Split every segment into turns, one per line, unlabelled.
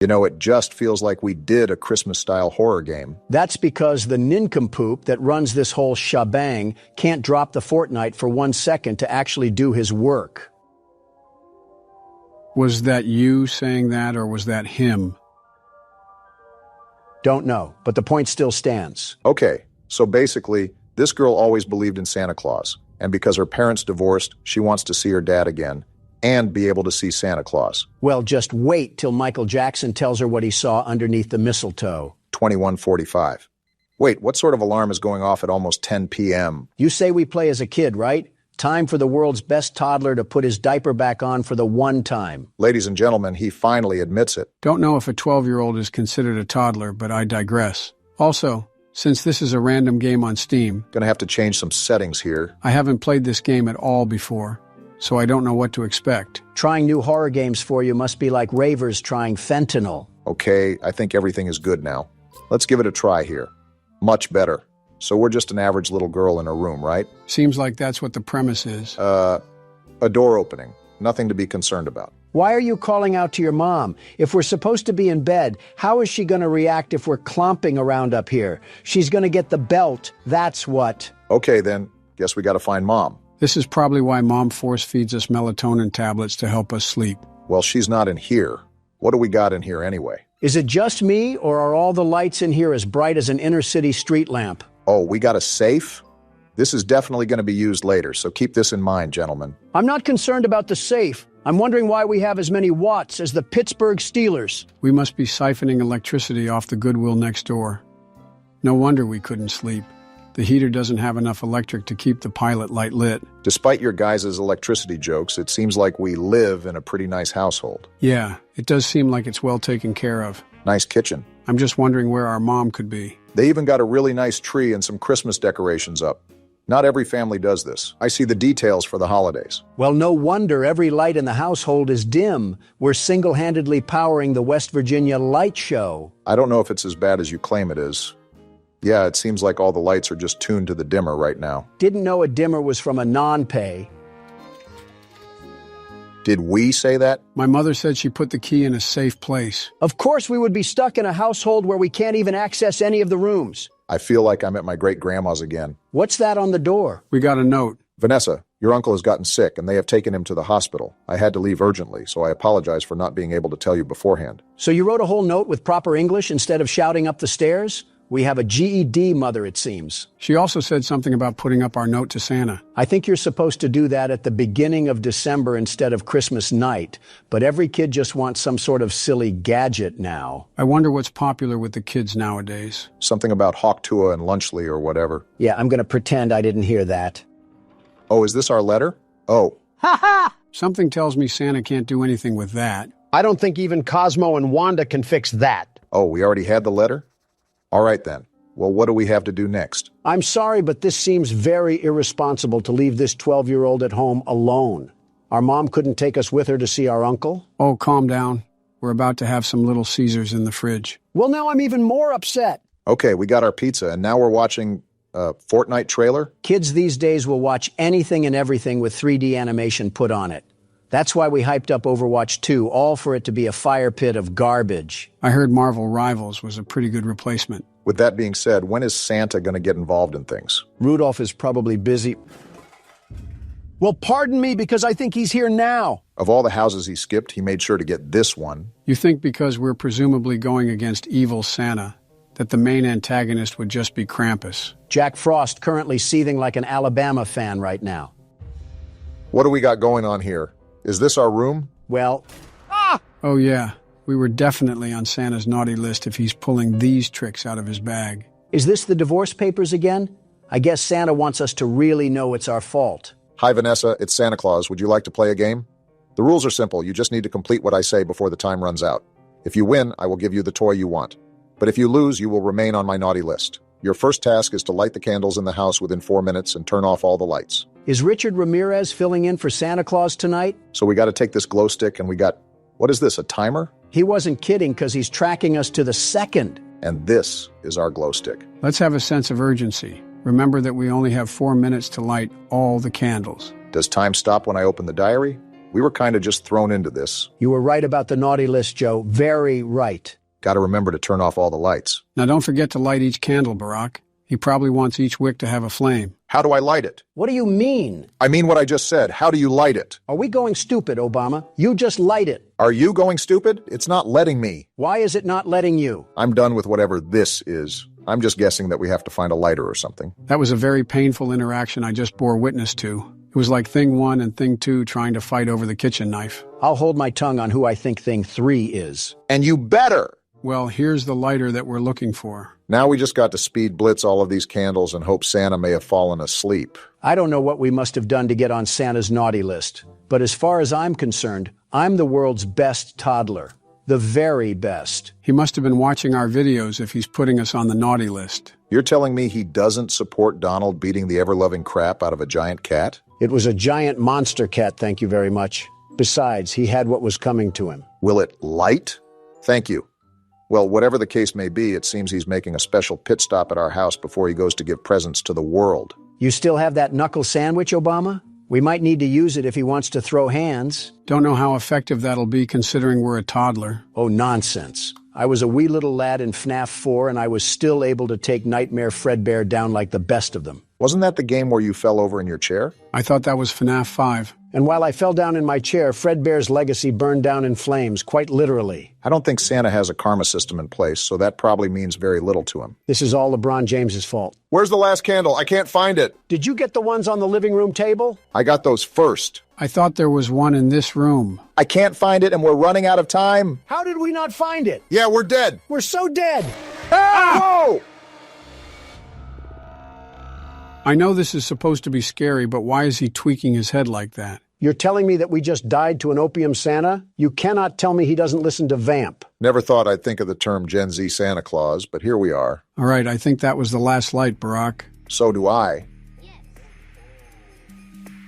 You know, it just feels like we did a Christmas-style horror game.
That's because the nincompoop that runs this whole shebang can't drop the fortnight for 1 second to actually do his work.
Was that you saying that, or was that him?
Don't know, but the point still stands.
Okay, so basically, this girl always believed in Santa Claus, and because her parents divorced, she wants to see her dad again and be able to see Santa Claus.
Well, just wait till Michael Jackson tells her what he saw underneath the mistletoe.
21:45. Wait, what sort of alarm is going off at almost 10 p.m.?
You say we play as a kid, right? Time for the world's best toddler to put his diaper back on for the one time.
Ladies and gentlemen, he finally admits it.
Don't know if a 12-year-old is considered a toddler, but I digress. Also, since this is a random game on Steam,
Gonna have to change some settings here.
I haven't played this game at all before, so I don't know what to expect.
Trying new horror games for you must be like ravers trying fentanyl.
Okay, I think everything is good now. Let's give it a try here. Much better. So we're just an average little girl in a room, right?
Seems like that's what the premise is.
A door opening. Nothing to be concerned about.
Why are you calling out to your mom? If we're supposed to be in bed, how is she going to react if we're clomping around up here? She's going to get the belt, that's what.
Okay then, guess we gotta find Mom.
This is probably why Mom force feeds us melatonin tablets to help us sleep.
Well, she's not in here. What do we got in here anyway?
Is it just me, or are all the lights in here as bright as an inner-city street lamp?
Oh, we got a safe? This is definitely going to be used later, so keep this in mind, gentlemen.
I'm not concerned about the safe. I'm wondering why we have as many watts as the Pittsburgh Steelers.
We must be siphoning electricity off the Goodwill next door. No wonder we couldn't sleep. The heater doesn't have enough electric to keep the pilot light lit.
Despite your guys' electricity jokes, it seems like we live in a pretty nice household.
Yeah, it does seem like it's well taken care of.
Nice kitchen.
I'm just wondering where our mom could be.
They even got a really nice tree and some Christmas decorations up. Not every family does this. I see the details for the holidays.
Well, no wonder every light in the household is dim. We're single-handedly powering the West Virginia light show.
I don't know if it's as bad as you claim it is. Yeah, it seems like all the lights are just tuned to the dimmer right now.
Didn't know a dimmer was from a non-pay.
Did we say that?
My mother said she put the key in a safe place.
Of course we would be stuck in a household where we can't even access any of the rooms.
I feel like I'm at my great-grandma's again.
What's that on the door?
We got a note.
Vanessa, your uncle has gotten sick and they have taken him to the hospital. I had to leave urgently, so I apologize for not being able to tell you beforehand.
So you wrote a whole note with proper English instead of shouting up the stairs? We have a GED mother, it seems.
She also said something about putting up our note to Santa.
I think you're supposed to do that at the beginning of December instead of Christmas night, but every kid just wants some sort of silly gadget now.
I wonder what's popular with the kids nowadays.
Something about Hawktua and Lunchley or whatever.
Yeah, I'm going to pretend I didn't hear that.
Oh, is this our letter? Oh.
Something tells me Santa can't do anything with that.
I don't think even Cosmo and Wanda can fix that.
Oh, we already had the letter? All right then. Well, what do we have to do next?
I'm sorry, but this seems very irresponsible to leave this 12-year-old at home alone. Our mom couldn't take us with her to see our uncle?
Oh, calm down. We're about to have some Little Caesars in the fridge.
Well, now I'm even more upset.
Okay, we got our pizza, and now we're watching a Fortnite trailer?
Kids these days will watch anything and everything with 3D animation put on it. That's why we hyped up Overwatch 2, all for it to be a fire pit of garbage.
I heard Marvel Rivals was a pretty good replacement.
With that being said, when is Santa going to get involved in things?
Rudolph is probably busy. Well, pardon me, because I think he's here now.
Of all the houses he skipped, he made sure to get this one.
You think because we're presumably going against evil Santa, that the main antagonist would just be Krampus?
Jack Frost currently seething like an Alabama fan right now.
What do we got going on here? Is this our room?
Well,
Oh yeah, we were definitely on Santa's naughty list if he's pulling these tricks out of his bag.
is this the divorce papers again? I guess Santa wants us to really know it's our fault.
Hi, Vanessa. It's Santa Claus. Would you like to play a game? The rules are simple. You just need to complete what I say before the time runs out. If you win, I will give you the toy you want. But if you lose, you will remain on my naughty list. Your first task is to light the candles in the house within 4 minutes and turn off all the lights.
Is Richard Ramirez filling in for Santa Claus tonight?
So we got to take this glow stick and we got, what is this, a timer?
He wasn't kidding because he's tracking us to the second.
And this is our glow stick.
Let's have a sense of urgency. Remember that we only have 4 minutes to light all the candles.
Does time stop when I open the diary? We were kind of just thrown into this.
You were right about the naughty list, Joe. Very right.
Gotta remember to turn off all the lights.
Now don't forget to light each candle, Barack. He probably wants each wick to have a flame.
How do I light it?
What do you mean?
I mean what I just said. How do you light it?
Are we going stupid, Obama? You just light it.
Are you going stupid? It's not letting me.
Why is it not letting you?
I'm done with whatever this is. I'm just guessing that we have to find a lighter or something.
That was a very painful interaction I just bore witness to. It was like Thing 1 and Thing 2 trying to fight over the kitchen knife.
I'll hold my tongue on who I think Thing 3 is.
And you better!
Well, here's the lighter that we're looking for.
Now we just got to speed blitz all of these candles and hope Santa may have fallen asleep.
I don't know what we must have done to get on Santa's naughty list, but as far as I'm concerned, I'm the world's best toddler. The very best.
He must have been watching our videos if he's putting us on the naughty list.
You're telling me he doesn't support Donald beating the ever-loving crap out of a giant cat?
It was a giant monster cat, thank you very much. Besides, he had what was coming to him.
Will it light? Thank you. Well, whatever the case may be, it seems he's making a special pit stop at our house before he goes to give presents to the world.
You still have that knuckle sandwich, Obama? We might need to use it if he wants to throw hands.
Don't know how effective that'll be considering we're a toddler.
Oh, nonsense. I was a wee little lad in FNAF 4 and I was still able to take Nightmare Fredbear down like the best of them.
Wasn't that the game where you fell over in your chair?
I thought that was FNAF 5.
And while I fell down in my chair, Fredbear's legacy burned down in flames, quite literally.
I don't think Santa has a karma system in place, so that probably means very little to him.
This is all LeBron James's fault.
Where's the last candle? I can't find it.
Did you get the ones on the living room table?
I got those first.
I thought there was one in this room.
I can't find it and we're running out of time.
How did we not find it?
Yeah, we're dead.
We're so dead.
Whoa!
I know this is supposed to be scary, but why is he tweaking his head like that?
You're telling me that we just died to an opium Santa? You cannot tell me he doesn't listen to Vamp.
Never thought I'd think of the term Gen Z Santa Claus, but here we are.
All right, I think that was the last light, Barack.
So do I.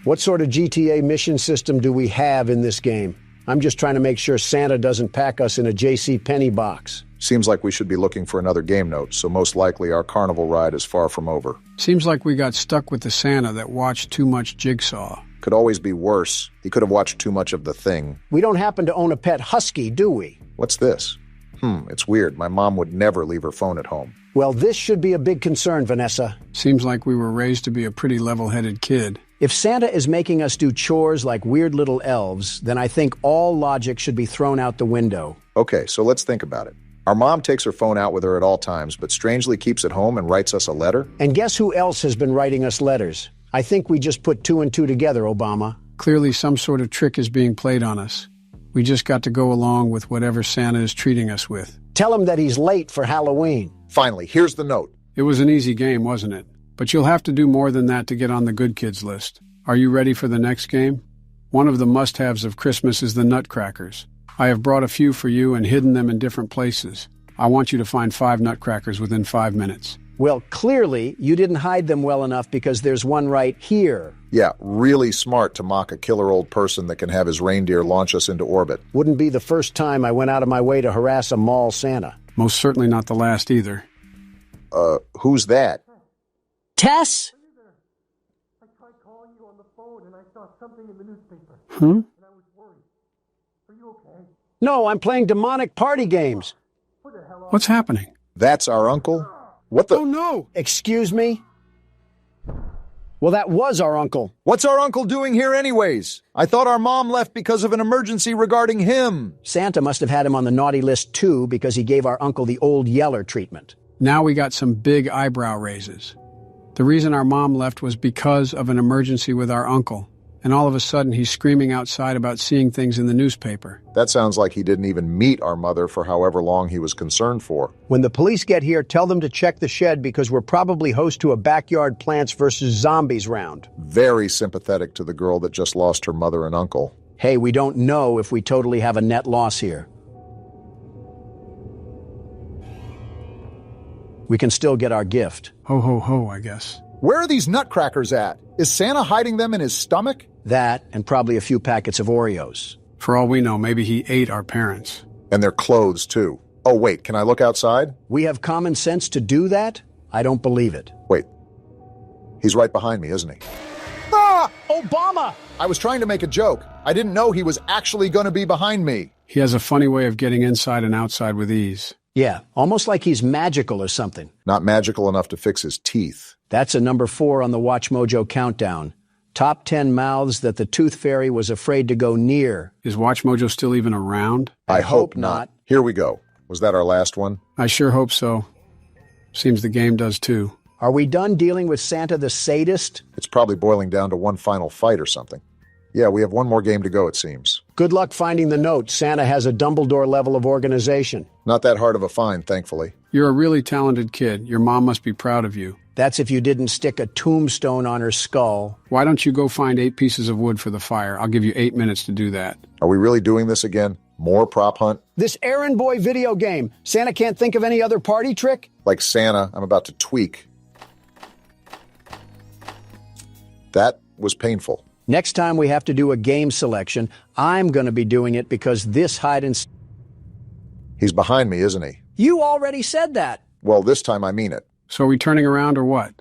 What sort of GTA mission system do we have in this game? I'm just trying to make sure Santa doesn't pack us in a JCPenney box.
Seems like we should be looking for another game note, so most likely our carnival ride is far from over.
Seems like we got stuck with the Santa that watched too much Jigsaw.
Could always be worse. He could have watched too much of The Thing.
We don't happen to own a pet husky, do we?
What's this? It's weird. My mom would never leave her phone at home.
Well, this should be a big concern, Vanessa.
Seems like we were raised to be a pretty level-headed kid.
If Santa is making us do chores like weird little elves, then I think all logic should be thrown out the window.
Okay, so let's think about it. Our mom takes her phone out with her at all times, but strangely keeps it home and writes us a letter?
And guess who else has been writing us letters? I think we just put 2 and 2 together, Obama.
Clearly some sort of trick is being played on us. We just got to go along with whatever Santa is treating us with.
Tell him that he's late for Halloween.
Finally, here's the note.
It was an easy game, wasn't it? But you'll have to do more than that to get on the good kids list. Are you ready for the next game? One of the must-haves of Christmas is the nutcrackers. I have brought a few for you and hidden them in different places. I want you to find 5 nutcrackers within 5 minutes.
Well, clearly, you didn't hide them well enough because there's one right here.
Yeah, really smart to mock a killer old person that can have his reindeer launch us into orbit.
Wouldn't be the first time I went out of my way to harass a mall Santa.
Most certainly not the last either.
Who's that?
Tess?
I tried calling you on the phone and I saw something in the newspaper.
Hmm?
And I was worried. Are you okay?
No, I'm playing demonic party games.
What the hell?
What's happening?
That's our uncle? What the?
Oh, no!
Excuse me? Well, that was our uncle.
What's our uncle doing here anyways? I thought our mom left because of an emergency regarding him.
Santa must have had him on the naughty list too because he gave our uncle the old yeller treatment.
Now we got some big eyebrow raises. The reason our mom left was because of an emergency with our uncle. And all of a sudden he's screaming outside about seeing things in the newspaper.
That sounds like he didn't even meet our mother for however long he was concerned for.
When the police get here, tell them to check the shed because we're probably host to a backyard Plants vs. Zombies round.
Very sympathetic to the girl that just lost her mother and uncle.
Hey, we don't know if we totally have a net loss here. We can still get our gift.
Ho, ho, ho, I guess.
Where are these nutcrackers at? Is Santa hiding them in his stomach?
That, and probably a few packets of Oreos.
For all we know, maybe he ate our parents.
And their clothes, too. Oh, wait, can I look outside?
We have common sense to do that? I don't believe it.
Wait. He's right behind me, isn't he?
Ah!
Obama!
I was trying to make a joke. I didn't know he was actually going to be behind me.
He has a funny way of getting inside and outside with ease.
Yeah, almost like he's magical or something.
Not magical enough to fix his teeth.
That's a number 4 on the Watch Mojo countdown. Top 10 mouths that the Tooth Fairy was afraid to go near.
Is Watch Mojo still even around?
I hope not. Here we go. Was that our last one?
I sure hope so. Seems the game does too.
Are we done dealing with Santa the sadist?
It's probably boiling down to one final fight or something. Yeah, we have one more game to go, it seems.
Good luck finding the note. Santa has a Dumbledore level of organization.
Not that hard of a find, thankfully.
You're a really talented kid. Your mom must be proud of you.
That's if you didn't stick a tombstone on her skull.
Why don't you go find 8 pieces of wood for the fire? I'll give you 8 minutes to do that.
Are we really doing this again? More prop hunt?
This errand boy video game. Santa can't think of any other party trick?
Like Santa, I'm about to tweak. That was painful.
Next time we have to do a game selection, I'm going to be doing it because this hide and...
He's behind me, isn't he?
You already said that.
Well, this time I mean it.
So are we turning around or what?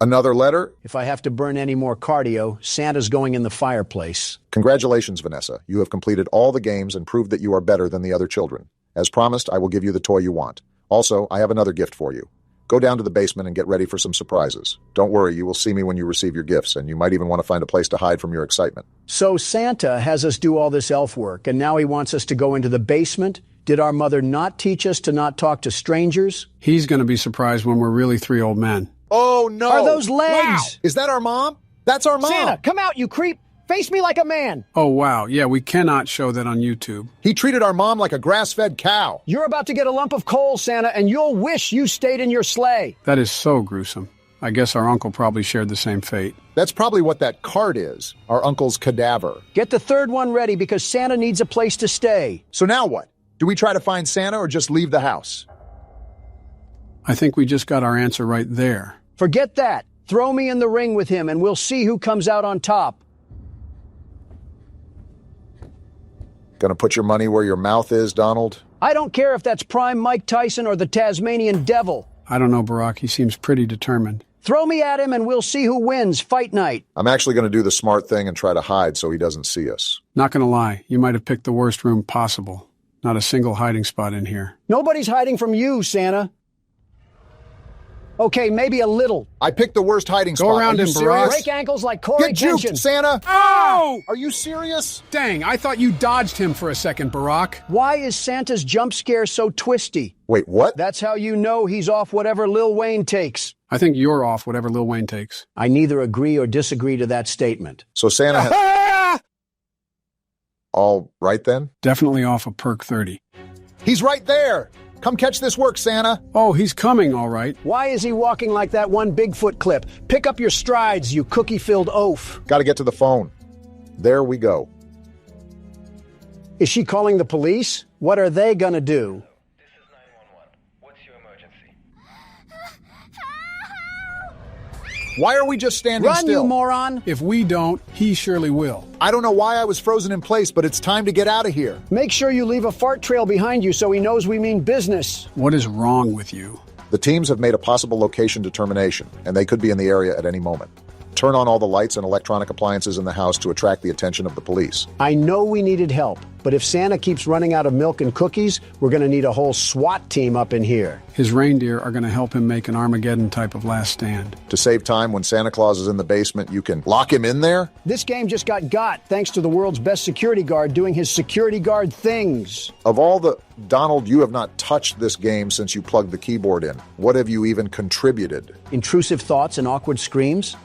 Another letter?
If I have to burn any more cardio, Santa's going in the fireplace.
Congratulations, Vanessa. You have completed all the games and proved that you are better than the other children. As promised, I will give you the toy you want. Also, I have another gift for you. Go down to the basement and get ready for some surprises. Don't worry, you will see me when you receive your gifts, and you might even want to find a place to hide from your excitement.
So Santa has us do all this elf work, and now he wants us to go into the basement? Did our mother not teach us to not talk to strangers?
He's going to be surprised when we're really 3 old men.
Oh, no!
Are those legs?
Wow. Is that our mom? That's our mom!
Santa, come out, you creep! Face me like a man!
Oh, wow. Yeah, we cannot show that on YouTube.
He treated our mom like a grass-fed cow.
You're about to get a lump of coal, Santa, and you'll wish you stayed in your sleigh.
That is so gruesome. I guess our uncle probably shared the same fate.
That's probably what that cart is, our uncle's cadaver.
Get the third one ready because Santa needs a place to stay.
So now what? Do we try to find Santa or just leave the house?
I think we just got our answer right there.
Forget that. Throw me in the ring with him and we'll see who comes out on top.
Gonna put your money where your mouth is, Donald?
I don't care if that's prime Mike Tyson or the Tasmanian Devil.
I don't know, Barack. He seems pretty determined.
Throw me at him and we'll see who wins. Fight night.
I'm actually gonna do the smart thing and try to hide so he doesn't see us.
Not gonna lie, you might have picked the worst room possible. Not a single hiding spot in here.
Nobody's hiding from you, Santa. Okay, maybe a little.
I picked the worst hiding spot.
Go around
Are you
him,
serious?
Barack.
Break ankles like Corey
Get juked,
Kenshin.
Santa!
Oh!
Are you serious?
Dang, I thought you dodged him for a second, Barack.
Why is Santa's jump scare so twisty?
Wait, what?
That's how you know he's off whatever Lil Wayne takes.
I think you're off whatever Lil Wayne takes.
I neither agree or disagree to that statement.
So Santa has... All right, then?
Definitely off a perk 30.
He's right there! Come catch this work, Santa!
Oh, he's coming, all right.
Why is he walking like that one Bigfoot clip? Pick up your strides, you cookie-filled oaf.
Gotta get to the phone. There we go.
Is she calling the police? What are they gonna do?
This is 911. What's your emergency?
Why are we just standing
Run,
still?
you moron!
If we don't, he surely will.
I don't know why I was frozen in place, but it's time to get out of here.
Make sure you leave a fart trail behind you so he knows we mean business.
What is wrong with you?
The teams have made a possible location determination, and they could be in the area at any moment. Turn on all the lights and electronic appliances in the house to attract the attention of the police.
I know we needed help, but if Santa keeps running out of milk and cookies, we're gonna need a whole SWAT team up in here.
His reindeer are going to help him make an Armageddon type of last stand.
To save time, when Santa Claus is in the basement, you can lock him in there?
This game just got thanks to the world's best security guard doing his security guard things.
Of all the... Donald, you have not touched this game since you plugged the keyboard in. What have you even contributed?
Intrusive thoughts and awkward screams?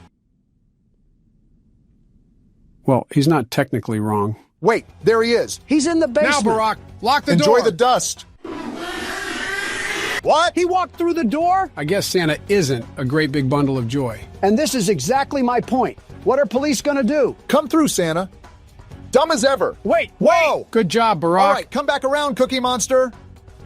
Well, he's not technically wrong.
Wait, there he is.
He's in the basement.
Now, Barack, lock the
Enjoy
door.
the dust. What?
He walked through the door?
I guess Santa isn't a great big bundle of joy.
And this is exactly my point. What are police gonna do?
Come through, Santa. Dumb as ever.
Wait,
Whoa!
Good job, Barack.
All right, come back around, Cookie Monster.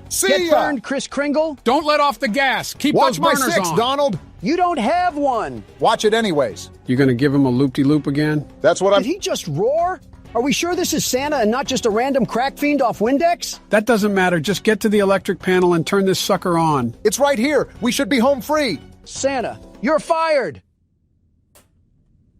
See
Get
ya!
burned, Kris Kringle?
Don't let off the gas. Keep
Watch
those
my
burners
6,
on.
Donald.
You don't have one.
Watch it anyways.
You gonna give him a loop-de-loop again?
That's what I'm...
Did he just roar? Are we sure this is Santa and not just a random crack fiend off Windex?
That doesn't matter. Just get to the electric panel and turn this sucker on.
It's right here. We should be home free.
Santa, you're fired.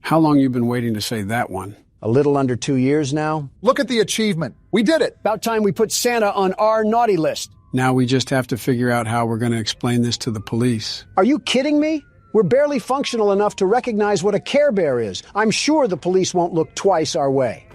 How long you been waiting to say that one?
A little under 2 years now.
Look at the achievement. We did it.
About time we put Santa on our naughty list.
Now we just have to figure out how we're going to explain this to the police.
Are you kidding me? We're barely functional enough to recognize what a Care Bear is. I'm sure the police won't look twice our way.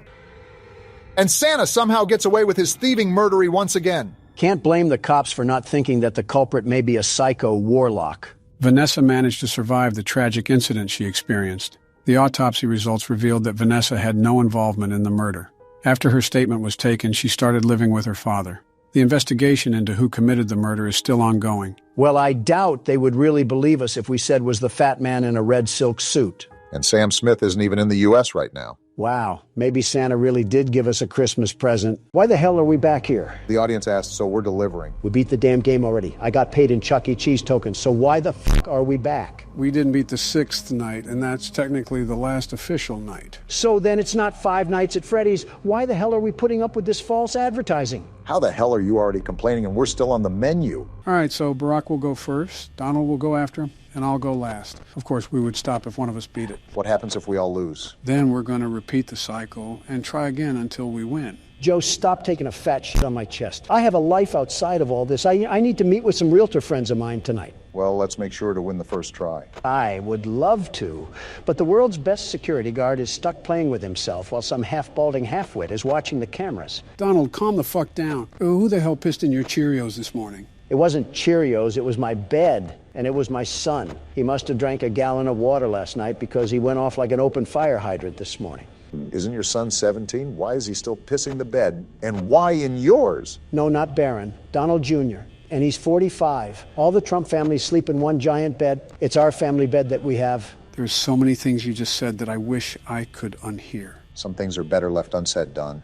And Santa somehow gets away with his thieving murdery once again.
Can't blame the cops for not thinking that the culprit may be a psycho warlock.
Vanessa managed to survive the tragic incident she experienced. The autopsy results revealed that Vanessa had no involvement in the murder. After her statement was taken, she started living with her father. The investigation into who committed the murder is still ongoing.
Well, I doubt they would really believe us if we said was the fat man in a red silk suit.
And Sam Smith isn't even in the U.S. right now.
Wow, maybe Santa really did give us a Christmas present. Why the hell are we back here?
The audience asked, so we're delivering.
We beat the damn game already. I got paid in Chuck E. Cheese tokens, so why the fuck are we back?
We didn't beat the 6th night, and that's technically the last official night.
So then it's not 5 nights at Freddy's. Why the hell are we putting up with this false advertising?
How the hell are you already complaining and we're still on the menu?
All right, so Barack will go first, Donald will go after him, and I'll go last. Of course, we would stop if one of us beat it.
What happens if we all lose?
Then we're going to repeat the cycle and try again until we win.
Joe, stop taking a fat shit on my chest. I have a life outside of all this. I need to meet with some realtor friends of mine tonight.
Well, let's make sure to win the first try.
I would love to, but the world's best security guard is stuck playing with himself while some half-balding halfwit is watching the cameras.
Donald, calm the fuck down. Who the hell pissed in your Cheerios this morning?
It wasn't Cheerios, it was my bed, and it was my son. He must have drank a gallon of water last night because he went off like an open fire hydrant this morning.
Isn't your son 17? Why is he still pissing the bed? And why in yours?
No, not Barron. Donald Jr. And he's 45. All the Trump family sleep in one giant bed. It's our family bed that we have.
There's so many things you just said that I wish I could unhear.
Some things are better left unsaid, Don.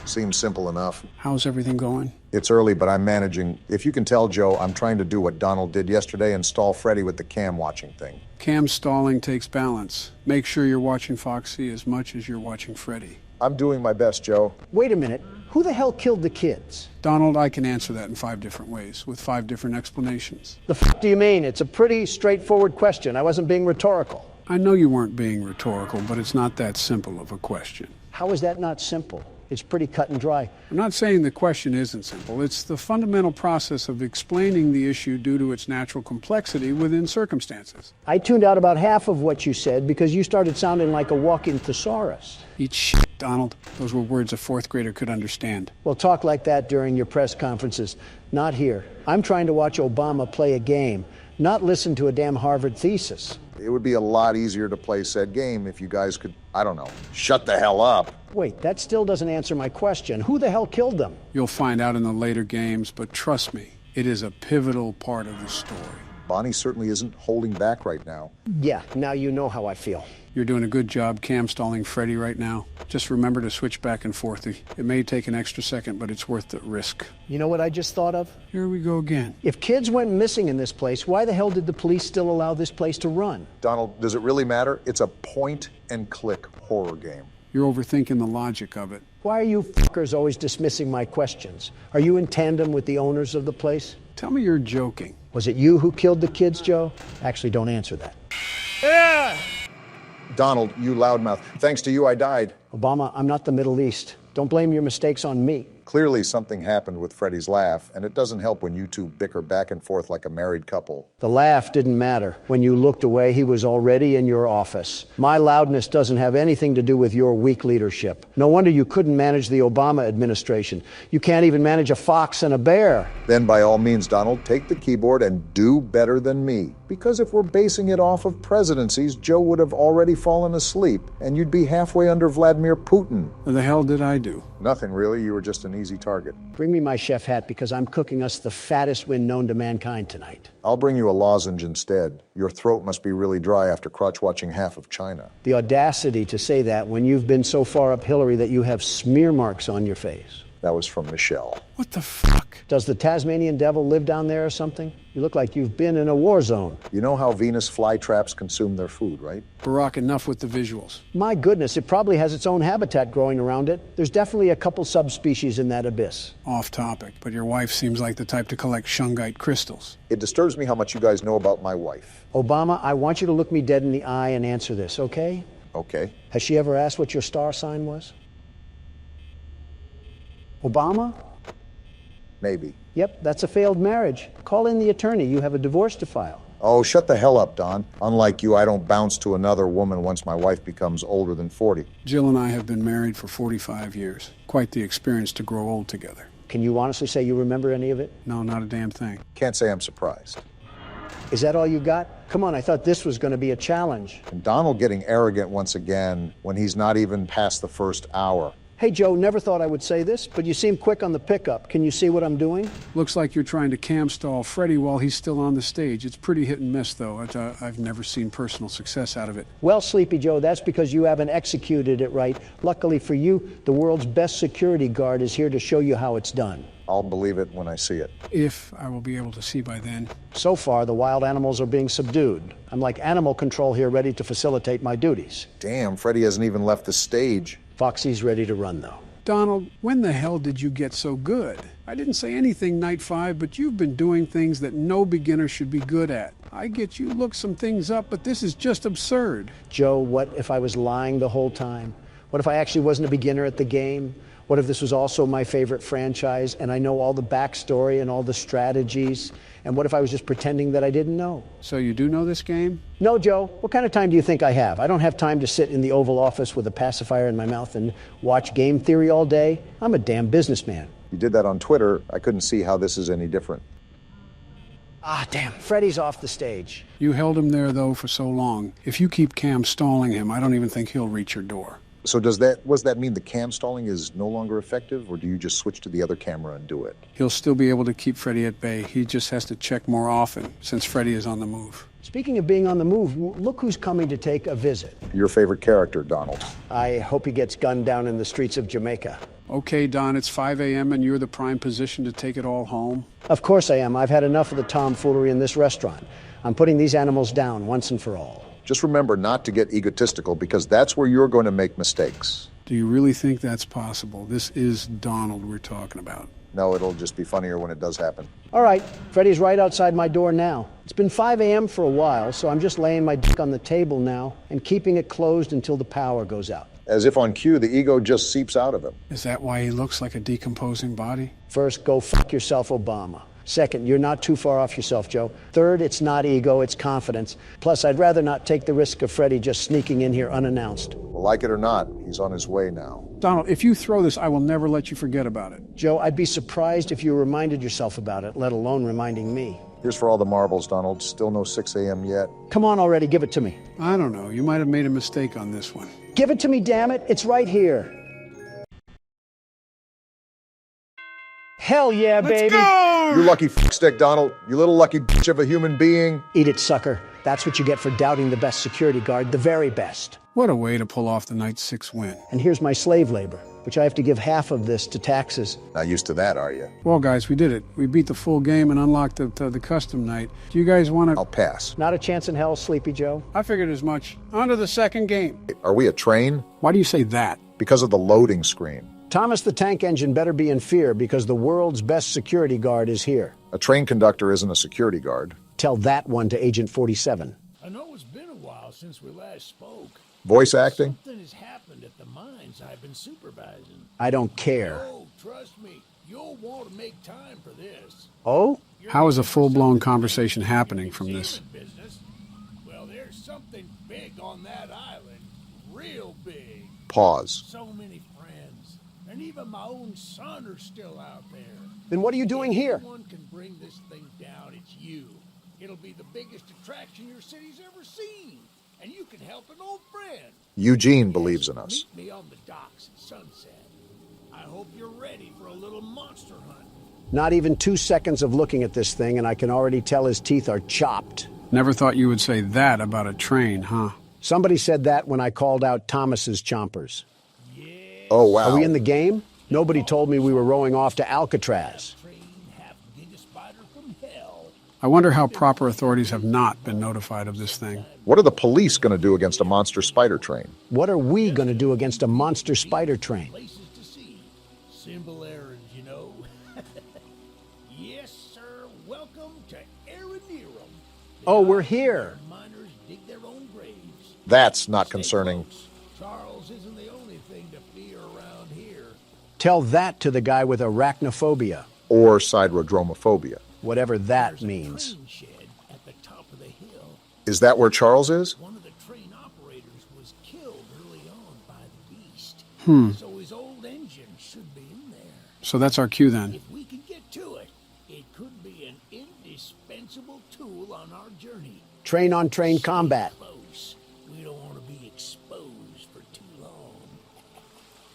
Seems simple enough.
How's everything going?
It's early, but I'm managing. If you can tell, Joe, I'm trying to do what Donald did yesterday and stall Freddy with the cam watching thing.
Cam stalling takes balance. Make sure you're watching Foxy as much as you're watching Freddy.
I'm doing my best, Joe.
Wait a minute. Who the hell killed the kids?
Donald, I can answer that in 5 different ways, with 5 different explanations.
The fuck do you mean? It's a pretty straightforward question. I wasn't being rhetorical.
I know you weren't being rhetorical, but it's not that simple of a question.
How is that not simple? It's pretty cut and dry.
I'm not saying the question isn't simple. It's the fundamental process of explaining the issue due to its natural complexity within circumstances.
I tuned out about half of what you said because you started sounding like a walking thesaurus.
Eat shit, Donald. Those were words a 4th grader could understand.
Well, talk like that during your press conferences. Not here. I'm trying to watch Obama play a game, not listen to a damn Harvard thesis.
It would be a lot easier to play said game if you guys could, I don't know, shut the hell up.
Wait, that still doesn't answer my question. Who the hell killed them?
You'll find out in the later games, but trust me, it is a pivotal part of the story.
Bonnie certainly isn't holding back right now.
Yeah, now you know how I feel.
You're doing a good job cam stalling Freddy right now. Just remember to switch back and forth. It may take an extra second, but it's worth the risk.
You know what I just thought of?
Here we go again.
If kids went missing in this place, why the hell did the police still allow this place to run?
Donald, does it really matter? It's a point-and-click horror game.
You're overthinking the logic of it.
Why are you fuckers always dismissing my questions? Are you in tandem with the owners of the place?
Tell me you're joking.
Was it you who killed the kids, Joe? Actually, don't answer that.
Donald, you loudmouth. Thanks to you, I died.
Obama, I'm not the Middle East. Don't blame your mistakes on me.
Clearly something happened with Freddy's laugh, and it doesn't help when you two bicker back and forth like a married couple.
The laugh didn't matter. When you looked away, he was already in your office. My loudness doesn't have anything to do with your weak leadership. No wonder you couldn't manage the Obama administration. You can't even manage a fox and a bear.
Then by all means, Donald, take the keyboard and do better than me. Because if we're basing it off of presidencies, Joe would have already fallen asleep, and you'd be halfway under Vladimir Putin.
What the hell did I do?
Nothing, really. You were just an easy target.
Bring me my chef hat because I'm cooking us the fattest win known to mankind tonight.
I'll bring you a lozenge instead. Your throat must be really dry after crotch-watching half of China.
The audacity to say that when you've been so far up Hillary that you have smear marks on your face.
That was from Michelle.
What the fuck?
Does the Tasmanian devil live down there or something? You look like you've been in a war zone.
You know how Venus flytraps consume their food, right?
Barack, enough with the visuals.
My goodness, it probably has its own habitat growing around it. There's definitely a couple subspecies in that abyss.
Off topic, but your wife seems like the type to collect shungite crystals.
It disturbs me how much you guys know about my wife.
Obama, I want you to look me dead in the eye and answer this, okay?
Okay.
Has she ever asked what your star sign was? Obama?
Maybe.
Yep, that's a failed marriage. Call in the attorney. You have a divorce to file.
Oh, shut the hell up, Don. Unlike you, I don't bounce to another woman once my wife becomes older than 40.
Jill and I have been married for 45 years. Quite the experience to grow old together.
Can you honestly say you remember any of it?
No, not a damn thing.
Can't say I'm surprised.
Is that all you got? Come on, I thought this was going to be a challenge.
And Donald getting arrogant once again when he's not even past the first hour.
Hey, Joe, never thought I would say this, but you seem quick on the pickup. Can you see what I'm doing?
Looks like you're trying to cam stall Freddy while he's still on the stage. It's pretty hit and miss, though. I've never seen personal success out of it.
Well, Sleepy Joe, that's because you haven't executed it right. Luckily for you, the world's best security guard is here to show you how it's done.
I'll believe it when I see it.
If I will be able to see by then.
So far, the wild animals are being subdued. I'm like animal control here, ready to facilitate my duties.
Damn, Freddy hasn't even left the stage.
Foxy's ready to run, though.
Donald, when the hell did you get so good? I didn't say anything night 5, but you've been doing things that no beginner should be good at. I get you looked some things up, but this is just absurd.
Joe, what if I was lying the whole time? What if I actually wasn't a beginner at the game? What if this was also my favorite franchise and I know all the backstory and all the strategies? And what if I was just pretending that I didn't know?
So you do know this game?
No, Joe. What kind of time do you think I have? I don't have time to sit in the Oval Office with a pacifier in my mouth and watch game theory all day. I'm a damn businessman.
You did that on Twitter. I couldn't see how this is any different.
Ah, damn. Freddy's off the stage.
You held him there, though, for so long. If you keep cam stalling him, I don't even think he'll reach your door.
So does that mean the cam stalling is no longer effective, or do you just switch to the other camera and do it?
He'll still be able to keep Freddy at bay. He just has to check more often, since Freddy is on the move.
Speaking of being on the move, look who's coming to take a visit.
Your favorite character, Donald.
I hope he gets gunned down in the streets of Jamaica.
Okay, Don, it's 5 a.m. and you're the prime position to take it all home?
Of course I am. I've had enough of the tomfoolery in this restaurant. I'm putting these animals down once and for all.
Just remember not to get egotistical, because that's where you're going to make mistakes.
Do you really think that's possible? This is Donald we're talking about.
No, it'll just be funnier when it does happen.
All right, Freddy's right outside my door now. It's been 5 a.m. for a while, so I'm just laying my dick on the table now and keeping it closed until the power goes out.
As if on cue, the ego just seeps out of him.
Is that why he looks like a decomposing body?
First, go fuck yourself, Obama. Second, you're not too far off yourself, Joe. Third, it's not ego, it's confidence. Plus, I'd rather not take the risk of Freddy just sneaking in here unannounced.
Well, like it or not, he's on his way now.
Donald, if you throw this, I will never let you forget about it.
Joe, I'd be surprised if you reminded yourself about it, let alone reminding me.
Here's for all the marbles, Donald. Still no 6 a.m. yet.
Come on already, give it to me.
I don't know. You might have made a mistake on this one.
Give it to me, damn it. It's right here. Hell yeah, baby.
You lucky stick, Donald. You little lucky bitch of a human being.
Eat it, sucker. That's what you get for doubting the best security guard, the very best.
What a way to pull off the night 6 win.
And here's my slave labor, which I have to give half of this to taxes.
Not used to that, are you?
Well, guys, we did it. We beat the full game and unlocked the custom night. Do you guys want to...
I'll pass.
Not a chance in hell, Sleepy Joe.
I figured as much. On to the second game.
Are we a train?
Why do you say that?
Because of the loading screen.
Thomas the Tank Engine better be in fear because the world's best security guard is here.
A train conductor isn't a security guard.
Tell that one to Agent 47.
I know it's been a while since we last spoke.
Voice acting?
Something has happened at the mines I've been supervising.
I don't care.
Oh, trust me, you'll want to make time for this.
Oh?
How is a full-blown conversation happening from this?
Business. Well, there's something big on that island. Real big.
Pause.
So many friends. And even my own son are still out there.
Then what are you doing here?
If anyone can bring this thing down, it's you. It'll be the biggest attraction your city's ever seen. And you can help an old friend.
Eugene believes in us.
Meet me on the docks at sunset. I hope you're ready for a little monster hunt.
Not even 2 seconds of looking at this thing, and I can already tell his teeth are chopped.
Never thought you would say that about a train, huh?
Somebody said that when I called out Thomas's chompers.
Oh, wow.
Are we in the game? Nobody told me we were rowing off to Alcatraz.
Train half giga spider from hell.
I wonder how proper authorities have not been notified of this thing.
What are the police going to do against a monster spider train?
What are we going to do against a monster spider train?
Places to see. Simple errands, you know. Yes, sir. Welcome to Aranerum.
Oh, we're here.
Miners dig their own graves.
That's not
Stay
concerning.
close. Charles isn't the only thing to fear around here.
Tell that to the guy with arachnophobia,
Or siderodromophobia.
whatever that
There's a
means.
train shed at the top of the hill.
Is that where Charles is?
One of the train operators was killed early on by the beast. So his old engine should be in there.
So that's our cue then.
If we can get to it, it could be an indispensable tool on our journey.
Train-on-train combat.
Close. We don't want to be exposed for too long.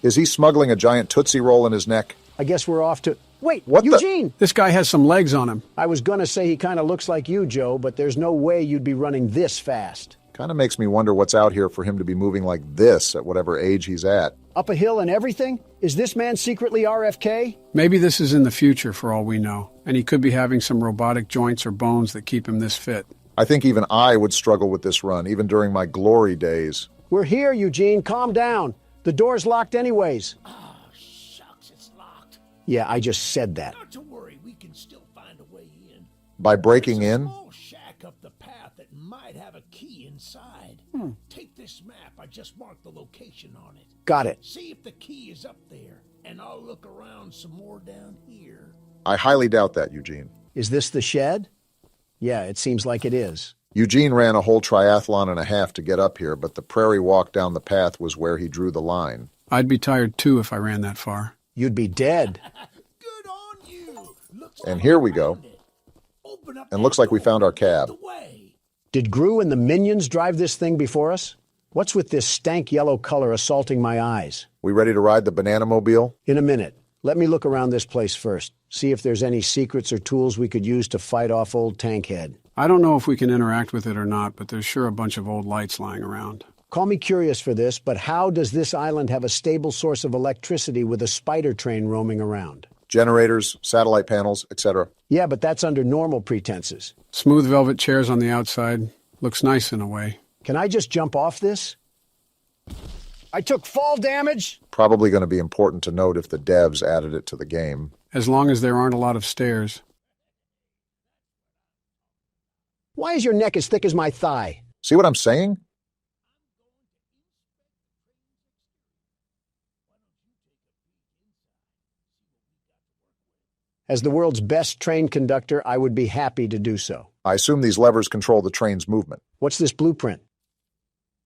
Is he smuggling a giant Tootsie Roll in his neck?
I guess we're off to... Wait,
What the-
Eugene!
This guy has some legs on him.
I was gonna say he kind of looks like you, Joe, but there's no way you'd be running this fast.
Kind of makes me wonder what's out here for him to be moving like this at whatever age he's at.
Up a hill and everything? Is this man secretly RFK?
Maybe this is in the future for all we know, and he could be having some robotic joints or bones that keep him this fit.
I think even I would struggle with this run, even during my glory days.
We're here, Eugene. Calm down. The door's locked anyways.
Oh, shucks, it's locked.
Yeah, I just said that.
Not to worry, we can still find a way in.
By breaking
There's a
in?
small shack up the path that might have a key inside. Take this map. I just marked the location on it.
Got it.
See if the key is up there, and I'll look around some more down here.
I highly doubt that, Eugene.
Is this the shed? Yeah, it seems like it is.
Eugene ran a whole triathlon and a half to get up here, but the prairie walk down the path was where he drew the line.
I'd be tired too if I ran that far.
You'd be dead.
Good on you. Looks
And
like
here
I
we go.
found it. Open up
And
that
looks like we
door
found our
and
cab.
lead the way.
Did Gru and the minions drive this thing before us? What's with this stank yellow color assaulting my eyes?
We ready to ride the banana mobile?
In a minute. Let me look around this place first. See if there's any secrets or tools we could use to fight off old Tankhead.
I don't know if we can interact with it or not, but there's sure a bunch of old lights lying around.
Call me curious for this, but how does this island have a stable source of electricity with a spider train roaming around?
Generators, satellite panels, etc.
Yeah, but that's under normal pretenses.
Smooth velvet chairs on the outside. Looks nice in a way.
Can I just jump off this? I took fall damage.
Probably going to be important to note if the devs added it to the game.
As long as there aren't a lot of stairs.
Why is your neck as thick as my thigh?
See what I'm saying?
As the world's best train conductor, I would be happy to do so.
I assume these levers control the train's movement.
What's this blueprint?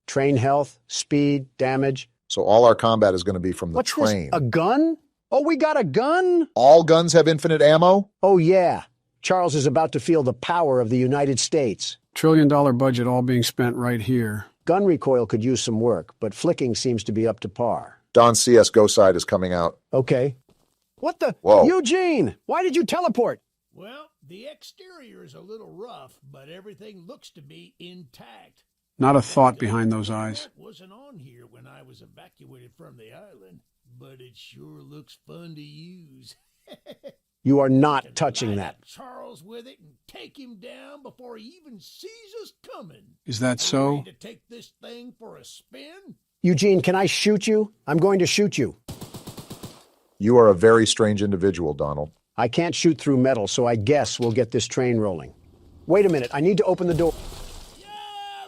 Train health, speed, damage.
So all our combat is going to be from the
What's
train.
this? A gun? Oh, we got a gun?
All guns have infinite ammo?
Oh, yeah. Charles is about to feel the power of the United States.
$1 trillion budget all being spent right here.
Gun recoil could use some work, but flicking seems to be up to par.
Don's CSGO side is coming out.
Okay. What the?
Whoa.
Eugene, why did you teleport?
Well, the exterior is a little rough, but everything looks to be intact.
Not a thought behind those eyes.
That wasn't on here when I was evacuated from the island, but it sure looks fun to use.
You are not
Can
touching
line
that.
up Charles with it and take him down before he even sees us coming.
Is that
You
so?
ready to take this thing for a spin?
Eugene, can I shoot you? I'm going to shoot you.
You are a very strange individual, Donald.
I can't shoot through metal, so I guess we'll get this train rolling. Wait a minute, I need to open the door.
Yeah,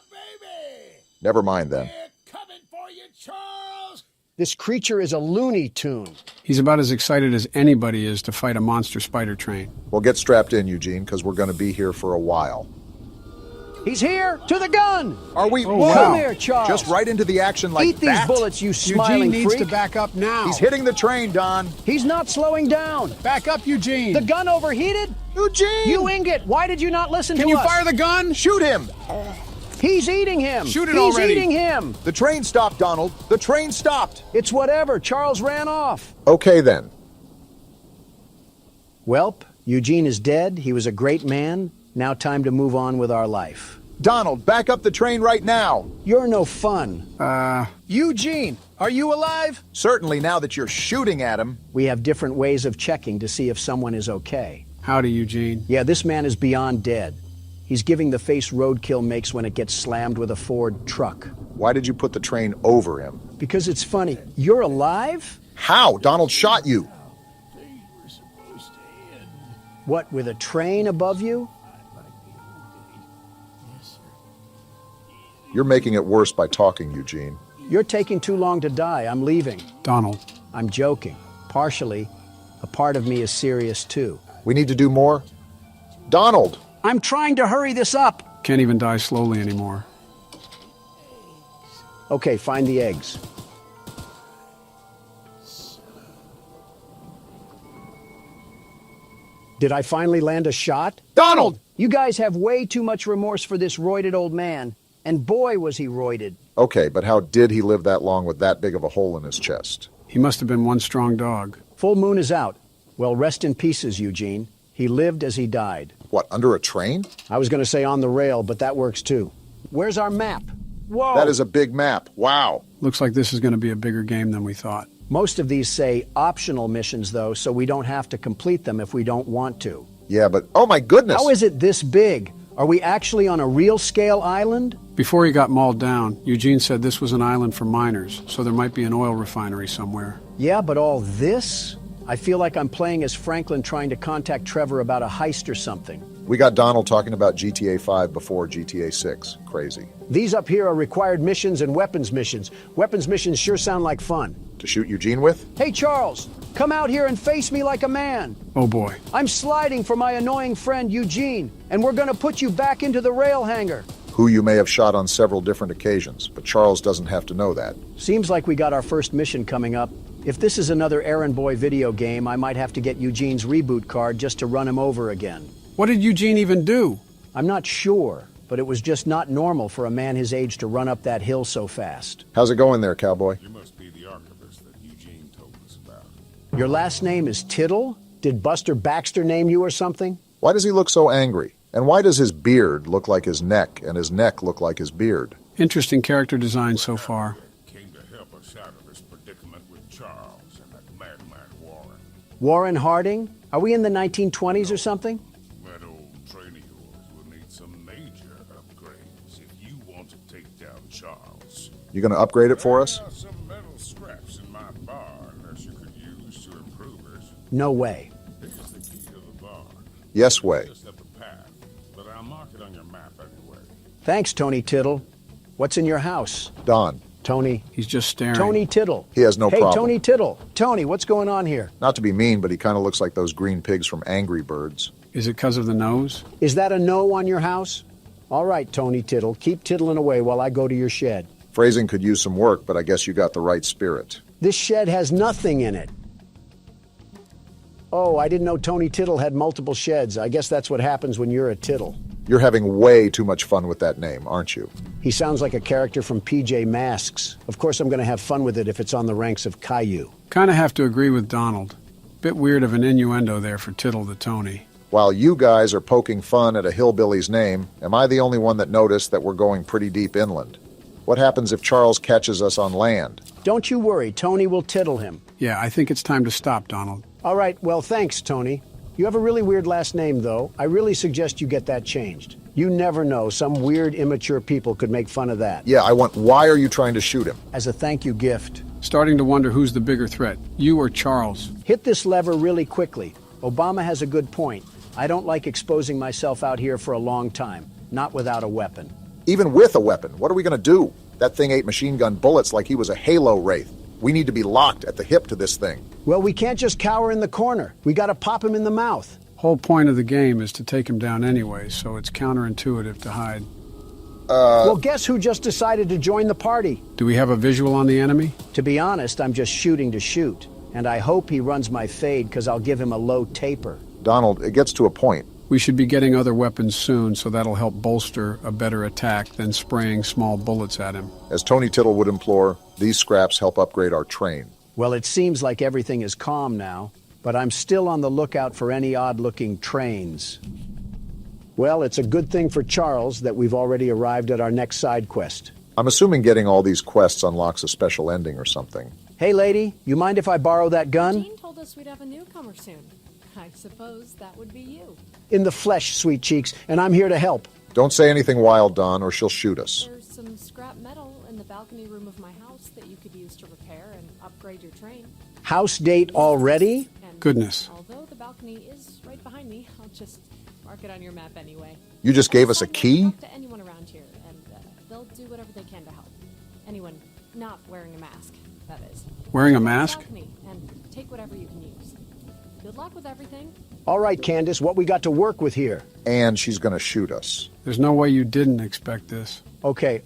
baby!
Never mind then.
We're coming for you, Charles!
This creature is a Looney Tune.
He's about as excited as anybody is to fight a monster spider train.
Well, get strapped in, Eugene, because we're going to be here for a while.
He's here! To the gun!
Are we?
wow.
Come here, Charles.
Just right into the action like
Eat these
that?
bullets, you smiling
Eugene needs
freak.
to back up now.
He's hitting the train, Don.
He's not slowing down.
Back up, Eugene.
The gun overheated?
Eugene!
You ingot, why did you not listen
Can
to
you
us?
fire the gun?
Shoot him!
He's eating him.
Shoot it
He's
already.
eating him.
The train stopped, Donald. The train stopped.
It's whatever. Charles ran off.
Okay, then.
Welp, Eugene is dead. He was a great man. Now time to move on with our life.
Donald, back up the train right now.
You're no fun.
Eugene, are you alive?
Certainly now that you're shooting at him.
We have different ways of checking to see if someone is okay.
Howdy, Eugene.
Yeah, this man is beyond dead. He's giving the face roadkill makes when it gets slammed with a Ford truck.
Why did you put the train over him?
Because it's funny. You're alive?
How? Donald shot you.
What, with a train above you?
You're making it worse by talking, Eugene.
You're taking too long to die. I'm leaving.
Donald.
I'm joking. Partially. A part of me is serious too.
We need to do more? Donald!
I'm trying to hurry this up.
Can't even die slowly anymore.
Okay, find the eggs. Did I finally land a shot?
Donald!
You guys have way too much remorse for this roided old man. And boy, was he roided.
Okay, but how did he live that long with that big of a hole in his chest?
He must have been one strong dog.
Full moon is out. Well, rest in pieces, Eugene. He lived as he died.
What, under a train?
I was going to say on the rail, but that works too. Where's our map? Whoa!
That is a big map. Wow.
Looks like this is going to be a bigger game than we thought.
Most of these say optional missions, though, so we don't have to complete them if we don't want to.
Yeah, but oh my goodness!
How is it this big? Are we actually on a real-scale island?
Before he got mauled down, Eugene said this was an island for miners, so there might be an oil refinery somewhere.
Yeah, but all this? I feel like I'm playing as Franklin trying to contact Trevor about a heist or something.
We got Donald talking about GTA 5 before GTA 6. Crazy.
These up here are required missions and weapons missions. Weapons missions sure sound like fun.
To shoot Eugene with?
Hey, Charles, come out here and face me like a man.
Oh boy.
I'm sliding for my annoying friend Eugene, and we're gonna put you back into the rail hangar.
Who you may have shot on several different occasions, but Charles doesn't have to know that.
Seems like we got our first mission coming up. If this is another errand boy video game, I might have to get Eugene's reboot card just to run him over again.
What did Eugene even do?
I'm not sure, but it was just not normal for a man his age to run up that hill so fast.
How's it going there, cowboy?
You must be the archivist that Eugene told us about.
Your last name is Tittle? Did Buster Baxter name you or something?
Why does he look so angry? And why does his beard look like his neck and his neck look like his beard?
Interesting character design so far.
Came to help us out of this predicament with Charles and that madman Warren.
Warren Harding? Are we in the 1920s or something?
That old train of yours will need some major upgrades if you want to take down Charles.
You gonna upgrade it for us?
There are some metal scraps in my barn that you could use to improve it.
No way.
Here's the key to the barn.
Yes way.
Just up the path, but I'll mark it on your map anyway.
Thanks, Tony Tittle. What's in your house?
Don.
Tony.
He's just staring.
Tony Tittle.
He has no
hey,
problem.
Tony Tittle. Tony, what's going on here?
Not to be mean, but he kind of looks like those green pigs from Angry Birds.
Is it because of the nose?
Is that a no on your house? All right, Tony Tittle. Keep tittling away while I go to your shed.
Phrasing could use some work, but I guess you got the right spirit.
This shed has nothing in it. Oh, I didn't know Tony Tittle had multiple sheds. I guess that's what happens when you're a Tittle.
You're having way too much fun with that name, aren't you?
He sounds like a character from PJ Masks. Of course I'm going to have fun with it if it's on the ranks of Caillou.
Kind of have to agree with Donald. Bit weird of an innuendo there for Tittle to Tony.
While you guys are poking fun at a hillbilly's name, am I the only one that noticed that we're going pretty deep inland? What happens if Charles catches us on land?
Don't you worry, Tony will tittle him.
Yeah, I think it's time to stop, Donald.
All right, well, thanks, Tony. You have a really weird last name, though. I really suggest you get that changed. You never know. Some weird, immature people could make fun of that.
Yeah, why are you trying to shoot him?
As a thank you gift.
Starting to wonder who's the bigger threat, you or Charles.
Hit this lever really quickly. Obama has a good point. I don't like exposing myself out here for a long time, not without a weapon.
Even with a weapon, what are we going to do? That thing ate machine gun bullets like he was a Halo wraith. We need to be locked at the hip to this thing.
Well, we can't just cower in the corner. We got to pop him in the mouth.
Whole point of the game is to take him down anyway, so it's counterintuitive to hide.
Well, guess who just decided to join the party?
Do we have a visual on the enemy?
To be honest, I'm just shooting to shoot. And I hope he runs my fade because I'll give him a low taper.
Donald, it gets to a point.
We should be getting other weapons soon, so that'll help bolster a better attack than spraying small bullets at him.
As Tony Tittle would implore, these scraps help upgrade our train.
Well, it seems like everything is calm now, but I'm still on the lookout for any odd-looking trains. Well, it's a good thing for Charles that we've already arrived at our next side quest.
I'm assuming getting all these quests unlocks a special ending or something.
Hey, lady, you mind if I borrow that gun?
Jean told us we'd have a newcomer soon. I suppose that would be you.
In the flesh, sweet cheeks, and I'm here to help.
Don't say anything wild, Don, or she'll shoot us.
There's some scrap metal in the balcony room of my house that you could use to repair and upgrade your train.
House date already?
And
Goodness.
although the balcony is right behind me, I'll just mark it on your map anyway.
You just gave us a key?
Talk to anyone around here, and they'll do whatever they can to help. Anyone not wearing a mask, that is.
Wearing a mask?
Balcony, and take whatever you can use. Good luck with everything.
All right, Candace, what we got to work with here?
And she's gonna shoot us.
There's no way you didn't expect this.
Okay.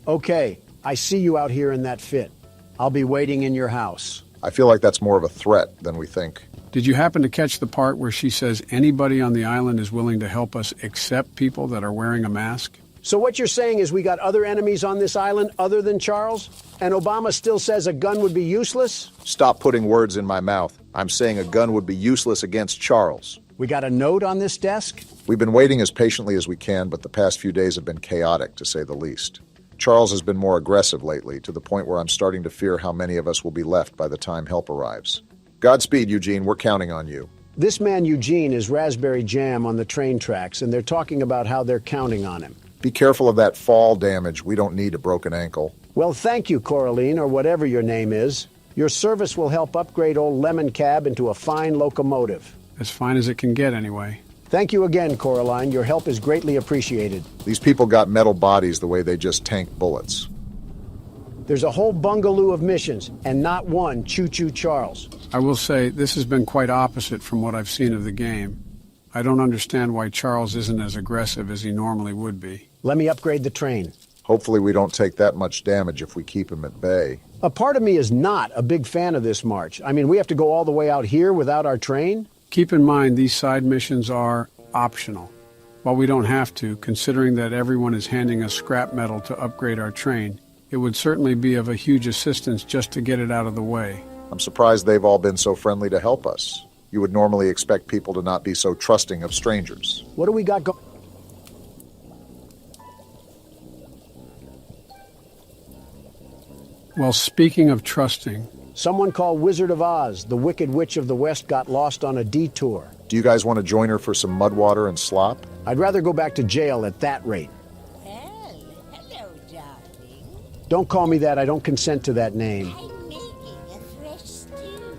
I see you out here in that fit. I'll be waiting in your house.
I feel like that's more of a threat than we think.
Did you happen to catch the part where she says anybody on the island is willing to help us except people that are wearing a mask?
So what you're saying is we got other enemies on this island other than Charles? And Obama still says a gun would be useless?
Stop putting words in my mouth. I'm saying a gun would be useless against Charles.
We got a note on this desk?
We've been waiting as patiently as we can, but the past few days have been chaotic, to say the least. Charles has been more aggressive lately, to the point where I'm starting to fear how many of us will be left by the time help arrives. Godspeed, Eugene. We're counting on you.
This man Eugene is raspberry jam on the train tracks, and they're talking about how they're counting on him.
Be careful of that fall damage. We don't need a broken ankle.
Well, thank you, Coraline, or whatever your name is. Your service will help upgrade old Lemon Cab into a fine locomotive.
As fine as it can get, anyway.
Thank you again, Coraline. Your help is greatly appreciated.
These people got metal bodies the way they just tank bullets.
There's a whole bungaloo of missions, and not one Choo-Choo Charles.
I will say, this has been quite opposite from what I've seen of the game. I don't understand why Charles isn't as aggressive as he normally would be.
Let me upgrade the train.
Hopefully we don't take that much damage if we keep him at bay.
A part of me is not a big fan of this march. I mean, we have to go all the way out here without our train?
Keep in mind, these side missions are optional. While we don't have to, considering that everyone is handing us scrap metal to upgrade our train, it would certainly be of a huge assistance just to get it out of the way.
I'm surprised they've all been so friendly to help us. You would normally expect people to not be so trusting of strangers.
What do we got going?
Well, speaking of trusting,
Someone called Wizard of Oz, the Wicked Witch of the West, got lost on a detour.
Do you guys want to join her for some mud water and slop?
I'd rather go back to jail at that rate.
Well, hello, darling.
Don't call me that. I don't consent to that name.
I'm making a fresh stew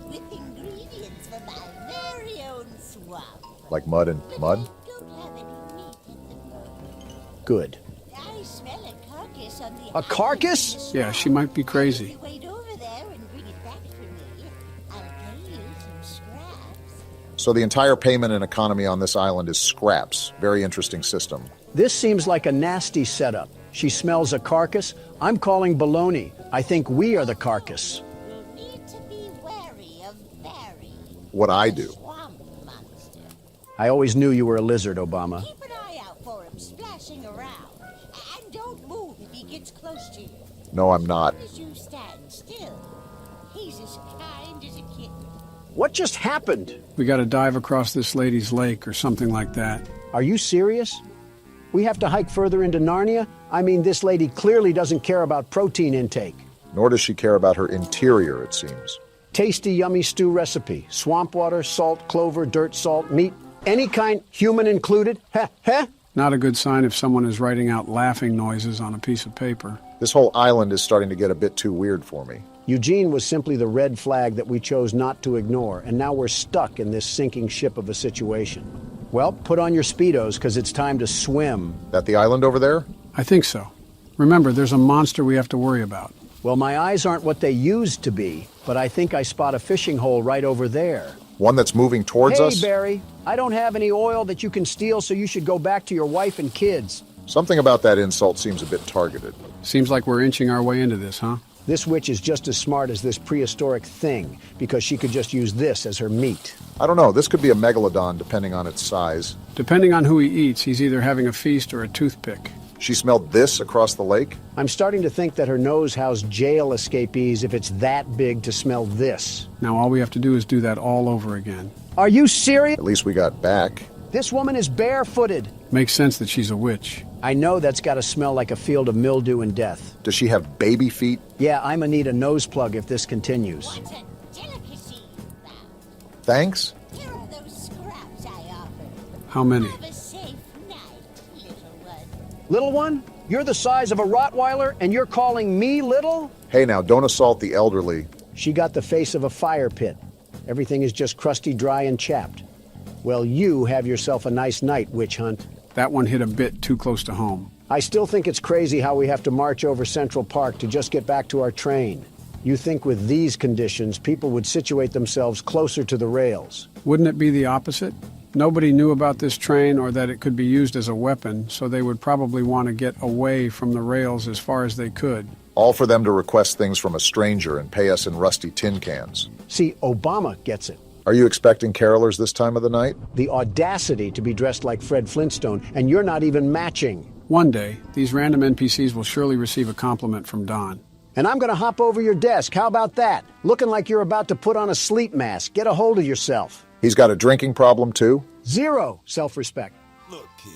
with ingredients from my very own swamp.
Like mud and mud?
I don't have any meat at the moment.
Good.
I smell a carcass on the
A carcass?
island.
yeah, she might be crazy.
If you wait over there and bring it back for me, I'll pay you some scraps.
So the entire payment and economy on this island is scraps. Very interesting system.
This seems like a nasty setup. She smells a carcass. I'm calling baloney. I think we are the carcass.
You'll need to be wary of Barry.
What I
the
do.
Swamp monster.
I always knew you were a lizard, Obama.
Keep an eye out for him splashing around. And don't move if he gets close to you.
No, I'm not.
As you stand still, he's as kind as a kitten.
What just happened?
We gotta dive across this lady's lake or something like that.
Are you serious? We have to hike further into Narnia? I mean, this lady clearly doesn't care about protein intake.
Nor does she care about her interior, it seems.
Tasty, yummy stew recipe. Swamp water, salt, clover, dirt, salt, meat. Any kind, human included. Heh, heh.
Not a good sign if someone is writing out laughing noises on a piece of paper.
This whole island is starting to get a bit too weird for me.
Eugene was simply the red flag that we chose not to ignore, and now we're stuck in this sinking ship of a situation. Well, put on your Speedos, because it's time to swim.
That the island over there?
I think so. Remember, there's a monster we have to worry about.
Well, my eyes aren't what they used to be, but I think I spot a fishing hole right over there.
One that's moving towards
Hey,
us?
Barry, I don't have any oil that you can steal, so you should go back to your wife and kids.
Something about that insult seems a bit targeted.
Seems like we're inching our way into this, huh?
This witch is just as smart as this prehistoric thing, because she could just use this as her meat.
I don't know, this could be a megalodon depending on its size.
Depending on who he eats, he's either having a feast or a toothpick.
She smelled this across the lake?
I'm starting to think that her nose housed jail escapees if it's that big to smell this.
Now all we have to do is do that all over again.
Are you serious?
At least we got back.
This woman is barefooted.
Makes sense that she's a witch.
I know that's got to smell like a field of mildew and death.
Does she have baby feet?
Yeah, I'ma need a nose plug if this continues.
What a delicacy you found.
Thanks?
Here are those scraps I offered.
How many?
Have a safe night, little one.
Little one? You're the size of a Rottweiler and you're calling me little?
Hey now, don't assault the elderly.
She got the face of a fire pit. Everything is just crusty, dry, and chapped. Well, you have yourself a nice night, witch hunt.
That one hit a bit too close to home.
I still think it's crazy how we have to march over Central Park to just get back to our train. You think with these conditions, people would situate themselves closer to the rails.
Wouldn't it be the opposite? Nobody knew about this train or that it could be used as a weapon, so they would probably want to get away from the rails as far as they could.
All for them to request things from a stranger and pay us in rusty tin cans.
See, Obama gets it.
Are you expecting carolers this time of the night?
The audacity to be dressed like Fred Flintstone, and you're not even matching.
One day, these random NPCs will surely receive a compliment from Don.
And I'm gonna hop over your desk. How about that? Looking like you're about to put on a sleep mask. Get a hold of yourself.
He's got a drinking problem too?
Zero self-respect.
Look, kid,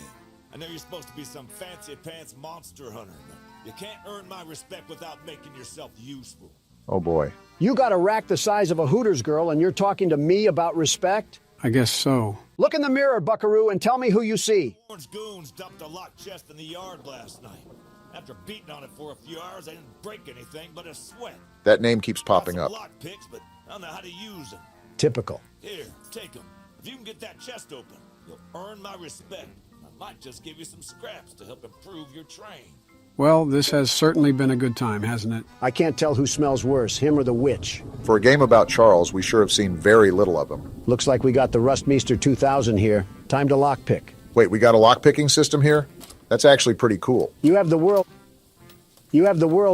I know you're supposed to be some fancy-pants monster hunter, but you can't earn my respect without making yourself useful.
Oh boy.
You got a rack the size of a Hooters girl and you're talking to me about respect?
I guess so.
Look in the mirror, buckaroo, and tell me who you see.
Orange goons dumped a locked chest in the yard last night. After beating on it for a few hours, I didn't break anything but a sweat.
That name keeps popping up.
Lock picks, but I don't know how to use them.
Typical.
Here, take them. If you can get that chest open, you'll earn my respect. I might just give you some scraps to help improve your train.
Well, this has certainly been a good time, hasn't it?
I can't tell who smells worse, him or the witch.
For a game about Charles, we sure have seen very little of him.
Looks like we got the Rustmeester 2000 here. Time to lockpick.
Wait, we got a lockpicking system here? That's actually pretty cool.
You have the world's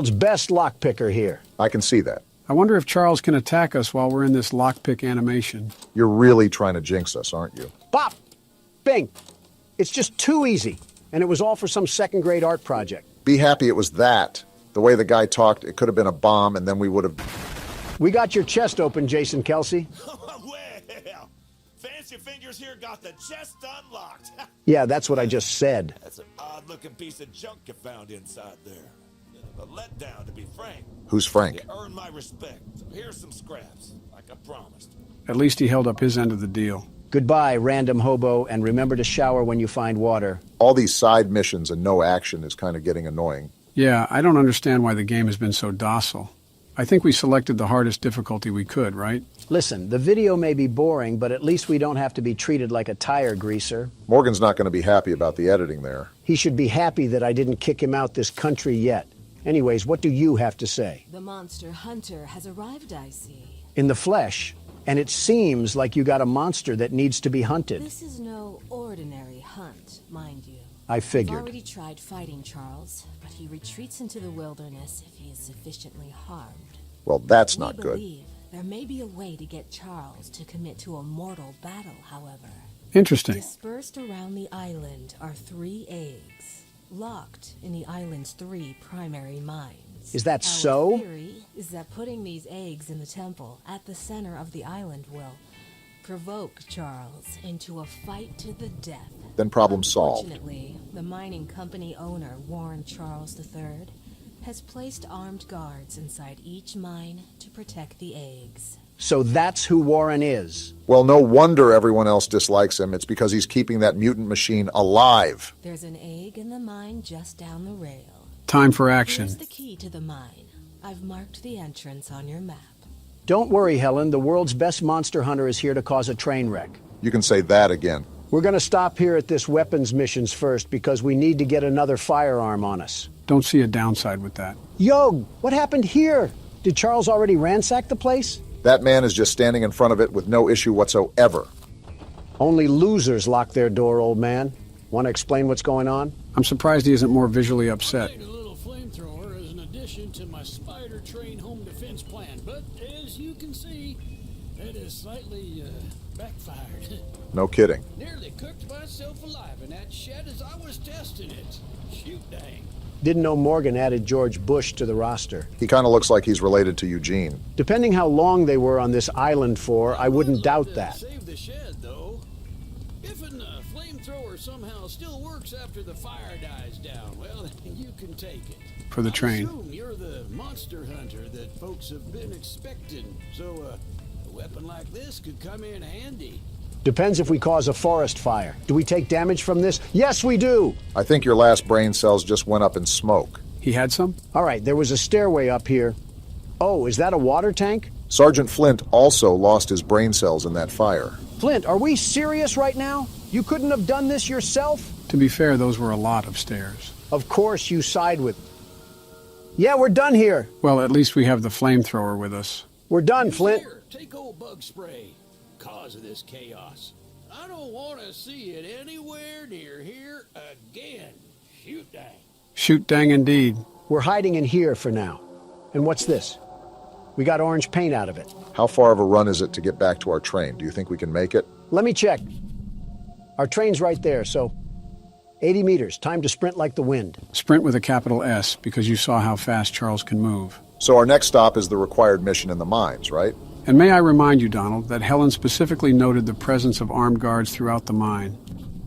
best lockpicker here.
I can see that.
I wonder if Charles can attack us while we're in this lockpick animation.
You're really trying to jinx us, aren't you?
Bop! Bing! It's just too easy. And it was all for some second-grade art project.
Be happy it was that. The way the guy talked, it could have been a bomb, and then we would have...
We got your chest open, Jason Kelsey.
Well, Fancy Fingers here got the chest unlocked.
Yeah, that's what I just said.
That's an odd-looking piece of junk you found inside there. A letdown, to be frank.
Who's Frank?
You earned my respect. So here's some scraps, like I promised.
At least he held up his end of the deal.
Goodbye, random hobo, and remember to shower when you find water.
All these side missions and no action is kind of getting annoying.
Yeah, I don't understand why the game has been so docile. I think we selected the hardest difficulty we could, right?
Listen, the video may be boring, but at least we don't have to be treated like a tire greaser.
Morgan's not going to be happy about the editing there.
He should be happy that I didn't kick him out this country yet. Anyways, what do you have to say?
The monster hunter has arrived, I see.
In the flesh. And it seems like you got a monster that needs to be hunted.
This is no ordinary hunt, mind you.
I figured.
We've already tried fighting Charles, but he retreats into the wilderness if he is sufficiently harmed.
Well, that's not good.
We believe there may be a way to get Charles to commit to a mortal battle, however.
Interesting.
Dispersed around the island are 3 eggs, locked in the island's 3 primary mines.
Is that so?
Our theory is that putting these eggs in the temple at the center of the island will provoke Charles into a fight to the death.
Then problem solved.
Unfortunately, the mining company owner, Warren Charles III, has placed armed guards inside each mine to protect the eggs.
So that's who Warren is.
Well, no wonder everyone else dislikes him. It's because he's keeping that mutant machine alive.
There's an egg in the mine just down the rail.
Time for action.
Here's the key to the mine. I've marked the entrance on your map.
Don't worry, Helen. The world's best monster hunter is here to cause a train wreck.
You can say that again.
We're going to stop here at this weapons missions first because we need to get another firearm on us.
Don't see a downside with that.
Yo, what happened here? Did Charles already ransack the place?
That man is just standing in front of it with no issue whatsoever.
Only losers lock their door, old man. Want to explain what's going on?
I'm surprised he isn't more visually upset.
I made a little flamethrower as an addition to my spider train home defense plan, but as you can see, that has slightly backfired.
No kidding.
Nearly cooked myself alive in that shed as I was testing it. Shoot dang.
Didn't know Morgan added George Bush to the roster.
He kind of looks like he's related to Eugene.
Depending how long they were on this island for, I wouldn't doubt that.
Save the shed, though. If it then the flamethrower somehow still works after the fire dies down, well, you can take it.
For the train.
I assume you're the monster hunter that folks have been expecting, so a weapon like this could come in handy.
Depends if we cause a forest fire. Do we take damage from this? Yes, we do!
I think your last brain cells just went up in smoke.
He had some?
All right, there was a stairway up here. Oh, is that a water tank?
Sergeant Flint also lost his brain cells in that fire.
Flint, are we serious right now? You couldn't have done this yourself?
To be fair, those were a lot of stairs.
Of course you side with... Yeah, we're done here.
Well, at least we have the flamethrower with us.
We're done, Flint.
Here, take old bug spray. Cause of this chaos. I don't want to see it anywhere near here again. Shoot dang.
Shoot dang indeed.
We're hiding in here for now. And what's this? We got orange paint out of it.
How far of a run is it to get back to our train? Do you think we can make it?
Let me check. Our train's right there, so 80 meters. Time to sprint like the wind.
Sprint with a capital S, because you saw how fast Charles can move.
So our next stop is the required mission in the mines, right?
And may I remind you, Donald, that Helen specifically noted the presence of armed guards throughout the mine.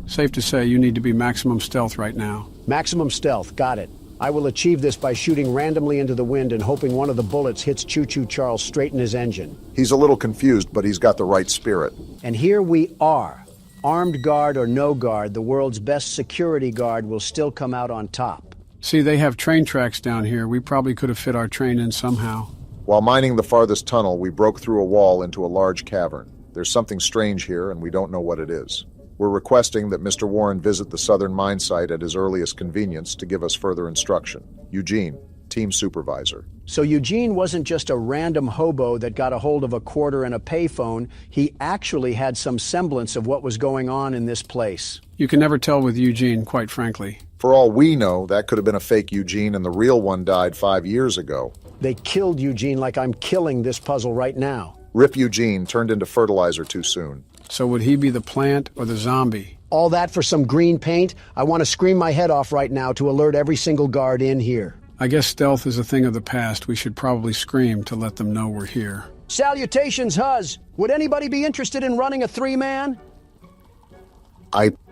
Safe to say you need to be maximum stealth right now.
Maximum stealth, got it. I will achieve this by shooting randomly into the wind and hoping one of the bullets hits Choo-Choo Charles straight in his engine.
He's a little confused, but he's got the right spirit.
And here we are. Armed guard or no guard, the world's best security guard will still come out on top.
See, they have train tracks down here. We probably could have fit our train in somehow.
While mining the farthest tunnel, we broke through a wall into a large cavern. There's something strange here, and we don't know what it is. We're requesting that Mr. Warren visit the southern mine site at his earliest convenience to give us further instruction. Eugene, team supervisor.
So Eugene wasn't just a random hobo that got a hold of a quarter and a payphone. He actually had some semblance of what was going on in this place.
You can never tell with Eugene, quite frankly.
For all we know, that could have been a fake Eugene and the real one died 5 years ago.
They killed Eugene like I'm killing this puzzle right now.
Rip Eugene turned into fertilizer too soon.
So would he be the plant or the zombie?
All that for some green paint? I want to scream my head off right now to alert every single guard in here.
I guess stealth is a thing of the past. We should probably scream to let them know we're here.
Salutations, Huz. Would anybody be interested in running a three-man?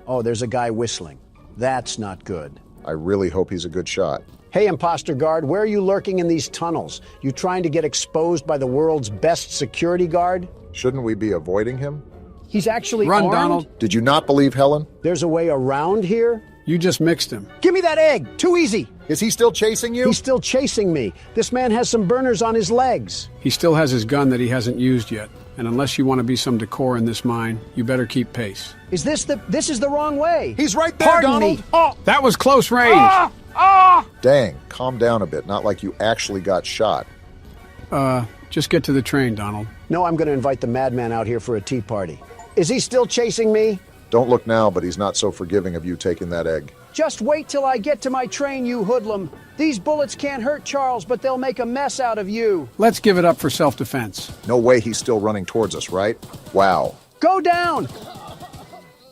Oh, there's a guy whistling. That's not good.
I really hope he's a good shot.
Hey, imposter guard, where are you lurking in these tunnels? You trying to get exposed by the world's best security guard?
Shouldn't we be avoiding him?
He's actually
Run,
armed?
Donald.
Did you not believe Helen?
There's a way around here?
You just mixed him.
Give me that egg! Too easy!
Is he still chasing you?
He's still chasing me. This man has some burners on his legs.
He still has his gun that he hasn't used yet. And unless you want to be some decor in this mine, you better keep pace.
This is the wrong way.
He's right there,
Pardon
Donald!
me. Oh!
That was close range!
Dang, calm down a bit. Not like you actually got shot.
Just get to the train, Donald.
No, I'm going to invite the madman out here for a tea party. Is he still chasing me?
Don't look now, but he's not so forgiving of you taking that egg.
Just wait till I get to my train, you hoodlum. These bullets can't hurt Charles, but they'll make a mess out of you.
Let's give it up for self-defense.
No way he's still running towards us, right? Wow.
Go down!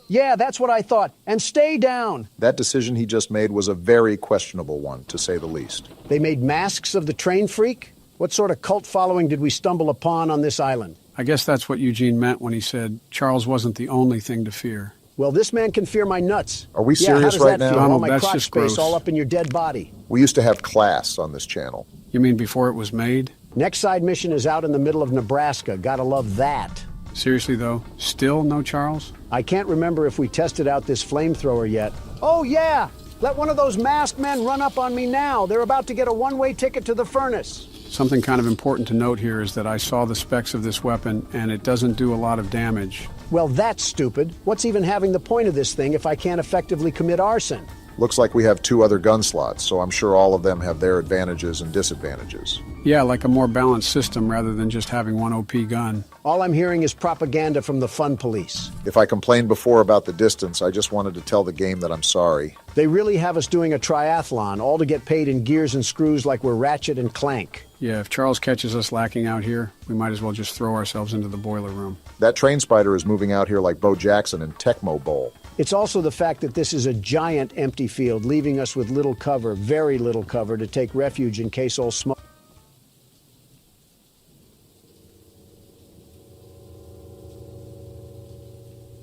Yeah, that's what I thought. And stay down.
That decision he just made was a very questionable one, to say the least.
They made masks of the train freak? What sort of cult following did we stumble upon on this island?
I guess that's what Eugene meant when he said Charles wasn't the only thing to fear.
Well, this man can fear my nuts.
Are we
Yeah,
serious
how does
right
that
now?
feel?
Donald,
All my
that's
crotch
just
space
gross.
all up in your dead body.
We used to have class on this channel.
You mean before it was made?
Next side mission is out in the middle of Nebraska. Gotta love that.
Seriously, though? Still no Charles?
I can't remember if we tested out this flamethrower yet. Oh, yeah! Let one of those masked men run up on me now. They're about to get a one-way ticket to the furnace.
Something kind of important to note here is that I saw the specs of this weapon, and it doesn't do a lot of damage.
Well, that's stupid. What's even having the point of this thing if I can't effectively commit arson?
Looks like we have 2 other gun slots, so I'm sure all of them have their advantages and disadvantages.
Yeah, like a more balanced system rather than just having one OP gun.
All I'm hearing is propaganda from the fun police.
If I complained before about the distance, I just wanted to tell the game that I'm sorry.
They really have us doing a triathlon, all to get paid in gears and screws like we're Ratchet and Clank.
Yeah, if Charles catches us lacking out here, we might as well just throw ourselves into the boiler room.
That train spider is moving out here like Bo Jackson in Tecmo Bowl.
It's also the fact that this is a giant empty field, leaving us with little cover, very little cover, to take refuge in case all smoke.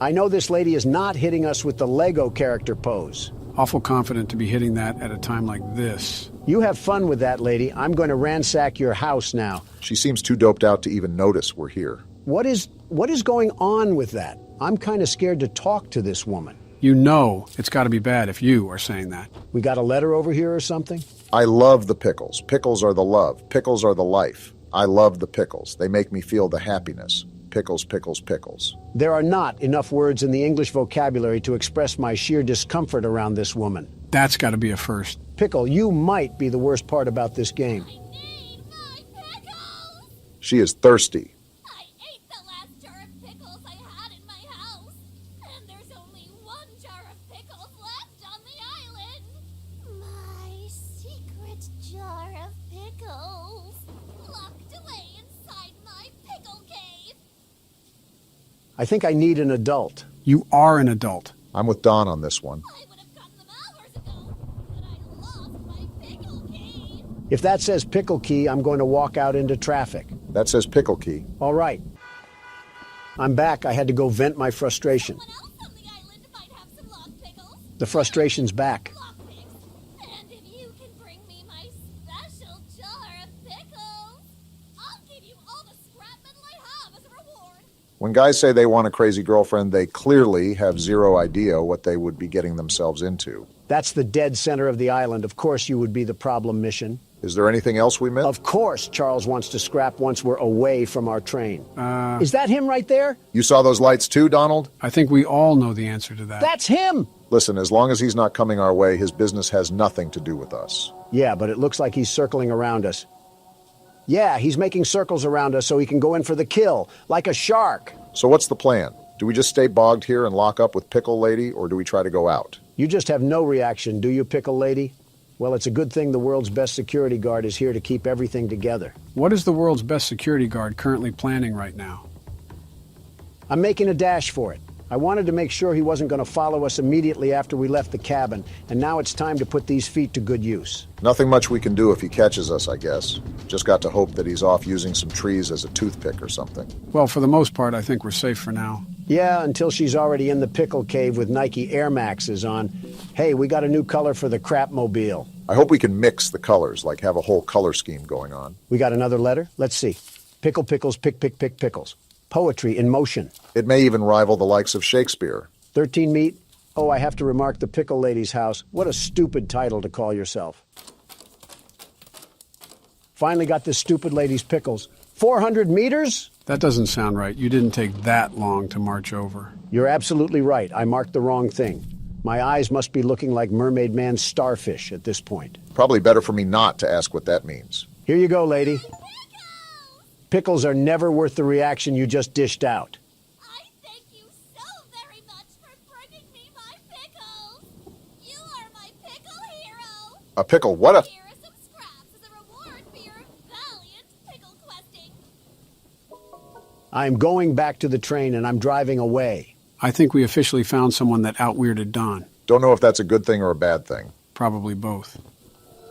I know this lady is not hitting us with the Lego character pose.
Awful confident to be hitting that at a time like this.
You have fun with that, lady. I'm going to ransack your house now.
She seems too doped out to even notice we're here.
What is going on with that? I'm kind of scared to talk to this woman.
You know it's got to be bad if you are saying that.
We got a letter over here or something?
I love the pickles. Pickles are the love. Pickles are the life. I love the pickles. They make me feel the happiness. Pickles, pickles, pickles.
There are not enough words in the English vocabulary to express my sheer discomfort around this woman.
That's got to be a first.
Pickle, you might be the worst part about this game.
I need my pickles!
She is thirsty.
I ate the last jar of pickles I had in my house, and there's only one jar of pickles left on the island. My secret jar of pickles, locked away inside my pickle cave.
I think I need an adult.
You are an adult.
I'm with Don on this one.
I would have gotten them hours ago, but I lost my pickle key.
If that says pickle key, I'm going to walk out into traffic.
That says pickle key.
All right. I'm back. I had to go vent my frustration.
Someone else on the island might have some locked pickles.
The frustration's back.
Lockpicks. And if you can bring me my special jar of pickles, I'll give you all the scrap metal I have as a reward.
When guys say they want a crazy girlfriend, they clearly have zero idea what they would be getting themselves into.
That's the dead center of the island. Of course you would be the problem mission.
Is there anything else we missed?
Of course Charles wants to scrap once we're away from our train. Is that him right there?
You saw those lights too, Donald?
I think we all know the answer to that.
That's him!
Listen, as long as he's not coming our way, his business has nothing to do with us.
Yeah, but it looks like he's circling around us. Yeah, he's making circles around us so he can go in for the kill, like a shark.
So what's the plan? Do we just stay bogged here and lock up with Pickle Lady, or do we try to go out?
You just have no reaction, do you, Pickle Lady? Well, it's a good thing the world's best security guard is here to keep everything together.
What is the world's best security guard currently planning right now?
I'm making a dash for it. I wanted to make sure he wasn't going to follow us immediately after we left the cabin, and now it's time to put these feet to good use.
Nothing much we can do if he catches us, I guess. Just got to hope that he's off using some trees as a toothpick or something.
Well, for the most part, I think we're safe for now.
Yeah, until she's already in the pickle cave with Nike Air Maxes on. Hey, we got a new color for the crapmobile.
I hope we can mix the colors, like have a whole color scheme going on.
We got another letter? Let's see. Pickle, pickles, pick, pick, pick, pickles. Poetry in motion.
It may even rival the likes of Shakespeare.
13 meat. Oh, I have to remark the Pickle Lady's house. What a stupid title to call yourself. Finally got this stupid lady's pickles. 400 meters?
That doesn't sound right. You didn't take that long to march over.
You're absolutely right. I marked the wrong thing. My eyes must be looking like Mermaid Man's starfish at this point.
Probably better for me not to ask what that means.
Here you go, lady. Pickles are never worth the reaction you just dished out.
I thank you so very much for bringing me my pickles. You are my pickle hero.
A pickle? What a...
Here are some scraps as a reward for your valiant pickle questing.
I'm going back to the train and I'm driving away.
I think we officially found someone that out-weirded Don.
Don't know if that's a good thing or a bad thing.
Probably both.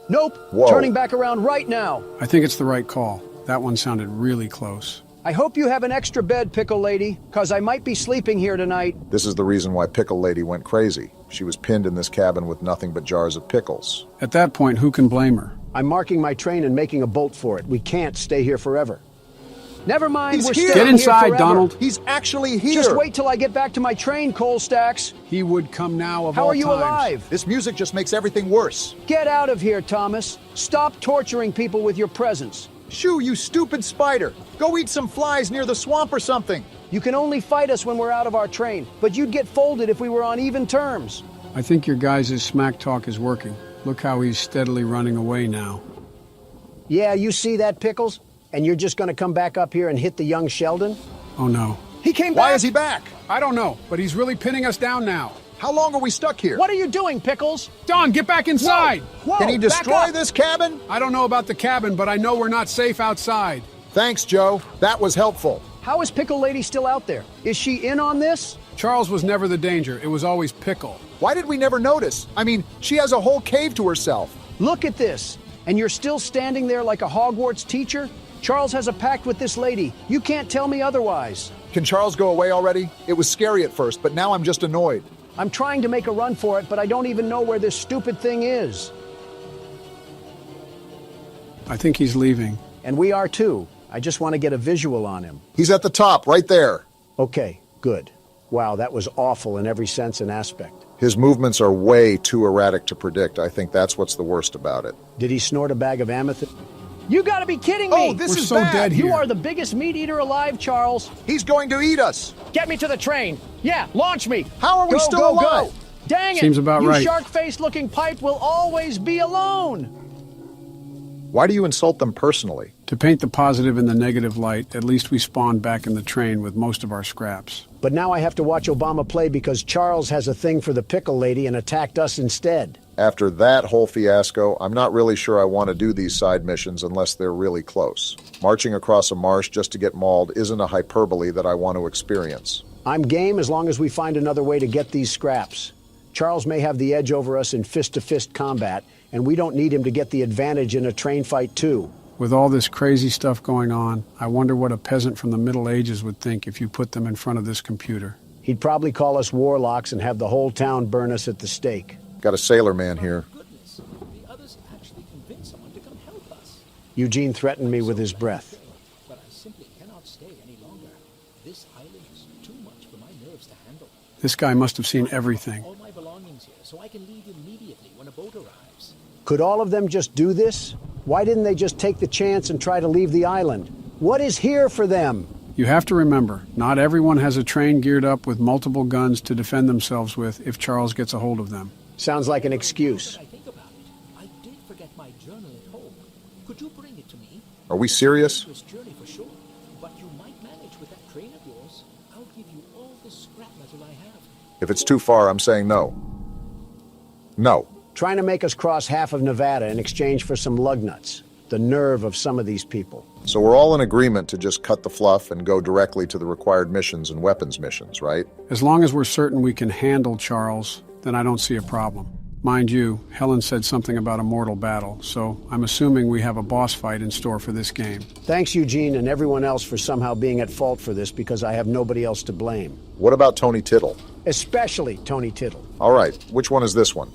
Nope.
Whoa.
Turning back around right now.
I think it's the right call. That one sounded really close.
I hope you have an extra bed, Pickle Lady, because I might be sleeping here tonight.
This is the reason why Pickle Lady went crazy. She was pinned in this cabin with nothing but jars of pickles.
At that point, who can blame her?
I'm marking my train and making a bolt for it. We can't stay here forever. Never mind,
He's
we're
here.
staying
Get inside,
here forever.
Donald.
He's actually here.
Just wait till I get back to my train, Coal Stacks.
He would come now of
How
all
are you
times.
alive?
This music just makes everything worse.
Get out of here, Thomas. Stop torturing people with your presence.
Shoo, you stupid spider. Go eat some flies near the swamp or something.
You can only fight us when we're out of our train, but you'd get folded if we were on even terms.
I think your guys' smack talk is working. Look how he's steadily running away now.
Yeah, you see that, Pickles? And you're just gonna come back up here and hit the young Sheldon?
Oh no.
He came back!
Why is he back?
I don't know, but he's really pinning us down now.
How long are we stuck here?
What are you doing, Pickles?
Don, get back inside!
Whoa,
Can he
back
destroy
up.
this cabin?
I don't know about the cabin, but I know we're not safe outside.
Thanks, Joe. That was helpful.
How is Pickle Lady still out there? Is she in on this?
Charles was never the danger. It was always Pickle.
Why did we never notice? I mean, she has a whole cave to herself.
Look at this. And you're still standing there like a Hogwarts teacher? Charles has a pact with this lady. You can't tell me otherwise.
Can Charles go away already? It was scary at first, but now I'm just annoyed.
I'm trying to make a run for it, but I don't even know where this stupid thing is.
I think he's leaving.
And we are too. I just want to get a visual on him.
He's at the top, right there.
Okay, good. Wow, that was awful in every sense and aspect.
His movements are way too erratic to predict. I think that's what's the worst about it.
Did he snort a bag of amethyst? You gotta be kidding me!
Oh, this
We're
is
so
bad.
dead here.
You are the biggest meat eater alive, Charles.
He's going to eat us.
Get me to the train. Yeah, launch me.
How are we still alive?
Go. Dang it.
Seems about
you
right.
shark-faced looking pipe will always be alone.
Why do you insult them personally?
To paint the positive in the negative light, at least we spawned back in the train with most of our scraps.
But now I have to watch Obama play because Charles has a thing for the pickle lady and attacked us instead.
After that whole fiasco, I'm not really sure I want to do these side missions unless they're really close. Marching across a marsh just to get mauled isn't a hyperbole that I want to experience.
I'm game as long as we find another way to get these scraps. Charles may have the edge over us in fist-to-fist combat, and we don't need him to get the advantage in a train fight too.
With all this crazy stuff going on, I wonder what a peasant from the Middle Ages would think if you put them in front of this computer.
He'd probably call us warlocks and have the whole town burn us at the stake.
Got a sailor man here.
Goodness, the others actually convinced someone to come help us.
Eugene threatened me with his breath.
But I simply cannot stay any longer. This island is too much for my nerves to handle.
This guy must have seen everything.
All my belongings here, so I can leave immediately when a boat arrives.
Could all of them just do this? Why didn't they just take the chance and try to leave the island? What is here for them?
You have to remember, not everyone has a train geared up with multiple guns to defend themselves with if Charles gets a hold of them.
Sounds like an excuse.
I think about it. I did forget my journal at home. Could you bring it to me?
Are we serious?
This journey for sure, but you might manage with that train of yours. I'll give you all the scrap metal I have.
If it's too far, I'm saying no. No.
Trying to make us cross half of Nevada in exchange for some lug nuts. The nerve of some of these people.
So we're all in agreement to just cut the fluff and go directly to the required missions and weapons missions, right?
As long as we're certain we can handle Charles, then I don't see a problem. Mind you, Helen said something about a mortal battle, so I'm assuming we have a boss fight in store for this game.
Thanks, Eugene, and everyone else for somehow being at fault for this because I have nobody else to blame.
What about Tony Tittle?
Especially Tony Tittle.
All right, which one is this one?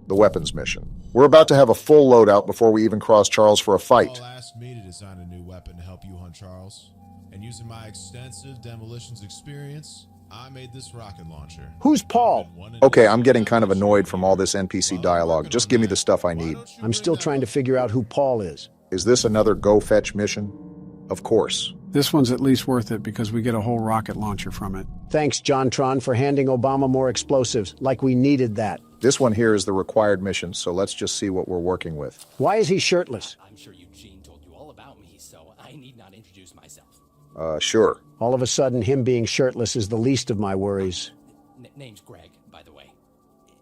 The weapons mission. We're about to have a full loadout before we even cross Charles for a fight.
Paul asked me to design a new weapon to help you hunt Charles. And using my extensive demolitions experience, I made this rocket launcher.
Who's Paul?
Okay, I'm getting kind of annoyed from all this NPC dialogue. Just give me the stuff I need.
I'm still trying to figure out who Paul is.
Is this another go fetch mission? Of course.
This one's at least worth it because we get a whole rocket launcher from it.
Thanks, John Tron, for handing Obama more explosives, like we needed that.
This one here is the required mission, so let's just see what we're working with.
Why is he shirtless?
I'm sure Eugene told you all about me, so I need not introduce myself.
Sure.
All of a sudden, him being shirtless is the least of my worries.
Name's Greg, by the way.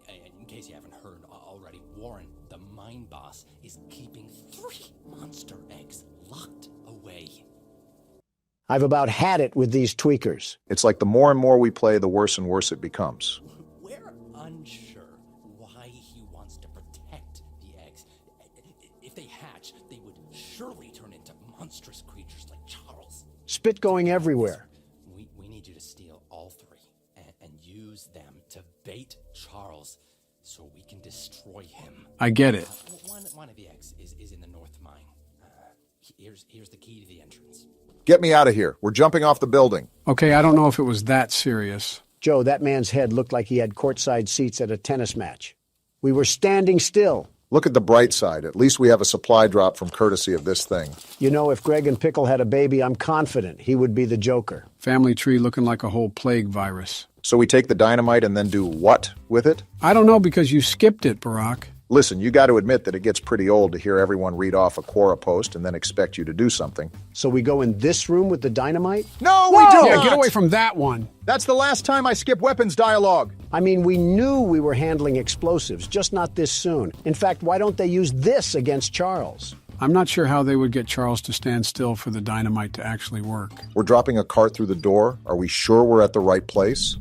In case you haven't heard already, Warren, the mine boss, is keeping 3 monster eggs locked away.
I've about had it with these tweakers.
It's like the more and more we play, the worse and worse it becomes.
We're unsure why he wants to protect the eggs. If they hatch, they would surely turn into monstrous creatures like Charles.
Spit going everywhere.
We need you to steal all 3 and use them to bait Charles so we can destroy him.
I get it.
One of the eggs is in the north mine. Here's the key to the entrance.
Get me out of here. We're jumping off the building.
Okay, I don't know if it was that serious.
Joe, that man's head looked like he had courtside seats at a tennis match. We were standing still.
Look at the bright side. At least we have a supply drop from courtesy of this thing.
You know, if Greg and Pickle had a baby, I'm confident he would be the Joker.
Family tree looking like a whole plague virus.
So we take the dynamite and then do what with it?
I don't know because you skipped it, Barack.
Listen, you got to admit that it gets pretty old to hear everyone read off a Quora post and then expect you to do something.
So we go in this room with the dynamite?
No, we do
Yeah,
not!
get away from that one.
That's the last time I skip weapons dialogue.
I mean, we knew we were handling explosives, just not this soon. In fact, why don't they use this against Charles?
I'm not sure how they would get Charles to stand still for the dynamite to actually work.
We're dropping a cart through the door. Are we sure we're at the right place?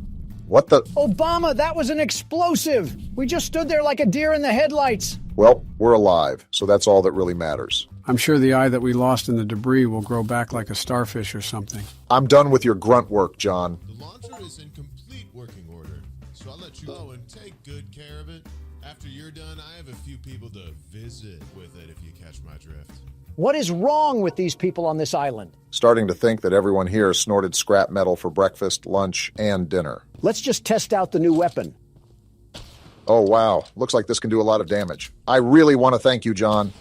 What the?
Obama, that was an explosive! We just stood there like a deer in the headlights!
Well, we're alive, so that's all that really matters.
I'm sure the eye that we lost in the debris will grow back like a starfish or something.
I'm done with your grunt work, John.
The launcher is in complete working order, so I'll let you go and take good care of it. After you're done, I have a few people to visit with it if you catch my drift.
What is wrong with these people on this island?
Starting to think that everyone here snorted scrap metal for breakfast, lunch, and dinner.
Let's just test out the new weapon.
Oh, wow. Looks like this can do a lot of damage. I really want to thank you, John.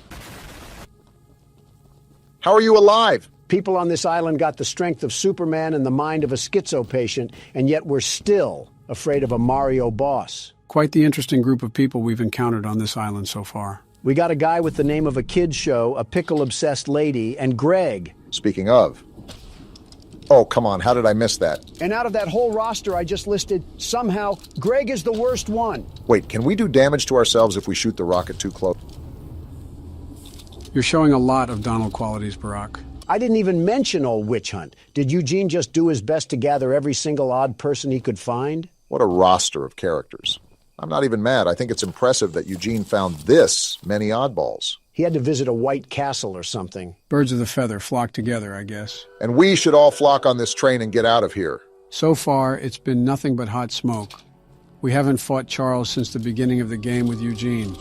How are you alive?
People on this island got the strength of Superman and the mind of a schizo patient, and yet we're still afraid of a Mario boss.
Quite the interesting group of people we've encountered on this island so far.
We got a guy with the name of a kid's show, a pickle-obsessed lady, and Greg.
Speaking of. Oh, come on, how did I miss that?
And out of that whole roster I just listed, somehow, Greg is the worst one.
Wait, can we do damage to ourselves if we shoot the rocket too close?
You're showing a lot of Donald qualities, Barack.
I didn't even mention old Witch Hunt. Did Eugene just do his best to gather every single odd person he could find?
What a roster of characters. I'm not even mad. I think it's impressive that Eugene found this many oddballs.
He had to visit a white castle or something.
Birds of the feather flock together, I guess.
And we should all flock on this train and get out of here.
So far, it's been nothing but hot smoke. We haven't fought Charles since the beginning of the game with Eugene.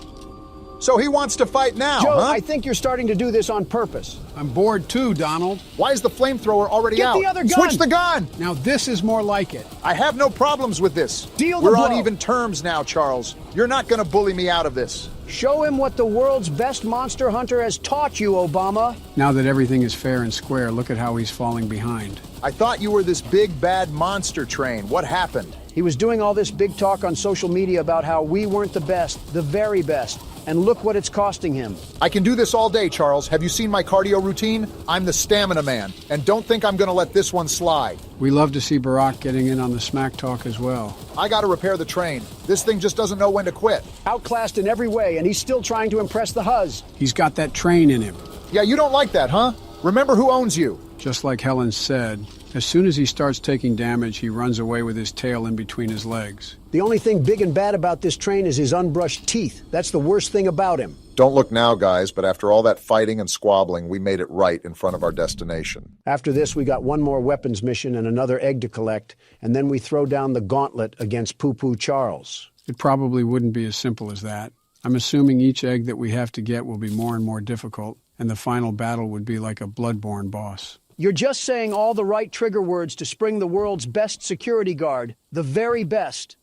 So he wants to fight now,
Joe,
huh?
I think you're starting to do this on purpose.
I'm bored too, Donald.
Why is the flamethrower already out?
Get the other gun!
Switch the gun!
Now this is more like it.
I have no problems with this.
Deal the
We're
blow.
on even terms now, Charles. You're not going to bully me out of this.
Show him what the world's best monster hunter has taught you, Obama.
Now that everything is fair and square, look at how he's falling behind.
I thought you were this big, bad monster train. What happened?
He was doing all this big talk on social media about how we weren't the best, the very best. And look what it's costing him.
I can do this all day, Charles. Have you seen my cardio routine? I'm the stamina man. And don't think I'm going to let this one slide.
We love to see Barack getting in on the smack talk as well.
I got to repair the train. This thing just doesn't know when to quit.
Outclassed in every way, and he's still trying to impress the Huz.
He's got that train in him.
Yeah, you don't like that, huh? Remember who owns you.
Just like Helen said, as soon as he starts taking damage, he runs away with his tail in between his legs.
The only thing big and bad about this train is his unbrushed teeth. That's the worst thing about him.
Don't look now, guys, but after all that fighting and squabbling, we made it right in front of our destination.
After this, we got one more weapons mission and another egg to collect, and then we throw down the gauntlet against Poo-Poo Charles.
It probably wouldn't be as simple as that. I'm assuming each egg that we have to get will be more and more difficult, and the final battle would be like a bloodborne boss.
You're just saying all the right trigger words to spring the world's best security guard. The very best.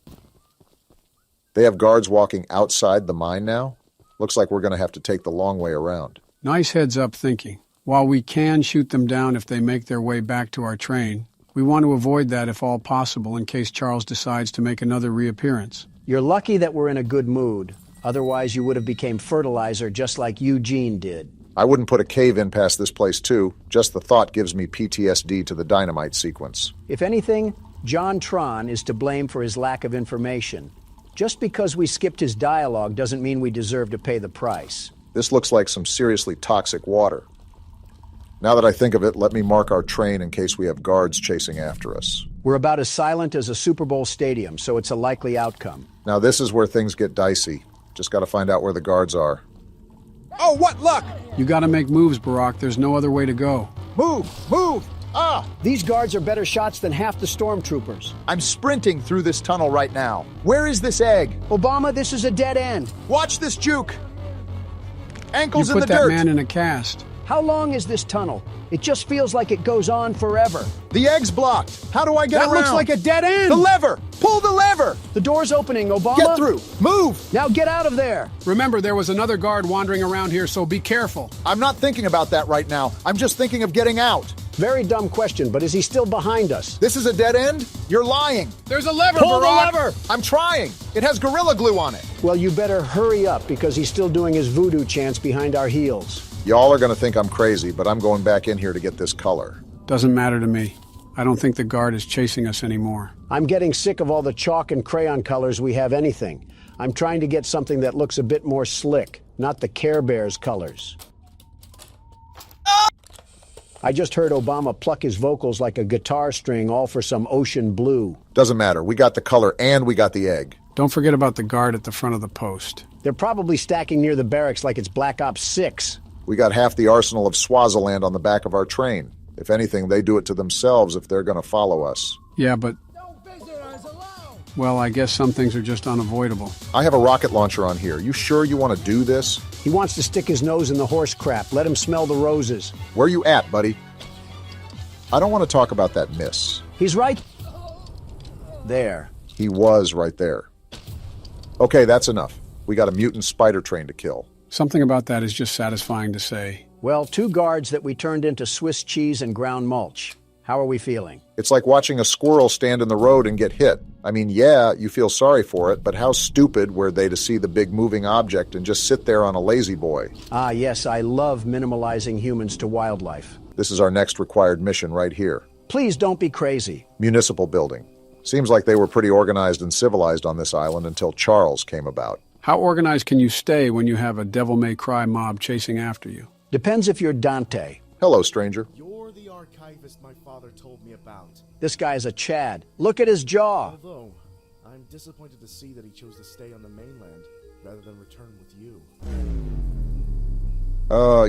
They have guards walking outside the mine now? Looks like we're going to have to take the long way around.
Nice heads-up thinking. While we can shoot them down if they make their way back to our train, we want to avoid that if all possible in case Charles decides to make another reappearance.
You're lucky that we're in a good mood. Otherwise, you would have became fertilizer just like Eugene did.
I wouldn't put a cave in past this place, too. Just the thought gives me PTSD to the dynamite sequence.
If anything, John Tron is to blame for his lack of information. Just because we skipped his dialogue doesn't mean we deserve to pay the price.
This looks like some seriously toxic water. Now that I think of it, let me mark our train in case we have guards chasing after us.
We're about as silent as a Super Bowl stadium, so it's a likely outcome.
Now this is where things get dicey. Just got to find out where the guards are.
Oh, what luck!
You gotta make moves, Barack. There's no other way to go.
Move! Move! Ah!
These guards are better shots than half the stormtroopers.
I'm sprinting through this tunnel right now. Where is this egg?
Obama, this is a dead end.
Watch this juke! Ankles
You
in
put
the
that
dirt!
man in a cast.
How long is this tunnel? It just feels like it goes on forever.
The egg's blocked. How do I get
That
around?
looks like a dead end!
The lever! Pull the lever!
The door's opening, Obama.
Get through! Move!
Now get out of there!
Remember, there was another guard wandering around here, so be careful.
I'm not thinking about that right now. I'm just thinking of getting out.
Very dumb question, but is he still behind us?
This is a dead end? You're lying.
There's a lever,
Pull
Barack.
the lever!
I'm trying. It has Gorilla Glue on it.
Well, you better hurry up because he's still doing his voodoo chants behind our heels.
Y'all are going to think I'm crazy, but I'm going back in here to get this color.
Doesn't matter to me. I don't think the guard is chasing us anymore.
I'm getting sick of all the chalk and crayon colors we have anything. I'm trying to get something that looks a bit more slick, not the Care Bears colors. I just heard Obama pluck his vocals like a guitar string, all for some ocean blue.
Doesn't matter. We got the color and we got the egg.
Don't forget about the guard at the front of the post.
They're probably stacking near the barracks like it's Black Ops 6.
We got half the arsenal of Swaziland on the back of our train. If anything, they do it to themselves if they're going to follow us.
Yeah, but... Well, I guess some things are just unavoidable.
I have a rocket launcher on here. You sure you want to do this?
He wants to stick his nose in the horse crap. Let him smell the roses.
Where you at, buddy? I don't want to talk about that miss.
He's right there.
He was right there. Okay, that's enough. We got a mutant spider train to kill.
Something about that is just satisfying to say.
Well, 2 guards that we turned into Swiss cheese and ground mulch. How are we feeling?
It's like watching a squirrel stand in the road and get hit. I mean, yeah, you feel sorry for it, but how stupid were they to see the big moving object and just sit there on a lazy boy?
Ah, yes, I love minimalizing humans to wildlife.
This is our next required mission right here.
Please don't be crazy.
Municipal building. Seems like they were pretty organized and civilized on this island until Charles came about.
How organized can you stay when you have a devil-may-cry mob chasing after you?
Depends if you're Dante.
Hello, stranger.
You're the archivist my father told me about.
This guy's a Chad. Look at his jaw.
Although, I'm disappointed to see that he chose to stay on the mainland rather than return with you.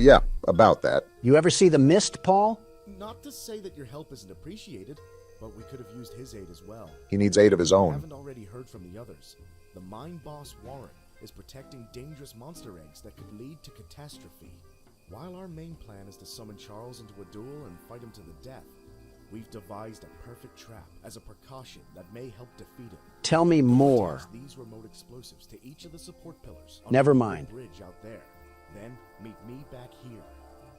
Yeah, about that.
You ever see The Mist, Paul?
Not to say that your help isn't appreciated, but we could have used his aid as well.
He needs aid of his own.
I haven't already heard from the others. The mine boss, Warren, is protecting dangerous monster eggs that could lead to catastrophe. While our main plan is to summon Charles into a duel and fight him to the death, we've devised a perfect trap as a precaution that may help defeat him.
Tell me more.
These remote explosives to each of the support pillars.
Never mind.
On the bridge out there. Then meet me back here.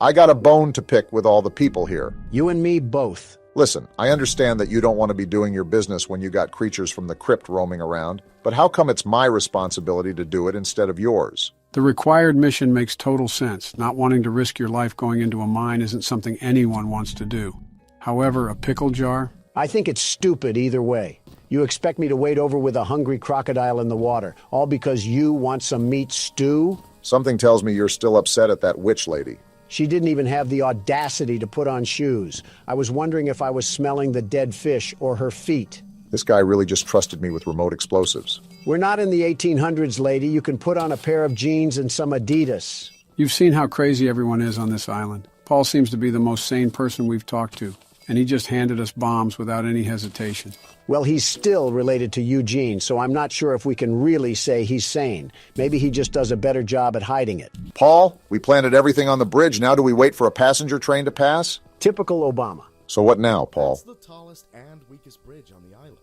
I got a bone to pick with all the people here.
You and me both.
Listen, I understand that you don't want to be doing your business when you got creatures from the crypt roaming around, but how come it's my responsibility to do it instead of yours?
The required mission makes total sense. Not wanting to risk your life going into a mine isn't something anyone wants to do. However, a pickle jar?
I think it's stupid either way. You expect me to wade over with a hungry crocodile in the water, all because you want some meat stew?
Something tells me you're still upset at that witch lady.
She didn't even have the audacity to put on shoes. I was wondering if I was smelling the dead fish or her feet.
This guy really just trusted me with remote explosives.
We're not in the 1800s, lady. You can put on a pair of jeans and some Adidas.
You've seen how crazy everyone is on this island. Paul seems to be the most sane person we've talked to, and he just handed us bombs without any hesitation.
Well, he's still related to Eugene, so I'm not sure if we can really say he's sane. Maybe he just does a better job at hiding it.
Paul, we planted everything on the bridge. Now do we wait for a passenger train to pass?
Typical Obama.
So what now, Paul?
That's the tallest and weakest bridge on the island.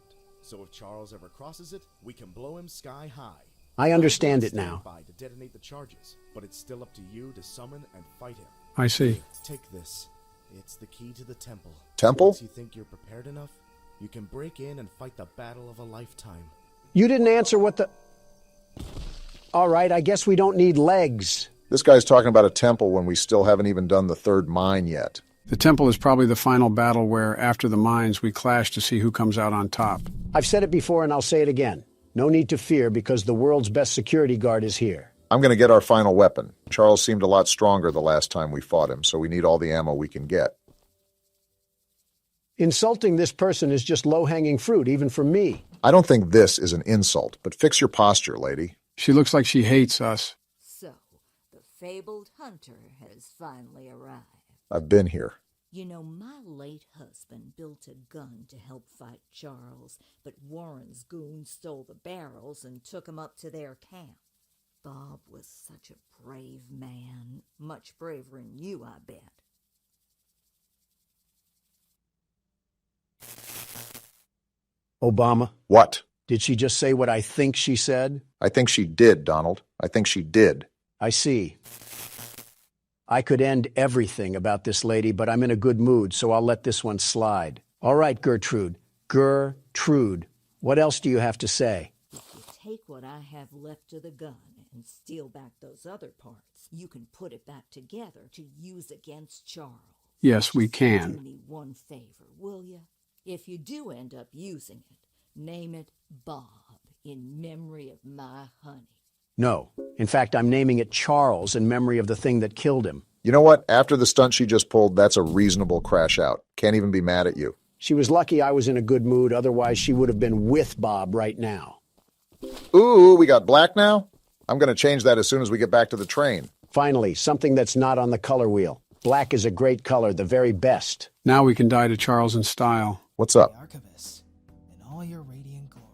So if Charles ever crosses it, we can blow him sky high.
I understand it now.
To detonate the charges, but it's still up to you to summon and fight him.
I see.
Take this. It's the key to the temple.
Temple?
Once you think you're prepared enough, you can break in and fight the battle of a lifetime.
You didn't answer what the... All right, I guess we don't need legs.
This guy's talking about a temple when we still haven't even done the third mine yet.
The temple is probably the final battle where, after the mines, we clash to see who comes out on top.
I've said it before and I'll say it again. No need to fear because the world's best security guard is here.
I'm going to get our final weapon. Charles seemed a lot stronger the last time we fought him, so we need all the ammo we can get.
Insulting this person is just low-hanging fruit, even for me.
I don't think this is an insult, but fix your posture, lady.
She looks like she hates us.
So, the fabled hunter has finally arrived.
I've been here.
You know, my late husband built a gun to help fight Charles, but Warren's goons stole the barrels and took him up to their camp. Bob was such a brave man. Much braver than you, I bet.
Obama?
What?
Did she just say what I think she said?
I think she did, Donald. I think she did.
I see. I could end everything about this lady, but I'm in a good mood, so I'll let this one slide. All right, Gertrude. Gertrude. What else do you have to say?
If you take what I have left of the gun and steal back those other parts, you can put it back together to use against Charles.
Yes, we can.
Do me one favor, will you? If you do end up using it, name it Bob in memory of my honey.
No. In fact, I'm naming it Charles in memory of the thing that killed him.
You know what? After the stunt she just pulled, that's a reasonable crash out. Can't even be mad at you.
She was lucky I was in a good mood, otherwise she would have been with Bob right now.
Ooh, we got black now? I'm going to change that as soon as we get back to the train.
Finally, something that's not on the color wheel. Black is a great color, the very best.
Now we can die to Charles in style.
What's up?
Archivist, in all your radiant glory.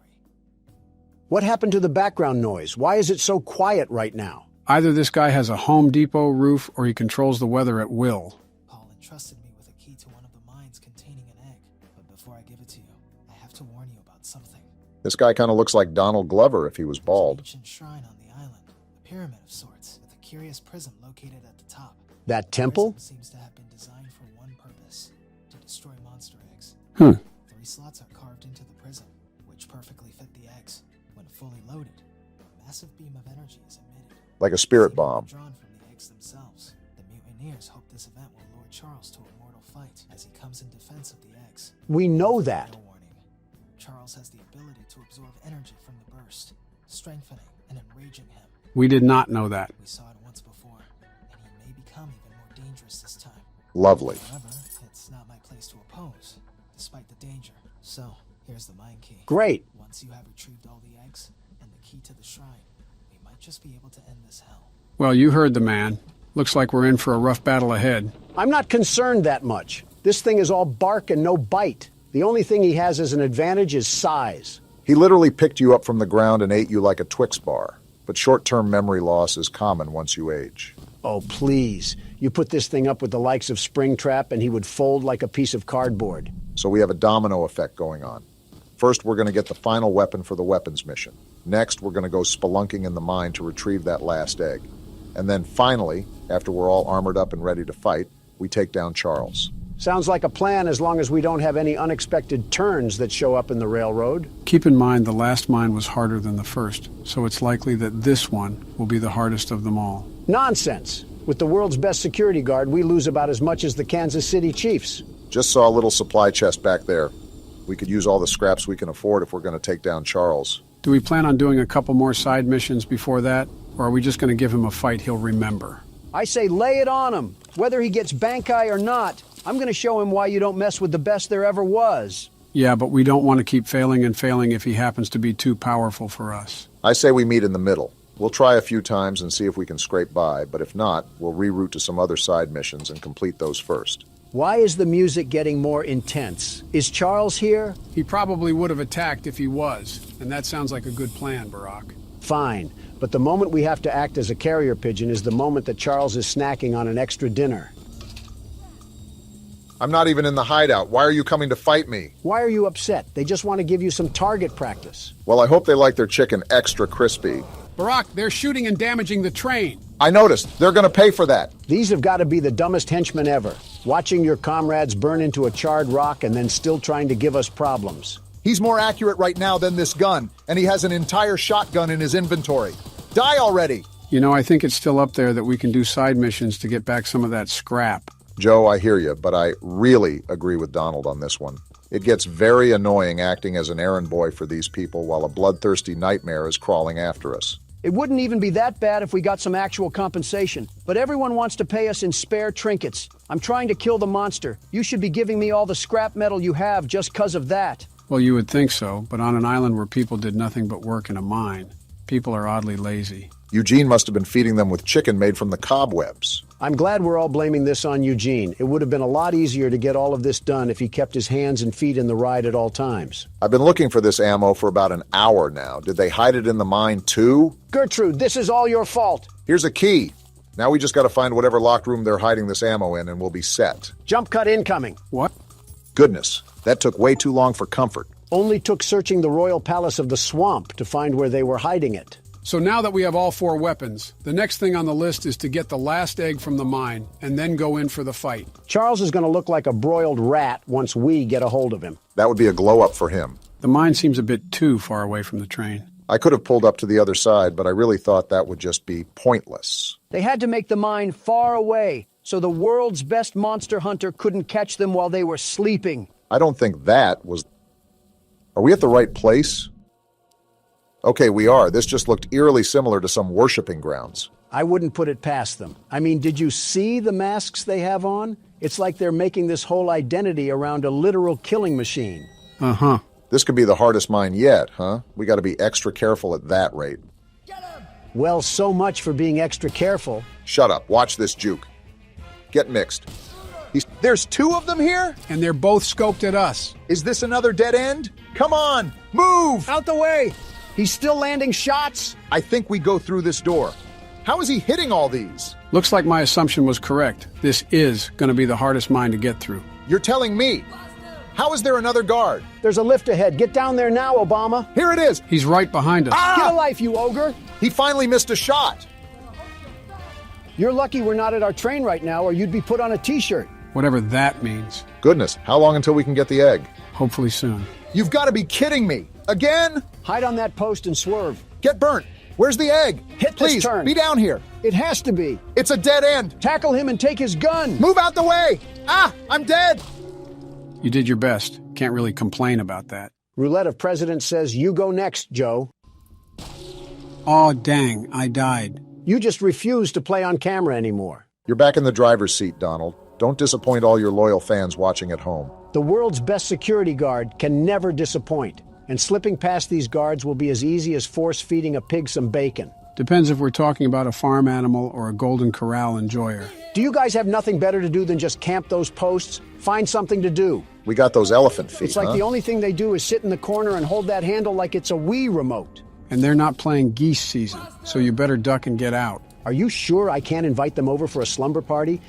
What happened to the background noise? Why is it so quiet right now?
Either this guy has a Home Depot roof or he controls the weather at will.
Paul entrusted me with a key to one of the mines containing an egg. But before I give it to you, I have to warn you about something.
This guy kind of looks like Donald Glover if he was bald.
There's an ancient shrine on the island, a pyramid of sorts, with a curious prism located at the top.
That temple?
The prism seems to have been designed for one purpose, to destroy monster eggs.
3
slots are carved into the prism, which perfectly fit the eggs. When fully loaded, a massive beam of energy is emitted.
Like a spirit bomb.
Drawn from the eggs themselves. The mutineers hope this event will lure Charles to a mortal fight as he comes in defense of the eggs.
We know that.
No warning. Charles has the ability to absorb energy from the burst, strengthening and enraging him.
We did not know that.
We saw it once before, and he may become even more dangerous this time.
Lovely.
However, it's not my place to oppose, despite the danger. So, here's the mine key.
Great.
Once you have retrieved all the eggs and the key to the shrine, we might just be able to end this hell.
Well, you heard the man. Looks like we're in for a rough battle ahead.
I'm not concerned that much. This thing is all bark and no bite. The only thing he has as an advantage is size.
He literally picked you up from the ground and ate you like a Twix bar. But short-term memory loss is common once you age.
Oh, please. You put this thing up with the likes of Springtrap and he would fold like a piece of cardboard.
So we have a domino effect going on. First, we're going to get the final weapon for the weapons mission. Next, we're going to go spelunking in the mine to retrieve that last egg. And then finally, after we're all armored up and ready to fight, we take down Charles.
Sounds like a plan as long as we don't have any unexpected turns that show up in the railroad.
Keep in mind the last mine was harder than the first, so it's likely that this one will be the hardest of them all.
Nonsense! With the world's best security guard, we lose about as much as the Kansas City Chiefs.
Just saw a little supply chest back there. We could use all the scraps we can afford if we're going to take down Charles.
Do we plan on doing a couple more side missions before that, or are we just going to give him a fight he'll remember?
I say lay it on him. Whether he gets Bankai or not, I'm going to show him why you don't mess with the best there ever was.
Yeah, but we don't want to keep failing and failing if he happens to be too powerful for us.
I say we meet in the middle. We'll try a few times and see if we can scrape by, but if not, we'll reroute to some other side missions and complete those first.
Why is the music getting more intense? Is Charles here?
He probably would have attacked if he was, and that sounds like a good plan, Barack.
Fine, but the moment we have to act as a carrier pigeon is the moment that Charles is snacking on an extra dinner.
I'm not even in the hideout. Why are you coming to fight me?
Why are you upset? They just want to give you some target practice.
Well, I hope they like their chicken extra crispy.
Barack, they're shooting and damaging the train.
I noticed. They're going to pay for that.
These have got to be the dumbest henchmen ever. Watching your comrades burn into a charred rock and then still trying to give us problems.
He's more accurate right now than this gun, and he has an entire shotgun in his inventory. Die already!
You know, I think it's still up there that we can do side missions to get back some of that scrap.
Joe, I hear you, but I really agree with Donald on this one. It gets very annoying acting as an errand boy for these people while a bloodthirsty nightmare is crawling after us.
It wouldn't even be that bad if we got some actual compensation, but everyone wants to pay us in spare trinkets. I'm trying to kill the monster. You should be giving me all the scrap metal you have just 'cause of that.
Well, you would think so, but on an island where people did nothing but work in a mine, people are oddly lazy.
Eugene must have been feeding them with chicken made from the cobwebs.
I'm glad we're all blaming this on Eugene. It would have been a lot easier to get all of this done if he kept his hands and feet in the ride at all times.
I've been looking for this ammo for about an hour now. Did they hide it in the mine too?
Gertrude, this is all your fault.
Here's a key. Now we just got to find whatever locked room they're hiding this ammo in and we'll be set.
Jump cut incoming.
What?
Goodness, that took way too long for comfort.
Only took searching the royal palace of the swamp to find where they were hiding it.
So now that we have all 4 weapons, the next thing on the list is to get the last egg from the mine and then go in for the fight.
Charles is going to look like a broiled rat once we get a hold of him.
That would be a glow-up for him.
The mine seems a bit too far away from the train.
I could have pulled up to the other side, but I really thought that would just be pointless.
They had to make the mine far away, so the world's best monster hunter couldn't catch them while they were sleeping.
I don't think that was... Are we at the right place? Okay, we are. This just looked eerily similar to some worshipping grounds.
I wouldn't put it past them. I mean, did you see the masks they have on? It's like they're making this whole identity around a literal killing machine.
Uh-huh.
This could be the hardest mine yet, huh? We gotta be extra careful at that rate.
Well, so much for being extra careful.
Shut up. Watch this juke. Get mixed.
There's two of them here?
And they're both scoped at us.
Is this another dead end? Come on, move!
Out the way! He's still landing shots?
I think we go through this door. How is he hitting all these?
Looks like my assumption was correct. This is going to be the hardest mine to get through.
You're telling me? How is there another guard?
There's a lift ahead. Get down there now, Obama.
Here it is.
He's right behind us.
Get a life, you ogre.
He finally missed a shot.
You're lucky we're not at our train right now, or you'd be put on a t-shirt.
Whatever that means.
Goodness, how long until we can get the egg?
Hopefully soon.
You've got to be kidding me. Again?
Hide on that post and swerve.
Get burnt. Where's the egg?
Hit
Please,
this turn.
be down here.
It has to be.
It's a dead end.
Tackle him and take his gun.
Move out the way. Ah, I'm dead.
You did your best. Can't really complain about that.
Roulette of President says you go next, Joe.
Aw, dang, I died.
You just refuse to play on camera anymore.
You're back in the driver's seat, Donald. Don't disappoint all your loyal fans watching at home.
The world's best security guard can never disappoint. And slipping past these guards will be as easy as force-feeding a pig some bacon.
Depends if we're talking about a farm animal or a Golden Corral enjoyer.
Do you guys have nothing better to do than just camp those posts? Find something to do.
We got those elephant feet,
It's like the only thing they do is sit in the corner and hold that handle like it's a Wii remote.
And they're not playing geese season, so you better duck and get out.
Are you sure I can't invite them over for a slumber party?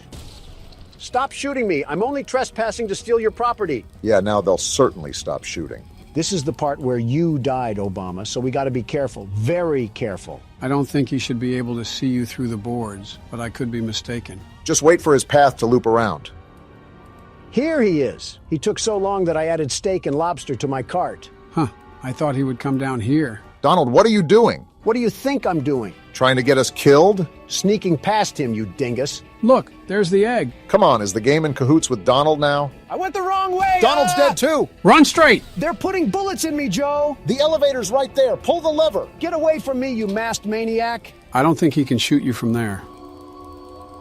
Stop shooting me. I'm only trespassing to steal your property.
Yeah, now they'll certainly stop shooting.
This is the part where you died, Obama, so we got to be careful, very careful.
I don't think he should be able to see you through the boards, but I could be mistaken.
Just wait for his path to loop around.
Here he is. He took so long that I added steak and lobster to my cart.
Huh, I thought he would come down here.
Donald, what are you doing?
What do you think I'm doing?
Trying to get us killed?
Sneaking past him, you dingus.
Look, there's the egg.
Come on, is the game in cahoots with Donald now?
I went the wrong way!
Donald's dead too!
Run straight!
They're putting bullets in me, Joe!
The elevator's right there. Pull the lever.
Get away from me, you masked maniac!
I don't think he can shoot you from there.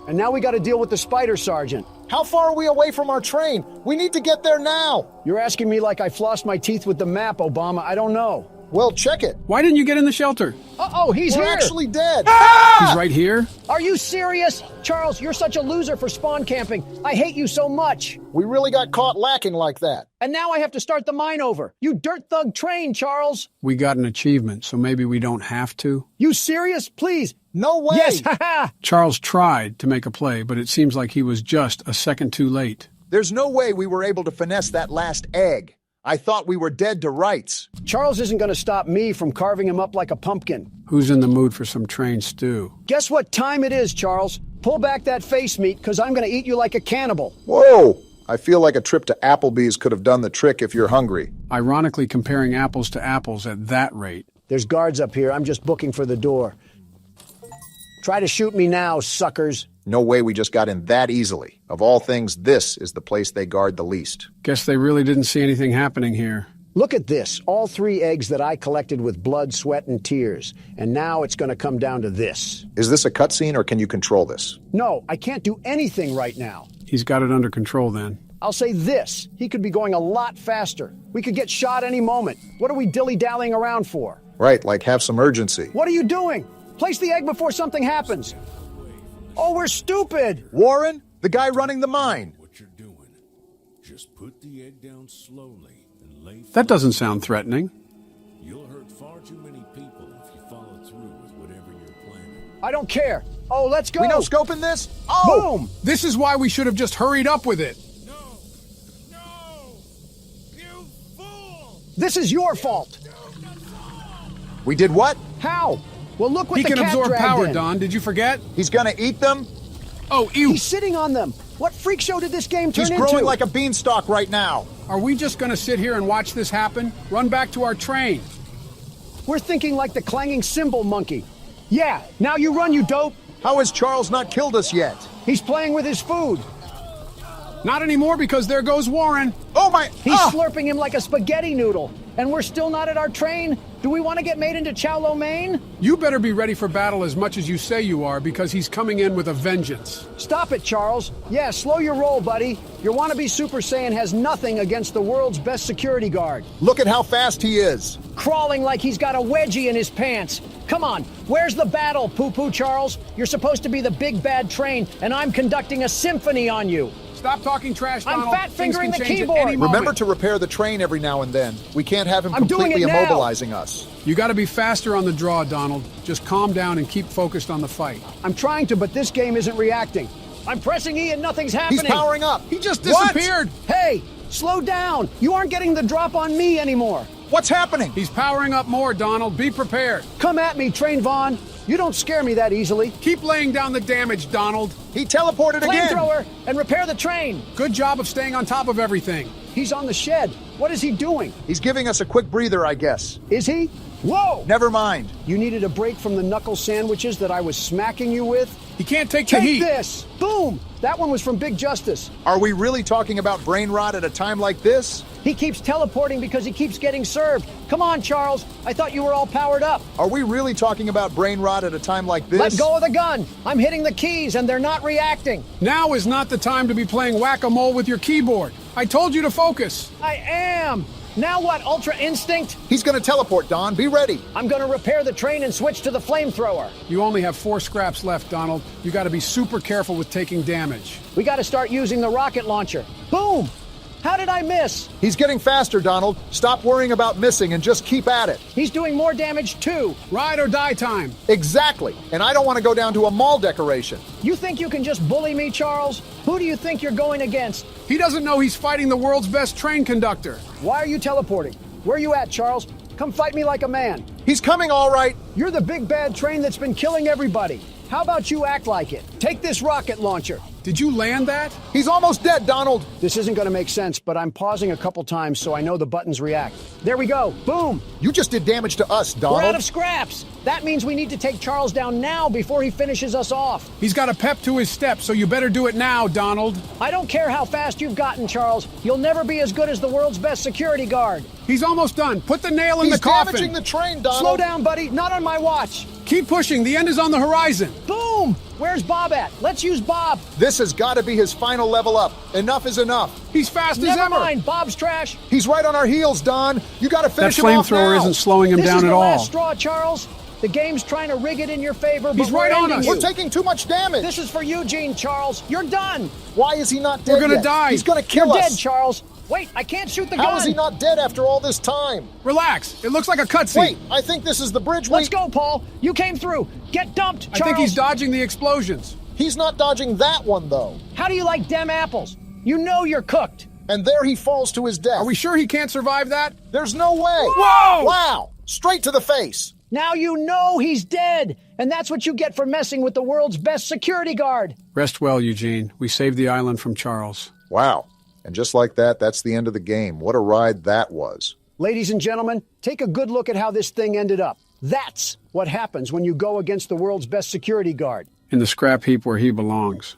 And now we got to deal with the spider sergeant.
How far are we away from our train? We need to get there now.
You're asking me like I flossed my teeth with the map, Obama. I don't know.
Well, check it.
Why didn't you get in the shelter?
Uh-oh, he's
We're
here!
actually dead.
He's right here?
Are you serious? Charles, you're such a loser for spawn camping. I hate you so much.
We really got caught lacking like that.
And now I have to start the mine over. You dirt thug train, Charles.
We got an achievement, so maybe we don't have to.
You serious? Please.
No way.
Yes, haha.
Charles tried to make a play, but it seems like he was just a second too late.
There's no way we were able to finesse that last egg. I thought we were dead to rights.
Charles isn't going to stop me from carving him up like a pumpkin.
Who's in the mood for some train stew?
Guess what time it is, Charles? Pull back that face meat, because I'm going to eat you like a cannibal.
Whoa! I feel like a trip to Applebee's could have done the trick if you're hungry.
Ironically comparing apples to apples at that rate.
There's guards up here. I'm just booking for the door. Try to shoot me now, suckers.
No way we just got in that easily. Of all things, this is the place they guard the least.
Guess they really didn't see anything happening here.
Look at this. All 3 eggs that I collected with blood, sweat, and tears. And now it's going to come down to this.
Is this a cutscene or can you control this?
No, I can't do anything right now.
He's got it under control then.
I'll say this. He could be going a lot faster. We could get shot any moment. What are we dilly-dallying around for?
Right, like have some urgency.
What are you doing? Place the egg before something happens. Oh, we're stupid!
Warren, the guy running the mine.
What you're doing, just put the egg down slowly and lay flat.
That doesn't sound threatening.
You'll hurt far too many people if you follow through with whatever you're planning.
I don't care. Oh, let's go.
We no scoping this? Oh!
Boom!
This is why we should have just hurried up with it.
No! You fool!
This is your fault.
We did what?
How? Well, look what
He
the
can
cat
absorb
dragged
power,
in.
Don. Did you forget?
He's gonna eat them?
Oh, ew.
He's sitting on them. What freak show did this game turn
He's
into?
growing like a beanstalk right now.
Are we just going to sit here and watch this happen? Run back to our train.
We're thinking like the clanging cymbal monkey. Yeah, now you run, you dope.
How has Charles not killed us yet?
He's playing with his food.
Not anymore because there goes Warren.
Oh my...
He's slurping him like a spaghetti noodle. And we're still not at our train? Do we want to get made into chow lo mein?
You better be ready for battle as much as you say you are, because he's coming in with a vengeance.
Stop it, Charles. Yeah, slow your roll, buddy. Your wannabe Super Saiyan has nothing against the world's best security guard.
Look at how fast he is.
Crawling like he's got a wedgie in his pants. Come on, where's the battle, Poo-Poo Charles? You're supposed to be the big bad train, and I'm conducting a symphony on you.
Stop talking trash, Donald.
I'm fat-fingering the keyboard.
Remember to repair the train every now and then. We can't have him completely immobilizing us.
You gotta be faster on the draw, Donald. Just calm down and keep focused on the fight.
I'm trying to, but this game isn't reacting. I'm pressing E and nothing's happening.
He's powering up.
He just disappeared.
What? Hey, slow down. You aren't getting the drop on me anymore.
What's happening?
He's powering up more, Donald. Be prepared.
Come at me, Train Vaughn. You don't scare me that easily.
Keep laying down the damage, Donald.
He teleported again.
Flamethrower and repair the train.
Good job of staying on top of everything.
He's on the shed. What is he doing?
He's giving us a quick breather, I guess.
Is he? Whoa!
Never mind.
You needed a break from the knuckle sandwiches that I was smacking you with?
He can't take the heat.
Take this! Boom! That one was from Big Justice.
Are we really talking about brain rot at a time like this?
He keeps teleporting because he keeps getting served. Come on, Charles. I thought you were all powered up.
Are we really talking about brain rot at a time like this?
Let go of the gun. I'm hitting the keys and they're not reacting.
Now is not the time to be playing whack-a-mole with your keyboard. I told you to focus.
I am. Now what, Ultra Instinct?
He's gonna teleport, Don. Be ready.
I'm gonna repair the train and switch to the flamethrower.
You only have 4 scraps left, Donald. You gotta be super careful with taking damage.
We gotta start using the rocket launcher. Boom! How did I miss?
He's getting faster, Donald. Stop worrying about missing and just keep at it.
He's doing more damage too.
Ride or die time.
Exactly. And I don't want to go down to a mall decoration.
You think you can just bully me, Charles? Who do you think you're going against?
He doesn't know he's fighting the world's best train conductor.
Why are you teleporting? Where are you at, Charles? Come fight me like a man.
He's coming all right.
You're the big bad train that's been killing everybody. How about you act like it? Take this rocket launcher.
Did you land that?
He's almost dead, Donald.
This isn't going to make sense, but I'm pausing a couple times so I know the buttons react. There we go. Boom.
You just did damage to us, Donald.
We're out of scraps. That means we need to take Charles down now before he finishes us off.
He's got a pep to his step, so you better do it now, Donald.
I don't care how fast you've gotten, Charles. You'll never be as good as the world's best security guard.
He's almost done. Put the nail in the coffin.
He's damaging the train, Donald.
Slow down, buddy. Not on my watch.
Keep pushing. The end is on the horizon.
Boom! Where's Bob at? Let's use Bob.
This has got to be his final level up. Enough is enough.
He's fast as ever.
Never mind. Bob's trash.
He's right on our heels, Don. You got to finish him off now.
That flamethrower isn't slowing him down at all.
This is the last straw, Charles. The game's trying to rig it in your favor, but
he's right on us.
We're taking too much damage.
This is for Eugene, Charles. You're done.
Why is he not dead
We're gonna
yet?
die.
He's gonna kill
You're
us.
dead, Charles. Wait, I can't shoot the gun.
How is he not dead after all this time?
Relax. It looks like a cutscene.
Wait, I think this is the bridge.
Let's go, Paul. You came through. Get dumped, Charles.
I think he's dodging the explosions.
He's not dodging that one, though.
How do you like dem apples? You know you're cooked.
And there he falls to his death.
Are we sure he can't survive that?
There's no way.
Whoa!
Wow! Straight to the face.
Now you know he's dead. And that's what you get for messing with the world's best security guard.
Rest well, Eugene. We saved the island from Charles.
Wow. And just like that, that's the end of the game. What a ride that was.
Ladies and gentlemen, take a good look at how this thing ended up. That's what happens when you go against the world's best security guard.
In the scrap heap where he belongs.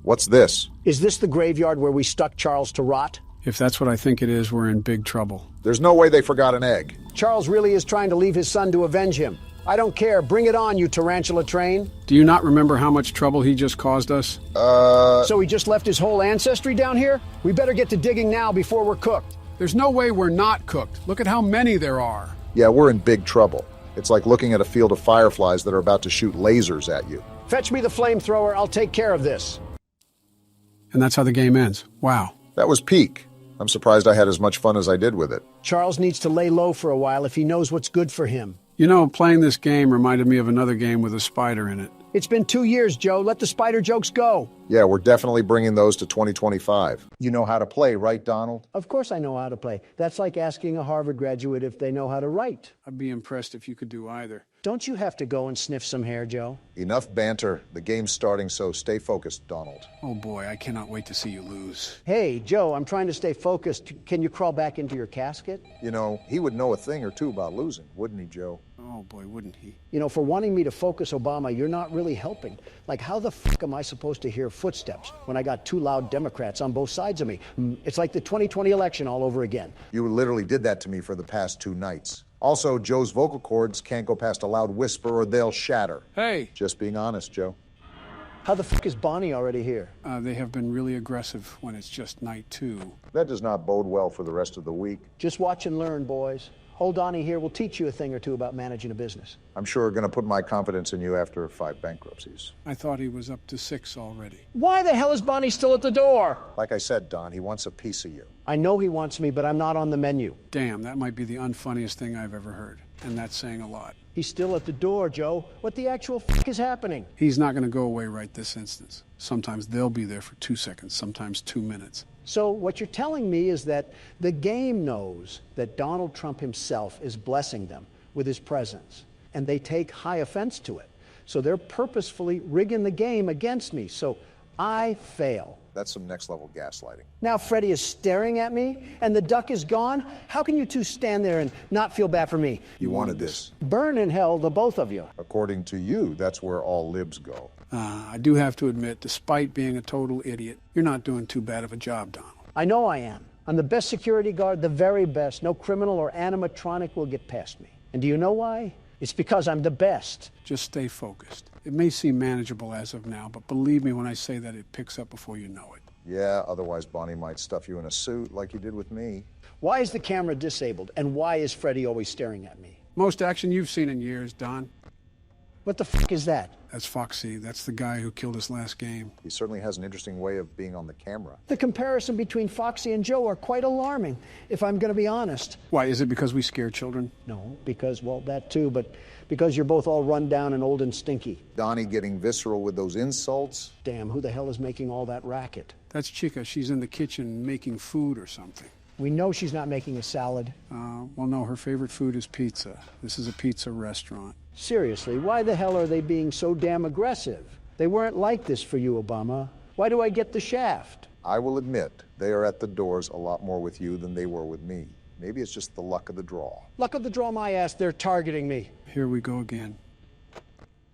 What's this?
Is this the graveyard where we stuck Charles to rot?
If that's what I think it is, we're in big trouble.
There's no way they forgot an egg.
Charles really is trying to leave his son to avenge him. I don't care. Bring it on, you tarantula train.
Do you not remember how much trouble he just caused us?
So he just left his whole ancestry down here? We better get to digging now before we're cooked.
There's no way we're not cooked. Look at how many there are.
Yeah, we're in big trouble. It's like looking at a field of fireflies that are about to shoot lasers at you.
Fetch me the flamethrower. I'll take care of this.
And that's how the game ends. Wow.
That was peak. I'm surprised I had as much fun as I did with it.
Charles needs to lay low for a while if he knows what's good for him.
You know, playing this game reminded me of another game with a spider in it.
It's been 2 years, Joe. Let the spider jokes go.
Yeah, we're definitely bringing those to 2025. You know how to play, right, Donald?
Of course I know how to play. That's like asking a Harvard graduate if they know how to write.
I'd be impressed if you could do either.
Don't you have to go and sniff some hair, Joe?
Enough banter. The game's starting, so stay focused, Donald.
Oh boy, I cannot wait to see you lose.
Hey, Joe, I'm trying to stay focused. Can you crawl back into your casket?
You know, he would know a thing or two about losing, wouldn't he, Joe?
Oh, Oh boy, wouldn't he?
You know, for wanting me to focus Obama, you're not really helping. Like, how the fuck am I supposed to hear footsteps when I got two loud Democrats on both sides of me? It's like the 2020 election all over again.
You literally did that to me for the past 2 nights. Also, Joe's vocal cords can't go past a loud whisper or they'll shatter.
Hey!
Just being honest, Joe.
How the fuck is Bonnie already here?
They have been really aggressive when it's just night 2.
That does not bode well for the rest of the week.
Just watch and learn, boys. Old Donnie here will teach you a thing or two about managing a business.
I'm sure going to put my confidence in you after 5 bankruptcies.
I thought he was up to 6 already.
Why the hell is Bonnie still at the door?
Like I said, Don, he wants a piece of you.
I know he wants me, but I'm not on the menu.
Damn, that might be the unfunniest thing I've ever heard. And that's saying a lot.
He's still at the door, Joe. What the actual fuck is happening?
He's not going to go away right this instance. Sometimes they'll be there for 2 seconds, sometimes 2 minutes.
So what you're telling me is that the game knows that Donald Trump himself is blessing them with his presence, and they take high offense to it. So they're purposefully rigging the game against me. So I fail.
That's some next-level gaslighting.
Now Freddy is staring at me, and the duck is gone? How can you two stand there and not feel bad for me?
You wanted this.
Burn in hell, the both of you.
According to you, that's where all libs go.
I do have to admit, despite being a total idiot, you're not doing too bad of a job, Donald.
I know I am. I'm the best security guard, the very best. No criminal or animatronic will get past me. And do you know why? It's because I'm the best.
Just stay focused. It may seem manageable as of now, but believe me when I say that it picks up before you know it.
Yeah, otherwise Bonnie might stuff you in a suit like he did with me.
Why is the camera disabled? And why is Freddy always staring at me?
Most action you've seen in years, Don.
What the fuck is that?
That's Foxy. That's the guy who killed us last game.
He certainly has an interesting way of being on the camera.
The comparison between Foxy and Joe are quite alarming, if I'm going to be honest.
Why, is it because we scare children?
No, because, well, that too, but because you're both all run down and old and stinky.
Donnie getting visceral with those insults.
Damn, who the hell is making all that racket?
That's Chica. She's in the kitchen making food or something.
We know she's not making a salad.
Well, no, her favorite food is pizza. This is a pizza restaurant.
Seriously, why the hell are they being so damn aggressive? They weren't like this for you, Obama. Why do I get the shaft?
I will admit, they are at the doors a lot more with you than they were with me. Maybe it's just the luck of the draw.
Luck of the draw, my ass, they're targeting me.
Here we go again.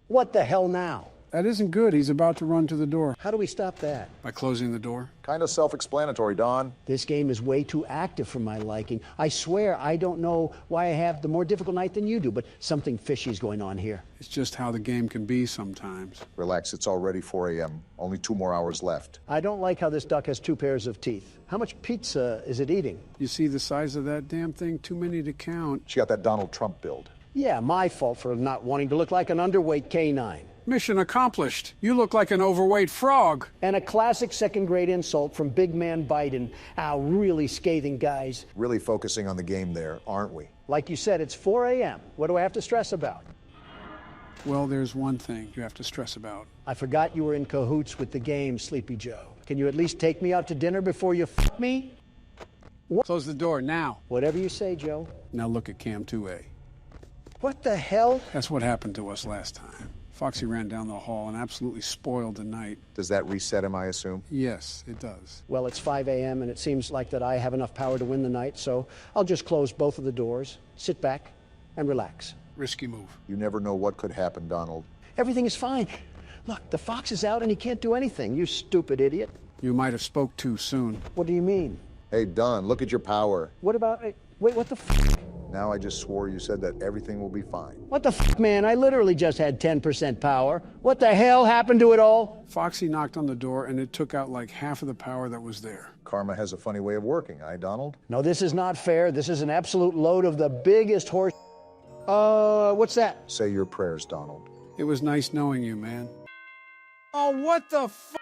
What the hell now?
That isn't good. He's about to run to the door.
How do we stop that?
By closing the door.
Kind of self-explanatory, Don.
This game is way too active for my liking. I swear I don't know why I have the more difficult night than you do, but something fishy is going on here.
It's just how the game can be sometimes.
Relax, it's already 4 a.m. Only 2 more hours left.
I don't like how this duck has 2 pairs of teeth. How much pizza is it eating?
You see the size of that damn thing? Too many to count.
She got that Donald Trump build.
Yeah, my fault for not wanting to look like an underweight canine.
Mission accomplished. You look like an overweight frog.
And a classic second-grade insult from Big Man Biden. Really scathing, guys.
Really focusing on the game there, aren't we?
Like you said, it's 4 a.m. What do I have to stress about?
Well, there's one thing you have to stress about.
I forgot you were in cahoots with the game, Sleepy Joe. Can you at least take me out to dinner before you f*** me?
What? Close the door now.
Whatever you say, Joe.
Now look at Cam 2A.
What the hell?
That's what happened to us last time. Foxy ran down the hall and absolutely spoiled the night.
Does that reset him, I assume?
Yes, it does.
Well, it's 5 a.m. and it seems like that I have enough power to win the night, so I'll just close both of the doors, sit back, and relax.
Risky move.
You never know what could happen, Donald.
Everything is fine. Look, the fox is out and he can't do anything, you stupid idiot.
You might have spoke too soon.
What do you mean?
Hey, Don, look at your power.
What about... Wait, what the f***?
Now I just swore you said that everything will be fine.
What the f***, man? I literally just had 10% power. What the hell happened to it all?
Foxy knocked on the door and it took out like half of the power that was there.
Karma has a funny way of working, Donald?
No, this is not fair. This is an absolute load of the biggest horse... what's that?
Say your prayers, Donald.
It was nice knowing you, man. Oh, what the f***?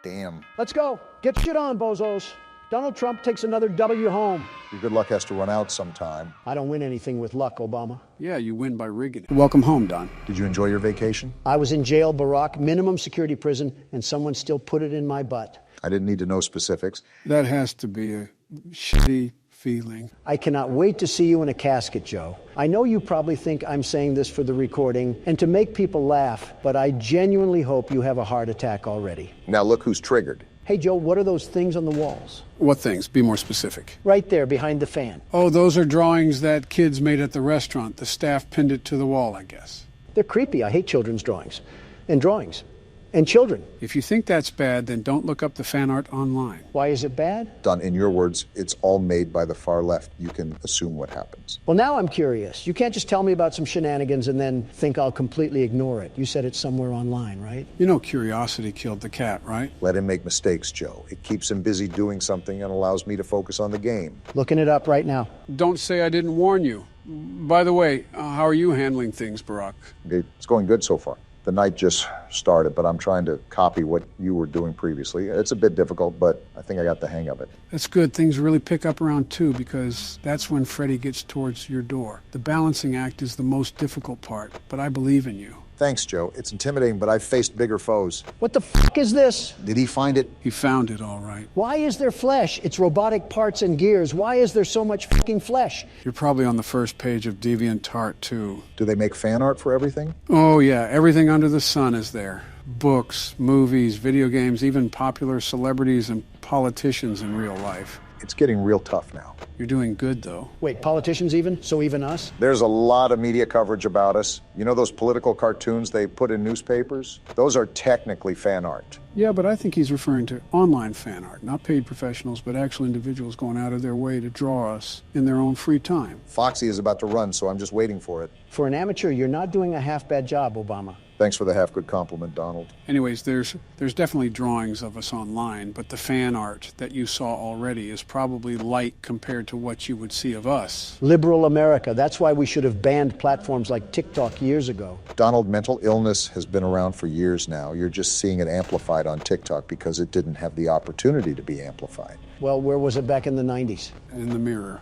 Damn.
Let's go. Get shit on, bozos. Donald Trump takes another W home.
Your good luck has to run out sometime.
I don't win anything with luck, Obama.
Yeah, you win by rigging it. Welcome home, Don.
Did you enjoy your vacation?
I was in jail, Barack, minimum security prison, and someone still put it in my butt.
I didn't need to know specifics.
That has to be a shitty feeling.
I cannot wait to see you in a casket, Joe. I know you probably think I'm saying this for the recording and to make people laugh, but I genuinely hope you have a heart attack already.
Now look who's triggered.
Hey, Joe, what are those things on the walls?
What things? Be more specific.
Right there, behind the fan.
Oh, those are drawings that kids made at the restaurant. The staff pinned it to the wall, I guess.
They're creepy. I hate children's drawings. And drawings. And children.
If you think that's bad, then don't look up the fan art online.
Why is it bad?
Done in your words, it's all made by the far left. You can assume what happens.
Well, now I'm curious. You can't just tell me about some shenanigans and then think I'll completely ignore it. You said it's somewhere online, right?
You know curiosity killed the cat, right?
Let him make mistakes, Joe. It keeps him busy doing something and allows me to focus on the game.
Looking it up right now.
Don't say I didn't warn you. By the way, how are you handling things, Barack?
It's going good so far. The night just started, but I'm trying to copy what you were doing previously. It's a bit difficult, but I think I got the hang of it.
That's good. Things really pick up around 2 because that's when Freddy gets towards your door. The balancing act is the most difficult part, but I believe in you.
Thanks, Joe. It's intimidating, but I've faced bigger foes.
What the fuck is this?
Did he find it?
He found it, all right.
Why is there flesh? It's robotic parts and gears. Why is there so much fucking flesh?
You're probably on the first page of DeviantArt, too.
Do they make fan art for everything?
Oh, yeah. Everything under the sun is there. Books, movies, video games, even popular celebrities and politicians in real life.
It's getting real tough now.
You're doing good, though.
Wait, politicians even? So even us?
There's a lot of media coverage about us. You know those political cartoons they put in newspapers? Those are technically fan art.
Yeah, but I think he's referring to online fan art. Not paid professionals, but actual individuals going out of their way to draw us in their own free time.
Foxy is about to run, so I'm just waiting for it.
For an amateur, you're not doing a half-bad job, Obama.
Thanks for the half-good compliment, Donald.
Anyways, there's definitely drawings of us online, but the fan art that you saw already is probably light compared to what you would see of us.
Liberal America. That's why we should have banned platforms like TikTok years ago.
Donald, mental illness has been around for years now. You're just seeing it amplified on TikTok because it didn't have the opportunity to be amplified.
Well, where was it back in the 90s?
In the mirror.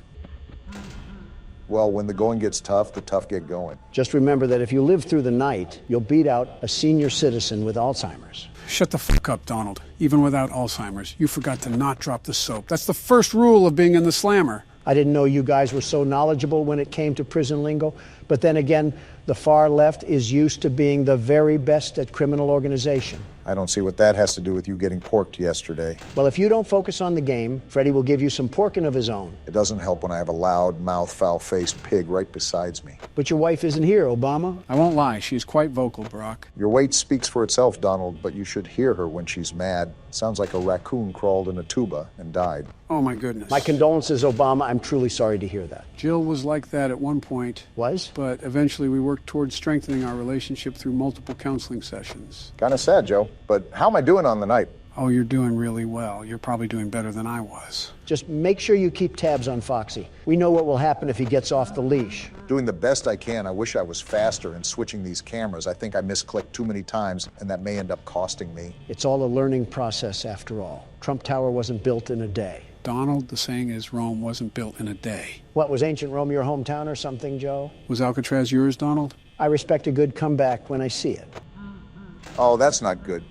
Well, when the going gets tough, the tough get going.
Just remember that if you live through the night, you'll beat out a senior citizen with Alzheimer's.
Shut the fuck up, Donald. Even without Alzheimer's, you forgot to not drop the soap. That's the first rule of being in the slammer.
I didn't know you guys were so knowledgeable when it came to prison lingo. But then again, the far left is used to being the very best at criminal organization.
I don't see what that has to do with you getting porked yesterday.
Well, if you don't focus on the game, Freddy will give you some porking of his own.
It doesn't help when I have a loud, mouth, foul-faced pig right beside me.
But your wife isn't here, Obama.
I won't lie, she's quite vocal, Barack.
Your weight speaks for itself, Donald, but you should hear her when she's mad. Sounds like a raccoon crawled in a tuba and died.
Oh, my goodness.
My condolences, Obama. I'm truly sorry to hear that.
Jill was like that at one point.
Was?
But eventually we worked towards strengthening our relationship through multiple counseling sessions.
Kind of sad, Joe, but how am I doing on the night?
Oh, you're doing really well. You're probably doing better than I was.
Just make sure you keep tabs on Foxy. We know what will happen if he gets off the leash.
Doing the best I can. I wish I was faster in switching these cameras. I think I misclicked too many times, and that may end up costing me.
It's all a learning process after all. Trump Tower wasn't built in a day.
Donald, the saying is Rome wasn't built in a day.
What, was ancient Rome your hometown or something, Joe?
Was Alcatraz yours, Donald?
I respect a good comeback when I see it.
Oh, that's not good.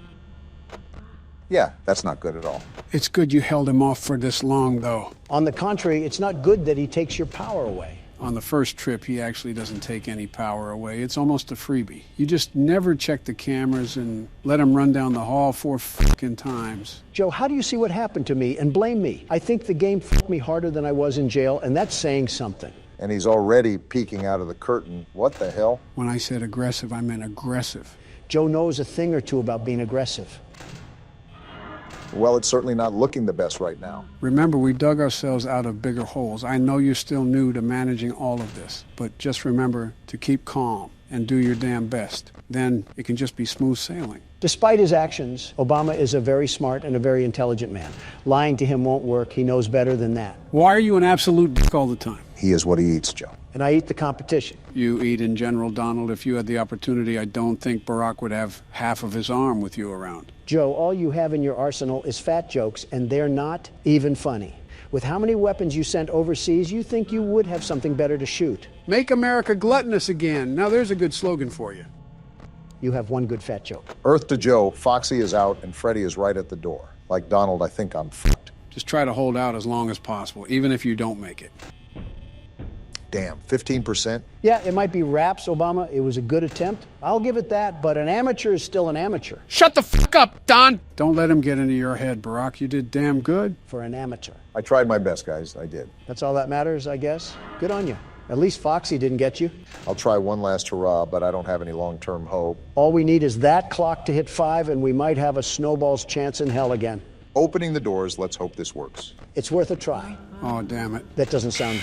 Yeah, that's not good at all.
It's good you held him off for this long, though.
On the contrary, it's not good that he takes your power away.
On the first trip, he actually doesn't take any power away. It's almost a freebie. You just never check the cameras and let him run down the hall 4 fucking times.
Joe, how do you see what happened to me and blame me? I think the game fucked me harder than I was in jail, and that's saying something.
And he's already peeking out of the curtain. What the hell?
When I said aggressive, I meant aggressive.
Joe knows a thing or two about being aggressive.
Well, it's certainly not looking the best right now.
Remember, we dug ourselves out of bigger holes. I know you're still new to managing all of this, but just remember to keep calm and do your damn best. Then it can just be smooth sailing.
Despite his actions, Obama is a very smart and a very intelligent man. Lying to him won't work. He knows better than that.
Why are you an absolute dick all the time?
He is what he eats, Joe.
And I eat the competition.
You eat in general, Donald. If you had the opportunity, I don't think Barack would have half of his arm with you around.
Joe, all you have in your arsenal is fat jokes, and they're not even funny. With how many weapons you sent overseas, you think you would have something better to shoot.
Make America gluttonous again. Now there's a good slogan for you.
You have one good fat joke.
Earth to Joe, Foxy is out, and Freddy is right at the door. Like Donald, I think I'm fucked.
Just try to hold out as long as possible, even if you don't make it.
Damn, 15%?
Yeah, it might be raps, Obama. It was a good attempt. I'll give it that, but an amateur is still an amateur.
Shut the fuck up, Don! Don't let him get into your head, Barack. You did damn good.
For an amateur.
I tried my best, guys. I did.
That's all that matters, I guess. Good on you. At least Foxy didn't get you.
I'll try one last hurrah, but I don't have any long-term hope.
All we need is that clock to hit 5, and we might have a snowball's chance in hell again.
Opening the doors, let's hope this works.
It's worth a try.
Oh, damn it.
That doesn't sound...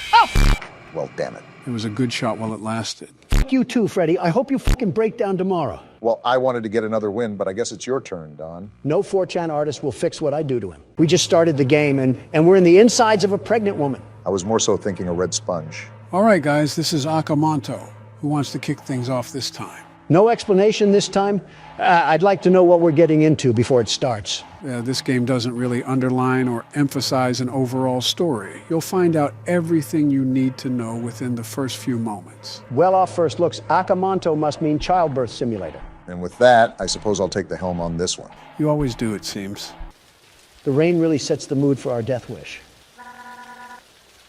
Well, damn it.
It was a good shot while it lasted.
Fuck you too, Freddy. I hope you fucking break down tomorrow.
Well, I wanted to get another win, but I guess it's your turn, Don.
No 4chan artist will fix what I do to him. We just started the game, and we're in the insides of a pregnant woman.
I was more so thinking a red sponge.
All right, guys, this is Akamanto. Who wants to kick things off this time?
No explanation this time? I'd like to know what we're getting into before it starts.
This game doesn't really underline or emphasize an overall story. You'll find out everything you need to know within the first few moments.
Well, off first looks, Akamanto must mean childbirth simulator.
And with that, I suppose I'll take the helm on this one.
You always do, it seems.
The rain really sets the mood for our death wish.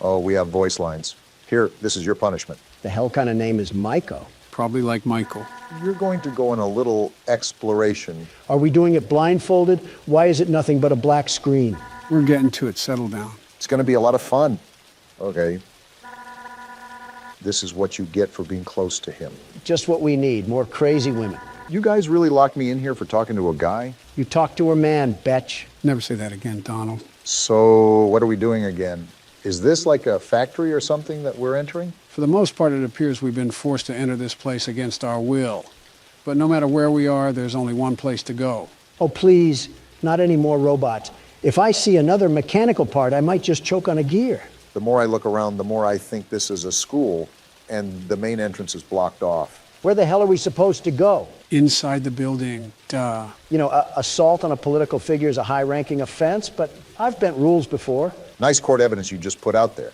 Oh, we have voice lines. Here, this is your punishment.
The hell kind of name is Maiko?
Probably like Michael.
You're going to go on a little exploration.
Are we doing it blindfolded? Why is it nothing but a black screen?
We're getting to it. Settle down.
It's going to be a lot of fun. Okay. This is what you get for being close to him.
Just what we need, more crazy women.
You guys really locked me in here for talking to a guy?
You talk to her man, betch.
Never say that again, Donald.
So, what are we doing again? Is this like a factory or something that we're entering?
For the most part, it appears we've been forced to enter this place against our will. But no matter where we are, there's only one place to go.
Oh, please, not any more robots. If I see another mechanical part, I might just choke on a gear.
The more I look around, the more I think this is a school, and the main entrance is blocked off.
Where the hell are we supposed to go?
Inside the building, duh.
You know, assault on a political figure is a high-ranking offense, but I've bent rules before.
Nice court evidence you just put out there.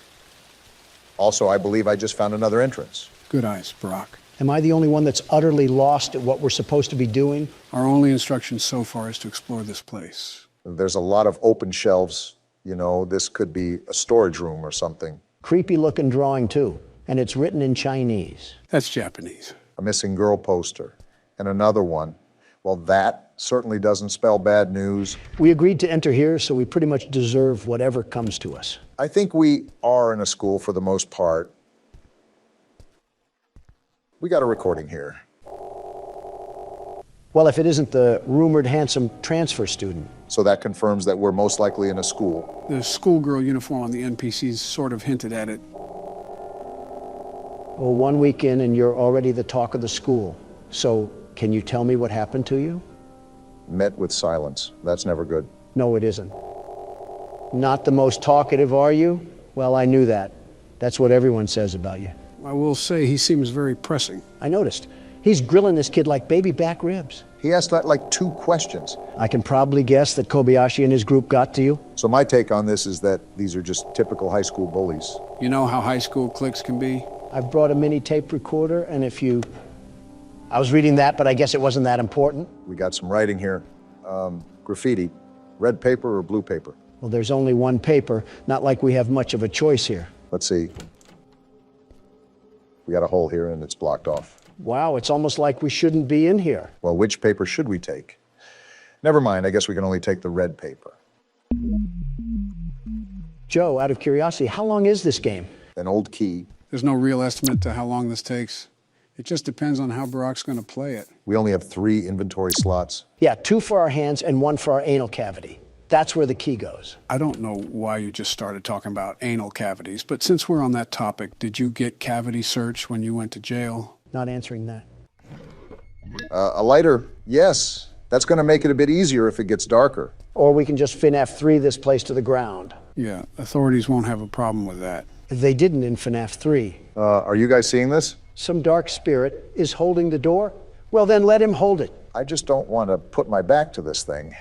Also, I believe I just found another entrance.
Good eyes, Barack.
Am I the only one that's utterly lost at what we're supposed to be doing?
Our only instruction so far is to explore this place.
There's a lot of open shelves. You know, this could be a storage room or something.
Creepy-looking drawing, too. And it's written in Chinese.
That's Japanese.
A missing girl poster. And another one. Well, that certainly doesn't spell bad news.
We agreed to enter here, so we pretty much deserve whatever comes to us.
I think we are in a school for the most part. We got a recording here.
Well, if it isn't the rumored handsome transfer student.
So that confirms that we're most likely in a school.
The schoolgirl uniform on the NPCs sort of hinted at it.
Well, 1 week in and you're already the talk of the school. So, can you tell me what happened to you?
Met with silence. That's never good.
No, it isn't. Not the most talkative, are you? Well, I knew that. That's what everyone says about you.
I will say he seems very pressing.
I noticed. He's grilling this kid like baby back ribs.
He asked that like 2 questions.
I can probably guess that Kobayashi and his group got to you.
So my take on this is that these are just typical high school bullies.
You know how high school cliques can be?
I've brought a mini tape recorder, and if you... I was reading that, but I guess it wasn't that important.
We got some writing here. Graffiti. Red paper or blue paper?
Well, there's only one paper. Not like we have much of a choice here.
Let's see. We got a hole here and it's blocked off.
Wow, it's almost like we shouldn't be in here.
Well, which paper should we take? Never mind, I guess we can only take the red paper.
Joe, out of curiosity, how long is this game?
An old key.
There's no real estimate to how long this takes. It just depends on how Barack's going to play it.
We only have 3 inventory slots.
Yeah, 2 for our hands and 1 for our anal cavity. That's where the key goes.
I don't know why you just started talking about anal cavities, but since we're on that topic, did you get cavity search when you went to jail?
Not answering that.
A lighter, yes. That's going to make it a bit easier if it gets darker.
Or we can just FNAF 3 this place to the ground.
Yeah, authorities won't have a problem with that.
They didn't in FNAF 3.
Are you guys seeing this?
Some dark spirit is holding the door? Well, then let him hold it.
I just don't want to put my back to this thing.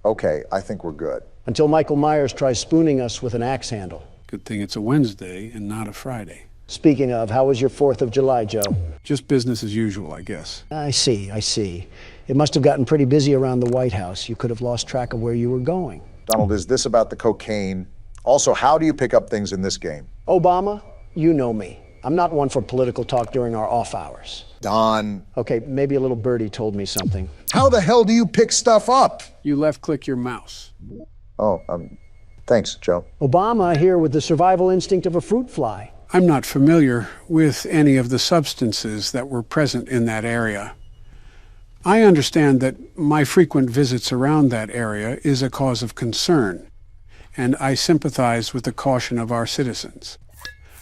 Okay, I think we're good.
Until Michael Myers tries spooning us with an axe handle.
Good thing it's a Wednesday and not a Friday.
Speaking of, how was your 4th of July, Joe?
Just business as usual, I guess.
I see. It must have gotten pretty busy around the White House. You could have lost track of where you were going.
Donald, is this about the cocaine? Also, how do you pick up things in this game?
Obama, you know me. I'm not one for political talk during our off hours.
Don.
Okay, maybe a little birdie told me something.
How the hell do you pick stuff up?
You left-click your mouse.
Oh, thanks, Joe.
Obama here with the survival instinct of a fruit fly.
I'm not familiar with any of the substances that were present in that area. I understand that my frequent visits around that area is a cause of concern, and I sympathize with the caution of our citizens.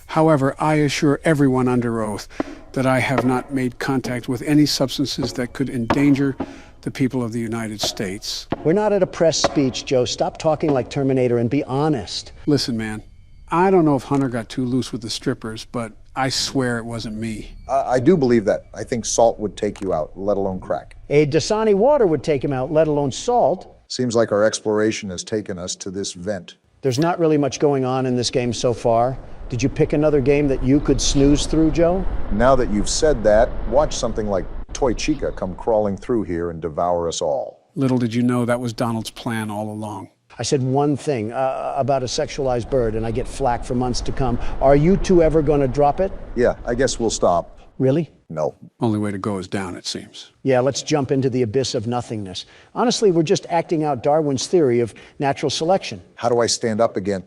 However, I assure everyone under oath that I have not made contact with any substances that could endanger the people of the United States.
We're not at a press speech, Joe. Stop talking like Terminator and be honest.
Listen, man, I don't know if Hunter got too loose with the strippers, but I swear it wasn't me.
I do believe that. I think salt would take you out, let alone crack.
A Dasani water would take him out, let alone salt.
Seems like our exploration has taken us to this vent.
There's not really much going on in this game so far. Did you pick another game that you could snooze through, Joe?
Now that you've said that, watch something like Toy Chica come crawling through here and devour us all.
Little did you know that was Donald's plan all along.
I said one thing about a sexualized bird, and I get flack for months to come. Are you two ever going to drop it?
Yeah, I guess we'll stop.
Really?
No.
Only way to go is down, it seems.
Yeah, let's jump into the abyss of nothingness. Honestly, we're just acting out Darwin's theory of natural selection.
How do I stand up again?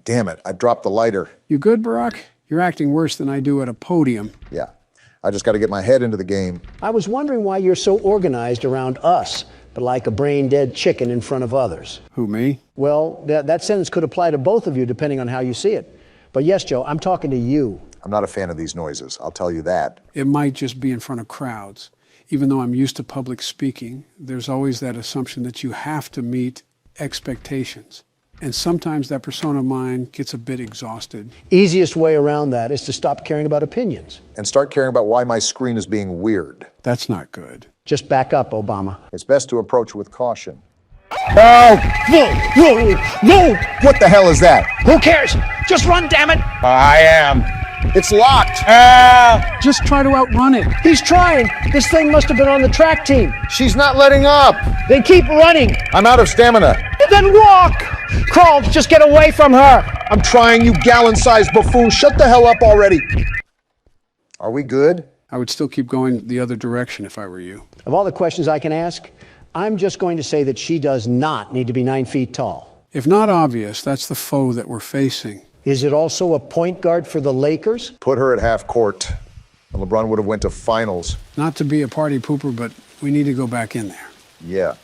Damn it, I dropped the lighter.
You good, Barack? You're acting worse than I do at a podium.
Yeah, I just got to get my head into the game.
I was wondering why you're so organized around us, but like a brain-dead chicken in front of others.
Who, me?
Well, that sentence could apply to both of you depending on how you see it. But yes, Joe, I'm talking to you.
I'm not a fan of these noises, I'll tell you that.
It might just be in front of crowds. Even though I'm used to public speaking, there's always that assumption that you have to meet expectations. And sometimes that persona of mine gets a bit exhausted.
Easiest way around that is to stop caring about opinions.
And start caring about why my screen is being weird.
That's not good.
Just back up, Obama.
It's best to approach with caution.
No! No!
What the hell is that?
Who cares? Just run, damn it!
I am. It's locked.
Just try to outrun it.
He's trying. This thing must have been on the track team.
She's not letting up.
Then keep running.
I'm out of stamina.
Then walk. Crawl, just get away from her.
I'm trying, you gallon-sized buffoon. Shut the hell up already. Are we good?
I would still keep going the other direction if I were you.
Of all the questions I can ask, I'm just going to say that she does not need to be 9 feet tall.
If not obvious, that's the foe that we're facing.
Is it also a point guard for the Lakers?
Put her at half court. LeBron would have went to finals.
Not to be a party pooper, but we need to go back in there.
Yeah,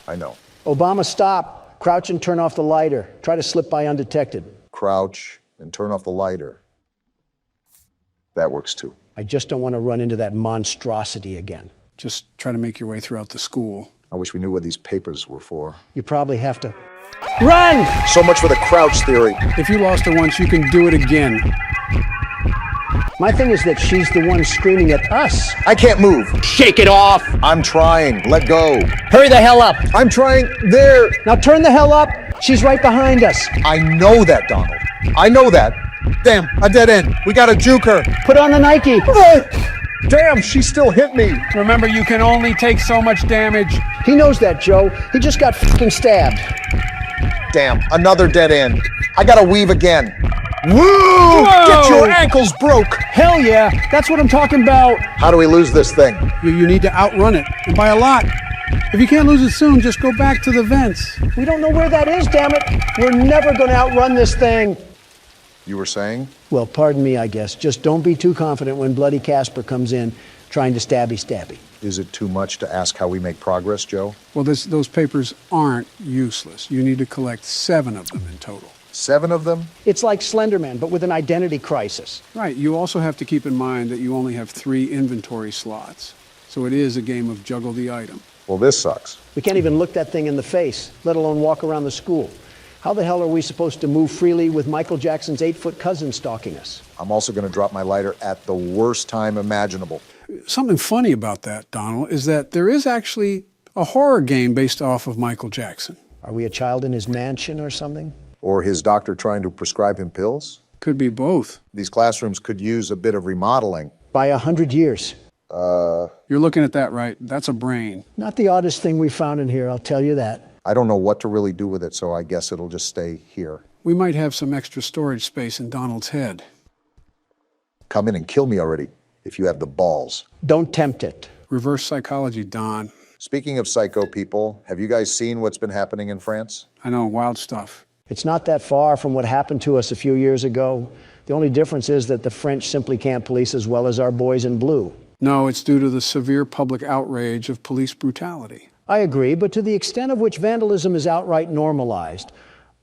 I know.
Obama, stop. Crouch and turn off the lighter. Try to slip by undetected.
Crouch and turn off the lighter. That works too.
I just don't want to run into that monstrosity again.
Just try to make your way throughout the school.
I wish we knew what these papers were for.
You probably have to run!
So much for the crouch theory.
If you lost her once, you can do it again.
My thing is that she's the one screaming at us.
I can't move.
Shake it off!
I'm trying. Let go.
Hurry the hell up!
I'm trying. There.
Now turn the hell up. She's right behind us.
I know that, Donald. I know that. Damn, a dead end. We gotta juke her.
Put on the Nike.
Damn, she still hit me.
Remember, you can only take so much damage.
He knows that, Joe. He just got fucking stabbed.
Damn, another dead end. I gotta weave again. Woo!
Whoa!
Get your ankles broke.
Hell yeah, that's what I'm talking about.
How do we lose this thing?
You need to outrun it, and by a lot. If you can't lose it soon, just go back to the vents.
We don't know where that is, damn it. We're never gonna outrun this thing.
You were saying?
Well, pardon me, I guess. Just don't be too confident when Bloody Casper comes in trying to stabby.
Is it too much to ask how we make progress, Joe?
Well, those papers aren't useless. You need to collect 7 of them in total.
7 of them?
It's like Slenderman, but with an identity crisis.
Right. You also have to keep in mind that you only have 3 inventory slots. So it is a game of juggle the item.
Well, this sucks.
We can't even look that thing in the face, let alone walk around the school. How the hell are we supposed to move freely with Michael Jackson's 8-foot cousin stalking us?
I'm also going to drop my lighter at the worst time imaginable.
Something funny about that, Donald, is that there is actually a horror game based off of Michael Jackson.
Are we a child in his mansion or something?
Or his doctor trying to prescribe him pills?
Could be both.
These classrooms could use a bit of remodeling.
By 100 years.
You're looking at that right. That's a brain.
Not the oddest thing we found in here, I'll tell you that.
I don't know what to really do with it, so I guess it'll just stay here.
We might have some extra storage space in Donald's head.
Come in and kill me already, if you have the balls.
Don't tempt it.
Reverse psychology, Don.
Speaking of psycho people, have you guys seen what's been happening in France?
I know, wild stuff.
It's not that far from what happened to us a few years ago. The only difference is that the French simply can't police as well as our boys in blue.
No, it's due to the severe public outrage of police brutality.
I agree, but to the extent of which vandalism is outright normalized,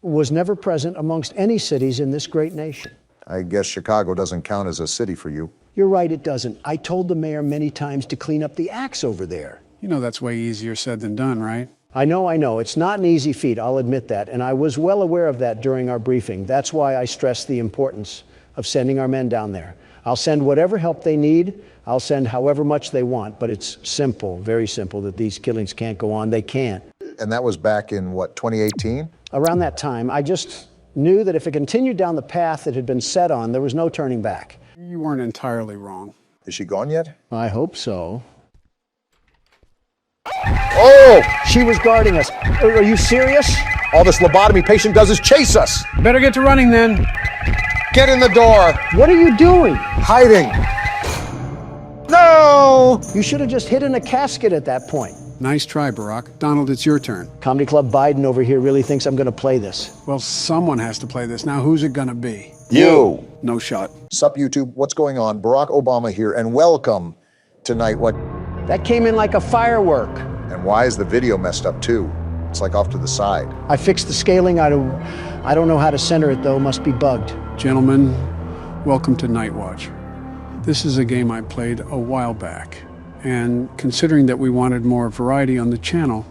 was never present amongst any cities in this great nation.
I guess Chicago doesn't count as a city for you.
You're right, it doesn't. I told the mayor many times to clean up the acts over there.
You know that's way easier said than done, right?
I know. It's not an easy feat, I'll admit that, and I was well aware of that during our briefing. That's why I stressed the importance of sending our men down there. I'll send whatever help they need. I'll send however much they want, but it's simple, very simple, that these killings can't go on. They can't.
And that was back in, what, 2018?
Around that time, I just knew that if it continued down the path it had been set on, there was no turning back.
You weren't entirely wrong.
Is she gone yet?
I hope so.
Oh!
She was guarding us. Are you serious?
All this lobotomy patient does is chase us!
Better get to running then.
Get in the door!
What are you doing?
Hiding! No!
You should have just hidden a casket at that point.
Nice try, Barack. Donald, it's your turn.
Comedy Club Biden over here really thinks I'm going to play this.
Well, someone has to play this. Now, who's it going to be?
You!
No shot.
Sup, YouTube? What's going on? Barack Obama here, and welcome to Nightwatch.
That came in like a firework.
And why is the video messed up, too? It's like off to the side.
I fixed the scaling. I don't know how to center it, though. Must be bugged.
Gentlemen, welcome to Nightwatch. This is a game I played a while back. And considering that we wanted more variety on the channel,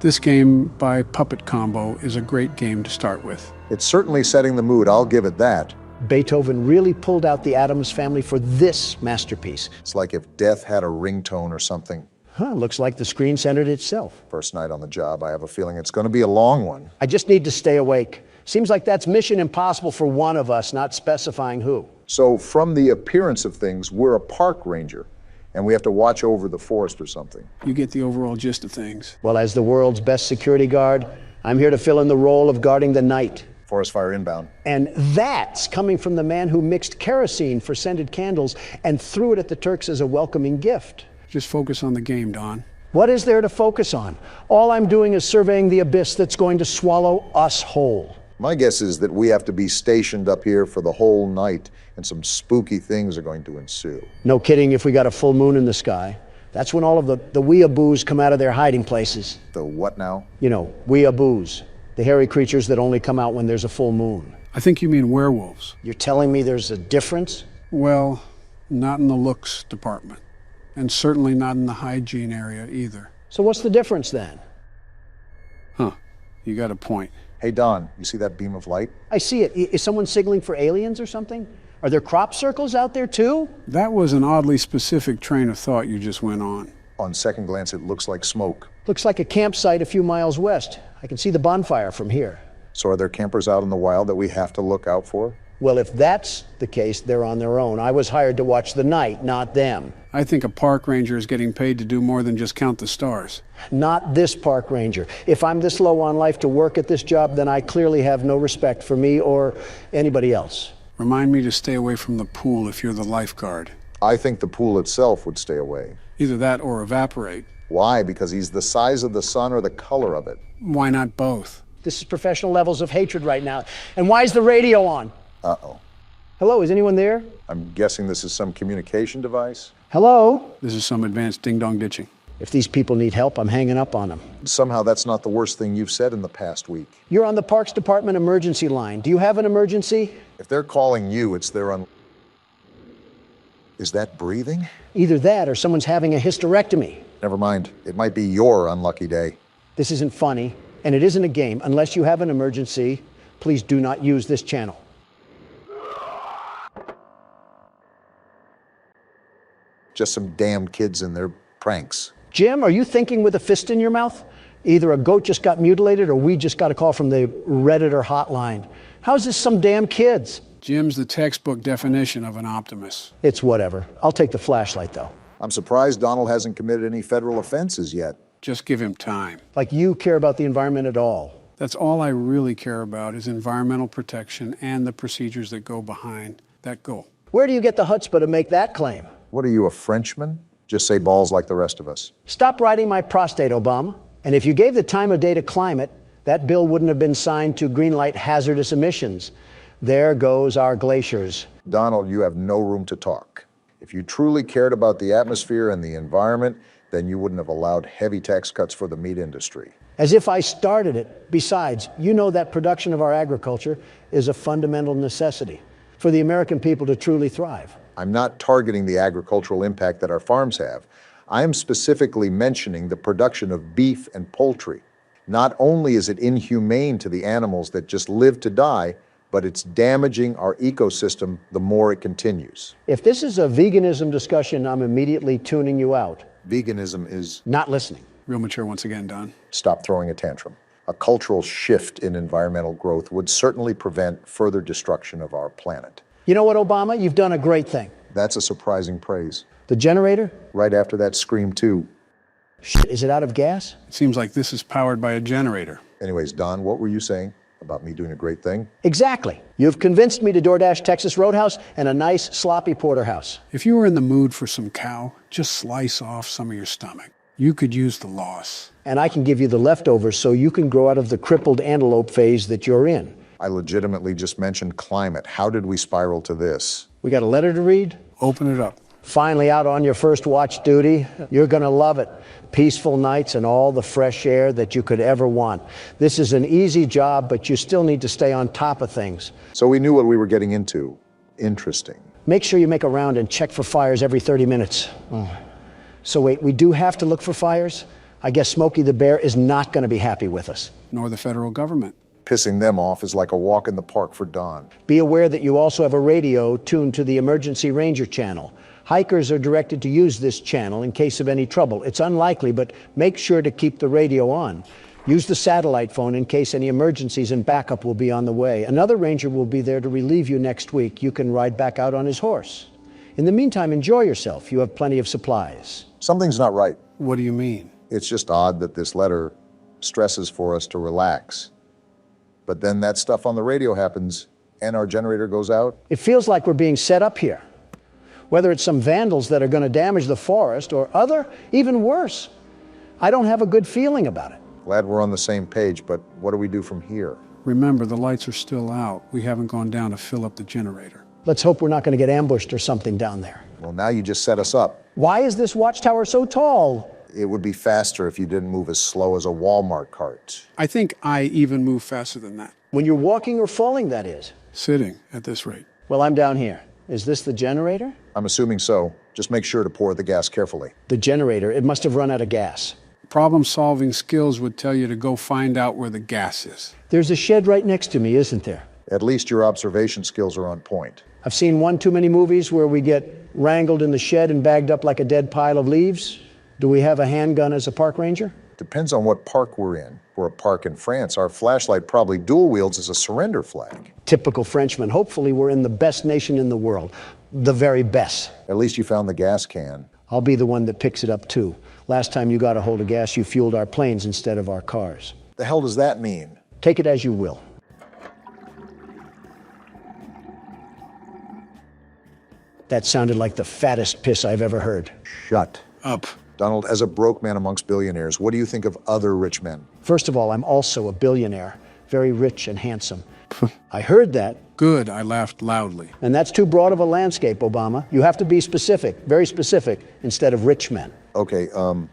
this game by Puppet Combo is a great game to start with.
It's certainly setting the mood, I'll give it that.
Beethoven really pulled out the Addams Family for this masterpiece.
It's like if death had a ringtone or something.
Looks like the screen centered itself.
First night on the job, I have a feeling it's going to be a long one.
I just need to stay awake. Seems like that's mission impossible for one of us, not specifying who.
So from the appearance of things, we're a park ranger, and we have to watch over the forest or something.
You get the overall gist of things.
Well, as the world's best security guard, I'm here to fill in the role of guarding the night.
Forest fire inbound.
And that's coming from the man who mixed kerosene for scented candles and threw it at the Turks as a welcoming gift.
Just focus on the game, Don.
What is there to focus on? All I'm doing is surveying the abyss that's going to swallow us whole.
My guess is that we have to be stationed up here for the whole night, and some spooky things are going to ensue.
No kidding if we got a full moon in the sky. That's when all of the weeaboos come out of their hiding places.
The what now?
You know, weeaboos. The hairy creatures that only come out when there's a full moon.
I think you mean werewolves.
You're telling me there's a difference?
Well, not in the looks department. And certainly not in the hygiene area either.
So what's the difference then?
Huh, you got a point.
Hey, Don, you see that beam of light?
I see it. Is someone signaling for aliens or something? Are there crop circles out there too?
That was an oddly specific train of thought you just went on.
On second glance, it looks like smoke.
Looks like a campsite a few miles west. I can see the bonfire from here.
So are there campers out in the wild that we have to look out for?
Well, if that's the case, they're on their own. I was hired to watch the night, not them.
I think a park ranger is getting paid to do more than just count the stars.
Not this park ranger. If I'm this low on life to work at this job, then I clearly have no respect for me or anybody else.
Remind me to stay away from the pool if you're the lifeguard.
I think the pool itself would stay away.
Either that or evaporate.
Why? Because he's the size of the sun or the color of it?
Why not both?
This is professional levels of hatred right now. And why is the radio on?
Uh-oh.
Hello, is anyone there?
I'm guessing this is some communication device?
Hello?
This is some advanced ding-dong ditching.
If these people need help, I'm hanging up on them.
Somehow that's not the worst thing you've said in the past week.
You're on the Parks Department emergency line. Do you have an emergency?
If they're calling you, it's their Is that breathing?
Either that or someone's having a hysterectomy.
Never mind. It might be your unlucky day.
This isn't funny, and it isn't a game. Unless you have an emergency, please do not use this channel.
Just some damn kids and their pranks.
Jim, are you thinking with a fist in your mouth? Either a goat just got mutilated or we just got a call from the Redditor hotline. How's this some damn kids?
Jim's the textbook definition of an optimist.
It's whatever. I'll take the flashlight, though.
I'm surprised Donald hasn't committed any federal offenses yet.
Just give him time.
Like you care about the environment at all.
That's all I really care about is environmental protection and the procedures that go behind that goal.
Where do you get the chutzpah to make that claim?
What are you, a Frenchman? Just say balls like the rest of us.
Stop riding my prostate, Obama. And if you gave the time of day to climate, that bill wouldn't have been signed to greenlight hazardous emissions. There goes our glaciers.
Donald, you have no room to talk. If you truly cared about the atmosphere and the environment, then you wouldn't have allowed heavy tax cuts for the meat industry.
As if I started it. Besides, you know that production of our agriculture is a fundamental necessity for the American people to truly thrive.
I'm not targeting the agricultural impact that our farms have. I am specifically mentioning the production of beef and poultry. Not only is it inhumane to the animals that just live to die, but it's damaging our ecosystem the more it continues.
If this is a veganism discussion, I'm immediately tuning you out.
Veganism is
not listening.
Real mature once again, Don.
Stop throwing a tantrum. A cultural shift in environmental growth would certainly prevent further destruction of our planet.
You know what, Obama? You've done a great thing.
That's a surprising praise.
The generator?
Right after that Scream 2.
Shit, is it out of gas?
It seems like this is powered by a generator.
Anyways, Don, what were you saying about me doing a great thing?
Exactly. You've convinced me to DoorDash Texas Roadhouse and a nice sloppy porterhouse.
If you were in the mood for some cow, just slice off some of your stomach. You could use the loss.
And I can give you the leftovers so you can grow out of the crippled antelope phase that you're in.
I legitimately just mentioned climate. How did we spiral to this?
We got a letter to read?
Open it up.
Finally out on your first watch duty. You're gonna love it. Peaceful nights and all the fresh air that you could ever want. This is an easy job, but you still need to stay on top of things.
So we knew what we were getting into. Interesting.
Make sure you make a round and check for fires every 30 minutes. So wait, we do have to look for fires? I guess Smokey the Bear is not gonna be happy with us.
Nor the federal government.
Pissing them off is like a walk in the park for Don.
Be aware that you also have a radio tuned to the Emergency Ranger channel. Hikers are directed to use this channel in case of any trouble. It's unlikely, but make sure to keep the radio on. Use the satellite phone in case any emergencies, and backup will be on the way. Another ranger will be there to relieve you next week. You can ride back out on his horse. In the meantime, enjoy yourself. You have plenty of supplies.
Something's not right.
What do you mean?
It's just odd that this letter stresses for us to relax. But then that stuff on the radio happens and our generator goes out.
It feels like we're being set up here. Whether it's some vandals that are going to damage the forest or other, even worse. I don't have a good feeling about it.
Glad we're on the same page, but what do we do from here?
Remember, the lights are still out. We haven't gone down to fill up the generator.
Let's hope we're not going to get ambushed or something down there.
Well, now you just set us up.
Why is this watchtower so tall?
It would be faster if you didn't move as slow as a Walmart cart.
I think I even move faster than that.
When you're walking or falling, that is.
Sitting at this rate.
Well, I'm down here. Is this the generator?
I'm assuming so. Just make sure to pour the gas carefully.
The generator, it must have run out of gas.
Problem-solving skills would tell you to go find out where the gas is.
There's a shed right next to me, isn't there?
At least your observation skills are on point.
I've seen one too many movies where we get wrangled in the shed and bagged up like a dead pile of leaves. Do we have a handgun as a park ranger?
Depends on what park we're in. For a park in France, our flashlight probably dual wields as a surrender flag.
Typical Frenchman. Hopefully we're in the best nation in the world. The very best.
At least you found the gas can.
I'll be the one that picks it up too. Last time you got a hold of gas, you fueled our planes instead of our cars.
The hell does that mean?
Take it as you will. That sounded like the fattest piss I've ever heard.
Shut
up.
Donald, as a broke man amongst billionaires, what do you think of other rich men?
First of all, I'm also a billionaire. Very rich and handsome. I heard that.
Good, I laughed loudly.
And that's too broad of a landscape, Obama. You have to be specific, very specific, instead of rich men.
Okay, Elon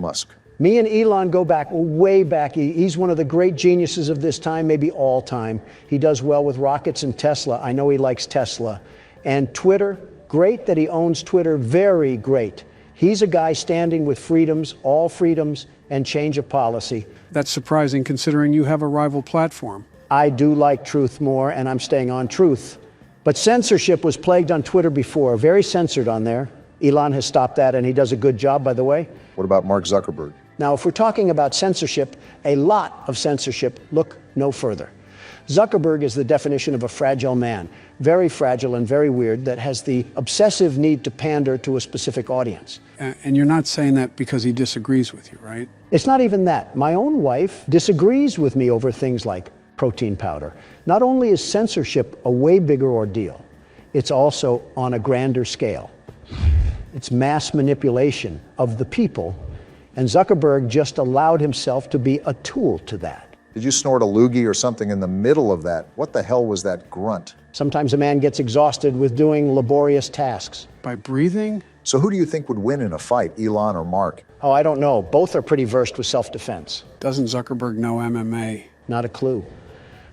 Musk.
Me and Elon go back, way back. He's one of the great geniuses of this time, maybe all time. He does well with rockets and Tesla. I know he likes Tesla. And Twitter, great that he owns Twitter, very great. He's a guy standing with freedoms, all freedoms, and change of policy.
That's surprising considering you have a rival platform.
I do like truth more, and I'm staying on truth. But censorship was plagued on Twitter before, very censored on there. Elon has stopped that, and he does a good job, by the way.
What about Mark Zuckerberg?
Now, if we're talking about censorship, a lot of censorship, look no further. Zuckerberg is the definition of a fragile man, very fragile and very weird, that has the obsessive need to pander to a specific audience.
And you're not saying that because he disagrees with you, right?
It's not even that. My own wife disagrees with me over things like protein powder. Not only is censorship a way bigger ordeal, it's also on a grander scale. It's mass manipulation of the people, and Zuckerberg just allowed himself to be a tool to that.
Did you snort a loogie or something in the middle of that? What the hell was that grunt?
Sometimes a man gets exhausted with doing laborious tasks.
By breathing?
So who do you think would win in a fight, Elon or Mark?
Oh, I don't know. Both are pretty versed with self-defense.
Doesn't Zuckerberg know MMA?
Not a clue.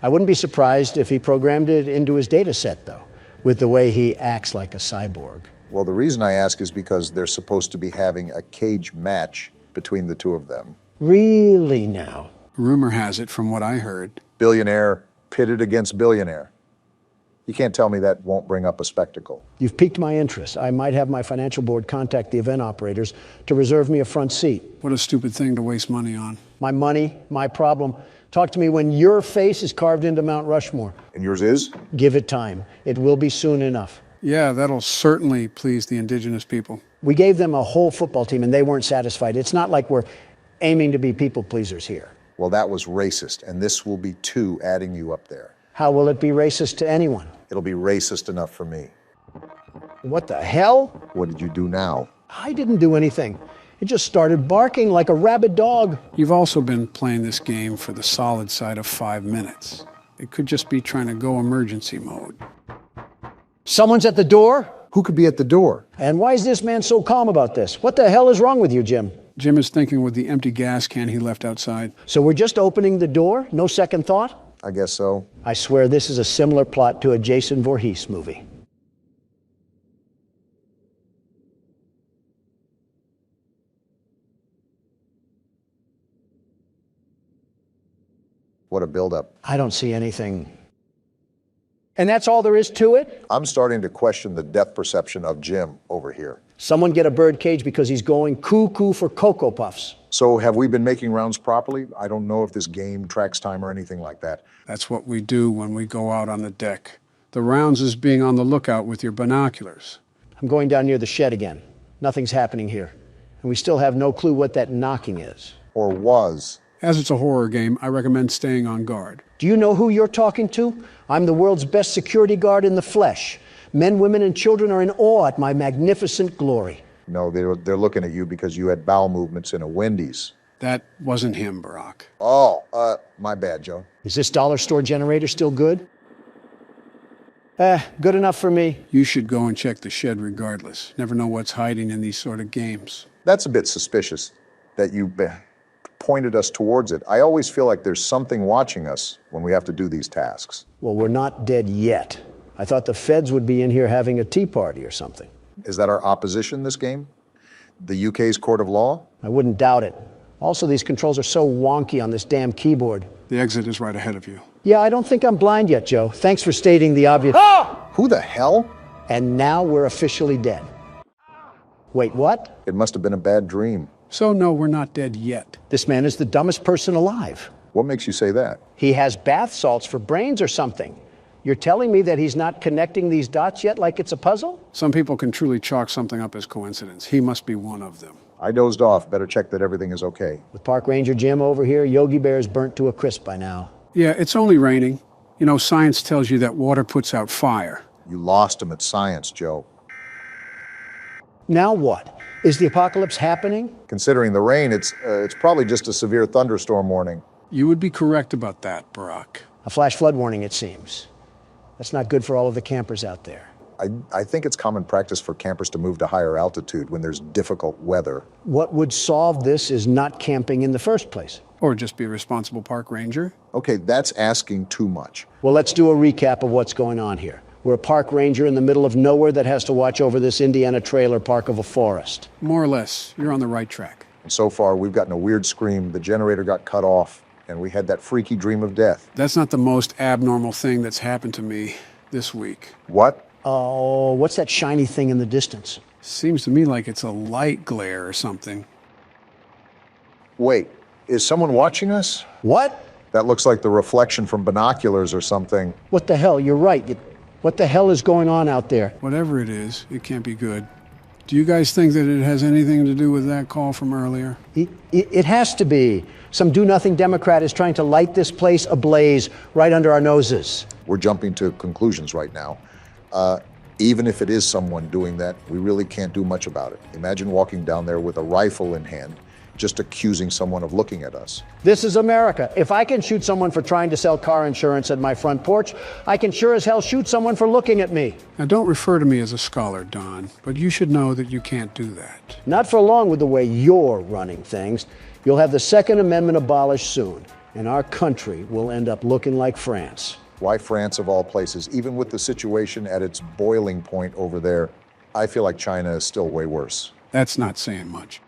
I wouldn't be surprised if he programmed it into his data set, though, with the way he acts like a cyborg.
Well, the reason I ask is because they're supposed to be having a cage match between the two of them.
Really now?
Rumor has it, from what I heard.
Billionaire pitted against billionaire. You can't tell me that won't bring up a spectacle.
You've piqued my interest. I might have my financial board contact the event operators to reserve me a front seat.
What a stupid thing to waste money on.
My money, my problem. Talk to me when your face is carved into Mount Rushmore.
And yours is?
Give it time. It will be soon enough.
Yeah, that'll certainly please the indigenous people.
We gave them a whole football team and they weren't satisfied. It's not like we're aiming to be people pleasers here.
Well, that was racist, and this will be two adding you up there.
How will it be racist to anyone?
It'll be racist enough for me.
What the hell?
What did you do now?
I didn't do anything. It just started barking like a rabid dog.
You've also been playing this game for the solid side of 5 minutes. It could just be trying to go emergency mode.
Someone's at the door?
Who could be at the door?
And why is this man so calm about this? What the hell is wrong with you, Jim?
Jim is thinking with the empty gas can he left outside.
So we're just opening the door? No second thought?
I guess so.
I swear this is a similar plot to a Jason Voorhees movie.
What a buildup.
I don't see anything. And that's all there is to it?
I'm starting to question the depth perception of Jim over here.
Someone get a bird cage because he's going cuckoo for Cocoa Puffs.
So have we been making rounds properly? I don't know if this game tracks time or anything like that.
That's what we do when we go out on the deck. The rounds is being on the lookout with your binoculars.
I'm going down near the shed again. Nothing's happening here. And we still have no clue what that knocking is.
Or was.
As it's a horror game, I recommend staying on guard.
Do you know who you're talking to? I'm the world's best security guard in the flesh. Men, women, and children are in awe at my magnificent glory.
No, they're looking at you because you had bowel movements in a Wendy's.
That wasn't him, Barack.
Oh, my bad, Joe.
Is this dollar store generator still good? Good enough for me.
You should go and check the shed regardless. Never know what's hiding in these sort of games.
That's a bit suspicious that you pointed us towards it. I always feel like there's something watching us when we have to do these tasks.
Well, we're not dead yet. I thought the feds would be in here having a tea party or something.
Is that our opposition this game? The UK's court of law?
I wouldn't doubt it. Also, these controls are so wonky on this damn keyboard.
The exit is right ahead of you.
Yeah, I don't think I'm blind yet, Joe. Thanks for stating the obvious.
Ah! Who the hell?
And now we're officially dead. Wait, what?
It must have been a bad dream.
So no, we're not dead yet.
This man is the dumbest person alive.
What makes you say that?
He has bath salts for brains or something. You're telling me that he's not connecting these dots yet like it's a puzzle?
Some people can truly chalk something up as coincidence. He must be one of them.
I dozed off. Better check that everything is okay.
With Park Ranger Jim over here, Yogi Bear's burnt to a crisp by now.
Yeah, it's only raining. You know, science tells you that water puts out fire.
You lost him at science, Joe.
Now what? Is the apocalypse happening?
Considering the rain, it's probably just a severe thunderstorm warning.
You would be correct about that, Barack.
A flash flood warning, it seems. That's not good for all of the campers out there.
I think it's common practice for campers to move to higher altitude when there's difficult weather.
What would solve this is not camping in the first place.
Or just be a responsible park ranger.
Okay, that's asking too much.
Well, let's do a recap of what's going on here. We're a park ranger in the middle of nowhere that has to watch over this Indiana trailer park of a forest.
More or less. You're on the right track.
And so far, we've gotten a weird scream. The generator got cut off, and we had that freaky dream of death.
That's not the most abnormal thing that's happened to me this week.
What?
Oh, what's that shiny thing in the distance?
Seems to me like it's a light glare or something.
Wait, is someone watching us?
What?
That looks like the reflection from binoculars or something.
What the hell? You're right. What the hell is going on out there?
Whatever it is, it can't be good. Do you guys think that it has anything to do with that call from earlier?
It has to be. Some do-nothing Democrat is trying to light this place ablaze right under our noses.
We're jumping to conclusions right now. Even if it is someone doing that, we really can't do much about it. Imagine walking down there with a rifle in hand, just accusing someone of looking at us.
This is America. If I can shoot someone for trying to sell car insurance at my front porch, I can sure as hell shoot someone for looking at me.
Now, don't refer to me as a scholar, Don, but you should know that you can't do that.
Not for long with the way you're running things. You'll have the Second Amendment abolished soon, and our country will end up looking like France.
Why France of all places? Even with the situation at its boiling point over there, I feel like China is still way worse.
That's not saying much.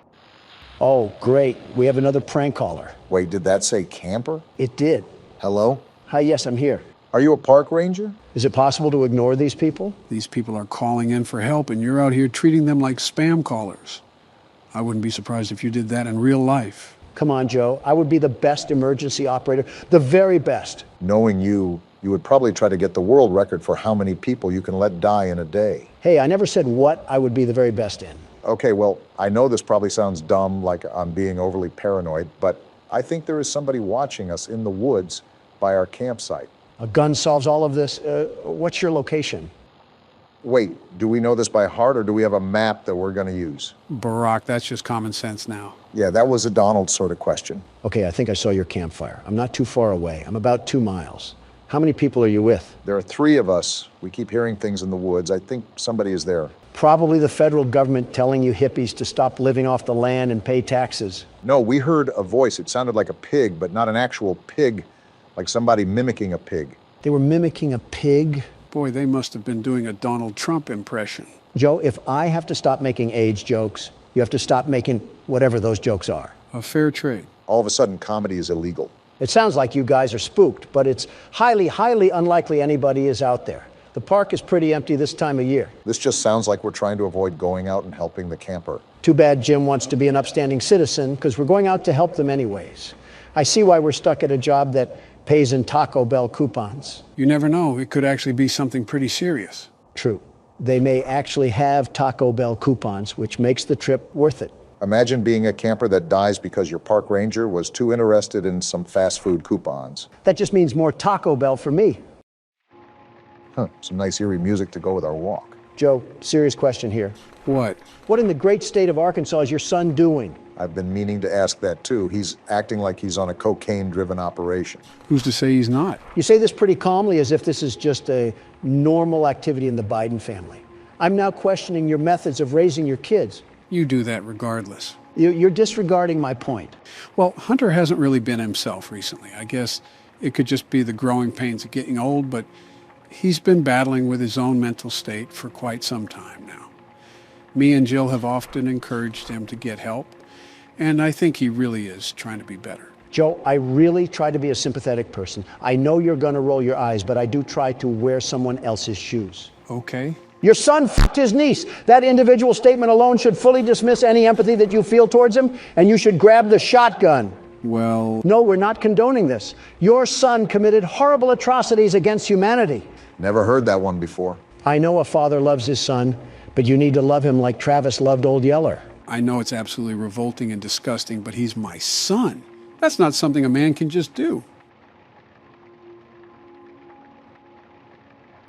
Oh, great. We have another prank caller.
Wait, did that say camper?
It did.
Hello?
Hi, yes, I'm here.
Are you a park ranger?
Is it possible to ignore these people?
These people are calling in for help, and you're out here treating them like spam callers. I wouldn't be surprised if you did that in real life.
Come on, Joe. I would be the best emergency operator, the very best.
Knowing you would probably try to get the world record for how many people you can let die in a day.
Hey, I never said what I would be the very best in.
Okay, well, I know this probably sounds dumb, like I'm being overly paranoid, but I think there is somebody watching us in the woods by our campsite.
A gun solves all of this. What's your location?
Wait, do we know this by heart, or do we have a map that we're going to use?
Barack, that's just common sense now.
Yeah, that was a Donald sort of question.
Okay, I think I saw your campfire. I'm not too far away. I'm about 2 miles. How many people are you with?
There are 3 of us. We keep hearing things in the woods. I think somebody is there.
Probably the federal government telling you hippies to stop living off the land and pay taxes.
No, we heard a voice. It sounded like a pig, but not an actual pig, like somebody mimicking a pig.
They were mimicking a pig?
Boy, they must have been doing a Donald Trump impression.
Joe, if I have to stop making age jokes, you have to stop making whatever those jokes are.
A fair trade.
All of a sudden, comedy is illegal.
It sounds like you guys are spooked, but it's highly, highly unlikely anybody is out there. The park is pretty empty this time of year.
This just sounds like we're trying to avoid going out and helping the camper.
Too bad Jim wants to be an upstanding citizen, because we're going out to help them anyways. I see why we're stuck at a job that pays in Taco Bell coupons.
You never know. It could actually be something pretty serious.
True. They may actually have Taco Bell coupons, which makes the trip worth it.
Imagine being a camper that dies because your park ranger was too interested in some fast food coupons.
That just means more Taco Bell for me.
Huh, some nice eerie music to go with our walk.
Joe, serious question here.
What?
What in the great state of Arkansas is your son doing?
I've been meaning to ask that too. He's acting like he's on a cocaine-driven operation.
Who's to say he's not?
You say this pretty calmly, as if this is just a normal activity in the Biden family. I'm now questioning your methods of raising your kids.
You do that regardless.
You're disregarding my point.
Well, Hunter hasn't really been himself recently. I guess it could just be the growing pains of getting old, but he's been battling with his own mental state for quite some time now. Me and Jill have often encouraged him to get help, and I think he really is trying to be better.
Joe, I really try to be a sympathetic person. I know you're going to roll your eyes, but I do try to wear someone else's shoes.
Okay.
Your son f***ed his niece. That individual statement alone should fully dismiss any empathy that you feel towards him, and you should grab the shotgun.
Well...
No, we're not condoning this. Your son committed horrible atrocities against humanity.
Never heard that one before.
I know a father loves his son, but you need to love him like Travis loved Old Yeller.
I know it's absolutely revolting and disgusting, but he's my son. That's not something a man can just do.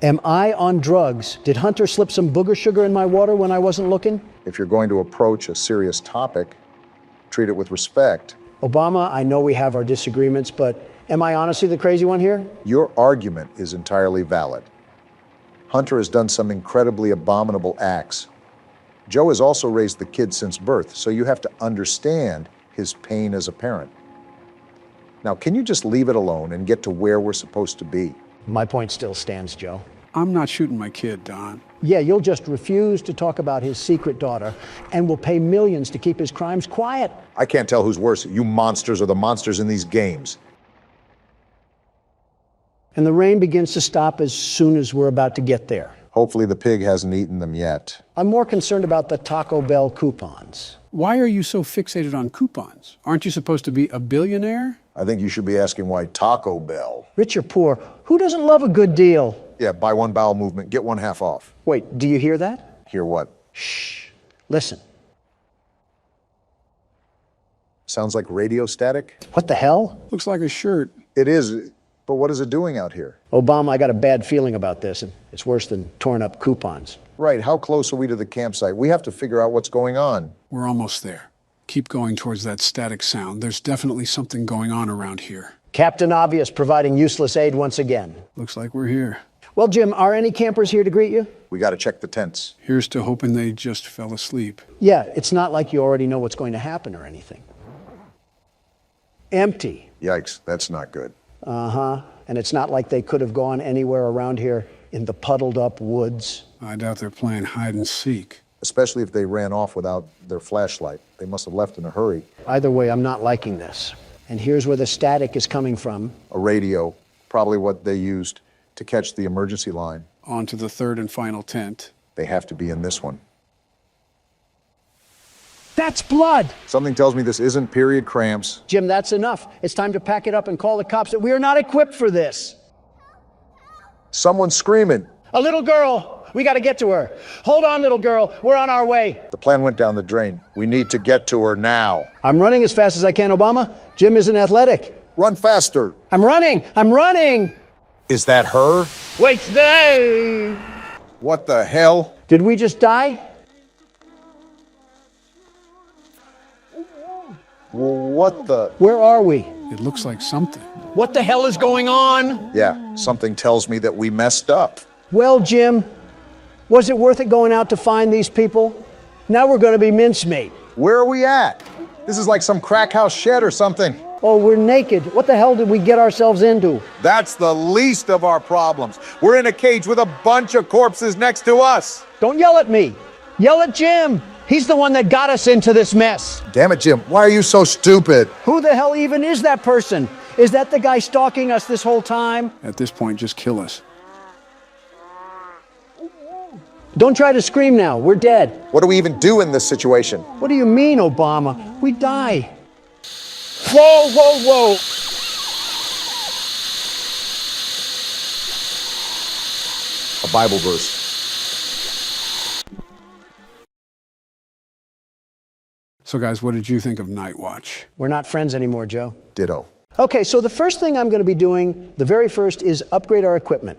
Am I on drugs? Did Hunter slip some booger sugar in my water when I wasn't looking?
If you're going to approach a serious topic, treat it with respect.
Obama, I know we have our disagreements, but am I honestly the crazy one here?
Your argument is entirely valid. Hunter has done some incredibly abominable acts. Joe has also raised the kid since birth, so you have to understand his pain as a parent. Now, can you just leave it alone and get to where we're supposed to be?
My point still stands, Joe.
I'm not shooting my kid, Don.
Yeah, you'll just refuse to talk about his secret daughter and will pay millions to keep his crimes quiet.
I can't tell who's worse, you monsters or the monsters in these games.
And the rain begins to stop as soon as we're about to get there.
Hopefully the pig hasn't eaten them yet.
I'm more concerned about the Taco Bell coupons.
Why are you so fixated on coupons? Aren't you supposed to be a billionaire?
I think you should be asking why Taco Bell.
Rich or poor, who doesn't love a good deal?
Yeah, buy one bowel movement, get one half off.
Wait, do you hear that?
Hear what?
Shh. Listen.
Sounds like radio static?
What the hell?
Looks like a shirt.
It is, but what is it doing out here?
Obama, I got a bad feeling about this, and it's worse than torn up coupons.
Right, how close are we to the campsite? We have to figure out what's going on.
We're almost there. Keep going towards that static sound. There's definitely something going on around here.
Captain Obvious providing useless aid once again.
Looks like we're here.
Well, Jim, are any campers here to greet you?
We got to check the tents.
Here's to hoping they just fell asleep.
Yeah, it's not like you already know what's going to happen or anything. Empty.
Yikes, that's not good.
Uh-huh. And it's not like they could have gone anywhere around here in the puddled up woods.
I doubt they're playing hide and seek.
Especially if they ran off without their flashlight. They must have left in a hurry.
Either way, I'm not liking this. And here's where the static is coming from.
A radio, probably what they used to catch the emergency line.
On to the third and final tent.
They have to be in this one.
That's blood!
Something tells me this isn't period cramps.
Jim, that's enough. It's time to pack it up and call the cops. We are not equipped for this.
Someone's screaming.
A little girl. We got to get to her. Hold on, little girl. We're on our way.
The plan went down the drain. We need to get to her now.
I'm running as fast as I can, Obama. Jim isn't athletic.
Run faster.
I'm running. I'm running.
Is that her?
Wait, stay.
What the hell?
Did we just die?
What the?
Where are we?
It looks like something.
What the hell is going on?
Yeah, something tells me that we messed up.
Well, Jim, was it worth it going out to find these people? Now we're going to be mincemeat.
Where are we at? This is like some crack house shed or something.
Oh, we're naked. What the hell did we get ourselves into?
That's the least of our problems. We're in a cage with a bunch of corpses next to us.
Don't yell at me. Yell at Jim. He's the one that got us into this mess.
Damn it, Jim. Why are you so stupid?
Who the hell even is that person? Is that the guy stalking us this whole time?
At this point, just kill us.
Don't try to scream now. We're dead.
What do we even do in this situation?
What do you mean, Obama? We die. Whoa, whoa, whoa.
A Bible verse.
So guys, what did you think of Nightwatch?
We're not friends anymore, Joe.
Ditto.
Okay, so the first thing I'm going to be doing, the very first, is upgrade our equipment.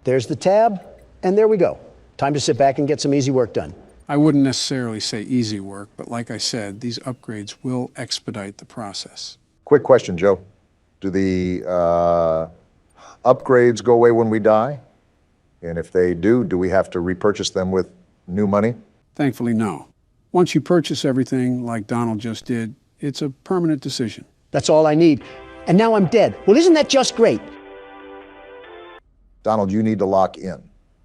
There's the tab, and there we go. Time to sit back and get some easy work done.
I wouldn't necessarily say easy work, but like I said, these upgrades will expedite the process.
Quick question, Joe. Do the upgrades go away when we die? And if they do we have to repurchase them with new money?
Thankfully, no. Once you purchase everything, like Donald just did, it's a permanent decision.
That's all I need. And now I'm dead. Well, isn't that just great?
Donald, you need to lock in.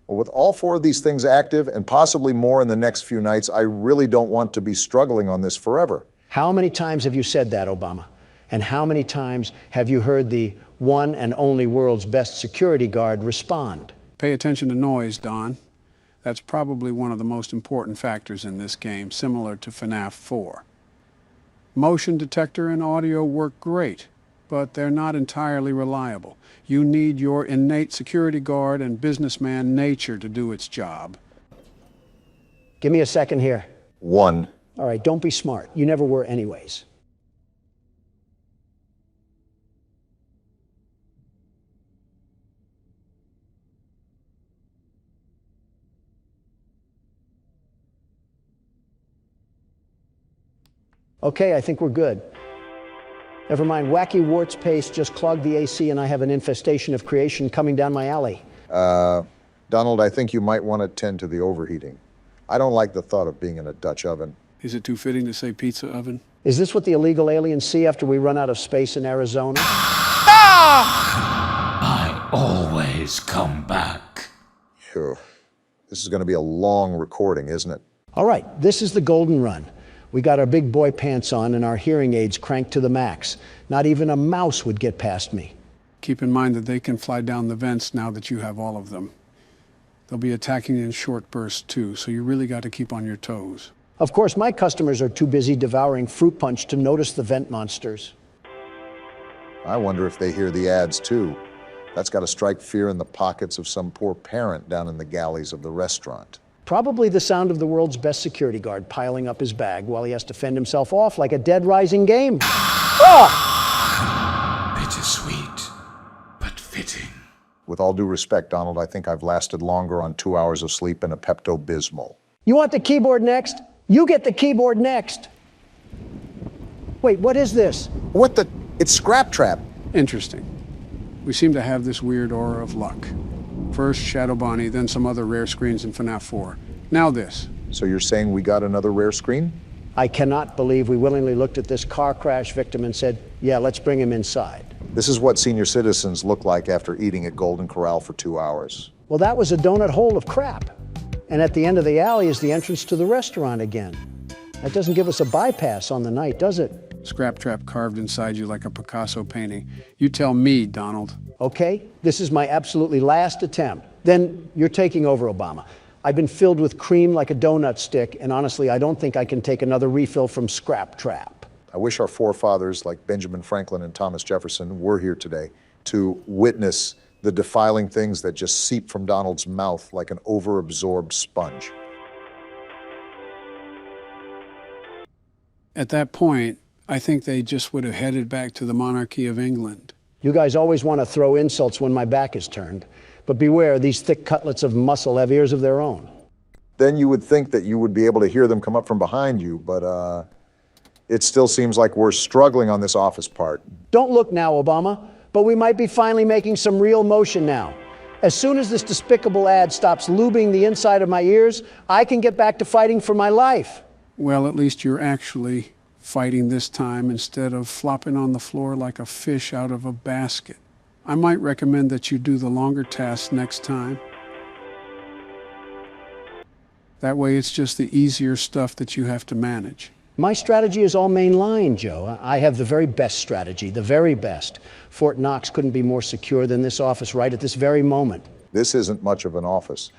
Well, with all four of these things active, and possibly more in the next few nights, I really don't want to be struggling on this forever.
How many times have you said that, Obama? And how many times have you heard the one and only world's best security guard respond?
Pay attention to noise, Don. That's probably one of the most important factors in this game, similar to FNAF 4. Motion detector and audio work great, but they're not entirely reliable. You need your innate security guard and businessman nature to do its job.
Give me a second here.
One.
All right, don't be smart. You never were anyways. Okay, I think we're good. Never mind, wacky warts paste just clogged the AC and I have an infestation of creation coming down my alley.
Donald, I think you might want to tend to the overheating. I don't like the thought of being in a Dutch oven.
Is it too fitting to say pizza oven?
Is this what the illegal aliens see after we run out of space in Arizona?
I always come back.
Phew. This is going to be a long recording, isn't it?
All right, this is the golden run. We got our big boy pants on and our hearing aids cranked to the max. Not even a mouse would get past me.
Keep in mind that they can fly down the vents now that you have all of them. They'll be attacking in short bursts too, so you really got to keep on your toes.
Of course, my customers are too busy devouring fruit punch to notice the vent monsters.
I wonder if they hear the ads too. That's got to strike fear in the pockets of some poor parent down in the galleys of the restaurant.
Probably the sound of the world's best security guard piling up his bag while he has to fend himself off like a dead rising game.
Bittersweet, but fitting.
With all due respect, Donald, I think I've lasted longer on 2 hours of sleep and a Pepto-Bismol.
You want the keyboard next? You get the keyboard next. Wait, what is this?
What the? It's Scrap Trap.
Interesting. We seem to have this weird aura of luck. First Shadow Bonnie, then some other rare screens in FNAF 4. Now this.
So you're saying we got another rare screen?
I cannot believe we willingly looked at this car crash victim and said, yeah, let's bring him inside.
This is what senior citizens look like after eating at Golden Corral for 2 hours.
Well, that was a donut hole of crap. And at the end of the alley is the entrance to the restaurant again. That doesn't give us a bypass on the night, does it?
Scrap trap carved inside you like a Picasso painting. You tell me, Donald.
Okay, this is my absolutely last attempt. Then you're taking over, Obama. I've been filled with cream like a donut stick, and honestly, I don't think I can take another refill from Scrap Trap.
I wish our forefathers, like Benjamin Franklin and Thomas Jefferson, were here today to witness the defiling things that just seep from Donald's mouth like an overabsorbed sponge.
At that point, I think they just would have headed back to the monarchy of England.
You guys always want to throw insults when my back is turned. But beware, these thick cutlets of muscle have ears of their own.
Then you would think that you would be able to hear them come up from behind you, but it still seems like we're struggling on this office part.
Don't look now, Obama, but we might be finally making some real motion now. As soon as this despicable ad stops lubing the inside of my ears, I can get back to fighting for my life.
Well, at least you're actually fighting this time instead of flopping on the floor like a fish out of a basket. I might recommend that you do the longer tasks next time. That way it's just the easier stuff that you have to manage.
My strategy is all mainline, Joe. I have the very best strategy, the very best. Fort Knox couldn't be more secure than this office right at this very moment.
This isn't much of an office.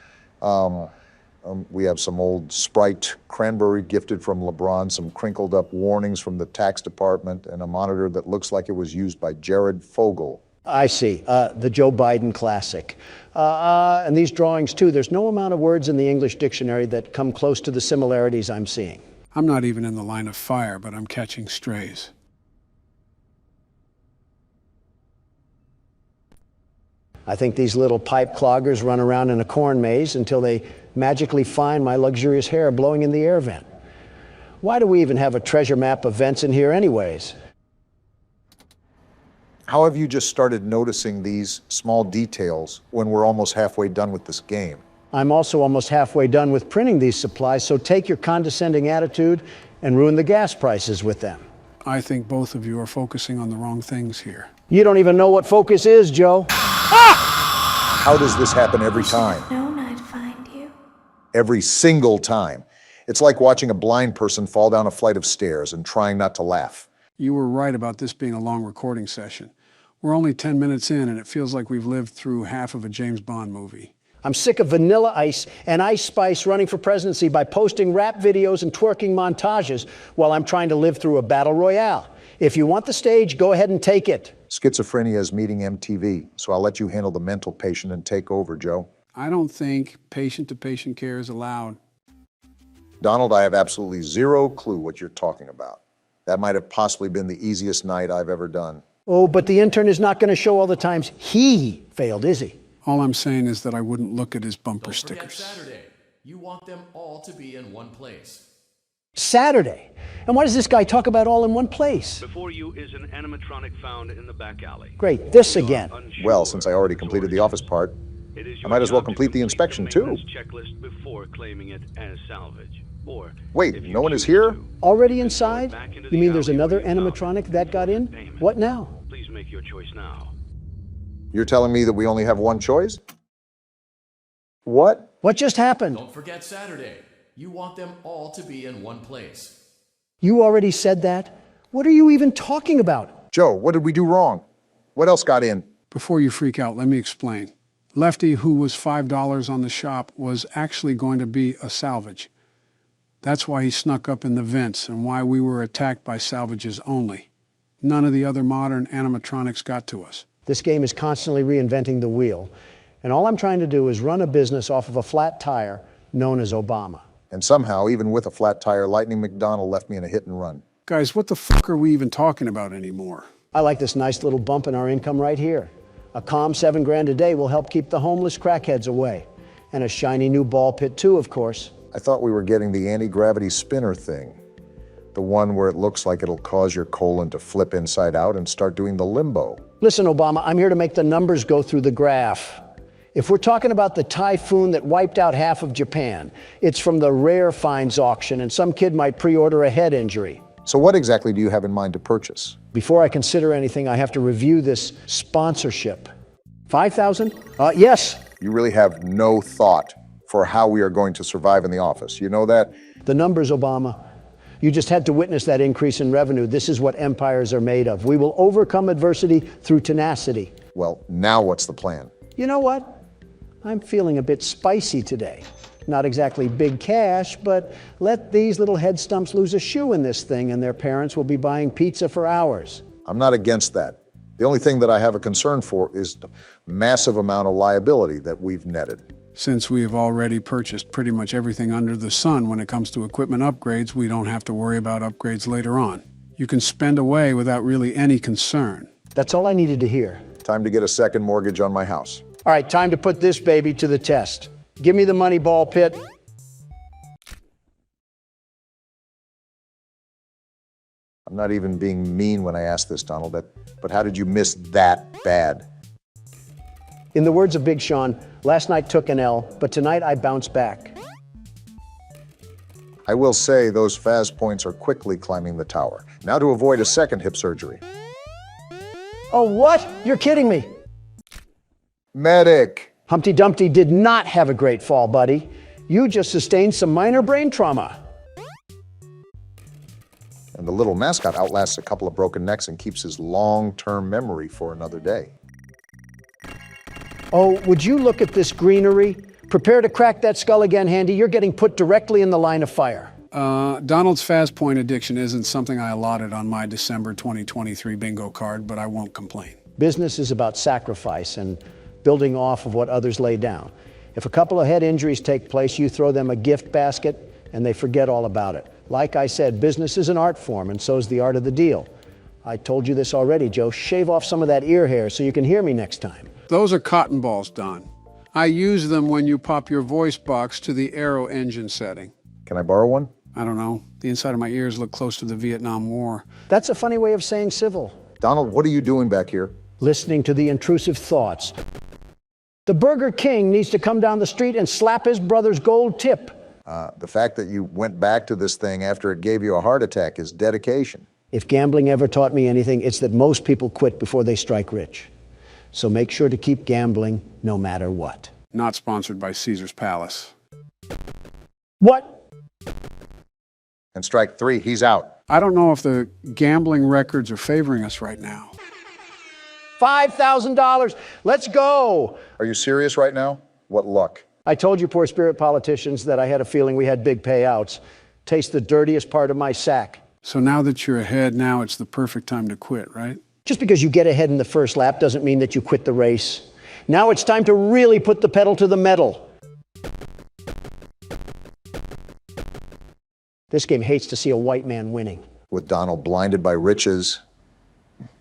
We have some old Sprite cranberry gifted from LeBron, some crinkled up warnings from the tax department, and a monitor that looks like it was used by Jared Fogle.
I see, the Joe Biden classic. And these drawings too, there's no amount of words in the English dictionary that come close to the similarities I'm seeing.
I'm not even in the line of fire, but I'm catching strays.
I think these little pipe cloggers run around in a corn maze until they magically find my luxurious hair blowing in the air vent. Why do we even have a treasure map of vents in here anyways?
How have you just started noticing these small details when we're almost halfway done with this game?
I'm also almost halfway done with printing these supplies, so take your condescending attitude and ruin the gas prices with them.
I think both of you are focusing on the wrong things here.
You don't even know what focus is, Joe.
How does this happen every time?
Known I'd find you.
Every single time. It's like watching a blind person fall down a flight of stairs and trying not to laugh.
You were right about this being a long recording session. We're only 10 minutes in, and it feels like we've lived through half of a James Bond movie.
I'm sick of Vanilla Ice and Ice Spice running for presidency by posting rap videos and twerking montages while I'm trying to live through a battle royale. If you want the stage, go ahead and take it.
Schizophrenia is meeting MTV, so I'll let you handle the mental patient and take over, Joe.
I don't think patient-to-patient care is allowed.
Donald, I have absolutely zero clue what you're talking about. That might have possibly been the easiest night I've ever done.
Oh, but the intern is not going to show all the times he failed, is he?
All I'm saying is that I wouldn't look at his bumper
Don't
stickers.
forget Saturday. You want them all to be in one place.
Saturday. And why does this guy talk about all in one place?
Before you is an animatronic found in the back alley.
Great, this again.
Well, since I already completed the office part, I might as well complete the inspection too.
Checklist before claiming it as salvage. Or
wait, no one is here?
Already inside? You mean there's another animatronic that got in? What now?
Please make your choice now.
You're telling me that we only have one choice? What?
What just happened?
Don't forget Saturday. You want them all to be in one place.
You already said that? What are you even talking about?
Joe, what did we do wrong? What else got in?
Before you freak out, let me explain. Lefty, who was $5 on the shop, was actually going to be a salvage. That's why he snuck up in the vents and why we were attacked by salvages only. None of the other modern animatronics got to us.
This game is constantly reinventing the wheel, and all I'm trying to do is run a business off of a flat tire known as Obama.
And somehow, even with a flat tire, Lightning McDonald left me in a hit and run.
Guys, what the fuck are we even talking about anymore?
I like this nice little bump in our income right here. A calm $7 grand a day will help keep the homeless crackheads away. And a shiny new ball pit too, of course.
I thought we were getting the anti-gravity spinner thing. The one where it looks like it'll cause your colon to flip inside out and start doing the limbo.
Listen, Obama, I'm here to make the numbers go through the graph. If we're talking about the typhoon that wiped out half of Japan, it's from the rare finds auction, and some kid might pre-order a head injury.
So what exactly do you have in mind to purchase?
Before I consider anything, I have to review this sponsorship. 5,000? Yes.
You really have no thought for how we are going to survive in the office. You know that?
The numbers, Obama. You just had to witness that increase in revenue. This is what empires are made of. We will overcome adversity through tenacity.
Well, now what's the plan?
You know what? I'm feeling a bit spicy today. Not exactly big cash, but let these little head stumps lose a shoe in this thing and their parents will be buying pizza for hours.
I'm not against that. The only thing that I have a concern for is the massive amount of liability that we've netted.
Since we have already purchased pretty much everything under the sun when it comes to equipment upgrades, we don't have to worry about upgrades later on. You can spend away without really any concern.
That's all I needed to hear.
Time to get a second mortgage on my house.
All right, time to put this baby to the test. Give me the money, ball pit.
I'm not even being mean when I ask this, Donald, but how did you miss that bad?
In the words of Big Sean, last night took an L, but tonight I bounced back.
I will say those Faz points are quickly climbing the tower. Now to avoid a second hip surgery.
Oh, what? You're kidding me.
Medic.
Humpty Dumpty did not have a great fall, buddy. You just sustained some minor brain trauma.
And the little mascot outlasts a couple of broken necks and keeps his long-term memory for another day.
Oh, would you look at this greenery? Prepare to crack that skull again, Handy. You're getting put directly in the line of fire.
Donald's Faz point addiction isn't something I allotted on my December 2023 bingo card, but I won't complain.
Business is about sacrifice and building off of what others lay down. If a couple of head injuries take place, you throw them a gift basket and they forget all about it. Like I said, business is an art form, and so is the art of the deal. I told you this already, Joe. Shave off some of that ear hair so you can hear me next time.
Those are cotton balls, Don. I use them when you pop your voice box to the aero engine setting.
Can I borrow one?
I don't know. The inside of my ears look close to the Vietnam War.
That's a funny way of saying civil.
Donald, what are you doing back here?
Listening to the intrusive thoughts. The Burger King needs to come down the street and slap his brother's gold tip.
The fact that you went back to this thing after it gave you a heart attack is dedication.
If gambling ever taught me anything, it's that most people quit before they strike rich. So make sure to keep gambling no matter what.
Not sponsored by Caesar's Palace.
What?
And strike three, he's out.
I don't know if the gambling records are favoring us right now.
$5,000. Let's go.
Are you serious right now? What luck.
I told you poor spirit politicians that I had a feeling we had big payouts. Taste the dirtiest part of my sack.
So now that you're ahead, now it's the perfect time to quit, right?
Just because you get ahead in the first lap doesn't mean that you quit the race. Now it's time to really put the pedal to the metal. This game hates to see a white man winning.
With Donald blinded by riches,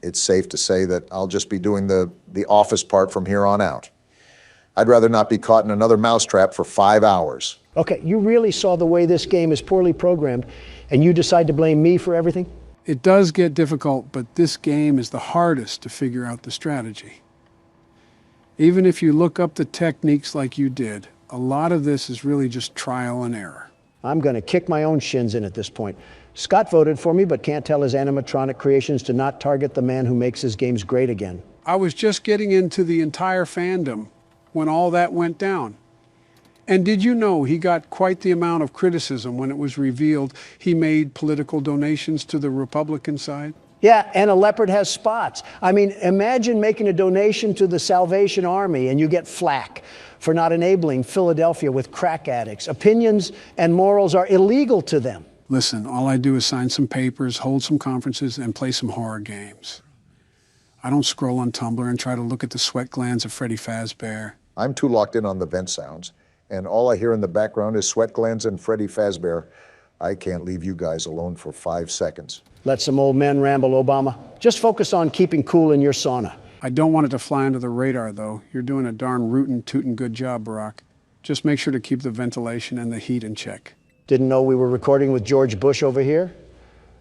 it's safe to say that I'll just be doing the office part from here on out. I'd rather not be caught in another mousetrap for 5 hours.
Okay, you really saw the way this game is poorly programmed, and you decide to blame me for everything?
It does get difficult, but this game is the hardest to figure out the strategy. Even if you look up the techniques like you did, a lot of this is really just trial and error.
I'm going to kick my own shins in at this point. Scott voted for me, but can't tell his animatronic creations to not target the man who makes his games great again.
I was just getting into the entire fandom when all that went down. And did you know he got quite the amount of criticism when it was revealed he made political donations to the Republican side?
Yeah, and a leopard has spots. I mean, imagine making a donation to the Salvation Army and you get flack for not enabling Philadelphia with crack addicts. Opinions and morals are illegal to them.
Listen, all I do is sign some papers, hold some conferences, and play some horror games. I don't scroll on Tumblr and try to look at the sweat glands of Freddy Fazbear.
I'm too locked in on the vent sounds, and all I hear in the background is sweat glands and Freddy Fazbear. I can't leave you guys alone for 5 seconds.
Let some old men ramble, Obama. Just focus on keeping cool in your sauna.
I don't want it to fly under the radar, though. You're doing a darn rootin' tootin' good job, Barack. Just make sure to keep the ventilation and the heat in check.
Didn't know we were recording with George Bush over here?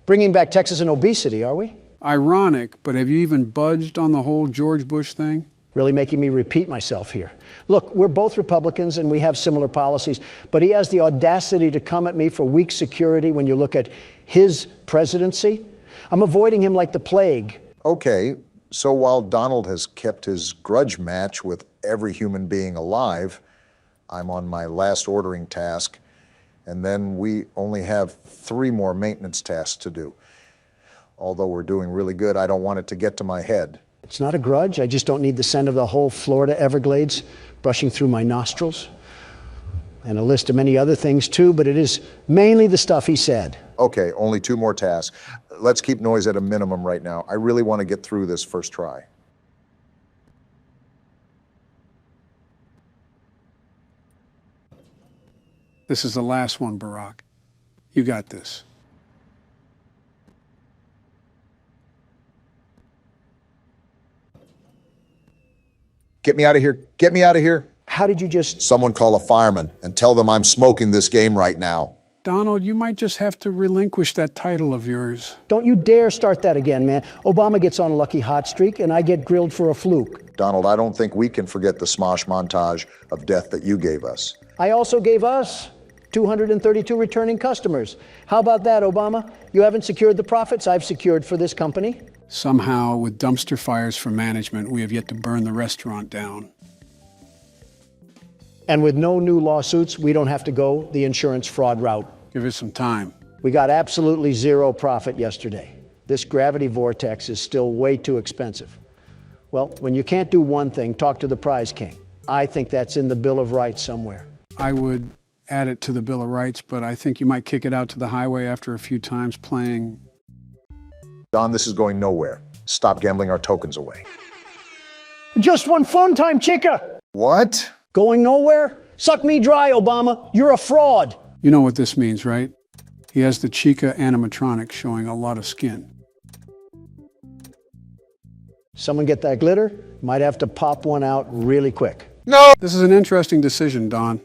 Bringing back Texas and obesity, are we?
Ironic, but have you even budged on the whole George Bush thing?
Really making me repeat myself here. Look, we're both Republicans and we have similar policies, but he has the audacity to come at me for weak security when you look at his presidency. I'm avoiding him like the plague.
Okay, so while Donald has kept his grudge match with every human being alive, I'm on my last ordering task, and then we only have 3 more maintenance tasks to do. Although we're doing really good, I don't want it to get to my head.
It's not a grudge. I just don't need the scent of the whole Florida Everglades brushing through my nostrils. And a list of many other things too, but it is mainly the stuff he said.
Okay, only 2 more tasks. Let's keep noise at a minimum right now. I really want to get through this first try.
This is the last one, Barack. You got this.
Get me out of here. Get me out of here.
How did you just...
Someone call a fireman and tell them I'm smoking this game right now.
Donald, you might just have to relinquish that title of yours.
Don't you dare start that again, man. Obama gets on a lucky hot streak and I get grilled for a fluke.
Donald, I don't think we can forget the smosh montage of death that you gave us.
I also gave us 232 returning customers. How about that, Obama? You haven't secured the profits I've secured for this company.
Somehow, with dumpster fires for management, we have yet to burn the restaurant down.
And with no new lawsuits, we don't have to go the insurance fraud route.
Give it some time.
We got absolutely 0 profit yesterday. This gravity vortex is still way too expensive. Well, when you can't do one thing, talk to the prize king. I think that's in the Bill of Rights somewhere.
I would add it to the Bill of Rights, but I think you might kick it out to the highway after a few times playing.
Don, this is going nowhere. Stop gambling our tokens away.
Just one fun time, chica!
What?
Going nowhere? Suck me dry, Obama. You're a fraud.
You know what this means, right? He has the Chica animatronic showing a lot of skin.
Someone get that glitter? Might have to pop one out really quick.
No!
This is an interesting decision, Don.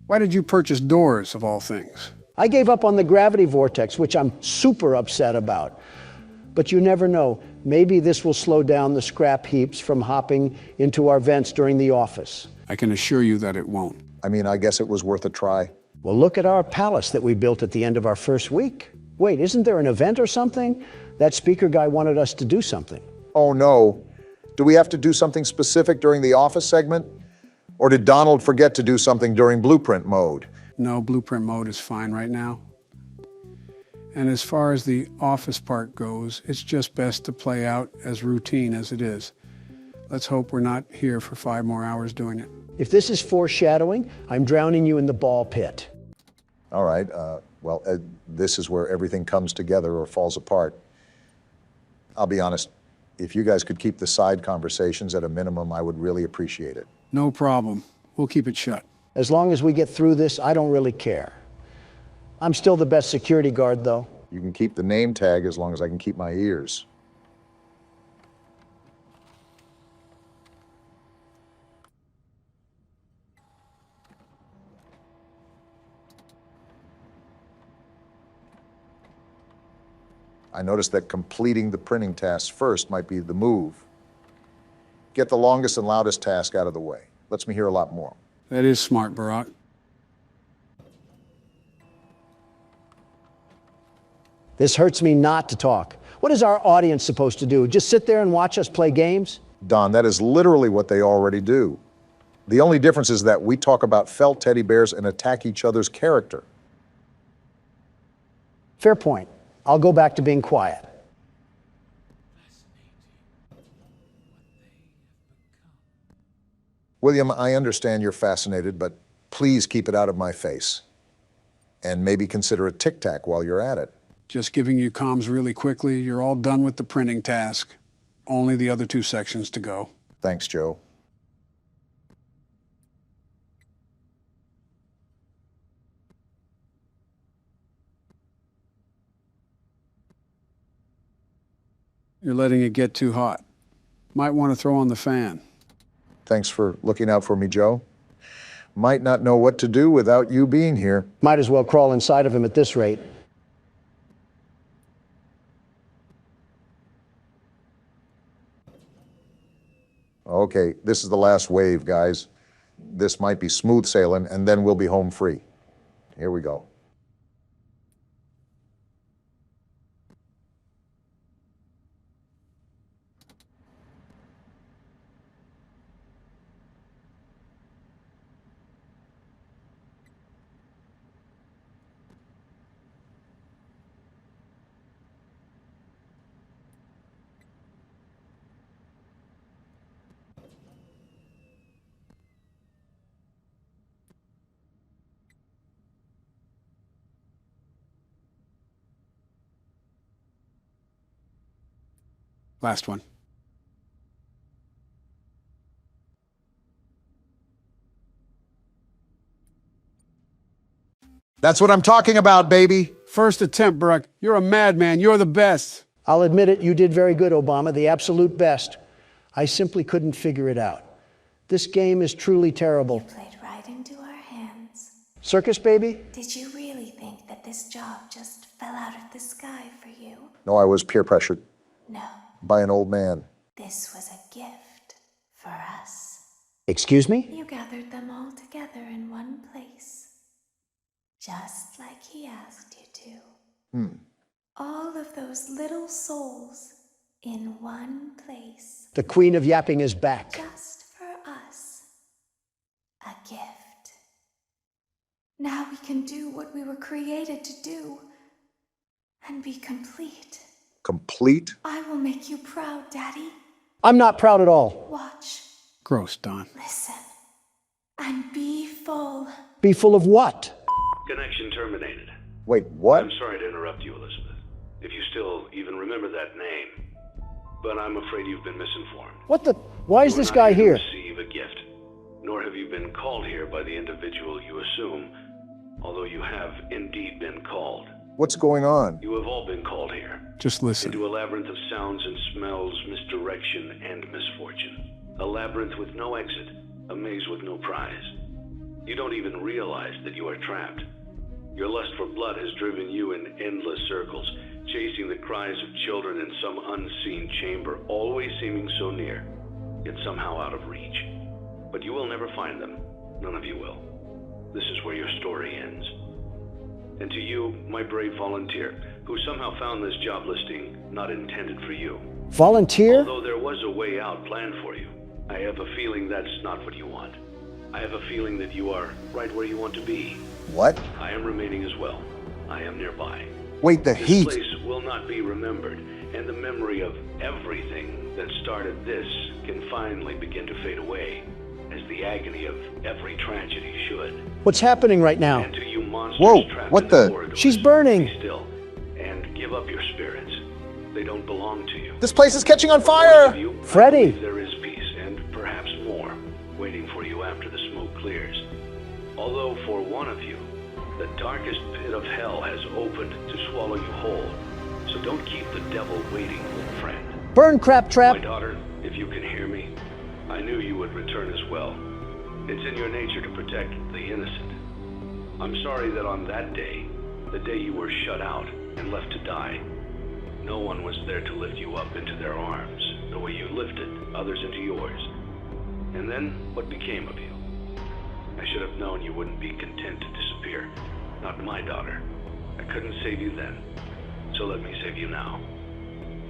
Why did you purchase doors, of all things?
I gave up on the gravity vortex, which I'm super upset about. But you never know. Maybe this will slow down the scrap heaps from hopping into our vents during the office.
I can assure you that it won't.
I mean, I guess it was worth a try.
Well, look at our palace that we built at the end of our first week. Wait, isn't there an event or something? That speaker guy wanted us to do something.
Oh, no. Do we have to do something specific during the office segment? Or did Donald forget to do something during blueprint mode?
No, blueprint mode is fine right now. And as far as the office part goes, it's just best to play out as routine as it is. Let's hope we're not here for 5 more hours doing it.
If this is foreshadowing, I'm drowning you in the ball pit.
All right, this is where everything comes together or falls apart. I'll be honest, if you guys could keep the side conversations at a minimum, I would really appreciate it.
No problem. We'll keep it shut.
As long as we get through this, I don't really care. I'm still the best security guard, though.
You can keep the name tag as long as I can keep my ears. I noticed that completing the printing tasks first might be the move. Get the longest and loudest task out of the way. Lets me hear a lot more.
That is smart, Barack.
This hurts me not to talk. What is our audience supposed to do? Just sit there and watch us play games?
Don, that is literally what they already do. The only difference is that we talk about felt teddy bears and attack each other's character.
Fair point. I'll go back to being quiet.
William, I understand you're fascinated, but please keep it out of my face. And maybe consider a tic-tac while you're at it.
Just giving you comms really quickly. You're all done with the printing task. Only the other 2 sections to go.
Thanks, Joe.
You're letting it get too hot. Might want to throw on the fan.
Thanks for looking out for me, Joe. Might not know what to do without you being here.
Might as well crawl inside of him at this rate.
Okay, this is the last wave, guys. This might be smooth sailing, and then we'll be home free. Here we go.
Last one.
That's what I'm talking about, baby.
First attempt, Brock. You're a madman. You're the best.
I'll admit it, you did very good, Obama, the absolute best. I simply couldn't figure it out. This game is truly terrible.
You played right into our hands.
Circus, baby?
Did you really think that this job just fell out of the sky for you?
No, I was peer pressured.
No.
By an old man.
This was a gift for us.
Excuse me?
You gathered them all together in one place. Just like he asked you to. All of those little souls in one place.
The Queen of Yapping is back.
Just for us. A gift. Now we can do what we were created to do. And be complete.
Complete?
I will make you proud, Daddy.
I'm not proud at all.
Watch.
Gross, Don.
Listen. And be full.
Be full of what?
Connection terminated.
Wait, what?
I'm sorry to interrupt you, Elizabeth. If you still even remember that name. But I'm afraid you've been misinformed.
What the? Why is
You are
this
not
guy here?
To receive a gift. Nor have you been called here by the individual you assume. Although you have indeed been called.
What's going on?
You have all been called here.
Just listen.
Into a labyrinth of sounds and smells, misdirection, and misfortune. A labyrinth with no exit. A maze with no prize. You don't even realize that you are trapped. Your lust for blood has driven you in endless circles, chasing the cries of children in some unseen chamber, always seeming so near, yet somehow out of reach. But you will never find them. None of you will. This is where your story ends. And to you, my brave volunteer, who somehow found this job listing not intended for you.
Volunteer?
Although there was a way out planned for you, I have a feeling that's not what you want. I have a feeling that you are right where you want to be.
What?
I am remaining as well. I am nearby.
Wait, the
This
heat.
place will not be remembered, and the memory of everything that started this can finally begin to fade away, as the agony of every tragedy should.
What's happening right now?
And to you monsters
Whoa,
trapped
what
in
the?
corridors,
She's burning.
be still, and give up your spirits. They don't belong to you.
This place is catching on
For most
fire!
of you, I
Freddy.
believe there is peace, and perhaps more, waiting for you after the smoke clears. Although for one of you, the darkest pit of hell has opened to swallow you whole. So don't keep the devil waiting, friend.
Burn, crap trap.
My daughter, if you can hear me, I knew you would return as well. It's in your nature to protect the innocent. I'm sorry that on that day, the day you were shut out and left to die, no one was there to lift you up into their arms, the way you lifted others into yours. And then, what became of you? I should have known you wouldn't be content to disappear. Not my daughter. I couldn't save you then, so let me save you now.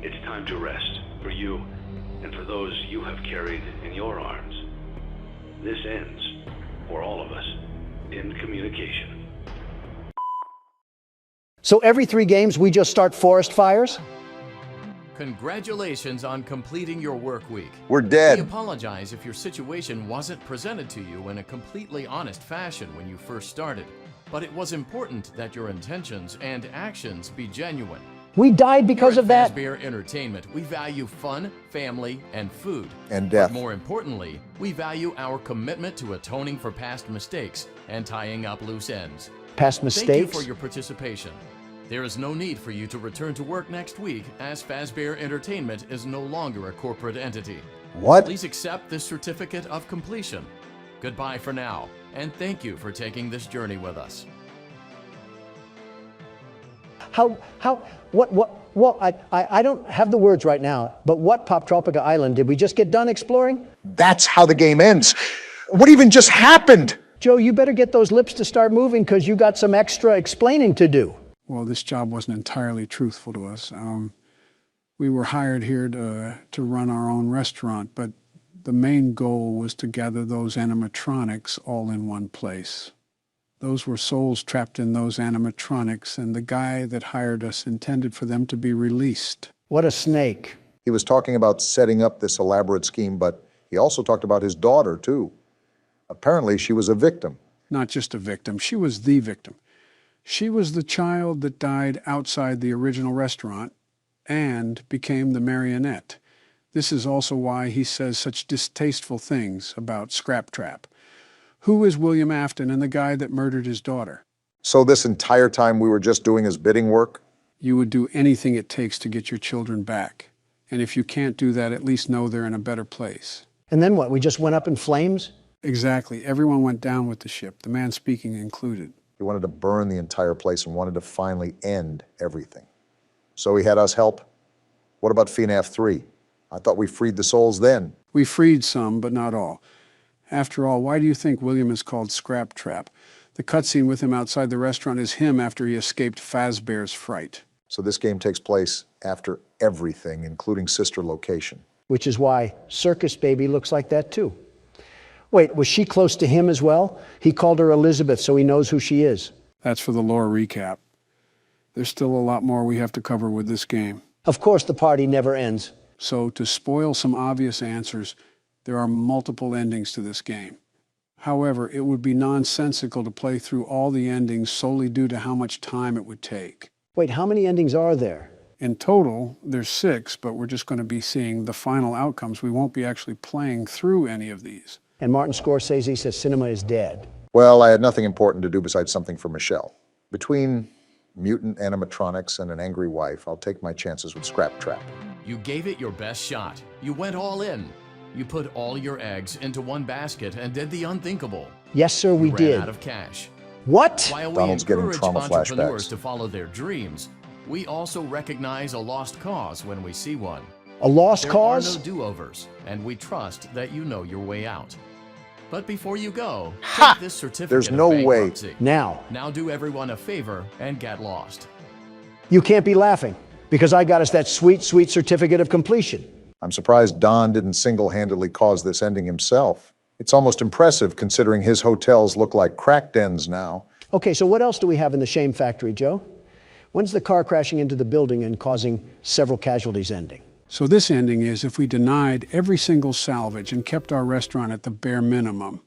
It's time to rest, for you, and for those you have carried in your arms. This ends, for all of us, in communication.
So every 3 games we just start forest fires?
Congratulations on completing your work week.
We're dead.
We apologize if your situation wasn't presented to you in a completely honest fashion when you first started. but it was important that your intentions and actions be genuine.
We died because of that.
Fazbear Entertainment, we value fun, family, and food.
And death.
But more importantly, we value our commitment to atoning for past mistakes and tying up loose ends.
Past mistakes?
Thank you for your participation. There is no need for you to return to work next week, as Fazbear Entertainment is no longer a corporate entity.
What?
Please accept this certificate of completion. Goodbye for now, and thank you for taking this journey with us.
I don't have the words right now, but what Poptropica Island did we just get done exploring?
That's how the game ends. What even just happened?
Joe, you better get those lips to start moving because you got some extra explaining to do.
Well, this job wasn't entirely truthful to us. We were hired here to run our own restaurant, but the main goal was to gather those animatronics all in one place. Those were souls trapped in those animatronics, and the guy that hired us intended for them to be released.
What a snake.
He was talking about setting up this elaborate scheme, but he also talked about his daughter, too. Apparently, she was a victim.
Not just a victim, she was the victim. She was the child that died outside the original restaurant and became the marionette. This is also why he says such distasteful things about Scrap Trap. Who is William Afton and the guy that murdered his daughter?
So this entire time we were just doing his bidding work?
You would do anything it takes to get your children back. And if you can't do that, at least know they're in a better place.
And then what, we just went up in flames?
Exactly. Everyone went down with the ship, the man speaking included.
He wanted to burn the entire place and wanted to finally end everything. So he had us help? What about FNAF 3? I thought we freed the souls then.
We freed some, but not all. After all, why do you think William is called Scrap Trap? The cutscene with him outside the restaurant is him after he escaped Fazbear's fright.
So this game takes place after everything, including sister location.
Which is why Circus Baby looks like that too. Wait, was she close to him as well? He called her Elizabeth, so he knows who she is.
That's for the lore recap. There's still a lot more we have to cover with this game.
Of course, the party never ends.
So, to spoil some obvious answers, there are multiple endings to this game. However, it would be nonsensical to play through all the endings solely due to how much time it would take.
Wait, how many endings are there?
In total, there's 6, but we're just going to be seeing the final outcomes. We won't be actually playing through any of these.
And Martin Scorsese says cinema is dead.
Well, I had nothing important to do besides something for Michelle. Between mutant animatronics and an angry wife, I'll take my chances with Scrap Trap.
You gave it your best shot. You went all in. You put all your eggs into one basket and did the unthinkable.
Yes, sir, we
You
did.
ran out of cash.
What?
While we
Donald's getting
encourage
trauma
entrepreneurs
flashbacks.
to follow their dreams, we also recognize a lost cause when we see one.
A lost cause?
There are no do-overs, and we trust that you know your way out. But before you go, take this certificate
There's
of
no way.
bankruptcy.
Now
do everyone a favor and get lost.
You can't be laughing, because I got us that sweet, sweet certificate of completion.
I'm surprised Don didn't single-handedly cause this ending himself. It's almost impressive considering his hotels look like crack dens now.
Okay, so what else do we have in the shame factory, Joe? When's the car crashing into the building and causing several casualties ending?
So this ending is if we denied every single salvage and kept our restaurant at the bare minimum.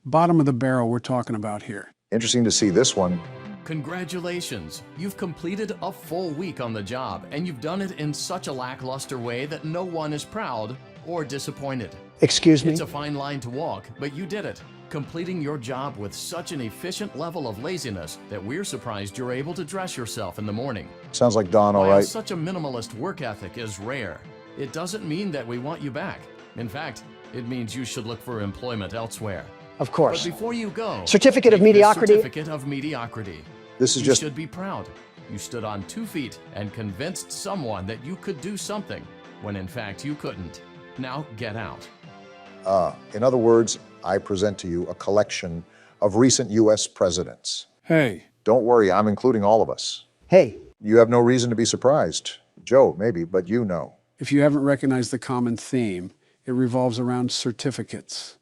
Bottom of the barrel we're talking about here.
Interesting to see this one.
Congratulations! You've completed a full week on the job, and you've done it in such a lackluster way that no one is proud or disappointed.
Excuse me?
It's a fine line to walk, but you did it, completing your job with such an efficient level of laziness that we're surprised you're able to dress yourself in the morning.
Sounds like Don, all
While
right.
such a minimalist work ethic is rare, it doesn't mean that we want you back. In fact, it means you should look for employment elsewhere.
Of course.
But before you go,
Certificate of
take this
mediocrity?
Certificate of mediocrity.
This is
You
just...
should be proud. You stood on 2 feet and convinced someone that you could do something when in fact you couldn't. Now get out.
In other words, I present to you a collection of recent U.S. presidents.
Hey.
Don't worry, I'm including all of us.
Hey.
You have no reason to be surprised. Joe, maybe, but you know.
If you haven't recognized the common theme, it revolves around certificates.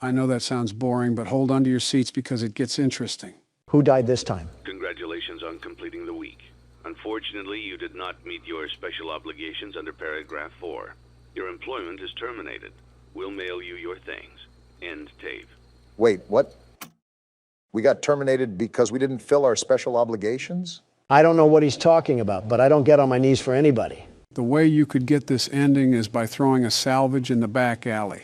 I know that sounds boring, but hold on to your seats because it gets interesting.
Who died this time?
Congratulations on completing the week. Unfortunately, you did not meet your special obligations under paragraph 4. Your employment is terminated. We'll mail you your things. End tape.
Wait, what? We got terminated because we didn't fill our special obligations?
I don't know what he's talking about, but I don't get on my knees for anybody.
The way you could get this ending is by throwing a salvage in the back alley.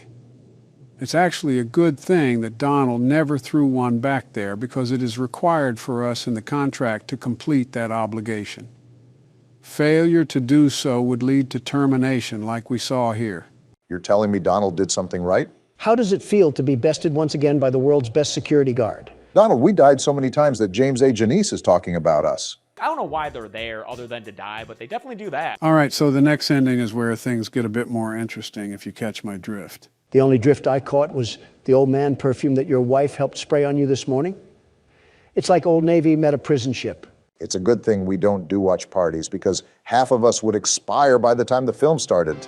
It's actually a good thing that Donald never threw one back there because it is required for us in the contract to complete that obligation. Failure to do so would lead to termination like we saw here.
You're telling me Donald did something right?
How does it feel to be bested once again by the world's best security guard?
Donald, we died so many times that James A. Janice is talking about us.
I don't know why they're there other than to die, but they definitely do that.
All right, so the next ending is where things get a bit more interesting, if you catch my drift.
The only drift I caught was the Old Man perfume that your wife helped spray on you this morning. It's like Old Navy met a prison ship.
It's a good thing we don't do watch parties because half of us would expire by the time the film started.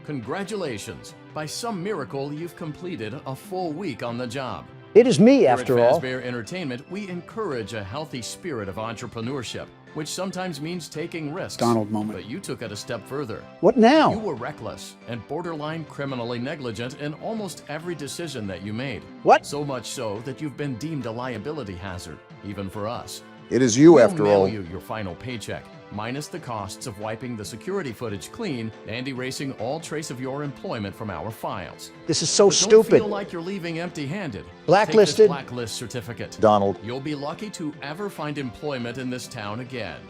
Congratulations. By some miracle, you've completed a full week on the job.
It is me,
Here
after
at
all.
Fazbear Entertainment, we encourage a healthy spirit of entrepreneurship, which sometimes means taking risks.
Donald moment.
But you took it a step further.
What now?
You were reckless and borderline criminally negligent in almost every decision that you made.
What?
So much so that you've been deemed a liability hazard, even for us.
It is you,
We'll
after
mail
all.
you your final paycheck, minus the costs of wiping the security footage clean and erasing all trace of your employment from our files.
This is so
But
stupid.
Don't feel like you're leaving empty-handed.
Blacklisted.
Take this blacklist certificate.
Donald.
You'll be lucky to ever find employment in this town again.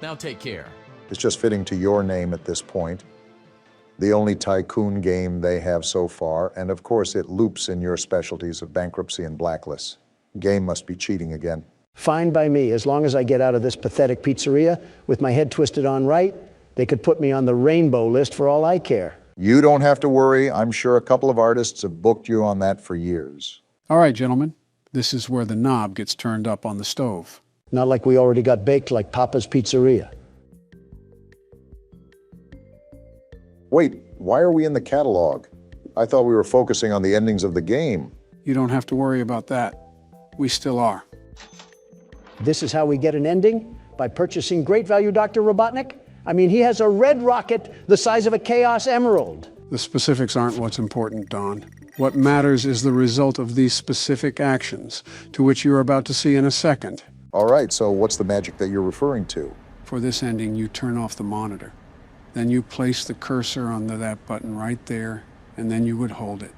Now take care.
It's just fitting to your name at this point. The only tycoon game they have so far, and of course it loops in your specialties of bankruptcy and blacklists. Game must be cheating again.
Fine by me, as long as I get out of this pathetic pizzeria with my head twisted on right. They could put me on the rainbow list for all I care.
You don't have to worry. I'm sure a couple of artists have booked you on that for years.
All right, gentlemen. This is where the knob gets turned up on the stove.
Not like we already got baked like Papa's Pizzeria.
Wait, why are we in the catalog? I thought we were focusing on the endings of the game.
You don't have to worry about that. We still are.
This is how we get an ending? By purchasing Great Value Dr. Robotnik? I mean, he has a red rocket the size of a Chaos Emerald.
The specifics aren't what's important, Don. What matters is the result of these specific actions, to which you're about to see in a second.
All right, so what's the magic that you're referring to?
For this ending, you turn off the monitor. Then you place the cursor on that button right there, and then you would hold it.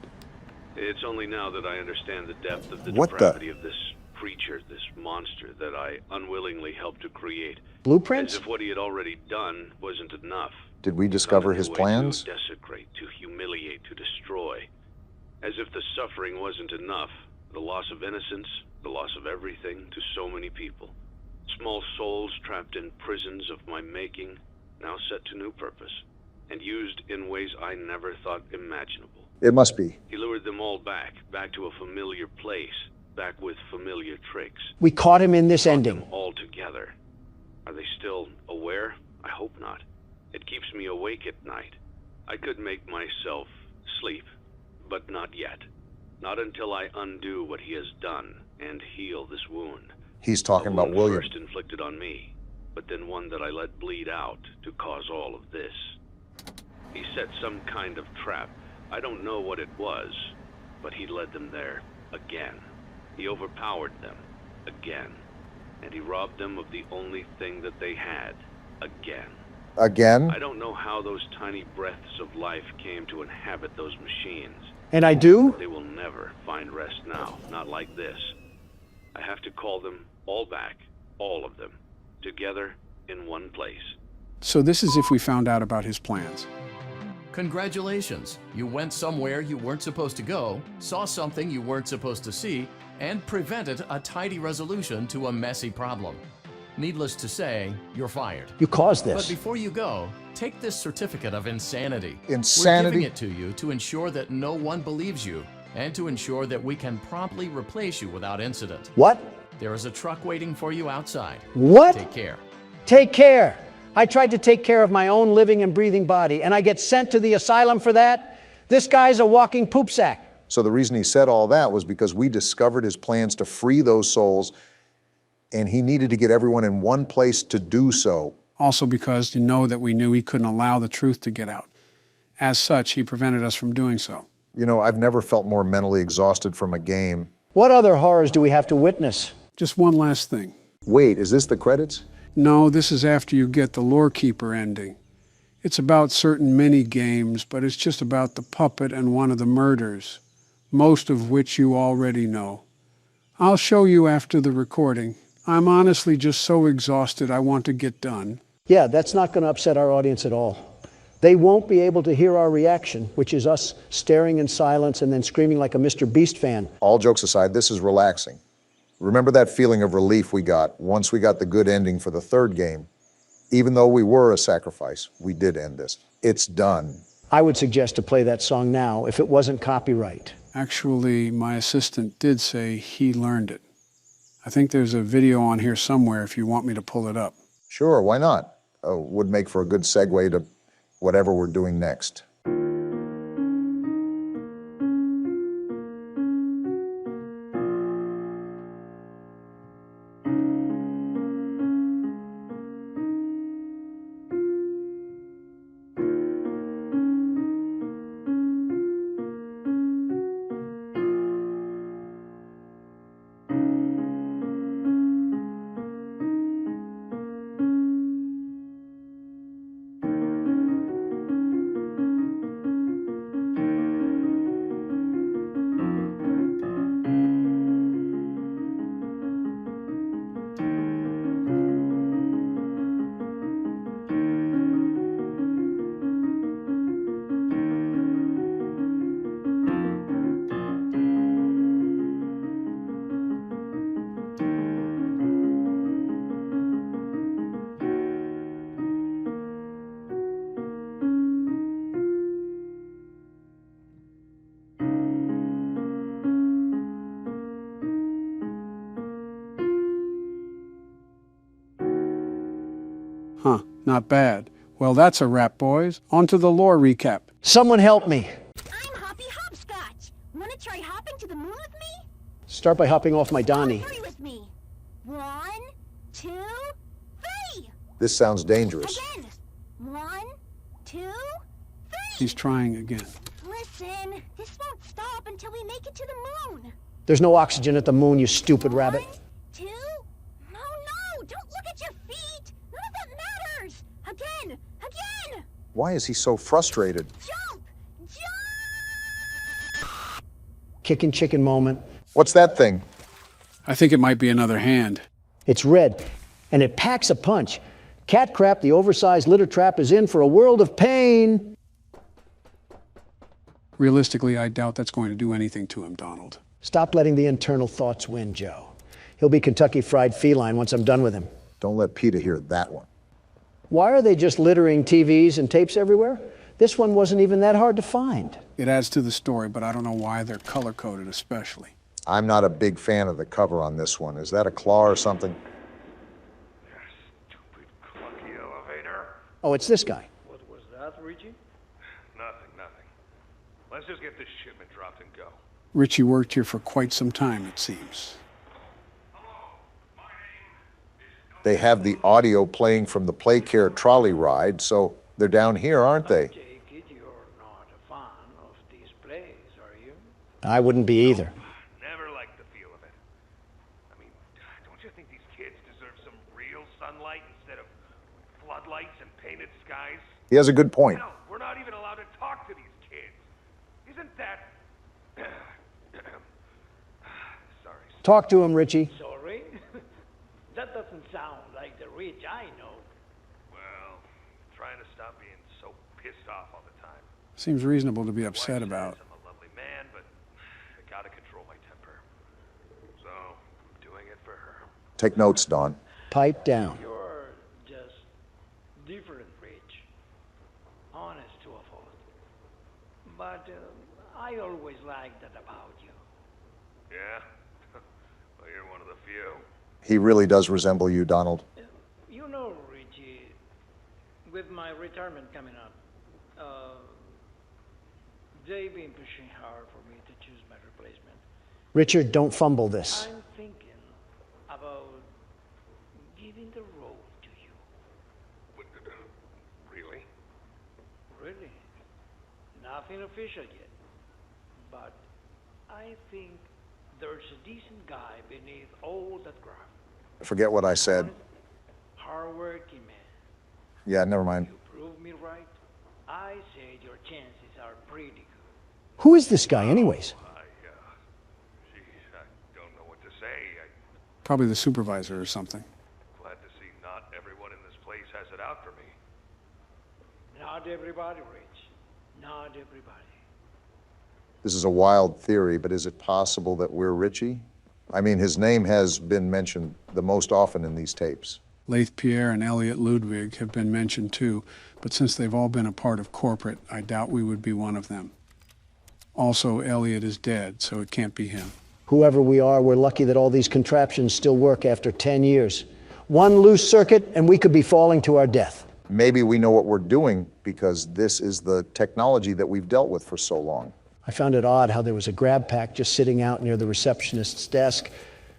It's only now that I understand the depth of the
What the-
depravity of this creature, this monster that I unwillingly helped to create.
Blueprints?
As if what he had already done wasn't enough.
Did we discover his plans?
To desecrate, to humiliate, to destroy. As if the suffering wasn't enough. The loss of innocence, the loss of everything to so many people. Small souls trapped in prisons of my making, now set to new purpose, and used in ways I never thought imaginable.
It must be.
He lured them all back to a familiar place, back with familiar tricks.
We caught him in this ending.
All together. Are they still aware? I hope not. It keeps me awake at night. I could make myself sleep, but not yet. Not until I undo what he has done and heal this wound.
He's talking about
wound
William.
First inflicted on me, but then one that I let bleed out to cause all of this. He set some kind of trap. I don't know what it was, but he led them there again. He overpowered them again, and he robbed them of the only thing that they had again.
Again?
I don't know how those tiny breaths of life came to inhabit those machines.
And I do?
They will never find rest now, not like this. I have to call them all back, all of them, together in one place.
So this is if we found out about his plans.
Congratulations. You went somewhere you weren't supposed to go, saw something you weren't supposed to see, and prevented a tidy resolution to a messy problem. Needless to say, you're fired.
You caused this.
But before you go, take this certificate of insanity.
Insanity?
We're giving it to you to ensure that no one believes you, and to ensure that we can promptly replace you without incident.
What?
There is a truck waiting for you outside.
What?
Take care.
Take care. I tried to take care of my own living and breathing body, and I get sent to the asylum for that? This guy's a walking poop sack.
So the reason he said all that was because we discovered his plans to free those souls, and he needed to get everyone in one place to do so.
Also because you know that we knew he couldn't allow the truth to get out. As such, he prevented us from doing so.
You know, I've never felt more mentally exhausted from a game.
What other horrors do we have to witness?
Just one last thing.
Wait, is this the credits?
No, this is after you get the Lore Keeper ending. It's about certain mini-games, but it's just about the puppet and one of the murders, most of which you already know. I'll show you after the recording. I'm honestly just so exhausted I want to get done.
Yeah, that's not going to upset our audience at all. They won't be able to hear our reaction, which is us staring in silence and then screaming like a Mr. Beast fan.
All jokes aside, this is relaxing. Remember that feeling of relief we got once we got the good ending for the third game? Even though we were a sacrifice, we did end this. It's done.
I would suggest to play that song now if it wasn't copyright.
Actually, my assistant did say he learned it. I think there's a video on here somewhere if you want me to pull it up.
Sure, why not? Would make for a good segue to whatever we're doing next.
Huh, not bad. Well, that's a wrap, boys. On to the lore recap.
Someone help me.
I'm Hoppy Hopscotch. Want to try hopping to the moon with me?
Start by hopping off my Donnie.
Hurry with me. 1, 2, 3.
This sounds dangerous.
Again. 1, 2, 3.
He's trying again.
Listen, this won't stop until we make it to the moon.
There's no oxygen at the moon, you stupid rabbit.
2. No, don't look at your feet. None of that matters. Again.
Why is he so frustrated?
Jump.
Kicking chicken moment.
What's that thing?
I think it might be another hand.
It's red, and it packs a punch. Cat Crap, the oversized litter trap, is in for a world of pain.
Realistically, I doubt that's going to do anything to him, Donald.
Stop letting the internal thoughts win, Joe. He'll be Kentucky Fried Feline once I'm done with him.
Don't let Peter hear that one.
Why are they just littering TVs and tapes everywhere? This one wasn't even that hard to find.
It adds to the story, but I don't know why they're color-coded especially.
I'm not a big fan of the cover on this one. Is that a claw or something?
Stupid clunky elevator.
Oh, it's this guy.
What was that, Richie?
Nothing. Let's just get this shipment dropped and go.
Richie worked here for quite some time, it seems.
They have the audio playing from the Play Care trolley ride, so they're down here, aren't they?
Take it you're not a fan of these plays, are you?
I wouldn't be either.
Never liked the feel of it. I mean, don't you think these kids deserve some real sunlight instead of floodlights and painted skies?
He has a good point.
Hell, we're not even allowed to talk to these kids. Isn't that... Sorry.
Talk to him, Richie.
Sorry? That doesn't sound like the Rich I know.
Well, trying to stop being so pissed off all the time.
Seems reasonable to be upset about.
I'm a lovely man, but I gotta control my temper. So, I'm doing it for her.
Take notes, Don.
Pipe down.
You're just different, Rich. Honest to a fault. But I always liked that about you.
Yeah? Well, you're one of the few.
He really does resemble you, Donald.
You know, Richie, with my retirement coming up, they've been pushing hard for me to choose my replacement.
Richard, don't fumble this.
I'm thinking about giving the role to you.
Really?
Really? Nothing official yet. But I think there's a decent guy beneath all that graft.
Forget what I said.
Hard-working man.
Yeah, never mind.
Prove me right. I say your chances are pretty good.
Who is this guy, anyways?
I don't know what to say.
Probably the supervisor or something.
Glad to see not everyone in this place has it out for me.
Not everybody, Rich. Not everybody.
This is a wild theory, but is it possible that we're Richie? I mean, his name has been mentioned the most often in these tapes.
Leith Pierre and Elliot Ludwig have been mentioned too, but since they've all been a part of corporate, I doubt we would be one of them. Also, Elliot is dead, so it can't be him.
Whoever we are, we're lucky that all these contraptions still work after 10 years. One loose circuit, and we could be falling to our death.
Maybe we know what we're doing because this is the technology that we've dealt with for so long.
I found it odd how there was a grab pack just sitting out near the receptionist's desk.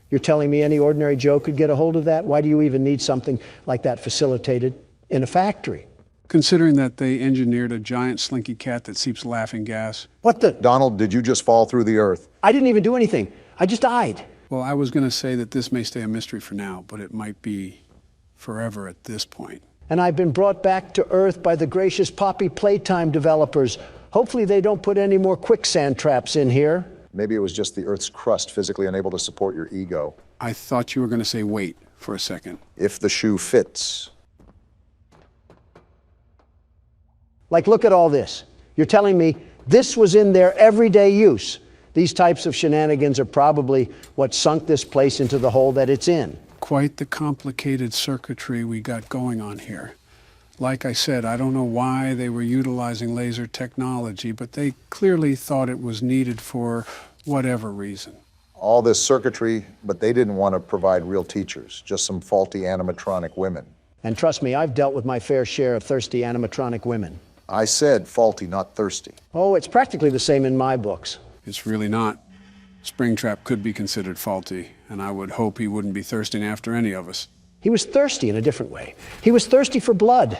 You're telling me any ordinary Joe could get a hold of that? Why do you even need something like that facilitated in a factory?
Considering that they engineered a giant slinky cat that seeps laughing gas.
What the?
Donald, did you just fall through the earth?
I didn't even do anything. I just died.
Well, I was going to say that this may stay a mystery for now, but it might be forever at this point.
And I've been brought back to Earth by the gracious Poppy Playtime developers. Hopefully they don't put any more quicksand traps in here.
Maybe it was just the Earth's crust physically unable to support your ego.
I thought you were going to say wait for a second.
If the shoe fits.
Like, look at all this. You're telling me this was in their everyday use. These types of shenanigans are probably what sunk this place into the hole that it's in.
Quite the complicated circuitry we got going on here. Like I said, I don't know why they were utilizing laser technology, but they clearly thought it was needed for whatever reason.
All this circuitry, but they didn't want to provide real teachers, just some faulty animatronic women.
And trust me, I've dealt with my fair share of thirsty animatronic women.
I said faulty, not thirsty.
Oh, it's practically the same in my books.
It's really not. Springtrap could be considered faulty, and I would hope he wouldn't be thirsting after any of us.
He was thirsty in a different way. He was thirsty for blood,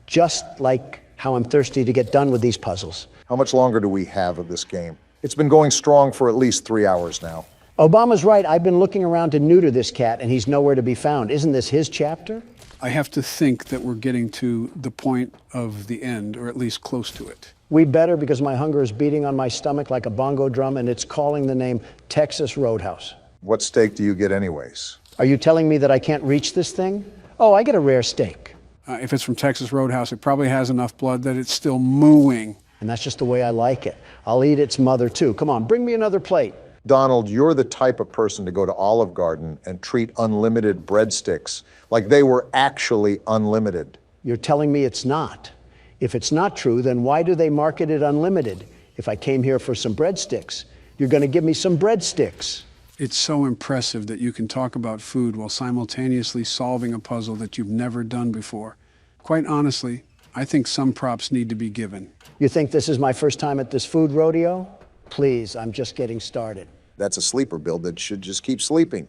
just like how I'm thirsty to get done with these puzzles.
How much longer do we have of this game? It's been going strong for at least 3 hours now.
Obama's right. I've been looking around to neuter this cat, and he's nowhere to be found. Isn't this his chapter?
I have to think that we're getting to the point of the end, or at least close to it.
We better, because my hunger is beating on my stomach like a bongo drum, and it's calling the name Texas Roadhouse.
What steak do you get anyways?
Are you telling me that I can't reach this thing? Oh, I get a rare steak.
If it's from Texas Roadhouse, it probably has enough blood that it's still mooing.
And that's just the way I like it. I'll eat its mother, too. Come on, bring me another plate.
Donald, you're the type of person to go to Olive Garden and treat unlimited breadsticks like they were actually unlimited.
You're telling me it's not. If it's not true, then why do they market it unlimited? If I came here for some breadsticks, you're going to give me some breadsticks.
It's so impressive that you can talk about food while simultaneously solving a puzzle that you've never done before. Quite honestly, I think some props need to be given.
You think this is my first time at this food rodeo? Please, I'm just getting started.
That's a sleeper build that should just keep sleeping.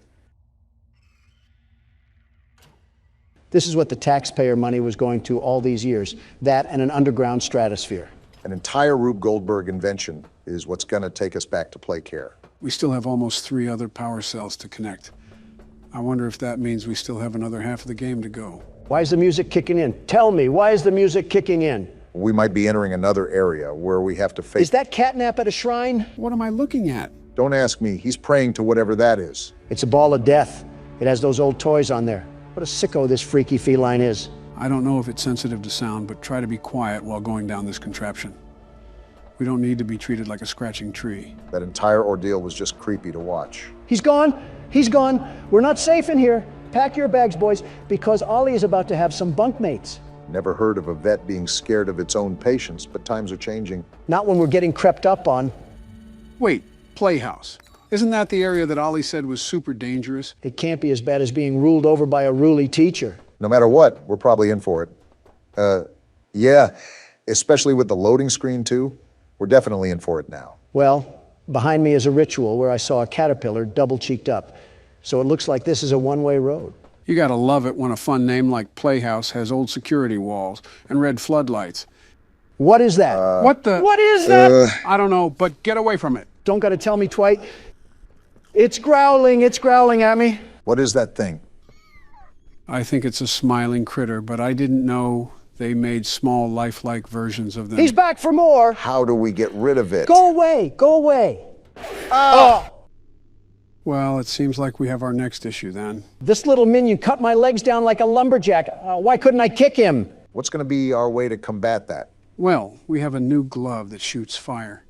This is what the taxpayer money was going to all these years, that and an underground stratosphere.
An entire Rube Goldberg invention is what's going to take us back to play care.
We still have almost 3 other power cells to connect. I wonder if that means we still have another half of the game to go.
Why is the music kicking in? Tell me, why is the music kicking in?
We might be entering another area where we have to face...
Is that catnap at a shrine?
What am I looking at?
Don't ask me. He's praying to whatever that is.
It's a ball of death. It has those old toys on there. What a sicko this freaky feline is.
I don't know if it's sensitive to sound, but try to be quiet while going down this contraption. We don't need to be treated like a scratching tree.
That entire ordeal was just creepy to watch.
He's gone. He's gone. We're not safe in here. Pack your bags, boys, because Ollie is about to have some bunkmates.
Never heard of a vet being scared of its own patients, but times are changing.
Not when we're getting crept up on.
Wait, Playhouse. Isn't that the area that Ollie said was super dangerous?
It can't be as bad as being ruled over by a ruly teacher.
No matter what, we're probably in for it. Yeah, especially with the loading screen, too. We're definitely in for it now.
Well, behind me is a ritual where I saw a caterpillar double-cheeked up. So it looks like this is a one-way road.
You gotta love it when a fun name like Playhouse has old security walls and red floodlights.
What is that?
What is that? I don't know, but get away from it.
Don't gotta tell me, Twite. It's growling at me.
What is that thing?
I think it's a smiling critter, but I didn't know they made small, lifelike versions of them.
He's back for more.
How do we get rid of it?
Go away, go away.
Well, it seems like we have our next issue then.
This little minion cut my legs down like a lumberjack. Why couldn't I kick him?
What's going to be our way to combat that?
Well, we have a new glove that shoots fire.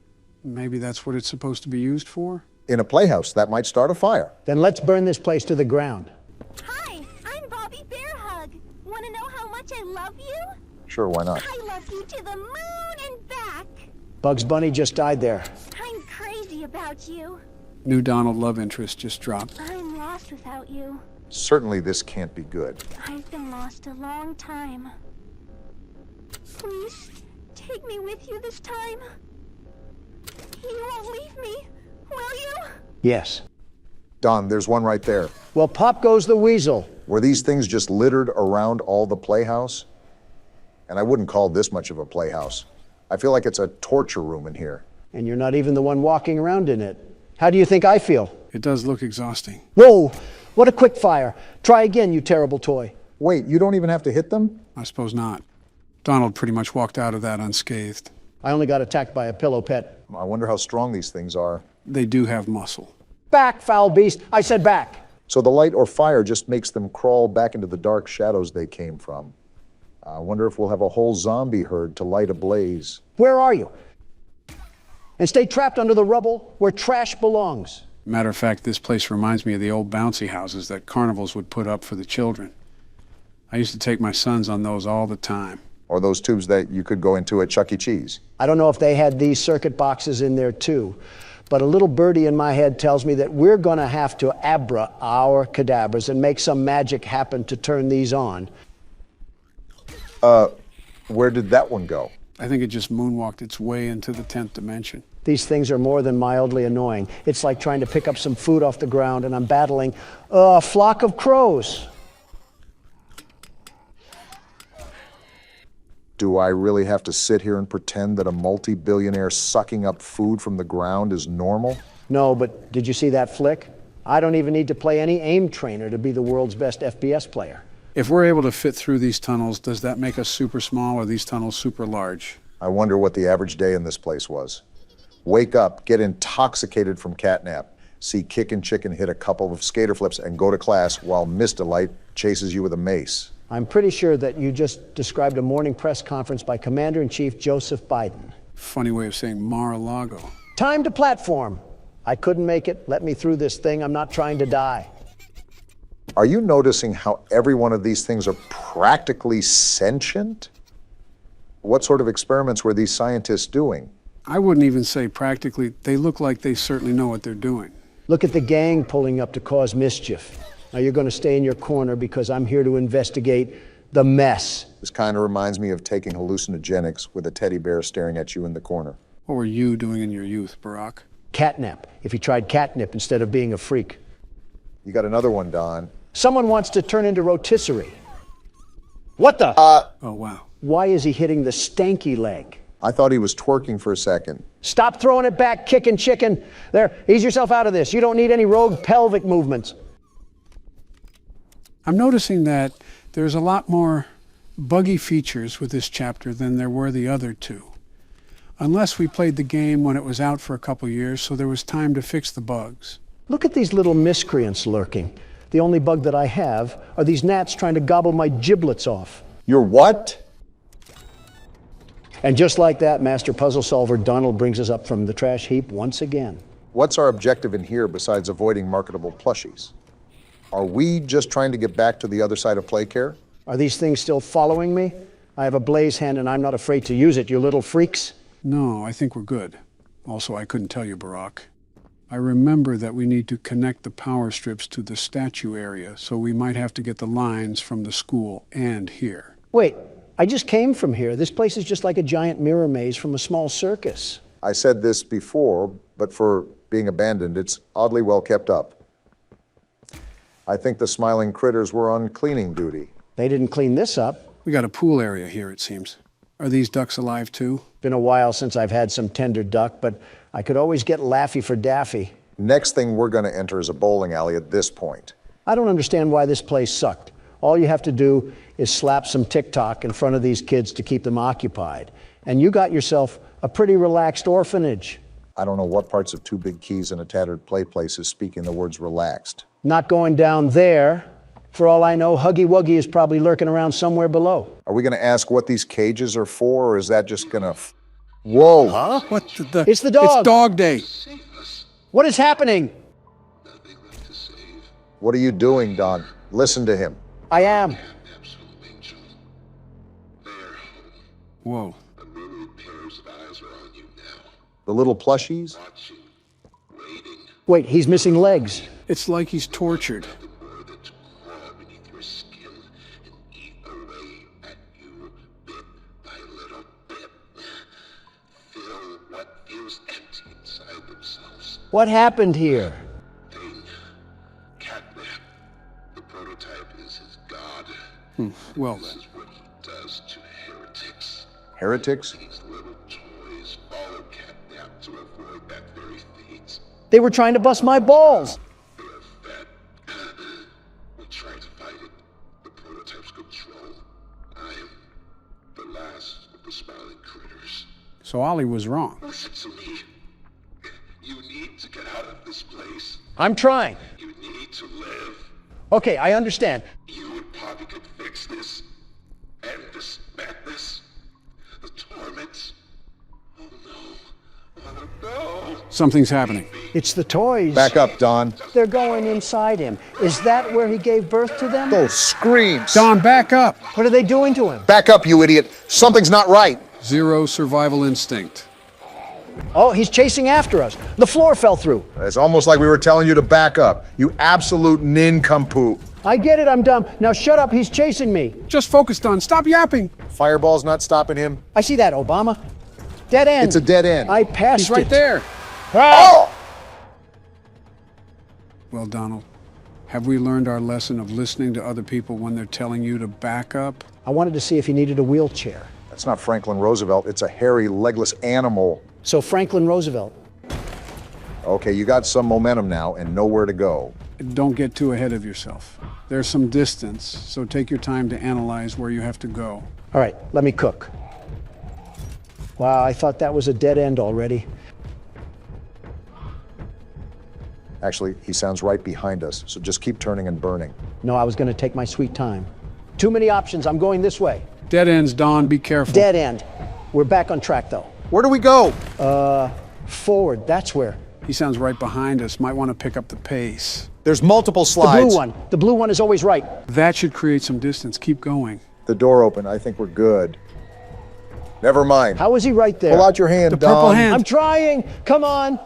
Maybe that's what it's supposed to be used for?
In a playhouse, that might start a fire.
Then let's burn this place to the ground.
Hi, I'm Bobby Bearhug. Want to know how much I love you?
Sure, why not?
I love you to the moon and back.
Bugs Bunny just died there.
I'm crazy about you.
New Donald love interest just dropped.
I'm lost without you.
Certainly this can't be good.
I've been lost a long time. Please, take me with you this time. You won't leave me, will you?
Yes.
Don, there's one right there.
Well, pop goes the weasel.
Were these things just littered around all the playhouse? And I wouldn't call this much of a playhouse. I feel like it's a torture room in here.
And you're not even the one walking around in it. How do you think I feel?
It does look exhausting.
Whoa! What a quick fire. Try again, you terrible toy.
Wait, you don't even have to hit them?
I suppose not. Donald pretty much walked out of that unscathed.
I only got attacked by a pillow pet.
I wonder how strong these things are.
They do have muscle.
Back, foul beast. I said back.
So the light or fire just makes them crawl back into the dark shadows they came from. I wonder if we'll have a whole zombie herd to light a blaze.
Where are you? And stay trapped under the rubble where trash belongs.
Matter of fact, this place reminds me of the old bouncy houses that carnivals would put up for the children. I used to take my sons on those all the time.
Or those tubes that you could go into at Chuck E. Cheese.
I don't know if they had these circuit boxes in there too, but a little birdie in my head tells me that we're going to have to abra our cadabras and make some magic happen to turn these on.
Where did that one go?
I think it just moonwalked its way into the 10th dimension.
These things are more than mildly annoying. It's like trying to pick up some food off the ground and I'm battling a flock of crows.
Do I really have to sit here and pretend that a multi-billionaire sucking up food from the ground is normal?
No, but did you see that flick? I don't even need to play any aim trainer to be the world's best FPS player.
If we're able to fit through these tunnels, does that make us super small or these tunnels super large?
I wonder what the average day in this place was. Wake up, get intoxicated from catnap, see Kickin' Chicken hit a couple of skater flips and go to class while Mr. Light chases you with a mace.
I'm pretty sure that you just described a morning press conference by Commander-in-Chief Joseph Biden.
Funny way of saying Mar-a-Lago.
Time to platform. I couldn't make it. Let me through this thing. I'm not trying to die.
Are you noticing how every one of these things are practically sentient? What sort of experiments were these scientists doing?
I wouldn't even say practically. They look like they certainly know what they're doing.
Look at the gang pulling up to cause mischief. Now you're going to stay in your corner because I'm here to investigate the mess.
This kind of reminds me of taking hallucinogenics with a teddy bear staring at you in the corner.
What were you doing in your youth, Barack?
Catnap. If you tried catnip instead of being a freak.
You got another one, Don.
Someone wants to turn into rotisserie. What the?
Oh, wow.
Why is he hitting the stanky leg?
I thought he was twerking for a second.
Stop throwing it back, Kickin' Chicken. There, ease yourself out of this. You don't need any rogue pelvic movements.
I'm noticing that there's a lot more buggy features with this chapter than there were the other two. Unless we played the game when it was out for a couple years, so there was time to fix the bugs.
Look at these little miscreants lurking. The only bug that I have are these gnats trying to gobble my giblets off.
Your what?
And just like that, Master Puzzle Solver Donald brings us up from the trash heap once again.
What's our objective in here besides avoiding marketable plushies? Are we just trying to get back to the other side of Playcare?
Are these things still following me? I have a blaze hand and I'm not afraid to use it, you little freaks.
No, I think we're good. Also, I couldn't tell you, Barack. I remember that we need to connect the power strips to the statue area, so we might have to get the lines from the school and here.
Wait, I just came from here. This place is just like a giant mirror maze from a small circus.
I said this before, but for being abandoned, it's oddly well kept up. I think the smiling critters were on cleaning duty.
They didn't clean this up.
We got a pool area here, it seems. Are these ducks alive too?
Been a while since I've had some tender duck, but I could always get Laffy for Daffy.
Next thing we're going to enter is a bowling alley at this point.
I don't understand why this place sucked. All you have to do is slap some TikTok in front of these kids to keep them occupied. And you got yourself a pretty relaxed orphanage.
I don't know what parts of Two Big Keys and a Tattered Play Place is speaking the words relaxed.
Not going down there. For all I know, Huggy Wuggy is probably lurking around somewhere below.
Are we going to ask what these cages are for, or is that just going to... Whoa!
Huh? What the...
It's the dog!
It's dog day!
What is happening?
What are you doing, Don? Listen to him.
I am.
Whoa.
The little plushies?
Wait, he's missing legs.
It's like he's tortured.
What happened here?
The prototype is his god.
Well then.
This is what he does to heretics.
Heretics?
These little toys follow Catnap to avoid that very fate.
They were trying to bust my balls.
We try to fight it. The prototype's control. I am the last of the smiling critters.
So Ollie was wrong.
Listen to me. You need to get out of this place.
I'm trying.
You need to live.
Okay, I understand.
You and Poppy could fix this. End this madness. The torments. Oh no. Oh no.
Something's happening.
It's the toys.
Back up, Don.
They're going inside him. Is that where he gave birth to them?
Those screams!
Don, back up!
What are they doing to him?
Back up, you idiot! Something's not right!
Zero survival instinct.
Oh, he's chasing after us. The floor fell through.
It's almost like we were telling you to back up. You absolute nincompoop.
I get it, I'm dumb. Now shut up, he's chasing me.
Just focus, Don. Stop yapping.
Fireball's not stopping him.
I see that, Obama. Dead end.
It's a dead end.
I passed
He's right
it.
there.
Oh!
Well, Donald, have we learned our lesson of listening to other people when they're telling you to back up?
I wanted to see if he needed a wheelchair.
That's not Franklin Roosevelt. It's a hairy, legless animal.
So Franklin Roosevelt.
Okay, you got some momentum now and nowhere to go.
Don't get too ahead of yourself. There's some distance, so take your time to analyze where you have to go.
All right, let me cook. Wow, I thought that was a dead end already.
Actually, he sounds right behind us, so just keep turning and burning.
No, I was going to take my sweet time. Too many options. I'm going this way.
Dead ends, Don. Be careful.
Dead end. We're back on track, though.
Where do we go?
Forward. That's where.
He sounds right behind us. Might want to pick up the pace.
There's multiple slides.
The blue one. The blue one is always right.
That should create some distance. Keep going.
The door open. I think we're good. Never mind.
How is he right there?
Pull out your hand,
The
Don.
purple hand.
I'm trying. Come on.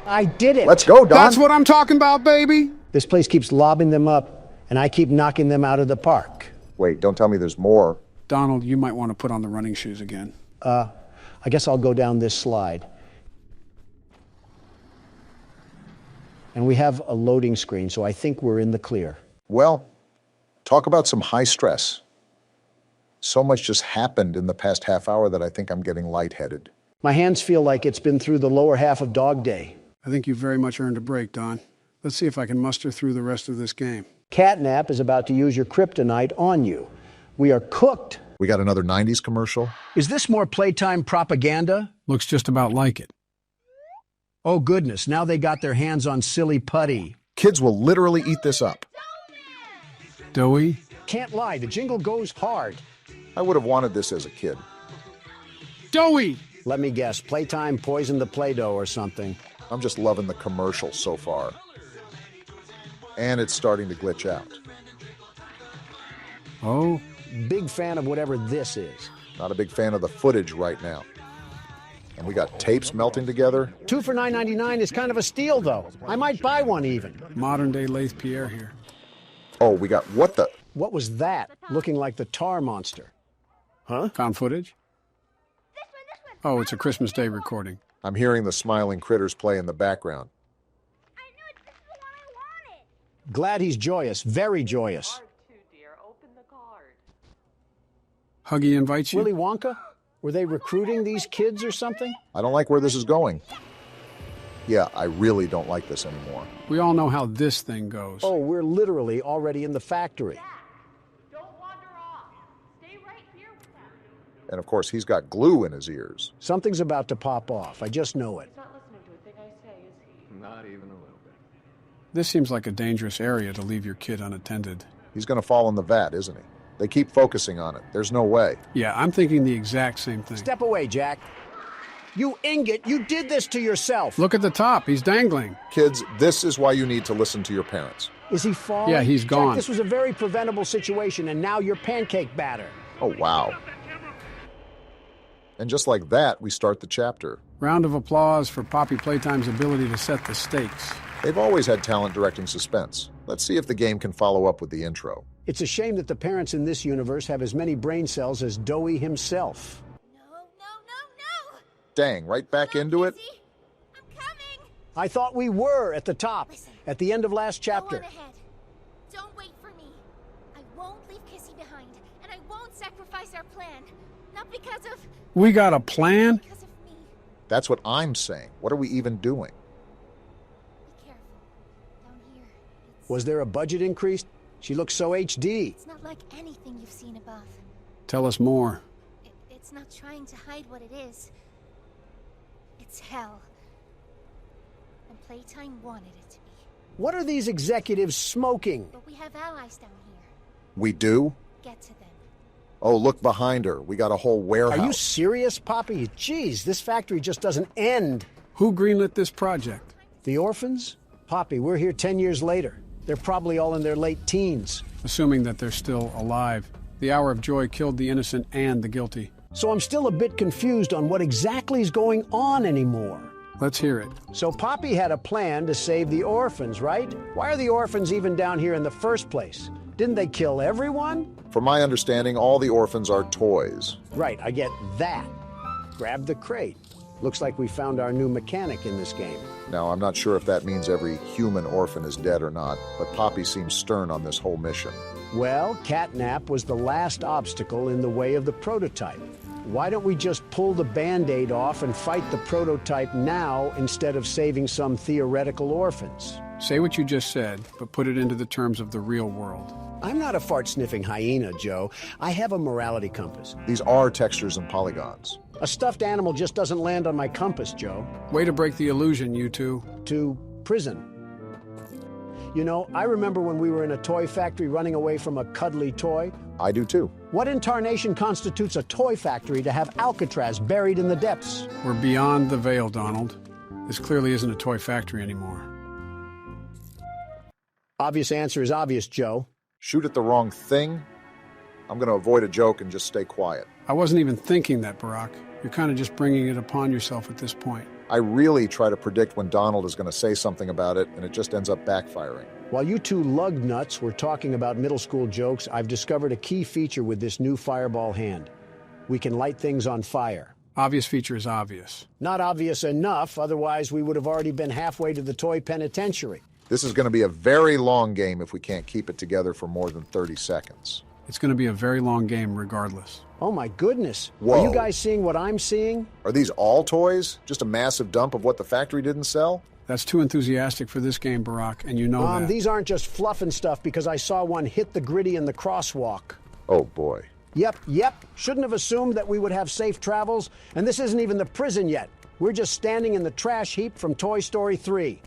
I did it.
Let's go, Don.
That's what I'm talking about, baby.
This place keeps lobbing them up, and I keep knocking them out of the park.
Wait, don't tell me there's more.
Donald, you might want to put on the running shoes again.
I guess I'll go down this slide. And we have a loading screen, so I think we're in the clear.
Well, talk about some high stress. So much just happened in the past half hour that I think I'm getting lightheaded.
My hands feel like it's been through the lower half of Dog Day.
I think you've very much earned a break, Don. Let's see if I can muster through the rest of this game.
Catnap is about to use your kryptonite on you. We are cooked.
We got another 90s commercial.
Is this more Playtime propaganda?
Looks just about like it.
Oh, goodness. Now they got their hands on silly putty.
Kids will literally eat this up.
Doughy?
Can't lie. The jingle goes hard.
I would have wanted this as a kid.
Doughy!
Let me guess. Playtime poisoned the Play-Doh or something.
I'm just loving the commercial so far. And it's starting to glitch out.
Oh?
Big fan of whatever this is.
Not a big fan of the footage right now. And we got tapes melting together.
2 for $9.99 is kind of a steal, though. I might buy one even.
Modern-day Lathe Pierre here.
Oh, we got what the...
What was that? Looking like the tar monster. Huh?
Found footage? Oh, it's a Christmas Day recording.
I'm hearing the smiling critters play in the background.
Glad he's joyous. Very joyous.
Huggy invites you?
Willy Wonka? Were they recruiting these kids or something?
I don't like where this is going. Yeah, I really don't like this anymore.
We all know how this thing goes.
Oh, we're literally already in the factory.
And of course, he's got glue in his ears.
Something's about to pop off. I just know it.
Not even a little bit.
This seems like a dangerous area to leave your kid unattended.
He's going to fall in the vat, isn't he? They keep focusing on it. There's no way.
Yeah, I'm thinking the exact same thing.
Step away, Jack. You ingot, you did this to yourself.
Look at the top. He's dangling.
Kids, this is why you need to listen to your parents.
Is he falling?
Yeah, he's gone.
Jack, this was a very preventable situation, and now you're pancake batter.
Oh, wow. And just like that, we start the chapter.
Round of applause for Poppy Playtime's ability to set the stakes.
They've always had talent directing suspense. Let's see if the game can follow up with the intro.
It's a shame that the parents in this universe have as many brain cells as Doey himself.
No.
Dang, right back into it?
I'm coming.
I thought we were at the top, at the end of last chapter.
Go on ahead. Don't wait for me. I won't leave Kissy behind, and I won't sacrifice our plan. Not because of...
We got a plan?
Because of me.
That's what I'm saying. What are we even doing?
Be careful. Down here,
Was there a budget increase? She looks so HD.
it's not like anything you've seen above.
Tell us more.
It's not trying to hide what it is. It's hell. And Playtime wanted it to be.
What are these executives smoking?
But we have allies down here.
We do?
Get to them.
Oh, look behind her. We got a whole warehouse.
Are you serious, Poppy? Jeez, this factory just doesn't end.
Who greenlit this project?
The orphans? Poppy, we're here 10 years later. They're probably all in their late teens.
Assuming that they're still alive. The hour of joy killed the innocent and the guilty.
So I'm still a bit confused on what exactly is going on anymore.
Let's hear it.
So Poppy had a plan to save the orphans, right? Why are the orphans even down here in the first place? Didn't they kill everyone?
From my understanding, all the orphans are toys.
Right, I get that. Grab the crate. Looks like we found our new mechanic in this game.
Now, I'm not sure if that means every human orphan is dead or not, but Poppy seems stern on this whole mission.
Well, catnap was the last obstacle in the way of the prototype. Why don't we just pull the Band-Aid off and fight the prototype now instead of saving some theoretical orphans?
Say what you just said, but put it into the terms of the real world.
I'm not a fart-sniffing hyena, Joe. I have a morality compass.
These are textures and polygons.
A stuffed animal just doesn't land on my compass, Joe.
Way to break the illusion, you two.
To prison. You know, I remember when we were in a toy factory running away from a cuddly toy.
I do too.
What in tarnation constitutes a toy factory to have Alcatraz buried in the depths?
We're beyond the veil, Donald. This clearly isn't a toy factory anymore.
Obvious answer is obvious, Joe.
Shoot at the wrong thing? I'm going to avoid a joke and just stay quiet.
I wasn't even thinking that, Barack. You're kind of just bringing it upon yourself at this point.
I really try to predict when Donald is going to say something about it, and it just ends up backfiring.
While you two lug nuts were talking about middle school jokes, I've discovered a key feature with this new fireball hand. We can light things on fire.
Obvious feature is obvious.
Not obvious enough, otherwise we would have already been halfway to the toy penitentiary.
This is going to be a very long game if we can't keep it together for more than 30 seconds.
It's going to be a very long game regardless.
Oh my goodness.
Whoa.
Are you guys seeing what I'm seeing?
Are these all toys? Just a massive dump of what the factory didn't sell?
That's too enthusiastic for this game, Barack, and you know that.
These aren't just fluff and stuff because I saw one hit the gritty in the crosswalk.
Oh boy.
Yep. Shouldn't have assumed that we would have safe travels. And this isn't even the prison yet. We're just standing in the trash heap from Toy Story 3.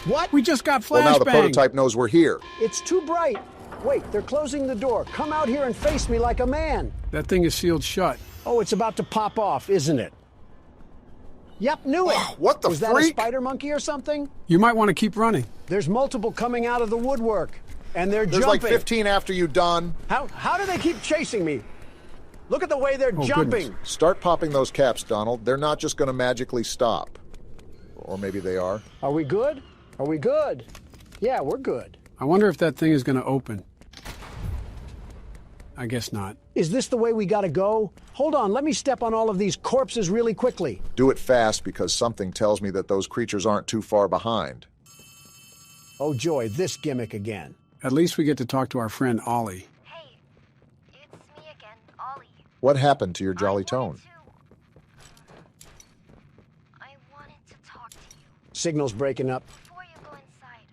What?
We just got flashbang.
Well, now the prototype knows we're here.
It's too bright. Wait, they're closing the door. Come out here and face me like a man.
That thing is sealed shut.
Oh, it's about to pop off, isn't it? Yep, knew it.
What the
Was
freak?
that a spider monkey or something?
You might want to keep running.
There's multiple coming out of the woodwork, and they're
There's
jumping.
like 15 after you, Don.
How do they keep chasing me? Look at the way they're jumping.
Goodness.
Start popping those caps, Donald. They're not just going to magically stop. Or maybe they are.
Are we good? Are we good? Yeah, we're good.
I wonder if that thing is going to open. I guess not.
Is this the way we gotta go? Hold on, let me step on all of these corpses really quickly.
Do it fast because something tells me that those creatures aren't too far behind.
Oh joy, this gimmick again.
At least we get to talk to our friend Ollie.
Hey, it's me again, Ollie.
What happened to your jolly tone?
I wanted to talk to you.
Signal's breaking up.
Before you go inside,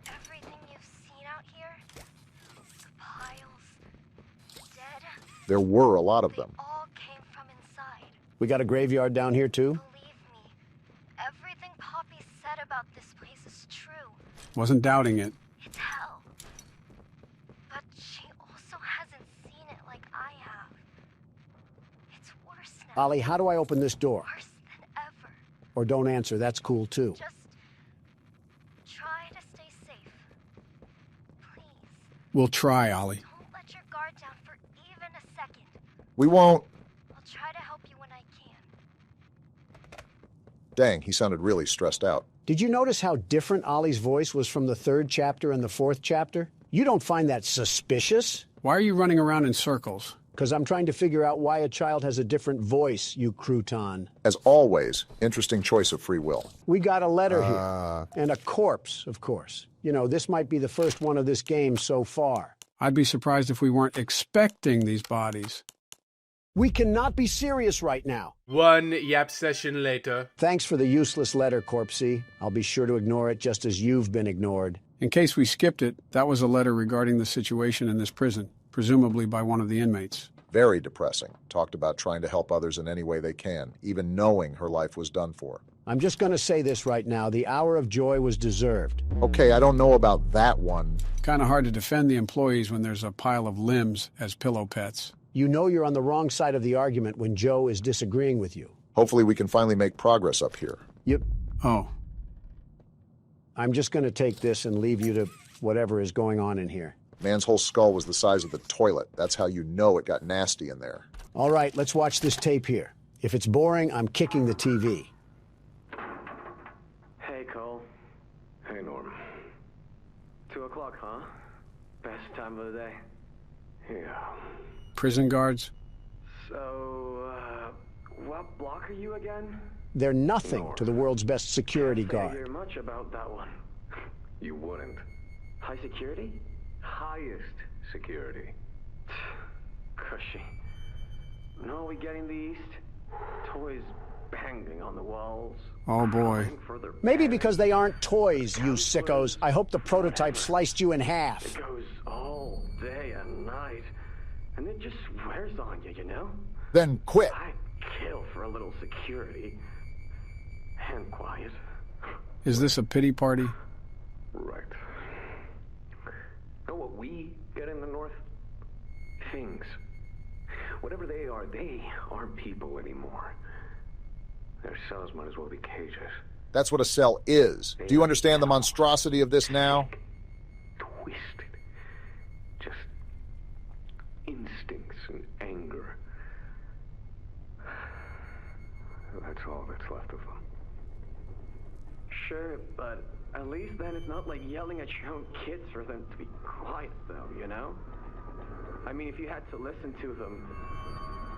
everything you've seen out here, the piles, dead,
There were a lot of them.
all came from inside.
We got a graveyard down here, too?
Believe me, everything Poppy said about this place is true.
Wasn't doubting it.
It's hell. But she also hasn't seen it like I have. It's worse now.
Ollie, how do I open this door?
Worse than ever.
Or don't answer, that's cool, too.
Just try to stay safe. Please.
We'll try, Ollie.
Don't let your guard down for even a second.
We won't.
I'll try to help you when I can.
Dang, he sounded really stressed out.
Did you notice how different Ollie's voice was from the 3rd chapter and the 4th chapter? You don't find that suspicious?
Why are you running around in circles?
Because I'm trying to figure out why a child has a different voice, you crouton.
As always, interesting choice of free will.
We got a letter here. And a corpse, of course. You know, this might be the first one of this game so far.
I'd be surprised if we weren't expecting these bodies.
We cannot be serious right now.
One yap session later.
Thanks for the useless letter, Corpsey. I'll be sure to ignore it just as you've been ignored.
In case we skipped it, that was a letter regarding the situation in this prison, presumably by one of the inmates.
Very depressing. Talked about trying to help others in any way they can, even knowing her life was done for.
I'm just going to say this right now. The hour of joy was deserved.
Okay, I don't know about that one.
Kind of hard to defend the employees when there's a pile of limbs as pillow pets.
You know you're on the wrong side of the argument when Joe is disagreeing with you.
Hopefully we can finally make progress up here.
Oh.
I'm just going to take this and leave you to whatever is going on in here.
Man's whole skull was the size of the toilet. That's how you know it got nasty in there.
All right, let's watch this tape here. If it's boring, I'm kicking the TV.
Hey, Cole. Hey, Norm. 2 o'clock, huh? Best time of the day. Yeah.
Prison guards?
So, what block are you again?
They're nothing to the world's best security
Can't
guard.
hear much about that one.
You wouldn't.
High security?
Highest security.
Cushy. No, we get in the east. Toys banging on the walls.
Oh, boy.
Maybe because they aren't toys, you sickos. I hope the prototype sliced you in half.
It goes all day and night. And it just wears on you, you know?
Then quit.
I'd kill for a little security. And quiet.
Is this a pity party?
Right. Know what we get in the north? Things. Whatever they aren't people anymore. Their cells might as well be cages.
That's what a cell is. Do you understand the monstrosity of this now?
Twisted. Just instincts and anger. That's all that's left of them.
Sure, but at least then it's not like yelling at your own kids for them to be quiet, though, you know? I mean, if you had to listen to them...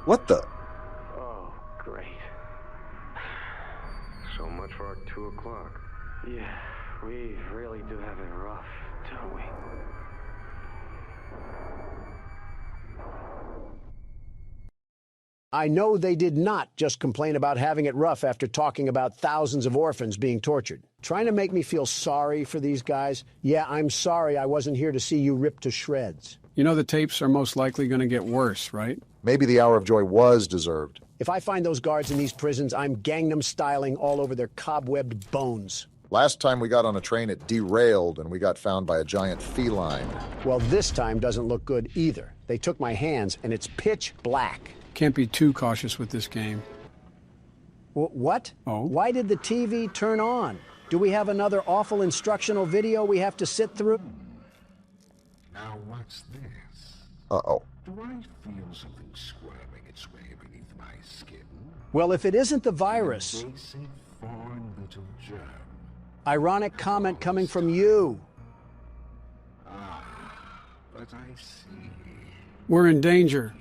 What the?
Oh, great.
So much for our 2 o'clock.
Yeah, we really do have it rough, don't we?
I know they did not just complain about having it rough after talking about thousands of orphans being tortured. Trying to make me feel sorry for these guys? Yeah, I'm sorry I wasn't here to see you ripped to shreds.
You know the tapes are most likely going to get worse, right?
Maybe the hour of joy was deserved.
If I find those guards in these prisons, I'm Gangnam styling all over their cobwebbed bones.
Last time we got on a train, it derailed and we got found by a giant feline.
Well, this time doesn't look good either. They took my hands and it's pitch black.
Can't be too cautious with this game.
What?
Oh?
Why did the TV turn on? Do we have another awful instructional video we have to sit through?
Now what's this?
Uh-oh.
Do I feel something squirming its way beneath my skin?
Well, if it isn't the virus.
An invasive foreign little germ.
Ironic comment coming from you.
Ah, but I see.
We're in danger.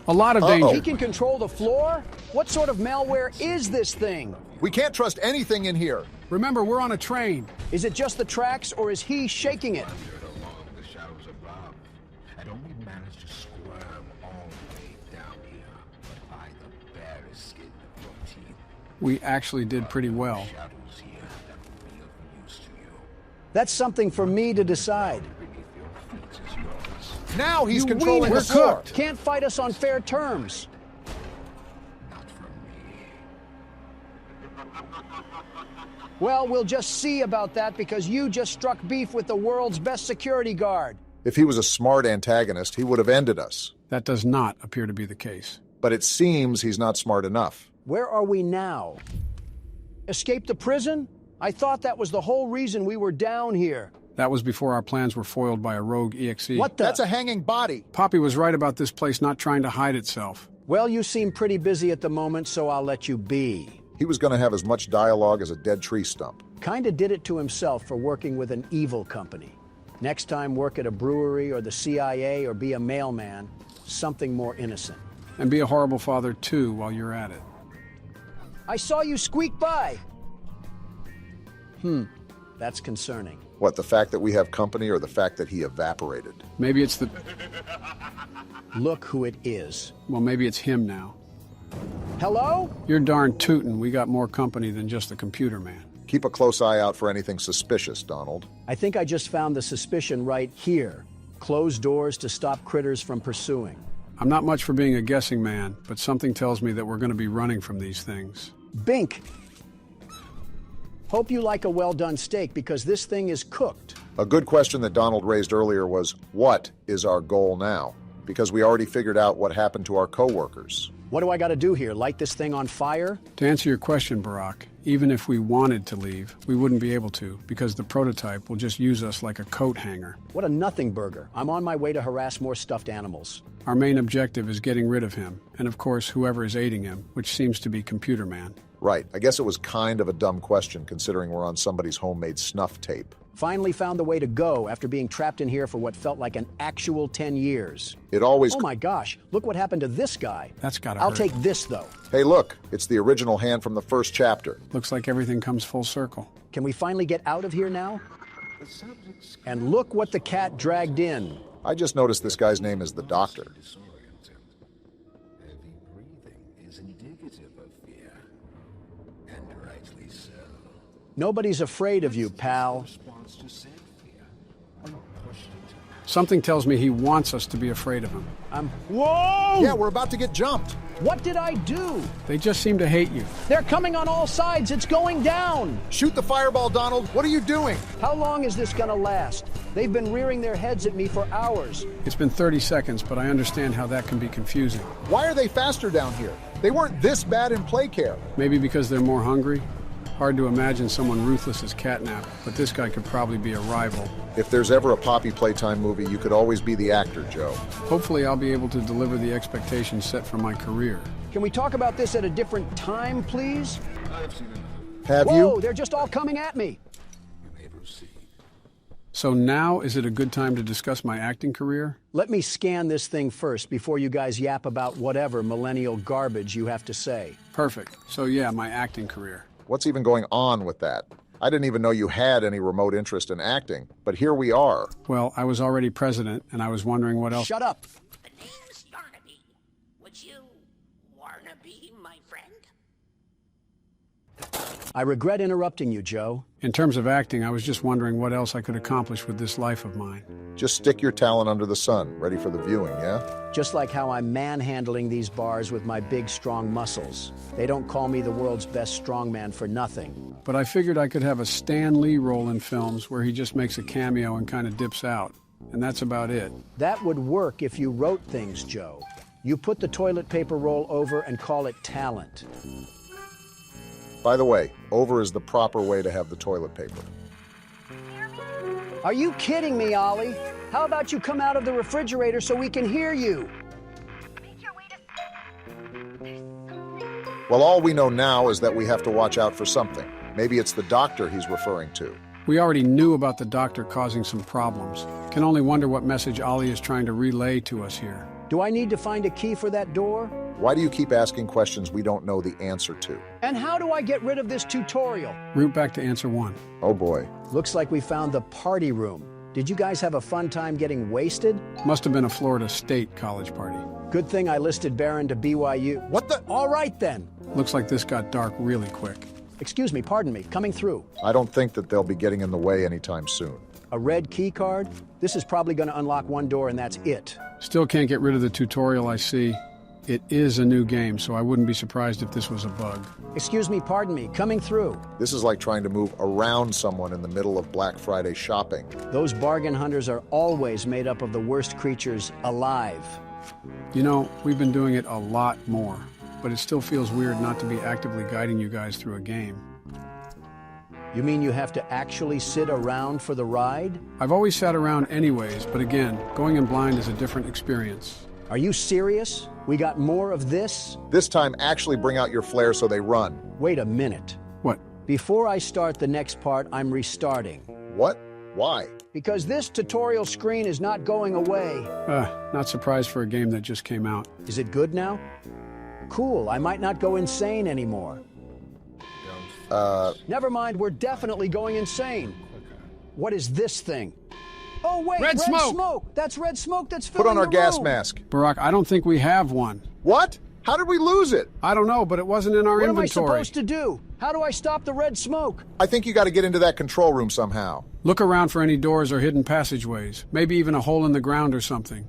A lot of danger.
He can control the floor? What sort of malware is this thing?
We can't trust anything in here.
Remember, we're on a train.
Is it just the tracks, or is he shaking it?
Along the shadows above, and only managed to squirm all the way down here by the barest skin of your teeth.
We actually did pretty well.
That's something for me to decide.
Now he's
You
controlling
we're
the floor.
cooked. Can't fight us on fair terms. Well, we'll just see about that because you just struck beef with the world's best security guard.
If he was a smart antagonist, he would have ended us.
That does not appear to be the case.
But it seems he's not smart enough.
Where are we now? Escape the prison? I thought that was the whole reason we were down here.
That was before our plans were foiled by a rogue EXE.
What the?
That's a hanging body.
Poppy was right about this place not trying to hide itself.
Well, you seem pretty busy at the moment, so I'll let you be.
He was going to have as much dialogue as a dead tree stump.
Kinda did it to himself for working with an evil company. Next time, work at a brewery or the CIA or be a mailman. Something more innocent.
And be a horrible father, too, while you're at it.
I saw you squeak by. That's concerning.
What, the fact that we have company or the fact that he evaporated?
Maybe it's the...
Look who it is.
Well, maybe it's him now.
Hello?
You're darn tootin'. We got more company than just the computer man.
Keep a close eye out for anything suspicious, Donald.
I think I just found the suspicion right here. Close doors to stop critters from pursuing.
I'm not much for being a guessing man, but something tells me that we're going to be running from these things.
Bink! Hope you like a well-done steak because this thing is cooked.
A good question that Donald raised earlier was, what is our goal now? Because we already figured out what happened to our co-workers.
What do I got to do here? Light this thing on fire?
To answer your question, Barack, even if we wanted to leave, we wouldn't be able to because the prototype will just use us like a coat hanger.
What a nothing burger. I'm on my way to harass more stuffed animals.
Our main objective is getting rid of him, and of course, whoever is aiding him, which seems to be Computer Man.
Right. I guess it was kind of a dumb question considering we're on somebody's homemade snuff tape.
Finally found the way to go after being trapped in here for what felt like an actual 10 years.
It always...
Oh my gosh, look what happened to this guy.
That's gotta
I'll
hurt.
take this, though.
Hey, look, it's the original hand from the first chapter.
Looks like everything comes full circle.
Can we finally get out of here now? And look what the cat dragged in.
I just noticed this guy's name is the Doctor.
Nobody's afraid of you, pal.
Something tells me he wants us to be afraid of him.
Whoa!
Yeah, we're about to get jumped.
What did I do?
They just seem to hate you.
They're coming on all sides. It's going down.
Shoot the fireball, Donald. What are you doing?
How long is this gonna last? They've been rearing their heads at me for hours.
It's been 30 seconds, but I understand how that can be confusing.
Why are they faster down here? They weren't this bad in play care.
Maybe because they're more hungry? Hard to imagine someone ruthless as Catnap, but this guy could probably be a rival.
If there's ever a Poppy Playtime movie, you could always be the actor, Joe.
Hopefully I'll be able to deliver the expectations set for my career.
Can we talk about this at a different time, please?
Have
Whoa,
you?
they're just all coming at me.
So now is it a good time to discuss my acting career?
Let me scan this thing first before you guys yap about whatever millennial garbage you have to say.
Perfect. So yeah, my acting career.
What's even going on with that? I didn't even know you had any remote interest in acting, but here we are.
Well, I was already president, and I was wondering what else...
Shut up!
The name's Yarnaby. Would you wanna be my friend?
I regret interrupting you, Joe.
In terms of acting, I was just wondering what else I could accomplish with this life of mine.
Just stick your talent under the sun, ready for the viewing, yeah?
Just like how I'm manhandling these bars with my big, strong muscles. They don't call me the world's best strongman for nothing.
But I figured I could have a Stan Lee role in films where he just makes a cameo and kind of dips out. And that's about it.
That would work if you wrote things, Joe. You put the toilet paper roll over and call it talent.
By the way, over is the proper way to have the toilet paper.
Are you kidding me, Ollie? How about you come out of the refrigerator so we can hear you?
Well, all we know now is that we have to watch out for something. Maybe it's the Doctor he's referring to.
We already knew about the Doctor causing some problems. Can only wonder what message Ollie is trying to relay to us here.
Do I need to find a key for that door?
Why do you keep asking questions we don't know the answer to?
And how do I get rid of this tutorial?
Root back to answer 1.
Oh boy.
Looks like we found the party room. Did you guys have a fun time getting wasted?
Must have been a Florida State college party.
Good thing I listed Barron to BYU.
What the?
All right then.
Looks like this got dark really quick.
Excuse me, pardon me, coming through.
I don't think that they'll be getting in the way anytime soon.
A red key card? This is probably going to unlock one door and that's it.
Still can't get rid of the tutorial I see. It is a new game, so I wouldn't be surprised if this was a bug.
Excuse me, pardon me, coming through.
This is like trying to move around someone in the middle of Black Friday shopping.
Those bargain hunters are always made up of the worst creatures alive.
You know, we've been doing it a lot more, but it still feels weird not to be actively guiding you guys through a game.
You mean you have to actually sit around for the ride?
I've always sat around anyways, but again, going in blind is a different experience.
Are you serious? We got more of this?
This time, actually bring out your flare so they run.
Wait a minute.
What?
Before I start the next part, I'm restarting.
What? Why?
Because this tutorial screen is not going away.
Not surprised for a game that just came out.
Is it good now? Cool, I might not go insane anymore. Never mind, we're definitely going insane. What is this thing? Oh, wait, red smoke! That's red smoke that's filling
Put on our gas
room.
mask.
Barack, I don't think we have one.
What? How did we lose it?
I don't know, but it wasn't in our
inventory.
inventory.
What am I supposed to do? How do I stop the red smoke?
I think you got to get into that control room somehow.
Look around for any doors or hidden passageways. Maybe even a hole in the ground or something.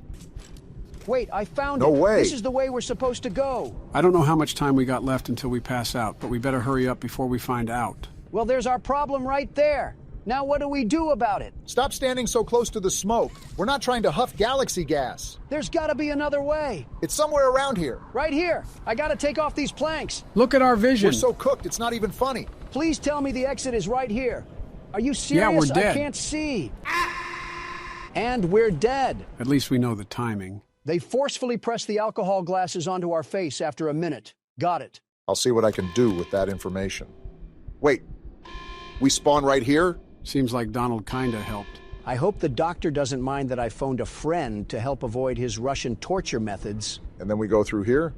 Wait, I found it.
No way.
This is the way we're supposed to go.
I don't know how much time we got left until we pass out, but we better hurry up before we find out.
Well, there's our problem right there. Now what do we do about it?
Stop standing so close to the smoke. We're not trying to huff galaxy gas.
There's got to be another way.
It's somewhere around here.
Right here. I got to take off these planks.
Look at our vision.
We're so cooked, it's not even funny.
Please tell me the exit is right here. Are you serious?
Yeah, we're dead.
I can't see. And we're dead.
At least we know the timing.
They forcefully pressed the alcohol glasses onto our face after a minute. Got it.
I'll see what I can do with that information. Wait, we spawn right here?
Seems like Donald kinda helped.
I hope the doctor doesn't mind that I phoned a friend to help avoid his Russian torture methods.
And then we go through here?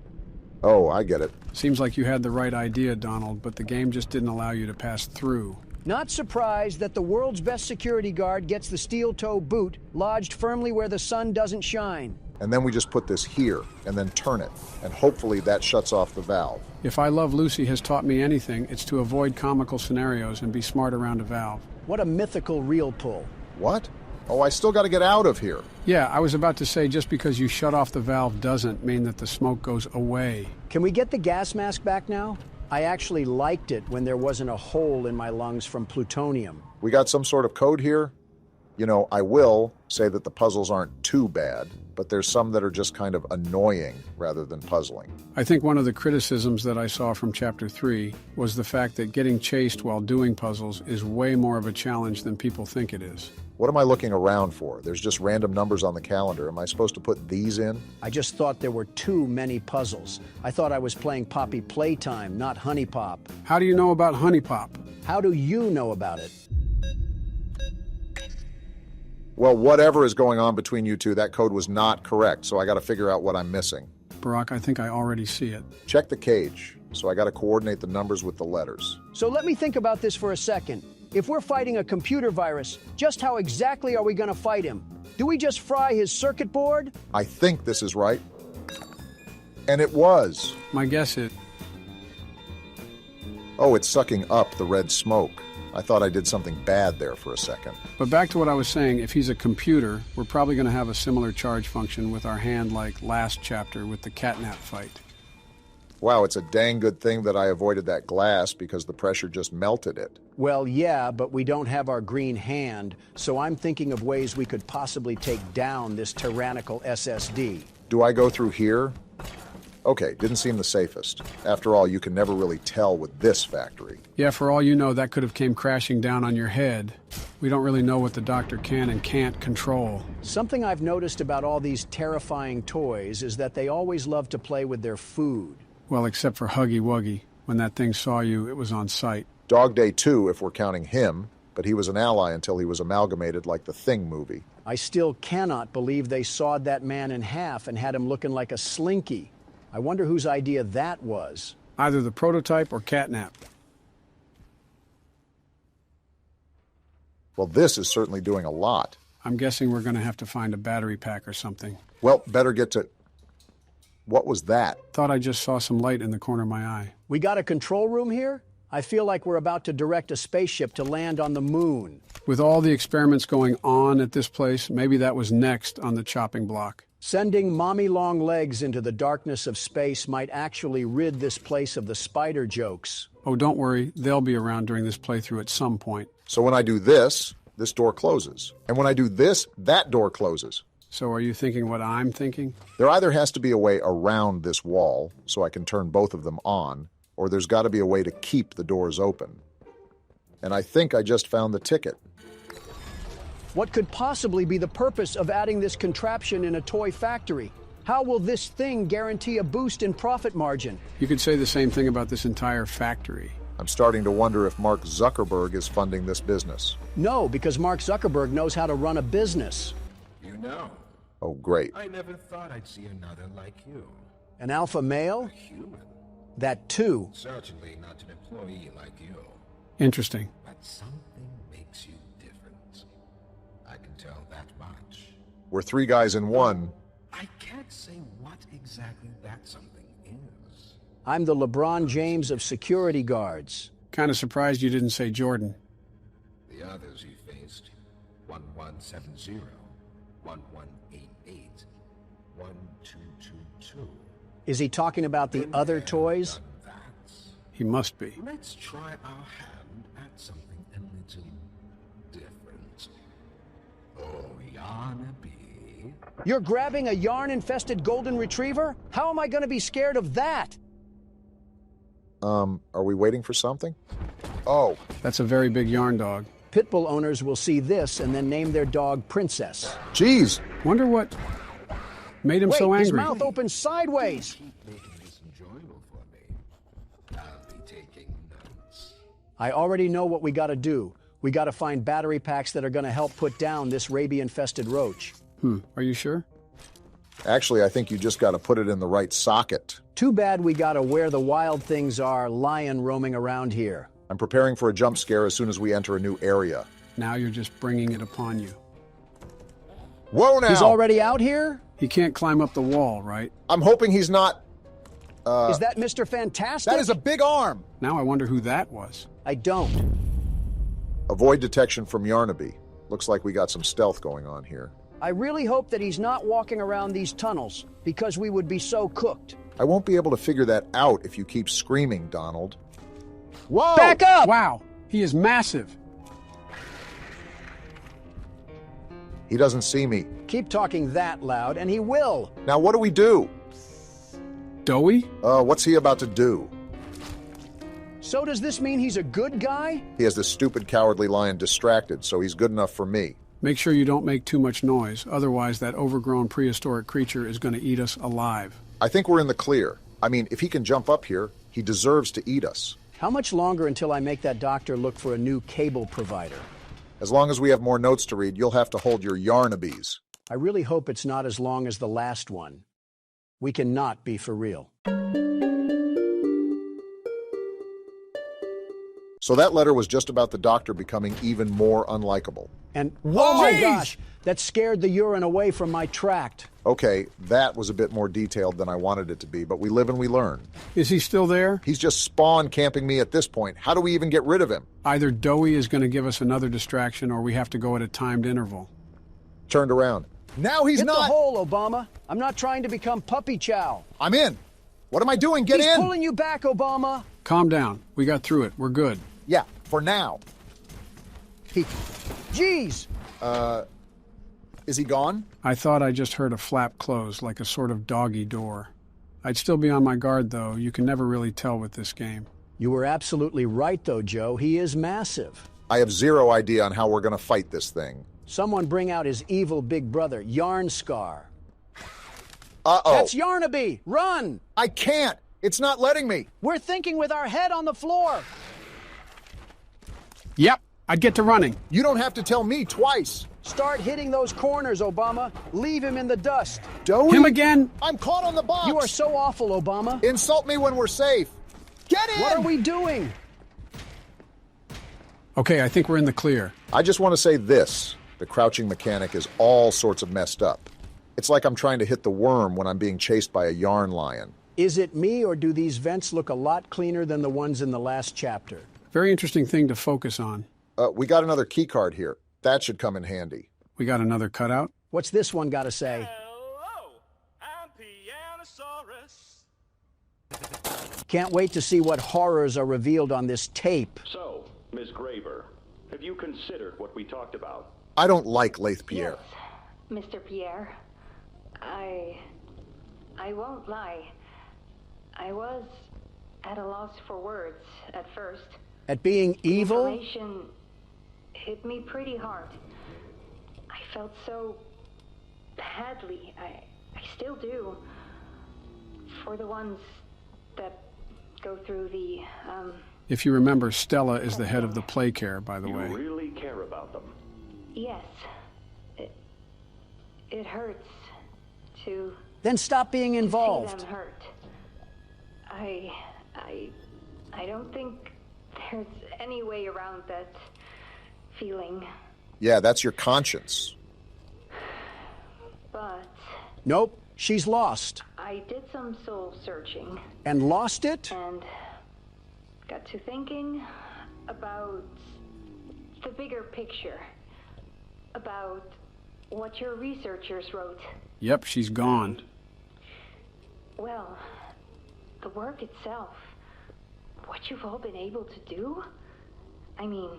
Oh, I get it.
Seems like you had the right idea, Donald, but the game just didn't allow you to pass through.
Not surprised that the world's best security guard gets the steel-toe boot lodged firmly where the sun doesn't shine.
And then we just put this here, and then turn it, and hopefully that shuts off the valve.
If I Love Lucy has taught me anything, it's to avoid comical scenarios and be smart around a valve.
What a mythical reel pull.
What? Oh, I still got to get out of here.
Yeah, I was about to say just because you shut off the valve doesn't mean that the smoke goes away.
Can we get the gas mask back now? I actually liked it when there wasn't a hole in my lungs from plutonium.
We got some sort of code here? You know, I will say that the puzzles aren't too bad, but there's some that are just kind of annoying rather than puzzling.
I think one of the criticisms that I saw from Chapter 3 was the fact that getting chased while doing puzzles is way more of a challenge than people think it is.
What am I looking around for? There's just random numbers on the calendar. Am I supposed to put these in?
I just thought there were too many puzzles. I thought I was playing Poppy Playtime, not Honey Pop.
How do you know about Honey Pop?
How do you know about it?
Well, whatever is going on between you two, that code was not correct, so I got to figure out what I'm missing.
Barack, I think I already see it.
Check the cage, so I got to coordinate the numbers with the letters.
So let me think about this for a second. If we're fighting a computer virus, just how exactly are we going to fight him? Do we just fry his circuit board?
I think this is right. And it was.
My guess is...
Oh, it's sucking up the red smoke. I thought I did something bad there for a second.
But back to what I was saying, if he's a computer, we're probably going to have a similar charge function with our hand like last chapter with the catnap fight.
Wow, it's a dang good thing that I avoided that glass because the pressure just melted it.
Well, yeah, but we don't have our green hand, so I'm thinking of ways we could possibly take down this tyrannical SSD.
Do I go through here? Okay, didn't seem the safest. After all, you can never really tell with this factory.
Yeah, for all you know, that could have came crashing down on your head. We don't really know what the doctor can and can't control.
Something I've noticed about all these terrifying toys is that they always love to play with their food.
Well, except for Huggy Wuggy. When that thing saw you, it was on sight.
Dog Day 2, if we're counting him, but he was an ally until he was amalgamated like the Thing movie.
I still cannot believe they sawed that man in half and had him looking like a slinky. I wonder whose idea that was.
Either the prototype or catnap.
Well, this is certainly doing a lot.
I'm guessing we're going to have to find a battery pack or something.
Well, better get to... What was that?
Thought I just saw some light in the corner of my eye.
We got a control room here? I feel like we're about to direct a spaceship to land on the moon.
With all the experiments going on at this place, maybe that was next on the chopping block.
Sending mommy long legs into the darkness of space might actually rid this place of the spider jokes.
Oh, don't worry. They'll be around during this playthrough at some point.
So when I do this door closes. And when I do this, that door closes.
So are you thinking what I'm thinking?
There either has to be a way around this wall so I can turn both of them on, or there's got to be a way to keep the doors open. And I think I just found the ticket.
What could possibly be the purpose of adding this contraption in a toy factory? How will this thing guarantee a boost in profit margin?
You could say the same thing about this entire factory.
I'm starting to wonder if Mark Zuckerberg is funding this business.
No, because Mark Zuckerberg knows how to run a business.
You know.
Oh, great.
I never thought I'd see another like you.
An alpha male?
A human.
That too.
Certainly not an employee like you.
Interesting.
But something makes you different. I can tell that much.
We're 3 guys in one.
I can't say what exactly that something is.
I'm the LeBron James of security guards.
Kind of surprised you didn't say Jordan.
The others you faced, 1170, 1188, 1222.
Is he talking about the other toys?
He must be.
Let's try our hand at something a little different. Oh, Yarnaby.
You're grabbing a yarn-infested golden retriever? How am I going to be scared of that?
Are we waiting for something? Oh.
That's a very big yarn dog.
Pitbull owners will see this and then name their dog Princess.
Jeez.
Wonder what made him so angry.
His mouth opens sideways.
Keep making this enjoyable for me. I'll be taking notes.
I already know what we got to do. We got to find battery packs that are going to help put down this rabies-infested roach.
Are you sure?
Actually, I think you just got to put it in the right socket.
Too bad we got to where the wild things are, lion roaming around here.
I'm preparing for a jump scare as soon as we enter a new area.
Now you're just bringing it upon you.
Whoa now!
He's already out here?
He can't climb up the wall, right?
I'm hoping he's not...
Is that Mr. Fantastic?
That is a big arm!
Now I wonder who that was.
I don't.
Avoid detection from Yarnaby. Looks like we got some stealth going on here.
I really hope that he's not walking around these tunnels, because we would be so cooked.
I won't be able to figure that out if you keep screaming, Donald.
Whoa! Back up!
Wow, he is massive.
He doesn't see me.
Keep talking that loud, and he will.
Now what do we do?
Doughy?
What's he about to do?
So does this mean he's a good guy?
He has this stupid cowardly lion distracted, so he's good enough for me.
Make sure you don't make too much noise, otherwise that overgrown prehistoric creature is going to eat us alive.
I think we're in the clear. I mean, if he can jump up here, he deserves to eat us.
How much longer until I make that doctor look for a new cable provider?
As long as we have more notes to read, you'll have to hold your Yarnabies.
I really hope it's not as long as the last one. We cannot be for real.
So that letter was just about the doctor becoming even more unlikable.
And, oh my gosh, that scared the urine away from my tract.
Okay, that was a bit more detailed than I wanted it to be, but we live and we learn.
Is he still there?
He's just spawn camping me at this point. How do we even get rid of him?
Either Doughy is going to give us another distraction, or we have to go at a timed interval.
Turned around.
Now he's
Hit
not...
the hole, Obama. I'm not trying to become puppy chow.
I'm in. What am I doing? Get in!
He's pulling you back, Obama.
Calm down. We got through it. We're good.
Yeah, for now.
Jeez!
Is he gone?
I thought I just heard a flap close, like a sort of doggy door. I'd still be on my guard, though. You can never really tell with this game.
You were absolutely right, though, Joe. He is massive.
I have zero idea on how we're going to fight this thing.
Someone bring out his evil big brother, Yarn Scar.
Uh-oh.
That's Yarnaby! Run!
I can't! It's not letting me!
We're thinking with our head on the floor!
Yep, I'd get to running.
You don't have to tell me twice.
Start hitting those corners, Obama. Leave him in the dust.
Doughy?
Him again?
I'm caught on the box.
You are so awful, Obama.
Insult me when we're safe. Get in!
What are we doing?
Okay, I think we're in the clear.
I just want to say this. The crouching mechanic is all sorts of messed up. It's like I'm trying to hit the worm when I'm being chased by a yarn lion.
Is it me, or do these vents look a lot cleaner than the ones in the last chapter?
Very interesting thing to focus on.
We got another key card here. That should come in handy.
We got another cutout?
What's this one got to say?
Hello, I'm Pianosaurus.
Can't wait to see what horrors are revealed on this tape.
So, Ms. Graver, have you considered what we talked about?
I don't like Lathe Pierre.
Yes, Mr. Pierre. I won't lie. I was at a loss for words at first.
At being evil?
Information hit me pretty hard. I felt so badly. I still do. For the ones that go through the,
If you remember, Stella is the head of the play care, by the way.
You really care about them?
Yes. It hurts to...
Then stop being involved.
See them hurt. I don't think there's any way around that feeling.
Yeah, that's your conscience.
But...
Nope, she's lost.
I did some soul searching.
And lost it?
And got to thinking about the bigger picture. About what your researchers wrote.
Yep, she's gone.
Well, the work itself, what you've all been able to do, I mean,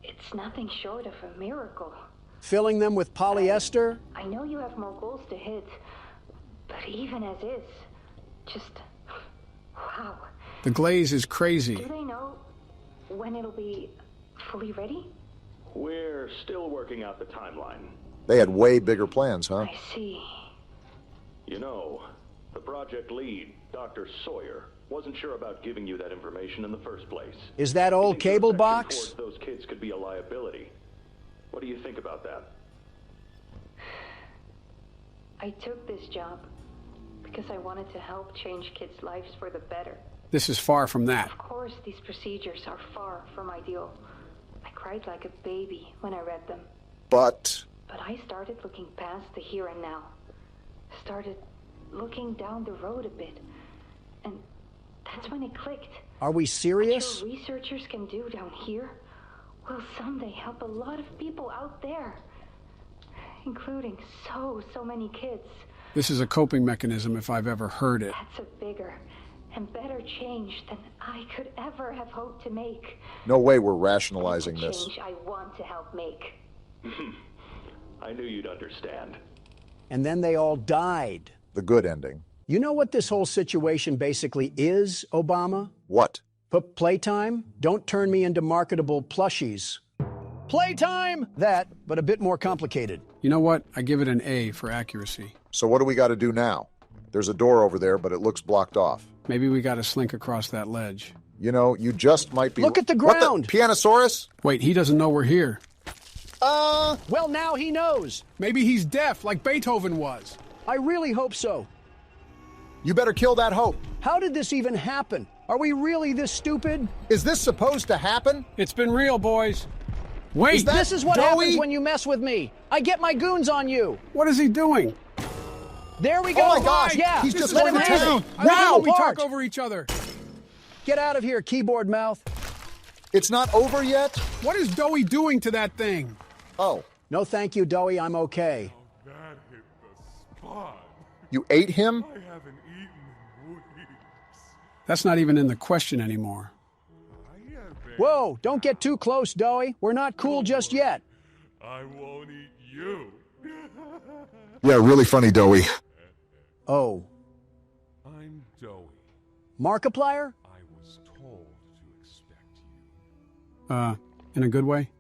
it's nothing short of a miracle.
Filling them with polyester?
I know you have more goals to hit, but even as is, just, wow.
The glaze is crazy.
Do they know when it'll be fully ready?
We're still working out the timeline.
They had way bigger plans, huh?
I see.
You know, the project lead, Dr. Sawyer, wasn't sure about giving you that information in the first place.
Is that old cable box?
Those kids could be a liability. What do you think about that?
I took this job because I wanted to help change kids' lives for the better.
This is far from that.
Of course, these procedures are far from ideal. I cried like a baby when I read them.
But
I started looking past the here and now. Started looking down the road a bit. And that's when it clicked.
Are we serious?
What your researchers can do down here will someday help a lot of people out there. Including so many kids.
This is a coping mechanism if I've ever heard it.
That's a bigger and better change than I could ever have hoped to make.
No way we're rationalizing
That's
this.
a change I want to help make.
I knew you'd understand.
And then they all died.
The good ending.
You know what this whole situation basically is, Obama?
What?
Playtime? Don't turn me into marketable plushies. Playtime! That, but a bit more complicated.
You know what? I give it an A for accuracy.
So what do we got to do now? There's a door over there, but it looks blocked off.
Maybe we got to slink across that ledge.
You know, you just might be...
Look at the ground!
What the? Pianosaurus?
Wait, he doesn't know we're here.
Well, now he knows.
Maybe he's deaf, like Beethoven was.
I really hope so.
You better kill that hope.
How did this even happen? Are we really this stupid?
Is this supposed to happen?
It's been real, boys. Wait!
This is what happens when you mess with me. I get my goons on you.
What is he doing?
There we go.
Oh my gosh!
Yeah,
He's just
let
going
him
to
have
town.
it.
Wow! We talk over each other.
Get out of here, keyboard mouth.
It's not over yet?
What is Doey doing to that thing?
Oh.
No, thank you, Doey. I'm okay.
That hit the spot.
You ate him?
I haven't eaten in weeks.
That's not even in the question anymore.
Whoa, don't get too close, Doey. We're not cool just yet.
I won't eat you.
Yeah, really funny, Doey.
Oh.
I'm Doey.
Markiplier?
I was told to expect you.
In a good way?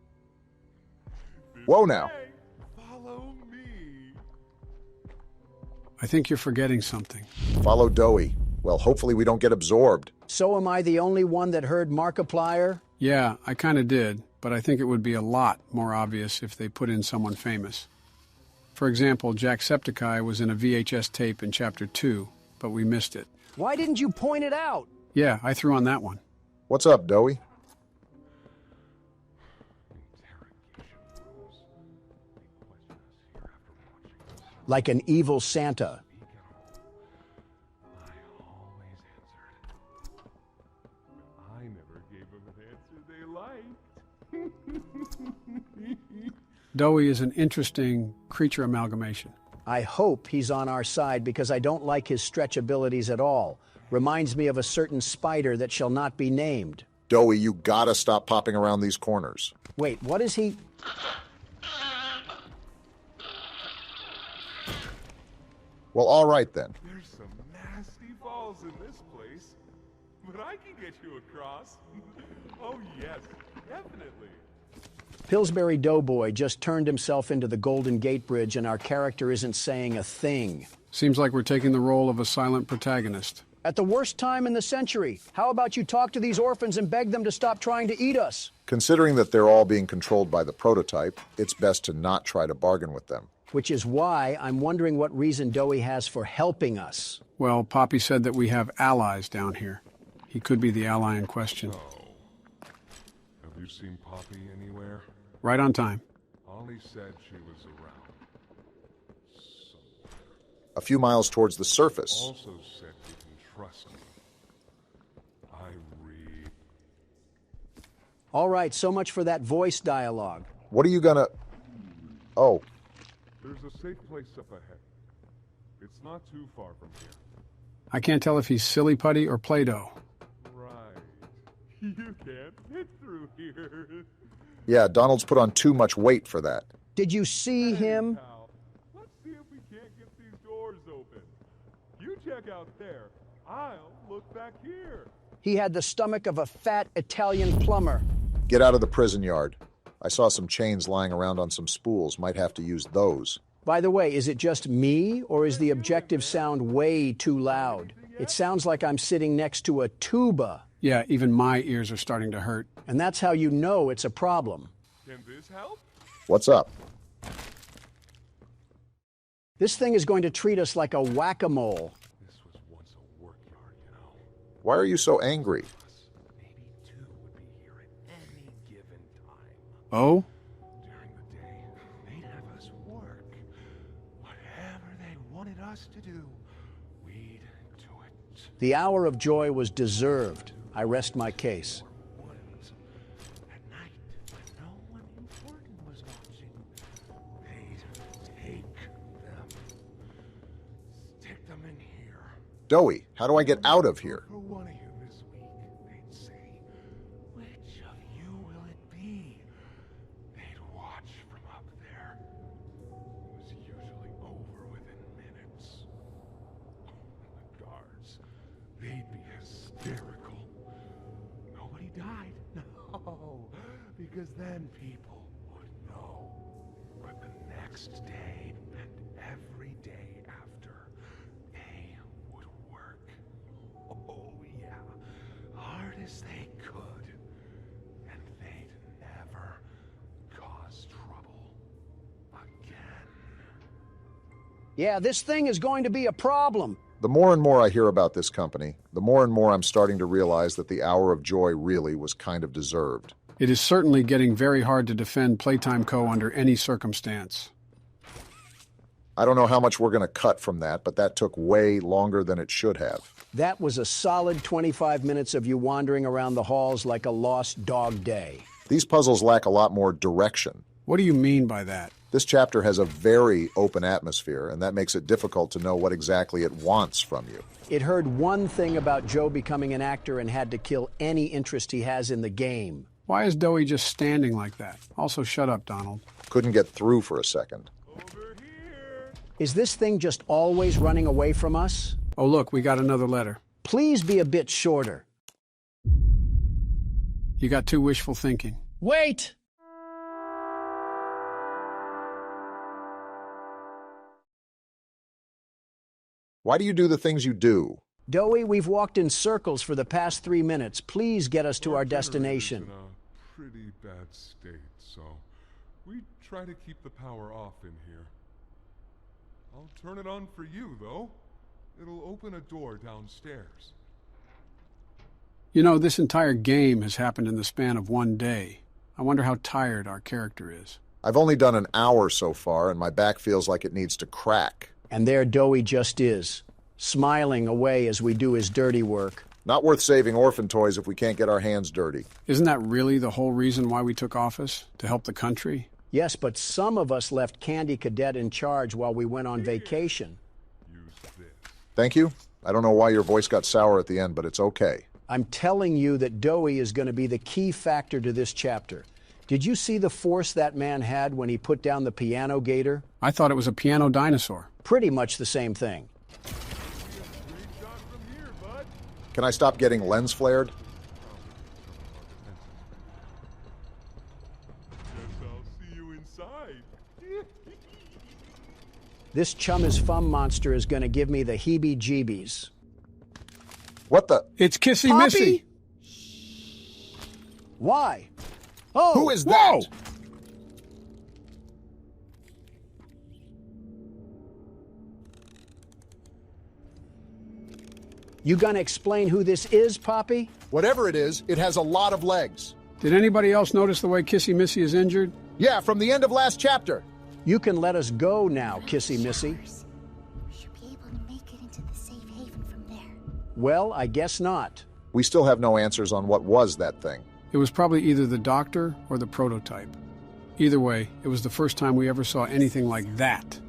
Whoa now.
Follow me.
I think you're forgetting something.
Follow Doey. Well, hopefully we don't get absorbed.
So am I the only one that heard Markiplier?
Yeah, I kind of did, but I think it would be a lot more obvious if they put in someone famous. For example, Jacksepticeye was in a VHS tape in Chapter 2, but we missed it.
Why didn't you point it out?
Yeah, I threw on that one.
What's up, Doey?
Like an evil Santa.
I never gave them an answer they liked.
Dowie is an interesting creature amalgamation.
I hope he's on our side because I don't like his stretch abilities at all. Reminds me of a certain spider that shall not be named.
Dowie, you gotta stop popping around these corners.
Wait, what is he?
Well, all right then.
There's some nasty balls in this place, but I can get you across. Oh yes, definitely.
Pillsbury Doughboy just turned himself into the Golden Gate Bridge and our character isn't saying a thing.
Seems like we're taking the role of a silent protagonist.
At the worst time in the century, how about you talk to these orphans and beg them to stop trying to eat us?
Considering that they're all being controlled by the prototype, it's best to not try to bargain with them.
Which is why I'm wondering what reason Dowie has for helping us.
Well, Poppy said that we have allies down here. He could be the ally in question.
Oh. Have you seen Poppy anywhere?
Right on time.
Ollie said she was around.
A few miles towards the surface.
Also said you can trust me. I read.
All right, so much for that voice dialogue.
What are you gonna... Oh.
There's a safe place up ahead. It's not too far from here.
I can't tell if he's silly putty or Play-Doh.
Right. You can't fit through here.
Yeah, Donald's put on too much weight for that.
Did you see him?
Pal, let's see if we can't get these doors open. You check out there. I'll look back here.
He had the stomach of a fat Italian plumber.
Get out of the prison yard. I saw some chains lying around on some spools. Might have to use those.
By the way, is it just me, or is the objective sound way too loud? It sounds like I'm sitting next to a tuba.
Yeah, even my ears are starting to hurt.
And that's how you know it's a problem.
Can this help?
What's up?
This thing is going to treat us like a whack-a-mole.
This was once a work yard, you know.
Why are you so angry?
Maybe two would be here at any given time.
Oh?
During the day, they'd have us work. Whatever they wanted us to do, we'd do it.
The hour of joy was deserved. I rest my case.
At night, when no one important was watching, they'd take them, stick them in here.
Dowie, how do I get out of here?
For one of you this week, they'd say, which of you will it be? They'd watch from up there. It was usually over within minutes. The guards, they'd be hysterical. Nobody died. No, because then people would know. But the next day and every day after, they would work. Oh, yeah. Hard as they could. And they'd never cause trouble again.
Yeah, this thing is going to be a problem.
The more and more I hear about this company, the more and more I'm starting to realize that the hour of joy really was kind of deserved.
It is certainly getting very hard to defend Playtime Co. under any circumstance.
I don't know how much we're going to cut from that, but that took way longer than it should have.
That was a solid 25 minutes of you wandering around the halls like a lost dog day.
These puzzles lack a lot more direction.
What do you mean by that?
This chapter has a very open atmosphere, and that makes it difficult to know what exactly it wants from you.
It heard one thing about Joe becoming an actor and had to kill any interest he has in the game.
Why is Dowie just standing like that? Also, shut up, Donald.
Couldn't get through for a second.
Is this thing just always running away from us?
Oh, look, we got another letter.
Please be a bit shorter.
You got too wishful thinking.
Wait!
Why do you do the things you do?
Dowie, we've walked in circles for the past 3 minutes. Please get us to our destination.
In a pretty bad state, so we try to keep the power off in here. I'll turn it on for you, though. It'll open a door downstairs.
You know, this entire game has happened in the span of one day. I wonder how tired our character is.
I've only done an hour so far, and my back feels like it needs to crack.
And there Doughy just is, smiling away as we do his dirty work.
Not worth saving orphan toys if we can't get our hands dirty.
Isn't that really the whole reason why we took office? To help the country?
Yes, but some of us left Candy Cadet in charge while we went on vacation.
Thank you. I don't know why your voice got sour at the end, but it's okay.
I'm telling you that Doughy is going to be the key factor to this chapter. Did you see the force that man had when he put down the piano gator?
I thought it was a piano dinosaur.
Pretty much the same thing.
Can I stop getting lens flared?
This Chum is Fum monster is going to give me the heebie-jeebies.
What the?
It's Kissy Missy.
Why? Oh,
who is that?
You gonna explain who this is, Poppy?
Whatever it is, it has a lot of legs.
Did anybody else notice the way Kissy Missy is injured?
Yeah, from the end of last chapter.
You can let us go now, Kissy Missy.
We should be able to make it into the safe haven from there.
Well, I guess not.
We still have no answers on what was that thing.
It was probably either the doctor or the prototype. Either way, it was the first time we ever saw anything like that.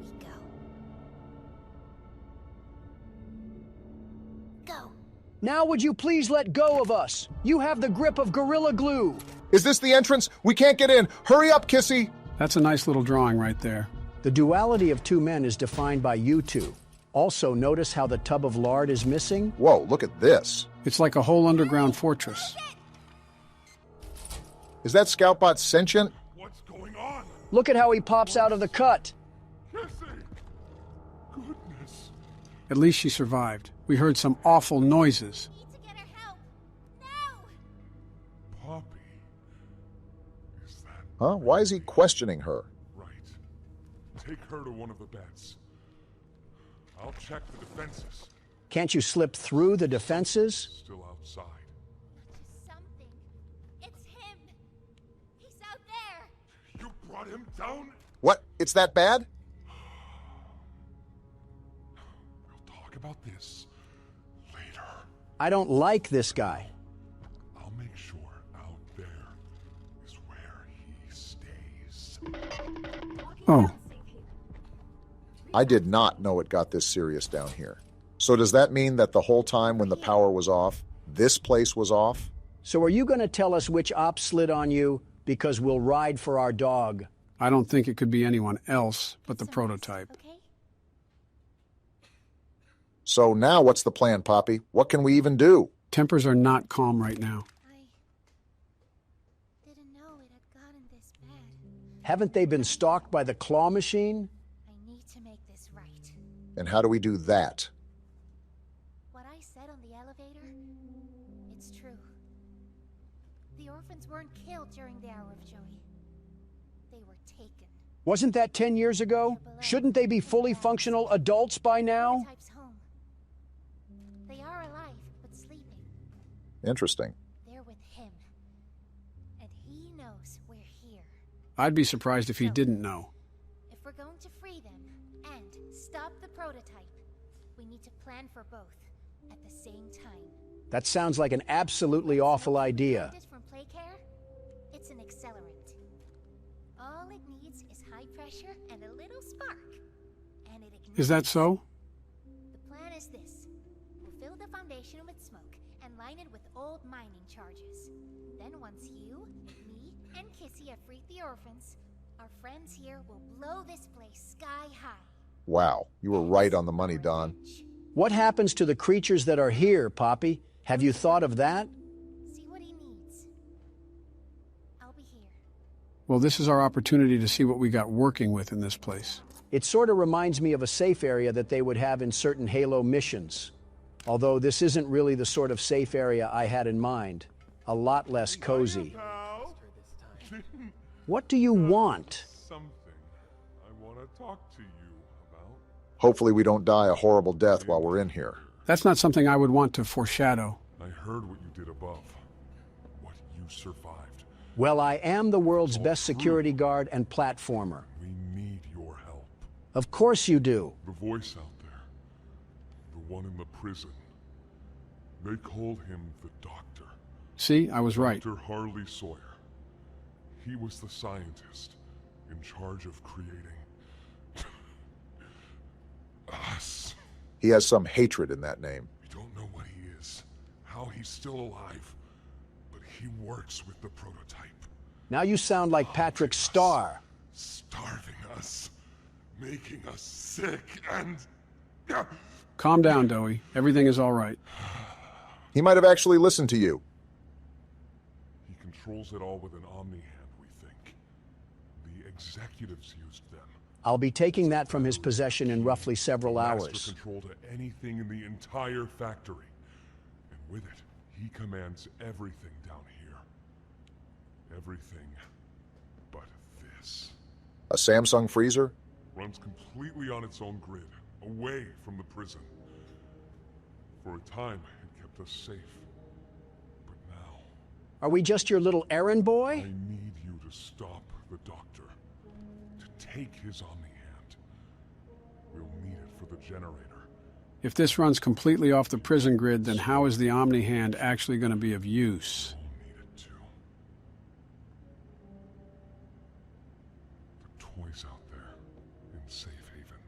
Go.
Now would you please let go of us? You have the grip of Gorilla Glue.
Is this the entrance? We can't get in. Hurry up, Kissy.
That's a nice little drawing right there.
The duality of two men is defined by you two. Also, notice how the tub of lard is missing?
Whoa, look at this.
It's like a whole underground fortress.
Is that Scoutbot sentient?
What's going on?
Look at how he pops out of the cut.
Kissy! Goodness.
At least she survived. We heard some awful noises.
We need to get her help. Now!
Poppy. Is that...
Huh? Why is he questioning her?
Right. Take her to one of the beds. I'll check the defenses.
Can't you slip through the defenses?
Still outside.
Something. It's him. He's out there.
You brought him down?
What? It's that bad?
We'll talk about this later.
I don't like this guy.
I'll make sure out there is where he stays.
Oh.
I did not know it got this serious down here. So does that mean that the whole time when the power was off, this place was off?
So are you going to tell us which op slid on you? Because we'll ride for our dog.
I don't think it could be anyone else but the prototype.
Okay?
So now what's the plan, Poppy? What can we even do?
Tempers are not calm right now.
I didn't know it had gotten this bad.
Haven't they been stalked by the claw machine?
I need to make this right.
And how do we do that?
What I said on the elevator, it's true. The orphans weren't killed during the hour of Joey. They were taken.
Wasn't that 10 years ago? Shouldn't they be fully functional adults by now?
Prototype's home. They are alive, but sleeping.
Interesting.
They're with him. And he knows we're here.
I'd be surprised if he didn't know.
If we're going to free them and stop the prototype, we need to plan for both at the same time.
That sounds like an absolutely awful idea.
From Playcare, it's an accelerant. All it needs is high pressure and a little spark. And it ignites.
Is that so?
The plan is this. We'll fill the foundation with smoke and line it with old mining charges. Then once you, me, and Kissy have freed the orphans, our friends here will blow this place sky high.
Wow, you were right on the money, Don.
What happens to the creatures that are here, Poppy? Have you thought of that?
See what he needs. I'll be here.
Well, this is our opportunity to see what we got working with in this place.
It sort of reminds me of a safe area that they would have in certain Halo missions. Although this isn't really the sort of safe area I had in mind. A lot less cozy. What do you want?
Something I want to talk to you about.
Hopefully we don't die a horrible death while we're in here.
That's not something I would want to foreshadow.
I heard what you did above. What you survived.
Well, I am the world's best security guard and platformer.
We need your help.
Of course you do.
The voice out there, the one in the prison, they called him the Doctor.
See, I was right.
Dr. Harley Sawyer. He was the scientist in charge of creating us.
He has some hatred in that name.
We don't know what he is, how he's still alive, but he works with the prototype.
Now you sound like Patrick Starr.
Starving us, making us sick, and...
Calm down, Dowie. Everything is all right.
He might have actually listened to you.
He controls it all with an Omni hand, we think. The executives used them.
I'll be taking that from his possession in roughly several hours.
Master control to anything in the entire factory. And with it, he commands everything down here. Everything but this.
A Samsung freezer?
Runs completely on its own grid, away from the prison. For a time, it kept us safe. But now...
Are we just your little errand boy?
I need you to stop the Doctor. To take his Omni hand. We'll need it for the generator.
If this runs completely off the prison grid, then how is the Omni hand actually going to be of use?
We'll need it too. The toys out there in Safe Haven.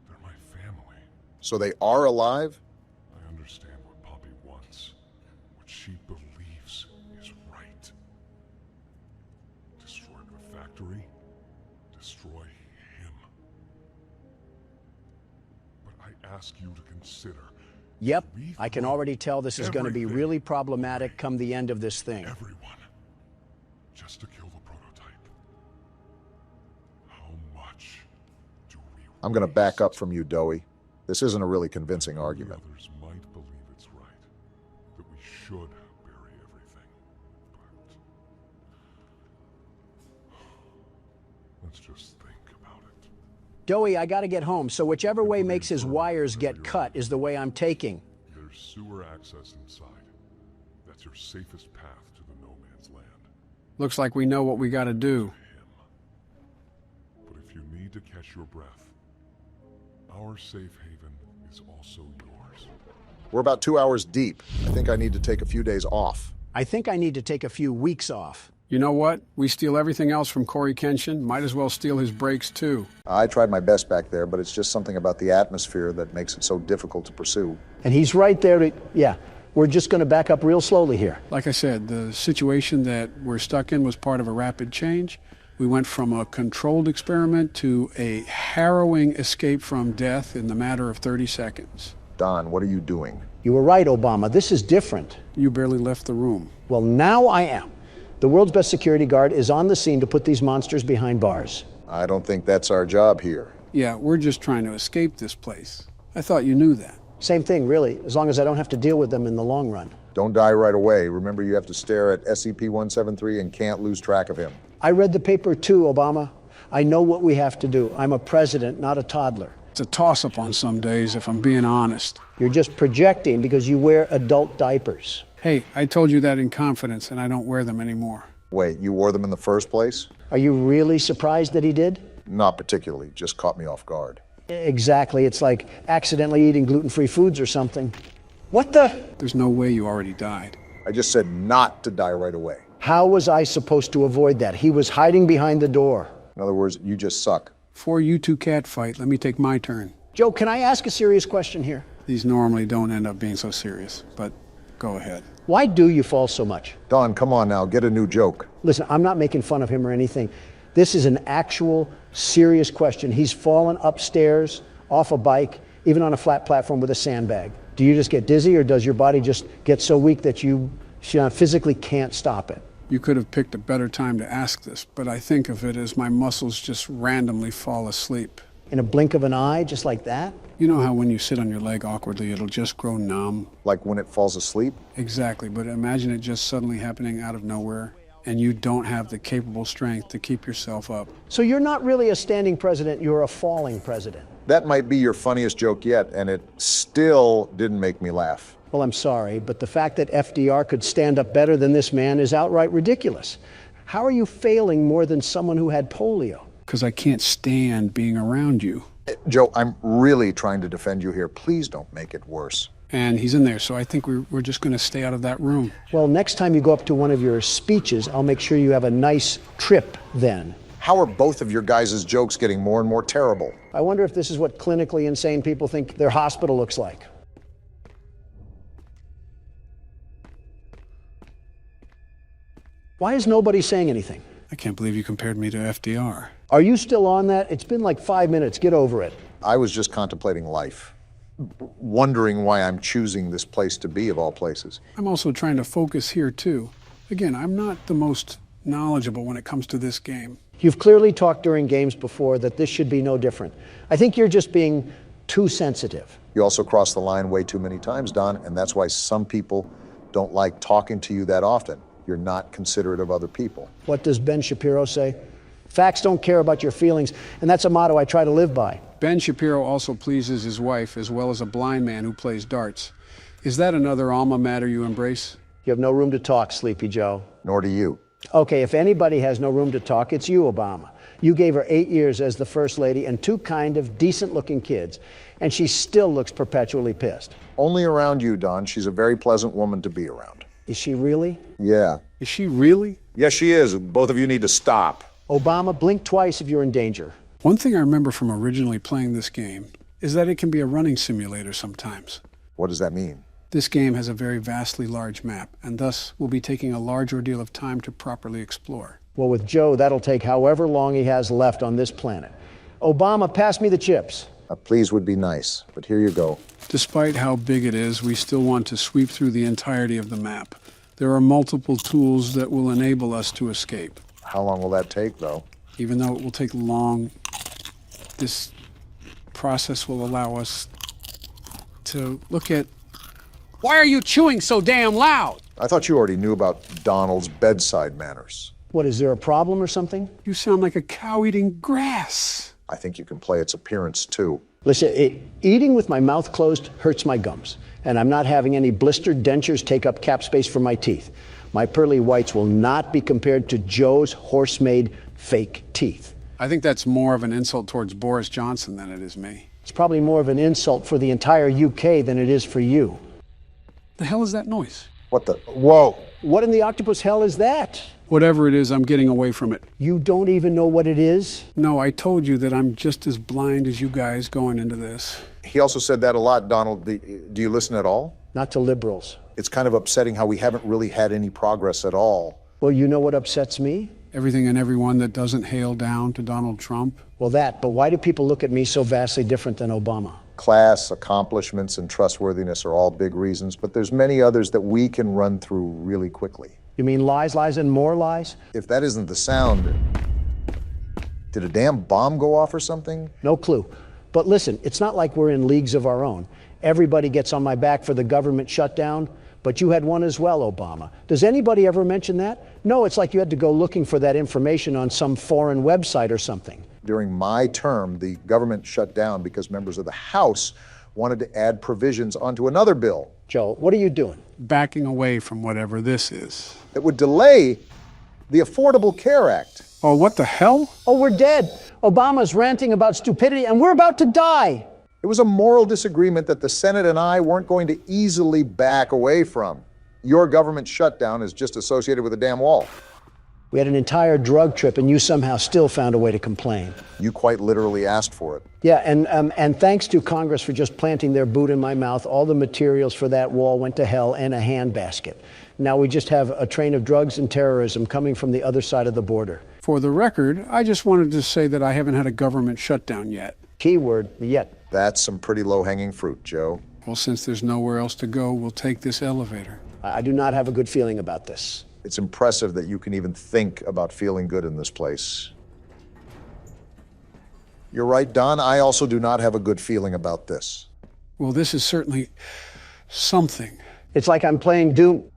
They're my family.
So they are alive?
I understand what Poppy wants. What she believes is right. Destroy the factory. Destroy him. But I ask you to consider...
Yep, I can already tell this is going to be really problematic come the end of this thing.
Everyone. Just to kill the prototype. How much do we
I'm going to back up from you, Dowie. This isn't a really convincing argument.
The others might believe it's right. That we should bury everything. But... let's just think about it.
Dowie, I gotta get home, so whichever way makes his wires get cut is the way I'm taking.
There's sewer access inside. That's your safest path to the no man's land.
Looks like we know what we gotta do.
But if you need to catch your breath, our safe haven is also yours.
We're about 2 hours deep. I think I need to take a few days off.
I think I need to take a few weeks off.
You know what? We steal everything else from Corey Kenshin. Might as well steal his brakes, too.
I tried my best back there, but it's just something about the atmosphere that makes it so difficult to pursue.
And he's right there to... yeah, we're just going to back up real slowly here.
Like I said, the situation that we're stuck in was part of a rapid change. We went from a controlled experiment to a harrowing escape from death in the matter of 30 seconds.
Don, what are you doing?
You were right, Obama. This is different.
You barely left the room.
Well, now I am. The world's best security guard is on the scene to put these monsters behind bars.
I don't think that's our job here.
Yeah, we're just trying to escape this place. I thought you knew that.
Same thing, really, as long as I don't have to deal with them in the long run.
Don't die right away. Remember, you have to stare at SCP-173 and can't lose track of him.
I read the paper too, Obama. I know what we have to do. I'm a president, not a toddler.
It's a toss-up on some days, if I'm being honest.
You're just projecting because you wear adult diapers.
Hey, I told you that in confidence, and I don't wear them anymore.
Wait, you wore them in the first place?
Are you really surprised that he did?
Not particularly, just caught me off guard.
Exactly, it's like accidentally eating gluten-free foods or something. What the?
There's no way you already died.
I just said not to die right away.
How was I supposed to avoid that? He was hiding behind the door.
In other words, you just suck.
Before you two catfight, let me take my turn.
Joe, can I ask a serious question here?
These normally don't end up being so serious, but go ahead.
Why do you fall so much?
Don, come on now, get a new joke.
Listen, I'm not making fun of him or anything. This is an actual, serious question. He's fallen upstairs, off a bike, even on a flat platform with a sandbag. Do you just get dizzy, or does your body just get so weak that you physically can't stop it?
You could have picked a better time to ask this, but I think of it as my muscles just randomly fall asleep.
In a blink of an eye, just like that?
You know how when you sit on your leg awkwardly, it'll just grow numb?
Like when it falls asleep?
Exactly, but imagine it just suddenly happening out of nowhere, and you don't have the capable strength to keep yourself up.
So you're not really a standing president, you're a falling president.
That might be your funniest joke yet, and it still didn't make me laugh.
Well, I'm sorry, but the fact that FDR could stand up better than this man is outright ridiculous. How are you failing more than someone who had polio?
Because I can't stand being around you.
Joe, I'm really trying to defend you here. Please don't make it worse.
And he's in there, so I think we're just going to stay out of that room.
Well, next time you go up to one of your speeches, I'll make sure you have a nice trip then.
How are both of your guys' jokes getting more and more terrible?
I wonder if this is what clinically insane people think their hospital looks like. Why is nobody saying anything?
I can't believe you compared me to FDR.
Are you still on that? It's been like 5 minutes. Get over it.
I was just contemplating life, wondering why I'm choosing this place to be, of all places.
I'm also trying to focus here, too. Again, I'm not the most knowledgeable when it comes to this game.
You've clearly talked during games before that this should be no different. I think you're just being too sensitive.
You also cross the line way too many times, Don, and that's why some people don't like talking to you that often. You're not considerate of other people.
What does Ben Shapiro say? Facts don't care about your feelings, and that's a motto I try to live by.
Ben Shapiro also pleases his wife, as well as a blind man who plays darts. Is that another alma mater you embrace?
You have no room to talk, Sleepy Joe.
Nor do you.
Okay, if anybody has no room to talk, it's you, Obama. You gave her 8 years as the First Lady and 2 kind of decent-looking kids, and she still looks perpetually pissed.
Only around you, Don. She's a very pleasant woman to be around.
Is she really?
Yeah.
Is she really?
Yes, she is. Both of you need to stop.
Obama, blink twice if you're in danger.
One thing I remember from originally playing this game is that it can be a running simulator sometimes.
What does that mean?
This game has a very vastly large map, and thus will be taking a large ordeal of time to properly explore.
Well, with Joe, that'll take however long he has left on this planet. Obama, pass me the chips.
A please would be nice, but here you go.
Despite how big it is, we still want to sweep through the entirety of the map. There are multiple tools that will enable us to escape.
How long will that take, though?
Even though it will take long, this process will allow us to look at... Why are you chewing so damn loud?
I thought you already knew about Donald's bedside manners.
What, is there a problem or something?
You sound like a cow eating grass.
I think you can play its appearance, too.
Listen, eating with my mouth closed hurts my gums, and I'm not having any blistered dentures take up cap space for my teeth. My pearly whites will not be compared to Joe's horse-made fake teeth.
I think that's more of an insult towards Boris Johnson than it is me.
It's probably more of an insult for the entire UK than it is for you.
The hell is that noise?
What the? Whoa!
What in the octopus hell is that?
Whatever it is, I'm getting away from it.
You don't even know what it is?
No, I told you that I'm just as blind as you guys going into this.
He also said that a lot, Donald. Do you listen at all?
Not to liberals.
It's kind of upsetting how we haven't really had any progress at all.
Well, you know what upsets me?
Everything and everyone that doesn't hail down to Donald Trump.
Well, that, but why do people look at me so vastly different than Obama?
Class, accomplishments, and trustworthiness are all big reasons, but there's many others that we can run through really quickly.
You mean lies, lies, and more lies?
If that isn't the sound, did a damn bomb go off or something?
No clue. But listen, it's not like we're in leagues of our own. Everybody gets on my back for the government shutdown, but you had one as well, Obama. Does anybody ever mention that? No, it's like you had to go looking for that information on some foreign website or something.
During my term, the government shut down because members of the House wanted to add provisions onto another bill.
Joe, what are you doing?
Backing away from whatever this is.
That would delay the Affordable Care Act.
Oh, what the hell?
Oh, we're dead. Obama's ranting about stupidity, and we're about to die.
It was a moral disagreement that the Senate and I weren't going to easily back away from. Your government shutdown is just associated with a damn wall.
We had an entire drug trip, and you somehow still found a way to complain.
You quite literally asked for it.
Yeah, and thanks to Congress for just planting their boot in my mouth, all the materials for that wall went to hell in a handbasket. Now we just have a train of drugs and terrorism coming from the other side of the border.
For the record, I just wanted to say that I haven't had a government shutdown yet.
Keyword, yet.
That's some pretty low-hanging fruit, Joe.
Well, since there's nowhere else to go, we'll take this elevator.
I do not have a good feeling about this.
It's impressive that you can even think about feeling good in this place. You're right, Don. I also do not have a good feeling about this.
Well, this is certainly something.
It's like I'm playing Doom.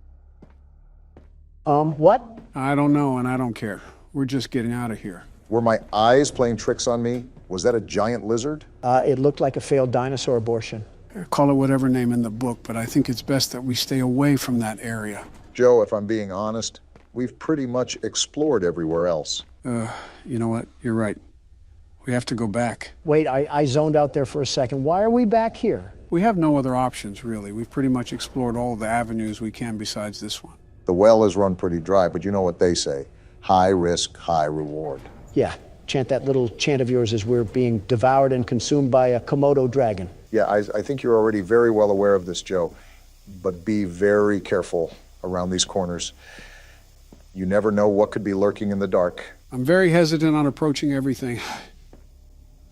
What?
I don't know, and I don't care. We're just getting out of here.
Were my eyes playing tricks on me? Was that a giant lizard?
It looked like a failed dinosaur abortion.
Call it whatever name in the book, but I think it's best that we stay away from that area.
Joe, if I'm being honest, we've pretty much explored everywhere else.
You know what? You're right. We have to go back.
Wait, I zoned out there for a second. Why are we back here?
We have no other options, really. We've pretty much explored all the avenues we can besides this one.
The well is run pretty dry, but you know what they say. High risk, high reward.
Yeah, chant that little chant of yours as we're being devoured and consumed by a Komodo dragon.
Yeah, I think you're already very well aware of this, Joe. But be very careful around these corners. You never know what could be lurking in the dark.
I'm very hesitant on approaching everything.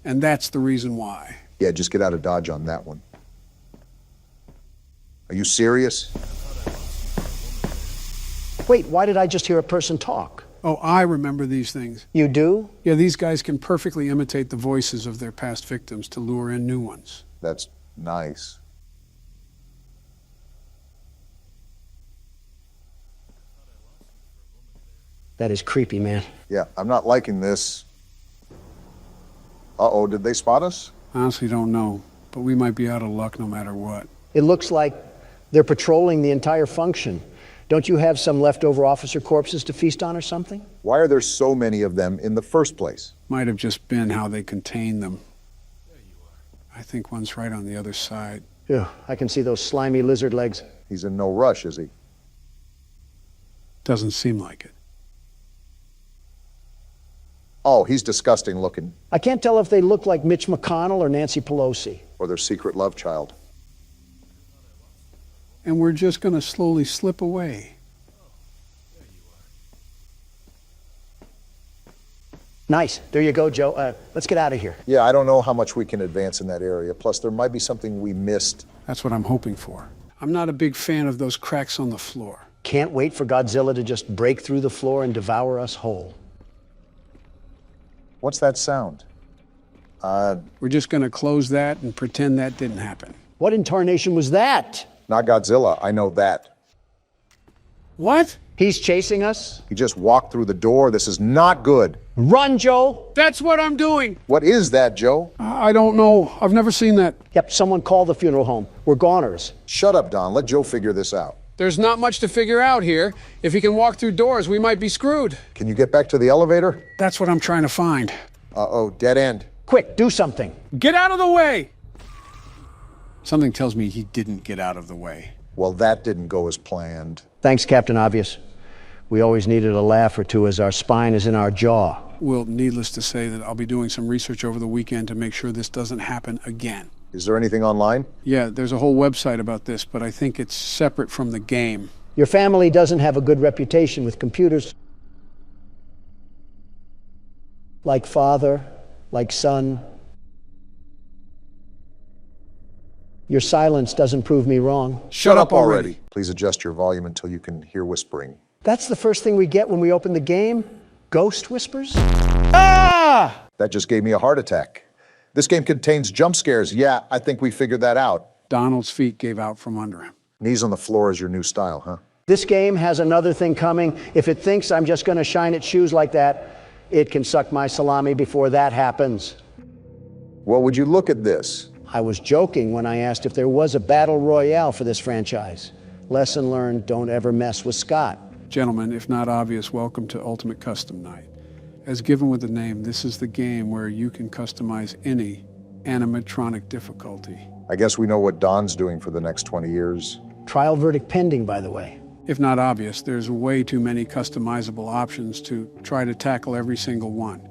And that's the reason why.
Yeah, just get out of Dodge on that one. Are you serious?
Wait, why did I just hear a person talk?
Oh, I remember these things.
You do?
Yeah, these guys can perfectly imitate the voices of their past victims to lure in new ones.
That's nice.
That is creepy, man.
Yeah, I'm not liking this. Uh-oh, did they spot us?
Honestly, don't know, but we might be out of luck no matter what.
It looks like they're patrolling the entire function. Don't you have some leftover officer corpses to feast on or something?
Why are there so many of them in the first place?
Might have just been how they contain them. I think one's right on the other side.
Yeah, I can see those slimy lizard legs.
He's in no rush, is he?
Doesn't seem like it.
Oh, he's disgusting looking.
I can't tell if they look like Mitch McConnell or Nancy Pelosi.
Or their secret love child.
And we're just going to slowly slip away.
Nice. There you go, Joe. Let's get out of here.
Yeah, I don't know how much we can advance in that area. Plus, there might be something we missed.
That's what I'm hoping for. I'm not a big fan of those cracks on the floor.
Can't wait for Godzilla to just break through the floor and devour us whole.
What's that sound?
We're just going to close that and pretend that didn't happen.
What in tarnation was that?
Not Godzilla, I know that.
What?
He's chasing us?
He just walked through the door. This is not good.
Run, Joe!
That's what I'm doing!
What is that, Joe?
I don't know. I've never seen that.
Yep, someone call the funeral home. We're goners.
Shut up, Don. Let Joe figure this out.
There's not much to figure out here. If he can walk through doors, we might be screwed.
Can you get back to the elevator?
That's what I'm trying to find.
Uh-oh, dead end.
Quick, do something.
Get out of the way! Something tells me he didn't get out of the way.
Well, that didn't go as planned.
Thanks, Captain Obvious. We always needed a laugh or two as our spine is in our jaw.
Well, needless to say that I'll be doing some research over the weekend to make sure this doesn't happen again.
Is there anything online?
Yeah, there's a whole website about this, but I think it's separate from the game.
Your family doesn't have a good reputation with computers. Like father, like son. Your silence doesn't prove me wrong.
Shut up already. Please adjust your volume until you can hear whispering.
That's the first thing we get when we open the game? Ghost whispers? Ah!
That just gave me a heart attack. This game contains jump scares. Yeah, I think we figured that out.
Donald's feet gave out from under him.
Knees on the floor is your new style, huh?
This game has another thing coming. If it thinks I'm just going to shine its shoes like that, it can suck my salami before that happens.
Well, would you look at this?
I was joking when I asked if there was a battle royale for this franchise. Lesson learned, don't ever mess with Scott.
Gentlemen, if not obvious, welcome to Ultimate Custom Night. As given with the name, this is the game where you can customize any animatronic difficulty.
I guess we know what Don's doing for the next 20 years.
Trial verdict pending, by the way.
If not obvious, there's way too many customizable options to try to tackle every single one.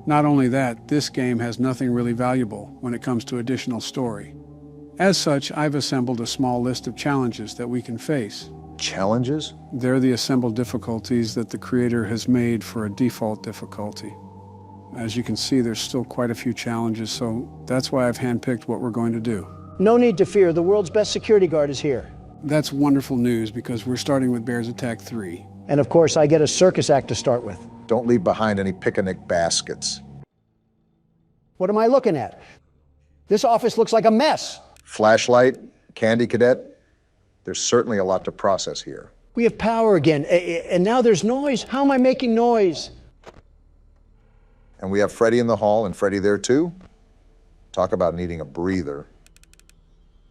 Not only that, this game has nothing really valuable when it comes to additional story. As such, I've assembled a small list of challenges that we can face.
Challenges?
They're the assembled difficulties that the creator has made for a default difficulty. As you can see, there's still quite a few challenges, so that's why I've handpicked what we're going to do.
No need to fear, the world's best security guard is here.
That's wonderful news because we're starting with Bears Attack 3.
And of course, I get a circus act to start with.
Don't leave behind any picnic baskets.
What am I looking at? This office looks like a mess.
Flashlight, candy cadet. There's certainly a lot to process here.
We have power again, and now there's noise. How am I making noise?
And we have Freddy in the hall and Freddy there too. Talk about needing a breather.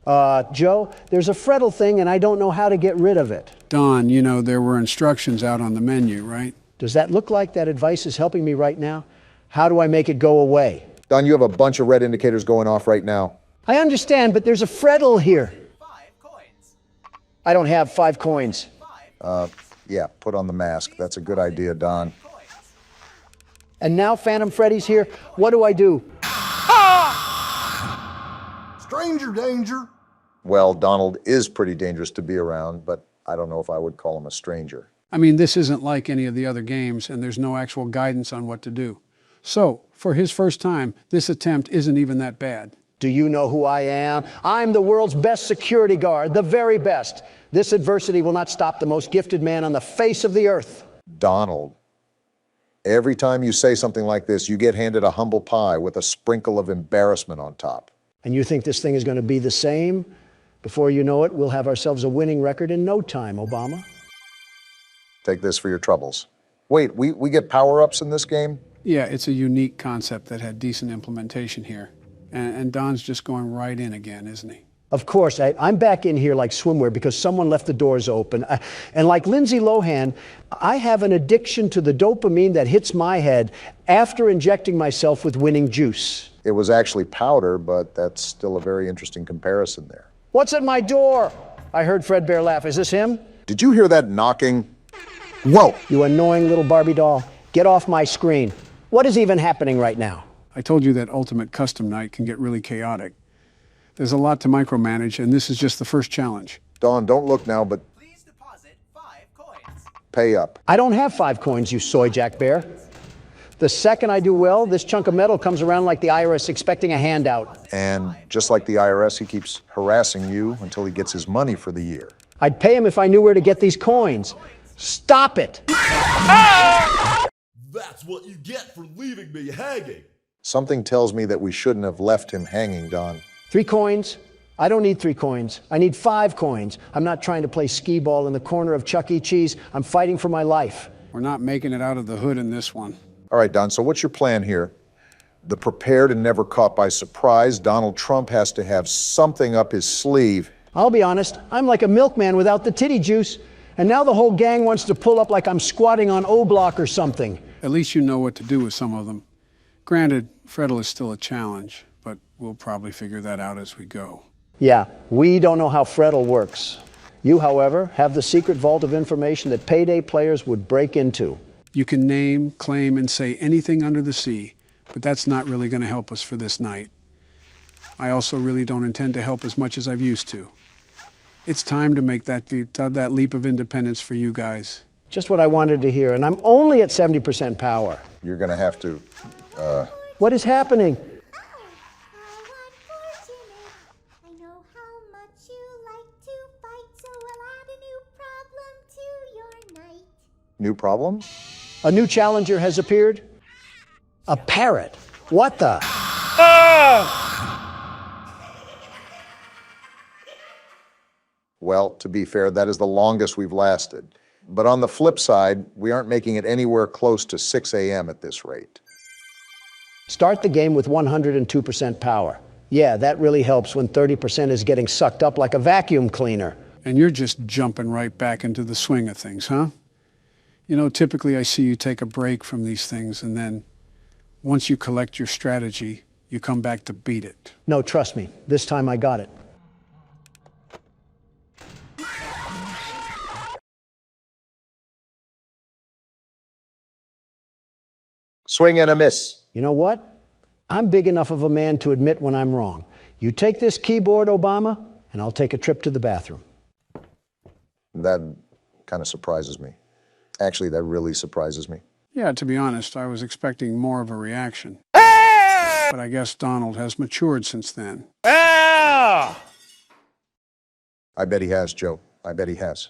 Joe, there's a Freddle thing and I don't know how to get rid of it.
Don, you know there were instructions out on the menu, right?
Does that look like that advice is helping me right now? How do I make it go away?
Don, you have a bunch of red indicators going off right now.
I understand, but there's a Freddle here. 5 coins. I don't have 5 coins.
Yeah, put on the mask. That's a good idea, Don.
And now Phantom Freddy's here. What do I do?
Stranger danger.
Well, Donald is pretty dangerous to be around, but I don't know if I would call him a stranger.
I mean, this isn't like any of the other games, and there's no actual guidance on what to do. So, for his first time, this attempt isn't even that bad.
Do you know who I am? I'm the world's best security guard, the very best. This adversity will not stop the most gifted man on the face of the earth.
Donald, every time you say something like this, you get handed a humble pie with a sprinkle of embarrassment on top.
And you think this thing is going to be the same? Before you know it, we'll have ourselves a winning record in no time, Obama.
Take this for your troubles. Wait, we get power-ups in this game?
Yeah, it's a unique concept that had decent implementation here. And Don's just going right in again, isn't he?
Of course, I'm back in here like swimwear because someone left the doors open. And like Lindsay Lohan, I have an addiction to the dopamine that hits my head after injecting myself with winning juice.
It was actually powder, but that's still a very interesting comparison there.
What's at my door? I heard Fredbear laugh. Is this him?
Did you hear that knocking? Whoa!
You annoying little Barbie doll. Get off my screen. What is even happening right now?
I told you that Ultimate Custom Night can get really chaotic. There's a lot to micromanage, and this is just the first challenge.
Dawn, don't look now, but
Please deposit 5 coins.
pay up.
I don't have 5 coins, you soy jack bear. The second I do well, this chunk of metal comes around like the IRS expecting a handout.
And just like the IRS, he keeps harassing you until he gets his money for the year.
I'd pay him if I knew where to get these coins. Stop it!
That's what you get for leaving me hanging.
Something tells me that we shouldn't have left him hanging, Don.
3 coins? I don't need 3 coins. I need 5 coins. I'm not trying to play skee-ball in the corner of Chuck E. Cheese. I'm fighting for my life.
We're not making it out of the hood in this one.
All right, Don, so what's your plan here? The prepared and never caught by surprise, Donald Trump has to have something up his sleeve.
I'll be honest, I'm like a milkman without the titty juice, and now the whole gang wants to pull up like I'm squatting on O-Block or something.
At least you know what to do with some of them. Granted, Freddle is still a challenge, but we'll probably figure that out as we go.
Yeah, we don't know how Freddle works. You, however, have the secret vault of information that payday players would break into.
You can name, claim, and say anything under the sea, but that's not really going to help us for this night. I also really don't intend to help as much as I've used to. It's time to make that leap of independence for you guys.
Just what I wanted to hear, and I'm only at 70% power.
You're going to have to,
What is happening?
I know how much you like to fight, so I'll add a new problem to your night.
New problem?
A new challenger has appeared? A parrot? What the?
Well, to be fair, that is the longest we've lasted. But on the flip side, we aren't making it anywhere close to 6 a.m. at this rate.
Start the game with 102% power. Yeah, that really helps when 30% is getting sucked up like a vacuum cleaner.
And you're just jumping right back into the swing of things, huh? You know, typically I see you take a break from these things, and then once you collect your strategy, you come back to beat it.
No, trust me. This time I got it.
Swing and a miss.
You know what? I'm big enough of a man to admit when I'm wrong. You take this keyboard, Obama, and I'll take a trip to the bathroom.
That kind of surprises me. Actually, that really surprises me.
Yeah, to be honest, I was expecting more of a reaction. But I guess Donald has matured since then.
I bet he has, Joe. I bet he has.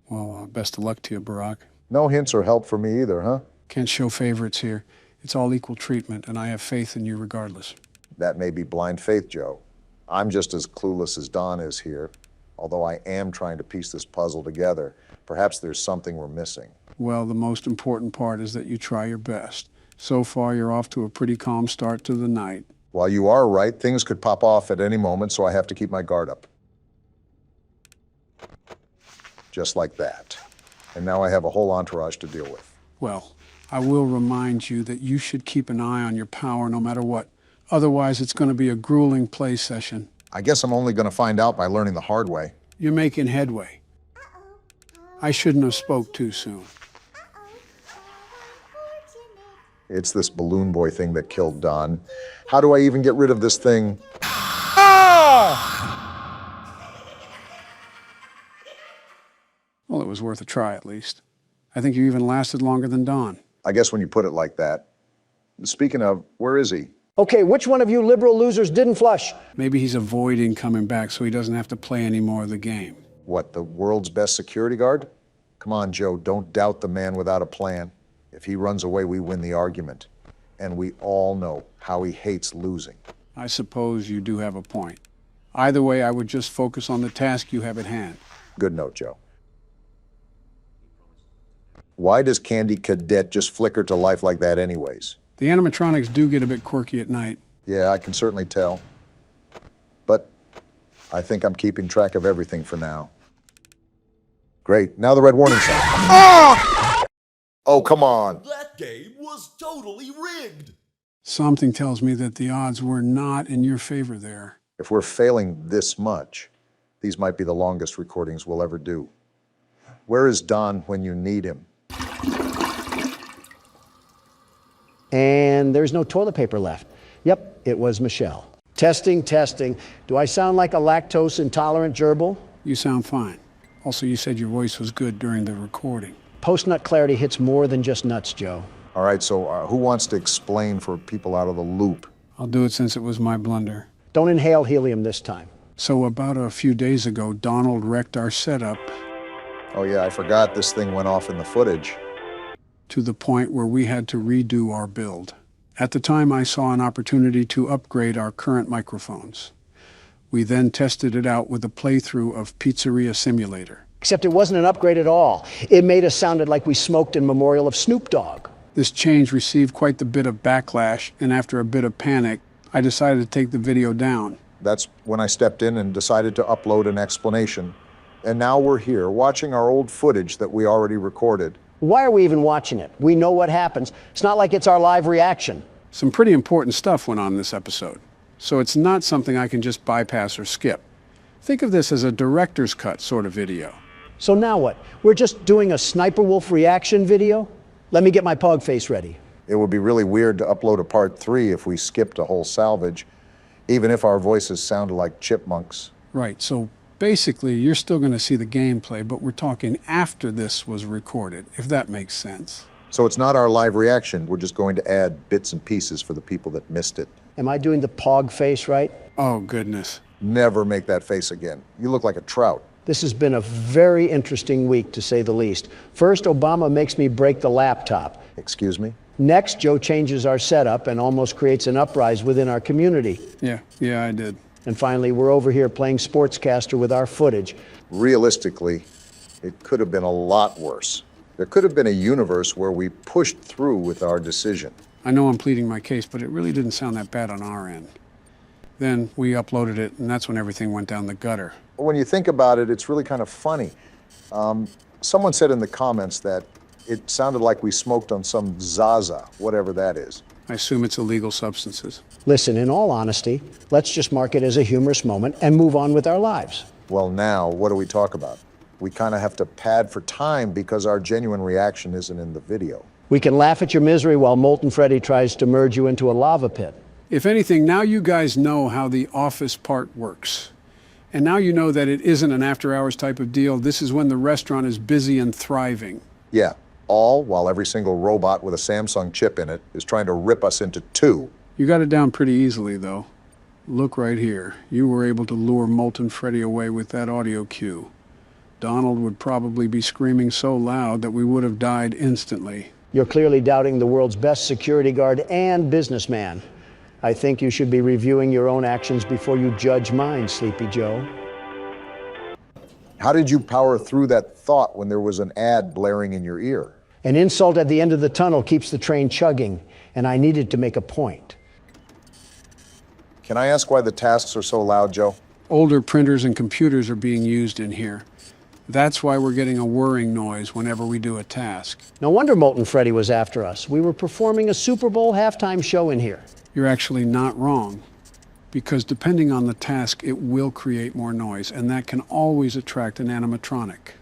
Well, best of luck to you, Barack.
No hints or help for me either, huh?
Can't show favorites here. It's all equal treatment, and I have faith in you regardless.
That may be blind faith, Joe. I'm just as clueless as Don is here, although I am trying to piece this puzzle together. Perhaps there's something we're missing.
Well, the most important part is that you try your best. So far, you're off to a pretty calm start to the night.
While you are right, things could pop off at any moment, so I have to keep my guard up. Just like that. And now I have a whole entourage to deal with.
Well, I will remind you that you should keep an eye on your power no matter what. Otherwise, it's going to be a grueling play session.
I guess I'm only going to find out by learning the hard way.
You're making headway. I shouldn't have spoke too soon.
It's this balloon boy thing that killed Don. How do I even get rid of this thing?
Well, it was worth a try, at least. I think you even lasted longer than Don.
I guess when you put it like that. Speaking of, where is he?
Okay, which one of you liberal losers didn't flush?
Maybe he's avoiding coming back so he doesn't have to play any more of the game.
What, the world's best security guard? Come on, Joe, don't doubt the man without a plan. If he runs away, we win the argument. And we all know how he hates losing.
I suppose you do have a point. Either way, I would just focus on the task you have at hand.
Good note, Joe. Why does Candy Cadet just flicker to life like that anyways?
The animatronics do get a bit quirky at night.
Yeah, I can certainly tell. But I think I'm keeping track of everything for now. Great, now the red warning sign. Ah! Oh, come on.
That game was totally rigged.
Something tells me that the odds were not in your favor there.
If we're failing this much, these might be the longest recordings we'll ever do. Where is Don when you need him?
And there's no toilet paper left. Yep, it was Michelle. Testing, testing. Do I sound like a lactose intolerant gerbil?
You sound fine. Also, you said your voice was good during the recording.
Post-nut clarity hits more than just nuts, Joe.
All right, so who wants to explain for people out of the loop?
I'll do it since it was my blunder.
Don't inhale helium this time.
So about a few days ago, Donald wrecked our setup.
Oh yeah, I forgot this thing went off in the footage.
To the point where we had to redo our build. At the time, I saw an opportunity to upgrade our current microphones. We then tested it out with a playthrough of Pizzeria Simulator.
Except it wasn't an upgrade at all. It made us sound like we smoked in memorial of Snoop Dogg.
This change received quite the bit of backlash, and after a bit of panic, I decided to take the video down.
That's when I stepped in and decided to upload an explanation. And now we're here, watching our old footage that we already recorded.
Why are we even watching it? We know what happens. It's not like it's our live reaction.
Some pretty important stuff went on in this episode, so it's not something I can just bypass or skip. Think of this as a director's cut sort of video.
So now what? We're just doing a Sniper Wolf reaction video? Let me get my pog face ready.
It would be really weird to upload a part 3 if we skipped a whole salvage, even if our voices sounded like chipmunks.
Right, so basically you're still going to see the gameplay, but we're talking after this was recorded, if that makes sense.
So it's not our live reaction, we're just going to add bits and pieces for the people that missed it.
Am I doing the pog face right?
Oh, goodness.
Never make that face again. You look like a trout.
This has been a very interesting week, to say the least. First, Obama makes me break the laptop.
Excuse me?
Next, Joe changes our setup and almost creates an uprising within our community.
Yeah, I did.
And finally, we're over here playing sportscaster with our footage.
Realistically, it could have been a lot worse. There could have been a universe where we pushed through with our decision.
I know I'm pleading my case, but it really didn't sound that bad on our end. Then we uploaded it, and that's when everything went down the gutter.
When you think about it, it's really kind of funny. Someone said in the comments that it sounded like we smoked on some Zaza, whatever that is.
I assume it's illegal substances.
Listen, in all honesty, let's just mark it as a humorous moment and move on with our lives.
Well, now, what do we talk about? We kind of have to pad for time because our genuine reaction isn't in the video.
We can laugh at your misery while Molten Freddy tries to merge you into a lava pit.
If anything, now you guys know how the office part works. And now you know that it isn't an after-hours type of deal. This is when the restaurant is busy and thriving.
Yeah, all while every single robot with a Samsung chip in it is trying to rip us into two.
You got it down pretty easily, though. Look right here. You were able to lure Molten Freddy away with that audio cue. Donald would probably be screaming so loud that we would have died instantly.
You're clearly doubting the world's best security guard and businessman. I think you should be reviewing your own actions before you judge mine, Sleepy Joe.
How did you power through that thought when there was an ad blaring in your ear?
An insult at the end of the tunnel keeps the train chugging, and I needed to make a point.
Can I ask why the tasks are so loud, Joe?
Older printers and computers are being used in here. That's why we're getting a whirring noise whenever we do a task.
No wonder Molten Freddy was after us. We were performing a Super Bowl halftime show in here.
You're actually not wrong, because depending on the task, it will create more noise, and that can always attract an animatronic.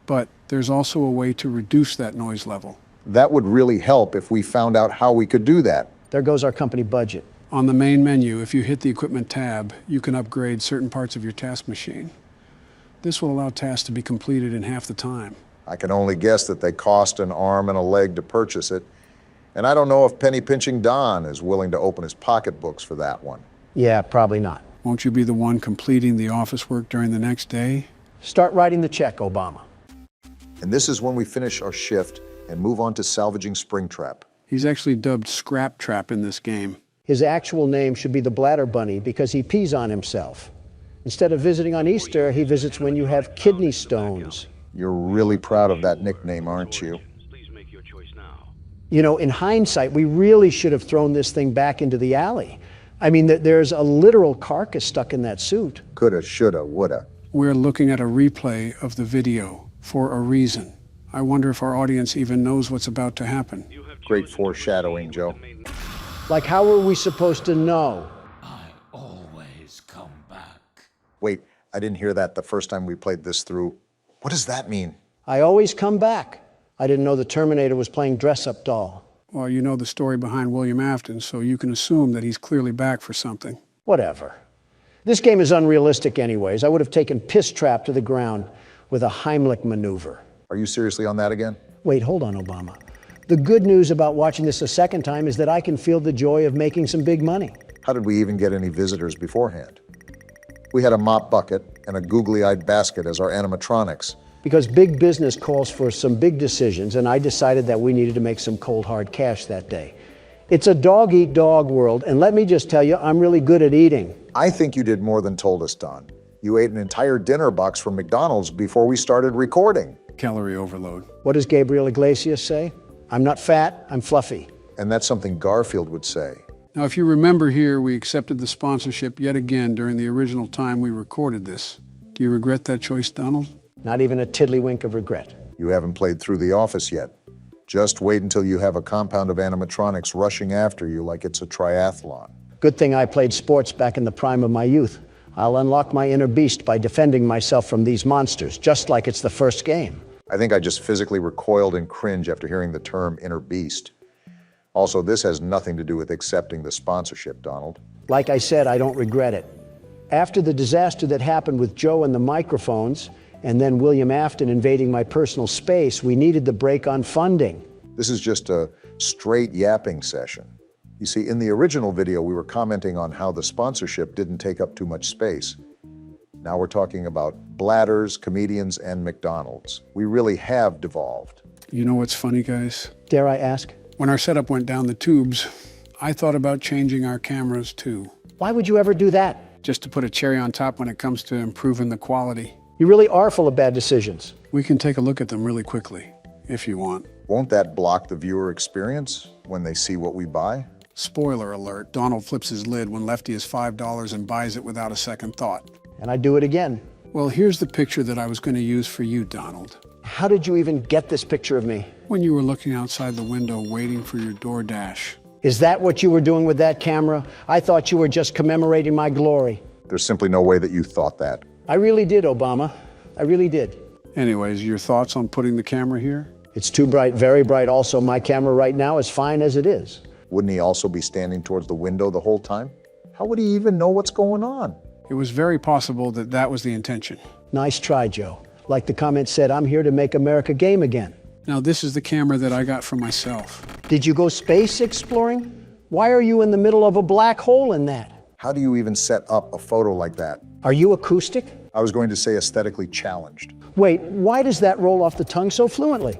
But there's also a way to reduce that noise level.
That would really help if we found out how we could do that.
There goes our company budget.
On the main menu, if you hit the equipment tab, you can upgrade certain parts of your task machine. This will allow tasks to be completed in half the time.
I can only guess that they cost an arm and a leg to purchase it, and I don't know if Penny Pinching Don is willing to open his pocketbooks for that one.
Yeah, probably not.
Won't you be the one completing the office work during the next day?
Start writing the check, Obama.
And this is when we finish our shift and move on to salvaging Springtrap.
He's actually dubbed Scrap Trap in this game.
His actual name should be the Bladder Bunny because he pees on himself. Instead of visiting on Easter, he visits when you have kidney stones.
You're really proud of that nickname, aren't you?
You know, in hindsight, we really should have thrown this thing back into the alley. I mean, there's a literal carcass stuck in that suit.
Coulda, shoulda, woulda.
We're looking at a replay of the video for a reason. I wonder if our audience even knows what's about to happen.
Great foreshadowing, Joe.
Like, how are we supposed to know?
Wait, I didn't hear that the first time we played this through. What does that mean?
I always come back. I didn't know the Terminator was playing dress-up doll.
Well, you know the story behind William Afton, so you can assume that he's clearly back for something.
Whatever. This game is unrealistic anyways. I would have taken Piss Trap to the ground with a Heimlich maneuver.
Are you seriously on that again?
Wait, hold on, Obama. The good news about watching this a second time is that I can feel the joy of making some big money.
How did we even get any visitors beforehand? We had a mop bucket and a googly-eyed basket as our animatronics.
Because big business calls for some big decisions, and I decided that we needed to make some cold, hard cash that day. It's a dog-eat-dog world, and let me just tell you, I'm really good at eating.
I think you did more than told us, Don. You ate an entire dinner box from McDonald's before we started recording.
Calorie overload.
What does Gabriel Iglesias say? I'm not fat, I'm fluffy.
And that's something Garfield would say.
Now, if you remember here, we accepted the sponsorship yet again during the original time we recorded this. Do you regret that choice, Donald?
Not even a tiddlywink of regret.
You haven't played through The Office yet. Just wait until you have a compound of animatronics rushing after you like it's a triathlon.
Good thing I played sports back in the prime of my youth. I'll unlock my inner beast by defending myself from these monsters, just like it's the first game.
I think I just physically recoiled in cringe after hearing the term inner beast. Also, this has nothing to do with accepting the sponsorship, Donald.
Like I said, I don't regret it. After the disaster that happened with Joe and the microphones, and then William Afton invading my personal space, we needed the break on funding.
This is just a straight yapping session. You see, in the original video, we were commenting on how the sponsorship didn't take up too much space. Now we're talking about bladders, comedians, and McDonald's. We really have devolved.
You know what's funny, guys?
Dare I ask?
When our setup went down the tubes, I thought about changing our cameras too.
Why would you ever do that?
Just to put a cherry on top when it comes to improving the quality.
You really are full of bad decisions.
We can take a look at them really quickly, if you want.
Won't that block the viewer experience when they see what we buy?
Spoiler alert, Donald flips his lid when Lefty is $5 and buys it without a second thought.
And I do it again.
Well, here's the picture that I was going to use for you, Donald.
How did you even get this picture of me?
When you were looking outside the window waiting for your DoorDash.
Is that what you were doing with that camera? I thought you were just commemorating my glory.
There's simply no way that you thought that.
I really did, Obama. I really did.
Anyways, your thoughts on putting the camera here?
It's too bright, very bright. Also, my camera right now is fine as it is.
Wouldn't he also be standing towards the window the whole time? How would he even know what's going on?
It was very possible that that was the intention.
Nice try, Joe. Like the comment said, I'm here to make America game again.
Now, this is the camera that I got for myself.
Did you go space exploring? Why are you in the middle of a black hole in that?
How do you even set up a photo like that?
Are you acoustic?
I was going to say aesthetically challenged.
Wait, why does that roll off the tongue so fluently?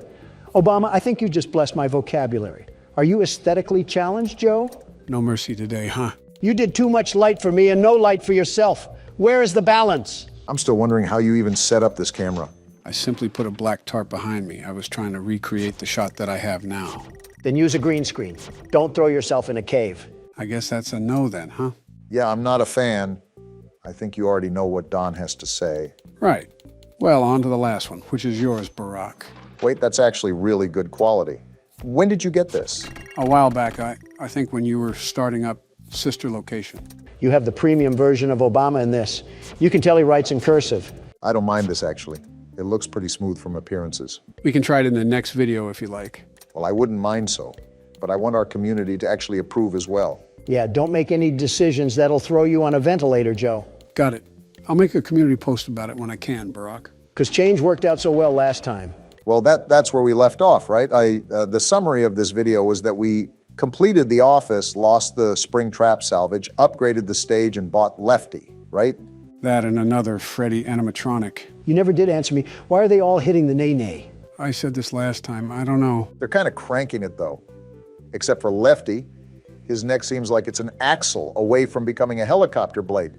Obama, I think you just blessed my vocabulary. Are you aesthetically challenged, Joe?
No mercy today, huh?
You did too much light for me and no light for yourself. Where is the balance?
I'm still wondering how you even set up this camera.
I simply put a black tarp behind me. I was trying to recreate the shot that I have now.
Then use a green screen. Don't throw yourself in a cave.
I guess that's a no then, huh?
Yeah, I'm not a fan. I think you already know what Don has to say.
Right. Well, on to the last one, which is yours, Barack.
Wait, that's actually really good quality. When did you get this?
A while back, I think when you were starting up Sister Location.
You have the premium version of Obama in this. You can tell he writes in cursive.
I don't mind this, actually. It looks pretty smooth from appearances.
We can try it in the next video if you like.
Well, I wouldn't mind so, but I want our community to actually approve as well.
Yeah, don't make any decisions that'll throw you on a ventilator, Joe.
Got it. I'll make a community post about it when I can, Barack.
Because change worked out so well last time.
Well, that's where we left off, right? The summary of this video was that we completed the office, lost the spring trap salvage, upgraded the stage, and bought Lefty, right?
That and another Freddy animatronic.
You never did answer me. Why are they all hitting the nay-nay?
I said this last time. I don't know.
They're kind of cranking it, though. Except for Lefty. His neck seems like it's an axle away from becoming a helicopter blade.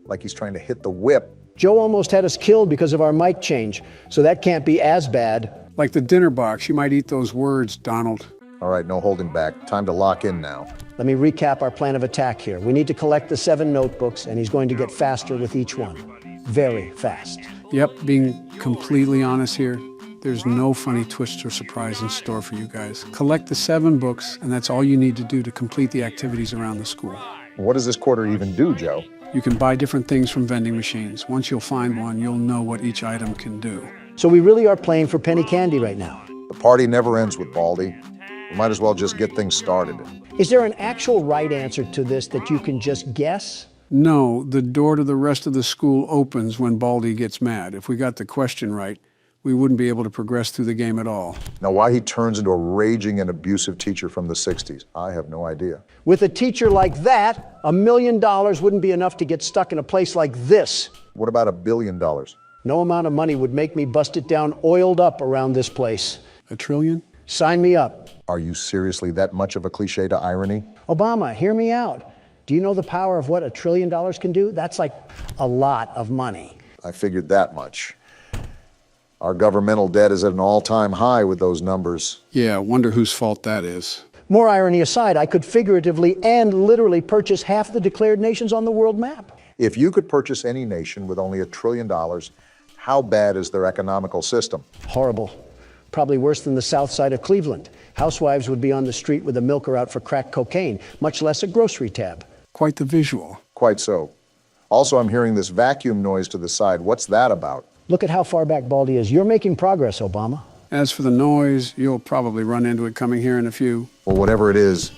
Like he's trying to hit the whip.
Joe almost had us killed because of our mic change, so that can't be as bad.
Like the dinner box, you might eat those words, Donald.
All right, no holding back. Time to lock in now.
Let me recap our plan of attack here. We need to collect the 7 notebooks, and he's going to get faster with each one. Very fast.
Yep, being completely honest here, there's no funny twist or surprise in store for you guys. Collect the 7 books, and that's all you need to do to complete the activities around the school.
What does this quarter even do, Joe?
You can buy different things from vending machines. Once you'll find one, you'll know what each item can do.
So we really are playing for penny candy right now.
The party never ends with Baldy. We might as well just get things started.
Is there an actual right answer to this that you can just guess?
No, the door to the rest of the school opens when Baldy gets mad. If we got the question right, we wouldn't be able to progress through the game at all.
Now, why he turns into a raging and abusive teacher from the 60s, I have no idea.
With a teacher like that, $1 million wouldn't be enough to get stuck in a place like this.
What about $1 billion?
No amount of money would make me bust it down oiled up around this place.
$1 trillion?
Sign me up.
Are you seriously that much of a cliche to irony?
Obama, hear me out. Do you know the power of what $1 trillion can do? That's like a lot of money.
I figured that much. Our governmental debt is at an all-time high with those numbers.
Yeah, wonder whose fault that is.
More irony aside, I could figuratively and literally purchase half the declared nations on the world map.
If you could purchase any nation with only $1 trillion, how bad is their economical system?
Horrible. Probably worse than the south side of Cleveland. Housewives would be on the street with a milker out for crack cocaine, much less a grocery tab.
Quite the visual.
Quite so. Also, I'm hearing this vacuum noise to the side. What's that about?
Look at how far back Baldy is. You're making progress, Obama.
As for the noise, you'll probably run into it coming here in a few.
Well, whatever it is.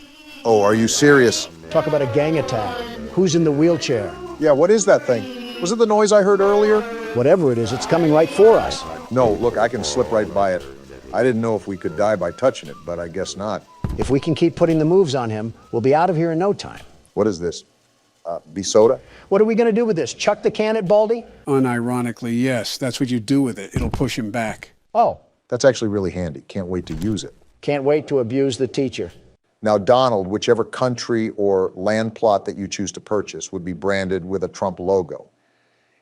Oh, are you serious?
Talk about a gang attack. Who's in the wheelchair?
Yeah, what is that thing? Was it the noise I heard earlier?
Whatever it is, it's coming right for us.
No, look, I can slip right by it. I didn't know if we could die by touching it, but I guess not.
If we can keep putting the moves on him, we'll be out of here in no time.
What is this? Soda?
What are we going to do with this? Chuck the can at Baldy?
Unironically, yes. That's what you do with it. It'll push him back.
Oh.
That's actually really handy. Can't wait to use it.
Can't wait to abuse the teacher.
Now, Donald, whichever country or land plot that you choose to purchase would be branded with a Trump logo.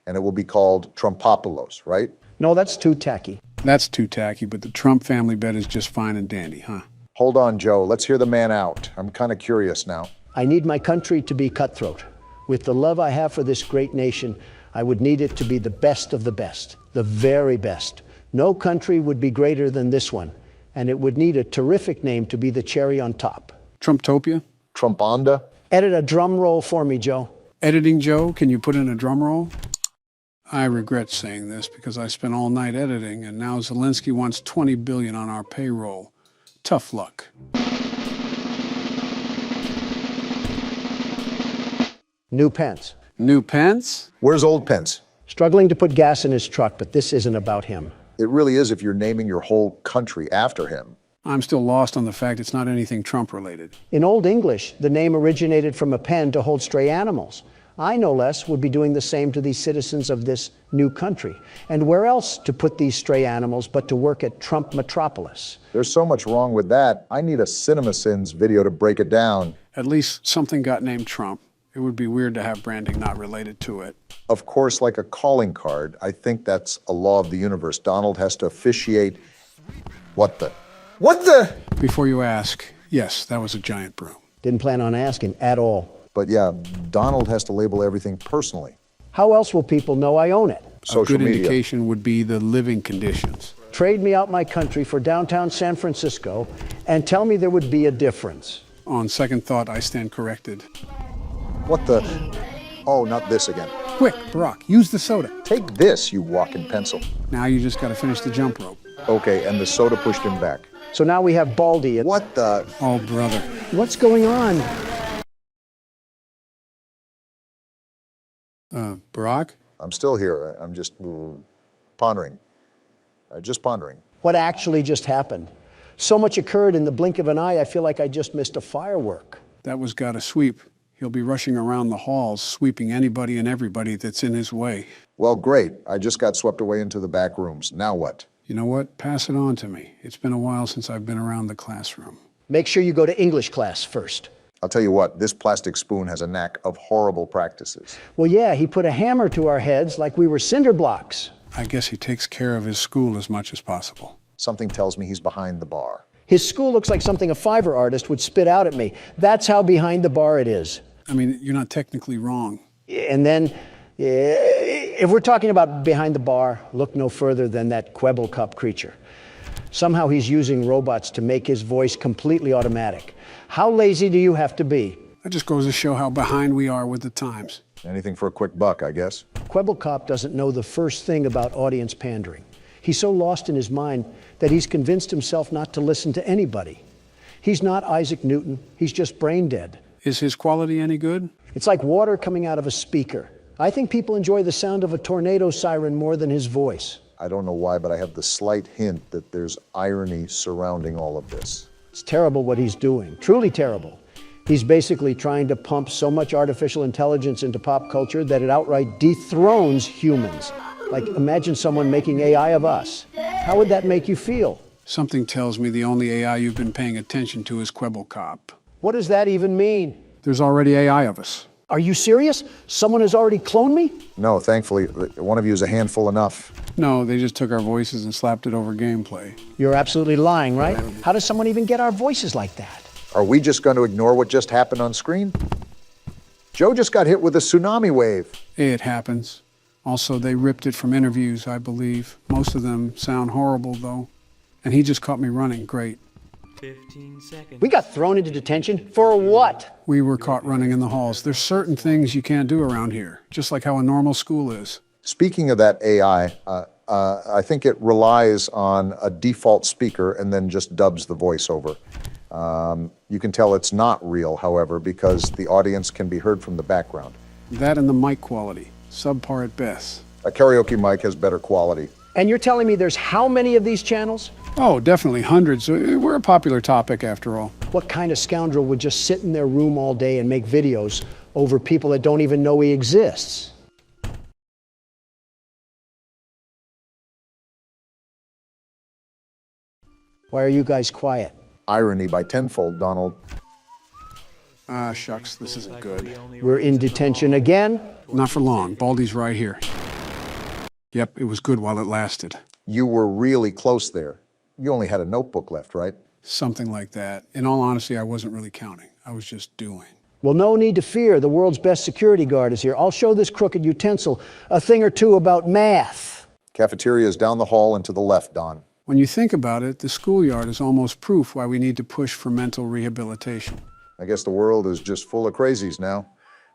And it will be called Trumpopolos, right?
No, that's too tacky.
That's too tacky, but the Trump family bet is just fine and dandy, huh?
Hold on, Joe. Let's hear the man out. I'm kind of curious now.
I need my country to be cutthroat. With the love I have for this great nation, I would need it to be the best of the best, the very best. No country would be greater than this one, and it would need a terrific name to be the cherry on top.
Trumptopia?
Trumponda?
Edit a drum roll for me, Joe.
Editing, Joe? Can you put in a drum roll? I regret saying this because I spent all night editing, and now Zelensky wants $20 billion on our payroll. Tough luck.
New Pence.
New Pence?
Where's old Pence?
Struggling to put gas in his truck, but this isn't about him.
It really is if you're naming your whole country after him.
I'm still lost on the fact it's not anything Trump-related.
In Old English, the name originated from a pen to hold stray animals. I, no less, would be doing the same to these citizens of this new country. And where else to put these stray animals but to work at Trump Metropolis?
There's so much wrong with that. I need a CinemaSins video to break it down.
At least something got named Trump. It would be weird to have branding not related to it.
Of course, like a calling card. I think that's a law of the universe. Donald has to officiate. What the? What the?
Before you ask, yes, that was a giant broom.
Didn't plan on asking at all.
But yeah, Donald has to label everything personally.
How else will people know I own it?
A good indication would be the living conditions.
Trade me out my country for downtown San Francisco and tell me there would be a difference.
On second thought, I stand corrected.
What the? Oh, not this again.
Quick, Barack, use the soda.
Take this, you walking pencil.
Now you just got to finish the jump rope.
Okay, and the soda pushed him back.
So now we have Baldy.
What the?
Oh, brother.
What's going on?
Barack?
I'm still here. I'm just pondering. Just pondering.
What actually just happened? So much occurred in the blink of an eye, I feel like I just missed a firework.
That was gotta sweep. He'll be rushing around the halls, sweeping anybody and everybody that's in his way.
Well, great. I just got swept away into the back rooms. Now what?
You know what? Pass it on to me. It's been a while since I've been around the classroom.
Make sure you go to English class first.
I'll tell you what, this plastic spoon has a knack of horrible practices.
Well, yeah, he put a hammer to our heads like we were cinder blocks.
I guess he takes care of his school as much as possible.
Something tells me he's behind the bar.
His school looks like something a Fiverr artist would spit out at me. That's how behind the bar it is.
I mean, you're not technically wrong.
And then, if we're talking about behind the bar, look no further than that Quibble Cup creature. Somehow he's using robots to make his voice completely automatic. How lazy do you have to be?
That just goes to show how behind we are with the times.
Anything for a quick buck, I guess.
Quibble Cop doesn't know the first thing about audience pandering. He's so lost in his mind that he's convinced himself not to listen to anybody. He's not Isaac Newton, he's just brain dead.
Is his quality any good?
It's like water coming out of a speaker. I think people enjoy the sound of a tornado siren more than his voice.
I don't know why, but I have the slight hint that there's irony surrounding all of this.
It's terrible what he's doing, truly terrible. He's basically trying to pump so much artificial intelligence into pop culture that it outright dethrones humans. Like, imagine someone making AI of us. How would that make you feel?
Something tells me the only AI you've been paying attention to is Quibble Cop.
What does that even mean?
There's already AI of us.
Are you serious? Someone has already cloned me?
No, thankfully, one of you is a handful enough.
No, they just took our voices and slapped it over gameplay.
You're absolutely lying, right? How does someone even get our voices like that?
Are we just going to ignore what just happened on screen? Joe just got hit with a tsunami wave.
It happens. Also, they ripped it from interviews, I believe. Most of them sound horrible, though. And he just caught me running. Great.
15 seconds. We got thrown into detention for what?
We were caught running in the halls. There's certain things you can't do around here, just like how a normal school is.
Speaking of that AI, I think it relies on a default speaker and then just dubs the voiceover. You can tell it's not real, however, because the audience can be heard from the background.
That and the mic quality, subpar at best.
A karaoke mic has better quality.
And you're telling me there's how many of these channels?
Oh, definitely hundreds. We're a popular topic after all.
What kind of scoundrel would just sit in their room all day and make videos over people that don't even know he exists? Why are you guys quiet?
Irony by tenfold, Donald.
Ah, shucks, this isn't good.
We're in detention again?
Not for long. Baldy's right here. Yep, it was good while it lasted.
You were really close there. You only had a notebook left, right?
Something like that. In all honesty, I wasn't really counting. I was just doing.
Well, no need to fear. The world's best security guard is here. I'll show this crooked utensil a thing or two about math.
Cafeteria is down the hall and to the left, Don.
When you think about it, the schoolyard is almost proof why we need to push for mental rehabilitation.
I guess the world is just full of crazies now.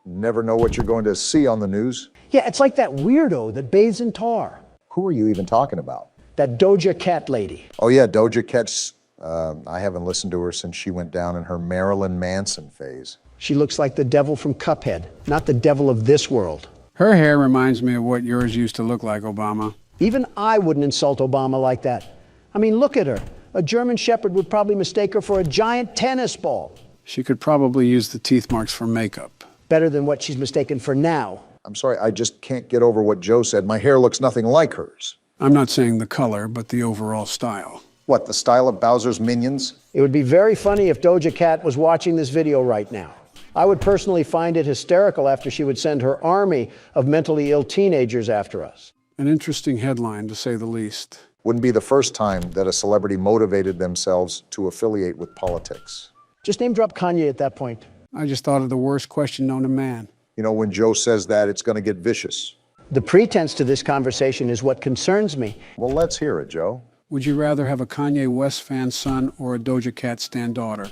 Never know what you're going to see on the news.
Yeah, it's like that weirdo that bathes in tar.
Who are you even talking about?
That Doja Cat lady.
Oh yeah, Doja Cat's, I haven't listened to her since she went down in her Marilyn Manson phase.
She looks like the devil from Cuphead, not the devil of this world.
Her hair reminds me of what yours used to look like, Obama.
Even I wouldn't insult Obama like that. I mean, look at her. A German Shepherd would probably mistake her for a giant tennis ball.
She could probably use the teeth marks for makeup.
Better than what she's mistaken for now.
I'm sorry, I just can't get over what Joe said. My hair looks nothing like hers.
I'm not saying the color, but the overall style.
What, the style of Bowser's Minions?
It would be very funny if Doja Cat was watching this video right now. I would personally find it hysterical after she would send her army of mentally ill teenagers after us.
An interesting headline, to say the least.
Wouldn't be the first time that a celebrity motivated themselves to affiliate with politics.
Just name drop Kanye at that point.
I just thought of the worst question known to man.
You know, when Joe says that, it's going to get vicious.
The pretense to this conversation is what concerns me.
Well, let's hear it, Joe.
Would you rather have a Kanye West fan son or a Doja Cat stan daughter?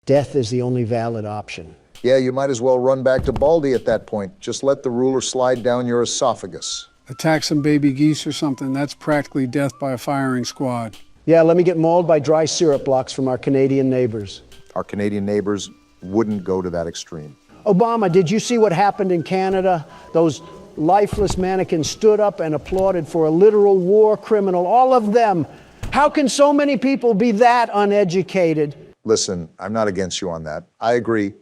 Death is the only valid option.
Yeah, you might as well run back to Baldy at that point. Just let the ruler slide down your esophagus.
Attack some baby geese or something. That's practically death by a firing squad.
Yeah, let me get mauled by dry syrup blocks from our Canadian neighbors.
Our Canadian neighbors wouldn't go to that extreme.
Obama, did you see what happened in Canada? Those lifeless mannequins stood up and applauded for a literal war criminal, all of them. How can so many people be that uneducated?
Listen, I'm not against you on that. I agree.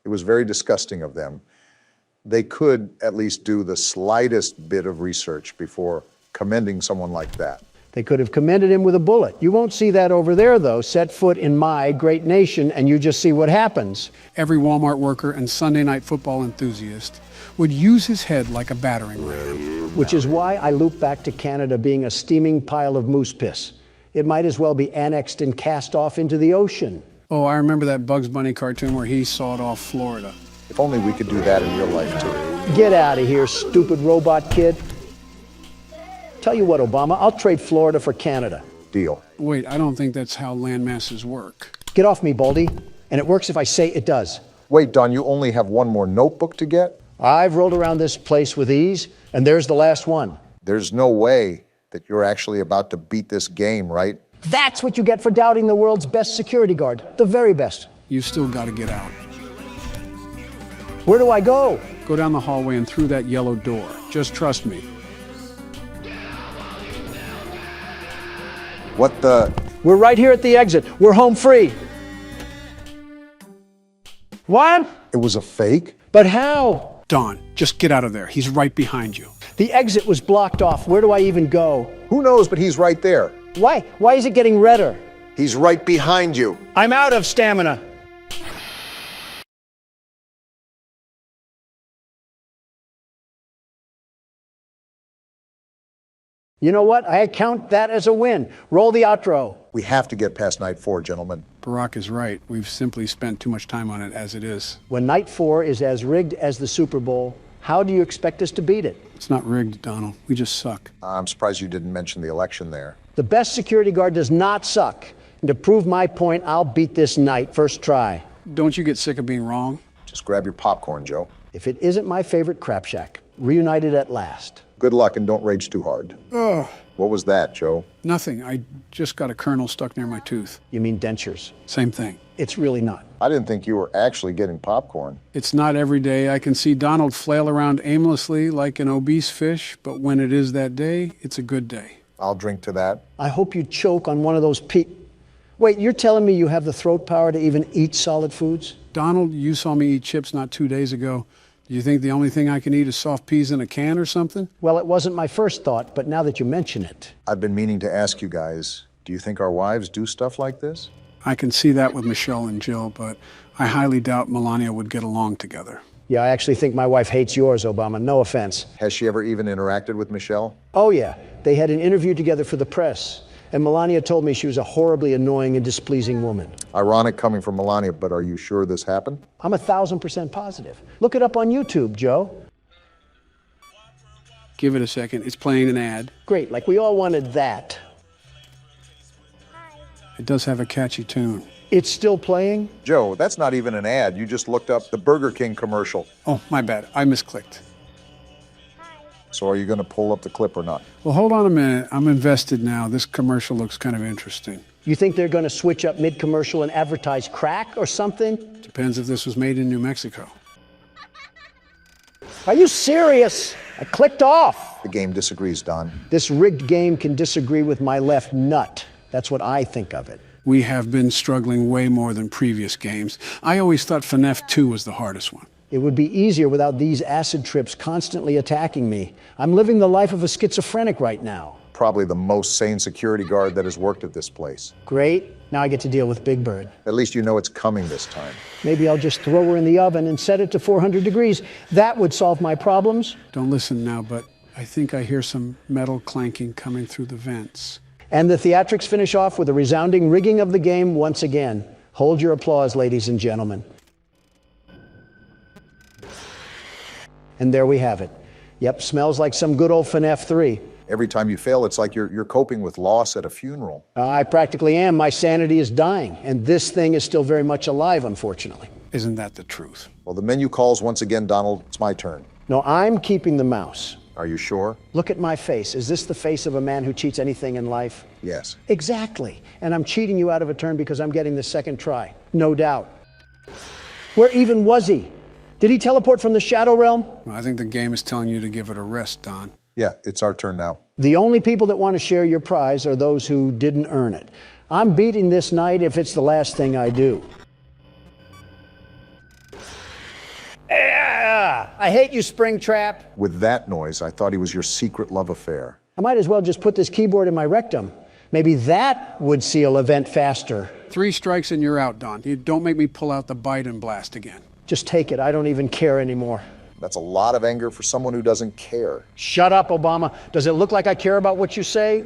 It was very disgusting of them. They could at least do the slightest bit of research before commending someone like that.
They could have commended him with a bullet. You won't see that over there, though. Set foot in my great nation, and you just see what happens.
Every Walmart worker and Sunday night football enthusiast would use his head like a battering ram.
Which is why I loop back to Canada being a steaming pile of moose piss. It might as well be annexed and cast off into the ocean.
Oh, I remember that Bugs Bunny cartoon where he sawed off Florida.
If only we could do that in real life, too.
Get out of here, stupid robot kid. Tell you what, Obama, I'll trade Florida for Canada.
Deal.
Wait, I don't think that's how land masses work.
Get off me, Baldy. And it works if I say it does.
Wait, Don, you only have one more notebook to get?
I've rolled around this place with ease, and there's the last one.
There's no way that you're actually about to beat this game, right?
That's what you get for doubting the world's best security guard. The very best.
You still got to get out.
Where do I go?
Go down the hallway and through that yellow door. Just trust me.
What the?
We're right here at the exit. We're home free. What?
It was a fake?
But how?
Don, just get out of there. He's right behind you.
The exit was blocked off. Where do I even go?
Who knows, but he's right there.
Why? Why is it getting redder?
He's right behind you.
I'm out of stamina. You know what? I count that as a win. Roll the outro.
We have to get past night 4, gentlemen.
Barack is right. We've simply spent too much time on it as it is.
When night 4 is as rigged as the Super Bowl, how do you expect us to beat it?
It's not rigged, Donald. We just suck.
I'm surprised you didn't mention the election there.
The best security guard does not suck. And to prove my point, I'll beat this night first try.
Don't you get sick of being wrong?
Just grab your popcorn, Joe.
If it isn't my favorite crap shack, reunited at last.
Good luck and don't rage too hard.
Ugh.
What was that, Joe?
Nothing. I just got a kernel stuck near my tooth.
You mean dentures?
Same thing.
It's really not.
I didn't think you were actually getting popcorn.
It's not every day. I can see Donald flail around aimlessly like an obese fish, but when it is that day, it's a good day.
I'll drink to that.
I hope you choke on one of those Wait, you're telling me you have the throat power to even eat solid foods?
Donald, you saw me eat chips not 2 days ago. Do you think the only thing I can eat is soft peas in a can or something?
Well, it wasn't my first thought, but now that you mention it.
I've been meaning to ask you guys, do you think our wives do stuff like this?
I can see that with Michelle and Jill, but I highly doubt Melania would get along together.
Yeah, I actually think my wife hates yours, Obama. No offense.
Has she ever even interacted with Michelle?
Oh, yeah. They had an interview together for the press. And Melania told me she was a horribly annoying and displeasing woman.
Ironic coming from Melania, but are you sure this happened?
I'm 1,000% positive. Look it up on YouTube, Joe.
Give it a second. It's playing an ad.
Great, like we all wanted that.
It does have a catchy tune.
It's still playing?
Joe, that's not even an ad. You just looked up the Burger King commercial.
Oh, my bad. I misclicked.
So are you going to pull up the clip or not?
Well, hold on a minute. I'm invested now. This commercial looks kind of interesting.
You think they're going to switch up mid-commercial and advertise crack or something?
Depends if this was made in New Mexico.
Are you serious? I clicked off.
The game disagrees, Don.
This rigged game can disagree with my left nut. That's what I think of it.
We have been struggling way more than previous games. I always thought FNAF 2 was the hardest one.
It would be easier without these acid trips constantly attacking me. I'm living the life of a schizophrenic right now.
probably the most sane security guard that has worked at this place.
Great. Now I get to deal with Big Bird.
At least you know it's coming this time.
Maybe I'll just throw her in the oven and set it to 400 degrees. That would solve my problems.
Don't listen now, but I think I hear some metal clanking coming through the vents.
And the theatrics finish off with a resounding rigging of the game once again. Hold your applause, ladies and gentlemen. And there we have it. Yep, smells like some good old FNAF 3.
Every time you fail, it's like you're coping with loss at a funeral.
I practically am. My sanity is dying, and this thing is still very much alive, unfortunately.
Isn't that the truth?
Well, the menu calls once again, Donald. It's my turn.
No, I'm keeping the mouse.
Are you sure?
Look at my face. Is this the face of a man who cheats anything in life?
Yes.
Exactly. And I'm cheating you out of a turn because I'm getting the second try. No doubt. Where even was he? Did he teleport from the Shadow Realm?
Well, I think the game is telling you to give it a rest, Don.
Yeah, it's our turn now.
The only people that want to share your prize are those who didn't earn it. I'm beating this night if it's the last thing I do. I hate you, Springtrap.
With that noise, I thought he was your secret love affair.
I might as well just put this keyboard in my rectum. Maybe that would seal event faster.
3 strikes and you're out, Don. You don't make me pull out the Biden blast again.
Just take it. I don't even care anymore.
That's a lot of anger for someone who doesn't care.
Shut up, Obama. Does it look like I care about what you say?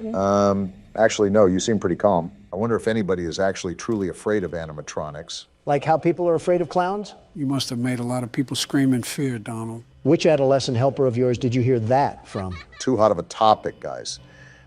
Actually, no, you seem pretty calm. I wonder if anybody is actually truly afraid of animatronics.
Like how people are afraid of clowns?
You must have made a lot of people scream in fear, Donald.
Which adolescent helper of yours did you hear that from?
Too hot of a topic, guys.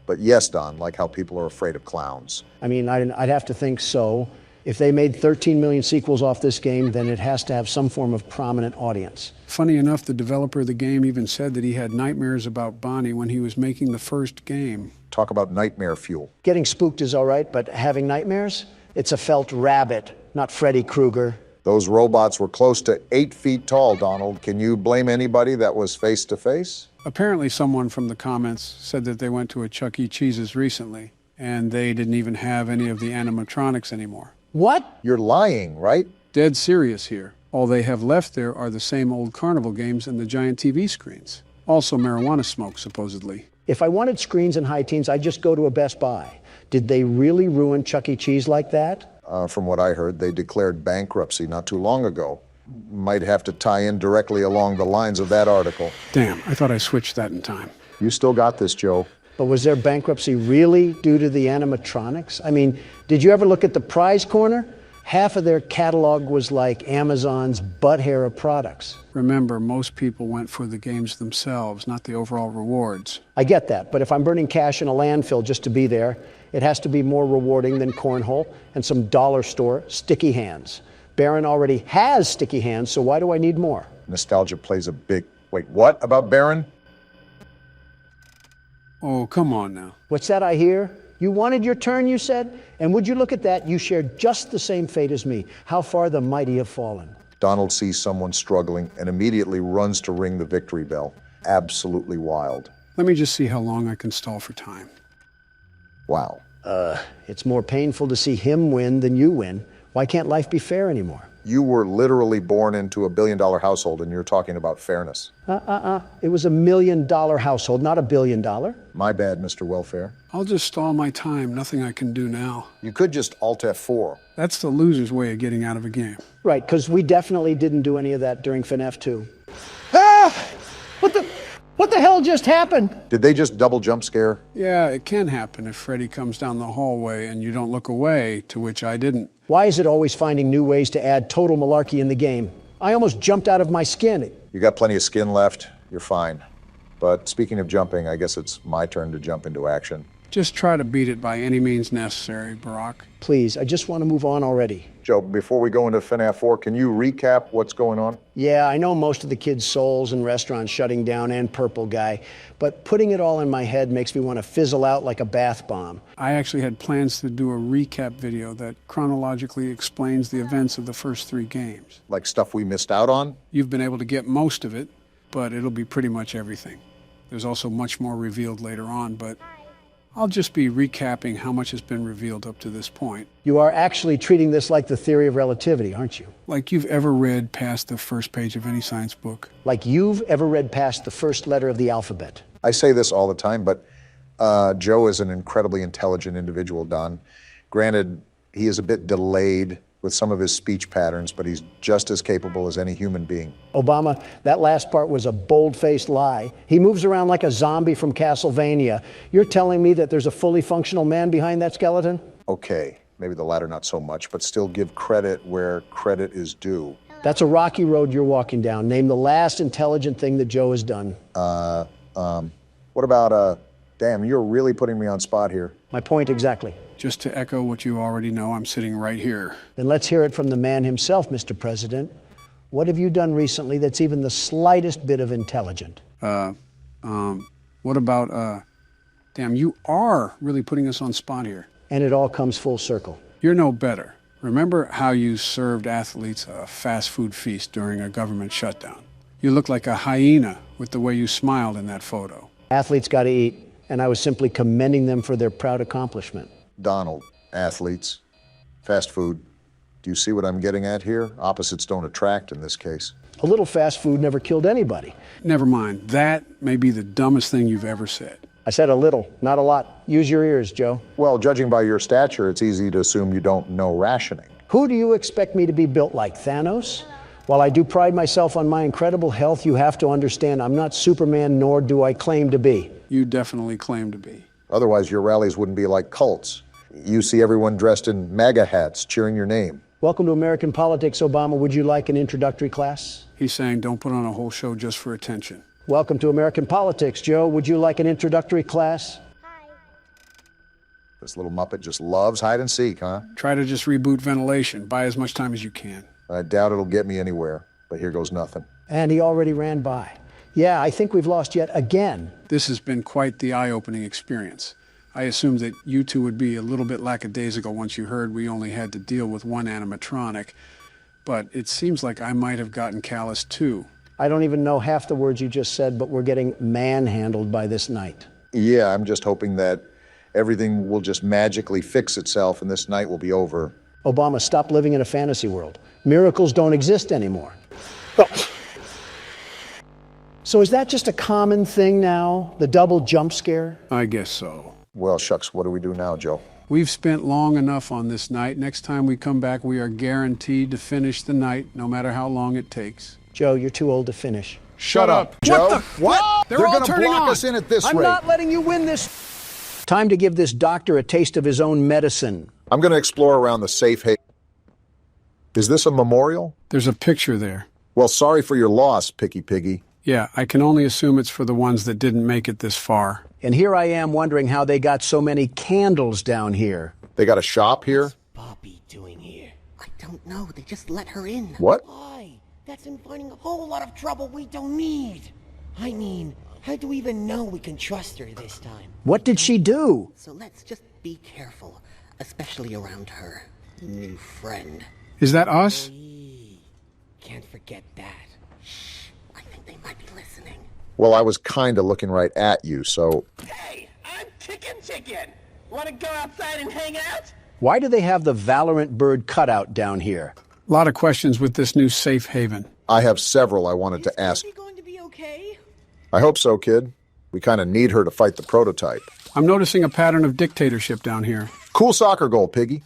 But yes, Don, like how people are afraid of clowns.
I mean, I'd have to think so. If they made 13 million sequels off this game, then it has to have some form of prominent audience.
Funny enough, the developer of the game even said that he had nightmares about Bonnie when he was making the first game.
Talk about nightmare fuel.
Getting spooked is all right, but having nightmares? It's a felt rabbit, not Freddy Krueger.
Those robots were close to 8 feet tall, Donald. Can you blame anybody that was face to face?
Apparently someone from the comments said that they went to a Chuck E. Cheese's recently, and they didn't even have any of the animatronics anymore.
What?
You're lying, right?
Dead serious here. All they have left there are the same old carnival games and the giant TV screens. Also marijuana smoke, supposedly.
If I wanted screens and high teens, I'd just go to a Best Buy. Did they really ruin Chuck E. Cheese like that?
From what I heard, they declared bankruptcy not too long ago. Might have to tie in directly along the lines of that article.
Damn, I thought I switched that in time.
You still got this, Joe.
But was their bankruptcy really due to the animatronics? I mean, did you ever look at the prize corner? Half of their catalog was like Amazon's butt hair of products.
Remember, most people went for the games themselves, not the overall rewards.
I get that, but if I'm burning cash in a landfill just to be there, it has to be more rewarding than cornhole and some dollar store sticky hands. Baron already has sticky hands, so why do I need more?
Nostalgia plays a big... Wait, what about Baron?
Oh, come on now.
What's that I hear? You wanted your turn, you said? And would you look at that? You shared just the same fate as me. How far the mighty have fallen.
Donald sees someone struggling and immediately runs to ring the victory bell. Absolutely wild.
Let me just see how long I can stall for time.
Wow.
It's more painful to see him win than you win. Why can't life be fair anymore?
You were literally born into a billion-dollar household and you're talking about fairness.
It was $1 million household, not $1 billion.
My bad, Mr. Welfare.
I'll just stall my time. Nothing I can do now.
You could just Alt F4.
That's the loser's way of getting out of a game.
Right, because we definitely didn't do any of that during FNAF 2. What the hell just happened?
Did they just double jump scare?
Yeah, it can happen if Freddy comes down the hallway and you don't look away, to which I didn't.
Why is it always finding new ways to add total malarkey in the game? I almost jumped out of my skin.
You got plenty of skin left. You're fine. But speaking of jumping, I guess it's my turn to jump into action.
Just try to beat it by any means necessary, Barack.
Please, I just want to move on already.
Joe, before we go into FNAF 4, can you recap what's going on?
Yeah, I know most of the kids' souls and restaurants shutting down and Purple Guy, but putting it all in my head makes me want to fizzle out like a bath bomb.
I actually had plans to do a recap video that chronologically explains the events of the first 3 games.
Like stuff we missed out on?
You've been able to get most of it, but it'll be pretty much everything. There's also much more revealed later on, but I'll just be recapping how much has been revealed up to this point.
You are actually treating this like the theory of relativity, aren't you?
Like you've ever read past the first page of any science book.
Like you've ever read past the first letter of the alphabet.
I say this all the time, but Joe is an incredibly intelligent individual, Don. Granted, he is a bit delayed with some of his speech patterns, but he's just as capable as any human being.
Obama, that last part was a bold-faced lie. He moves around like a zombie from Castlevania. You're telling me that there's a fully functional man behind that skeleton?
Okay, maybe the latter not so much, but still give credit where credit is due.
That's a rocky road you're walking down. Name the last intelligent thing that Joe has done.
What about, damn, you're really putting me on spot here.
My point exactly.
Just to echo what you already know, I'm sitting right here.
Then let's hear it from the man himself, Mr. President. What have you done recently that's even the slightest bit of intelligent?
What about, damn, you are really putting us on spot here.
And it all comes full circle.
You're no better. Remember how you served athletes a fast food feast during a government shutdown? You look like a hyena with the way you smiled in that photo.
Athletes got to eat, and I was simply commending them for their proud accomplishment.
Donald, athletes, fast food. Do you see what I'm getting at here? Opposites don't attract in this case.
A little fast food never killed anybody.
Never mind. That may be the dumbest thing you've ever said.
I said a little, not a lot. Use your ears, Joe.
Well, judging by your stature, it's easy to assume you don't know rationing.
Who do you expect me to be built like, Thanos? While I do pride myself on my incredible health, you have to understand I'm not Superman, nor do I claim to be.
You definitely claim to be.
Otherwise, your rallies wouldn't be like cults. You see everyone dressed in MAGA hats cheering your name.
Welcome to American politics, Obama. Would you like an introductory class?
He's saying don't put on a whole show just for attention.
Welcome to American politics, Joe. Would you like an introductory class?
This little Muppet just loves hide and seek, huh?
Try to just reboot ventilation. Buy as much time as you can.
I doubt it'll get me anywhere, but here goes nothing.
And he already ran by. Yeah, I think we've lost yet again.
This has been quite the eye-opening experience. I assumed that you two would be a little bit lackadaisical once you heard we only had to deal with one animatronic, but it seems like I might have gotten callous too.
I don't even know half the words you just said, but we're getting manhandled by this night.
Yeah, I'm just hoping that everything will just magically fix itself and this night will be over.
Obama, stop living in a fantasy world. Miracles don't exist anymore. So is that just a common thing now, the double jump scare?
I guess so.
Well, shucks, what do we do now, Joe?
We've spent long enough on this night. Next time we come back, we are guaranteed to finish the night, no matter how long it takes.
Joe, you're too old to finish.
Shut up, Joe. What? They're going to block us in at this rate.
I'm not letting you win this. Time to give this doctor a taste of his own medicine.
I'm going to explore around the safe haven. Is this a memorial?
There's a picture there.
Well, sorry for your loss, Picky Piggy.
Yeah, I can only assume it's for the ones that didn't make it this far.
And here I am wondering how they got so many candles down here.
They got a shop here?
What's Bobby doing here? I don't know. They just let her in.
What?
Why? That's inviting a whole lot of trouble we don't need. I mean, how do we even know we can trust her this time?
What did she do?
So let's just be careful, especially around her new friend.
Is that us?
Can't forget that. Shh, I think they might be listening.
Well, I was kind of looking right at you, so...
Hey, I'm Chicken. Want to go outside and hang out?
Why do they have the Valorant bird cutout down here?
A lot of questions with this new safe haven.
I have several I wanted to ask.
Is she going to be okay?
I hope so, kid. We kind of need her to fight the prototype.
I'm noticing a pattern of dictatorship down here.
Cool soccer goal, Piggy.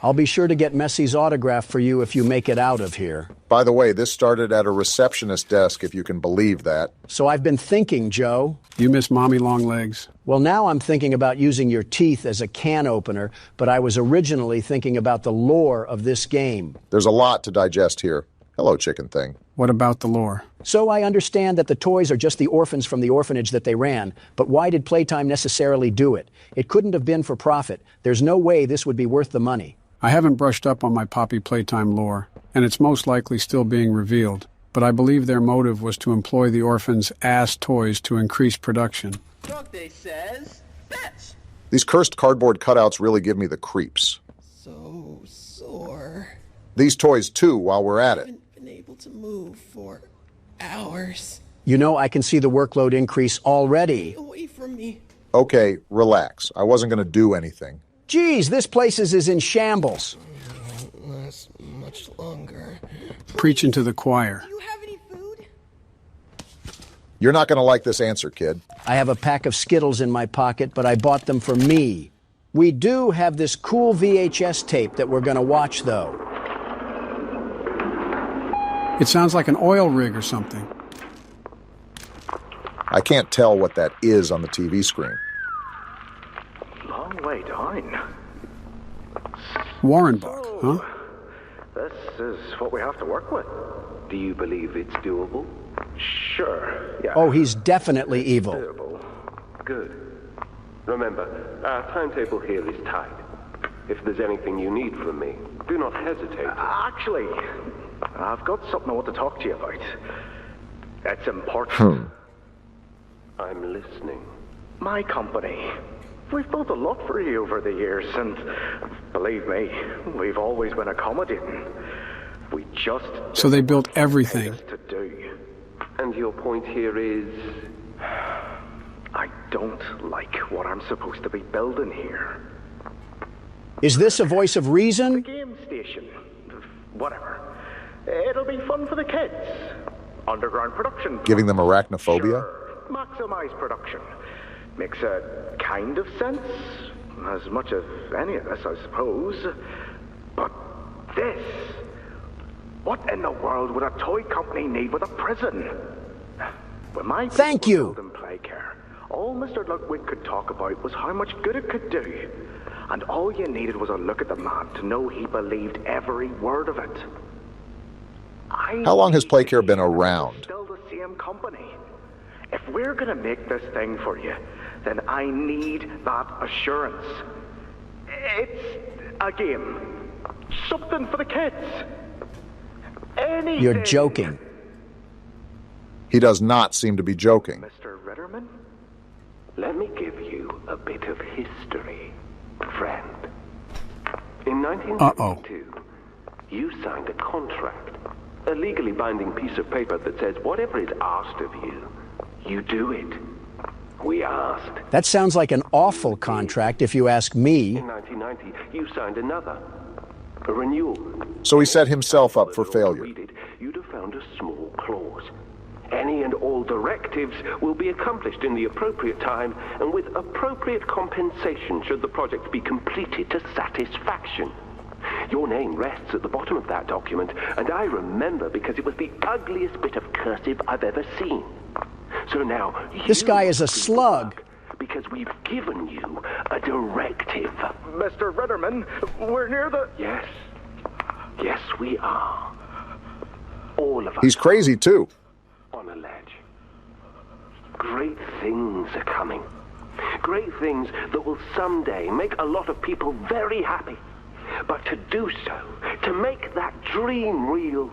I'll be sure to get Messi's autograph for you if you make it out of here.
By the way, this started at a receptionist desk, if you can believe that.
So I've been thinking, Joe.
You miss Mommy Longlegs.
Well, now I'm thinking about using your teeth as a can opener, but I was originally thinking about the lore of this game.
There's a lot to digest here. Hello, chicken thing.
What about the lore?
So I understand that the toys are just the orphans from the orphanage that they ran, but why did Playtime necessarily do it? It couldn't have been for profit. There's no way this would be worth the money.
I haven't brushed up on my Poppy Playtime lore, and it's most likely still being revealed, but I believe their motive was to employ the orphans' ass toys to increase production.
Look, they says, fetch.
These cursed cardboard cutouts really give me the creeps.
So sore.
These toys, too, while we're at it.
Haven't been able to move for hours.
You know, I can see the workload increase already.
Get away from me.
Okay, relax. I wasn't going to do anything.
Geez, this place is in shambles.
Won't last much longer.
Preaching to the choir.
Do you have any food?
You're not going to like this answer, kid.
I have a pack of Skittles in my pocket, but I bought them for me. We do have this cool VHS tape that we're going to watch, though.
It sounds like an oil rig or something.
I can't tell what that is on the TV screen.
Long way down.
Warren Buck, huh?
This is what we have to work with. Do you believe it's doable? Sure, yeah.
Oh, he's definitely evil.
Doable. Good. Remember, our timetable here is tight. If there's anything you need from me, do not hesitate. Actually, I've got something I want to talk to you about. It's important. I'm listening. My company. We've built a lot for you over the years, and believe me, we've always been accommodating. We just...
So they built everything.
To do. And your point here is... I don't like what I'm supposed to be building here.
Is this a voice of reason?
The game station. Whatever. It'll be fun for the kids. Underground production.
Giving them arachnophobia?
Sure. Maximize production. Makes a kind of sense. As much as any of us, I suppose. But this... What in the world would a toy company need with a prison? When my
Thank you.
In play care, all Mr. Ludwig could talk about was how much good it could do. And all you needed was a look at the man to know he believed every word of it.
How long has Playcare been around?
Still the same company. If we're gonna make this thing for you, then I need that assurance. It's a game. Something for the kids. Anything.
You're joking.
He does not seem to be joking.
Mr. Ritterman, let me give you a bit of history, friend. In 1992, you signed a contract, a legally binding piece of paper that says whatever is asked of you, you do it. We asked.
That sounds like an awful contract, if you ask me.
In 1990, you signed another, a renewal.
So he set himself up for failure.
You'd have found a small clause. Any and all directives will be accomplished in the appropriate time and with appropriate compensation should the project be completed to satisfaction. Your name rests at the bottom of that document, and I remember because it was the ugliest bit of cursive I've ever seen. So now...
This guy is a slug.
Because we've given you a directive. Mr. Ritterman, we're near the... Yes. Yes, we are. All of us.
He's crazy, too.
On a ledge. Great things are coming. Great things that will someday make a lot of people very happy. But to do so, to make that dream real,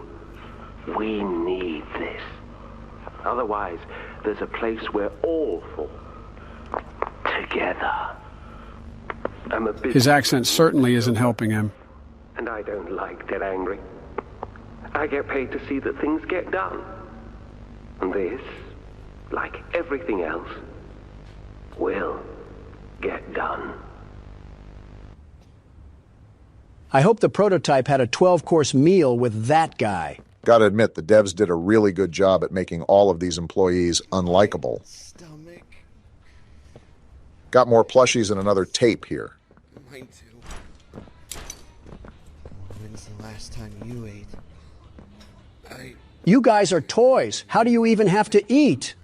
we need this. Otherwise, there's a place we're all for. Together. I'm a bit...
His accent certainly isn't helping him.
And I don't like dead angry. I get paid to see that things get done. And this, like everything else, will get done.
I hope the prototype had a 12-course meal with that guy.
Gotta admit, the devs did a really good job at making all of these employees unlikable.
Stomach.
Got more plushies and another tape here.
Mine too. When's the last time you ate?
You guys are toys. How do you even have to eat?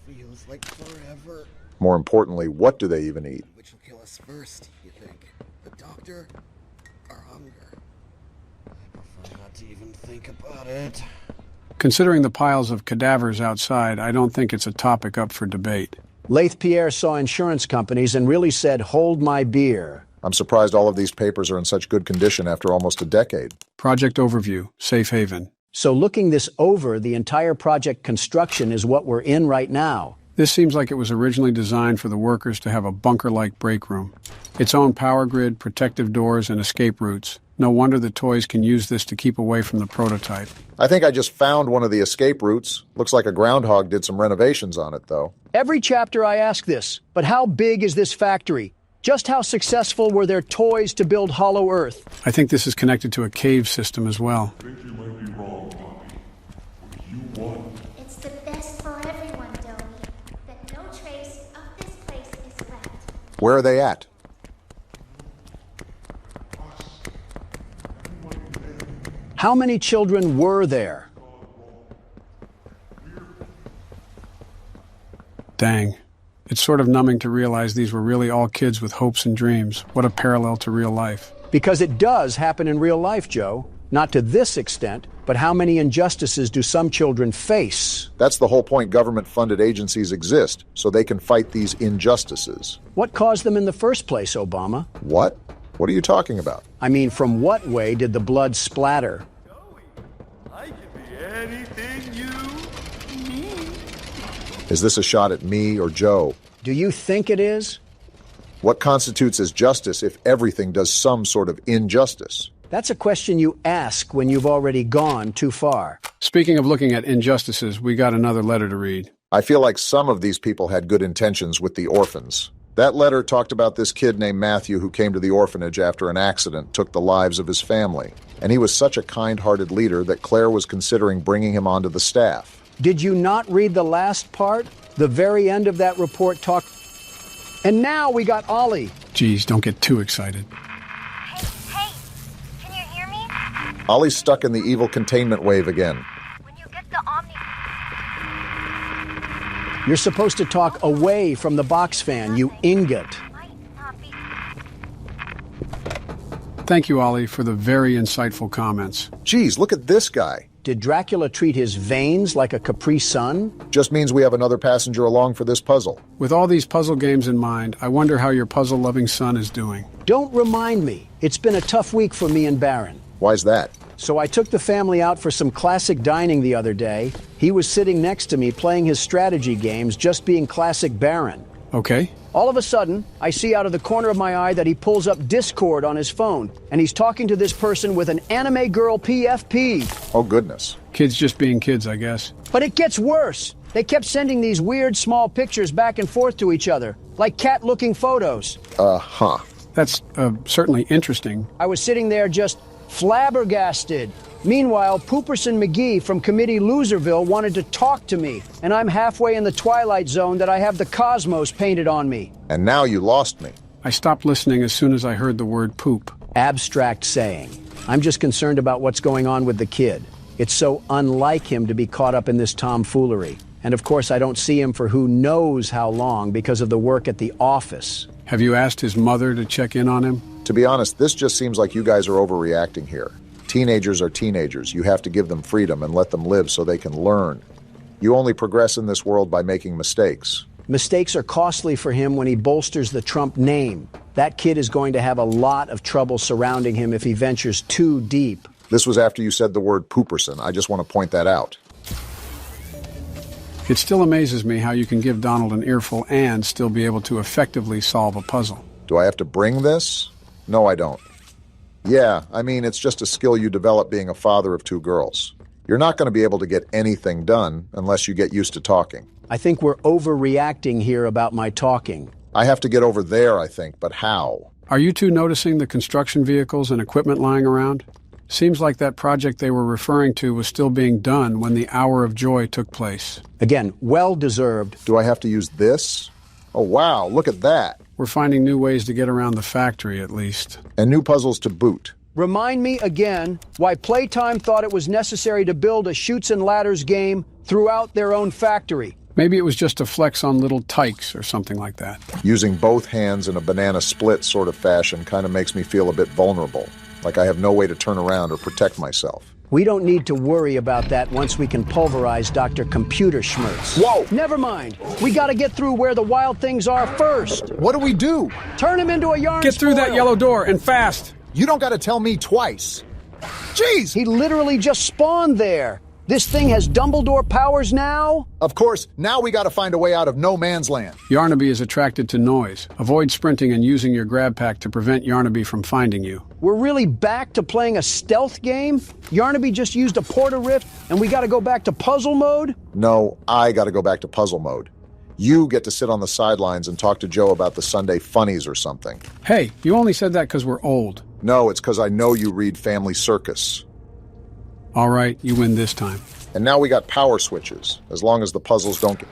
Feels like forever.
More importantly, what do they even eat?
Which will kill us first, you think? The doctor or hunger? I prefer not to even think about it.
Considering the piles of cadavers outside, I don't think it's a topic up for debate.
Laith Pierre saw insurance companies and really said, hold my beer.
I'm surprised all of these papers are in such good condition after almost a decade.
Project overview, safe haven.
So looking this over, the entire project construction is what we're in right now.
This seems like it was originally designed for the workers to have a bunker-like break room. Its own power grid, protective doors, and escape routes. No wonder the toys can use this to keep away from the prototype.
I think I just found one of the escape routes. Looks like a groundhog did some renovations on it, though.
Every chapter I ask this, but how big is this factory? Just how successful were their toys to build Hollow Earth?
I think this is connected to a cave system as well.
I think you might be wrong, Poppy. You won.
It's the best for everyone.
Where are they at?
How many children were there?
Dang. It's sort of numbing to realize these were really all kids with hopes and dreams. What a parallel to real life.
Because it does happen in real life, Joe. Not to this extent, but how many injustices do some children face?
That's the whole point government-funded agencies exist, so they can fight these injustices.
What caused them in the first place, Obama?
What? What are you talking about?
I mean, from what way did the blood splatter?
I can be anything you need.
Is this a shot at me or Joe?
Do you think it is?
What constitutes as justice if everything does some sort of injustice?
That's a question you ask when you've already gone too far.
Speaking of looking at injustices, we got another letter to read.
I feel like some of these people had good intentions with the orphans. That letter talked about this kid named Matthew who came to the orphanage after an accident took the lives of his family. And he was such a kind-hearted leader that Claire was considering bringing him onto the staff.
Did you not read the last part? The very end of that report talked... And now we got Ollie.
Geez, don't get too excited.
Hey, can you hear me?
Ollie's stuck in the evil containment wave again.
When you get the Omni...
You're supposed to talk away from the box fan, you ingot.
Thank you, Ollie, for the very insightful comments.
Geez, look at this guy.
Did Dracula treat his veins like a Capri Sun?
Just means we have another passenger along for this puzzle.
With all these puzzle games in mind, I wonder how your puzzle-loving son is doing.
Don't remind me. It's been a tough week for me and Baron.
Why's that?
So I took the family out for some classic dining the other day. He was sitting next to me playing his strategy games, just being classic Baron.
Okay.
All of a sudden, I see out of the corner of my eye that he pulls up Discord on his phone, and he's talking to this person with an anime girl PFP.
Oh, goodness.
Kids just being kids, I guess.
But it gets worse. They kept sending these weird small pictures back and forth to each other, like cat-looking photos.
That's certainly interesting.
I was sitting there just flabbergasted. Meanwhile, Pooperson McGee from Committee Loserville wanted to talk to me, and I'm halfway in the Twilight Zone that I have the cosmos painted on me.
And now you lost me.
I stopped listening as soon as I heard the word poop.
Abstract saying. I'm just concerned about what's going on with the kid. It's so unlike him to be caught up in this tomfoolery. And of course, I don't see him for who knows how long because of the work at the office.
Have you asked his mother to check in on him?
To be honest, this just seems like you guys are overreacting here. Teenagers are teenagers. You have to give them freedom and let them live so they can learn. You only progress in this world by making mistakes.
Mistakes are costly for him when he bolsters the Trump name. That kid is going to have a lot of trouble surrounding him if he ventures too deep.
This was after you said the word Pooperson. I just want to point that out.
It still amazes me how you can give Donald an earful and still be able to effectively solve a puzzle.
Do I have to bring this? No, I don't. Yeah, I mean, it's just a skill you develop being a father of two girls. You're not going to be able to get anything done unless you get used to talking.
I think we're overreacting here about my talking.
I have to get over there, I think, but how?
Are you two noticing the construction vehicles and equipment lying around? Seems like that project they were referring to was still being done when the hour of joy took place.
Again, well-deserved.
Do I have to use this? Oh, wow, look at that.
We're finding new ways to get around the factory, at least.
And new puzzles to boot.
Remind me again why Playtime thought it was necessary to build a Chutes and Ladders game throughout their own factory.
Maybe it was just a flex on little tykes or something like that.
Using both hands in a banana split sort of fashion kind of makes me feel a bit vulnerable, like I have no way to turn around or protect myself.
We don't need to worry about that once we can pulverize Dr. Computer Schmertz.
Whoa!
Never mind. We gotta get through where the wild things are first.
What do we do?
Turn him into a yarn
Get through
spoil.
that yellow door, and fast!
You don't gotta tell me twice. Jeez!
He literally just spawned there. This thing has Dumbledore powers now?
Of course, now we gotta find a way out of no man's land.
Yarnaby is attracted to noise. Avoid sprinting and using your grab pack to prevent Yarnaby from finding you.
We're really back to playing a stealth game? Yarnaby just used a porta rift and we gotta go back to puzzle mode?
No, I gotta go back to puzzle mode. You get to sit on the sidelines and talk to Joe about the Sunday funnies or something.
Hey, you only said that because we're old.
No, it's because I know you read Family Circus.
All right, you win this time.
And now we got power switches, as long as the puzzles don't get...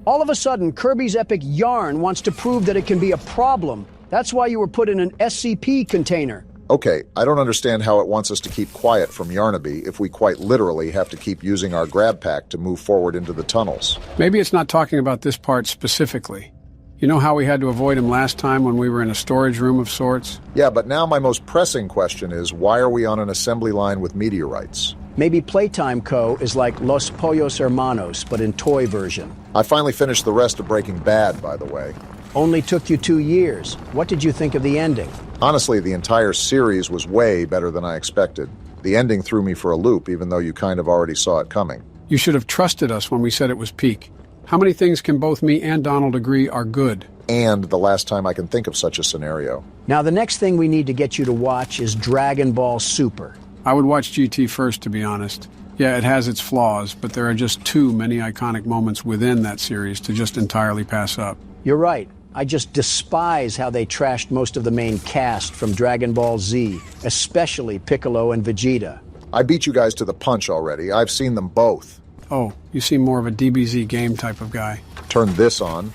All of a sudden, Kirby's Epic Yarn wants to prove that it can be a problem. That's why you were put in an SCP container.
Okay, I don't understand how it wants us to keep quiet from Yarnaby if we quite literally have to keep using our grab pack to move forward into the tunnels.
Maybe it's not talking about this part specifically. You know how we had to avoid him last time when we were in a storage room of sorts?
Yeah, but now my most pressing question is, why are we on an assembly line with meteorites?
Maybe Playtime Co. is like Los Pollos Hermanos, but in toy version.
I finally finished the rest of Breaking Bad, by the way.
Only took you 2 years. What did you think of the ending?
Honestly, the entire series was way better than I expected. The ending threw me for a loop, even though you kind of already saw it coming.
You should have trusted us when we said it was peak. How many things can both me and Donald agree are good?
And the last time I can think of such a scenario.
Now, the next thing we need to get you to watch is Dragon Ball Super.
I would watch GT first, to be honest. Yeah, it has its flaws, but there are just too many iconic moments within that series to just entirely pass up.
You're right. I just despise how they trashed most of the main cast from Dragon Ball Z, especially Piccolo and Vegeta.
I beat you guys to the punch already. I've seen them both.
Oh, you seem more of a DBZ game type of guy.
Turn this on.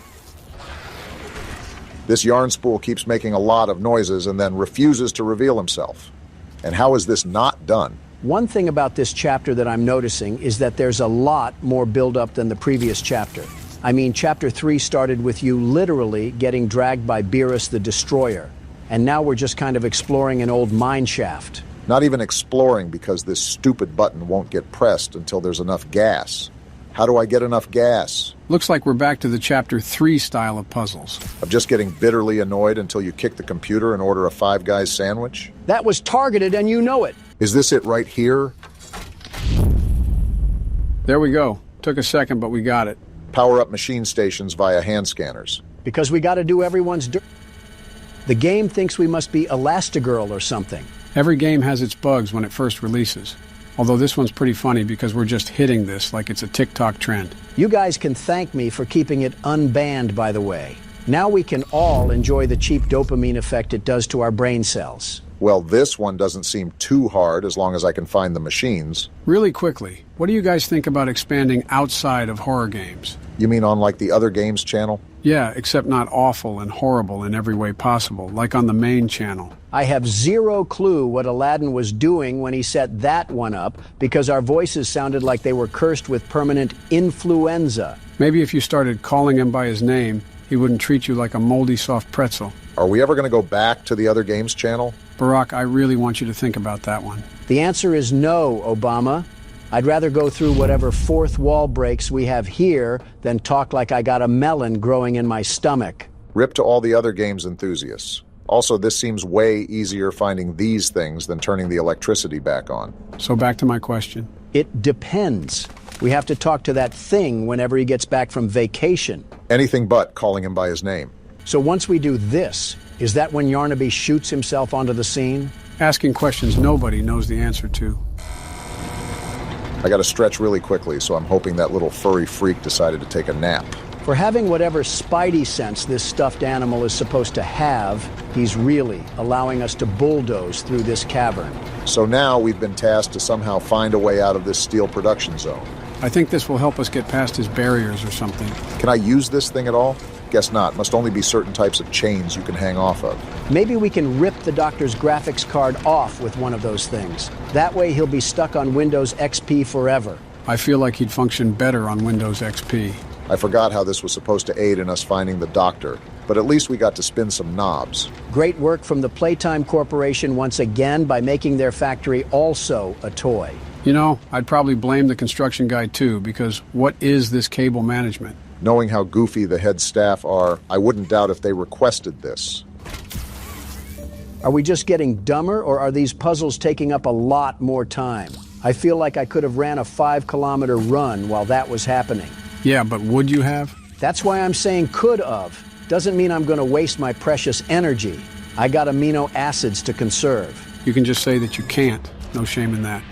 This yarn spool keeps making a lot of noises and then refuses to reveal himself. And how is this not done?
One thing about this chapter that I'm noticing is that there's a lot more build-up than the previous chapter. I mean, Chapter 3 started with you literally getting dragged by Beerus the Destroyer. And now we're just kind of exploring an old mine shaft.
Not even exploring because this stupid button won't get pressed until there's enough gas. How do I get enough gas?
Looks like we're back to the Chapter 3 style of puzzles.
Of just getting bitterly annoyed until you kick the computer and order a Five Guys sandwich?
That was targeted and you know it.
Is this it right here?
There we go. Took a second, but we got it.
Power up machine stations via hand scanners.
Because we got to do everyone's dirt. The game thinks we must be Elastigirl or something.
Every game has its bugs when it first releases. Although this one's pretty funny because we're just hitting this like it's a TikTok trend.
You guys can thank me for keeping it unbanned, by the way. Now we can all enjoy the cheap dopamine effect it does to our brain cells.
Well, this one doesn't seem too hard as long as I can find the machines.
Really quickly, what do you guys think about expanding outside of horror games?
You mean on like the other games channel?
Yeah, except not awful and horrible in every way possible, like on the main channel.
I have zero clue what Aladdin was doing when he set that one up, because our voices sounded like they were cursed with permanent influenza.
Maybe if you started calling him by his name, he wouldn't treat you like a moldy soft pretzel.
Are we ever going to go back to the other games channel?
Barack, I really want you to think about that one.
The answer is no, Obama. I'd rather go through whatever fourth wall breaks we have here than talk like I got a melon growing in my stomach.
Rip to all the other games enthusiasts. Also, this seems way easier finding these things than turning the electricity back on.
So back to my question.
It depends. We have to talk to that thing whenever he gets back from vacation.
Anything but calling him by his name.
So once we do this, is that when Yarnaby shoots himself onto the scene?
Asking questions nobody knows the answer to.
I gotta stretch really quickly, so I'm hoping that little furry freak decided to take a nap.
For having whatever spidey sense this stuffed animal is supposed to have, he's really allowing us to bulldoze through this cavern.
So now we've been tasked to somehow find a way out of this steel production zone.
I think this will help us get past his barriers or something.
Can I use this thing at all? Guess not. Must only be certain types of chains you can hang off of.
Maybe we can rip the doctor's graphics card off with one of those things. That way he'll be stuck on Windows XP forever.
I feel like he'd function better on Windows XP.
I forgot how this was supposed to aid in us finding the doctor, but at least we got to spin some knobs.
Great work from the Playtime Corporation once again by making their factory also a toy.
You know, I'd probably blame the construction guy too, because what is this cable management?
Knowing how goofy the head staff are, I wouldn't doubt if they requested this.
Are we just getting dumber, or are these puzzles taking up a lot more time? I feel like I could have ran a 5-kilometer run while that was happening.
Yeah, but would you have?
That's why I'm saying could have. Doesn't mean I'm going to waste my precious energy. I got amino acids to conserve.
You can just say that you can't. No shame in that.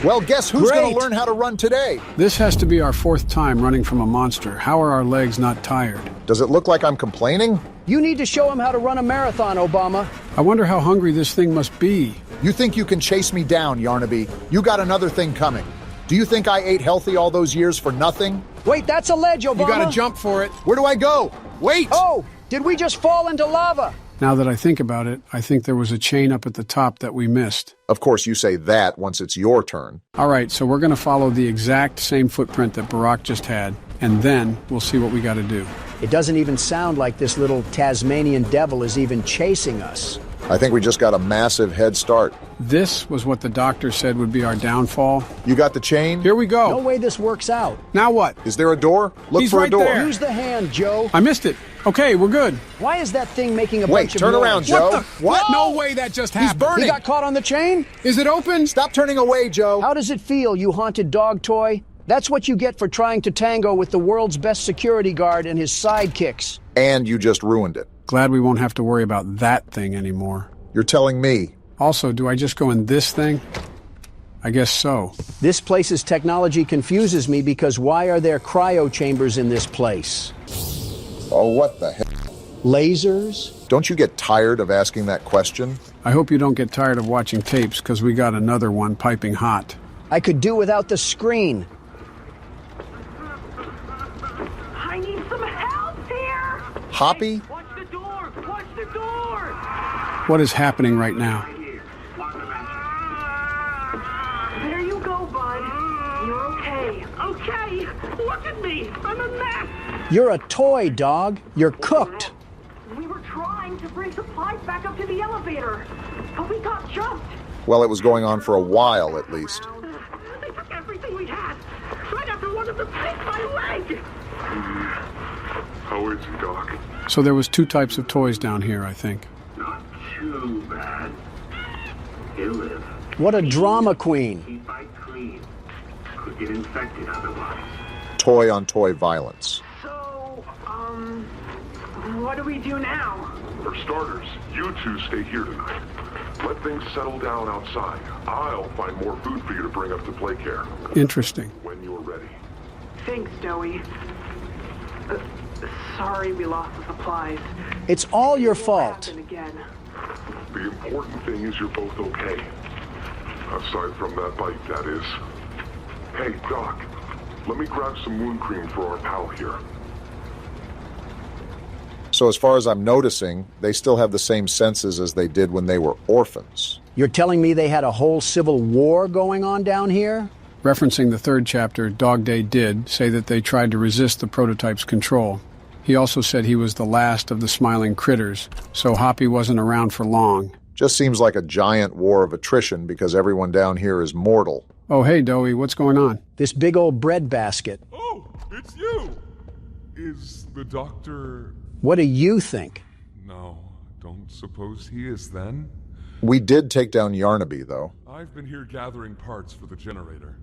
Well, guess who's going to learn how to run today?
This has to be our 4th time running from a monster. How are our legs not tired?
Does it look like I'm complaining?
You need to show him how to run a marathon, Obama.
I wonder how hungry this thing must be.
You think you can chase me down, Yarnaby? You got another thing coming. Do you think I ate healthy all those years for nothing?
Wait, that's a ledge, Obama.
You gotta jump for it.
Where do I go? Wait!
Oh, did we just fall into lava?
Now that I think about it, I think there was a chain up at the top that we missed.
Of course, you say that once it's your turn.
All right, so we're gonna follow the exact same footprint that Barack just had, and then we'll see what we gotta do.
It doesn't even sound like this little Tasmanian devil is even chasing us.
I think we just got a massive head start.
This was what the doctor said would be our downfall.
You got the chain?
Here we go.
No way this works out.
Now what?
Is there a door? Look
He's
for
right
a door.
there.
Use the hand, Joe.
I missed it. Okay, we're good.
Why is that thing making a
Wait,
bunch of
turn
noise?
around, Joe.
What? No way that just happened.
He's burning.
He got caught on the chain?
Is it open?
Stop turning away, Joe.
How does it feel, you haunted dog toy? That's what you get for trying to tango with the world's best security guard and his sidekicks.
And you just ruined it.
Glad we won't have to worry about that thing anymore.
You're telling me.
Also, do I just go in this thing? I guess so.
This place's technology confuses me because why are there cryo chambers in this place?
Oh, what the hell?
Lasers?
Don't you get tired of asking that question?
I hope you don't get tired of watching tapes, because we got another one piping hot.
I could do without the screen.
I need some help here!
Hoppy?
Watch the door! Watch the door!
What is happening right now?
There you go, bud. You're okay. Okay! Look at me! I'm a mess!
You're a toy, dog. You're cooked.
We were trying to bring supplies back up to the elevator, but we got jumped.
Well, it was going on for a while, at least.
They took everything we had. Right after one of them picked my leg!
How is he, Doc?
So there was two types of toys down here, I think.
Not too bad. He'll live.
What a drama queen.
Keep it clean. Could get infected otherwise.
Toy-on-toy violence.
So, what do we do now?
For starters, you two stay here tonight. Let things settle down outside. I'll find more food for you to bring up to play care.
Interesting.
When you're ready.
Thanks, Joey. Sorry we lost the supplies.
It's all your fault.
Happen again.
The important thing is you're both okay. Aside from that bite, that is. Hey, Doc. Let me grab some wound cream for our pal here.
So as far as I'm noticing, they still have the same senses as they did when they were orphans.
You're telling me they had a whole civil war going on down here?
Referencing the third chapter, Dog Day did say that they tried to resist the prototype's control. He also said he was the last of the smiling critters, so Hoppy wasn't around for long.
Just seems like a giant war of attrition because everyone down here is mortal.
Oh, hey, Doey, what's going on?
This big old bread basket.
Oh, it's you! Is the doctor...
What do you think?
No, don't suppose he is then?
We did take down Yarnaby, though.
I've been here gathering parts for the generator.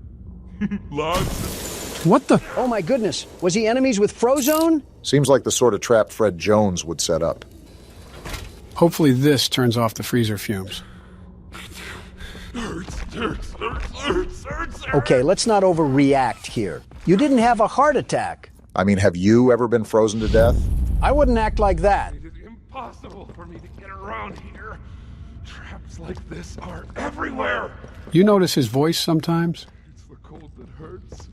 Lots.
What the?
Oh my goodness, was he enemies with Frozone?
Seems like the sort of trap Fred Jones would set up.
Hopefully this turns off the freezer fumes.
Hurts.
Okay, let's not overreact here. You didn't have a heart attack.
I mean, have you ever been frozen to death?
I wouldn't act like that.
It is impossible for me to get around here. Traps like this are everywhere.
You notice his voice sometimes?
It's the cold that hurts.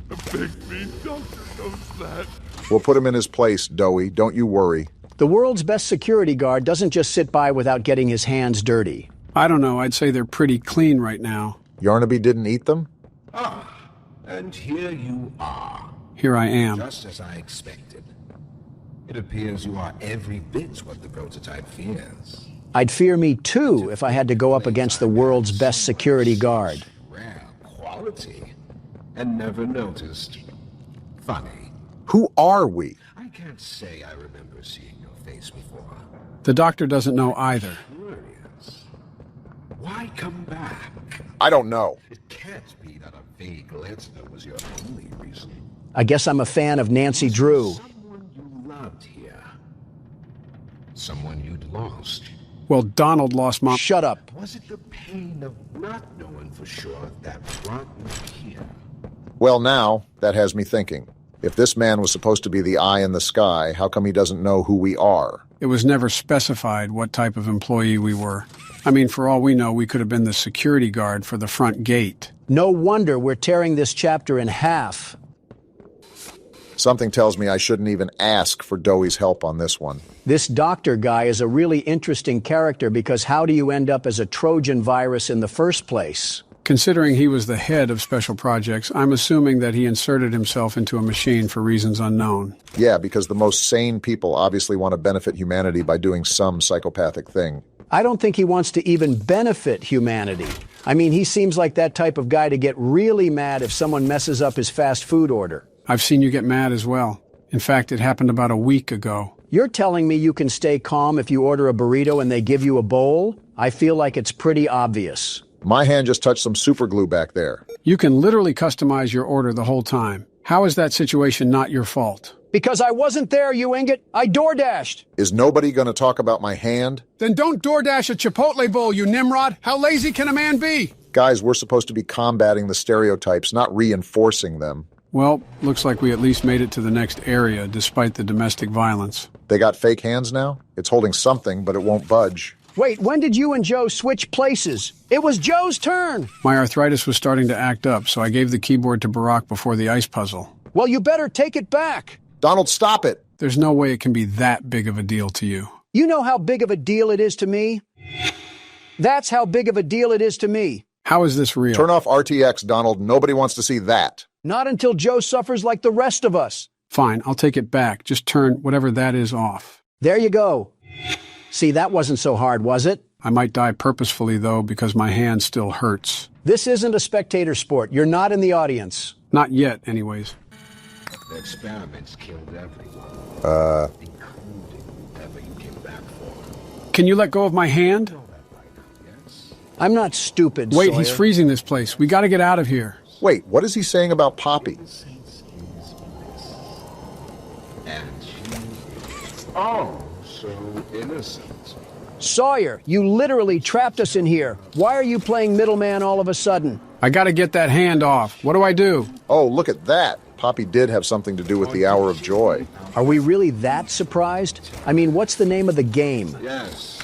The big mean doctor knows that.
We'll put him in his place, Doey. Don't you worry.
The world's best security guard doesn't just sit by without getting his hands dirty.
I don't know. I'd say they're pretty clean right now.
Yarnaby didn't eat them?
Ah, and here you are.
Here I am.
Just as I expected. It appears you are every bit what the prototype fears.
I'd fear me too if I had to go up against the world's best security guard.
Rare quality. And never noticed. Funny.
Who are we?
I can't say I remember seeing your face before.
The doctor doesn't know either.
Curious. Why come back?
I don't know.
It can't be that a vague letter was your only reason.
I guess I'm a fan of Nancy Drew.
Someone you loved here. Someone you'd lost.
Well, Donald lost Mom.
Shut up.
Was it the pain of not knowing for sure that brought you here?
Well, now, that has me thinking. If this man was supposed to be the eye in the sky, how come he doesn't know who we are?
It was never specified what type of employee we were. I mean, for all we know, we could have been the security guard for the front gate.
No wonder we're tearing this chapter in half.
Something tells me I shouldn't even ask for Doey's help on this one.
This doctor guy is a really interesting character because how do you end up as a Trojan virus in the first place?
Considering he was the head of special projects, I'm assuming that he inserted himself into a machine for reasons unknown.
Yeah, because the most sane people obviously want to benefit humanity by doing some psychopathic thing.
I don't think he wants to even benefit humanity. I mean, he seems like that type of guy to get really mad if someone messes up his fast food order.
I've seen you get mad as well. In fact, it happened about a week ago.
You're telling me you can stay calm if you order a burrito and they give you a bowl? I feel like it's pretty obvious.
My hand just touched some super glue back there.
You can literally customize your order the whole time. How is that situation not your fault?
Because I wasn't there, you ingot. I DoorDashed.
Is nobody going to talk about my hand?
Then don't DoorDash a Chipotle bowl, you Nimrod. How lazy can a man be?
Guys, we're supposed to be combating the stereotypes, not reinforcing them.
Well, looks like we at least made it to the next area, despite the domestic violence.
They got fake hands now? It's holding something, but it won't budge.
Wait, when did you and Joe switch places? It was Joe's turn.
My arthritis was starting to act up, so I gave the keyboard to Barack before the ice puzzle.
Well, you better take it back.
Donald, stop it.
There's no way it can be that big of a deal to you.
You know how big of a deal it is to me? That's how big of a deal it is to me.
How is this real?
Turn off RTX, Donald. Nobody wants to see that.
Not until Joe suffers like the rest of us.
Fine, I'll take it back. Just turn whatever that is off.
There you go. See, that wasn't so hard, was it?
I might die purposefully, though, because my hand still hurts.
This isn't a spectator sport. You're not in the audience.
Not yet, anyways.
The experiments killed everyone. Including whoever you came back for.
Can you let go of my hand?
I'm not stupid,
Wait,
Sawyer.
he's freezing this place. We gotta get out of here.
Wait, what is he saying about Poppy?
And she... Oh, so innocent.
Sawyer, you literally trapped us in here. Why are you playing middleman all of a sudden?
I gotta get that hand off. What do I do?
Oh, look at that. Poppy did have something to do with the Hour of Joy.
Are we really that surprised? I mean, what's the name of the game?
Yes,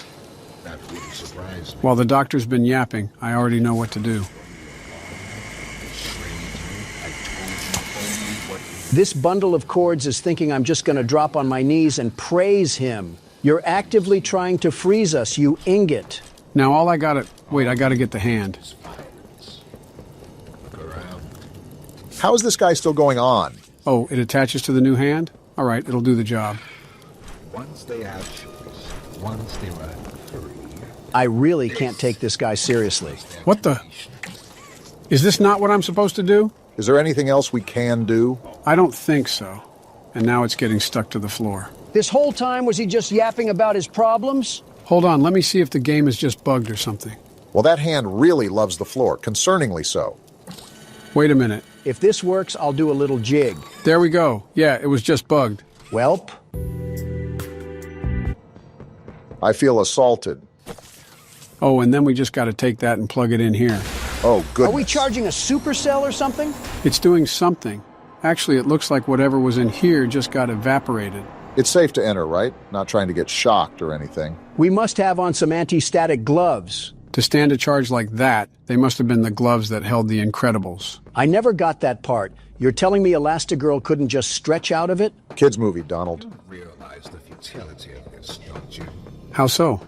that wouldn't surprise me.
While the doctor's been yapping, I already know what to do.
This bundle of cords is thinking I'm just going to drop on my knees and praise him. You're actively trying to freeze us, you ingot.
Now all I gotta... Wait, I gotta get the hand.
How is this guy still going on?
Oh, it attaches to the new hand? All right, it'll do the job.
Once they have choice, once they were free.
I really can't take this guy seriously.
What the... Is this not what I'm supposed to do?
Is there anything else we can do?
I don't think so. And now it's getting stuck to the floor.
This whole time, was he just yapping about his problems?
Hold on, let me see if the game is just bugged or something.
Well, that hand really loves the floor, concerningly so.
Wait a minute.
If this works, I'll do a little jig.
There we go. Yeah, it was just bugged.
Welp.
I feel assaulted.
Oh, and then we just got to take that and plug it in here.
Oh, goodness.
Are we charging a supercell or something?
It's doing something. Actually, it looks like whatever was in here just got evaporated.
It's safe to enter, right? Not trying to get shocked or anything.
We must have on some anti-static gloves.
To stand a charge like that, they must have been the gloves that held the Incredibles.
I never got that part. You're telling me Elastigirl couldn't just stretch out of it?
Kids movie, Donald.
You realize the futility of this, don't you?
How so?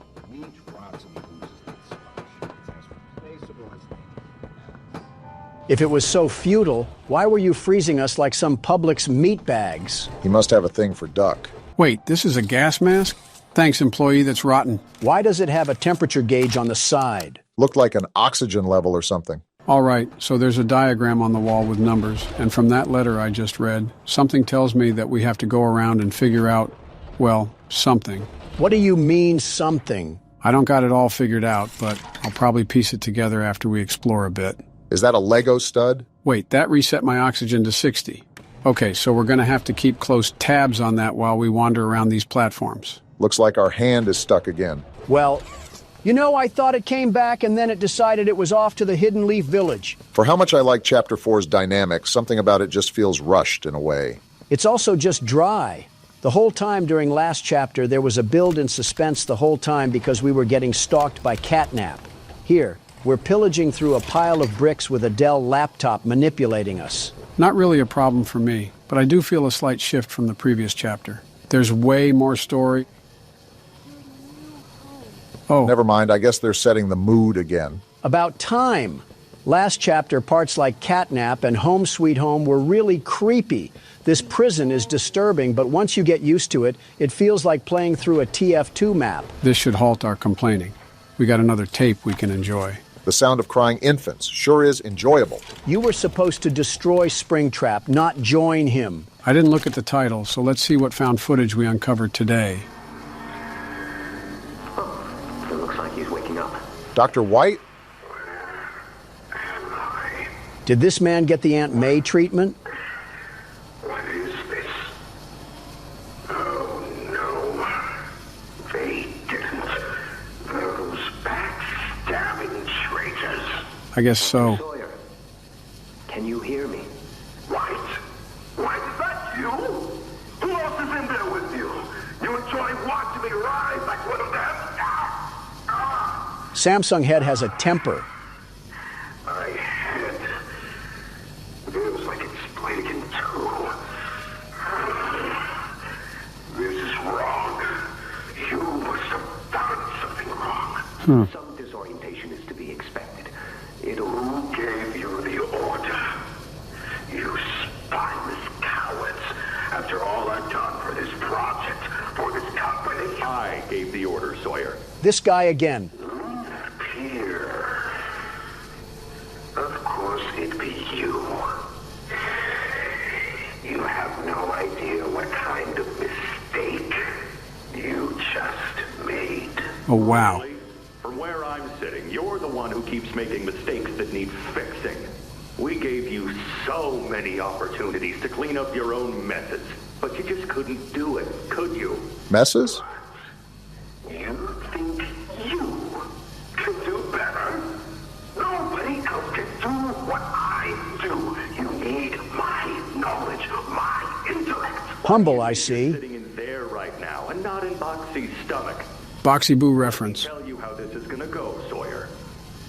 If it was so futile, why were you freezing us like some Publix meat bags?
He must have a thing for duck.
Wait, this is a gas mask? Thanks, employee that's rotten.
Why does it have a temperature gauge on the side?
Looked like an oxygen level or something.
All right, so there's a diagram on the wall with numbers, and from that letter I just read, something tells me that we have to go around and figure out, well, something.
What do you mean, something?
I don't got it all figured out, but I'll probably piece it together after we explore a bit.
Is that a Lego stud?
Wait, that reset my oxygen to 60. Okay, so we're gonna have to keep close tabs on that while we wander around these platforms.
Looks like our hand is stuck again.
Well, you know, I thought it came back and then it decided it was off to the Hidden Leaf Village.
For how much I like Chapter 4's dynamics, something about it just feels rushed in a way.
It's also just dry. The whole time during last chapter, there was a build in suspense the whole time because we were getting stalked by Catnap. Here, we're pillaging through a pile of bricks with a Dell laptop manipulating us.
Not really a problem for me, but I do feel a slight shift from the previous chapter. There's way more story. Oh.
Never mind, I guess they're setting the mood again.
About time. Last chapter, parts like Catnap and Home Sweet Home were really creepy. This prison is disturbing, but once you get used to it, it feels like playing through a TF2 map.
This should halt our complaining. We got another tape we can enjoy.
The sound of crying infants sure is enjoyable.
You were supposed to destroy Springtrap, not join him.
I didn't look at the title, so let's see what found footage we uncovered today.
Oh, it looks like he's waking up.
Dr. White?
Did this man get the Aunt May treatment?
What is this? Oh, no. They didn't. Those backstabbing traitors.
I guess so.
Sawyer, can you hear me?
White? White, is that you? Who else is in there with you? You enjoy watching me rise like one of them?
Samsung Head has a temper.
My head. Feels like it's split in two. This is wrong. You must have done something wrong.
Some disorientation is to be expected.
Who gave you the order? You spineless cowards. After all I've done for this project, for this company.
I gave the order, Sawyer.
This guy again.
Here. Of course it'd be you. You have no idea what kind of mistake you just made.
Oh, wow.
From where I'm sitting, you're the one who keeps making mistakes that need fixing. We gave you so many opportunities to clean up your own messes, but you just couldn't do it, could you?
Messes?
You think you can do better? Nobody else can do what I do. You need my knowledge, my intellect.
Humble, I see.
Sitting in there right now and not in Boxy's stomach.
Boxy Boo reference.
I'll tell you how this is gonna go, Sawyer.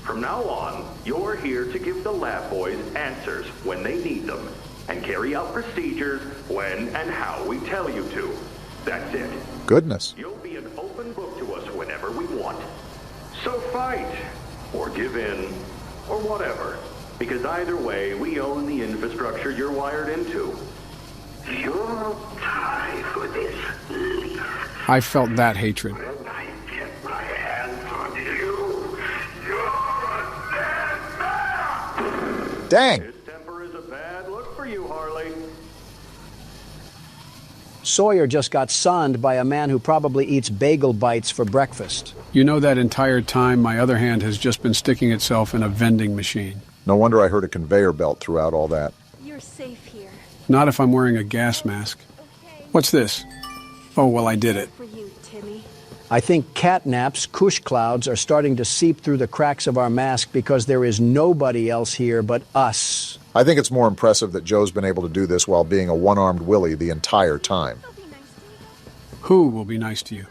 From now on, you're here to give the lab boys answers when they need them, and carry out procedures when and how we tell you to. That's it.
Goodness.
You'll be an open book to us whenever we want. So fight, or give in, or whatever. Because either way, we own the infrastructure you're wired into.
You'll die for this leaf.
I felt that hatred.
When I get my hands on you, you're a dead man.
Dang.
His temper is a bad look for you, Harley.
Sawyer just got sunned by a man who probably eats bagel bites for breakfast.
You know, that entire time, my other hand has just been sticking itself in a vending machine.
No wonder I heard a conveyor belt throughout all that.
You're safe here.
Not if I'm wearing a gas mask. What's this? Oh, well, I did it.
For you, Timmy.
I think Catnap's cush clouds are starting to seep through the cracks of our mask because there is nobody else here but us.
I think it's more impressive that Joe's been able to do this while being a one-armed Willie the entire time.
Who will be nice to you?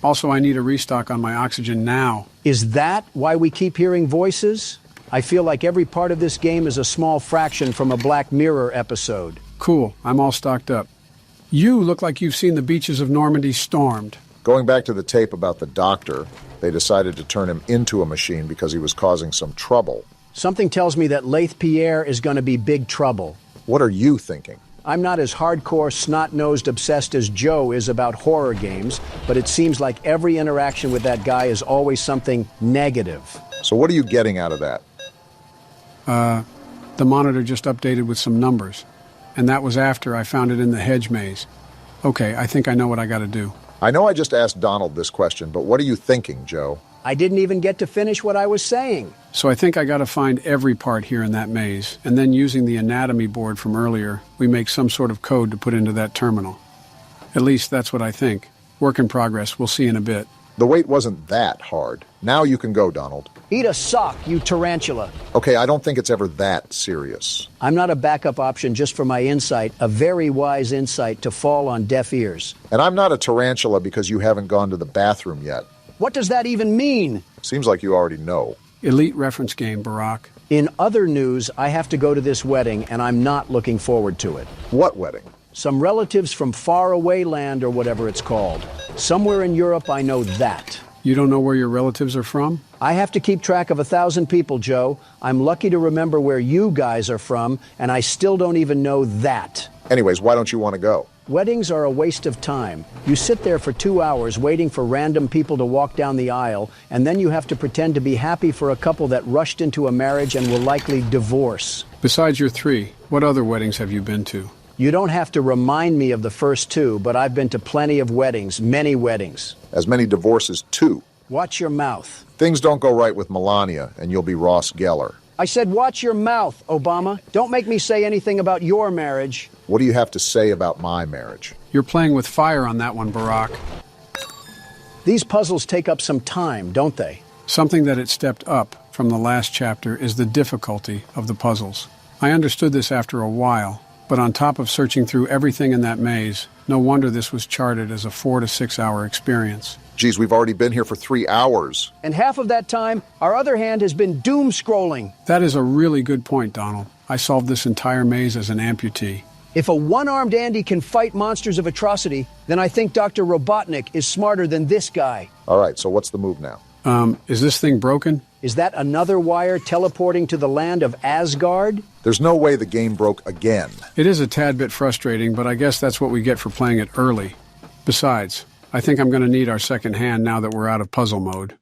Also, I need a restock on my oxygen now.
Is that why we keep hearing voices? I feel like every part of this game is a small fraction from a Black Mirror episode.
Cool, I'm all stocked up. You look like you've seen the beaches of Normandy stormed.
Going back to the tape about the doctor, they decided to turn him into a machine because he was causing some trouble.
Something tells me that Laith Pierre is going to be big trouble.
What are you thinking?
I'm not as hardcore, snot-nosed obsessed as Joe is about horror games, but it seems like every interaction with that guy is always something negative.
So what are you getting out of that?
The monitor just updated with some numbers, and that was after I found it in the hedge maze. Okay, I think I know what I gotta do.
I know I just asked Donald this question, but what are you thinking, Joe?
I didn't even get to finish what I was saying.
So I think I gotta find every part here in that maze, and then using the anatomy board from earlier, we make some sort of code to put into that terminal. At least that's what I think. Work in progress, we'll see in a bit.
The wait wasn't that hard. Now you can go, Donald.
Eat a sock, you tarantula.
Okay, I don't think it's ever that serious.
I'm not a backup option just for my insight, a very wise insight to fall on deaf ears.
And I'm not a tarantula because you haven't gone to the bathroom yet.
What does that even mean?
Seems like you already know.
Elite reference game, Barack.
In other news, I have to go to this wedding, and I'm not looking forward to it.
What wedding?
Some relatives from faraway land or whatever it's called. Somewhere in Europe, I know that.
You don't know where your relatives are from?
I have to keep track of 1,000 people, Joe. I'm lucky to remember where you guys are from, and I still don't even know that.
Anyways, why don't you want to go?
Weddings are a waste of time. You sit there for 2 hours waiting for random people to walk down the aisle, and then you have to pretend to be happy for a couple that rushed into a marriage and will likely divorce.
Besides your 3, what other weddings have you been to?
You don't have to remind me of the first 2, but I've been to plenty of weddings, many weddings.
As many divorces, too.
Watch your mouth.
Things don't go right with Melania, and you'll be Ross Geller.
I said watch your mouth, Obama. Don't make me say anything about your marriage.
What do you have to say about my marriage?
You're playing with fire on that one, Barack.
These puzzles take up some time, don't they?
Something that it stepped up from the last chapter is the difficulty of the puzzles. I understood this after a while, but on top of searching through everything in that maze, no wonder this was charted as a 4 to 6 hour experience.
Geez, we've already been here for 3 hours.
And half of that time, our other hand has been doom scrolling.
That is a really good point, Donald. I solved this entire maze as an amputee.
If a one-armed Andy can fight monsters of atrocity, then I think Dr. Robotnik is smarter than this guy.
All right, so what's the move now?
Is this thing broken?
Is that another wire teleporting to the land of Asgard?
There's no way the game broke again.
It is a tad bit frustrating, but I guess that's what we get for playing it early. Besides, I think I'm going to need our second hand now that we're out of puzzle mode.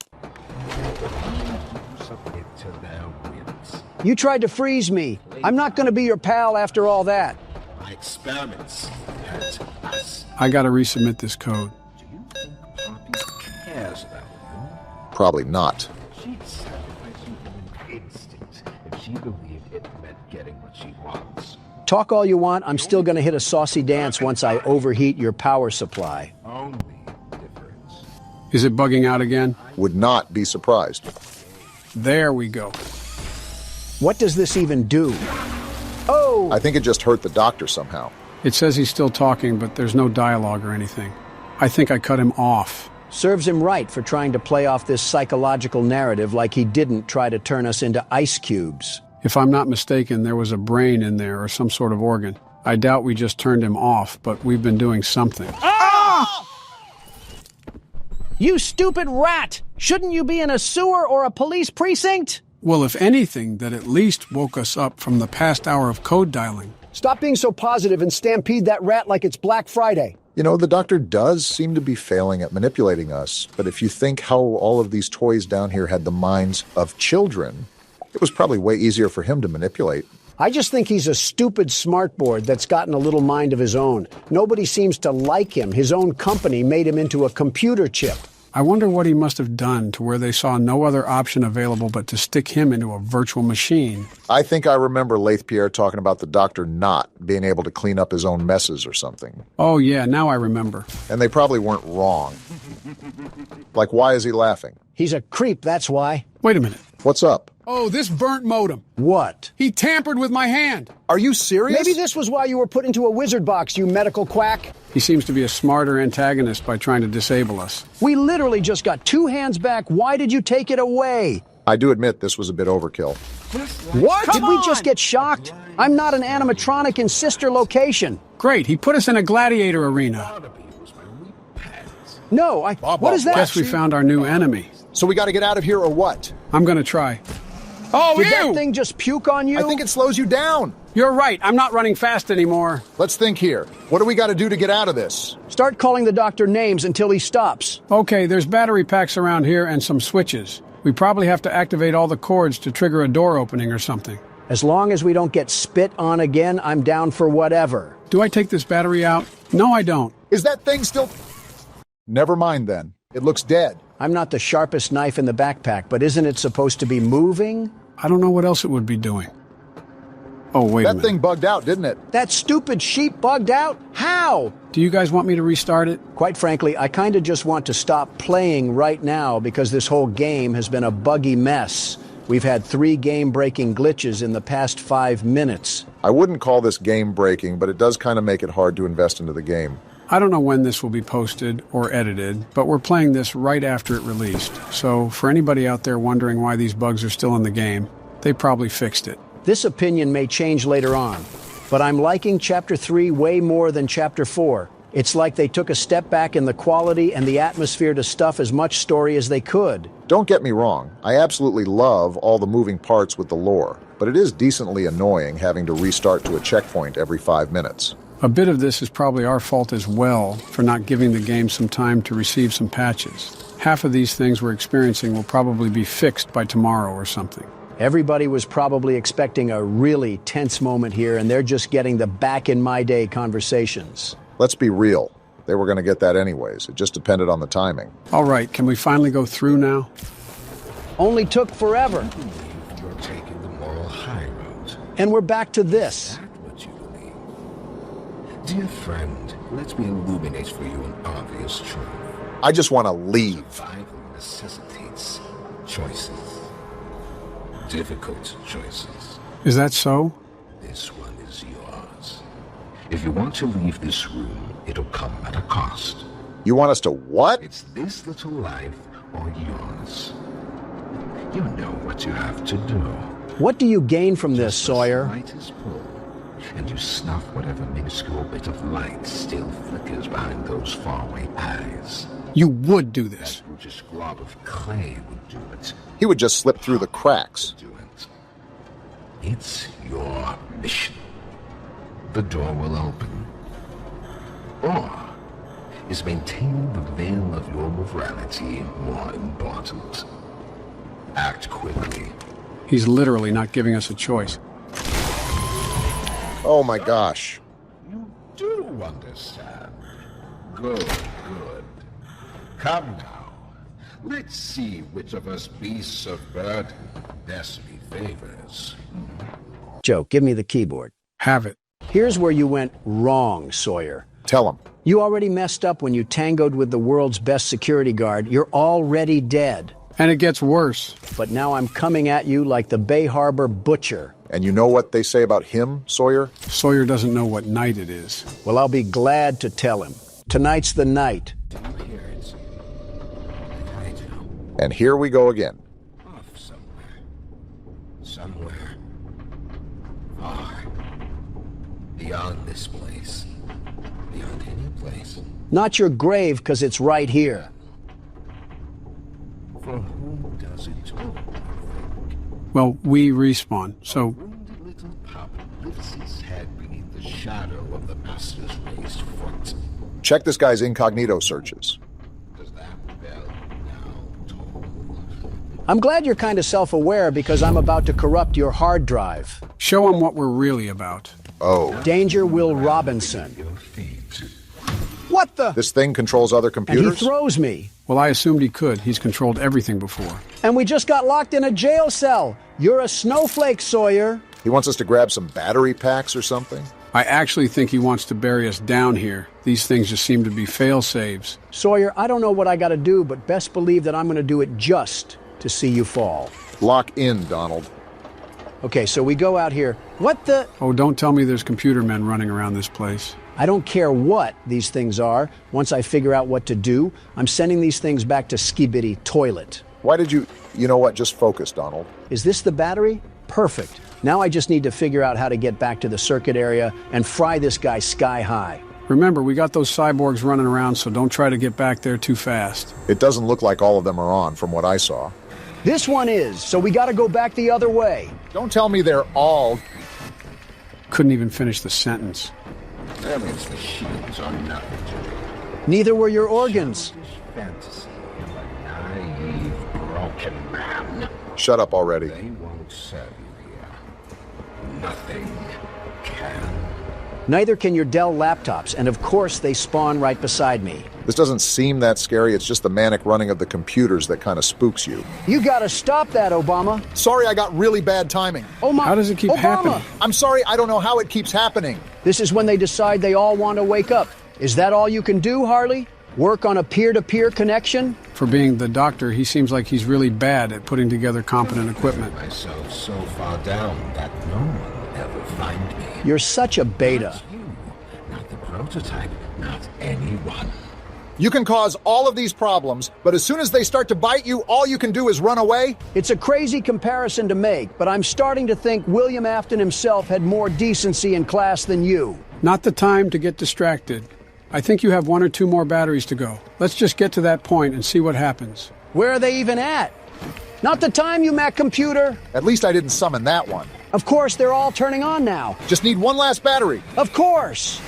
You tried to freeze me. I'm not going to be your pal after all that.
My experiments hurt us.
I got to resubmit this code.
Do you think Poppy cares about you?
Probably not.
She'd sacrifice you in an instant if she believed it meant getting what she wants.
Talk all you want, I'm still going to hit a saucy dance once I overheat your power supply.
Only difference.
Is it bugging out again?
Would not be surprised.
There we go.
What does this even do? Oh!
I think it just hurt the doctor somehow.
It says he's still talking, but there's no dialogue or anything. I think I cut him off.
Serves him right for trying to play off this psychological narrative like he didn't try to turn us into ice cubes.
If I'm not mistaken, there was a brain in there or some sort of organ. I doubt we just turned him off, but we've been doing something.
Ah! You stupid rat! Shouldn't you be in a sewer or a police precinct?
Well, if anything, that at least woke us up from the past hour of code dialing.
Stop being so positive and stampede that rat like it's Black Friday.
You know, the doctor does seem to be failing at manipulating us, but if you think how all of these toys down here had the minds of children, it was probably way easier for him to manipulate.
I just think he's a stupid smartboard that's gotten a little mind of his own. Nobody seems to like him. His own company made him into a computer chip.
I wonder what he must have done to where they saw no other option available but to stick him into a virtual machine.
I think I remember Laith Pierre talking about the doctor not being able to clean up his own messes or something.
Oh, yeah, now I remember.
And they probably weren't wrong. Like, why is he laughing?
He's a creep, that's why.
Wait a minute.
What's up?
Oh, this burnt modem.
What?
He tampered with my hand.
Are you serious?
Maybe this was why you were put into a wizard box, you medical quack.
He seems to be a smarter antagonist by trying to disable us.
We literally just got 2 hands back. Why did you take it away?
I do admit this was a bit overkill.
What? Did we just get shocked? I'm not an animatronic in sister location.
Great, he put us in a gladiator arena.
No, what is that?
Guess we found our new enemy.
So we got to get out of here or what?
I'm gonna try. Oh,
Did that thing just puke on you?
I think it slows you down.
You're right, I'm not running fast anymore.
Let's think here. What do we got to do to get out of this?
Start calling the doctor names until he stops.
Okay, there's battery packs around here and some switches. We probably have to activate all the cords to trigger a door opening or something.
As long as we don't get spit on again, I'm down for whatever.
Do I take this battery out? No, I don't.
Is that thing still... Never mind then. It looks dead.
I'm not the sharpest knife in the backpack, but isn't it supposed to be moving?
I don't know what else it would be doing. Oh, wait a minute.
That thing bugged out, didn't it?
That stupid sheep bugged out? How?
Do you guys want me to restart it?
Quite frankly, I kind of just want to stop playing right now because this whole game has been a buggy mess. We've had 3 game-breaking glitches in the past 5 minutes.
I wouldn't call this game-breaking, but it does kind of make it hard to invest into the game.
I don't know when this will be posted or edited, but we're playing this right after it released. So for anybody out there wondering why these bugs are still in the game, they probably fixed it.
This opinion may change later on, but I'm liking Chapter 3 way more than Chapter 4. It's like they took a step back in the quality and the atmosphere to stuff as much story as they could.
Don't get me wrong, I absolutely love all the moving parts with the lore, but it is decently annoying having to restart to a checkpoint every 5 minutes.
A bit of this is probably our fault as well for not giving the game some time to receive some patches. Half of these things we're experiencing will probably be fixed by tomorrow or something.
Everybody was probably expecting a really tense moment here, and they're just getting the back-in-my-day conversations.
Let's be real. They were going to get that anyways. It just depended on the timing.
All right, can we finally go through now?
Only took forever.
You're taking the moral high road.
And we're back to this.
Is that what you believe? Dear friend, let me illuminate for you an obvious truth.
I just want to leave.
Survival necessitates choices. Difficult choices.
Is that so?
This one is yours. If you want to leave this room, it'll come at a cost.
You want us to what?
It's this little life or yours. You know what you have to do.
What do you gain from this, Sawyer?
The light is pulled, and you snuff whatever minuscule bit of light still flickers behind those faraway eyes.
You would do this.
That brutish glob of clay would do it.
He would just slip through the cracks.
Do it. It's your mission. The door will open. Or is maintaining the veil of your morality more important? Act quickly.
He's literally not giving us a choice.
Oh my gosh.
You do understand. Good, good. Come now. Let's see which of us beasts of burden destiny favors.
Joe, give me the keyboard.
Have it.
Here's where you went wrong, Sawyer.
Tell him.
You already messed up when you tangoed with the world's best security guard. You're already dead.
And it gets worse.
But now I'm coming at you like the Bay Harbor Butcher.
And you know what they say about him, Sawyer?
Sawyer doesn't know what night it is.
Well, I'll be glad to tell him. Tonight's the night.
Do you hear it? I do.
And here we go again.
Off somewhere. Somewhere. Far. Beyond this place. Beyond any place.
Not your grave, because it's right here.
For whom does it all?
Well, we respawn, so...
A wounded little pup lifts his head beneath the shadow of the master's raised foot.
Check this guy's incognito searches.
Does that bell now toll?
I'm glad you're kind of self-aware because I'm about to corrupt your hard drive.
Show him what we're really about.
Oh.
Danger Will Robinson.
Your feet.
What the?
This thing controls other computers?
And he throws me.
Well, I assumed he could. He's controlled everything before.
And we just got locked in a jail cell. You're a snowflake, Sawyer.
He wants us to grab some battery packs or something?
I actually think he wants to bury us down here. These things just seem to be fail-saves.
Sawyer, I don't know what I gotta do, but best believe that I'm gonna do it just to see you fall.
Lock in, Donald.
Okay, so we go out here. What the?
Oh, don't tell me there's computer men running around this place.
I don't care what these things are. Once I figure out what to do, I'm sending these things back to Skibidi Toilet.
Why did you... You know what? Just focus, Donald.
Is this the battery? Perfect. Now I just need to figure out how to get back to the circuit area and fry this guy sky high.
Remember, we got those cyborgs running around, so don't try to get back there too fast.
It doesn't look like all of them are on, from what I saw.
This one is, so we gotta go back the other way.
Don't tell me they're all...
Couldn't even finish the sentence.
That means machines are nothing to me.
Neither were your organs.
Fantasy of a naive, broken man.
Shut up already.
They won't serve you here. Nothing can.
Neither can your Dell laptops, and of course they spawn right beside me.
This doesn't seem that scary. It's just the manic running of the computers that kind of spooks you.
You gotta stop that, Obama.
Sorry, I got really bad timing.
Oh my...
How does it keep happening?
I'm sorry, I don't know how it keeps happening.
This is when they decide they all want to wake up. Is that all you can do, Harley? Work on a peer-to-peer connection?
For being the doctor, he seems like he's really bad at putting together competent equipment.
Myself so far down that no one will ever find me.
You're such a beta.
Not you, not the prototype, not anyone.
You can cause all of these problems, but as soon as they start to bite you, all you can do is run away?
It's a crazy comparison to make, but I'm starting to think William Afton himself had more decency and class than you.
Not the time to get distracted. I think you have 1 or 2 more batteries to go. Let's just get to that point and see what happens.
Where are they even at? Not the time, you Mac computer.
At least I didn't summon that one.
Of course, they're all turning on now.
Just need one last battery.
Of course.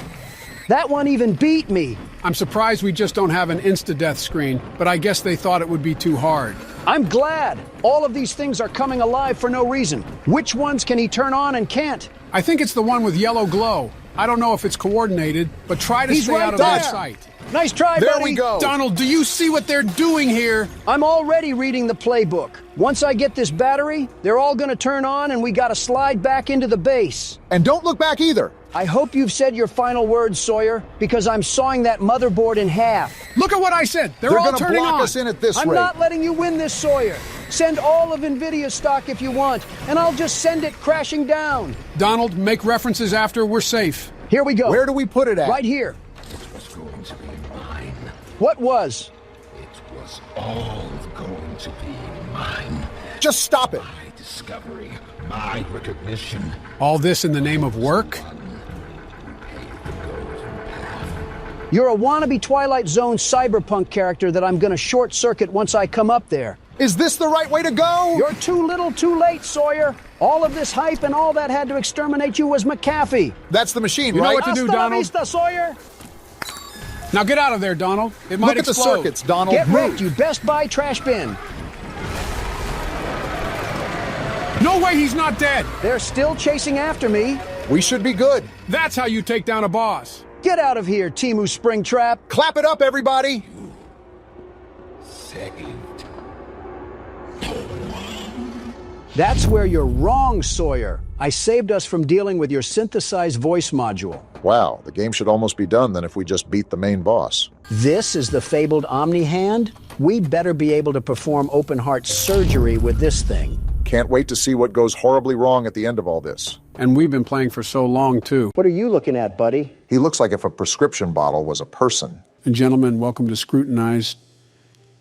That one even beat me.
I'm surprised we just don't have an insta-death screen, but I guess they thought it would be too hard.
I'm glad. All of these things are coming alive for no reason. Which ones can he turn on and can't?
I think it's the one with yellow glow. I don't know if it's coordinated, but try to stay out of their sight.
Nice try, buddy.
There we go.
Donald, do you see what they're doing here?
I'm already reading the playbook. Once I get this battery, they're all gonna turn on and we gotta slide back into the base.
And don't look back either.
I hope you've said your final words, Sawyer, because I'm sawing that motherboard in half.
Look at what I said. They're all
gonna
turning
block
on.
us in at this
I'm
rate.
not letting you win this, Sawyer. Send all of NVIDIA's stock if you want, and I'll just send it crashing down.
Donald, make references after we're safe.
Here we go.
Where do we put it at?
Right here.
It was going to be mine.
What was?
It was all going to be mine.
Just stop it.
My discovery, my recognition.
All this in the name of work?
You're a wannabe Twilight Zone cyberpunk character that I'm gonna short circuit once I come up there.
Is this the right way to go?
You're too little too late, Sawyer. All of this hype and all that had to exterminate you was McAfee.
That's the machine,
You
right?
know what to do,
Hasta la
Donald.
vista, Sawyer.
Now get out of there, Donald. It might
Look at the
explode.
circuits, Donald.
Get
Move.
wrecked, you Best Buy trash bin.
No way he's not dead.
They're still chasing after me.
We should be good.
That's how you take down a boss.
Get out of here, Timu Springtrap.
Clap it up, everybody.
Saved.
That's where you're wrong, Sawyer. I saved us from dealing with your synthesized voice module.
Wow, the game should almost be done then if we just beat the main boss.
This is the fabled Omni Hand? We better be able to perform open heart surgery with this thing.
Can't wait to see what goes horribly wrong at the end of all this.
And we've been playing for so long, too.
What are you looking at, buddy?
He looks like if a prescription bottle was a person.
And gentlemen, welcome to Scrutinize.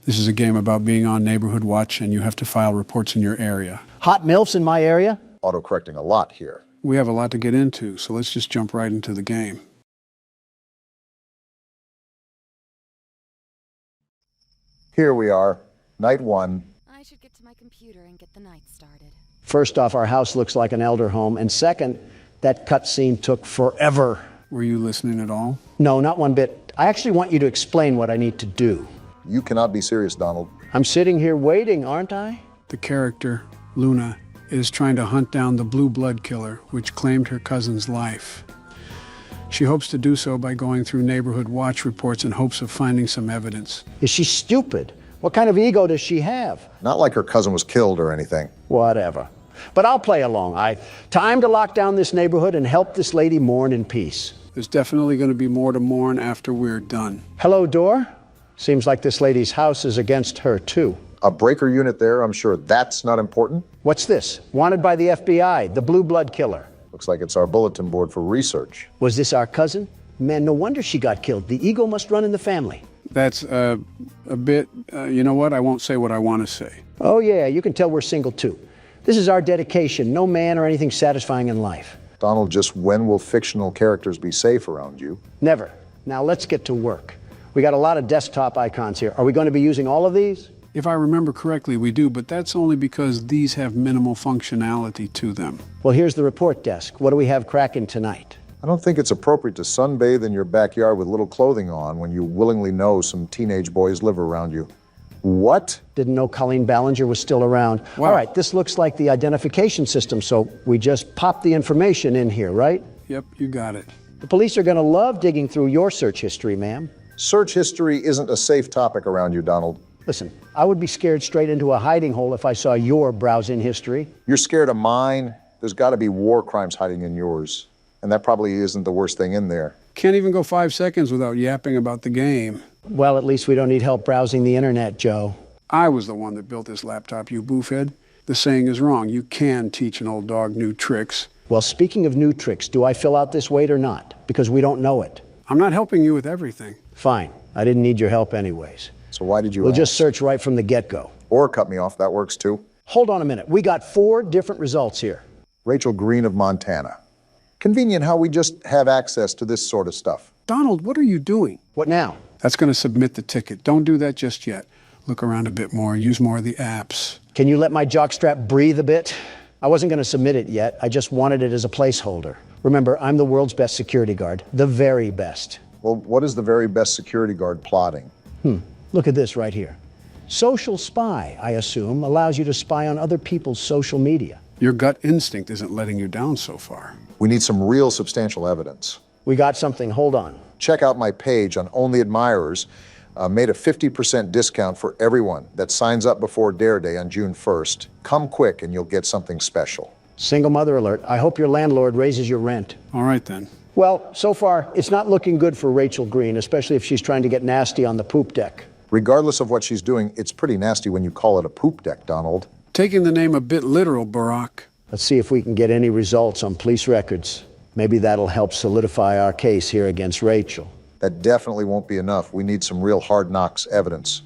This is a game about being on Neighborhood Watch, and you have to file reports in your area.
Hot MILFs in my area?
Autocorrecting a lot here.
We have a lot to get into, so let's just jump right into the game.
Here we are, night 1.
I should get to my computer and get the night started.
First off, our house looks like an elder home. And second, that cutscene took forever.
Were you listening at all?
No, not one bit. I actually want you to explain what I need to do.
You cannot be serious, Donald.
I'm sitting here waiting, aren't I?
The character, Luna, is trying to hunt down the blue blood killer, which claimed her cousin's life. She hopes to do so by going through Neighborhood Watch reports in hopes of finding some evidence.
Is she stupid? What kind of ego does she have?
Not like her cousin was killed or anything.
Whatever. But I'll play along. Time to lock down this neighborhood and help this lady mourn in peace.
There's definitely going to be more to mourn after we're done.
Hello, door? Seems like this lady's house is against her, too.
A breaker unit there, I'm sure that's not important.
What's this? Wanted by the FBI, the blue blood killer.
Looks like it's our bulletin board for research.
Was this our cousin? Man, no wonder she got killed. The ego must run in the family.
That's a bit, you know what? I won't say what I want to say.
Oh, yeah, you can tell we're single, too. This is our dedication. No man or anything satisfying in life.
Donald, just when will fictional characters be safe around you?
Never. Now let's get to work. We got a lot of desktop icons here. Are we going to be using all of these?
If I remember correctly, we do, but that's only because these have minimal functionality to them.
Well, here's the report desk. What do we have cracking tonight?
I don't think it's appropriate to sunbathe in your backyard with little clothing on when you willingly know some teenage boys live around you. What?
Didn't know Colleen Ballinger was still around.
Wow.
All right, this looks like the identification system, so we just pop the information in here, right?
Yep, you got it.
The police are going to love digging through your search history, ma'am.
Search history isn't a safe topic around you, Donald.
Listen, I would be scared straight into a hiding hole if I saw your browsing history.
You're scared of mine? There's got to be war crimes hiding in yours. And that probably isn't the worst thing in there.
Can't even go 5 seconds without yapping about the game.
Well, at least we don't need help browsing the internet, Joe.
I was the one that built this laptop, you boofhead. The saying is wrong. You can teach an old dog new tricks.
Well, speaking of new tricks, do I fill out this weight or not? Because we don't know it.
I'm not helping you with everything.
Fine. I didn't need your help anyways.
So why did you
We'll
ask?
just search right from the get-go.
Or cut me off, that works too.
Hold on a minute. We got 4 different results here.
Rachel Green of Montana. Convenient how we just have access to this sort of stuff.
Donald, what are you doing?
What now?
That's going to submit the ticket. Don't do that just yet. Look around a bit more. Use more of the apps.
Can you let my jockstrap breathe a bit? I wasn't going to submit it yet. I just wanted it as a placeholder. Remember, I'm the world's best security guard. The very best.
Well, what is the very best security guard plotting?
Look at this right here. Social spy, I assume, allows you to spy on other people's social media.
Your gut instinct isn't letting you down so far.
We need some real substantial evidence.
We got something. Hold on.
Check out my page on Only Admirers. Made a 50% discount for everyone that signs up before Dare Day on June 1st. Come quick and you'll get something special.
Single mother alert. I hope your landlord raises your rent.
All right, then.
Well, so far, it's not looking good for Rachel Green, especially if she's trying to get nasty on the poop deck.
Regardless of what she's doing, it's pretty nasty when you call it a poop deck, Donald.
Taking the name a bit literal, Barack.
Let's see if we can get any results on police records. Maybe that'll help solidify our case here against Rachel.
That definitely won't be enough. We need some real hard knocks evidence.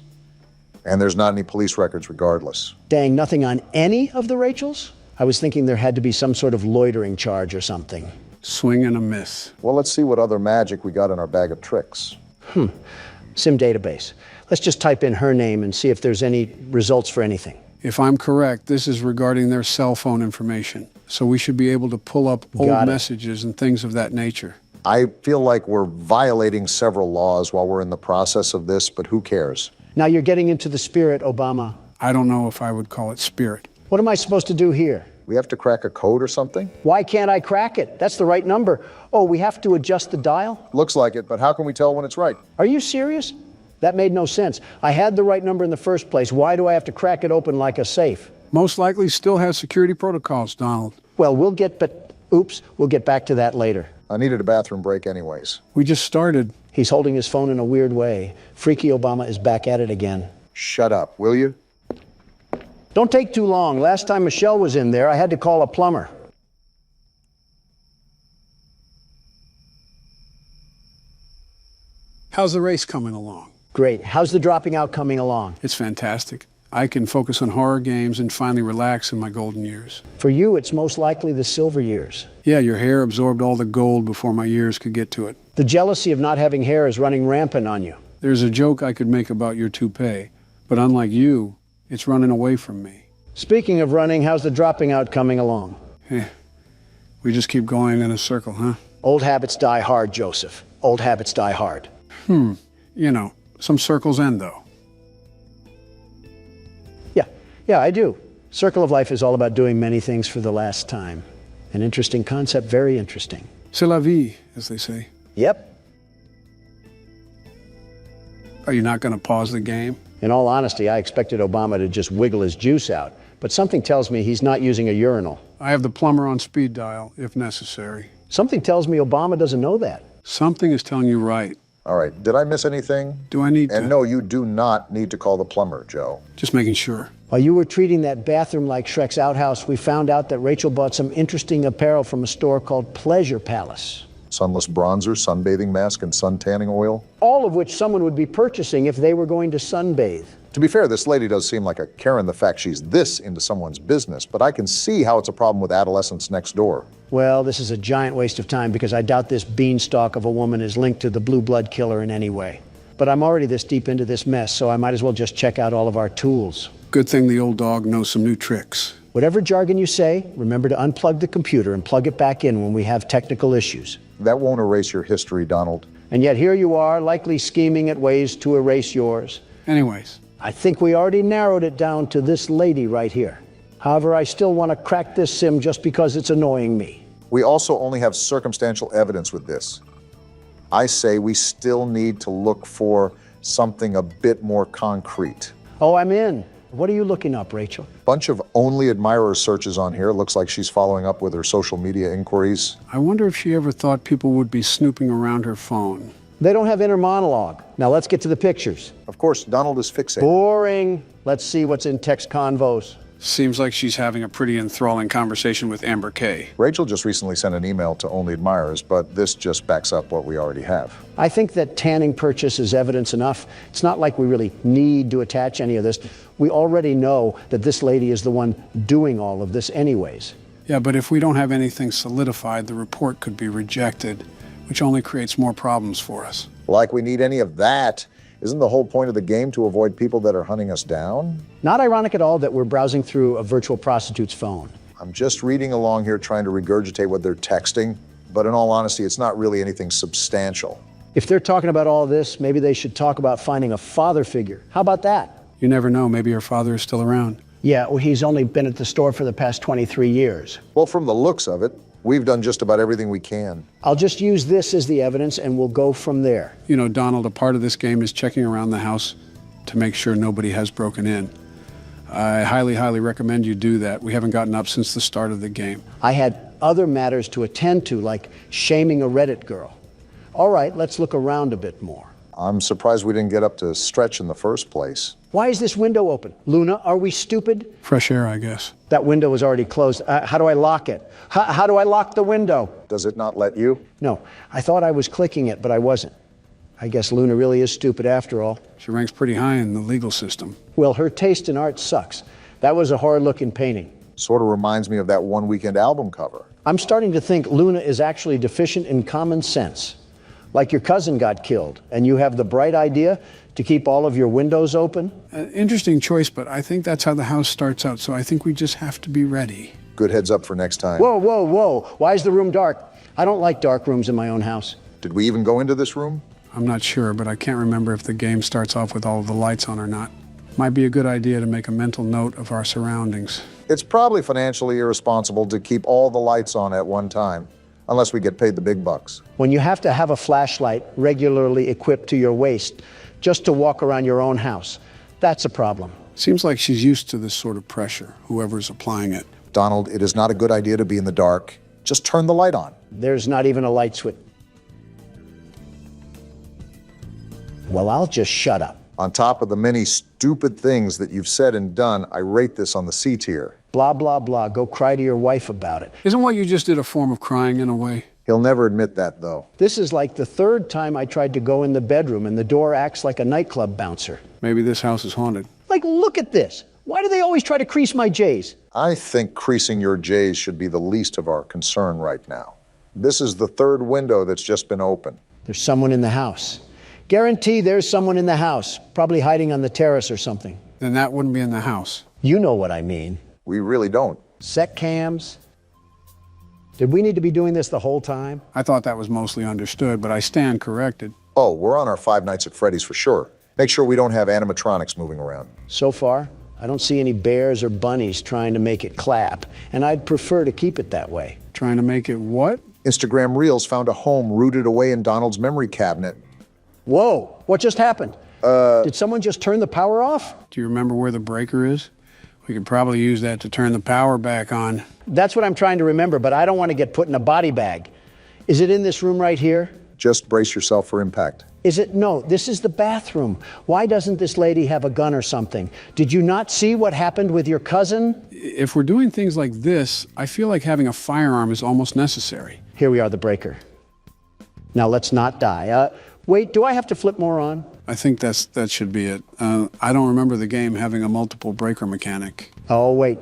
And there's not any police records regardless.
Dang, nothing on any of the Rachels? I was thinking there had to be some sort of loitering charge or something.
Swing and a miss.
Well, let's see what other magic we got in our bag of tricks.
Sim database. Let's just type in her name and see if there's any results for anything.
If I'm correct, this is regarding their cell phone information. So we should be able to pull up old messages and things of that nature.
I feel like we're violating several laws while we're in the process of this, but who cares?
Now you're getting into the spirit, Obama.
I don't know if I would call it spirit.
What am I supposed to do here?
We have to crack a code or something?
Why can't I crack it? That's the right number. Oh, we have to adjust the dial?
Looks like it, but how can we tell when it's right?
Are you serious? That made no sense. I had the right number in the first place. Why do I have to crack it open like a safe?
Most likely still has security protocols, Donald.
Well, we'll get back to that later.
I needed a bathroom break anyways.
We just started.
He's holding his phone in a weird way. Freaky Obama is back at it again.
Shut up, will you?
Don't take too long. Last time Michelle was in there, I had to call a plumber.
How's the race coming along?
Great. How's the dropping out coming along?
It's fantastic. I can focus on horror games and finally relax in my golden years.
For you, it's most likely the silver years.
Yeah, your hair absorbed all the gold before my years could get to it.
The jealousy of not having hair is running rampant on you.
There's a joke I could make about your toupee, but unlike you, it's running away from me.
Speaking of running, how's the dropping out coming along?
We just keep going in a circle, huh?
Old habits die hard, Joseph. Old habits die hard.
You know, some circles end, though.
Yeah, I do. Circle of life is all about doing many things for the last time. An interesting concept, very interesting.
C'est la vie, as they say.
Yep.
Are you not going to pause the game?
In all honesty, I expected Obama to just wiggle his juice out, but something tells me he's not using a urinal.
I have the plumber on speed dial, if necessary.
Something tells me Obama doesn't know that.
Something is telling you right.
All right, did I miss anything?
Do I need to?
And no, you do not need to call the plumber, Joe.
Just making sure.
While you were treating that bathroom like Shrek's outhouse, we found out that Rachel bought some interesting apparel from a store called Pleasure Palace.
Sunless bronzer, sunbathing mask, and sun tanning oil.
All of which someone would be purchasing if they were going to sunbathe.
To be fair, this lady does seem like a Karen the fact she's this into someone's business, but I can see how it's a problem with adolescents next door.
Well, this is a giant waste of time because I doubt this beanstalk of a woman is linked to the blue blood killer in any way. But I'm already this deep into this mess, so I might as well just check out all of our tools.
Good thing the old dog knows some new tricks.
Whatever jargon you say, remember to unplug the computer and plug it back in when we have technical issues.
That won't erase your history, Donald.
And yet here you are, likely scheming at ways to erase yours.
Anyways.
I think we already narrowed it down to this lady right here. However, I still want to crack this sim just because it's annoying me.
We also only have circumstantial evidence with this. I say we still need to look for something a bit more concrete.
Oh, I'm in. What are you looking up, Rachel?
Bunch of Only Admirer searches on here. Looks like she's following up with her social media inquiries.
I wonder if she ever thought people would be snooping around her phone.
They don't have inner monologue. Now let's get to the pictures.
Of course, Donald is fixated.
Boring. Let's see what's in text convos.
Seems like she's having a pretty enthralling conversation with Amber Kay.
Rachel just recently sent an email to Only Admirers, but this just backs up what we already have.
I think that tanning purchase is evidence enough. It's not like we really need to attach any of this. We already know that this lady is the one doing all of this anyways.
Yeah, but if we don't have anything solidified, the report could be rejected, which only creates more problems for us.
Like we need any of that. Isn't the whole point of the game to avoid people that are hunting us down?
Not ironic at all that we're browsing through a virtual prostitute's phone.
I'm just reading along here trying to regurgitate what they're texting, but in all honesty, it's not really anything substantial.
If they're talking about all this, maybe they should talk about finding a father figure. How about that?
You never know, maybe her father is still around.
Yeah, well, he's only been at the store for the past 23 years.
Well, from the looks of it, we've done just about everything we can.
I'll just use this as the evidence and we'll go from there.
You know, Donald, a part of this game is checking around the house to make sure nobody has broken in. I highly, highly recommend you do that. We haven't gotten up since the start of the game.
I had other matters to attend to, like shaming a Reddit girl. All right, let's look around a bit more.
I'm surprised we didn't get up to stretch in the first place.
Why is this window open? Luna, are we stupid?
Fresh air, I guess.
That window is already closed. How do I lock it? How do I lock the window?
Does it not let you?
No, I thought I was clicking it, but I wasn't. I guess Luna really is stupid after all.
She ranks pretty high in the legal system.
Well, her taste in art sucks. That was a horror-looking painting.
Sort of reminds me of that One Weekend album cover.
I'm starting to think Luna is actually deficient in common sense. Like your cousin got killed, and you have the bright idea to keep all of your windows open?
Interesting choice, but I think that's how the house starts out, so I think we just have to be ready.
Good heads up for next time.
Whoa, whoa, whoa. Why is the room dark? I don't like dark rooms in my own house.
Did we even go into this room?
I'm not sure, but I can't remember if the game starts off with all of the lights on or not. Might be a good idea to make a mental note of our surroundings.
It's probably financially irresponsible to keep all the lights on at one time, unless we get paid the big bucks.
When you have to have a flashlight regularly equipped to your waist just to walk around your own house, that's a problem.
Seems like she's used to this sort of pressure, whoever's applying it.
Donald, it is not a good idea to be in the dark. Just turn the light on.
There's not even a light switch. Well, I'll just shut up.
On top of the many stupid things that you've said and done, I rate this on the C tier.
Blah, blah, blah. Go cry to your wife about it.
Isn't what you just did a form of crying in a way?
He'll never admit that, though.
This is like the third time I tried to go in the bedroom and the door acts like a nightclub bouncer.
Maybe this house is haunted.
Like, look at this. Why do they always try to crease my J's?
I think creasing your J's should be the least of our concern right now. This is the third window that's just been opened.
There's someone in the house. Guarantee there's someone in the house, probably hiding on the terrace or something.
Then that wouldn't be in the house.
You know what I mean.
We really don't.
Sec cams. Did we need to be doing this the whole time?
I thought that was mostly understood, but I stand corrected.
Oh, we're on our 5 nights at Freddy's for sure. Make sure we don't have animatronics moving around.
So far, I don't see any bears or bunnies trying to make it clap, and I'd prefer to keep it that way.
Trying to make it what?
Instagram Reels found a home rooted away in Donald's memory cabinet.
Whoa, what just happened? Did someone just turn the power off?
Do you remember where the breaker is? We could probably use that to turn the power back on.
That's what I'm trying to remember, but I don't want to get put in a body bag. Is it in this room right here?
Just brace yourself for impact.
Is it? No, this is the bathroom. Why doesn't this lady have a gun or something? Did you not see what happened with your cousin?
If we're doing things like this, I feel like having a firearm is almost necessary.
Here we are, the breaker. Now let's not die. Wait, do I have to flip more on?
I think that should be it. I don't remember the game having a multiple breaker mechanic.
Oh, wait.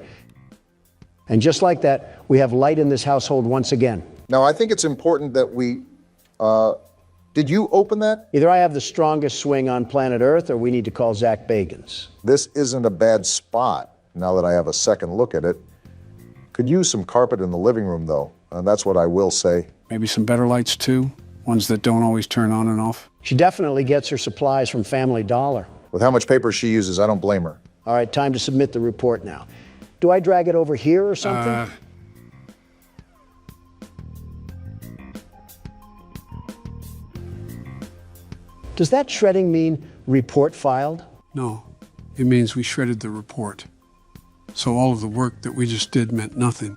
And just like that, we have light in this household once again.
Now, I think it's important that we... did you open that?
Either I have the strongest swing on planet Earth, or we need to call Zach Bagans.
This isn't a bad spot, now that I have a second look at it. Could use some carpet in the living room, though. That's what I will say.
Maybe some better lights, too? Ones that don't always turn on and off?
She definitely gets her supplies from Family Dollar.
With how much paper she uses, I don't blame her.
All right, time to submit the report now. Do I drag it over here or something? Does that shredding mean report filed?
No, it means we shredded the report. So all of the work that we just did meant nothing.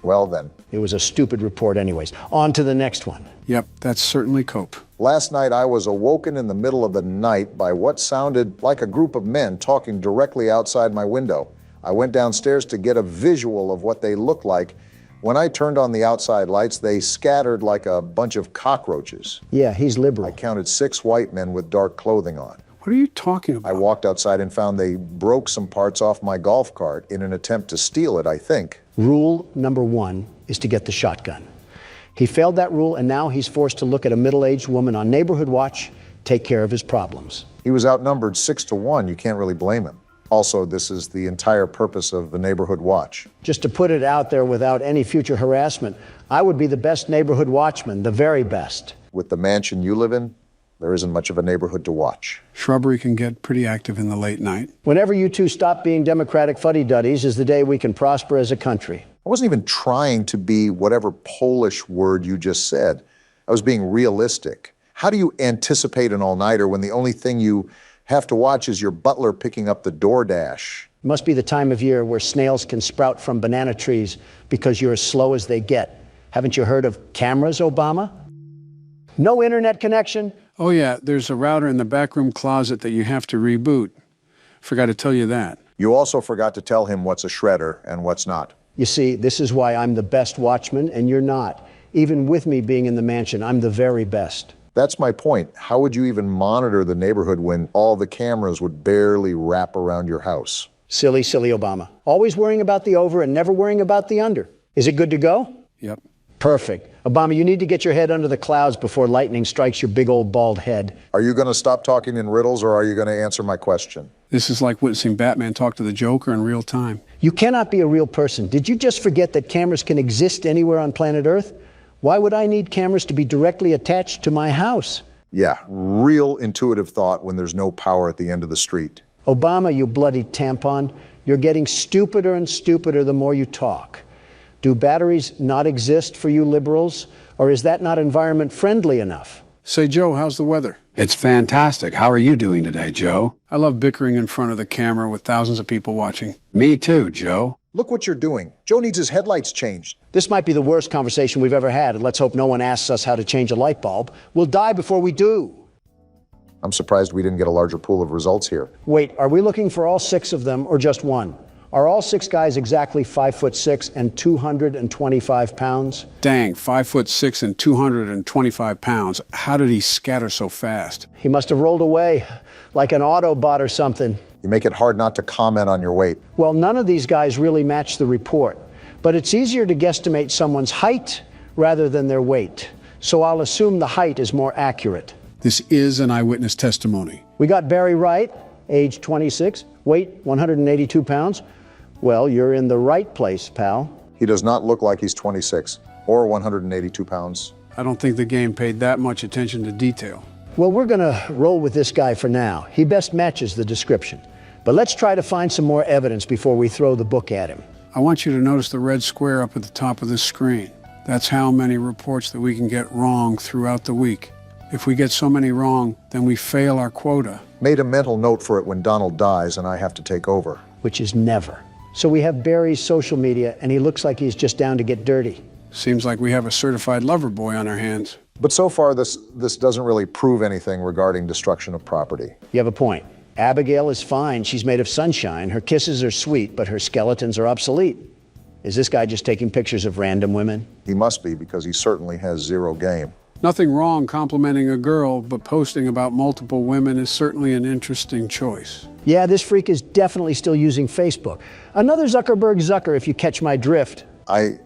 Well then.
It was a stupid report anyways. On to the next one.
Yep, that's certainly cope.
Last night I was awoken in the middle of the night by what sounded like a group of men talking directly outside my window. I went downstairs to get a visual of what they looked like. When I turned on the outside lights, they scattered like a bunch of cockroaches.
Yeah, he's liberal.
I counted 6 white men with dark clothing on.
What are you talking about?
I walked outside and found they broke some parts off my golf cart in an attempt to steal it, I think.
Rule number 1 is to get the shotgun. He failed that rule, and now he's forced to look at a middle-aged woman on Neighborhood Watch, take care of his problems.
He was outnumbered 6 to 1. You can't really blame him. Also, this is the entire purpose of the Neighborhood Watch.
Just to put it out there without any future harassment, I would be the best neighborhood watchman, the very best.
With the mansion you live in, there isn't much of a neighborhood to watch.
Shrubbery can get pretty active in the late night.
Whenever you two stop being Democratic fuddy-duddies is the day we can prosper as a country.
I wasn't even trying to be whatever Polish word you just said. I was being realistic. How do you anticipate an all-nighter when the only thing you have to watch is your butler picking up the DoorDash?
It must be the time of year where snails can sprout from banana trees because you're as slow as they get. Haven't you heard of cameras, Obama? No internet connection?
Oh yeah, there's a router in the backroom closet that you have to reboot. Forgot to tell you that.
You also forgot to tell him what's a shredder and what's not.
You see, this is why I'm the best watchman and you're not. Even with me being in the mansion, I'm the very best.
That's my point. How would you even monitor the neighborhood when all the cameras would barely wrap around your house?
Silly, silly Obama. Always worrying about the over and never worrying about the under. Is it good to go?
Yep.
Perfect. Obama, you need to get your head under the clouds before lightning strikes your big old bald head.
Are you going to stop talking in riddles, or are you going to answer my question?
This is like witnessing Batman talk to the Joker in real time.
You cannot be a real person. Did you just forget that cameras can exist anywhere on planet Earth? Why would I need cameras to be directly attached to my house?
Yeah, real intuitive thought when there's no power at the end of the street.
Obama, you bloody tampon, you're getting stupider and stupider the more you talk. Do batteries not exist for you liberals, or is that not environment friendly enough?
Say, Joe, how's the weather? It's fantastic. How are you doing today, Joe? I love bickering in front of the camera with thousands of people watching. Me too, Joe.
Look what you're doing. Joe needs his headlights changed.
This might be the worst conversation we've ever had, and let's hope no one asks us how to change a light bulb. We'll die before we do.
I'm surprised we didn't get a larger pool of results here.
Wait, are we looking for all 6 of them or just one? Are all 6 guys exactly 5'6" and 225 pounds?
Dang, 5'6" and 225 pounds. How did he scatter so fast?
He must have rolled away like an Autobot or something.
You make it hard not to comment on your weight.
Well, none of these guys really match the report, but it's easier to guesstimate someone's height rather than their weight. So I'll assume the height is more accurate.
This is an eyewitness testimony.
We got Barry Wright, age 26, weight 182 pounds. Well, you're in the right place, pal.
He does not look like he's 26 or 182 pounds.
I don't think the game paid that much attention to detail.
Well, we're going to roll with this guy for now. He best matches the description. But let's try to find some more evidence before we throw the book at him.
I want you to notice the red square up at the top of this screen. That's how many reports that we can get wrong throughout the week. If we get so many wrong, then we fail our quota.
Made a mental note for it when Donald dies and I have to take over.
Which is never. So we have Barry's social media, and he looks like he's just down to get dirty.
Seems like we have a certified lover boy on our hands.
But so far, this doesn't really prove anything regarding destruction of property.
You have a point. Abigail is fine. She's made of sunshine. Her kisses are sweet, but her skeletons are obsolete. Is this guy just taking pictures of random women?
He must be, because he certainly has zero game.
Nothing wrong complimenting a girl, but posting about multiple women is certainly an interesting choice.
Yeah, this freak is definitely still using Facebook. Another Zuckerberg Zucker, if you catch my drift.
I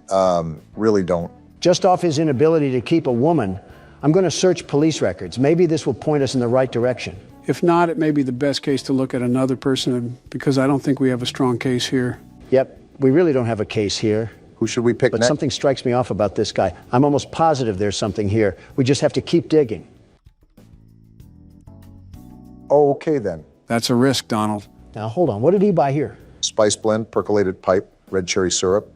really don't.
Just off his inability to keep a woman, I'm going to search police records. Maybe this will point us in the right direction.
If not, it may be the best case to look at another person, because I don't think we have a strong case here.
Yep, we really don't have a case here.
Who should we pick
But
next?
something strikes me off about this guy. I'm almost positive there's something here. We just have to keep digging.
Oh, okay then.
That's a risk, Donald.
Now, hold on. What did he buy here?
Spice blend, percolated pipe, red cherry syrup,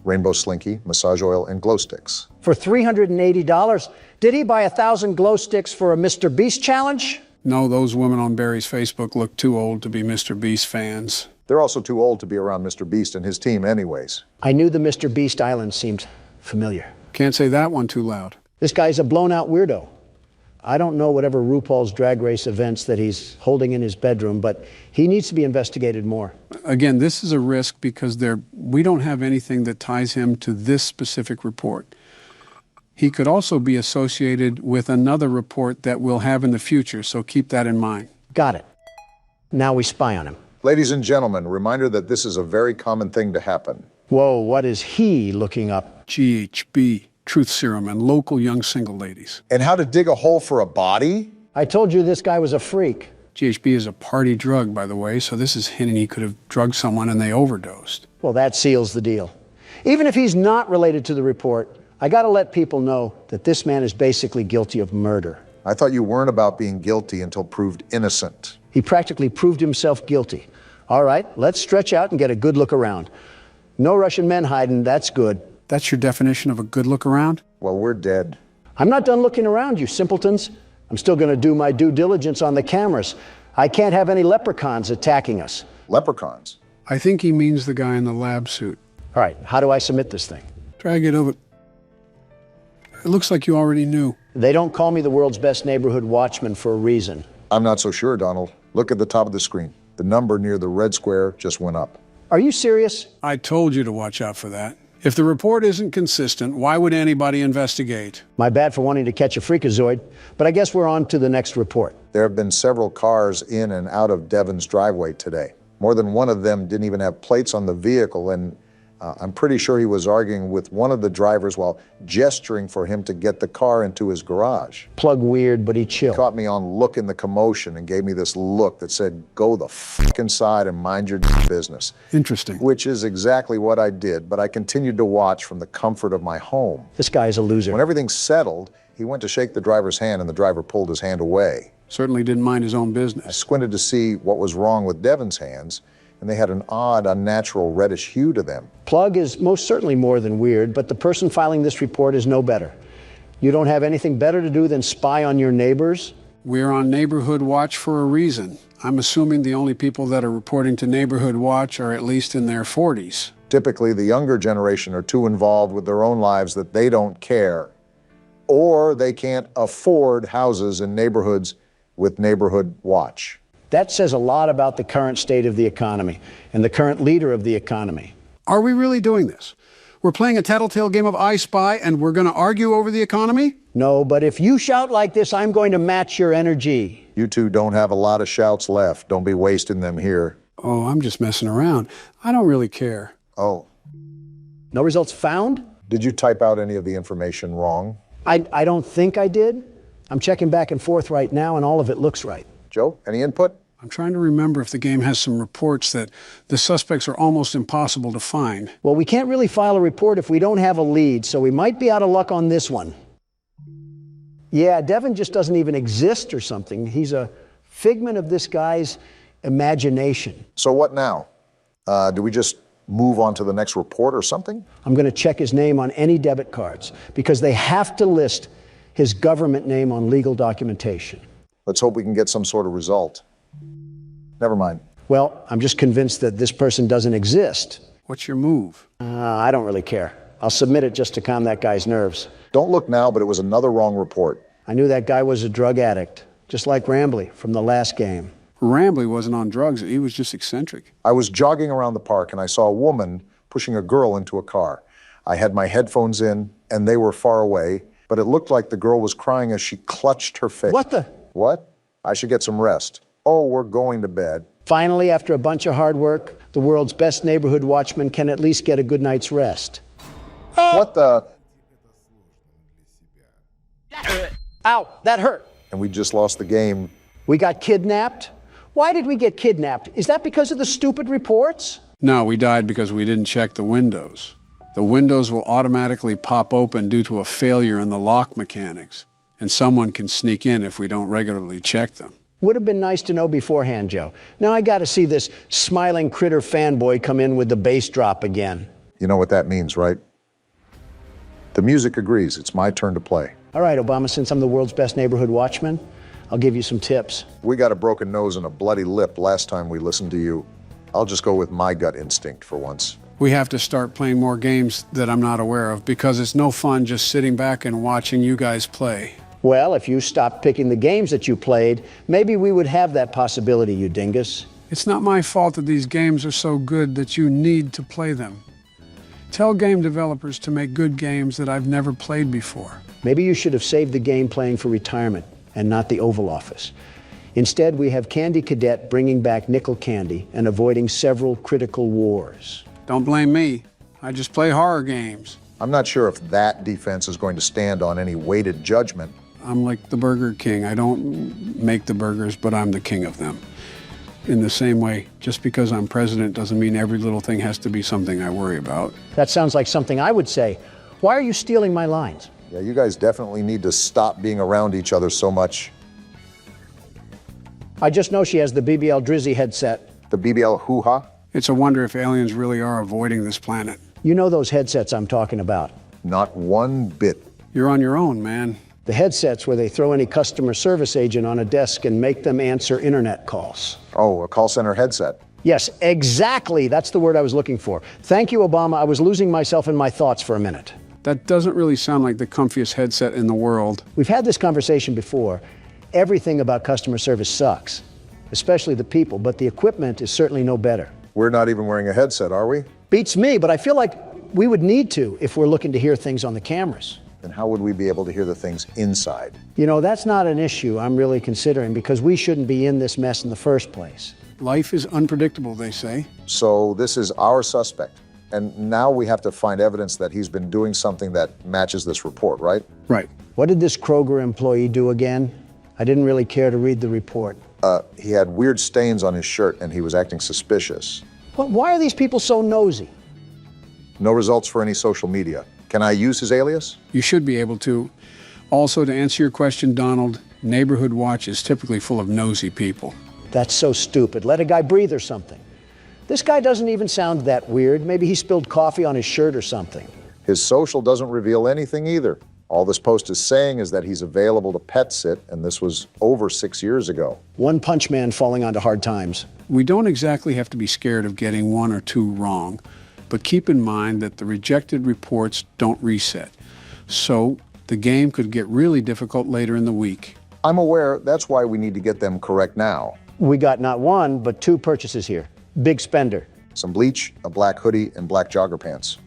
rainbow slinky, massage oil, and glow sticks.
For $380? Did he buy 1,000 glow sticks for a Mr. Beast challenge?
No, those women on Barry's Facebook look too old to be Mr. Beast fans.
They're also too old to be around Mr. Beast and his team anyways.
I knew the Mr. Beast Island seemed familiar.
Can't say that one too loud.
This guy's a blown-out weirdo. I don't know whatever RuPaul's Drag Race events that he's holding in his bedroom, but he needs to be investigated more.
Again, this is a risk because we don't have anything that ties him to this specific report. He could also be associated with another report that we'll have in the future, so keep that in mind.
Got it. Now we spy on him.
Ladies and gentlemen, reminder that this is a very common thing to happen.
Whoa, what is he looking up?
GHB, truth serum, and local young single ladies.
And how to dig a hole for a body?
I told you this guy was a freak.
GHB is a party drug, by the way, so this is hinting he could have drugged someone and they overdosed.
Well, that seals the deal. Even if he's not related to the report, I gotta let people know that this man is basically guilty of murder.
I thought you weren't about being guilty until proved innocent.
He practically proved himself guilty. All right, let's stretch out and get a good look around. No Russian men hiding, that's good.
That's your definition of a good look around?
Well, we're dead.
I'm not done looking around, you simpletons. I'm still gonna do my due diligence on the cameras. I can't have any leprechauns attacking us.
Leprechauns?
I think he means the guy in the lab suit.
All right, how do I submit this thing?
Drag it over. It looks like you already knew.
They don't call me the world's best neighborhood watchman for a reason.
I'm not so sure, Donald. Look at the top of the screen. The number near the red square just went up.
Are you serious?
I told you to watch out for that. If the report isn't consistent, why would anybody investigate?
My bad for wanting to catch a freakazoid, but I guess we're on to the next report.
There have been several cars in and out of Devon's driveway today. More than one of them didn't even have plates on the vehicle, and I'm pretty sure he was arguing with one of the drivers while gesturing for him to get the car into his garage.
Plug weird, but he chilled.
He caught me on look in the commotion and gave me this look that said, go the fuck inside and mind your business.
Interesting.
Which is exactly what I did, but I continued to watch from the comfort of my home.
This guy's a loser.
When everything settled, he went to shake the driver's hand and the driver pulled his hand away.
Certainly didn't mind his own business.
I squinted to see what was wrong with Devon's hands, and they had an odd, unnatural reddish hue to them.
Plug is most certainly more than weird, but the person filing this report is no better. You don't have anything better to do than spy on your neighbors?
We're on Neighborhood Watch for a reason. I'm assuming the only people that are reporting to Neighborhood Watch are at least in their 40s.
Typically, the younger generation are too involved with their own lives that they don't care, or they can't afford houses in neighborhoods with Neighborhood Watch.
That says a lot about the current state of the economy and the current leader of the economy.
Are we really doing this? We're playing a tattletale game of I Spy and we're going to argue over the economy?
No, but if you shout like this, I'm going to match your energy.
You two don't have a lot of shouts left. Don't be wasting them here.
Oh, I'm just messing around. I don't really care.
Oh.
No results found?
Did you type out any of the information wrong?
I don't think I did. I'm checking back and forth right now and all of it looks right.
Joe, any input?
I'm trying to remember if the game has some reports that the suspects are almost impossible to find.
Well, we can't really file a report if we don't have a lead, so we might be out of luck on this one. Yeah, Devon just doesn't even exist or something. He's a figment of this guy's imagination.
So what now? Do we just move on to the next report or something?
I'm going to check his name on any debit cards because they have to list his government name on legal documentation.
Let's hope we can get some sort of result. Never mind.
Well, I'm just convinced that this person doesn't exist.
What's your move?
I don't really care. I'll submit it just to calm that guy's nerves.
Don't look now, but it was another wrong report.
I knew that guy was a drug addict, just like Rambley from the last game.
Rambley wasn't on drugs. He was just eccentric.
I was jogging around the park and I saw a woman pushing a girl into a car. I had my headphones in and they were far away, but it looked like the girl was crying as she clutched her face.
What the?
What? I should get some rest. Oh, we're going to bed.
Finally, after a bunch of hard work, the world's best neighborhood watchman can at least get a good night's rest.
What the?
Ow, that hurt.
And we just lost the game.
We got kidnapped? Why did we get kidnapped? Is that because of the stupid reports?
No, we died because we didn't check the windows. The windows will automatically pop open due to a failure in the lock mechanics, and someone can sneak in if we don't regularly check them.
Would have been nice to know beforehand, Joe. Now I got to see this smiling critter fanboy come in with the bass drop again.
You know what that means, right? The music agrees. It's my turn to play.
All right, Obama, since I'm the world's best neighborhood watchman, I'll give you some tips.
We got a broken nose and a bloody lip last time we listened to you. I'll just go with my gut instinct for once.
We have to start playing more games that I'm not aware of because it's no fun just sitting back and watching you guys play.
Well, if you stopped picking the games that you played, maybe we would have that possibility, you dingus.
It's not my fault that these games are so good that you need to play them. Tell game developers to make good games that I've never played before.
Maybe you should have saved the game playing for retirement and not the Oval Office. Instead, we have Candy Cadet bringing back nickel candy and avoiding several critical wars.
Don't blame me. I just play horror games.
I'm not sure if that defense is going to stand on any weighted judgment.
I'm like the Burger King. I don't make the burgers, but I'm the king of them. In the same way, just because I'm president doesn't mean every little thing has to be something I worry about.
That sounds like something I would say. Why are you stealing my lines?
Yeah, you guys definitely need to stop being around each other so much.
I just know she has the BBL Drizzy headset.
The BBL hoo-ha?
It's a wonder if aliens really are avoiding this planet.
You know those headsets I'm talking about.
Not one bit.
You're on your own, man.
The headsets where they throw any customer service agent on a desk and make them answer internet calls.
Oh, a call center headset.
Yes, exactly. That's the word I was looking for. Thank you, Obama. I was losing myself in my thoughts for a minute.
That doesn't really sound like the comfiest headset in the world.
We've had this conversation before. Everything about customer service sucks, especially the people, but the equipment is certainly no better.
We're not even wearing a headset, are we?
Beats me, but I feel like we would need to if we're looking to hear things on the cameras.
Then how would we be able to hear the things inside?
You know, that's not an issue I'm really considering because we shouldn't be in this mess in the first place.
Life is unpredictable, they say.
So this is our suspect. And now we have to find evidence that he's been doing something that matches this report, right?
Right.
What did this Kroger employee do again? I didn't really care to read the report.
He had weird stains on his shirt and he was acting suspicious.
Well, why are these people so nosy?
No results for any social media. Can I use his alias?
You should be able to. Also, to answer your question, Donald, Neighborhood Watch is typically full of nosy people.
That's so stupid. Let a guy breathe or something. This guy doesn't even sound that weird. Maybe he spilled coffee on his shirt or something.
His social doesn't reveal anything either. All this post is saying is that he's available to pet sit, and this was over 6 years ago.
One punch man falling onto hard times.
We don't exactly have to be scared of getting one or two wrong, but keep in mind that the rejected reports don't reset. So the game could get really difficult later in the week.
I'm aware. That's why we need to get them correct now.
We got not one, but two purchases here. Big spender.
Some bleach, a black hoodie, and black jogger pants.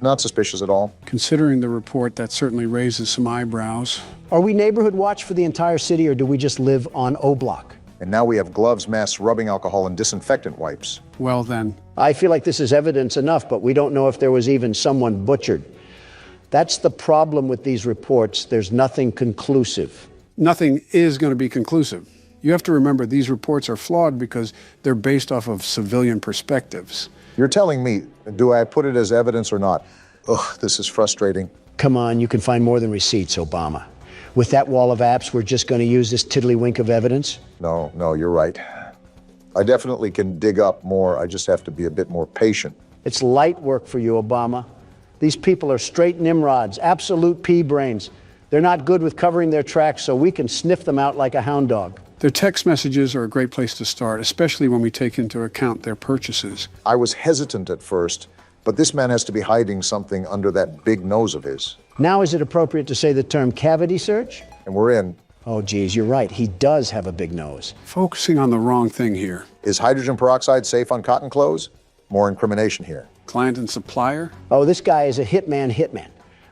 Not suspicious at all.
Considering the report, that certainly raises some eyebrows.
Are we Neighborhood Watch for the entire city, or do we just live on O Block?
And now we have gloves, masks, rubbing alcohol, and disinfectant wipes.
Well then.
I feel like this is evidence enough, but we don't know if there was even someone butchered. That's the problem with these reports. There's nothing conclusive.
Nothing is going to be conclusive. You have to remember these reports are flawed because they're based off of civilian perspectives.
You're telling me, do I put it as evidence or not? Ugh, this is frustrating.
Come on, you can find more than receipts, Obama. With that wall of apps, we're just going to use this tiddlywink of evidence?
No, you're right. I definitely can dig up more. I just have to be a bit more patient.
It's light work for you, Obama. These people are straight Nimrods, absolute pea brains. They're not good with covering their tracks, so we can sniff them out like a hound dog.
Their text messages are a great place to start, especially when we take into account their purchases.
I was hesitant at first, but this man has to be hiding something under that big nose of his.
Now is it appropriate to say the term cavity search?
And we're in.
Oh, geez, you're right. He does have a big nose.
Focusing on the wrong thing here.
Is hydrogen peroxide safe on cotton clothes? More incrimination here.
Client and supplier?
Oh, this guy is a hitman.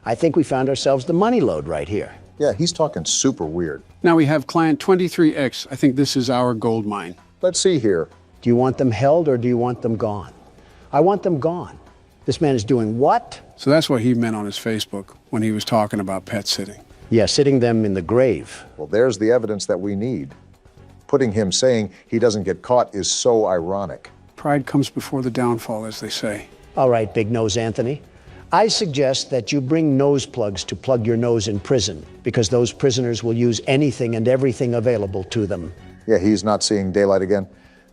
I think we found ourselves the money load right here.
Yeah, he's talking super weird.
Now we have client 23X. I think this is our gold mine.
Let's see here.
Do you want them held or do you want them gone? I want them gone. This man is doing what?
So that's what he meant on his Facebook when he was talking about pet sitting.
Yeah, sitting them in the grave.
Well, there's the evidence that we need. Putting him saying he doesn't get caught is so ironic.
Pride comes before the downfall, as they say.
All right, Big Nose Anthony. I suggest that you bring nose plugs to plug your nose in prison, because those prisoners will use anything and everything available to them.
Yeah, he's not seeing daylight again.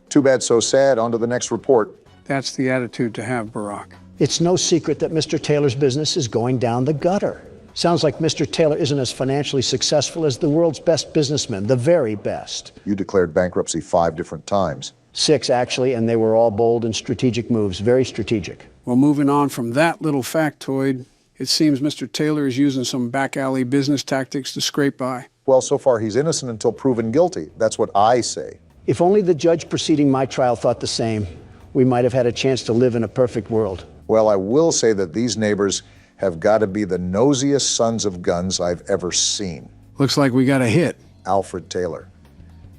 Too bad, so sad. On to the next report.
That's the attitude to have, Barack.
It's no secret that Mr. Taylor's business is going down the gutter. Sounds like Mr. Taylor isn't as financially successful as the world's best businessmen, the very best.
You declared bankruptcy 5 different times.
6, actually, and they were all bold and strategic moves, very strategic.
Well, moving on from that little factoid, It seems Mr. Taylor is using some back alley business tactics to scrape by.
Well, so far he's innocent until proven guilty. That's what I say.
If only the judge preceding my trial thought the same, we might have had a chance to live in a perfect world.
Well, I will say that these neighbors have got to be the nosiest sons of guns I've ever seen.
Looks like we got a hit.
Alfred Taylor.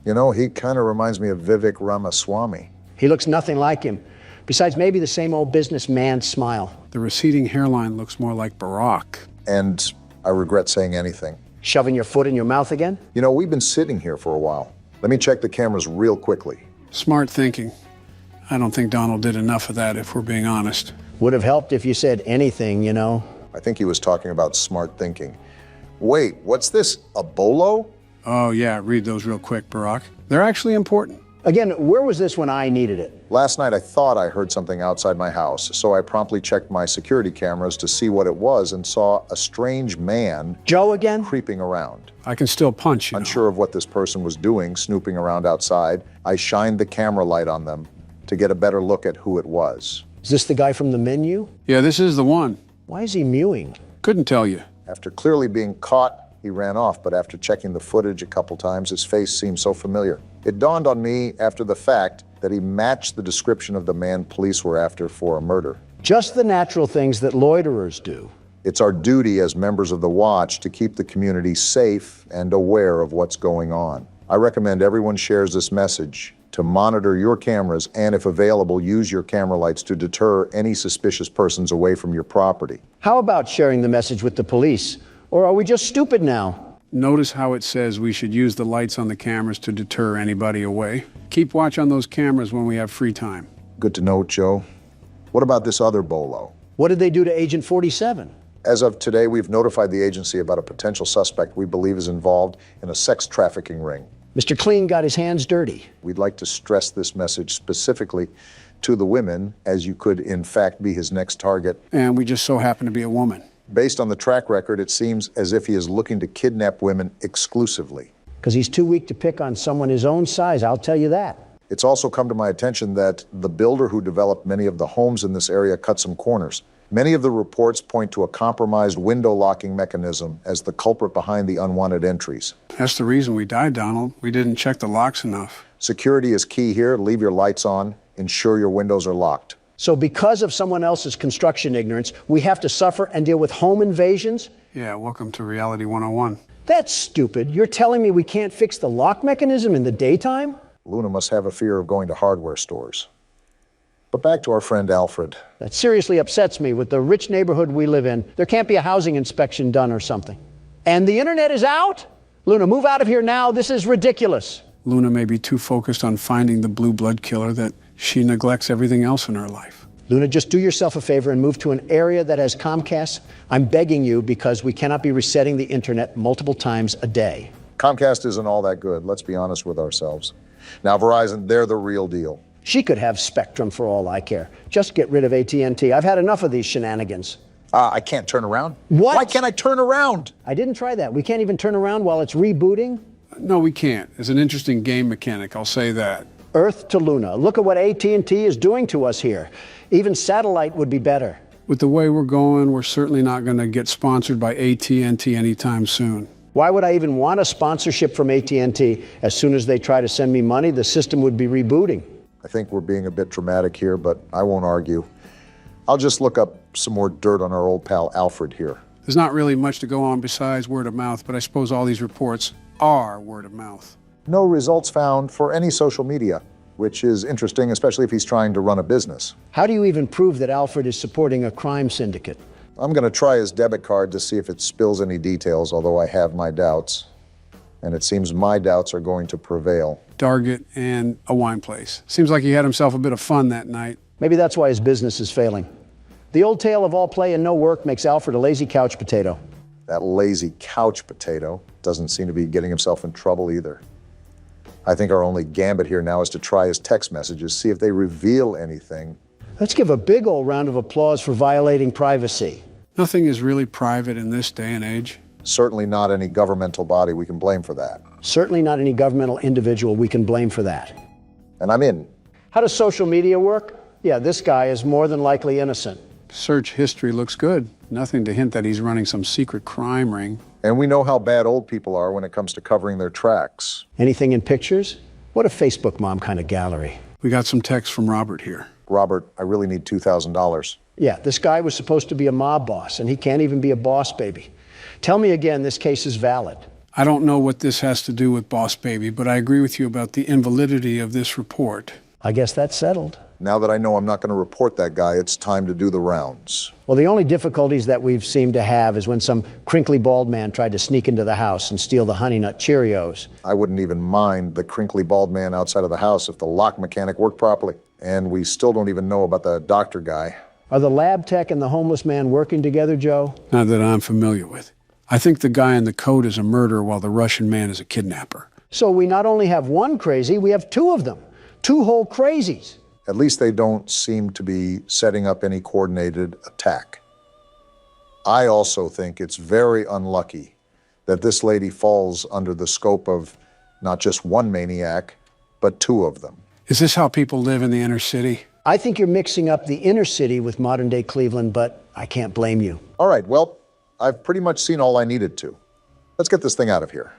You know, he kind of reminds me of Vivek Ramaswamy.
He looks nothing like him. Besides maybe the same old businessman smile.
The receding hairline looks more like Barack.
And I regret saying anything.
Shoving your foot in your mouth again?
You know, we've been sitting here for a while. Let me check the cameras real quickly.
Smart thinking. I don't think Donald did enough of that, if we're being honest.
Would have helped if you said anything, you know.
I think he was talking about smart thinking. Wait, what's this? A bolo?
Oh, yeah, read those real quick, Barack. They're actually important.
Again, where was this when I needed it?
Last night I thought I heard something outside my house, so I promptly checked my security cameras to see what it was and saw a strange man...
Joe again?
...creeping around.
I can still punch, you know.
Unsure of what this person was doing, snooping around outside, I shined the camera light on them to get a better look at who it was.
Is this the guy from the menu?
Yeah, this is the one.
Why is he mewing?
Couldn't tell you.
After clearly being caught, he ran off, but after checking the footage a couple times, his face seemed so familiar. It dawned on me after the fact that he matched the description of the man police were after for a murder.
Just the natural things that loiterers do.
It's our duty as members of the Watch to keep the community safe and aware of what's going on. I recommend everyone shares this message to monitor your cameras and, if available, use your camera lights to deter any suspicious persons away from your property.
How about sharing the message with the police? Or are we just stupid now?
Notice how it says we should use the lights on the cameras to deter anybody away. Keep watch on those cameras when we have free time.
Good to know, Joe. What about this other bolo?
What did they do to Agent 47?
As of today, we've notified the agency about a potential suspect we believe is involved in a sex trafficking ring.
Mr. Clean got his hands dirty.
We'd like to stress this message specifically to the women, as you could in fact be his next target.
And we just so happen to be a woman.
Based on the track record, it seems as if he is looking to kidnap women exclusively.
Because he's too weak to pick on someone his own size, I'll tell you that.
It's also come to my attention that the builder who developed many of the homes in this area cut some corners. Many of the reports point to a compromised window locking mechanism as the culprit behind the unwanted entries.
That's the reason we died, Donald. We didn't check the locks enough.
Security is key here. Leave your lights on. Ensure your windows are locked.
So because of someone else's construction ignorance, we have to suffer and deal with home invasions?
Yeah, welcome to Reality 101.
That's stupid. You're telling me we can't fix the lock mechanism in the daytime?
Luna must have a fear of going to hardware stores. But back to our friend Alfred.
That seriously upsets me. With the rich neighborhood we live in, there can't be a housing inspection done or something. And the internet is out? Luna, move out of here now. This is ridiculous.
Luna may be too focused on finding the blue blood killer that she neglects everything else in her life.
Luna, just do yourself a favor and move to an area that has Comcast. I'm begging you, because we cannot be resetting the internet multiple times a day.
Comcast isn't all that good. Let's be honest with ourselves. Now, Verizon, they're the real deal.
She could have Spectrum for all I care. Just get rid of AT&T. I've had enough of these shenanigans.
I can't turn around.
What?
Why can't I turn around?
I didn't try that. We can't even turn around while it's rebooting?
No, we can't. It's an interesting game mechanic, I'll say that.
Earth to Luna. Look at what AT&T is doing to us here. Even satellite would be better.
With the way we're going, we're certainly not going to get sponsored by AT&T anytime soon.
Why would I even want a sponsorship from AT&T? As soon as they try to send me money, the system would be rebooting.
I think we're being a bit dramatic here, but I won't argue. I'll just look up some more dirt on our old pal Alfred here.
There's not really much to go on besides word of mouth, but I suppose all these reports are word of mouth.
No results found for any social media, which is interesting, especially if he's trying to run a business.
How do you even prove that Alfred is supporting a crime syndicate?
I'm going to try his debit card to see if it spills any details, although I have my doubts. And it seems my doubts are going to prevail.
Target and a wine place. Seems like he had himself a bit of fun that night.
Maybe that's why his business is failing. The old tale of all play and no work makes Alfred a lazy couch potato.
That lazy couch potato doesn't seem to be getting himself in trouble either. I think our only gambit here now is to try his text messages, see if they reveal anything.
Let's give a big old round of applause for violating privacy.
Nothing is really private in this day and age.
Certainly not any governmental body we can blame for that.
Certainly not any governmental individual we can blame for that.
And I'm in.
How does social media work? Yeah, this guy is more than likely innocent.
Search history looks good. Nothing to hint that he's running some secret crime ring.
And we know how bad old people are when it comes to covering their tracks.
Anything in pictures? What a Facebook mom kind of gallery.
We got some text from Robert here.
Robert, I really need $2,000.
Yeah, this guy was supposed to be a mob boss, and he can't even be a boss baby. Tell me again, this case is valid.
I don't know what this has to do with Boss Baby, but I agree with you about the invalidity of this report.
I guess that's settled.
Now that I know I'm not going to report that guy, it's time to do the rounds.
Well, the only difficulties that we've seemed to have is when some crinkly bald man tried to sneak into the house and steal the Honey Nut Cheerios.
I wouldn't even mind the crinkly bald man outside of the house if the lock mechanic worked properly. And we still don't even know about the doctor guy.
Are the lab tech and the homeless man working together, Joe?
Not that I'm familiar with. I think the guy in the coat is a murderer while the Russian man is a kidnapper.
So we not only have one crazy, we have two of them. Two whole crazies.
At least they don't seem to be setting up any coordinated attack. I also think it's very unlucky that this lady falls under the scope of not just one maniac, but two of them.
Is this how people live in the inner city?
I think you're mixing up the inner city with modern-day Cleveland, but I can't blame you.
All right, well, I've pretty much seen all I needed to. Let's get this thing out of here.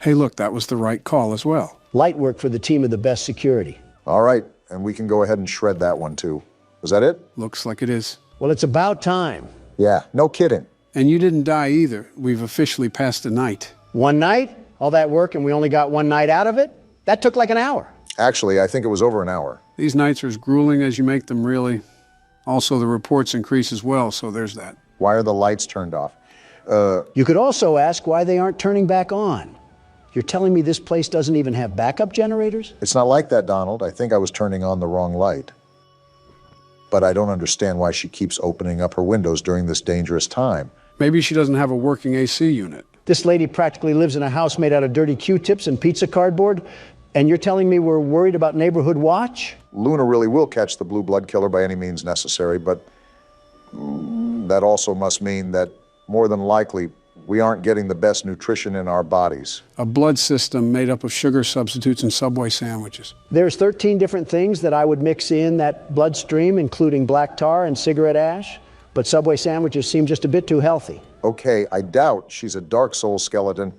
Hey, look, that was the right call as well.
Light work for the team of the best security.
All right, and we can go ahead and shred that one too. Was that it?
Looks like it is.
Well, it's about time.
Yeah, no kidding.
And you didn't die either. We've officially passed the night.
One night? All that work and we only got one night out of it? That took like an hour.
Actually, I think it was over an hour.
These nights are as grueling as you make them, really. Also, the reports increase as well, so there's that.
Why are the lights turned off?
You could also ask why they aren't turning back on. You're telling me this place doesn't even have backup generators?
It's not like that, Donald. I think I was turning on the wrong light. But I don't understand why she keeps opening up her windows during this dangerous time.
Maybe she doesn't have a working AC unit.
This lady practically lives in a house made out of dirty Q-tips and pizza cardboard, and you're telling me we're worried about neighborhood watch?
Luna really will catch the blue blood killer by any means necessary, but that also must mean that more than likely we aren't getting the best nutrition in our bodies.
A blood system made up of sugar substitutes and Subway sandwiches.
There's 13 different things that I would mix in that bloodstream, including black tar and cigarette ash, but Subway sandwiches seem just a bit too healthy.
Okay, I doubt she's a Dark Soul skeleton.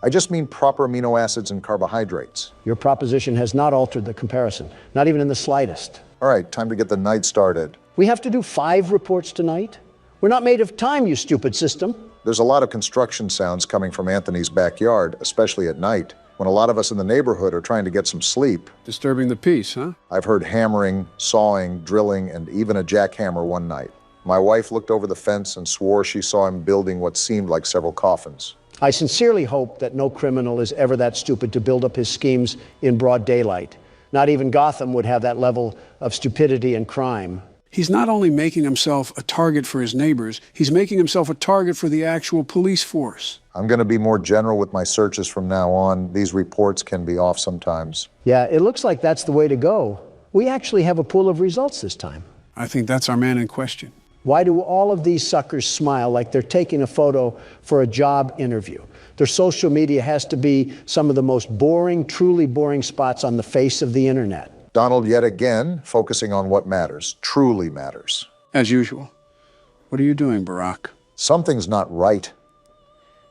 I just mean proper amino acids and carbohydrates.
Your proposition has not altered the comparison, not even in the slightest.
All right, time to get the night started.
We have to do 5 reports tonight? We're not made of time, you stupid system.
There's a lot of construction sounds coming from Anthony's backyard, especially at night, when a lot of us in the neighborhood are trying to get some sleep.
Disturbing the peace, huh?
I've heard hammering, sawing, drilling, and even a jackhammer one night. My wife looked over the fence and swore she saw him building what seemed like several coffins.
I sincerely hope that no criminal is ever that stupid to build up his schemes in broad daylight. Not even Gotham would have that level of stupidity and crime.
He's not only making himself a target for his neighbors, he's making himself a target for the actual police force.
I'm going to be more general with my searches from now on. These reports can be off sometimes.
Yeah, it looks like that's the way to go. We actually have a pool of results this time.
I think that's our man in question.
Why do all of these suckers smile like they're taking a photo for a job interview? Their social media has to be some of the most boring, truly boring spots on the face of the internet.
Donald, yet again, focusing on what matters, truly matters.
As usual. What are you doing, Barack?
Something's not right.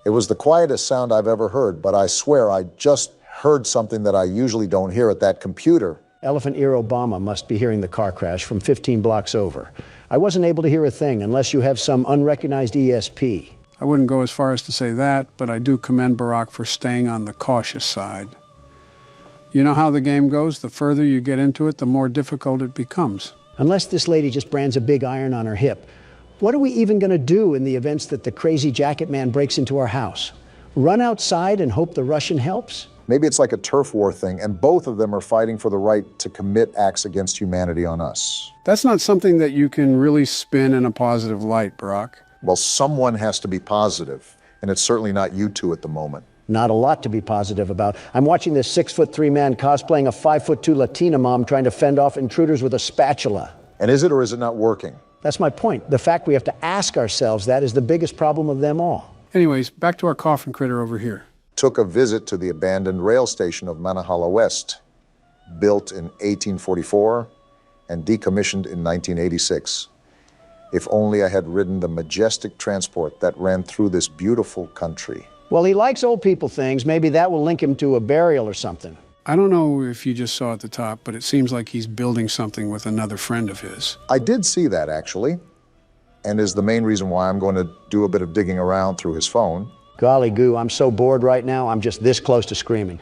It was the quietest sound I've ever heard, but I swear I just heard something that I usually don't hear at that computer.
Elephant Ear Obama must be hearing the car crash from 15 blocks over. I wasn't able to hear a thing unless you have some unrecognized ESP.
I wouldn't go as far as to say that, but I do commend Barack for staying on the cautious side. You know how the game goes? The further you get into it, the more difficult it becomes.
Unless this lady just brands a big iron on her hip, what are we even going to do in the events that the crazy jacket man breaks into our house? Run outside and hope the Russian helps?
Maybe it's like a turf war thing, and both of them are fighting for the right to commit acts against humanity on us.
That's not something that you can really spin in a positive light, Barack.
Well, someone has to be positive, and it's certainly not you two at the moment.
Not a lot to be positive about. I'm watching this 6'3" man cosplaying a 5'2" Latina mom trying to fend off intruders with a spatula.
And is it or is it not working?
That's my point. The fact we have to ask ourselves that is the biggest problem of them all.
Anyways, back to our coffin critter over here.
Took a visit to the abandoned rail station of Manahala West, built in 1844 and decommissioned in 1986. If only I had ridden the majestic transport that ran through this beautiful country.
Well, he likes old people things. Maybe that will link him to a burial or something.
I don't know if you just saw at the top, but it seems like he's building something with another friend of his.
I did see that, actually, and is the main reason why I'm going to do a bit of digging around through his phone.
Golly goo, I'm so bored right now, I'm just this close to screaming.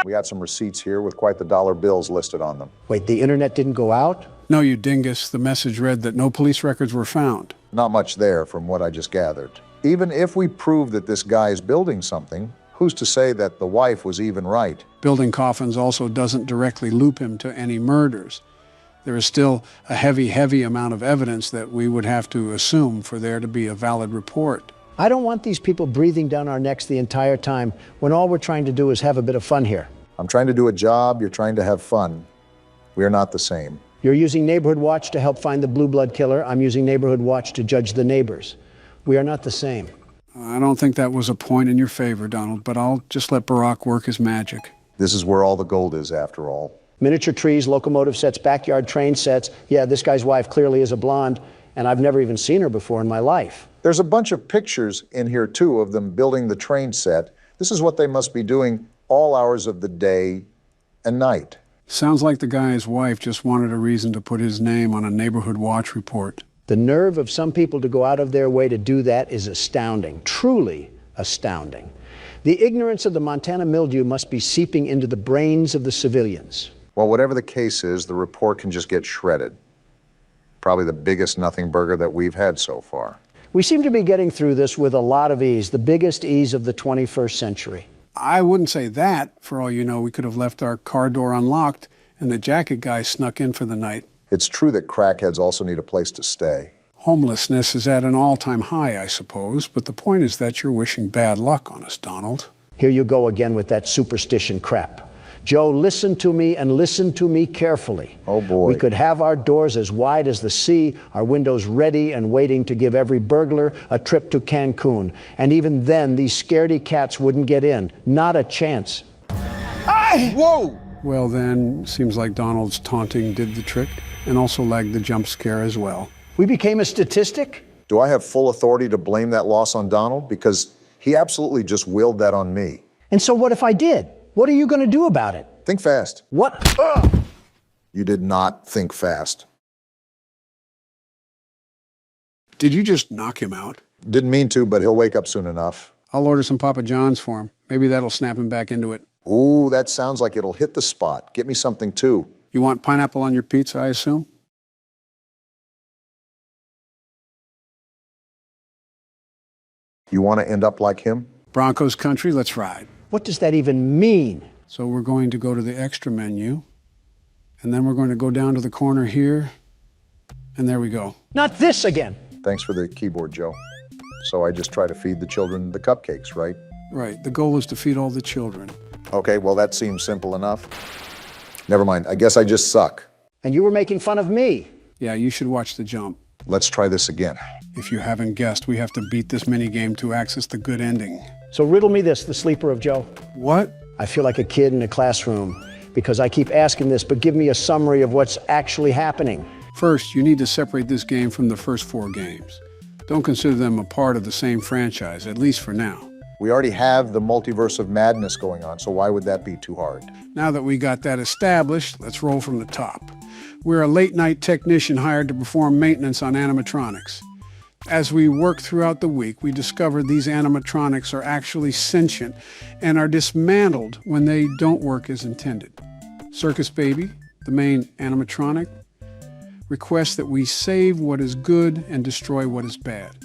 We got some receipts here with quite the dollar bills listed on them.
Wait, the internet didn't go out?
No, you dingus. The message read that no police records were found.
Not much there from what I just gathered. Even if we prove that this guy is building something, who's to say that the wife was even right?
Building coffins also doesn't directly loop him to any murders. There is still a heavy amount of evidence that we would have to assume for there to be a valid report.
I don't want these people breathing down our necks the entire time when all we're trying to do is have a bit of fun here.
I'm trying to do a job, you're trying to have fun. We are not the same.
You're using Neighborhood Watch to help find the Blue Blood killer. I'm using Neighborhood Watch to judge the neighbors. We are not the same.
I don't think that was a point in your favor, Donald, but I'll just let Barack work his magic.
This is where all the gold is, after all.
Miniature trees, locomotive sets, backyard train sets. Yeah, this guy's wife clearly is a blonde, and I've never even seen her before in my life.
There's a bunch of pictures in here, too, of them building the train set. This is what they must be doing all hours of the day and night.
Sounds like the guy's wife just wanted a reason to put his name on a Neighborhood Watch report.
The nerve of some people to go out of their way to do that is astounding, truly astounding. The ignorance of the Montana mildew must be seeping into the brains of the civilians.
Well, whatever the case is, the report can just get shredded. Probably the biggest nothing burger that we've had so far.
We seem to be getting through this with a lot of ease, the biggest ease of the 21st century.
I wouldn't say that. For all you know, we could have left our car door unlocked and the jacket guy snuck in for the night.
It's true that crackheads also need a place to stay.
Homelessness is at an all-time high, I suppose, but the point is that you're wishing bad luck on us, Donald.
Here you go again with that superstition crap. Joe, listen to me and listen to me carefully.
Oh, boy.
We could have our doors as wide as the sea, our windows ready and waiting to give every burglar a trip to Cancun. And even then, these scaredy cats wouldn't get in. Not a chance.
Whoa!
Well, then, seems like Donald's taunting did the trick, and also lagged the jump scare as well.
We became a statistic?
Do I have full authority to blame that loss on Donald? Because he absolutely just willed that on me.
And so what if I did? What are you going to do about it?
Think fast.
What?
You did not think fast.
Did you just knock him out?
Didn't mean to, but he'll wake up soon enough.
I'll order some Papa John's for him. Maybe that'll snap him back into it.
Ooh, that sounds like it'll hit the spot. Get me something, too.
You want pineapple on your pizza, I assume?
You want to end up like him?
Broncos country, let's ride.
What does that even mean?
So we're going to go to the extra menu, and then we're going to go down to the corner here, and there we go.
Not this again.
Thanks for the keyboard, Joe. So I just try to feed the children the cupcakes, right?
Right. The goal is to feed all the children.
Okay, well, that seems simple enough. Never mind. I guess I just suck.
And you were making fun of me.
Yeah, you should watch the jump.
Let's try this again.
If you haven't guessed, we have to beat this minigame to access the good ending.
So riddle me this, the sleeper of Joe.
What?
I feel like a kid in a classroom because I keep asking this, but give me a summary of what's actually happening.
First, you need to separate this game from the first 4 games. Don't consider them a part of the same franchise, at least for now.
We already have the multiverse of madness going on, so why would that be too hard?
Now that we got that established, let's roll from the top. We're a late-night technician hired to perform maintenance on animatronics. As we work throughout the week, we discover these animatronics are actually sentient and are dismantled when they don't work as intended. Circus Baby, the main animatronic, requests that we save what is good and destroy what is bad.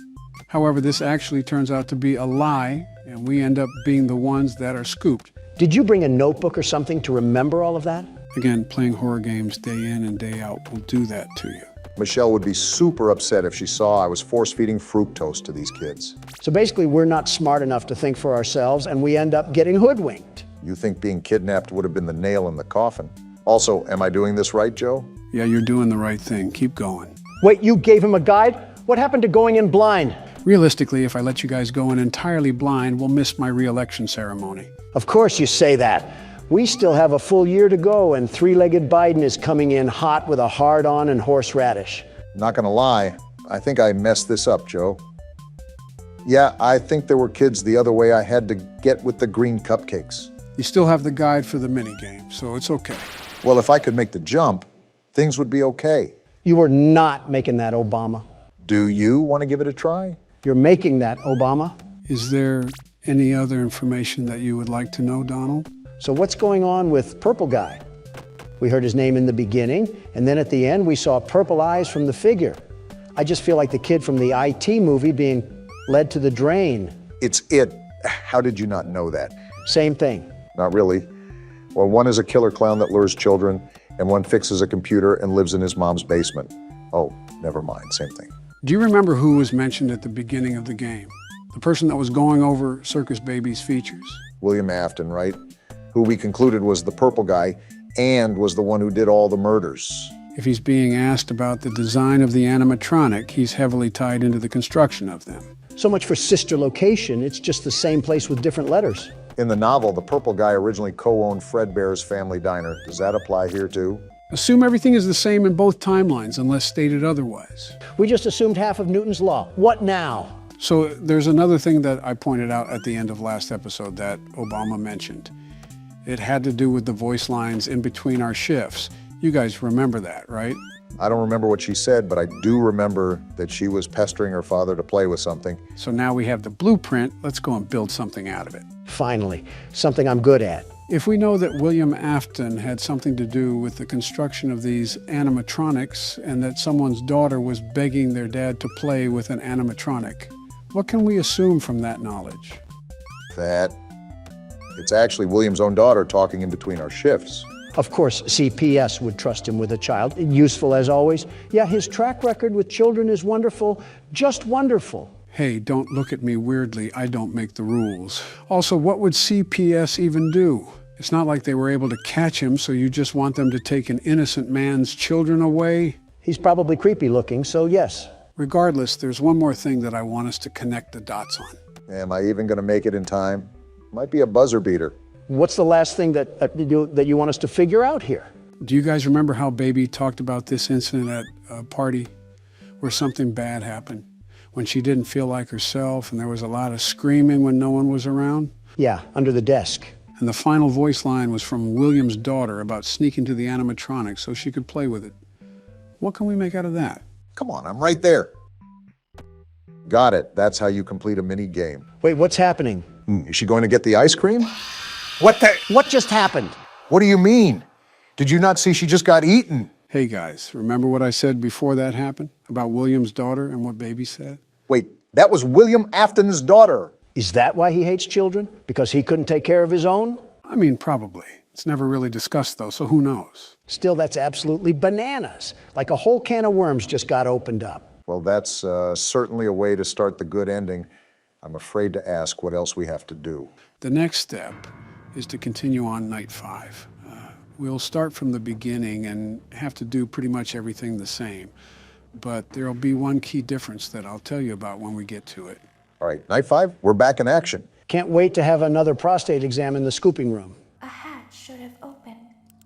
However, this actually turns out to be a lie, and we end up being the ones that are scooped.
Did you bring a notebook or something to remember all of that?
Again, playing horror games day in and day out will do that to you.
Michelle would be super upset if she saw I was force-feeding fructose to these kids.
So basically, we're not smart enough to think for ourselves, and we end up getting hoodwinked.
You think being kidnapped would have been the nail in the coffin? Also, am I doing this right, Joe?
Yeah, you're doing the right thing. Keep going.
Wait, you gave him a guide? What happened to going in blind?
Realistically, if I let you guys go in entirely blind, we'll miss my re-election ceremony.
Of course you say that. We still have a full year to go, and three-legged Biden is coming in hot with a hard-on and horseradish.
Not gonna lie, I think I messed this up, Joe. Yeah, I think there were kids the other way I had to get with the green cupcakes.
You still have the guide for the minigame, so it's okay.
Well, if I could make the jump, things would be okay.
You are not making that, Obama.
Do you want to give it a try?
You're making that, Obama.
Is there any other information that you would like to know, Donald?
So what's going on with Purple Guy? We heard his name in the beginning, and then at the end we saw purple eyes from the figure. I just feel like the kid from the IT movie being led to the drain.
It's it. How did you not know that?
Same thing.
Not really. Well, one is a killer clown that lures children, and one fixes a computer and lives in his mom's basement. Oh, never mind, same thing.
Do you remember who was mentioned at the beginning of the game? The person that was going over Circus Baby's features?
William Afton, right? Who we concluded was the purple guy and was the one who did all the murders.
If he's being asked about the design of the animatronic, he's heavily tied into the construction of them.
So much for sister location, it's just the same place with different letters.
In the novel, the purple guy originally co-owned Fredbear's Family Diner. Does that apply here too?
Assume everything is the same in both timelines unless stated otherwise.
We just assumed half of Newton's law. What now?
So there's another thing that I pointed out at the end of last episode that Obama mentioned. It had to do with the voice lines in between our shifts. You guys remember that, right?
I don't remember what she said, but I do remember that she was pestering her father to play with something.
So now we have the blueprint. Let's go and build something out of it.
Finally, something I'm good at.
If we know that William Afton had something to do with the construction of these animatronics and that someone's daughter was begging their dad to play with an animatronic, what can we assume from that knowledge?
That it's actually William's own daughter talking in between our shifts.
Of course, CPS would trust him with a child. Useful as always. Yeah, his track record with children is wonderful, just wonderful.
Hey, don't look at me weirdly. I don't make the rules. Also, what would CPS even do? It's not like they were able to catch him, so you just want them to take an innocent man's children away?
He's probably creepy looking, so yes.
Regardless, there's one more thing that I want us to connect the dots on.
Am I even going to make it in time? Might be a buzzer beater.
What's the last thing that you want us to figure out here?
Do you guys remember how Baby talked about this incident at a party where something bad happened? When she didn't feel like herself and there was a lot of screaming when no one was around?
Yeah, under the desk.
And the final voice line was from William's daughter about sneaking to the animatronics so she could play with it. What can we make out of that?
Come on, I'm right there. Got it. That's how you complete a mini game.
Wait, what's happening?
Is she going to get the ice cream?
What just happened?
What do you mean? Did you not see she just got eaten?
Hey guys, remember what I said before that happened? About William's daughter and what Baby said?
Wait, that was William Afton's daughter.
Is that why he hates children? Because he couldn't take care of his own?
I mean, probably. It's never really discussed though, so who knows?
Still, that's absolutely bananas. Like a whole can of worms just got opened up.
Well, that's certainly a way to start the good ending. I'm afraid to ask what else we have to do.
The next step is to continue on night 5. We'll start from the beginning and have to do pretty much everything the same. But there'll be one key difference that I'll tell you about when we get to it.
All right, night 5, we're back in action.
Can't wait to have another prostate exam in the scooping room.
A hatch should have opened.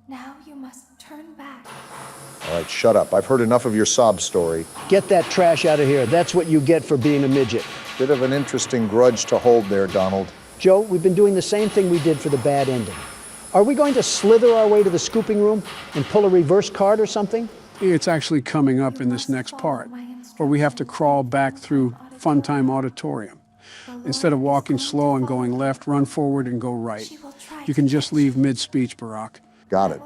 Now you must turn back.
All right, shut up. I've heard enough of your sob story.
Get that trash out of here. That's what you get for being a midget.
Bit of an interesting grudge to hold there, Donald.
Joe, we've been doing the same thing we did for the bad ending. Are we going to slither our way to the scooping room and pull a reverse card or something?
It's actually coming up in this next part, where we have to crawl back through Funtime Auditorium. Instead of walking slow and going left, run forward and go right. You can just leave mid-speech, Barack.
Got it.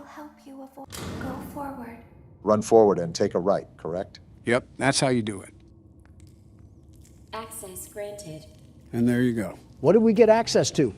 Go forward.
Run forward and take a right, correct?
Yep, that's how you do it.
Access granted.
And there you go.
What did we get access to?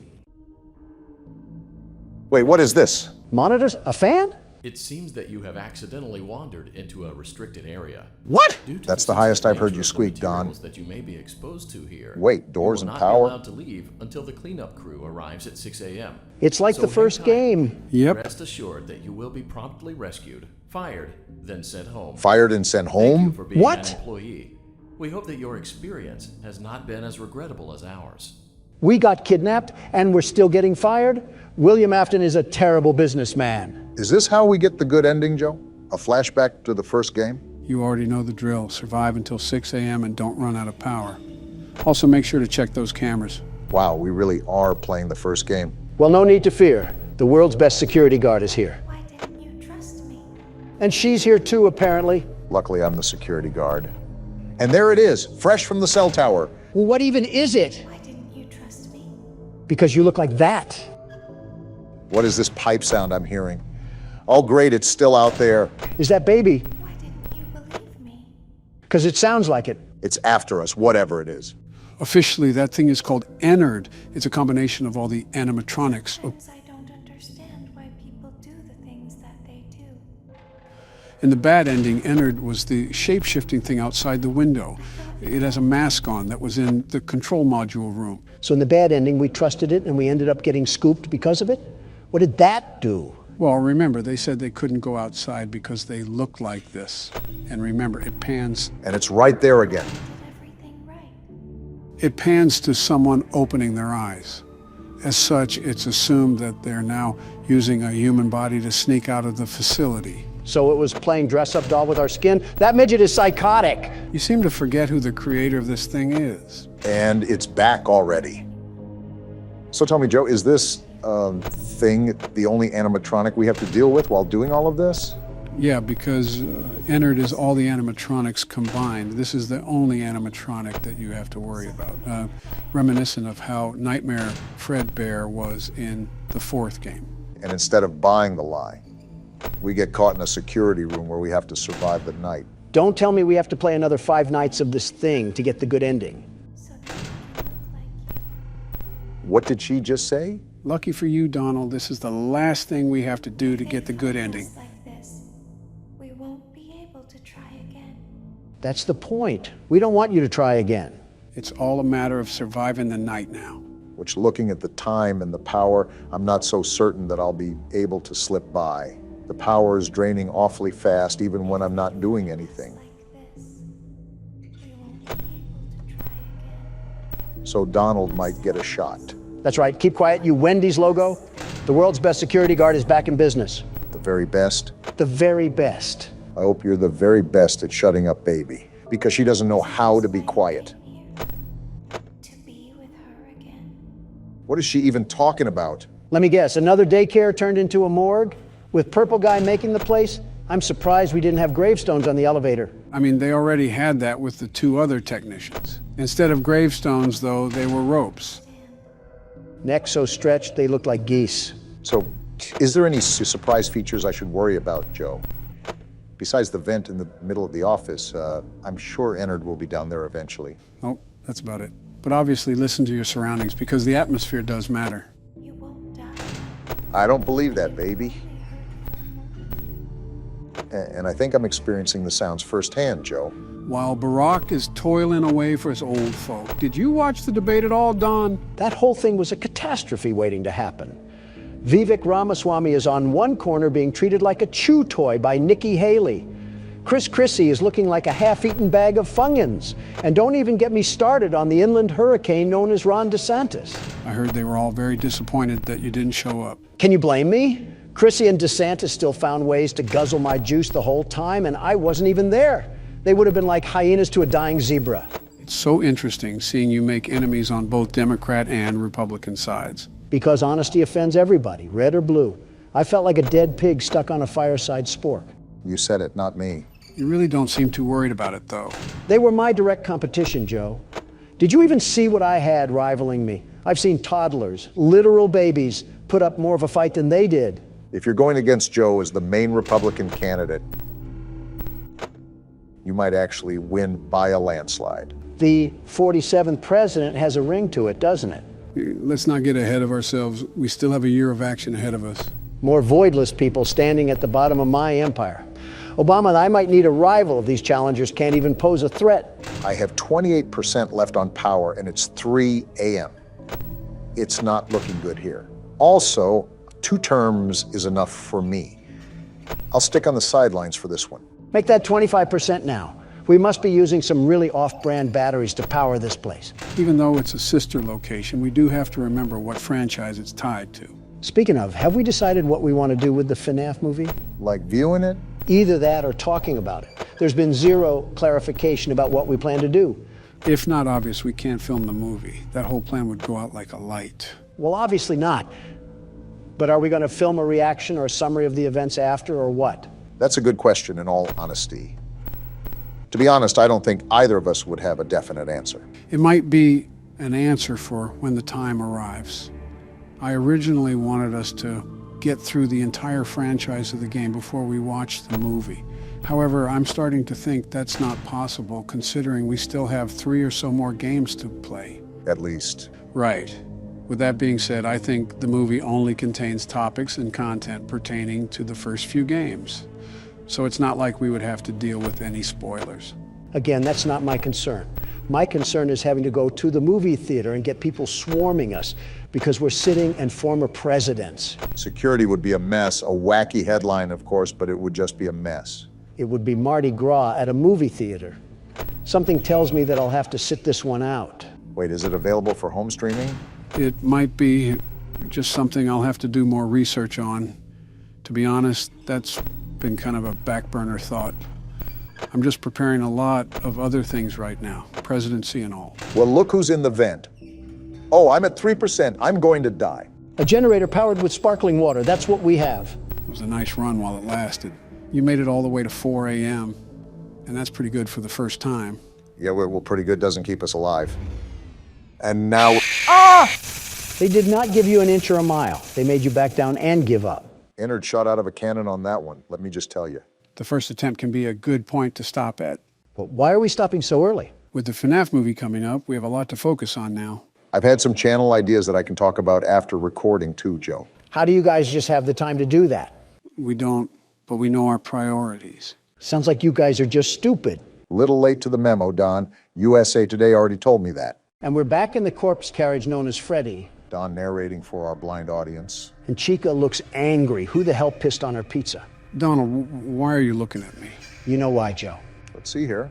Wait, what is this?
Monitors? A fan?
It seems that you have accidentally wandered into a restricted area.
What? That's the highest I've heard you squeak, Don.
That you may be exposed to here.
Wait, doors and
You will
power?
not be allowed to leave until the cleanup crew arrives at 6 a.m.
It's like the first game.
Yep.
Rest assured that you will be promptly rescued, fired, then sent home.
Fired and sent home?
Thank you for being
What?
an employee. We hope that your experience has not been as regrettable as ours.
We got kidnapped and we're still getting fired? William Afton is a terrible businessman.
Is this how we get the good ending, Joe? A flashback to the first game?
You already know the drill. Survive until 6 a.m. and don't run out of power. Also, make sure to check those cameras.
Wow, we really are playing the first game.
Well, no need to fear. The world's best security guard is here.
Why didn't you trust me?
And she's here too, apparently.
Luckily, I'm the security guard. And there it is, fresh from the cell tower.
Well, what even is it?
Why didn't you trust me?
Because you look like that.
What is this pipe sound I'm hearing? Oh, great, it's still out there.
Is that baby?
Why didn't you believe me?
Because it sounds like it.
It's after us, whatever it is.
Officially, that thing is called Ennard. It's a combination of all the animatronics.
I don't understand why people do the things that they do.
In the bad ending, Ennard was the shape-shifting thing outside the window. It has a mask on that was in the control module room.
So in the bad ending, we trusted it and we ended up getting scooped because of it? What did that do?
Well, remember, they said they couldn't go outside because they looked like this. And remember, it pans.
And it's right there again.
It pans to someone opening their eyes. As such, it's assumed that they're now using a human body to sneak out of the facility.
So it was playing dress-up doll with our skin? That midget is psychotic.
You seem to forget who the creator of this thing is.
And it's back already. So tell me, Joe, is this thing the only animatronic we have to deal with while doing all of this?
Yeah, because Ennard is all the animatronics combined. This is the only animatronic that you have to worry about. Reminiscent of how Nightmare Fredbear was in the fourth game.
And instead of buying the lie, we get caught in a security room where we have to survive the night.
Don't tell me we have to play another 5 nights of this thing to get the good ending.
What did she just say?
Lucky for you, Donald, this is the last thing we have to do to get the good ending.
We won't be able to try again.
That's the point. We don't want you to try again.
It's all a matter of surviving the night now.
Which, looking at the time and the power, I'm not so certain that I'll be able to slip by. The power is draining awfully fast, even when I'm not doing anything. So Donald might get a shot.
That's right. Keep quiet, you Wendy's logo. The world's best security guard is back in business.
The very best?
The very best.
I hope you're the very best at shutting up Baby, because she doesn't know how to be quiet. What is she even talking about?
Let me guess, another daycare turned into a morgue? With Purple Guy making the place? I'm surprised we didn't have gravestones on the elevator.
I mean, they already had that with the 2 other technicians. Instead of gravestones, though, they were ropes.
Necks so stretched, they looked like geese.
So, is there any surprise features I should worry about, Joe? Besides the vent in the middle of the office, I'm sure Ennard will be down there eventually.
Oh, that's about it. But obviously listen to your surroundings, because the atmosphere does matter.
I don't believe that, baby. And I think I'm experiencing the sounds firsthand, Joe.
While Barack is toiling away for his old folk. Did you watch the debate at all, Don?
That whole thing was a catastrophe waiting to happen. Vivek Ramaswamy is on one corner being treated like a chew toy by Nikki Haley. Chris Christie is looking like a half-eaten bag of Funyuns. And don't even get me started on the inland hurricane known as Ron DeSantis.
I heard they were all very disappointed that you didn't show up.
Can you blame me? Christie and DeSantis still found ways to guzzle my juice the whole time, and I wasn't even there. They would have been like hyenas to a dying zebra.
It's so interesting seeing you make enemies on both Democrat and Republican sides.
Because honesty offends everybody, red or blue. I felt like a dead pig stuck on a fireside spork.
You said it, not me.
You really don't seem too worried about it, though.
They were my direct competition, Joe. Did you even see what I had rivaling me? I've seen toddlers, literal babies, put up more of a fight than they did.
If you're going against Joe as the main Republican candidate, you might actually win by a landslide.
The 47th president has a ring to it, doesn't it?
Let's not get ahead of ourselves. We still have a year of action ahead of us.
More voidless people standing at the bottom of my empire. Obama, I might need a rival if these challengers can't even pose a threat.
I have 28% left on power, and it's 3 a.m. It's not looking good here. Also, 2 terms is enough for me. I'll stick on the sidelines for this one.
Make that 25% now. We must be using some really off-brand batteries to power this place.
Even though it's a sister location, we do have to remember what franchise it's tied to.
Speaking of, have we decided what we want to do with the FNAF movie?
Like viewing it?
Either that or talking about it. There's been zero clarification about what we plan to do.
If not obvious, we can't film the movie. That whole plan would go out like a light.
Well, obviously not. But are we going to film a reaction or a summary of the events after, or what?
That's a good question, in all honesty. To be honest, I don't think either of us would have a definite answer.
It might be an answer for when the time arrives. I originally wanted us to get through the entire franchise of the game before we watched the movie. However, I'm starting to think that's not possible, considering we still have 3 or so more games to play.
At least.
Right. With that being said, I think the movie only contains topics and content pertaining to the first few games. So it's not like we would have to deal with any spoilers.
Again, that's not my concern. My concern is having to go to the movie theater and get people swarming us because we're sitting and former presidents.
Security would be a mess, a wacky headline, of course, but it would just be a mess.
It would be Mardi Gras at a movie theater. Something tells me that I'll have to sit this one out.
Wait, is it available for home streaming?
It might be just something I'll have to do more research on. To be honest, that's been kind of a back burner thought. I'm just preparing a lot of other things right now, presidency and all.
Well, look who's in the vent. Oh, I'm at 3%. I'm going to die.
A generator powered with sparkling water. That's what we have.
It was a nice run while it lasted. You made it all the way to 4 a.m., and that's pretty good for the first time.
Yeah, well, pretty good doesn't keep us alive. And now...
Ah! They did not give you an inch or a mile. They made you back down and give up.
Innard shot out of a cannon on that one, let me just tell you.
The first attempt can be a good point to stop at.
But why are we stopping so early?
With the FNAF movie coming up, we have a lot to focus on now.
I've had some channel ideas that I can talk about after recording too, Joe.
How do you guys just have the time to do that?
We don't, but we know our priorities.
Sounds like you guys are just stupid.
Little late to the memo, Don. USA Today already told me that.
And we're back in the corpse carriage known as Freddy.
Don narrating for our blind audience.
And Chica looks angry. Who the hell pissed on her pizza?
Donald, why are you looking at me?
You know why, Joe.
Let's see here.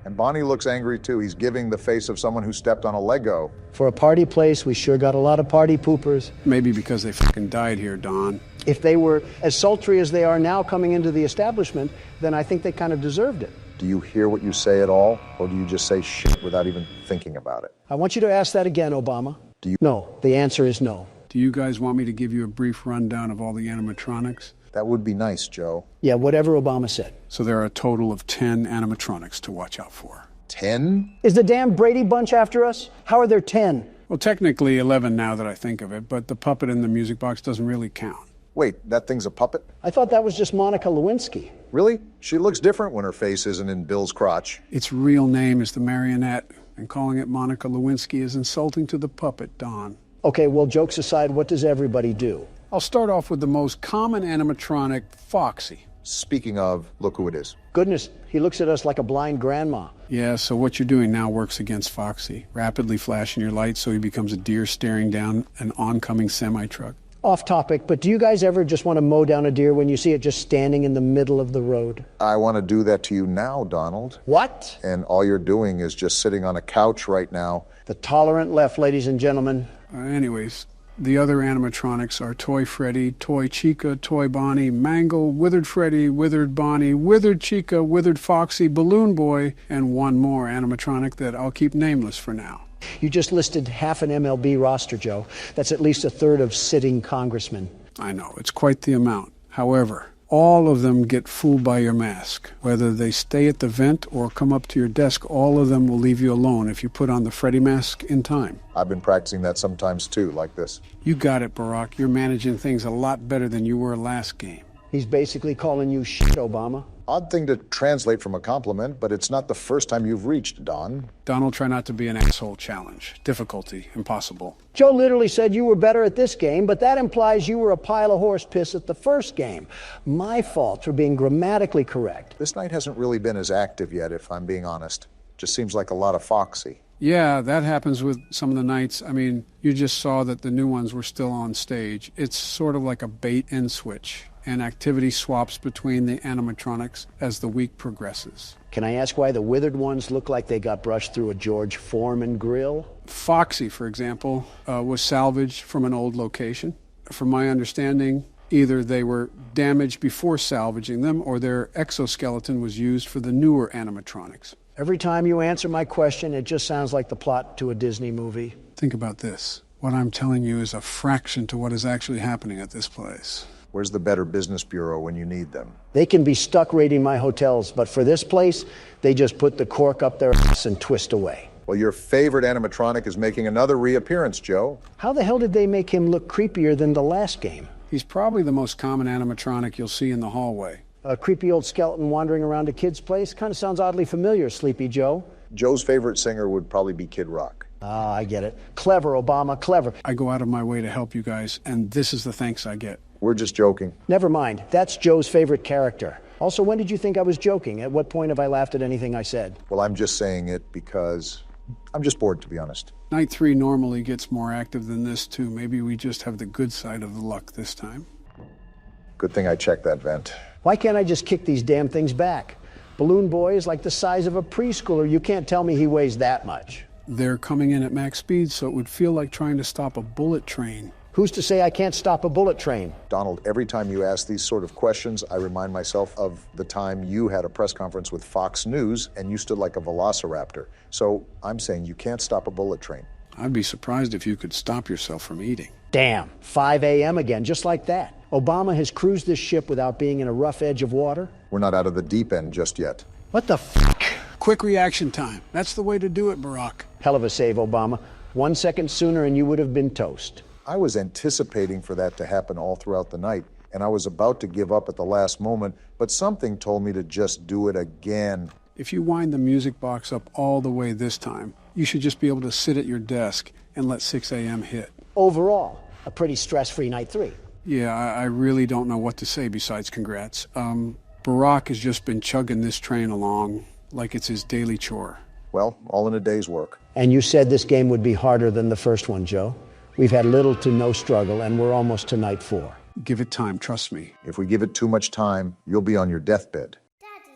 And Bonnie looks angry too. He's giving the face of someone who stepped on a Lego.
For a party place, we sure got a lot of party poopers.
Maybe because they fucking died here, Don.
If they were as sultry as they are now coming into the establishment, then I think they kind of deserved it.
Do you hear what you say at all? Or do you just say shit without even thinking about it?
I want you to ask that again, Obama.
Do you?
No, the answer is no.
Do you guys want me to give you a brief rundown of all the animatronics?
That would be nice, Joe.
Yeah, whatever Obama said.
So there are a total of 10 animatronics to watch out for.
10?
Is the damn Brady Bunch after us? How are there 10?
Well, technically 11 now that I think of it, but the puppet in the music box doesn't really count.
Wait, that thing's a puppet?
I thought that was just Monica Lewinsky.
Really? She looks different when her face isn't in Bill's crotch.
Its real name is the marionette, and calling it Monica Lewinsky is insulting to the puppet, Don.
Okay, well, jokes aside, what does everybody do?
I'll start off with the most common animatronic, Foxy.
Speaking of, look who it is.
Goodness, he looks at us like a blind grandma.
Yeah, so what you're doing now works against Foxy. Rapidly flashing your lights so he becomes a deer staring down an oncoming semi-truck.
Off topic, but do you guys ever just want to mow down a deer when you see it just standing in the middle of the road?
I want to do that to you now, Donald.
What?
And all you're doing is just sitting on a couch right now.
The tolerant left, ladies and gentlemen.
Anyways, the other animatronics are Toy Freddy, Toy Chica, Toy Bonnie, Mangle, Withered Freddy, Withered Bonnie, Withered Chica, Withered Foxy, Balloon Boy, and one more animatronic that I'll keep nameless for now.
You just listed half an MLB roster, Joe. That's at least a third of sitting congressmen.
I know, it's quite the amount. However, all of them get fooled by your mask. Whether they stay at the vent or come up to your desk, all of them will leave you alone if you put on the Freddy mask in time.
I've been practicing that sometimes too, like this.
You got it, Barack. You're managing things a lot better than you were last game.
He's basically calling you shit, Obama.
Odd thing to translate from a compliment, but it's not the first time you've reached, Don.
Donald, try not to be an asshole challenge. Difficulty, impossible.
Joe literally said you were better at this game, but that implies you were a pile of horse piss at the first game. My fault for being grammatically correct.
This night hasn't really been as active yet, if I'm being honest. Just seems like a lot of Foxy.
Yeah, that happens with some of the nights. I mean, you just saw that the new ones were still on stage. It's sort of like a bait and switch. and activity swaps between the animatronics as the week progresses.
Can I ask why the withered ones look like they got brushed through a George Foreman grill?
Foxy, for example, was salvaged from an old location. From my understanding, either they were damaged before salvaging them or their exoskeleton was used for the newer animatronics.
Every time you answer my question, it just sounds like the plot to a Disney movie.
Think about this. What I'm telling you is a fraction to what is actually happening at this place.
Where's the Better Business Bureau when you need them?
They can be stuck raiding my hotels, but for this place, they just put the cork up their ass and twist away.
Well, your favorite animatronic is making another reappearance, Joe.
How the hell did they make him look creepier than the last game?
He's probably the most common animatronic you'll see in the hallway.
A creepy old skeleton wandering around a kid's place? Kind of sounds oddly familiar, Sleepy Joe.
Joe's favorite singer would probably be Kid Rock.
Ah, I get it. Clever, Obama, clever.
I go out of my way to help you guys, and this is the thanks I get.
We're just joking.
Never mind. That's Joe's favorite character. Also, when did you think I was joking? At what point have I laughed at anything I said?
Well, I'm just saying it because I'm just bored, to be honest.
Night 3 normally gets more active than this, too. Maybe we just have the good side of the luck this time.
Good thing I checked that vent.
Why can't I just kick these damn things back? Balloon Boy is like the size of a preschooler. You can't tell me he weighs that much.
They're coming in at max speed, so it would feel like trying to stop a bullet train.
Who's to say I can't stop a bullet train?
Donald, every time you ask these sort of questions, I remind myself of the time you had a press conference with Fox News and you stood like a velociraptor. So I'm saying you can't stop a bullet train.
I'd be surprised if you could stop yourself from eating.
Damn, 5 a.m. again, just like that. Obama has cruised this ship without being in a rough edge of water.
We're not out of the deep end just yet.
What the fuck?
Quick reaction time. That's the way to do it, Barack.
Hell of a save, Obama. 1 second sooner and you would have been toast.
I was anticipating for that to happen all throughout the night, and I was about to give up at the last moment, but something told me to just do it again.
If you wind the music box up all the way this time, you should just be able to sit at your desk and let 6 a.m. hit.
Overall, a pretty stress-free night 3.
Yeah, I really don't know what to say besides congrats. Barack has just been chugging this train along like it's his daily chore.
Well, all in a day's work.
And you said this game would be harder than the first one, Joe. We've had little to no struggle, and we're almost to night 4.
Give it time, trust me.
If we give it too much time, you'll be on your deathbed.
Daddy,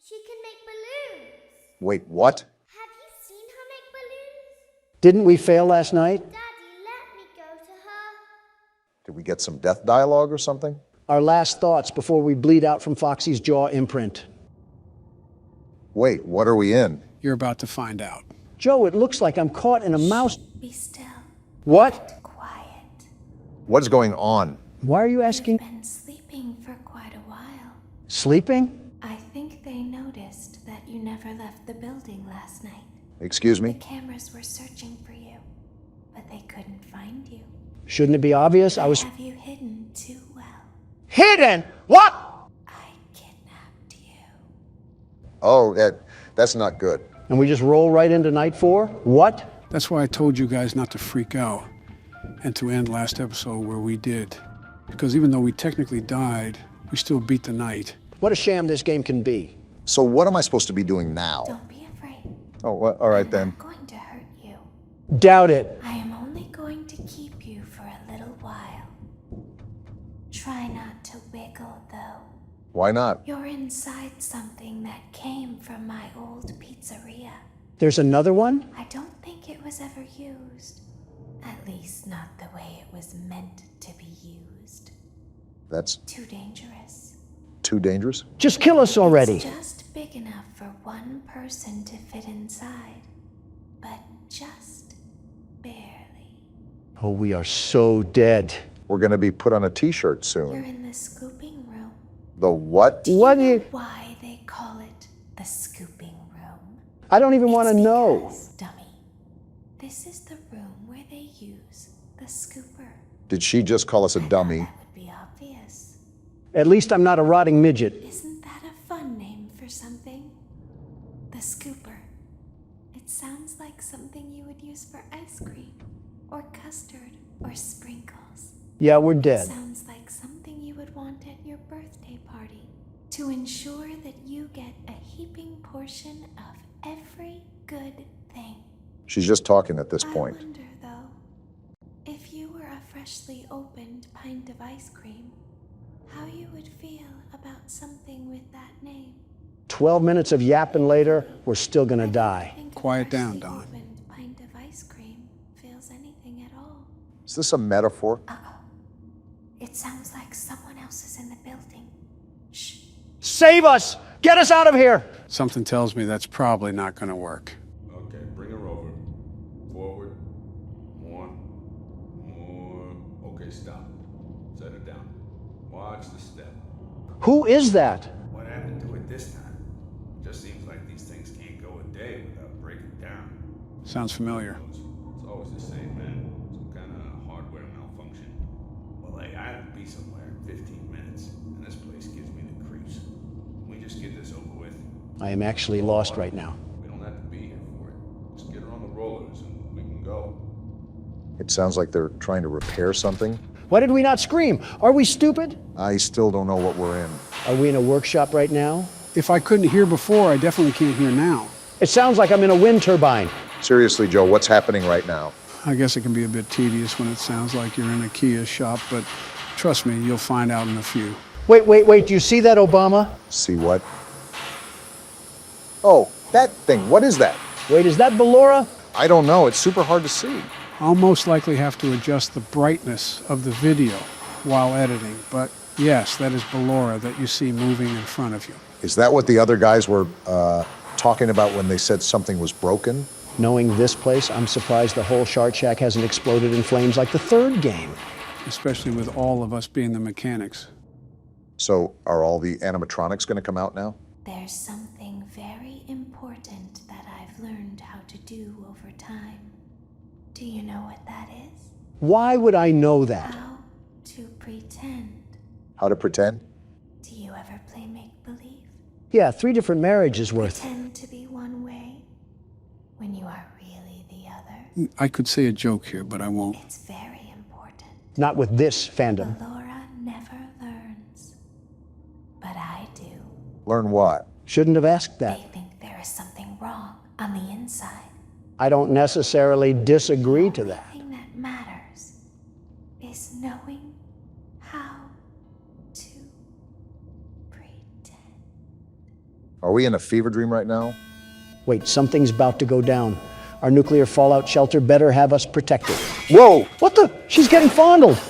she can make balloons.
Wait, what?
Have you seen her make balloons?
Didn't we fail last night?
Daddy, let me go to her.
Did we get some death dialogue or something?
Our last thoughts before we bleed out from Foxy's jaw imprint.
Wait, what are we in?
You're about to find out.
Joe, it looks like I'm caught in a mouse...
Be still.
What?
Quiet.
What's going on?
Why are you asking?
You've been sleeping for quite a while.
Sleeping?
I think they noticed that you never left the building last night.
Excuse me?
The cameras were searching for you, but they couldn't find you.
Shouldn't it be obvious? I was...
Have you hidden too well?
Hidden? What?
I kidnapped you.
Oh, that's not good.
And we just roll right into night 4? What?
That's why I told you guys not to freak out and to end last episode where we did. Because even though we technically died, we still beat the night.
What a sham this game can be.
So what am I supposed to be doing now?
Don't be afraid.
Oh, well, all right then.
I'm going to hurt you.
Doubt it.
I am only going to keep you for a little while. Try not to wiggle, though.
Why not?
You're inside something that came from my old pizzeria.
There's another one?
I don't think it was ever used. At least not the way it was meant to be used.
That's
too dangerous.
Too dangerous?
Just kill us already.
It's just big enough for one person to fit inside. But just barely.
Oh, we are so dead.
We're going to be put on a t-shirt soon.
You're in the scooping room.
The what?
What do you...
Why they call it the scooping room?
I don't even want to know.
Dummy. This is the room where they use the scooper.
Did she just call us a dummy?
That would be obvious.
At least I'm not a rotting midget.
Isn't that a fun name for something? The scooper. It sounds like something you would use for ice cream, or custard, or sprinkles.
Yeah, we're dead.
Sounds like something you would want at your birthday party, to ensure that you get a heaping portion of every good thing.
She's just talking at this point.
I wonder, though, if you were a freshly opened pint of ice cream, how you would feel about something with that name.
12 minutes of yapping later, we're still gonna die.
Quiet down, Don.
Pint of ice cream feels anything at all.
Is this a metaphor?
It sounds like someone else is in the building.
Save us! Get us out of here!
Something tells me that's probably not going to work.
Okay, bring her over. Forward. More. Okay, stop. Set her down. Watch the step.
Who is that?
What happened to it this time? Just seems like these things can't go a day without breaking down.
Sounds familiar.
It's always the same, man. Some kind of hardware malfunction.
Well, hey, I have to be somewhere in 15 minutes, and this place gives me the creeps. Can we just get this over with?
I am actually lost right now.
We don't have to be here for it. Just get her on the rollers and we can go.
It sounds like they're trying to repair something.
Why did we not scream? Are we stupid?
I still don't know what we're in.
Are we in a workshop right now?
If I couldn't hear before, I definitely can't hear now.
It sounds like I'm in a wind turbine.
Seriously, Joe, what's happening right now?
I guess it can be a bit tedious when it sounds like you're in a Kia shop, but trust me, you'll find out in a few.
Wait, do you see that, Obama?
See what? Oh, that thing. What is that?
Wait, is that Ballora?
I don't know. It's super hard to see.
I'll most likely have to adjust the brightness of the video while editing, but yes, that is Ballora that you see moving in front of you.
Is that what the other guys were talking about when they said something was broken?
Knowing this place, I'm surprised the whole Shark Shack hasn't exploded in flames like the third game.
Especially with all of us being the mechanics.
So, are all the animatronics going to come out now?
There's something very important that I've learned how to do over time. Do you know what that is?
Why would I know that?
How to pretend.
How to pretend?
Do you ever play make-believe?
Yeah, 3 different marriages worth.
Pretend to be one way when you are really the other.
I could say a joke here, but I won't.
It's very important.
Not with this fandom.
Ballora never learns. But I do.
Learn what?
Shouldn't have asked that.
They think there is something wrong on the inside.
I don't necessarily disagree to that.
The thing that matters is knowing how to pretend.
Are we in a fever dream right now?
Wait, something's about to go down. Our nuclear fallout shelter better have us protected.
Whoa!
What the? She's getting fondled.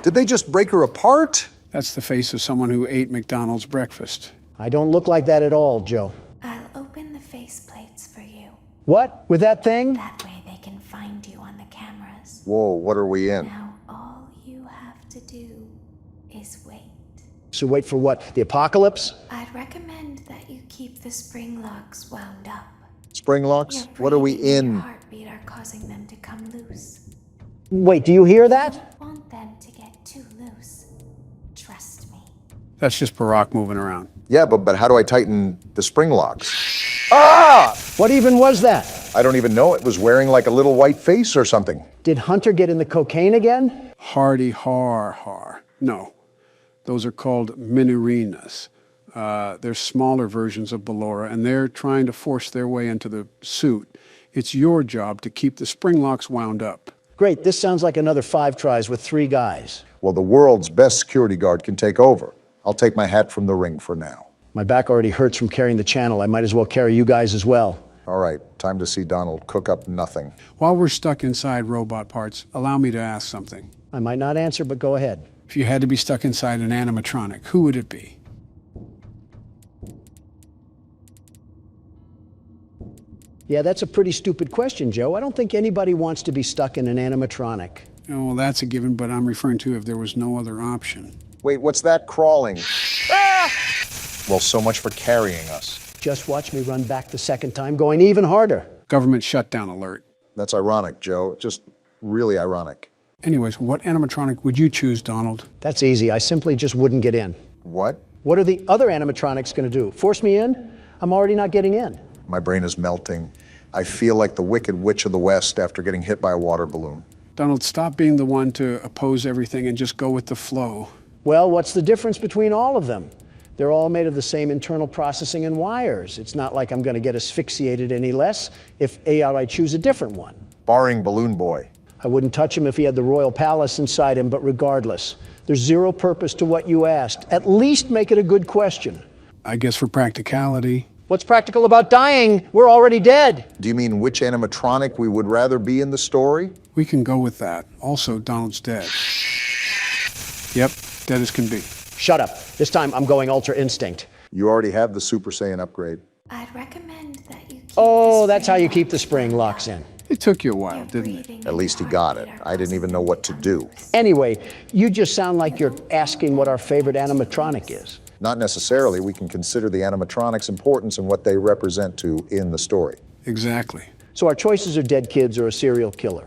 Did they just break her apart?
That's the face of someone who ate McDonald's breakfast.
I don't look like that at all, Joe.
I'll open the faceplates for you.
What? With that thing?
That way they can find you on the cameras.
Whoa, what are we in?
Now all you have to do is wait.
So wait for what? The apocalypse?
I'd recommend that you keep the spring locks wound up.
Spring locks? What are we in?
Your heartbeat are causing them to come loose.
Wait, do you hear that?
I want them to get too loose. Trust me.
That's just Barack moving around.
Yeah, but how do I tighten the spring locks?
Ah! What even was that?
I don't even know. It was wearing like a little white face or something.
Did Hunter get in the cocaine again?
Hardy har. No, those are called minorinas. They're smaller versions of Ballora, and they're trying to force their way into the suit. It's your job to keep the spring locks wound up.
Great, this sounds like another 5 tries with 3 guys.
Well, the world's best security guard can take over. I'll take my hat from the ring for now.
My back already hurts from carrying the channel. I might as well carry you guys as well.
All right, time to see Donald cook up nothing.
While we're stuck inside robot parts, allow me to ask something.
I might not answer, but go ahead.
If you had to be stuck inside an animatronic, who would it be?
Yeah, that's a pretty stupid question, Joe. I don't think anybody wants to be stuck in an animatronic.
Oh, well, that's a given, but I'm referring to if there was no other option.
Wait, what's that crawling? Ah! Well, so much for carrying us.
Just watch me run back the second time, going even harder.
Government shutdown alert.
That's ironic, Joe. Just really ironic.
Anyways, what animatronic would you choose, Donald?
That's easy. I simply just wouldn't get in.
What?
What are the other animatronics going to do? Force me in? I'm already not getting in.
My brain is melting. I feel like the Wicked Witch of the West after getting hit by a water balloon.
Donald, stop being the one to oppose everything and just go with the flow.
Well, what's the difference between all of them? They're all made of the same internal processing and wires. It's not like I'm going to get asphyxiated any less if I choose a different one.
Barring Balloon Boy.
I wouldn't touch him if he had the royal palace inside him, but regardless, There's zero purpose to what you asked. At least make it a good question.
I guess for practicality.
What's practical about dying? We're already dead.
Do you mean which animatronic we would rather be in the story?
We can go with that. Also, Donald's dead. Yep, dead as can be.
Shut up. This time I'm going Ultra Instinct.
You already have the Super Saiyan upgrade.
I'd recommend that you keep
Oh, that's how you keep the spring locks in.
It took you a while, didn't it?
At least he got it. I didn't even know what to do.
Anyway, you just sound like you're asking what our favorite animatronic is.
Not necessarily. We can consider the animatronics' importance and what they represent to in the story.
Exactly.
So our choices are dead kids or a serial killer.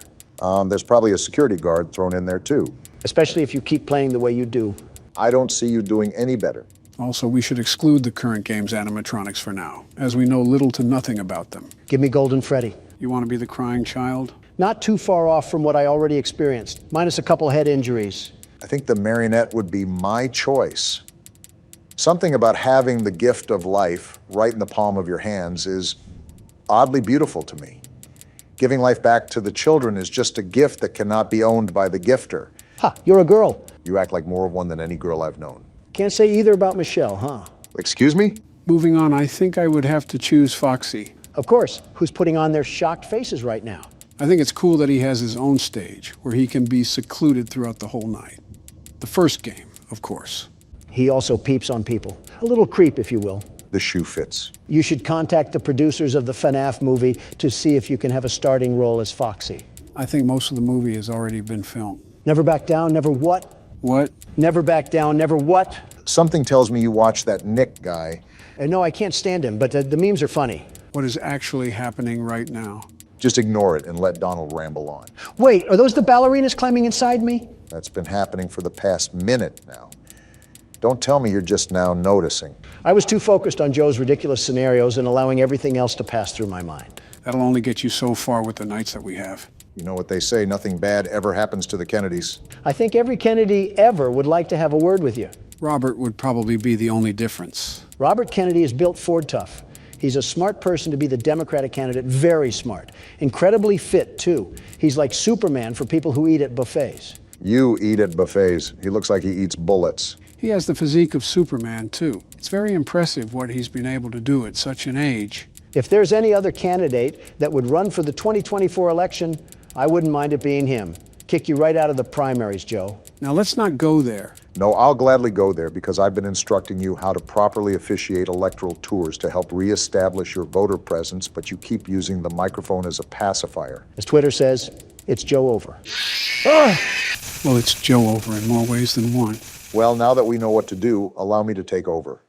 There's probably a security guard thrown in there too.
Especially if you keep playing the way you do.
I don't see you doing any better.
Also, we should exclude the current game's animatronics for now, as we know little to nothing about them.
Give me Golden Freddy.
You want to be the crying child?
Not too far off from what I already experienced, minus a couple head injuries.
I think the marionette would be my choice. Something about having the gift of life right in the palm of your hands is oddly beautiful to me. Giving life back to the children is just a gift that cannot be owned by the gifter.
Ha, you're a girl.
You act like more of one than any girl I've known.
Can't say either about Michelle, huh?
Excuse me?
Moving on, I think I would have to choose Foxy.
Of course. Who's putting on their shocked faces right now?
I think it's cool that he has his own stage, where he can be secluded throughout the whole night. The first game, of course.
He also peeps on people. A little creep, if you will.
The shoe fits.
You should contact the producers of the FNAF movie to see if you can have a starting role as Foxy.
I think most of the movie has already been filmed.
Never back down, never what?
What?
Never back down, never what?
Something tells me you watch that Nick guy.
No, I can't stand him, but the memes are funny.
What is actually happening right now?
Just ignore it and let Donald ramble on.
Wait, are those the ballerinas climbing inside me?
That's been happening for the past minute now. Don't tell me you're just now noticing.
I was too focused on Joe's ridiculous scenarios and allowing everything else to pass through my mind.
That'll only get you so far with the nights that we have.
You know what they say, nothing bad ever happens to the Kennedys.
I think every Kennedy ever would like to have a word with you.
Robert would probably be the only difference.
Robert Kennedy is built Ford tough. He's a smart person to be the Democratic candidate, very smart. Incredibly fit, too. He's like Superman for people who eat at buffets.
You eat at buffets. He looks like he eats bullets.
He has the physique of Superman, too. It's very impressive what he's been able to do at such an age.
If there's any other candidate that would run for the 2024 election, I wouldn't mind it being him. Kick you right out of the primaries, Joe.
Now, let's not go there.
No, I'll gladly go there because I've been instructing you how to properly officiate electoral tours to help reestablish your voter presence, but you keep using the microphone as a pacifier.
As Twitter says, it's Joe over.
Well, it's Joe over in more ways than one.
Well, now that we know what to do, allow me to take over.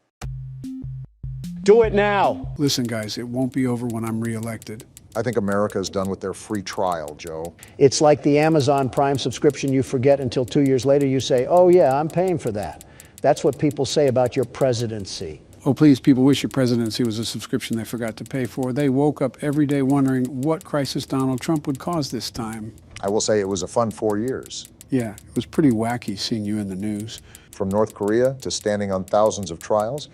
Do it now.
Listen, guys, it won't be over when I'm reelected.
I think America is done with their free trial, Joe.
It's like the Amazon Prime subscription you forget until 2 years later you say, oh yeah, I'm paying for that. That's what people say about your presidency.
Oh, please, people wish your presidency was a subscription they forgot to pay for. They woke up every day wondering what crisis Donald Trump would cause this time.
I will say it was a fun 4 years.
Yeah, it was pretty wacky seeing you in the news.
From North Korea to standing on thousands of trials,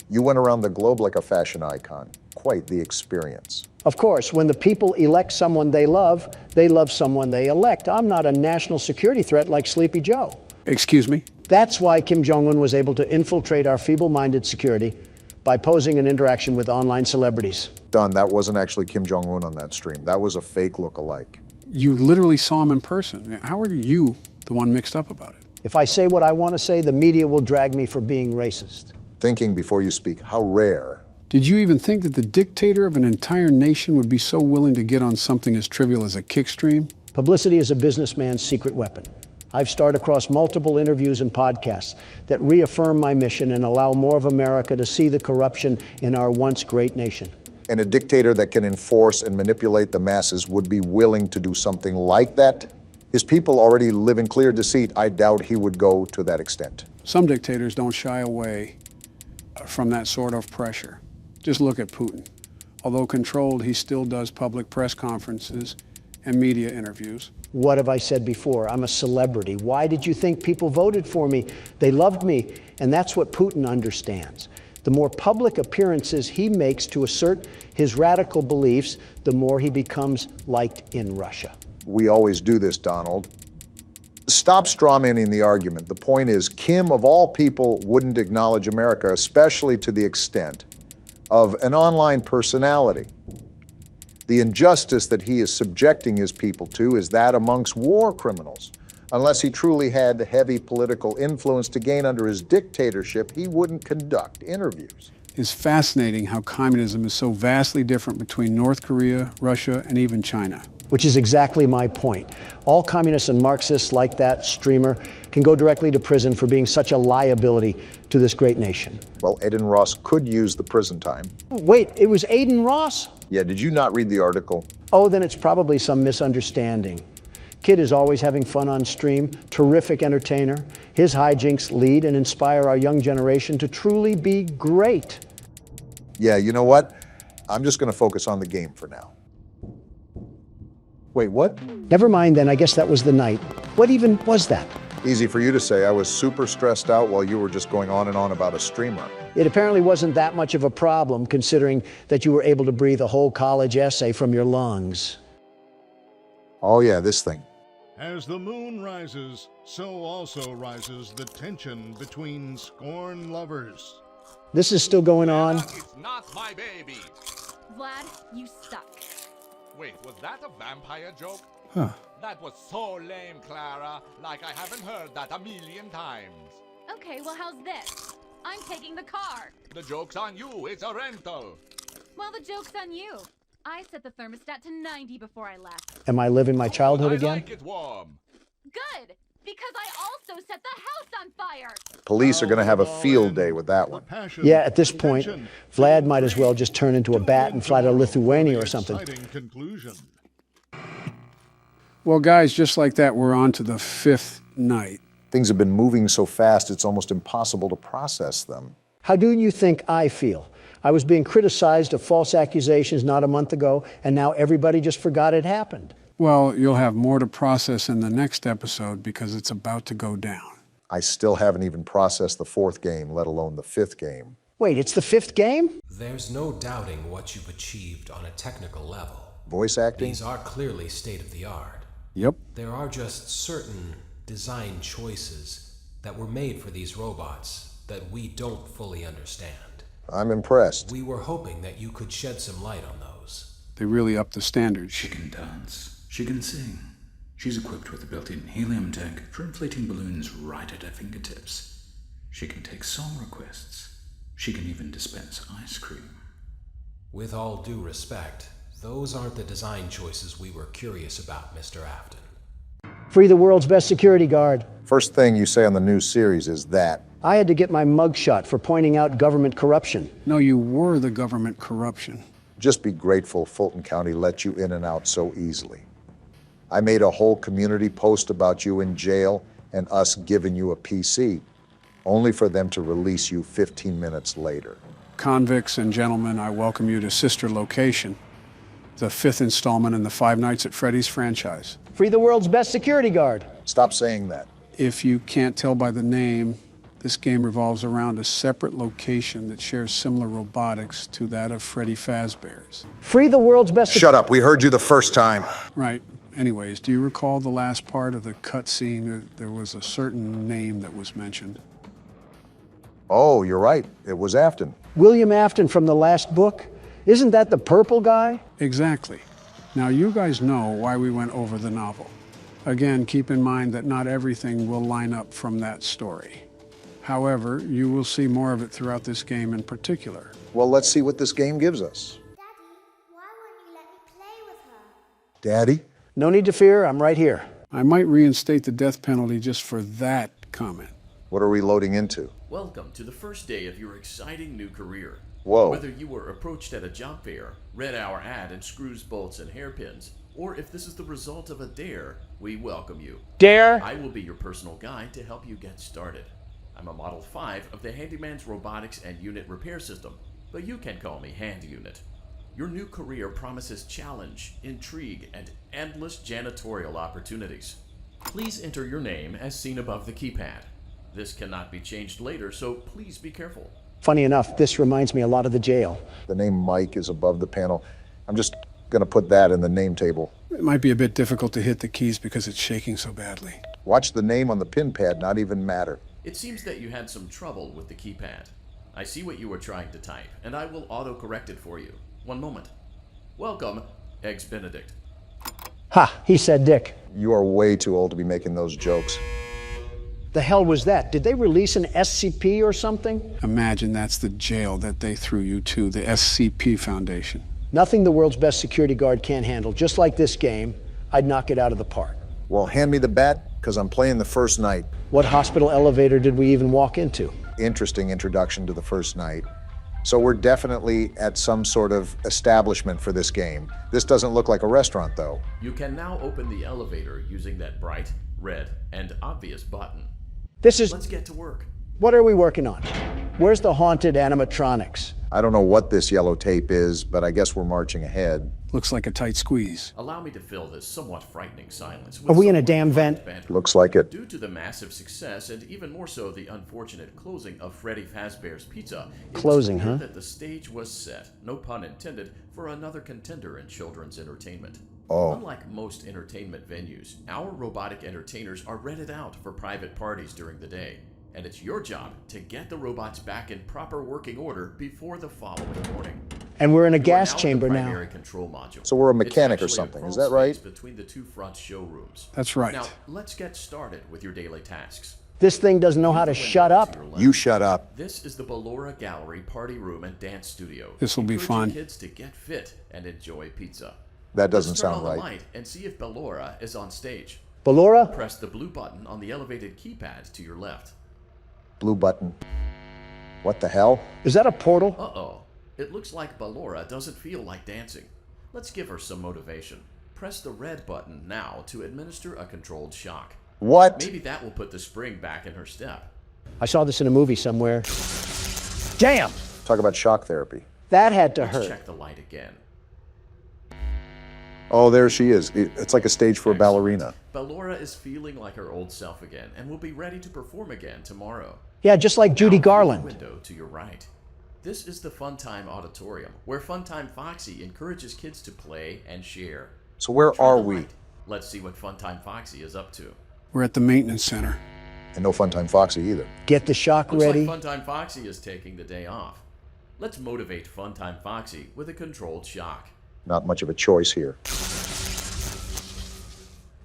you went around the globe like a fashion icon. Quite the experience.
Of course, when the people elect someone they love someone they elect. I'm not a national security threat like Sleepy Joe.
Excuse me?
That's why Kim Jong-un was able to infiltrate our feeble-minded security by posing an interaction with online celebrities.
Don, that wasn't actually Kim Jong-un on that stream. That was a fake look-alike.
You literally saw him in person. How are you the one mixed up about it?
If I say what I want to say, the media will drag me for being racist.
Thinking before you speak, how rare.
Did you even think that the dictator of an entire nation would be so willing to get on something as trivial as a kick stream?
Publicity is a businessman's secret weapon. I've starred across multiple interviews and podcasts that reaffirm my mission and allow more of America to see the corruption in our once great nation.
And a dictator that can enforce and manipulate the masses would be willing to do something like that? His people already live in clear deceit. I doubt he would go to that extent.
Some dictators don't shy away from that sort of pressure. Just look at Putin. Although controlled, he still does public press conferences and media interviews.
What have I said before? I'm a celebrity. Why did you think people voted for me? They loved me, and that's what Putin understands. The more public appearances he makes to assert his radical beliefs, the more he becomes liked in Russia.
We always do this, Donald. Stop strawmanning the argument. The point is, Kim, of all people, wouldn't acknowledge America, especially to the extent of an online personality. The injustice that he is subjecting his people to is that amongst war criminals. Unless he truly had heavy political influence to gain under his dictatorship, he wouldn't conduct interviews.
It's fascinating how communism is so vastly different between North Korea, Russia, and even China.
Which is exactly my point. All communists and Marxists like that streamer can go directly to prison for being such a liability to this great nation.
Well, Aiden Ross could use the prison time.
Wait, it was Aiden Ross?
Yeah, did you not read the article?
Oh, then it's probably some misunderstanding. Kid is always having fun on stream, terrific entertainer. His hijinks lead and inspire our young generation to truly be great.
Yeah, you know what? I'm just going to focus on the game for now. Wait, what?
Never mind then, I guess that was the night. What even was that?
Easy for you to say. I was super stressed out while you were just going on and on about a streamer.
It apparently wasn't that much of a problem, considering that you were able to breathe a whole college essay from your lungs.
Oh yeah, this thing.
As the moon rises, so also rises the tension between scorned lovers.
This is still going on?
It's not my baby.
Vlad, you suck.
Wait, was that a vampire joke?
Huh.
That was so lame, Clara. Like I haven't heard that a million times.
Okay, well, how's this? I'm taking the car.
The joke's on you. It's a rental.
Well, the joke's on you. I set the thermostat to 90 before I left.
Am I living my childhood again?
I like it warm.
Good, because I also set the house on fire.
Police are going to have a field day with that one.
Yeah, at this point, Vlad might as well just turn into a bat and fly to Lithuania or something.
Well, guys, just like that, we're on to the 5th night.
Things have been moving so fast, it's almost impossible to process them.
How do you think I feel? I was being criticized of false accusations not a month ago, and now everybody just forgot it happened.
Well, you'll have more to process in the next episode because it's about to go down.
I still haven't even processed the 4th game, let alone the 5th game.
Wait, it's the 5th game?
There's no doubting what you've achieved on a technical level.
Voice acting?
These are clearly state-of-the-art.
Yep.
There are just certain design choices that were made for these robots that we don't fully understand.
I'm impressed.
We were hoping that you could shed some light on those.
They really upped the standards.
She can dance. She can sing. She's equipped with a built-in helium tank for inflating balloons right at her fingertips. She can take song requests. She can even dispense ice cream.
With all due respect, those aren't the design choices we were curious about, Mr. Afton.
Free the world's best security guard.
First thing you say on the new series is that.
I had to get my mugshot for pointing out government corruption.
No, you were the government corruption.
Just be grateful Fulton County let you in and out so easily. I made a whole community post about you in jail and us giving you a PC, only for them to release you 15 minutes later.
Convicts and gentlemen, I welcome you to Sister Location, the 5th installment in the Five Nights at Freddy's franchise.
Free the world's best security guard.
Stop saying that.
If you can't tell by the name, this game revolves around a separate location that shares similar robotics to that of Freddy Fazbear's.
Free the world's best...
Shut up, we heard you the first time.
Right. Anyways, do you recall the last part of the cutscene? There was a certain name that was mentioned.
Oh, you're right. It was Afton.
William Afton from the last book? Isn't that the purple guy?
Exactly. Now, you guys know why we went over the novel. Again, keep in mind that not everything will line up from that story. However, you will see more of it throughout this game in particular.
Well, let's see what this game gives us.
Daddy, why won't you let me play with her?
Daddy?
No need to fear, I'm right here.
I might reinstate the death penalty just for that comment.
What are we loading into?
Welcome to the first day of your exciting new career.
Whoa.
Whether you were approached at a job fair, read our ad in screws, bolts, and hairpins, or if this is the result of a dare, we welcome you.
Dare?
I will be your personal guide to help you get started. I'm a Model 5 of the Handyman's Robotics and Unit Repair System, but you can call me Hand Unit. Your new career promises challenge, intrigue, and endless janitorial opportunities. Please enter your name as seen above the keypad. This cannot be changed later, so please be careful.
Funny enough, this reminds me a lot of the jail.
The name Mike is above the panel. I'm just going to put that in the name table.
It might be a bit difficult to hit the keys because it's shaking so badly.
Watch the name on the pin pad not even matter.
It seems that you had some trouble with the keypad. I see what you were trying to type, and I will auto-correct it for you. One moment. Welcome, Eggs Benedict.
Ha, he said Dick.
You are way too old to be making those jokes.
The hell was that? Did they release an SCP or something?
Imagine that's the jail that they threw you to, the SCP Foundation.
Nothing the world's best security guard can't handle. Just like this game, I'd knock it out of the park.
Well, hand me the bat, because I'm playing the first night.
What hospital elevator did we even walk into?
Interesting introduction to the first night. So we're definitely at some sort of establishment for this game. This doesn't look like a restaurant, though.
You can now open the elevator using that bright, red, and obvious button. Let's get to work.
What are we working on? Where's the haunted animatronics?
I don't know what this yellow tape is, but I guess we're marching ahead.
Looks like a tight squeeze.
Allow me to fill this somewhat frightening silence with
Are we in a damn vent?
banter.
Looks like it.
Due to the massive success, and even more so the unfortunate closing of Freddy Fazbear's Pizza,
Closing,
it's clear
huh?
that the stage was set, no pun intended, for another contender in children's entertainment.
Oh.
Unlike most entertainment venues, our robotic entertainers are rented out for private parties during the day. And it's your job to get the robots back in proper working order before the following morning.
And we're in a
You are
gas
now at
chamber
the
now.
primary control module.
So we're a
It's
mechanic or
actually a
something, is
crawl
that right?
space between the two front showrooms.
That's right.
Now, let's get started with your daily tasks.
This thing doesn't know how to shut up.
You shut up.
This is the Ballora Gallery Party Room and Dance Studio.
This'll be
Encouraging
fun.
kids to get fit and enjoy pizza.
That doesn't
Let's turn
sound
on
right.
the light and see if Ballora is on stage.
Ballora?
Press the blue button on the elevated keypad to your left.
Blue button. What the hell?
Is that a portal?
Uh-oh. It looks like Ballora doesn't feel like dancing. Let's give her some motivation. Press the red button now to administer a controlled shock.
What?
Maybe that will put the spring back in her step.
I saw this in a movie somewhere. Damn!
Talk about shock therapy.
That had to
Let's
hurt.
check the light again.
Oh, there she is. It's like a stage for a ballerina.
Ballora is feeling like her old self again and will be ready to perform again tomorrow.
Yeah, just like Judy
Now,
Garland.
through the window to your right. This is the Funtime Auditorium, where Funtime Foxy encourages kids to play and share.
So where
Turn
are
the
we?
light. Let's see what Funtime Foxy is up to.
We're at the maintenance center.
And no Funtime Foxy either.
Get the shock
Looks
ready.
like Funtime Foxy is taking the day off. Let's motivate Funtime Foxy with a controlled shock.
Not much of a choice here.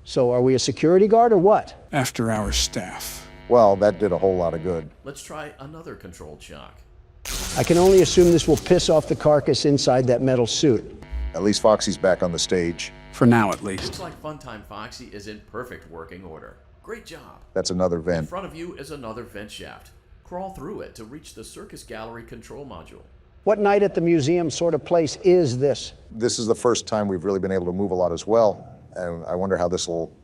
So are we a security guard or what?
After our staff.
Well, that did a whole lot of good.
Let's try another controlled shock.
I can only assume this will piss off the carcass inside that metal suit.
At least Foxy's back on the stage.
For now, at least.
Looks like Funtime Foxy is in perfect working order. Great job.
That's another
In
vent.
front of you is another vent shaft. Crawl through it to reach the Circus Gallery control module.
What night at the museum sort of place is this?
This is the first time we've really been able to move a lot as well. And I wonder how this will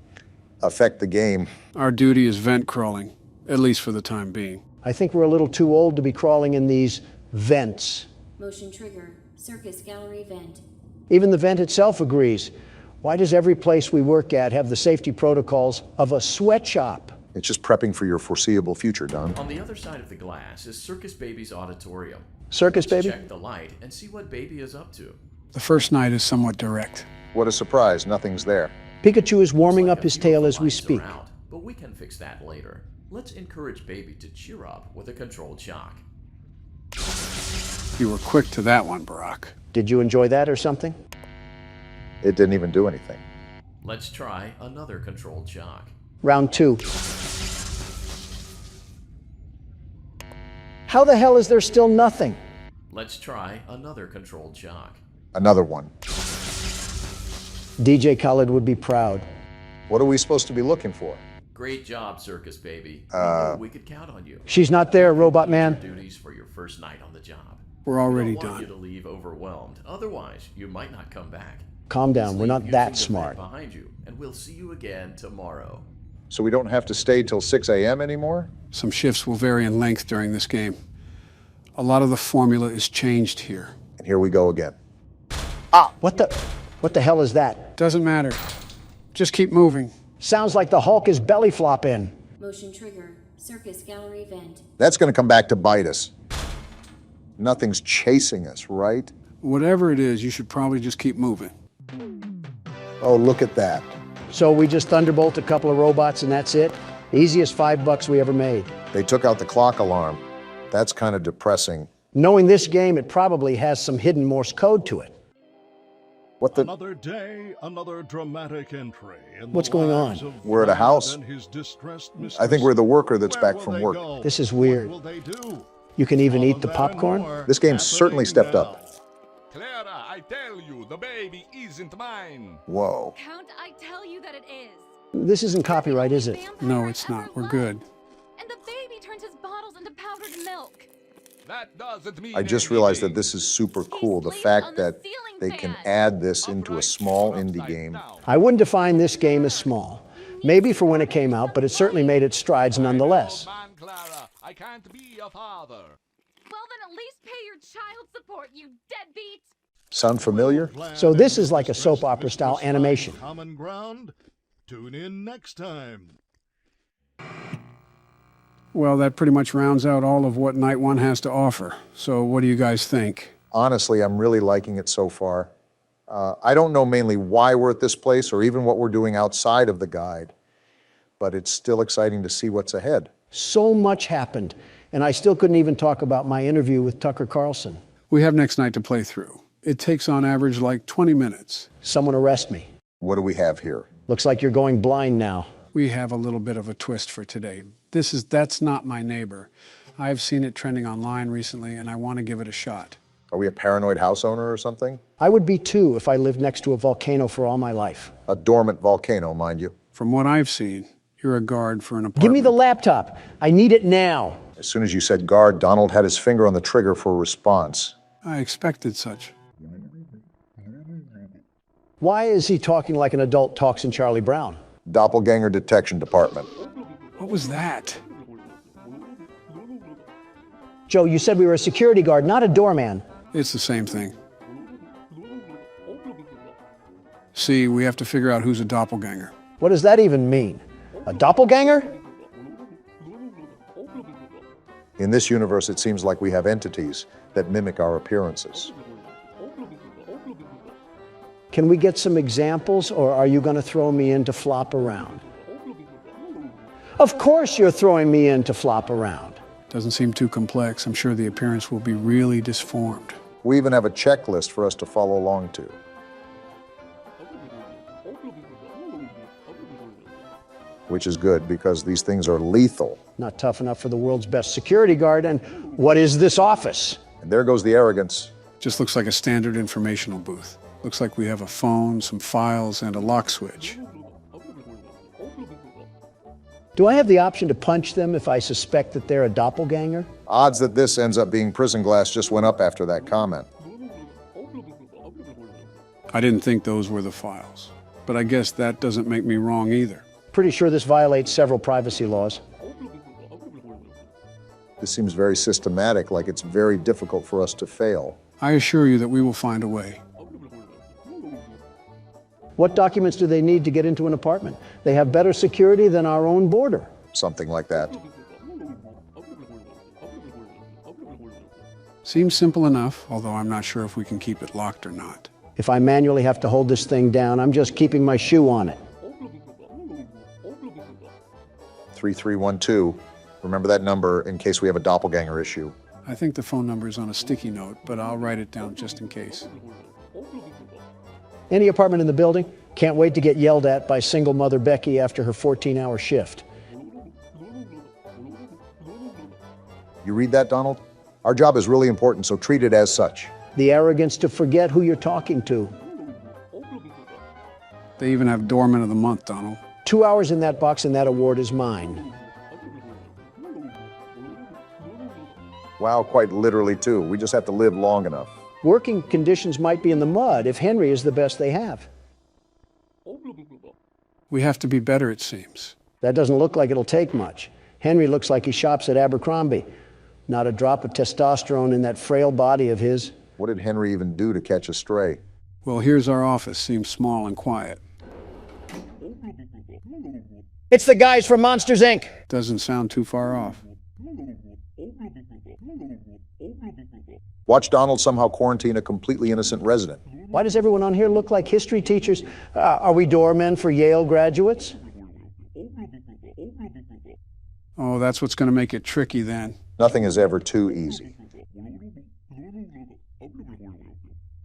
affect the game.
Our duty is vent crawling, at least for the time being.
I think we're a little too old to be crawling in these vents.
Motion trigger. Circus gallery vent.
Even the vent itself agrees. Why does every place we work at have the safety protocols of a sweatshop?
It's just prepping for your foreseeable future, Don.
On the other side of the glass is Circus Baby's auditorium.
Circus
Let's
Baby?
check the light and see what Baby is up to.
The first night is somewhat direct.
What a surprise, nothing's there.
Pikachu is warming up his tail as we speak.
Out, but we can fix that later. Let's encourage Baby to cheer up with a controlled shock.
You were quick to that one, Barack.
Did you enjoy that or something?
It didn't even do anything.
Let's try another controlled shock.
Round 2. How the hell is there still nothing?
Let's try another controlled shock.
Another one.
DJ Khaled would be proud.
What are we supposed to be looking for?
Great job, Circus Baby. We knew we could count on you.
She's not there, Robot Man.
Duties for your first night on the job.
We're already
We don't want
done.
you to leave overwhelmed. Otherwise, you might not come back.
Calm down,
Just
we're not
leave
that
using the vent
smart.
behind you, and we'll see you again tomorrow.
So we don't have to stay till 6 a.m. anymore?
Some shifts will vary in length during this game. A lot of the formula is changed here.
And here we go again.
Ah, what the hell is that?
Doesn't matter. Just keep moving.
Sounds like the Hulk is belly flopping.
Motion trigger. Circus gallery vent.
That's going to come back to bite us. Nothing's chasing us, right?
Whatever it is, you should probably just keep moving.
Oh, look at that.
So we just thunderbolt a couple of robots and that's it? Easiest $5 we ever made.
They took out the clock alarm. That's kind of depressing.
Knowing this game, it probably has some hidden Morse code to it.
What the?
Another day, another dramatic entry.
What's going on?
We're at a house. I think we're the worker that's back from work.
This is weird. You can even eat the popcorn?
This game's certainly stepped up.
Clara, I tell you, the baby isn't mine.
Whoa.
Count, I tell you that it is.
This isn't copyright, is it?
No, it's not. We're good.
And the baby turns his bottles into powdered milk.
That doesn't mean
I just realized that this is super cool. The fact that they can add this into a small indie game.
I wouldn't define this game as small. Maybe for when it came out, but it certainly made its strides nonetheless.
Clara, I can't be a father.
Well, then at least pay your child support, you deadbeat.
Sound familiar?
So this is like a soap opera style animation.
Common ground. Tune in next time.
Well, that pretty much rounds out all of what Night 1 has to offer. So what do you guys think?
Honestly, I'm really liking it so far. I don't know mainly why we're at this place or even what we're doing outside of the guide, but it's still exciting to see what's ahead.
So much happened, and I still couldn't even talk about my interview with Tucker Carlson.
We have next night to play through. It takes on average like 20 minutes.
Someone arrest me.
What do we have here?
Looks like you're going blind now.
We have a little bit of a twist for today. That's not my neighbor. I've seen it trending online recently, and I want to give it a shot.
Are we a paranoid house owner or something?
I would be too if I lived next to a volcano for all my life.
A dormant volcano, mind you.
From what I've seen, you're a guard for an apartment.
Give me the laptop. I need it now.
As soon as you said guard, Donald had his finger on the trigger for a response.
I expected such.
Why is he talking like an adult talks in Charlie Brown?
Doppelganger Detection Department.
What was that?
Joe, you said we were a security guard, not a doorman.
It's the same thing. See, we have to figure out who's a doppelganger.
What does that even mean? A doppelganger?
In this universe, it seems like we have entities that mimic our appearances.
Can we get some examples, or are you going to throw me in to flop around? Of course you're throwing me in to flop around.
Doesn't seem too complex. I'm sure the appearance will be really disformed.
We even have a checklist for us to follow along to. Which is good, because these things are lethal.
Not tough enough for the world's best security guard, and what is this office?
And there goes the arrogance.
Just looks like a standard informational booth. Looks like we have a phone, some files, and a lock switch.
Do I have the option to punch them if I suspect that they're a doppelganger?
Odds that this ends up being prison glass just went up after that comment.
I didn't think those were the files, but I guess that doesn't make me wrong either.
Pretty sure this violates several privacy laws.
This seems very systematic, like it's very difficult for us to fail.
I assure you that we will find a way.
What documents do they need to get into an apartment? They have better security than our own border.
Something like that.
Seems simple enough, although I'm not sure if we can keep it locked or not.
If I manually have to hold this thing down, I'm just keeping my shoe on it.
3312. Remember that number in case we have a doppelganger issue.
I think the phone number is on a sticky note, but I'll write it down just in case.
Any apartment in the building? Can't wait to get yelled at by single mother Becky after her 14-hour shift.
You read that, Donald? Our job is really important, so treat it as such.
The arrogance to forget who you're talking to.
They even have Doorman of the Month, Donald.
2 hours in that box and that award is mine.
Wow, quite literally too. We just have to live long enough.
Working conditions might be in the mud if Henry is the best they have.
We have to be better, it seems.
That doesn't look like it'll take much. Henry looks like he shops at Abercrombie. Not a drop of testosterone in that frail body of his.
What did Henry even do to catch a stray?
Well, here's our office. Seems small and quiet.
It's the guys from Monsters, Inc.
Doesn't sound too far off.
Watch Donald somehow quarantine a completely innocent resident.
Why does everyone on here look like history teachers? Are we doormen for Yale graduates?
Oh, that's what's going to make it tricky then.
Nothing is ever too easy.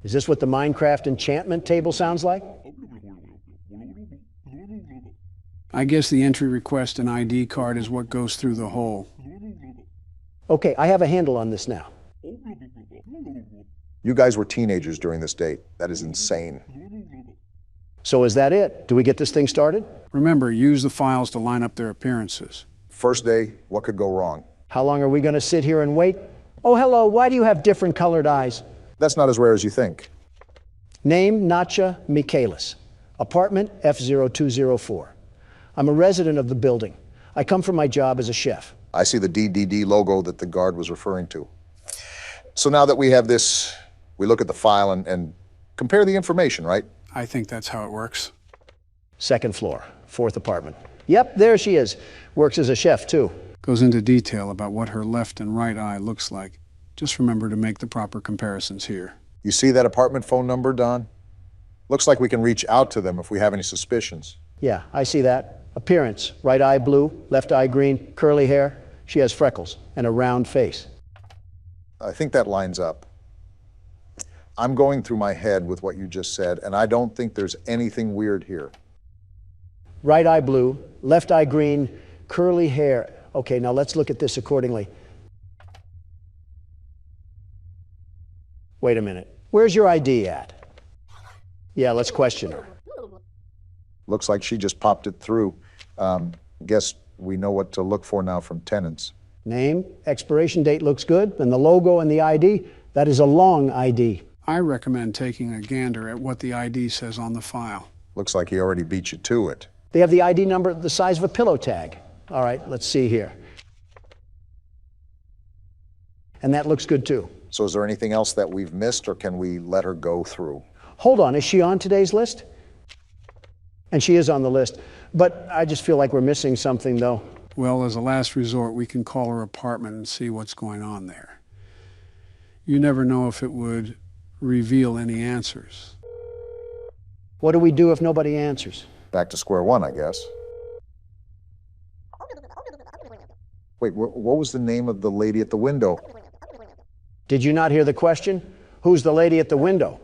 Is this what the Minecraft enchantment table sounds like?
I guess the entry request and ID card is what goes through the hole.
Okay, I have a handle on this now.
You guys were teenagers during this date. That is insane.
So is that it? Do we get this thing started?
Remember, use the files to line up their appearances.
First day, what could go wrong?
How long are we going to sit here and wait? Oh, hello, why do you have different colored eyes?
That's not as rare as you think.
Name, Natcha Michaelis. Apartment F0204. I'm a resident of the building. I come from my job as a chef.
I see the DDD logo that the guard was referring to. So now that we have this, we look at the file and compare the information, right?
I think that's how it works.
Second floor, fourth apartment. Yep, there she is. Works as a chef, too.
Goes into detail about what her left and right eye looks like. Just remember to make the proper comparisons here.
You see that apartment phone number, Don? Looks like we can reach out to them if we have any suspicions.
Yeah, I see that. Appearance, right eye blue, left eye green, curly hair. She has freckles and a round face.
I think that lines up. I'm going through my head with what you just said, and I don't think there's anything weird here.
Right eye blue, left eye green, curly hair. Okay, now let's look at this accordingly. Wait a minute. Where's your ID at? Yeah, let's question her.
Looks like she just popped it through. Guess we know what to look for now from tenants.
Name, expiration date looks good, and the logo and the ID, that is a long ID.
I recommend taking a gander at what the ID says on the file.
Looks like he already beat you to it.
They have the ID number the size of a pillow tag. All right, let's see here. And that looks good too.
So is there anything else that we've missed, or can we let her go through?
Hold on, is she on today's list? And she is on the list, but I just feel like we're missing something though.
Well, as a last resort, we can call her apartment and see what's going on there. You never know if it would reveal any answers.
What do we do if nobody answers?
Back to square one, I guess. Wait, what was the name of the lady at the window?
Did you not hear the question? Who's the lady at the window?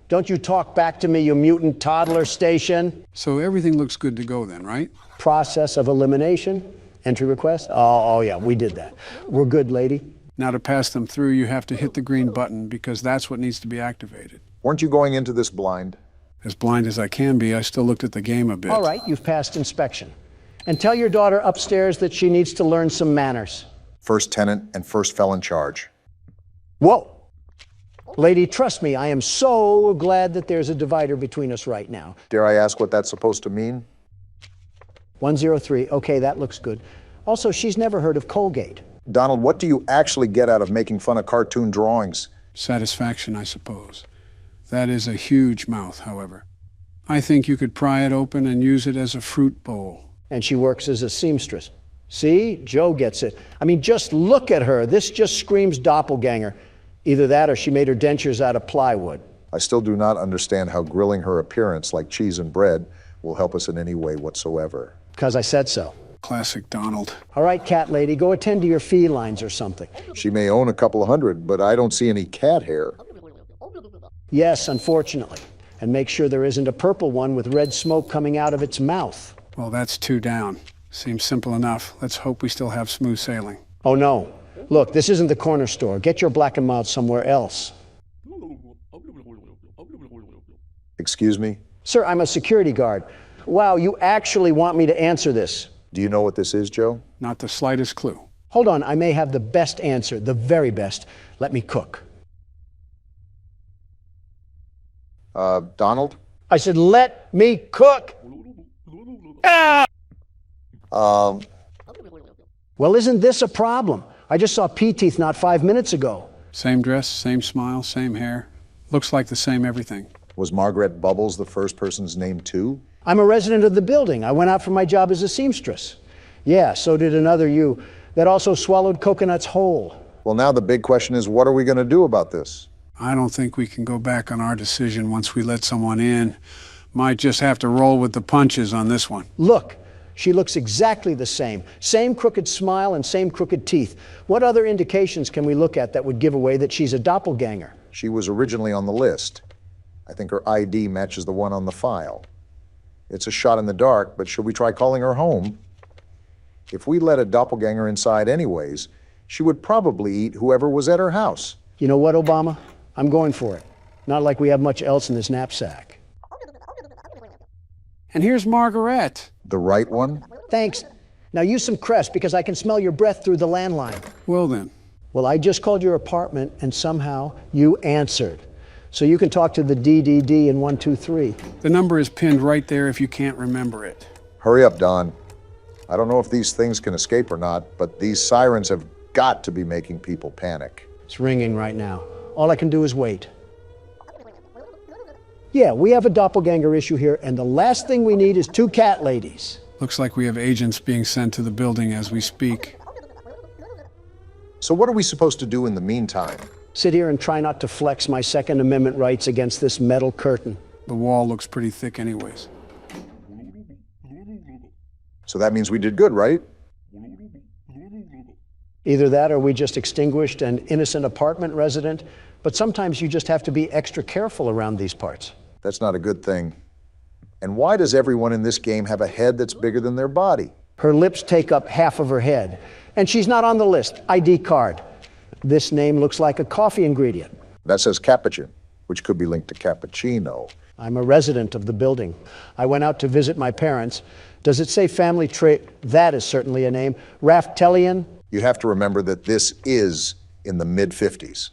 Don't you talk back to me, you mutant toddler station.
So everything looks good to go then, right?
Process of elimination. Entry request? Oh yeah, we did that. We're good, lady.
Now to pass them through, you have to hit the green button because that's what needs to be activated.
Weren't you going into this blind?
As blind as I can be, I still looked at the game a bit.
All right, you've passed inspection. And tell your daughter upstairs that she needs to learn some manners.
First tenant and first felon charge.
Whoa! Lady, trust me, I am so glad that there's a divider between us right now.
Dare I ask what that's supposed to mean?
103, okay, that looks good. Also, she's never heard of Colgate.
Donald, what do you actually get out of making fun of cartoon drawings?
Satisfaction, I suppose. That is a huge mouth, however. I think you could pry it open and use it as a fruit bowl.
And she works as a seamstress. See, Joe gets it. I mean, just look at her. This just screams doppelganger. Either that or she made her dentures out of plywood.
I still do not understand how grilling her appearance like cheese and bread will help us in any way whatsoever.
Because I said so.
Classic Donald.
All right, cat lady, go attend to your felines or something.
She may own a couple of hundred, but I don't see any cat hair.
Yes, unfortunately. And make sure there isn't a purple one with red smoke coming out of its mouth.
Well, that's 2 down. Seems simple enough. Let's hope we still have smooth sailing.
Oh, no. Look, this isn't the corner store. Get your black and mild somewhere else.
Excuse me?
Sir, I'm a security guard. Wow, you actually want me to answer this.
Do you know what this is, Joe?
Not the slightest clue.
Hold on, I may have the best answer, the very best. Let me cook.
Donald?
I said, let me cook! Ah! Well, isn't this a problem? I just saw P-Teeth not 5 minutes ago.
Same dress, same smile, same hair. Looks like the same everything.
Was Margaret Bubbles the first person's name too?
I'm a resident of the building. I went out for my job as a seamstress. Yeah, so did another you that also swallowed coconuts whole.
Well, now the big question is, what are we going to do about this?
I don't think we can go back on our decision once we let someone in. Might just have to roll with the punches on this one.
Look, she looks exactly the same. Same crooked smile and same crooked teeth. What other indications can we look at that would give away that she's a doppelganger?
She was originally on the list. I think her ID matches the one on the file. It's a shot in the dark, but should we try calling her home? If we let a doppelganger inside anyways, she would probably eat whoever was at her house.
You know what, Obama? I'm going for it. Not like we have much else in this knapsack.
And here's Margaret.
The right one?
Thanks. Now use some Crest because I can smell your breath through the landline.
Well then.
Well, I just called your apartment and somehow you answered. So you can talk to the DDD in 123.
The number is pinned right there if you can't remember it.
Hurry up, Don. I don't know if these things can escape or not, but these sirens have got to be making people panic.
It's ringing right now. All I can do is wait. Yeah, we have a doppelganger issue here, and the last thing we need is 2 cat ladies.
Looks like we have agents being sent to the building as we speak.
So what are we supposed to do in the meantime?
Sit here and try not to flex my Second Amendment rights against this metal curtain.
The wall looks pretty thick anyways.
So that means we did good, right?
Either that or we just extinguished an innocent apartment resident, but sometimes you just have to be extra careful around these parts.
That's not a good thing. And why does everyone in this game have a head that's bigger than their body?
Her lips take up half of her head, and she's not on the list. ID card. This name looks like a coffee ingredient.
That says Capuchin, which could be linked to cappuccino.
I'm a resident of the building. I went out to visit my parents. Does it say family trait? That is certainly a name. Raftelian?
You have to remember that this is in the mid-50s.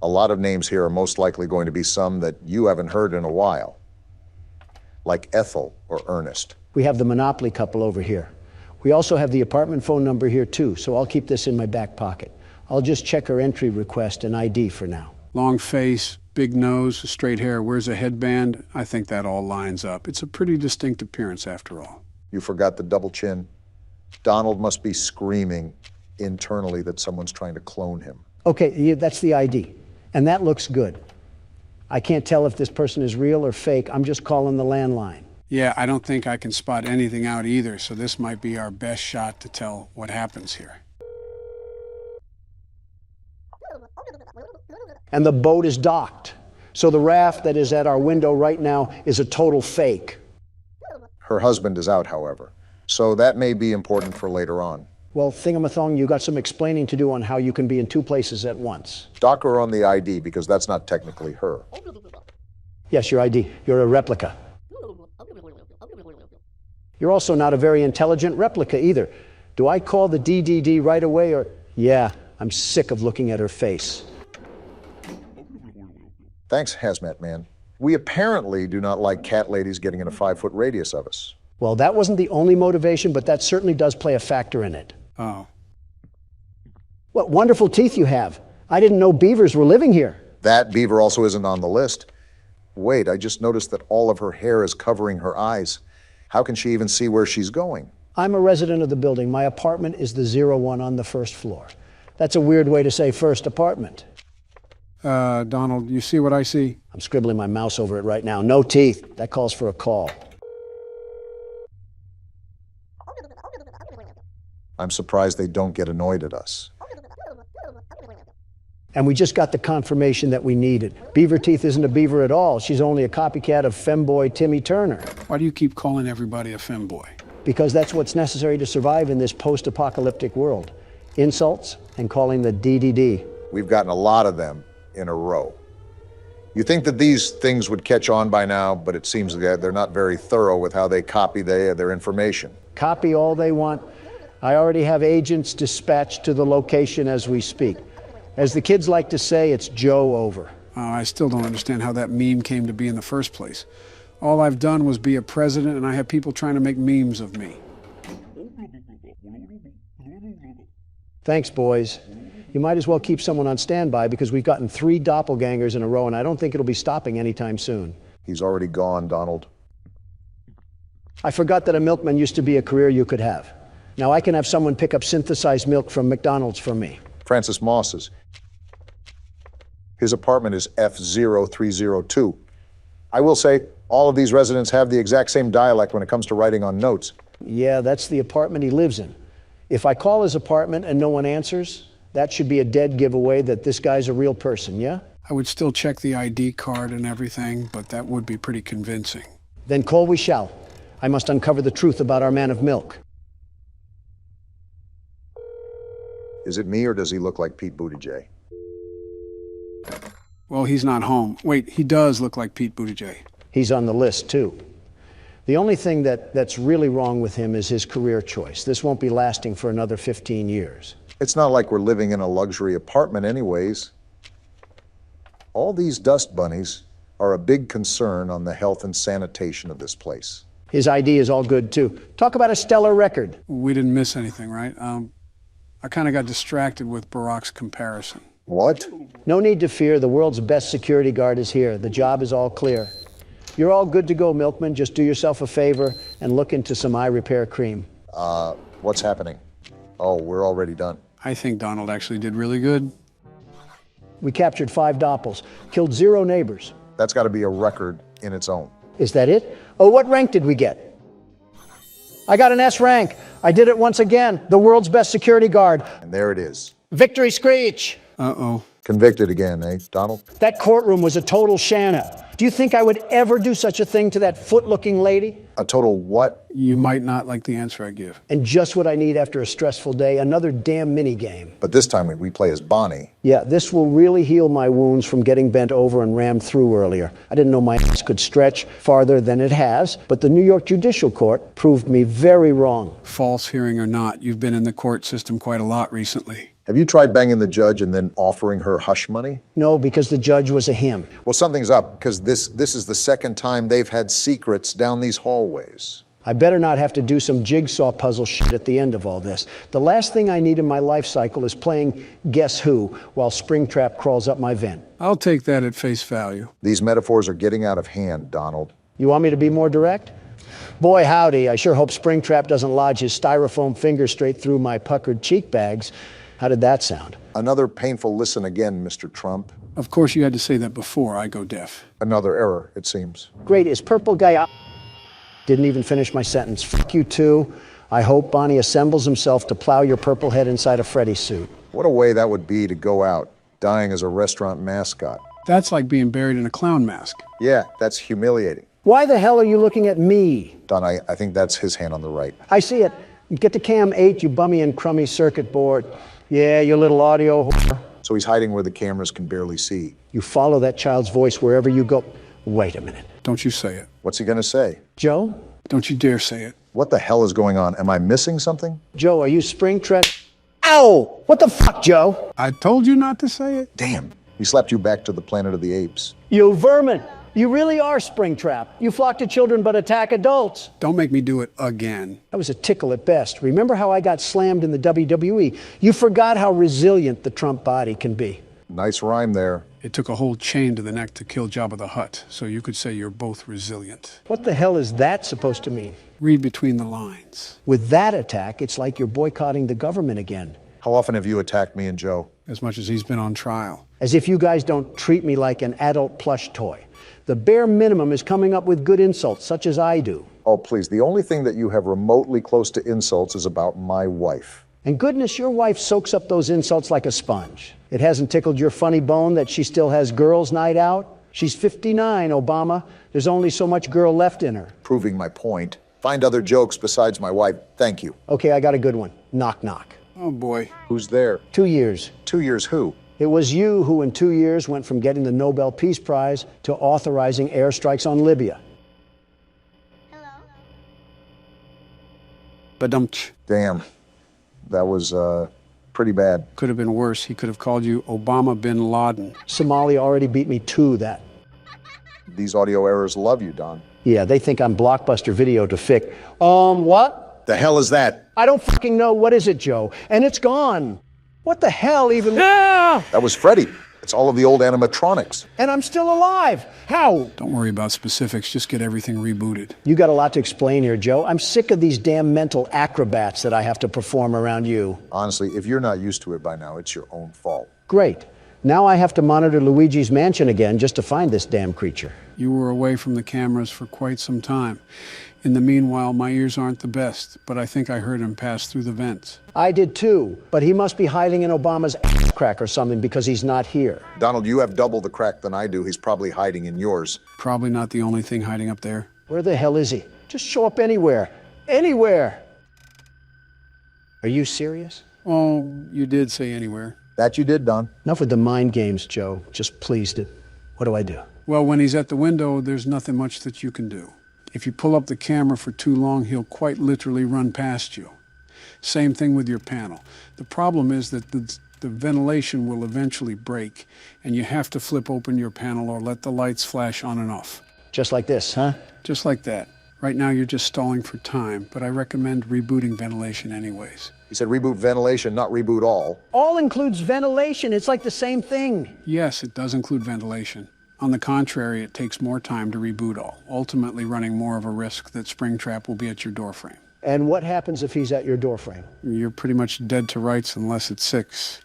A lot of names here are most likely going to be some that you haven't heard in a while, like Ethel or Ernest.
We have the Monopoly couple over here. We also have the apartment phone number here too, so I'll keep this in my back pocket. I'll just check her entry request and ID for now.
Long face, big nose, straight hair, wears a headband. I think that all lines up. It's a pretty distinct appearance after all.
You forgot the double chin. Donald must be screaming internally that someone's trying to clone him.
Okay, that's the ID. And that looks good. I can't tell if this person is real or fake. I'm just calling the landline.
Yeah, I don't think I can spot anything out either, so this might be our best shot to tell what happens here.
And the boat is docked. So the raft that is at our window right now is a total fake.
Her husband is out, however, so that may be important for later on.
Well, Thingamathong, you got some explaining to do on how you can be in 2 places at once.
Dock her on the ID, because that's not technically her.
Yes, your ID. You're a replica. You're also not a very intelligent replica either. Do I call the DDD right away or... Yeah, I'm sick of looking at her face.
Thanks, Hazmat Man. We apparently do not like cat ladies getting in a 5-foot radius of us.
Well, that wasn't the only motivation, but that certainly does play a factor in it.
Oh.
What wonderful teeth you have. I didn't know beavers were living here.
That beaver also isn't on the list. Wait, I just noticed that all of her hair is covering her eyes. How can she even see where she's going?
I'm a resident of the building. My apartment is the 01 on the first floor. That's a weird way to say first apartment.
Donald, you see what I see?
I'm scribbling my mouse over it right now. No teeth. That calls for a call.
I'm surprised they don't get annoyed at us.
And we just got the confirmation that we needed. Beaver Teeth isn't a beaver at all. She's only a copycat of femboy Timmy Turner.
Why do you keep calling everybody a femboy?
Because that's what's necessary to survive in this post-apocalyptic world. Insults and calling the DDD.
We've gotten a lot of them in a row. You think that these things would catch on by now, but it seems that they're not very thorough with how they copy their information.
Copy all they want. I already have agents dispatched to the location as we speak. As the kids like to say, it's Joe over.
I still don't understand how that meme came to be in the first place. All I've done was be a president, and I have people trying to make memes of me.
Thanks, boys. You might as well keep someone on standby because we've gotten 3 doppelgangers in a row, and I don't think it'll be stopping anytime soon.
He's already gone, Donald.
I forgot that a milkman used to be a career you could have. Now I can have someone pick up synthesized milk from McDonald's for me.
Francis Moss's. His apartment is F0302. I will say, all of these residents have the exact same dialect when it comes to writing on notes.
Yeah, that's the apartment he lives in. If I call his apartment and no one answers, that should be a dead giveaway that this guy's a real person, yeah?
I would still check the ID card and everything, but that would be pretty convincing.
Then call we shall. I must uncover the truth about our man of milk.
Is it me or does he look like Pete Buttigieg?
Well, he's not home. Wait, he does look like Pete Buttigieg.
He's on the list, too. The only thing that's really wrong with him is his career choice. This won't be lasting for another 15 years.
It's not like we're living in a luxury apartment anyways. All these dust bunnies are a big concern on the health and sanitation of this place.
His ID is all good, too. Talk about a stellar record.
We didn't miss anything, right? I kind of got distracted with Barack's comparison.
What?
No need to fear. The world's best security guard is here. The job is all clear. You're all good to go, Milkman. Just do yourself a favor and look into some eye repair cream.
What's happening? Oh, we're already done.
I think Donald actually did really good.
We captured 5 doppels, killed 0 neighbors.
That's got to be a record in its own.
Is that it? Oh, what rank did we get? I got an S rank. I did it once again. The world's best security guard.
And there it is.
Victory screech.
Uh-oh.
Convicted again, eh, Donald?
That courtroom was a total shanna. Do you think I would ever do such a thing to that foot-looking lady?
A total what?
You might not like the answer I give.
And just what I need after a stressful day, another damn mini-game.
But this time we play as Bonnie.
Yeah, this will really heal my wounds from getting bent over and rammed through earlier. I didn't know my ass could stretch farther than it has, but the New York Judicial Court proved me very wrong.
False hearing or not, you've been in the court system quite a lot recently.
Have you tried banging the judge and then offering her hush money?
No, because the judge was a him.
Well, something's up, because this is the second time they've had secrets down these hallways.
I better not have to do some jigsaw puzzle shit at the end of all this. The last thing I need in my life cycle is playing Guess Who while Springtrap crawls up my vent.
I'll take that at face value.
These metaphors are getting out of hand, Donald.
You want me to be more direct? Boy, howdy, I sure hope Springtrap doesn't lodge his styrofoam finger straight through my puckered cheek bags. How did that sound?
Another painful listen again, Mr. Trump.
Of course you had to say that before I go deaf.
Another error, it seems.
Great, is purple guy out? Didn't even finish my sentence. Fuck you too. I hope Bonnie assembles himself to plow your purple head inside a Freddy suit.
What a way that would be to go out, dying as a restaurant mascot.
That's like being buried in a clown mask.
Yeah, that's humiliating.
Why the hell are you looking at me?
Don, I think that's his hand on the right.
I see it. Get to cam 8, you bummy and crummy circuit board. Yeah, you little audio whore.
So he's hiding where the cameras can barely see.
You follow that child's voice wherever you go. Wait a minute.
Don't you say it.
What's he gonna say?
Joe?
Don't you dare say it.
What the hell is going on? Am I missing something?
Joe, are you Springtrap? Ow! What the fuck, Joe?
I told you not to say it.
Damn. He slapped you back to the Planet of the Apes.
You vermin! You really are Springtrap. You flock to children but attack adults.
Don't make me do it again.
That was a tickle at best. Remember how I got slammed in the WWE? You forgot how resilient the Trump body can be.
Nice rhyme there.
It took a whole chain to the neck to kill Jabba the Hutt, so you could say you're both resilient.
What the hell is that supposed to mean?
Read between the lines.
With that attack, it's like you're boycotting the government again.
How often have you attacked me and Joe?
As much as he's been on trial.
As if you guys don't treat me like an adult plush toy. The bare minimum is coming up with good insults, such as I do.
Oh, please, the only thing that you have remotely close to insults is about my wife.
And goodness, your wife soaks up those insults like a sponge. It hasn't tickled your funny bone that she still has girls' night out? She's 59, Obama. There's only so much girl left in her.
Proving my point. Find other jokes besides my wife. Thank you.
Okay, I got a good one. Knock, knock.
Oh, boy.
Who's there?
2 years.
2 years who?
It was you who in 2 years went from getting the Nobel Peace Prize to authorizing airstrikes on Libya.
Badumch.
Damn. That was, pretty bad.
Could have been worse. He could have called you Obama bin Laden.
Somalia already beat me to that.
These audio errors love you, Don.
Yeah, they think I'm Blockbuster Video to Fic. What?
The hell is that?
I don't fucking know. What is it, Joe? And it's gone. What the hell even?
That was Freddy. It's all of the old animatronics.
And I'm still alive. How?
Don't worry about specifics. Just get everything rebooted.
You got a lot to explain here, Joe. I'm sick of these damn mental acrobats that I have to perform around you.
Honestly, if you're not used to it by now, it's your own fault.
Great. Now I have to monitor Luigi's mansion again just to find this damn creature.
You were away from the cameras for quite some time. In the meanwhile, my ears aren't the best, but I think I heard him pass through the vents.
I did too, but he must be hiding in Obama's ass crack or something because he's not here.
Donald, you have double the crack than I do. He's probably hiding in yours.
Probably not the only thing hiding up there.
Where the hell is he? Just show up anywhere. Anywhere! Are you serious?
Oh, you did say anywhere.
That you did, Don.
Enough with the mind games, Joe. Just pleased it. What do I do?
Well, when he's at the window, there's nothing much that you can do. If you pull up the camera for too long, he'll quite literally run past you. Same thing with your panel. The problem is that the ventilation will eventually break, and you have to flip open your panel or let the lights flash on and off.
Just like this, huh?
Just like that. Right now, you're just stalling for time, but I recommend rebooting ventilation anyways.
You said reboot ventilation, not reboot all.
All includes ventilation. It's like the same thing.
Yes, it does include ventilation. On the contrary, it takes more time to reboot all, ultimately running more of a risk that Springtrap will be at your doorframe.
And what happens if he's at your doorframe?
You're pretty much dead to rights unless it's 6.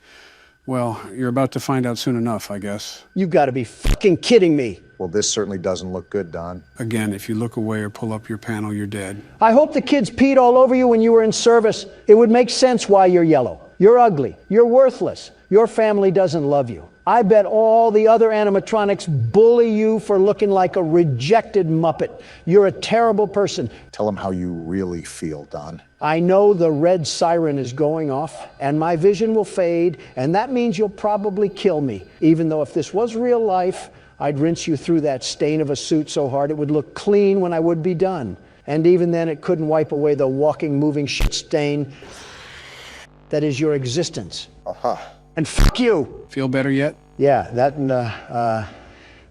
Well, you're about to find out soon enough, I guess.
You've got to be fucking kidding me.
Well, this certainly doesn't look good, Don.
Again, if you look away or pull up your panel, you're dead.
I hope the kids peed all over you when you were in service. It would make sense why you're yellow. You're ugly. You're worthless. Your family doesn't love you. I bet all the other animatronics bully you for looking like a rejected Muppet. You're a terrible person.
Tell them how you really feel, Don.
I know the red siren is going off, and my vision will fade, and that means you'll probably kill me. Even though if this was real life, I'd rinse you through that stain of a suit so hard it would look clean when I would be done. And even then, it couldn't wipe away the walking, moving shit stain that is your existence.
Uh-huh.
And fuck you!
Feel better yet?
Yeah, that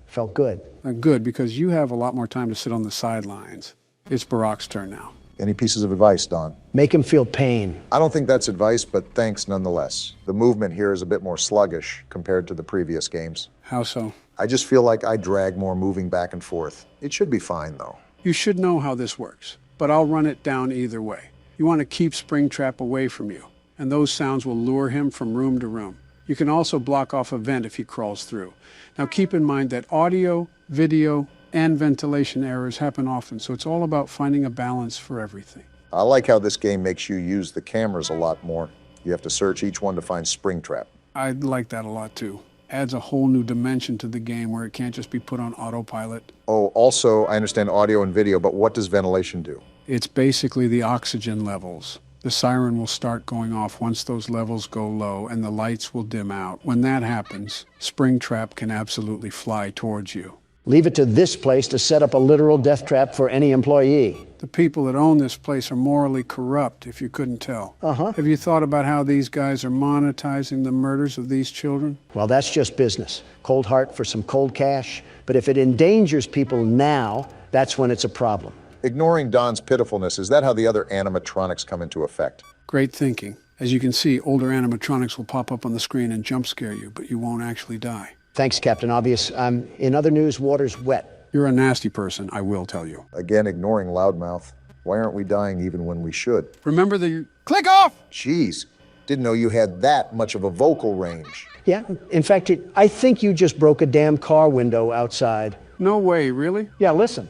felt good.
Good, because you have a lot more time to sit on the sidelines. It's Barack's turn now.
Any pieces of advice, Don?
Make him feel pain.
I don't think that's advice, but thanks nonetheless. The movement here is a bit more sluggish compared to the previous games.
How so?
I just feel like I drag more moving back and forth. It should be fine, though.
You should know how this works, but I'll run it down either way. You want to keep Springtrap away from you, and those sounds will lure him from room to room. You can also block off a vent if he crawls through. Now keep in mind that audio, video, and ventilation errors happen often, so it's all about finding a balance for everything.
I like how this game makes you use the cameras a lot more. You have to search each one to find Springtrap.
I like that a lot too. Adds a whole new dimension to the game where it can't just be put on autopilot.
Oh, also, I understand audio and video, but what does ventilation do?
It's basically the oxygen levels. The siren will start going off once those levels go low, and the lights will dim out. When that happens, Springtrap can absolutely fly towards you.
Leave it to this place to set up a literal death trap for any employee.
The people that own this place are morally corrupt, if you couldn't tell.
Uh-huh.
Have you thought about how these guys are monetizing the murders of these children?
Well, that's just business. Cold heart for some cold cash. But if it endangers people now, that's when it's a problem.
Ignoring Don's pitifulness, is that how the other animatronics come into effect?
Great thinking. As you can see, older animatronics will pop up on the screen and jump scare you, but you won't actually die.
Thanks, Captain Obvious. In other news, water's wet.
You're a nasty person, I will tell you.
Again, ignoring Loudmouth. Why aren't we dying even when we should?
Remember the... Click off!
Jeez, didn't know you had that much of a vocal range.
Yeah, in fact, I think you just broke a damn car window outside.
No way, really?
Yeah, listen.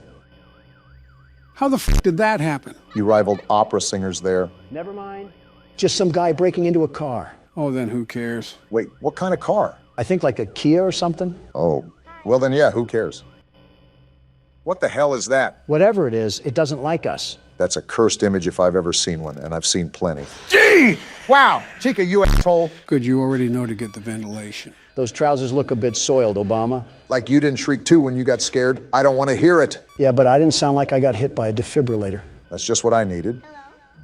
How the f did that happen?
You rivaled opera singers there.
Never mind. Just some guy breaking into a car.
Oh, then who cares?
Wait, what kind of car?
I think like a Kia or something.
Oh, well then yeah, who cares? What the hell is that?
Whatever it is, it doesn't like us.
That's a cursed image if I've ever seen one, and I've seen plenty.
Gee! Wow, Chica, you asshole.
Good, you already know to get the ventilation.
Those trousers look a bit soiled, Obama.
Like you didn't shriek too when you got scared. I don't want to hear it.
Yeah, but I didn't sound like I got hit by a defibrillator.
That's just what I needed.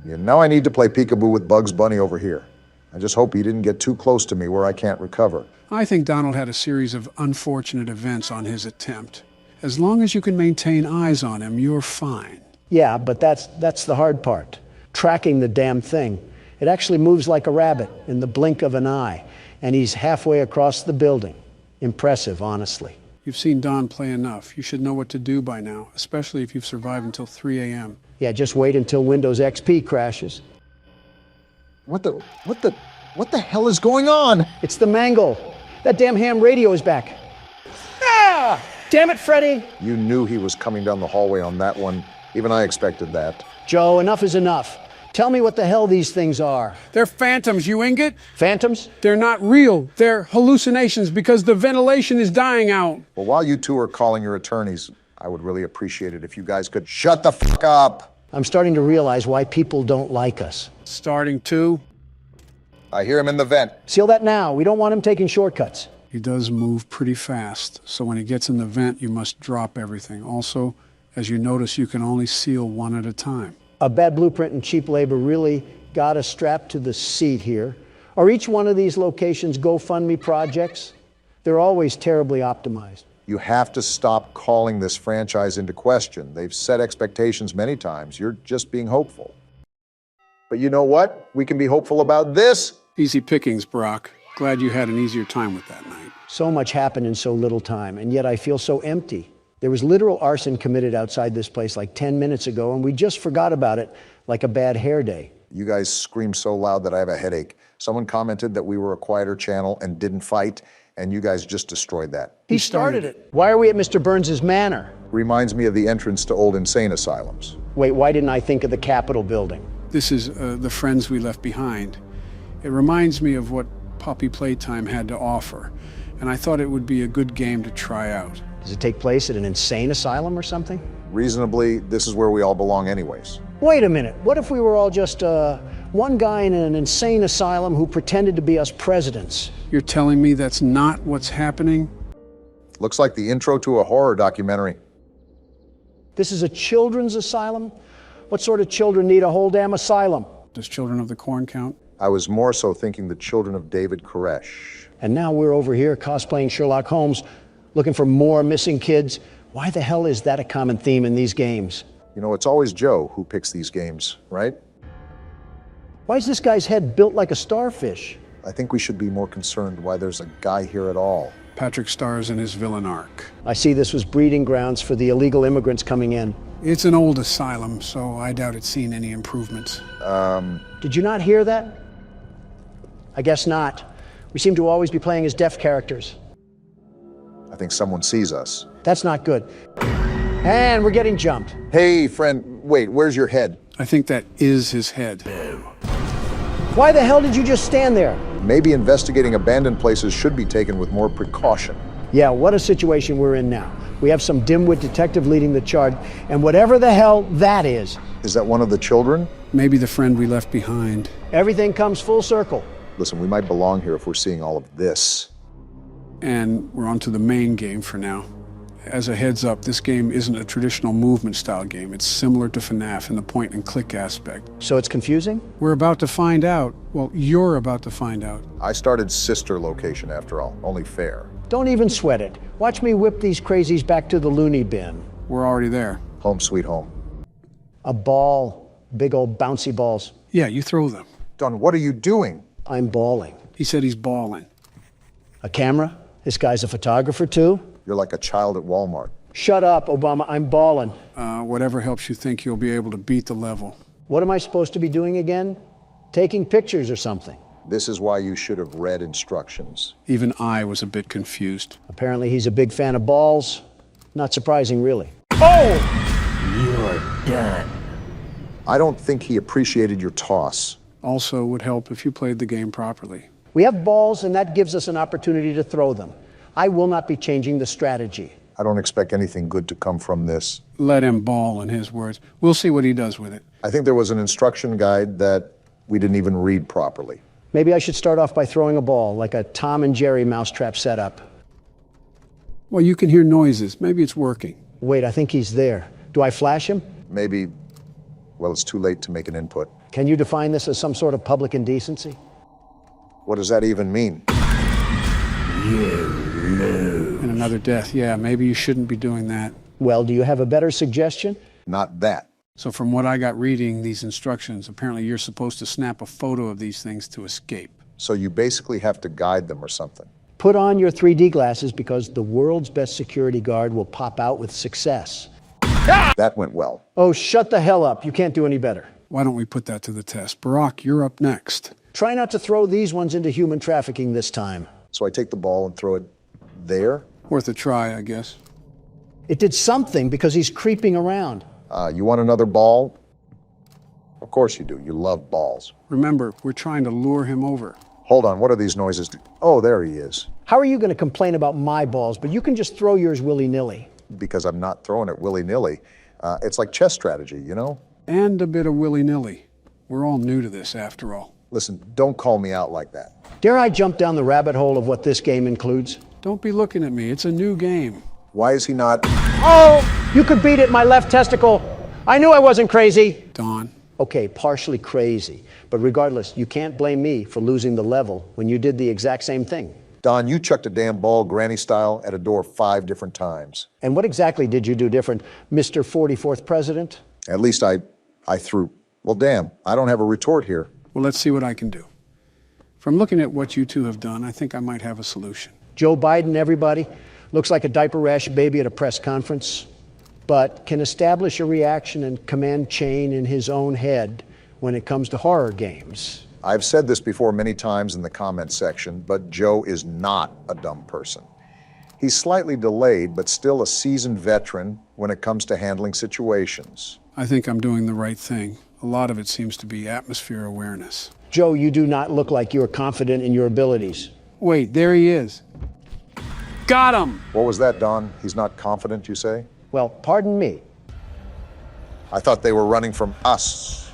Yeah, now I need to play peekaboo with Bugs Bunny over here. I just hope he didn't get too close to me where I can't recover.
I think Donald had a series of unfortunate events on his attempt. As long as you can maintain eyes on him, you're fine.
Yeah, but that's the hard part. Tracking the damn thing. It actually moves like a rabbit in the blink of an eye. And he's halfway across the building. Impressive, honestly.
You've seen Don play enough. You should know what to do by now, especially if you've survived until 3 a.m.
Yeah, just wait until Windows XP crashes.
What the hell is going on?
It's the mangle. That damn ham radio is back. Ah! Damn it, Freddy!
You knew he was coming down the hallway on that one. Even I expected that.
Joe, enough is enough. Tell me what the hell these things are.
They're phantoms, you ingot.
Phantoms?
They're not real. They're hallucinations because the ventilation is dying out.
Well, while you two are calling your attorneys, I would really appreciate it if you guys could shut the fuck up.
I'm starting to realize why people don't like us.
Starting to?
I hear him in the vent.
Seal that now. We don't want him taking shortcuts.
He does move pretty fast, so when he gets in the vent, you must drop everything. Also, as you notice, you can only seal one at a time.
A bad blueprint and cheap labor really got us strapped to the seat here. Are each one of these locations GoFundMe projects? They're always terribly optimized.
You have to stop calling this franchise into question. They've set expectations many times. You're just being hopeful. But you know what? We can be hopeful about this.
Easy pickings, Brock. Glad you had an easier time with that night.
So much happened in so little time, and yet I feel so empty. There was literal arson committed outside this place like 10 minutes ago, and we just forgot about it like a bad hair day.
You guys scream so loud that I have a headache. Someone commented that we were a quieter channel and didn't fight, and you guys just destroyed that.
He started it. Why are we at Mr. Burns's manor?
Reminds me of the entrance to old insane asylums.
Wait, why didn't I think of the Capitol building?
This is the friends we left behind. It reminds me of what Poppy Playtime had to offer, and I thought it would be a good game to try out.
Does it take place at an insane asylum or something?
Reasonably, this is where we all belong anyways.
Wait a minute. What if we were all just one guy in an insane asylum who pretended to be us presidents?
You're telling me that's not what's happening?
Looks like the intro to a horror documentary.
This is a children's asylum? What sort of children need a whole damn asylum?
Does Children of the Corn count?
I was more so thinking the children of David Koresh.
And now we're over here cosplaying Sherlock Holmes, looking for more missing kids. Why the hell is that a common theme in these games?
You know, it's always Joe who picks these games, right?
Why is this guy's head built like a starfish?
I think we should be more concerned why there's a guy here at all.
Patrick stars in his villain arc.
I see this was breeding grounds for the illegal immigrants coming in.
It's an old asylum, so I doubt it's seen any improvements.
Did you not hear that? I guess not. We seem to always be playing as deaf characters.
I think someone sees us.
That's not good. And we're getting jumped.
Hey, friend, wait, where's your head?
I think that is his head.
Why the hell did you just stand there?
Maybe investigating abandoned places should be taken with more precaution.
Yeah, what a situation we're in now. We have some dimwit detective leading the charge, and whatever the hell that is.
Is that one of the children?
Maybe the friend we left behind.
Everything comes full circle.
Listen, we might belong here if we're seeing all of this.
And we're on to the main game for now. As a heads up, this game isn't a traditional movement style game. It's similar to FNAF in the point and click aspect.
So it's confusing?
We're about to find out. Well, you're about to find out.
I started sister location after all, only fair.
Don't even sweat it. Watch me whip these crazies back to the loony bin.
We're already there.
Home sweet home.
A ball. Big old bouncy balls.
Yeah, you throw them.
Don, what are you doing?
I'm balling.
He said he's balling.
A camera? This guy's a photographer too?
You're like a child at Walmart.
Shut up, Obama. I'm balling.
Whatever helps you think you'll be able to beat the level.
What am I supposed to be doing again? Taking pictures or something?
This is why you should have read instructions.
Even I was a bit confused.
Apparently he's a big fan of balls. Not surprising, really. Oh!
You're done.
I don't think he appreciated your toss.
Also would help if you played the game properly.
We have balls, and that gives us an opportunity to throw them. I will not be changing the strategy.
I don't expect anything good to come from this.
Let him ball, in his words. We'll see what he does with it.
I think there was an instruction guide that we didn't even read properly.
Maybe I should start off by throwing a ball, like a Tom and Jerry mousetrap setup.
Well, you can hear noises. Maybe it's working.
Wait, I think he's there. Do I flash him?
Maybe, well, it's too late to make an input.
Can you define this as some sort of public indecency?
What does that even mean?
And another death. Yeah, maybe you shouldn't be doing that.
Well, do you have a better suggestion?
Not that.
So from what I got reading these instructions, apparently you're supposed to snap a photo of these things to escape.
So you basically have to guide them or something.
Put on your 3D glasses because the world's best security guard will pop out with success.
That went well.
Oh, shut the hell up. You can't do any better.
Why don't we put that to the test? Barack, you're up next.
Try not to throw these ones into human trafficking this time.
So I take the ball and throw it there.
Worth a try, I guess.
It did something because he's creeping around.
You want another ball? Of course you do. You love balls.
Remember, we're trying to lure him over.
Hold on, what are these noises? Oh, there he is.
How are you going to complain about my balls, but you can just throw yours willy-nilly?
Because I'm not throwing it willy-nilly. It's like chess strategy, you know?
And a bit of willy-nilly. We're all new to this, after all.
Listen, don't call me out like that.
Dare I jump down the rabbit hole of what this game includes?
Don't be looking at me. It's a new game.
Why is he not?
Oh! You could beat it, my left testicle. I knew I wasn't crazy.
Don.
Okay, partially crazy. But regardless, you can't blame me for losing the level when you did the exact same thing.
Don, you chucked a damn ball granny style at a door 5 different times.
And what exactly did you do different, Mr. 44th President?
At least I threw. Well, damn, I don't have a retort here.
Well, let's see what I can do. From looking at what you two have done, I think I might have a solution.
Joe Biden, everybody, looks like a diaper rash baby at a press conference, but can establish a reaction and command chain in his own head when it comes to horror games.
I've said this before many times in the comment section, but Joe is not a dumb person. He's slightly delayed, but still a seasoned veteran when it comes to handling situations.
I think I'm doing the right thing. A lot of it seems to be atmosphere awareness.
Joe, you do not look like you're confident in your abilities.
Wait, there he is. Got him!
What was that, Don? He's not confident, you say?
Well, pardon me.
I thought they were running from us.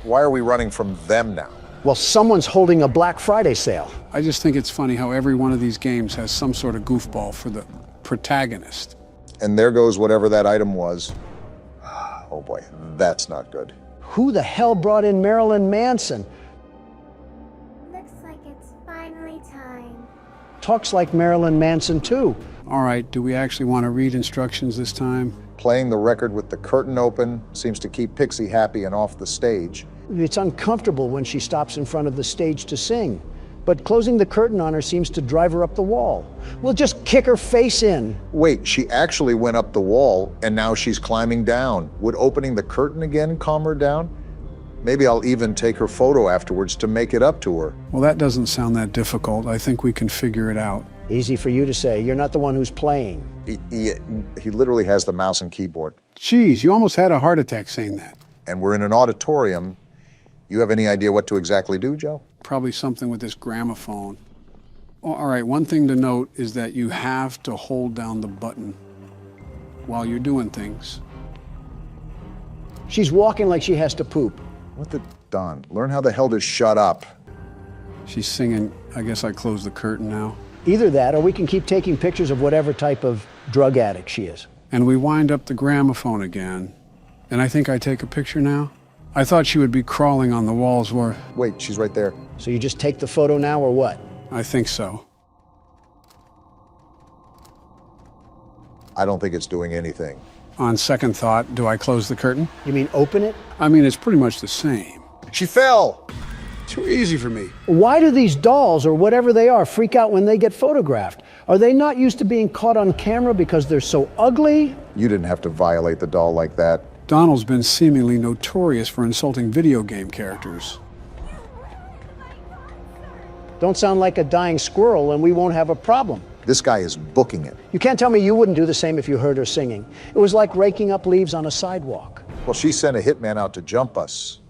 Why are we running from them now?
Well, someone's holding a Black Friday sale.
I just think it's funny how every one of these games has some sort of goofball for the protagonist.
And there goes whatever that item was. Oh boy, that's not good.
Who the hell brought in Marilyn Manson?
Looks like it's finally time.
Talks like Marilyn Manson, too.
All right, do we actually want to read instructions this time?
Playing the record with the curtain open seems to keep Pixie happy and off the stage.
It's uncomfortable when she stops in front of the stage to sing, but closing the curtain on her seems to drive her up the wall. We'll just kick her face in.
Wait, she actually went up the wall and now she's climbing down. Would opening the curtain again calm her down? Maybe I'll even take her photo afterwards to make it up to her.
Well, that doesn't sound that difficult. I think we can figure it out.
Easy for you to say. You're not the one who's playing.
He literally has the mouse and keyboard.
Geez, you almost had a heart attack saying that.
And we're in an auditorium. You have any idea what to exactly do, Joe?
Probably something with this gramophone. All right, one thing to note is that you have to hold down the button while you're doing things.
She's walking like she has to poop.
What the Don? Learn how the hell to shut up.
She's singing. I guess I close the curtain now.
Either that, or we can keep taking pictures of whatever type of drug addict she is.
And we wind up the gramophone again. And I think I take a picture now. I thought she would be crawling on the walls where...
Wait, she's right there.
So you just take the photo now, or what?
I think so.
I don't think it's doing anything.
On second thought, do I close the curtain?
You mean open it?
I mean, it's pretty much the same.
She fell!
Too easy for me.
Why do these dolls, or whatever they are, freak out when they get photographed? Are they not used to being caught on camera because they're so ugly?
You didn't have to violate the doll like that.
Donald's been seemingly notorious for insulting video game characters.
Don't sound like a dying squirrel and we won't have a problem.
This guy is booking it.
You can't tell me you wouldn't do the same if you heard her singing. It was like raking up leaves on a sidewalk.
Well, she sent a hitman out to jump us,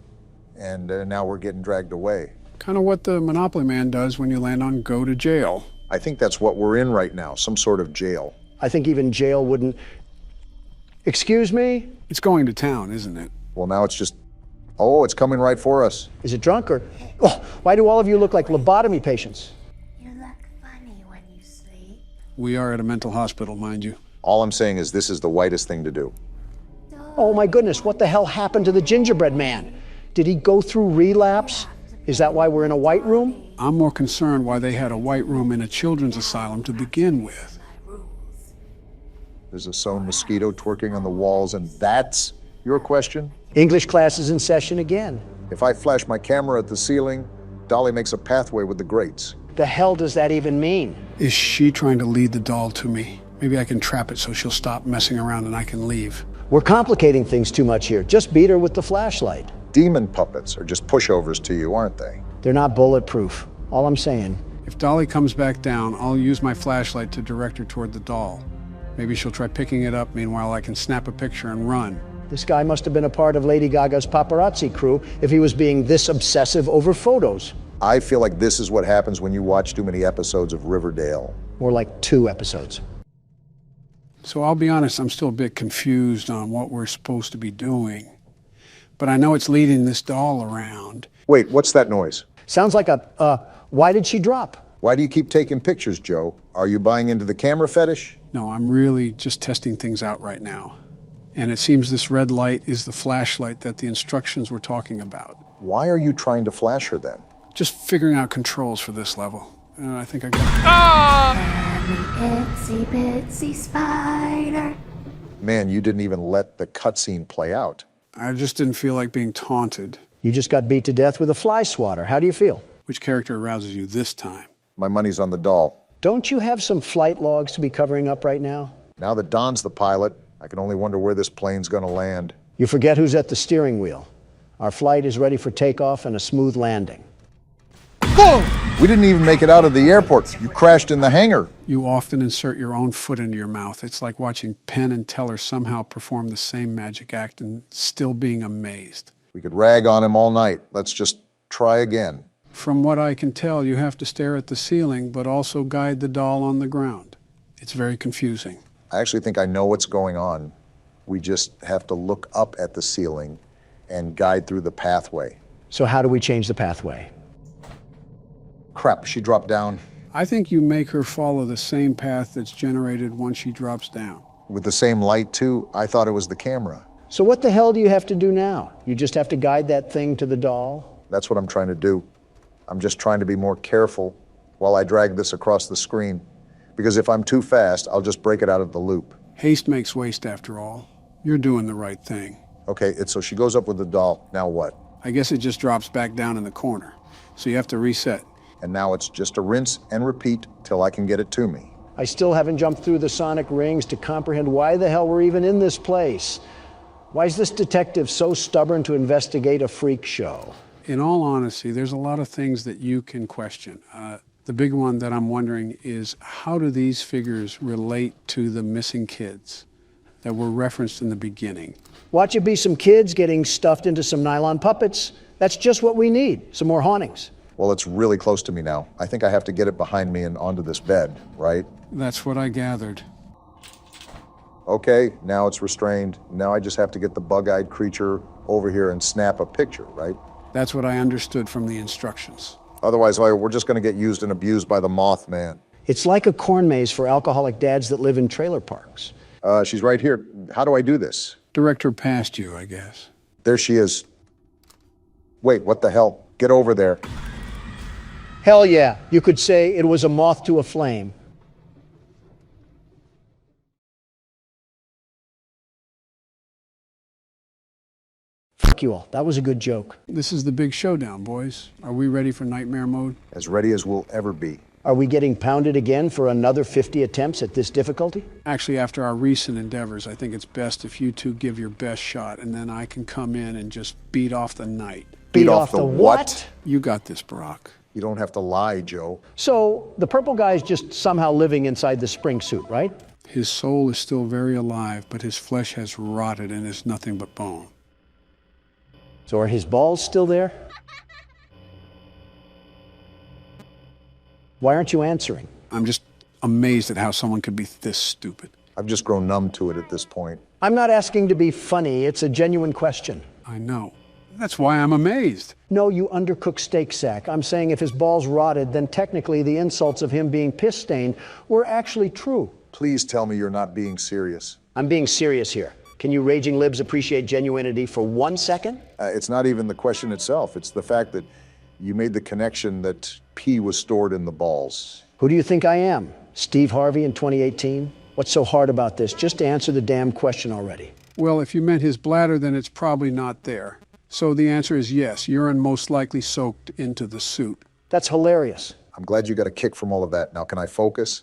and now we're getting dragged away.
Kind of what the Monopoly man does when you land on go to jail.
I think that's what we're in right now, some sort of jail.
I think even jail wouldn't... Excuse me?
It's going to town, isn't it?
Well, now it's just... Oh, it's coming right for us.
Is it drunk or... Oh, why do all of you look like lobotomy patients?
You look funny when you sleep.
We are at a mental hospital, mind you.
All I'm saying is this is the whitest thing to do.
Oh my goodness, what the hell happened to the gingerbread man? Did he go through relapse? Is that why we're in a white room?
I'm more concerned why they had a white room in a children's asylum to begin with.
There's a sewn mosquito twerking on the walls, and that's your question?
English class is in session again.
If I flash my camera at the ceiling, Dolly makes a pathway with the grates.
The hell does that even mean?
Is she trying to lead the doll to me? Maybe I can trap it so she'll stop messing around and I can leave.
We're complicating things too much here. Just beat her with the flashlight.
Demon puppets are just pushovers to you, aren't they?
They're not bulletproof. All I'm saying.
If Dolly comes back down, I'll use my flashlight to direct her toward the doll. Maybe she'll try picking it up, meanwhile I can snap a picture and run.
This guy must have been a part of Lady Gaga's paparazzi crew if he was being this obsessive over photos.
I feel like this is what happens when you watch too many episodes of Riverdale.
More like 2 episodes.
So I'll be honest, I'm still a bit confused on what we're supposed to be doing. But I know it's leading this doll around.
Wait, what's that noise?
Sounds like why did she drop?
Why do you keep taking pictures, Joe? Are you buying into the camera fetish?
No, I'm really just testing things out right now. And it seems this red light is the flashlight that the instructions were talking about.
Why are you trying to flash her then?
Just figuring out controls for this level. I think I got it.
Ah! Itsy bitsy spider.
Man, you didn't even let the cutscene play out.
I just didn't feel like being taunted.
You just got beat to death with a fly swatter. How do you feel?
Which character arouses you this time?
My money's on the doll.
Don't you have some flight logs to be covering up right now?
Now that Don's the pilot, I can only wonder where this plane's gonna land.
You forget who's at the steering wheel. Our flight is ready for takeoff and a smooth landing.
Whoa! We didn't even make it out of the airport. You crashed in the hangar.
You often insert your own foot into your mouth. It's like watching Penn and Teller somehow perform the same magic act and still being amazed.
We could rag on him all night. Let's just try again.
From what I can tell, you have to stare at the ceiling, but also guide the doll on the ground. It's very confusing.
I actually think I know what's going on. We just have to look up at the ceiling and guide through the pathway.
So how do we change the pathway?
Crap, she dropped down.
I think you make her follow the same path that's generated once she drops down.
With the same light, too? I thought it was the camera.
So what the hell do you have to do now? You just have to guide that thing to the doll?
That's what I'm trying to do. I'm just trying to be more careful while I drag this across the screen. Because if I'm too fast, I'll just break it out of the loop.
Haste makes waste, after all. You're doing the right thing.
Okay, so she goes up with the doll. Now what?
I guess it just drops back down in the corner. So you have to reset.
And now it's just a rinse and repeat till I can get it to me.
I still haven't jumped through the sonic rings to comprehend why the hell we're even in this place. Why is this detective so stubborn to investigate a freak show?
In all honesty, there's a lot of things that you can question. The big one that I'm wondering is, how do these figures relate to the missing kids that were referenced in the beginning?
Watch it be some kids getting stuffed into some nylon puppets. That's just what we need, some more hauntings.
Well, it's really close to me now. I think I have to get it behind me and onto this bed, right?
That's what I gathered.
Okay, now it's restrained. Now I just have to get the bug-eyed creature over here and snap a picture, right?
That's what I understood from the instructions.
Otherwise, we're just going to get used and abused by the Mothman.
It's like a corn maze for alcoholic dads that live in trailer parks.
She's right here. How do I do this?
Direct her past you, I guess.
There she is. Wait, what the hell? Get over there.
Hell yeah, you could say it was a moth to a flame. Fuck you all, that was a good joke.
This is the big showdown, boys. Are we ready for nightmare mode?
As ready as we'll ever be.
Are we getting pounded again for another 50 attempts at this difficulty?
Actually, after our recent endeavors, I think it's best if you two give your best shot, and then I can come in and just beat off the night.
Beat off the what?
You got this, Barack.
You don't have to lie, Joe.
So, the purple guy's just somehow living inside the spring suit, right?
His soul is still very alive, but his flesh has rotted and is nothing but bone.
So are his balls still there? Why aren't you answering?
I'm just amazed at how someone could be this stupid.
I've just grown numb to it at this point.
I'm not asking to be funny. It's a genuine question.
I know. That's why I'm amazed.
No, you undercooked steak sack. I'm saying if his balls rotted, then technically the insults of him being piss-stained were actually true.
Please tell me you're not being serious.
I'm being serious here. Can you raging libs appreciate genuinity for 1 second?
It's not even the question itself. It's the fact that you made the connection that pee was stored in the balls.
Who do you think I am? Steve Harvey in 2018? What's so hard about this? Just answer the damn question already.
Well, if you meant his bladder, then it's probably not there. So the answer is yes, urine most likely soaked into the suit.
That's hilarious.
I'm glad you got a kick from all of that. Now, can I focus?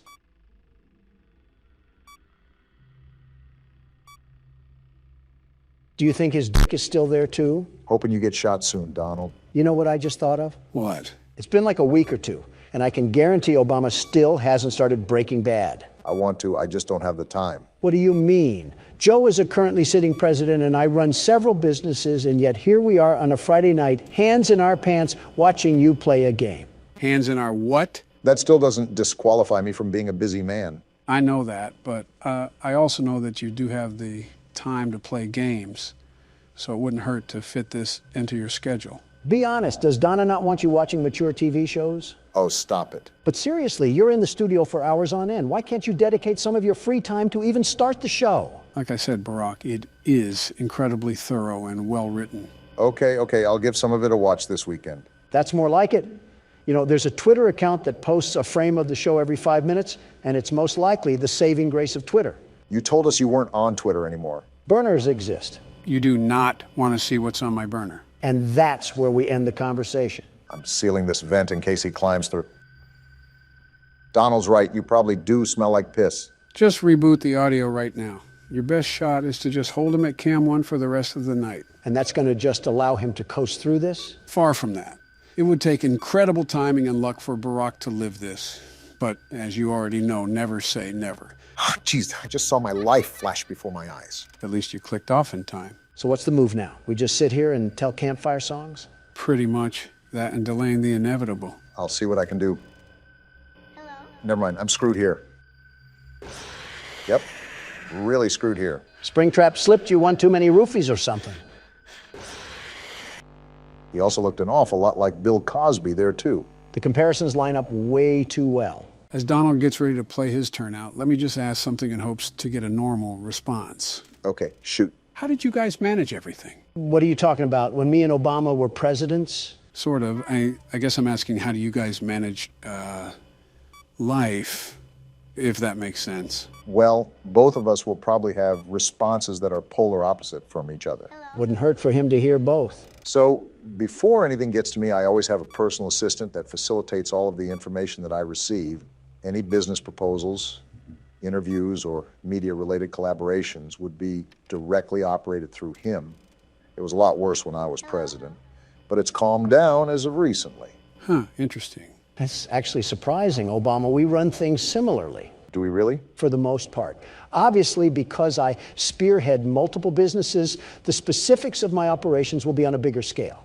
Do you think his dick is still there too?
Hoping you get shot soon, Donald.
You know what I just thought of?
What?
It's been like a week or two, And I can guarantee Obama still hasn't started Breaking Bad.
I want to, I just don't have the time.
What do you mean? Joe is a currently sitting president, and I run several businesses, and yet here we are on a Friday night, hands in our pants, watching you play a game.
Hands in our what?
That still doesn't disqualify me from being a busy man.
I know that, but I also know that you do have the time to play games, so it wouldn't hurt to fit this into your schedule.
Be honest, does Donna not want you watching mature TV shows?
Oh, stop it.
But seriously, you're in the studio for hours on end. Why can't you dedicate some of your free time to even start the show?
Like I said, Barack, it is incredibly thorough and well written.
Okay, I'll give some of it a watch this weekend.
That's more like it. You know, there's a Twitter account that posts a frame of the show every 5 minutes, and it's most likely the saving grace of Twitter.
You told us you weren't on Twitter anymore.
Burners exist.
You do not want to see what's on my burner.
And that's where we end the conversation.
I'm sealing this vent in case he climbs through. Donald's right, you probably do smell like piss.
Just reboot the audio right now. Your best shot is to just hold him at cam 1 for the rest of the night.
And that's going to just allow him to coast through this?
Far from that. It would take incredible timing and luck for Barack to live this. But as you already know, never say never.
Jeez, I just saw my life flash before my eyes.
At least you clicked off in time.
So what's the move now? We just sit here and tell campfire songs?
Pretty much. That and delaying the inevitable.
I'll see what I can do. Hello? Never mind, I'm screwed here. Yep, really screwed here.
Springtrap slipped you one too many roofies or something.
He also looked an awful lot like Bill Cosby there, too.
The comparisons line up way too well.
As Donald gets ready to play his turn out, let me just ask something in hopes to get a normal response.
Okay, shoot.
How did you guys manage everything?
What are you talking about? When me and Obama were presidents?
Sort of. I guess I'm asking, how do you guys manage life, if that makes sense?
Well, both of us will probably have responses that are polar opposite from each other.
Wouldn't hurt for him to hear both.
So, before anything gets to me, I always have a personal assistant that facilitates all of the information that I receive. Any business proposals, interviews, or media-related collaborations would be directly operated through him. It was a lot worse when I was president, but it's calmed down as of recently.
Huh, interesting.
That's actually surprising, Obama. We run things similarly.
Do we really?
For the most part. Obviously, because I spearhead multiple businesses, the specifics of my operations will be on a bigger scale.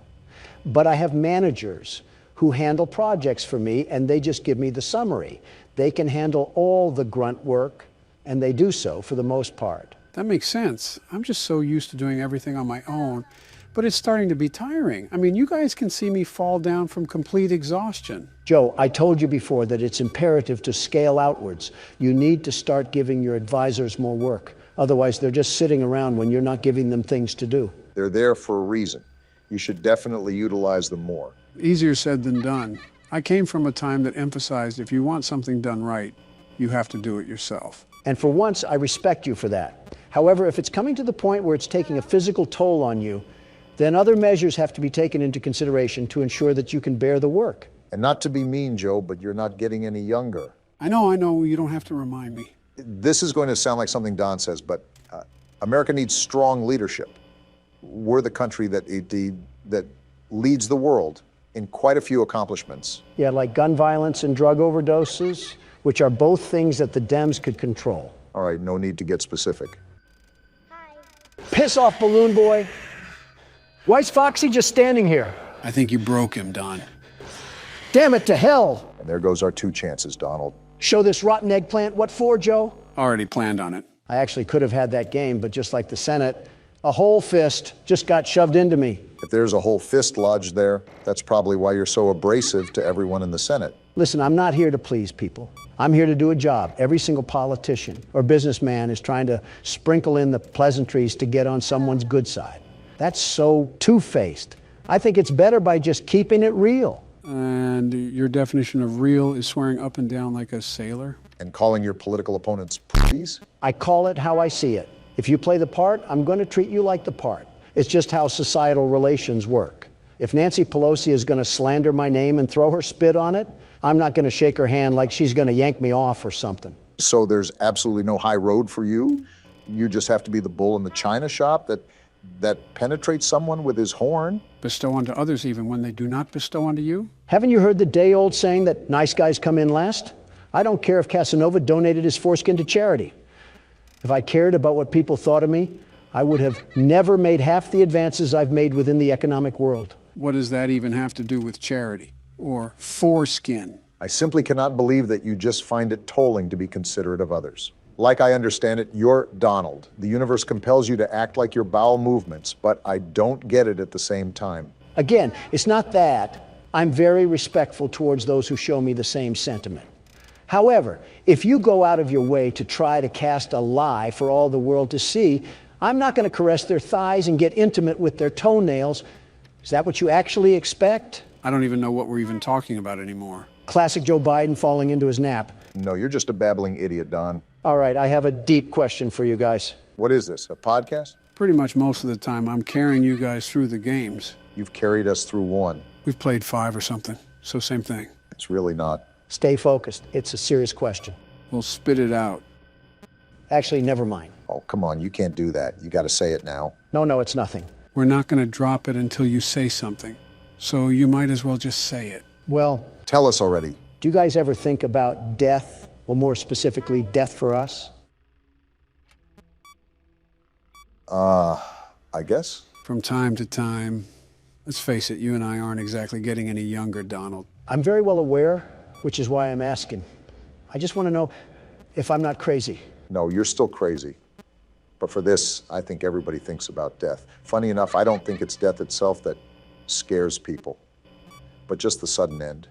But I have managers who handle projects for me, and they just give me the summary. They can handle all the grunt work, and they do so for the most part.
That makes sense. I'm just so used to doing everything on my own, but it's starting to be tiring. I mean, you guys can see me fall down from complete exhaustion.
Joe, I told you before that it's imperative to scale outwards. You need to start giving your advisors more work. Otherwise, they're just sitting around when you're not giving them things to do.
They're there for a reason. You should definitely utilize them more.
Easier said than done. I came from a time that emphasized if you want something done right, you have to do it yourself.
And for once, I respect you for that. However, if it's coming to the point where it's taking a physical toll on you, then other measures have to be taken into consideration to ensure that you can bear the work.
And not to be mean, Joe, but you're not getting any younger.
I know, you don't have to remind me.
This is going to sound like something Don says, but America needs strong leadership. We're the country that leads the world in quite a few accomplishments.
Yeah, like gun violence and drug overdoses, which are both things that the Dems could control.
All right, no need to get specific.
Piss off, balloon boy. Why's Foxy just standing here?
I think you broke him, Don.
Damn it to hell.
And there goes our 2 chances, Donald.
Show this rotten eggplant. What for, Joe?
Already planned on it.
I actually could have had that game, but just like the Senate, a whole fist just got shoved into me.
If there's a whole fist lodged there, that's probably why you're so abrasive to everyone in the Senate.
Listen, I'm not here to please people. I'm here to do a job. Every single politician or businessman is trying to sprinkle in the pleasantries to get on someone's good side. That's so two-faced. I think it's better by just keeping it real.
And your definition of real is swearing up and down like a sailor?
And calling your political opponents please?
I call it how I see it. If you play the part, I'm going to treat you like the part. It's just how societal relations work. If Nancy Pelosi is going to slander my name and throw her spit on it, I'm not going to shake her hand like she's going to yank me off or something.
So there's absolutely no high road for you? You just have to be the bull in the china shop that that penetrates someone with his horn?
Bestow unto others even when they do not bestow unto you?
Haven't you heard the day-old saying that nice guys come in last? I don't care if Casanova donated his foreskin to charity. If I cared about what people thought of me, I would have never made half the advances I've made within the economic world.
What does that even have to do with charity? Or foreskin?
I simply cannot believe that you just find it tolling to be considerate of others. Like I understand it, you're Donald. The universe compels you to act like your bowel movements, but I don't get it at the same time.
Again, it's not that. I'm very respectful towards those who show me the same sentiment. However, if you go out of your way to try to cast a lie for all the world to see, I'm not going to caress their thighs and get intimate with their toenails. Is that what you actually expect?
I don't even know what we're even talking about anymore.
Classic Joe Biden falling into his nap.
No, you're just a babbling idiot, Don.
All right, I have a deep question for you guys.
What is this, a podcast?
Pretty much most of the time I'm carrying you guys through the games.
You've carried us through one.
We've played 5 or something, so same thing.
It's really not.
Stay focused. It's a serious question.
We'll spit it out.
Actually, never mind.
Oh, come on, you can't do that. You got to say it now.
No, it's nothing.
We're not going to drop it until you say something, so you might as well just say it.
Well,
tell us already.
Do you guys ever think about death? Well, more specifically, death for us?
I guess.
From time to time. Let's face it, you and I aren't exactly getting any younger, Donald.
I'm very well aware, which is why I'm asking. I just want to know if I'm not crazy.
No, you're still crazy. But for this, I think everybody thinks about death. Funny enough, I don't think it's death itself that scares people, but just the sudden end.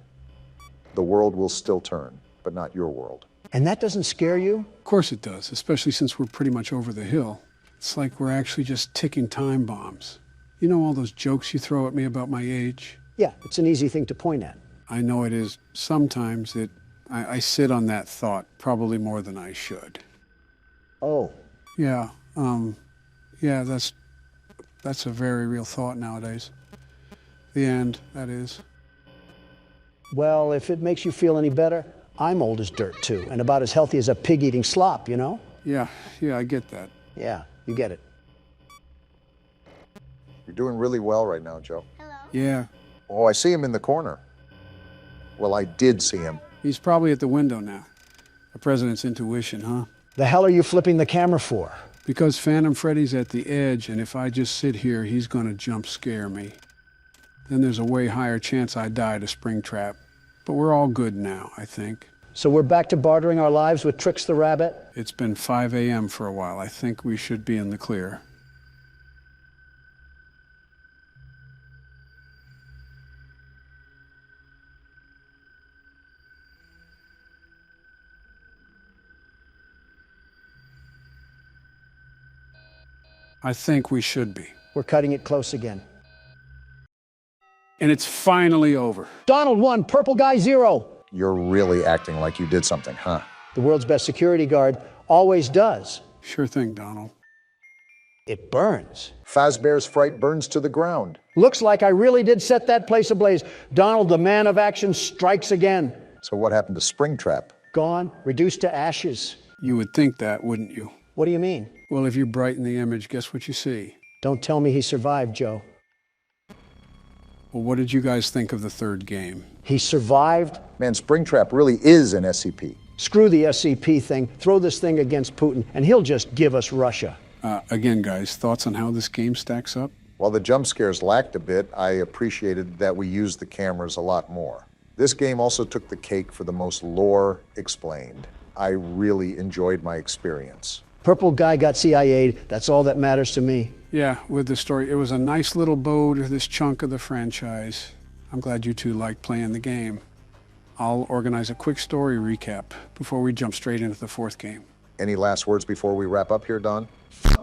The world will still turn, but not your world.
And that doesn't scare you?
Of course it does, especially since we're pretty much over the hill. It's like we're actually just ticking time bombs. You know all those jokes you throw at me about my age?
Yeah, it's an easy thing to point at.
I know it is. Sometimes I sit on that thought probably more than I should.
Oh.
Yeah, that's a very real thought nowadays. The end, that is.
Well, if it makes you feel any better, I'm old as dirt too, and about as healthy as a pig eating slop, you know?
Yeah, I get that.
Yeah, you get it.
You're doing really well right now, Joe.
Hello?
Yeah.
Oh, I see him in the corner. Well, I did see him.
He's probably at the window now. The president's intuition, huh?
The hell are you flipping the camera for?
Because Phantom Freddy's at the edge, and if I just sit here, he's gonna jump scare me. Then there's a way higher chance I die to Springtrap. But we're all good now, I think.
So we're back to bartering our lives with Trix the Rabbit?
It's been 5 a.m. for a while. I think we should be in the clear. I think we should be.
We're cutting it close again.
And it's finally over.
Donald 1, Purple Guy 0.
You're really acting like you did something, huh?
The world's best security guard always does.
Sure thing, Donald.
It burns.
Fazbear's Fright burns to the ground.
Looks like I really did set that place ablaze. Donald, the man of action, strikes again.
So what happened to Springtrap?
Gone, reduced to ashes.
You would think that, wouldn't you?
What do you mean?
Well, if you brighten the image, guess what you see?
Don't tell me he survived, Joe.
Well, what did you guys think of the third game?
He survived?
Man, Springtrap really is an SCP.
Screw the SCP thing. Throw this thing against Putin, and he'll just give us Russia.
Again, guys, thoughts on how this game stacks up?
While the jump scares lacked a bit, I appreciated that we used the cameras a lot more. This game also took the cake for the most lore explained. I really enjoyed my experience.
Purple Guy got CIA'd. That's all that matters to me.
Yeah, with the story. It was a nice little bow to this chunk of the franchise. I'm glad you two liked playing the game. I'll organize a quick story recap before we jump straight into the fourth game.
Any last words before we wrap up here, Don?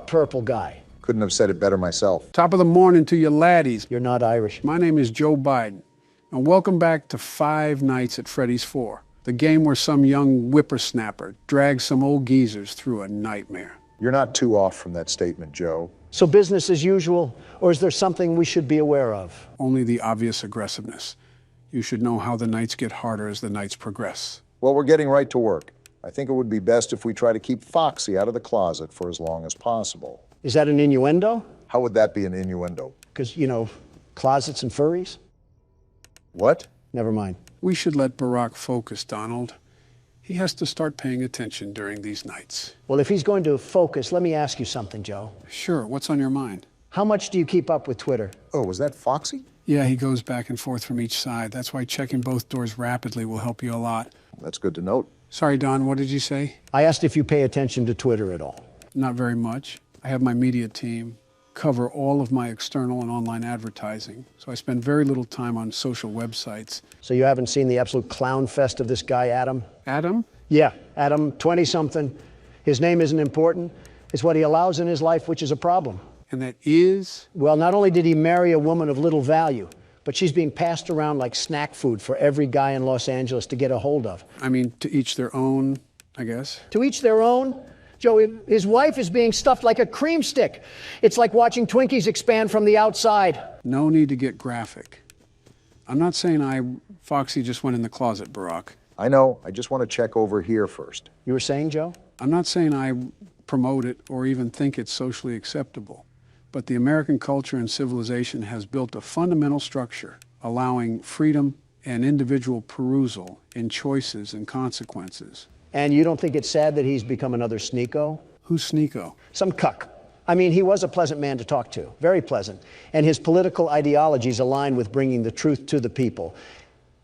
Purple Guy.
Couldn't have said it better myself.
Top of the morning to you laddies.
You're not Irish.
My name is Joe Biden, and welcome back to 5 Nights at Freddy's 4, the game where some young whippersnapper drags some old geezers through a nightmare.
You're not too off from that statement, Joe.
So business as usual, or is there something we should be aware of?
Only the obvious aggressiveness. You should know how the nights get harder as the nights progress.
Well, we're getting right to work. I think it would be best if we try to keep Foxy out of the closet for as long as possible.
Is that an innuendo?
How would that be an innuendo?
Because, you know, closets and furries?
What?
Never mind.
We should let Barack focus, Donald. He has to start paying attention during these nights.
Well, if he's going to focus, let me ask you something, Joe.
Sure, what's on your mind?
How much do you keep up with Twitter?
Oh, was that Foxy?
Yeah, he goes back and forth from each side. That's why checking both doors rapidly will help you a lot.
That's good to note.
Sorry, Don, what did you say?
I asked if you pay attention to Twitter at all.
Not very much. I have my media team cover all of my external and online advertising, so I spend very little time on social websites.
So you haven't seen the absolute clown fest of this guy, Adam?
Adam?
Yeah, Adam, 20-something. His name isn't important. It's what he allows in his life, which is a problem.
And that is?
Well, not only did he marry a woman of little value, but she's being passed around like snack food for every guy in Los Angeles to get a hold of.
I mean, to each their own, I guess.
To each their own? Joe, his wife is being stuffed like a cream stick. It's like watching Twinkies expand from the outside.
No need to get graphic. I'm not saying Foxy just went in the closet, Barack.
I know. I just want to check over here first.
You were saying, Joe?
I'm not saying I promote it or even think it's socially acceptable. But the American culture and civilization has built a fundamental structure allowing freedom and individual perusal in choices and consequences.
And you don't think it's sad that he's become another sneako?
Who's sneako?
Some cuck. I mean, he was a pleasant man to talk to, very pleasant. And his political ideologies align with bringing the truth to the people.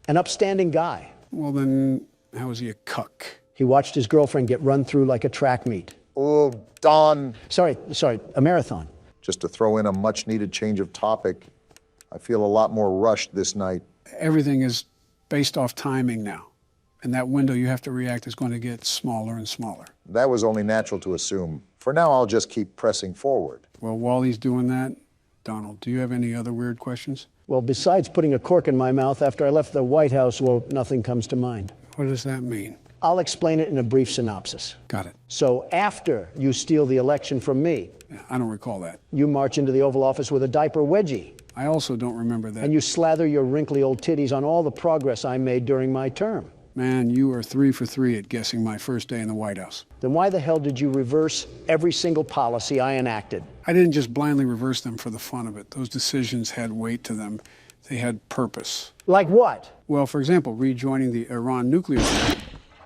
An upstanding guy.
Well, then, how is he a cuck?
He watched his girlfriend get run through like a track meet.
Oh, Don.
Sorry, a marathon.
Just to throw in a much-needed change of topic, I feel a lot more rushed this night.
Everything is based off timing now. And that window you have to react is going to get smaller and smaller.
That was only natural to assume. For now, I'll just keep pressing forward.
Well, while he's doing that, Donald, do you have any other weird questions?
Well, besides putting a cork in my mouth after I left the White House, well, nothing comes to mind.
What does that mean?
I'll explain it in a brief synopsis.
Got it.
So after you steal the election from me,
I don't recall that.
You march into the Oval Office with a diaper wedgie.
I also don't remember that.
And you slather your wrinkly old titties on all the progress I made during my term.
Man, you are 3 for 3 at guessing my first day in the White House.
Then why the hell did you reverse every single policy I enacted?
I didn't just blindly reverse them for the fun of it. Those decisions had weight to them. They had purpose.
Like what?
Well, for example, rejoining the Iran nuclear deal.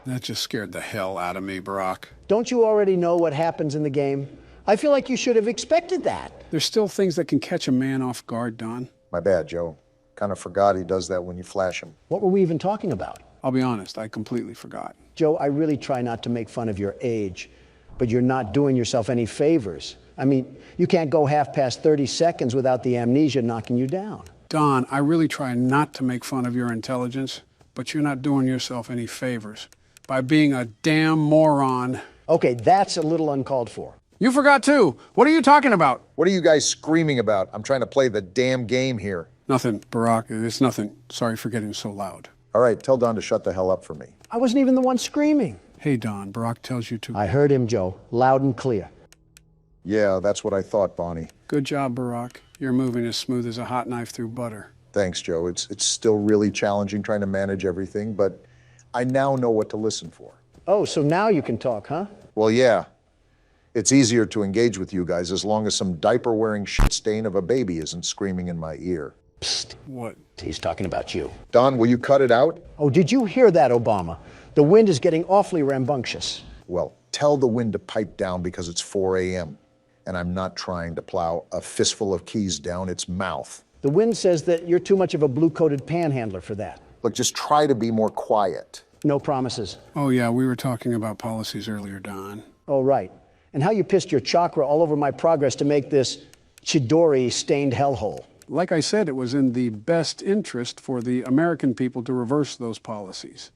That just scared the hell out of me, Barack.
Don't you already know what happens in the game? I feel like you should have expected that.
There's still things that can catch a man off guard, Don.
My bad, Joe. Kind of forgot he does that when you flash him.
What were we even talking about?
I'll be honest, I completely forgot.
Joe, I really try not to make fun of your age, but you're not doing yourself any favors. I mean, you can't go half past 30 seconds without the amnesia knocking you down.
Don, I really try not to make fun of your intelligence, but you're not doing yourself any favors by being a damn moron.
Okay, that's a little uncalled for.
You forgot too. What are you talking about?
What are you guys screaming about? I'm trying to play the damn game here.
Nothing, Barack. It's nothing. Sorry for getting so loud.
All right, tell Don to shut the hell up for me.
I wasn't even the one screaming.
Hey, Don, Barack tells you to.
I heard him, Joe, loud and clear.
Yeah, that's what I thought, Bonnie.
Good job, Barack. You're moving as smooth as a hot knife through butter.
Thanks, Joe. It's still really challenging trying to manage everything, but I now know what to listen for.
Oh, so now you can talk, huh?
Well, yeah. It's easier to engage with you guys as long as some diaper-wearing shit stain of a baby isn't screaming in my ear.
Psst.
What?
He's talking about you.
Don, will you cut it out?
Oh, did you hear that, Obama? The wind is getting awfully rambunctious.
Well, tell the wind to pipe down because it's 4 a.m. and I'm not trying to plow a fistful of keys down its mouth.
The wind says that you're too much of a blue-coated panhandler for that.
Look, just try to be more quiet.
No promises.
Oh, yeah, we were talking about policies earlier, Don.
Oh, right. And how you pissed your chakra all over my progress to make this Chidori-stained hellhole.
Like I said, it was in the best interest for the American people to reverse those policies.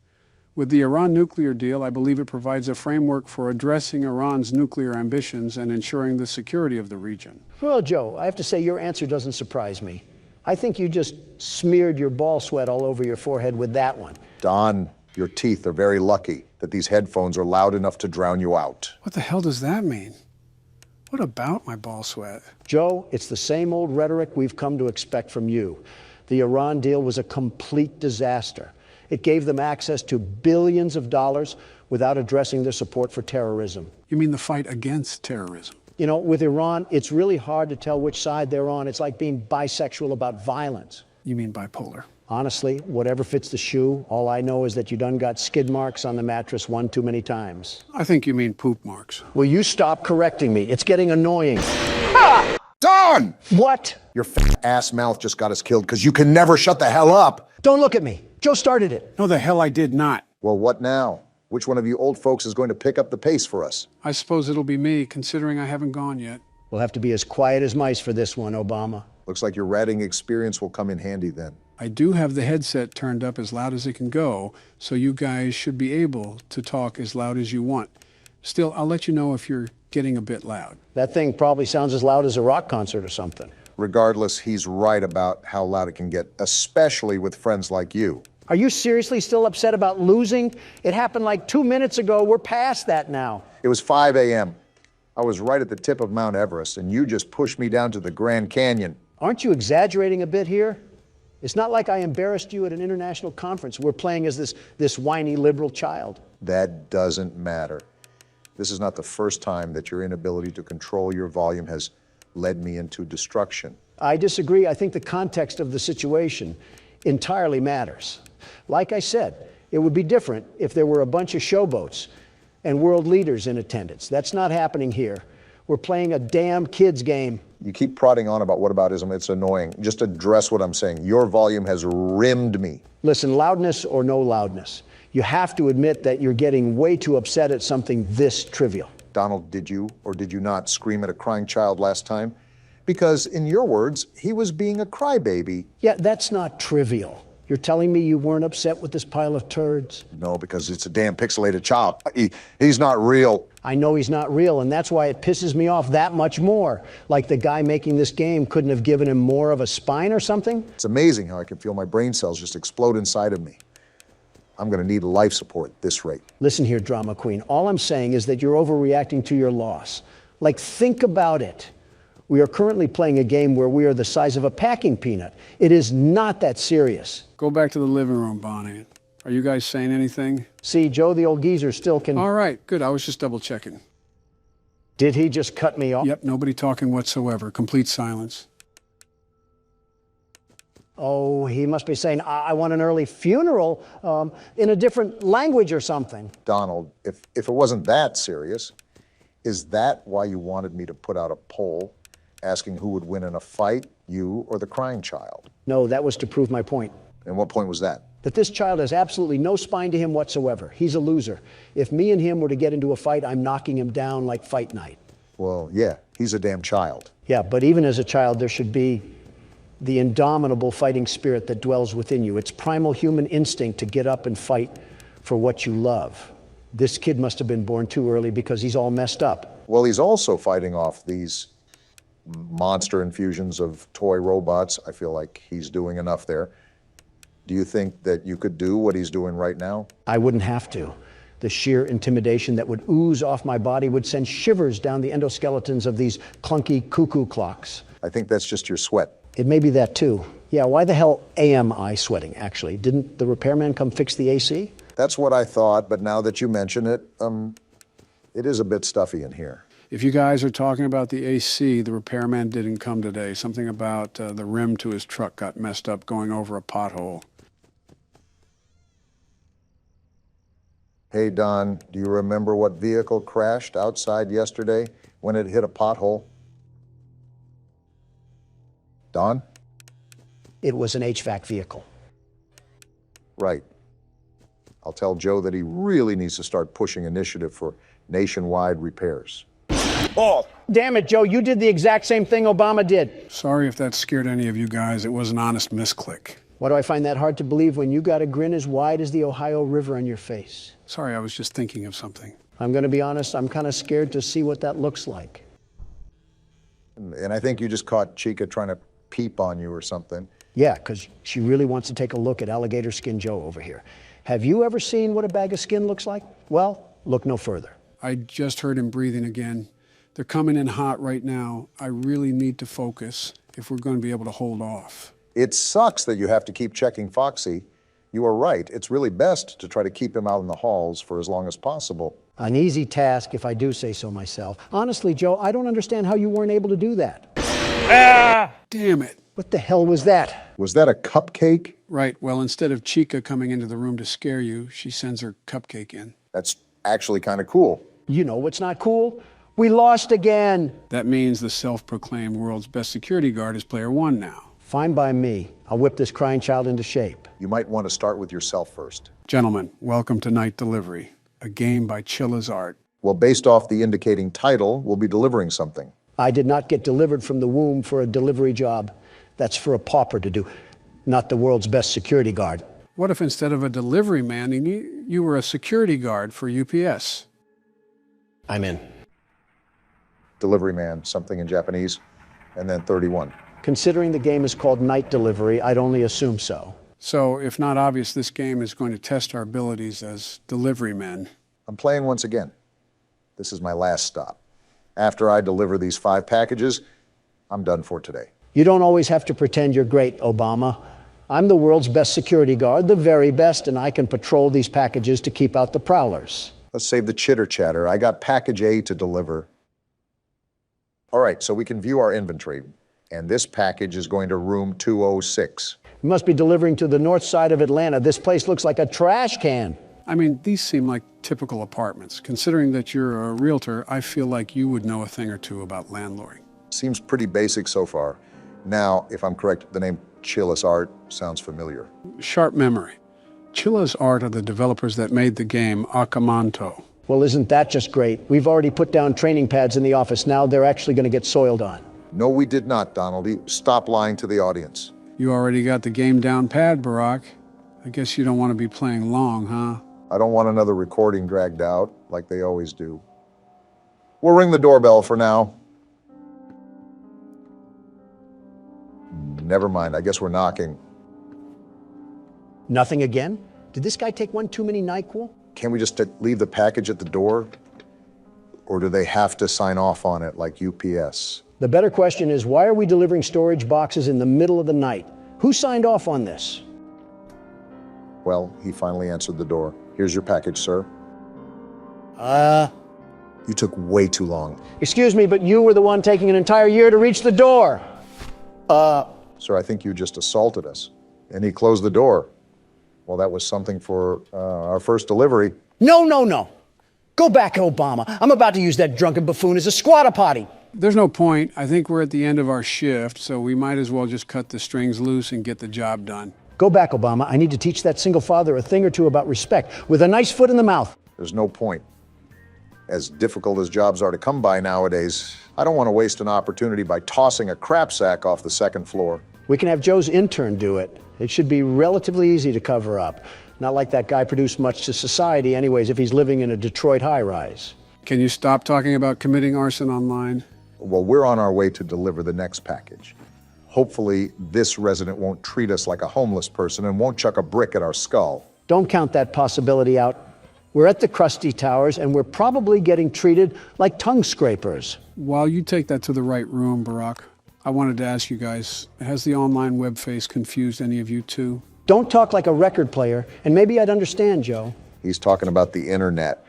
With the Iran nuclear deal, I believe it provides a framework for addressing Iran's nuclear ambitions and ensuring the security of the region.
Well, Joe, I have to say your answer doesn't surprise me. I think you just smeared your ball sweat all over your forehead with that one.
Don, your teeth are very lucky that these headphones are loud enough to drown you out.
What the hell does that mean? What about my ball sweat?
Joe, it's the same old rhetoric we've come to expect from you. The Iran deal was a complete disaster. It gave them access to billions of dollars without addressing their support for terrorism.
You mean the fight against terrorism?
You know, with Iran, it's really hard to tell which side they're on. It's like being bisexual about violence.
You mean bipolar?
Honestly, whatever fits the shoe, all I know is that you done got skid marks on the mattress one too many times.
I think you mean poop marks.
Will you stop correcting me? It's getting annoying.
Don!
What?
Your fat ass mouth just got us killed because you can never shut the hell up.
Don't look at me. Joe started it.
No, the hell I did not.
Well, what now? Which one of you old folks is going to pick up the pace for us?
I suppose it'll be me, considering I haven't gone yet.
We'll have to be as quiet as mice for this one, Obama.
Looks like your ratting experience will come in handy then.
I do have the headset turned up as loud as it can go, so you guys should be able to talk as loud as you want. Still, I'll let you know if you're getting a bit loud.
That thing probably sounds as loud as a rock concert or something.
Regardless, he's right about how loud it can get, especially with friends like you.
Are you seriously still upset about losing? It happened like 2 minutes ago. We're past that now.
It was 5 a.m. I was right at the tip of Mount Everest, and you just pushed me down to the Grand Canyon.
Aren't you exaggerating a bit here? It's not like I embarrassed you at an international conference. We're playing as this whiny liberal child.
That doesn't matter. This is not the first time that your inability to control your volume has led me into destruction.
I disagree. I think the context of the situation entirely matters. Like I said, it would be different if there were a bunch of showboats and world leaders in attendance. That's not happening here. We're playing a damn kids game.
You keep prodding on about whataboutism. It's annoying. Just address what I'm saying. Your volume has rimmed me.
Listen, loudness or no loudness, you have to admit that you're getting way too upset at something this trivial.
Donald, did you or did you not scream at a crying child last time? Because in your words, he was being a crybaby.
Yeah, that's not trivial. You're telling me you weren't upset with this pile of turds?
No, because it's a damn pixelated child. He's not real.
I know he's not real, and that's why it pisses me off that much more. Like the guy making this game couldn't have given him more of a spine or something?
It's amazing how I can feel my brain cells just explode inside of me. I'm going to need life support at this rate.
Listen here, drama queen. All I'm saying is that you're overreacting to your loss. Like, think about it. We are currently playing a game where we are the size of a packing peanut. It is not that serious.
Go back to the living room, Bonnie. Are you guys saying anything?
See, Joe, the old geezer still can...
All right, good. I was just double checking.
Did he just cut me off?
Yep, nobody talking whatsoever. Complete silence.
Oh, he must be saying, I want an early funeral in a different language or something.
Donald, if it wasn't that serious, is that why you wanted me to put out a poll asking who would win in a fight, you or the crying child?
No, that was to prove my point.
And what point was that?
That this child has absolutely no spine to him whatsoever. He's a loser. If me and him were to get into a fight, I'm knocking him down like fight night.
Well, yeah, he's a damn child.
Yeah, but even as a child, there should be the indomitable fighting spirit that dwells within you. It's primal human instinct to get up and fight for what you love. This kid must have been born too early because he's all messed up.
Well, he's also fighting off these monster infusions of toy robots. I feel like he's doing enough there. Do you think that you could do what he's doing right now?
I wouldn't have to. The sheer intimidation that would ooze off my body would send shivers down the endoskeletons of these clunky cuckoo clocks.
I think that's just your sweat.
It may be that too. Yeah, why the hell am I sweating, actually? Didn't the repairman come fix the AC?
That's what I thought, but now that you mention it, it is a bit stuffy in here.
If you guys are talking about the AC, the repairman didn't come today. Something about the rim to his truck got messed up going over a pothole.
Hey, Don, do you remember what vehicle crashed outside yesterday when it hit a pothole? Don?
It was an HVAC vehicle.
Right. I'll tell Joe that he really needs to start pushing initiative for nationwide repairs.
Oh! Damn it, Joe, you did the exact same thing Obama did.
Sorry if that scared any of you guys. It was an honest misclick.
Why do I find that hard to believe when you got a grin as wide as the Ohio River on your face?
Sorry, I was just thinking of something.
I'm going to be honest, I'm kind of scared to see what that looks like.
And I think you just caught Chica trying to peep on you or something.
Yeah, because she really wants to take a look at Alligator Skin Joe over here. Have you ever seen what a bag of skin looks like? Well, look no further.
I just heard him breathing again. They're coming in hot right now. I really need to focus if we're going to be able to hold off.
It sucks that you have to keep checking Foxy. You are right. It's really best to try to keep him out in the halls for as long as possible.
An easy task, if I do say so myself. Honestly, Joe, I don't understand how you weren't able to do that.
Ah! Damn it.
What the hell was that?
Was that a cupcake?
Right, well, instead of Chica coming into the room to scare you, she sends her cupcake in.
That's actually kind of cool.
You know what's not cool? We lost again.
That means the self-proclaimed world's best security guard is player one now.
Fine by me. I'll whip this crying child into shape.
You might want to start with yourself first.
Gentlemen, welcome to Night Delivery, a game by Chilla's Art.
Well, based off the indicating title, we'll be delivering something.
I did not get delivered from the womb for a delivery job. That's for a pauper to do, not the world's best security guard.
What if instead of a delivery man, you were a security guard for UPS?
I'm in.
Delivery man, something in Japanese, and then 31.
Considering the game is called Night Delivery, I'd only assume so.
So, if not obvious, this game is going to test our abilities as delivery men.
I'm playing once again. This is my last stop. After I deliver these 5 packages, I'm done for today.
You don't always have to pretend you're great, Obama. I'm the world's best security guard, the very best, and I can patrol these packages to keep out the prowlers.
Let's save the chitter-chatter. I got package A to deliver. All right, so we can view our inventory, and this package is going to room 206.
You must be delivering to the north side of Atlanta. This place looks like a trash can.
I mean, these seem like typical apartments. Considering that you're a realtor, I feel like you would know a thing or two about landlording.
Seems pretty basic so far. Now, if I'm correct, the name Chilla's Art sounds familiar.
Sharp memory. Chilla's Art are the developers that made the game Akamanto.
Well, isn't that just great? We've already put down training pads in the office. Now they're actually going to get soiled on.
No, we did not, Donald. Stop lying to the audience.
You already got the game down pat, Barack. I guess you don't want to be playing long, huh?
I don't want another recording dragged out, like they always do. We'll ring the doorbell for now. Never mind, I guess we're knocking.
Nothing again? Did this guy take one too many NyQuil?
Can't we just leave the package at the door? Or do they have to sign off on it like UPS?
The better question is, why are we delivering storage boxes in the middle of the night? Who signed off on this?
Well, he finally answered the door. Here's your package, sir. You took way too long.
Excuse me, but you were the one taking an entire year to reach the door.
Sir, I think you just assaulted us. And he closed the door. Well, that was something for our first delivery.
No, no, no. Go back, Obama. I'm about to use that drunken buffoon as a squatter potty.
There's no point. I think we're at the end of our shift, so we might as well just cut the strings loose and get the job done.
Go back, Obama. I need to teach that single father a thing or two about respect, with a nice foot in the mouth.
There's no point. As difficult as jobs are to come by nowadays, I don't want to waste an opportunity by tossing a crap sack off the second floor.
We can have Joe's intern do it. It should be relatively easy to cover up. Not like that guy produced much to society anyways if he's living in a Detroit high-rise.
Can you stop talking about committing arson online?
Well, we're on our way to deliver the next package. Hopefully, this resident won't treat us like a homeless person and won't chuck a brick at our skull.
Don't count that possibility out. We're at the Krusty Towers, and we're probably getting treated like tongue scrapers.
While you take that to the right room, Barack, I wanted to ask you guys, has the online web face confused any of you too?
Don't talk like a record player, and maybe I'd understand, Joe.
He's talking about the internet.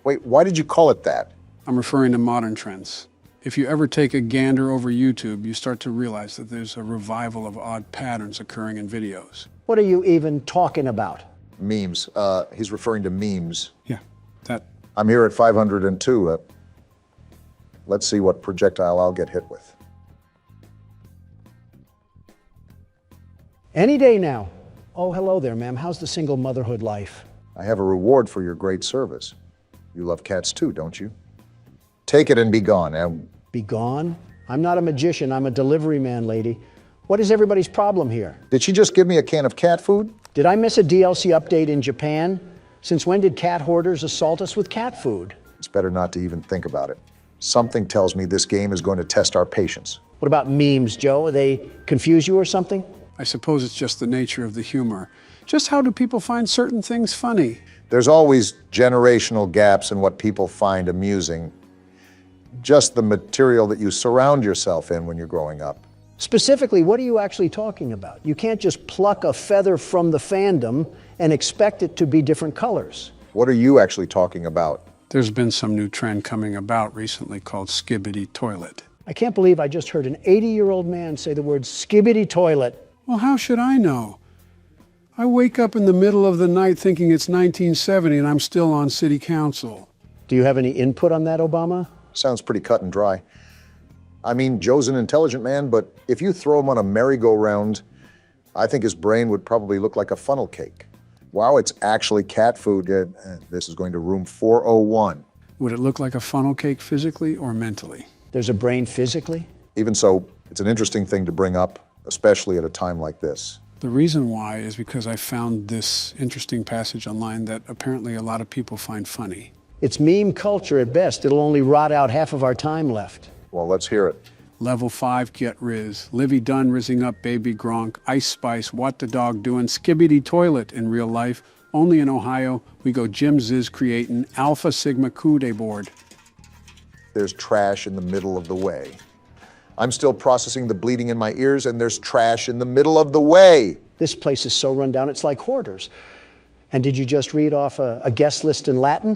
Wait, why did you call it that?
I'm referring to modern trends. If you ever take a gander over YouTube, you start to realize that there's a revival of odd patterns occurring in videos.
What are you even talking about?
Memes. He's referring to memes.
Yeah, that.
I'm here at 502. Let's see what projectile I'll get hit with.
Any day now. Oh, hello there, ma'am. How's the single motherhood life?
I have a reward for your great service. You love cats too, don't you? Take it and be gone.
Be gone? I'm not a magician. I'm a delivery man, lady. What is everybody's problem here?
Did she just give me a can of cat food?
Did I miss a DLC update in Japan? Since when did cat hoarders assault us with cat food?
It's better not to even think about it. Something tells me this game is going to test our patience.
What about memes, Joe? They confuse you or something?
I suppose it's just the nature of the humor. Just how do people find certain things funny?
There's always generational gaps in what people find amusing. Just the material that you surround yourself in when you're growing up.
Specifically, what are you actually talking about? You can't just pluck a feather from the fandom and expect it to be different colors.
What are you actually talking about?
There's been some new trend coming about recently called skibbity toilet.
I can't believe I just heard an 80-year-old man say the word skibbity toilet.
Well, how should I know? I wake up in the middle of the night thinking it's 1970 and I'm still on city council.
Do you have any input on that, Obama?
Sounds pretty cut and dry. I mean, Joe's an intelligent man, but if you throw him on a merry-go-round, I think his brain would probably look like a funnel cake. Wow, it's actually cat food. This is going to room 401.
Would it look like a funnel cake physically or mentally?
There's a brain physically?
Even so, it's an interesting thing to bring up, especially at a time like this.
The reason why is because I found this interesting passage online that apparently a lot of people find funny.
It's meme culture at best. It'll only rot out half of our time left.
Well, let's hear it.
Level 5, get Riz. Livy Dunn rizzing up Baby Gronk. Ice Spice, what the dog doing? Skibbity toilet in real life. Only in Ohio, we go Jim Ziz creating Alpha Sigma Kude board.
There's trash in the middle of the way. I'm still processing the bleeding in my ears, and there's trash in the middle of the way.
This place is so run down, it's like hoarders. And did you just read off a guest list in Latin?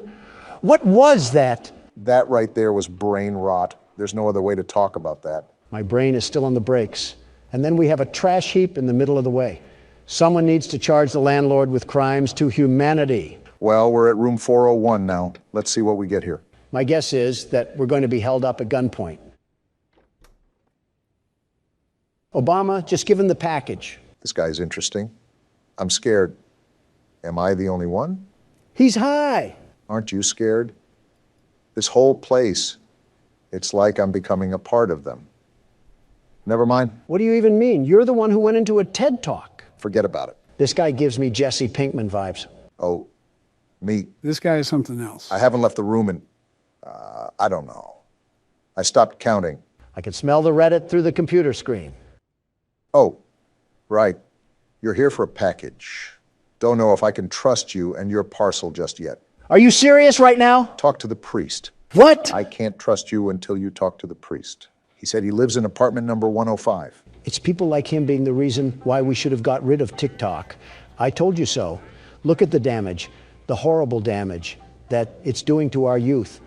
What was that?
That right there was brain rot. There's no other way to talk about that.
My brain is still on the brakes. And then we have a trash heap in the middle of the way. Someone needs to charge the landlord with crimes to humanity.
Well, we're at room 401 now. Let's see what we get here.
My guess is that we're going to be held up at gunpoint. Obama, just give him the package.
This guy's interesting. I'm scared. Am I the only one?
He's high.
Aren't you scared? This whole place, it's like I'm becoming a part of them. Never mind.
What do you even mean? You're the one who went into a TED Talk.
Forget about it.
This guy gives me Jesse Pinkman vibes.
Oh, me.
This guy is something else.
I haven't left the room in, I don't know. I stopped counting.
I can smell the Reddit through the computer screen.
Oh, right. You're here for a package. Don't know if I can trust you and your parcel just yet.
Are you serious right now?
Talk to the priest.
What?
I can't trust you until you talk to the priest. He said he lives in apartment number 105.
It's people like him being the reason why we should have got rid of TikTok. I told you so. Look at the damage, the horrible damage that it's doing to our youth.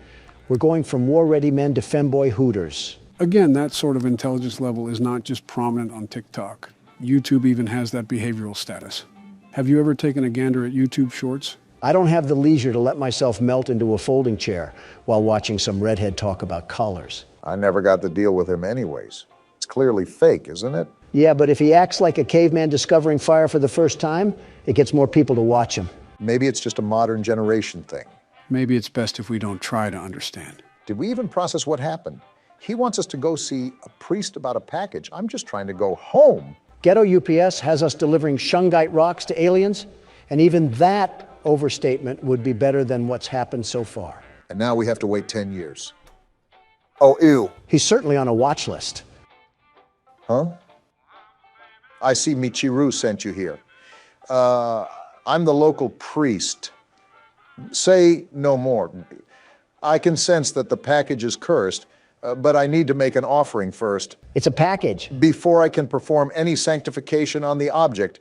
We're going from war-ready men to femboy hooters.
Again, that sort of intelligence level is not just prominent on TikTok. YouTube even has that behavioral status. Have you ever taken a gander at YouTube Shorts?
I don't have the leisure to let myself melt into a folding chair while watching some redhead talk about colors.
I never got the deal with him anyways. It's clearly fake, isn't it?
Yeah, but if he acts like a caveman discovering fire for the first time, it gets more people to watch him.
Maybe it's just a modern generation thing.
Maybe it's best if we don't try to understand.
Did we even process what happened? He wants us to go see a priest about a package. I'm just trying to go home.
Ghetto UPS has us delivering shungite rocks to aliens, and even that overstatement would be better than what's happened so far.
And now we have to wait 10 years. Oh, ew.
He's certainly on a watch list.
Huh? I see Michiru sent you here. I'm the local priest. Say no more. I can sense that the package is cursed, but I need to make an offering first.
It's a package.
Before I can perform any sanctification on the object.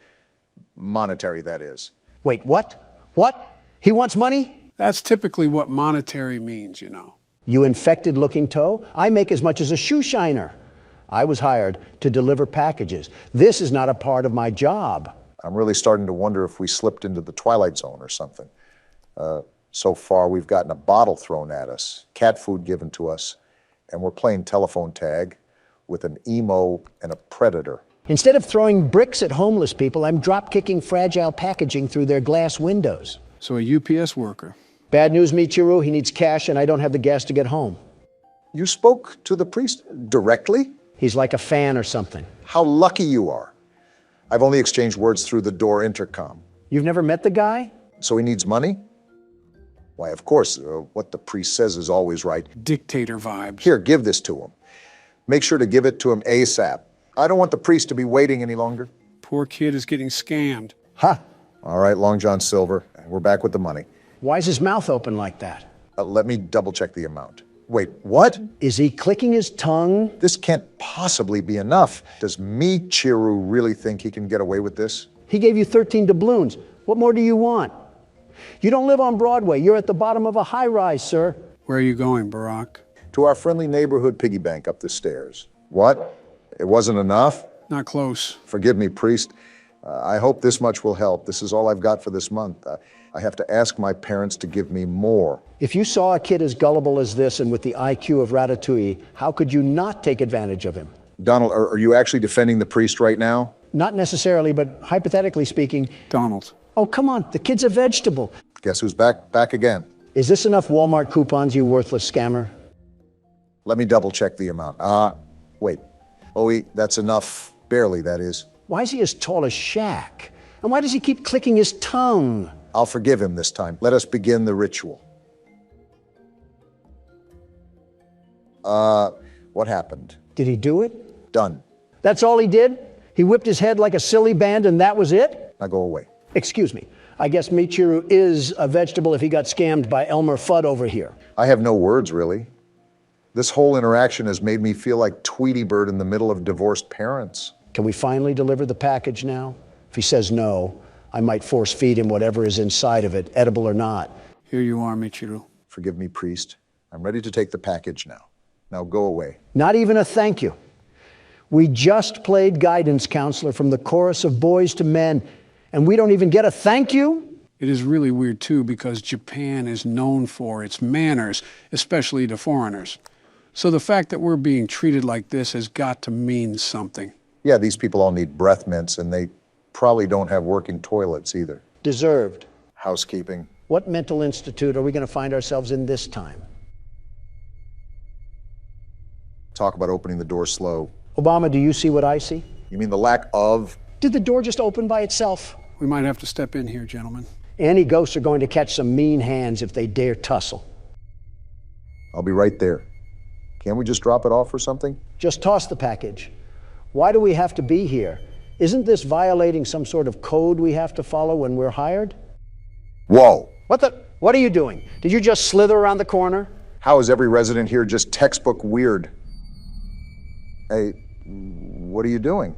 Monetary, that is.
Wait, what? What? He wants money?
That's typically what monetary means, you know.
You infected-looking toe? I make as much as a shoe shiner. I was hired to deliver packages. This is not a part of my job.
I'm really starting to wonder if we slipped into the Twilight Zone or something. So far, we've gotten a bottle thrown at us, cat food given to us, and we're playing telephone tag with an emo and a predator.
Instead of throwing bricks at homeless people, I'm drop-kicking fragile packaging through their glass windows.
So a UPS worker.
Bad news, Michiru. He needs cash, and I don't have the gas to get home.
You spoke to the priest directly?
He's like a fan or something.
How lucky you are. I've only exchanged words through the door intercom.
You've never met the guy?
So he needs money? Why, of course, what the priest says is always right.
Dictator vibes.
Here, give this to him. Make sure to give it to him ASAP. I don't want the priest to be waiting any longer.
Poor kid is getting scammed.
Ha!
All right, Long John Silver. We're back with the money.
Why is his mouth open like that?
Let me double check the amount. Wait, what?
Is he clicking his tongue?
This can't possibly be enough. Does Michiru really think he can get away with this?
He gave you 13 doubloons. What more do you want? You don't live on Broadway. You're at the bottom of a high-rise, sir.
Where are you going, Barack?
To our friendly neighborhood piggy bank up the stairs. What? It wasn't enough?
Not close.
Forgive me, priest. I hope this much will help. This is all I've got for this month. I have to ask my parents to give me more.
If you saw a kid as gullible as this and with the IQ of Ratatouille, how could you not take advantage of him?
Donald, are you actually defending the priest right now?
Not necessarily, but hypothetically speaking.
Donald.
Oh, come on. The kid's a vegetable.
Guess who's back again?
Is this enough Walmart coupons, you worthless scammer?
Let me double check the amount. Wait. Oh, that's enough. Barely, that is.
Why is he as tall as Shaq? And why does he keep clicking his tongue?
I'll forgive him this time. Let us begin the ritual. What happened?
Did he do it?
Done.
That's all he did? He whipped his head like a silly band and that was it?
Now go away.
Excuse me. I guess Michiru is a vegetable if he got scammed by Elmer Fudd over here.
I have no words, really. This whole interaction has made me feel like Tweety Bird in the middle of divorced parents.
Can we finally deliver the package now? If he says no, I might force feed him whatever is inside of it, edible or not.
Here you are, Michiru.
Forgive me, priest. I'm ready to take the package now. Now go away.
Not even a thank you. We just played guidance counselor from the chorus of Boys to Men, and we don't even get a thank you?
It is really weird, too, because Japan is known for its manners, especially to foreigners. So the fact that we're being treated like this has got to mean something.
Yeah, these people all need breath mints, and they probably don't have working toilets either.
Deserved.
Housekeeping.
What mental institute are we going to find ourselves in this time?
Talk about opening the door slow.
Obama, do you see what I see?
You mean the lack of?
Did the door just open by itself?
We might have to step in here, gentlemen.
Any ghosts are going to catch some mean hands if they dare tussle.
I'll be right there. Can't we just drop it off or something?
Just toss the package. Why do we have to be here? Isn't this violating some sort of code we have to follow when we're hired?
Whoa!
What are you doing? Did you just slither around the corner?
How is every resident here just textbook weird? Hey, what are you doing?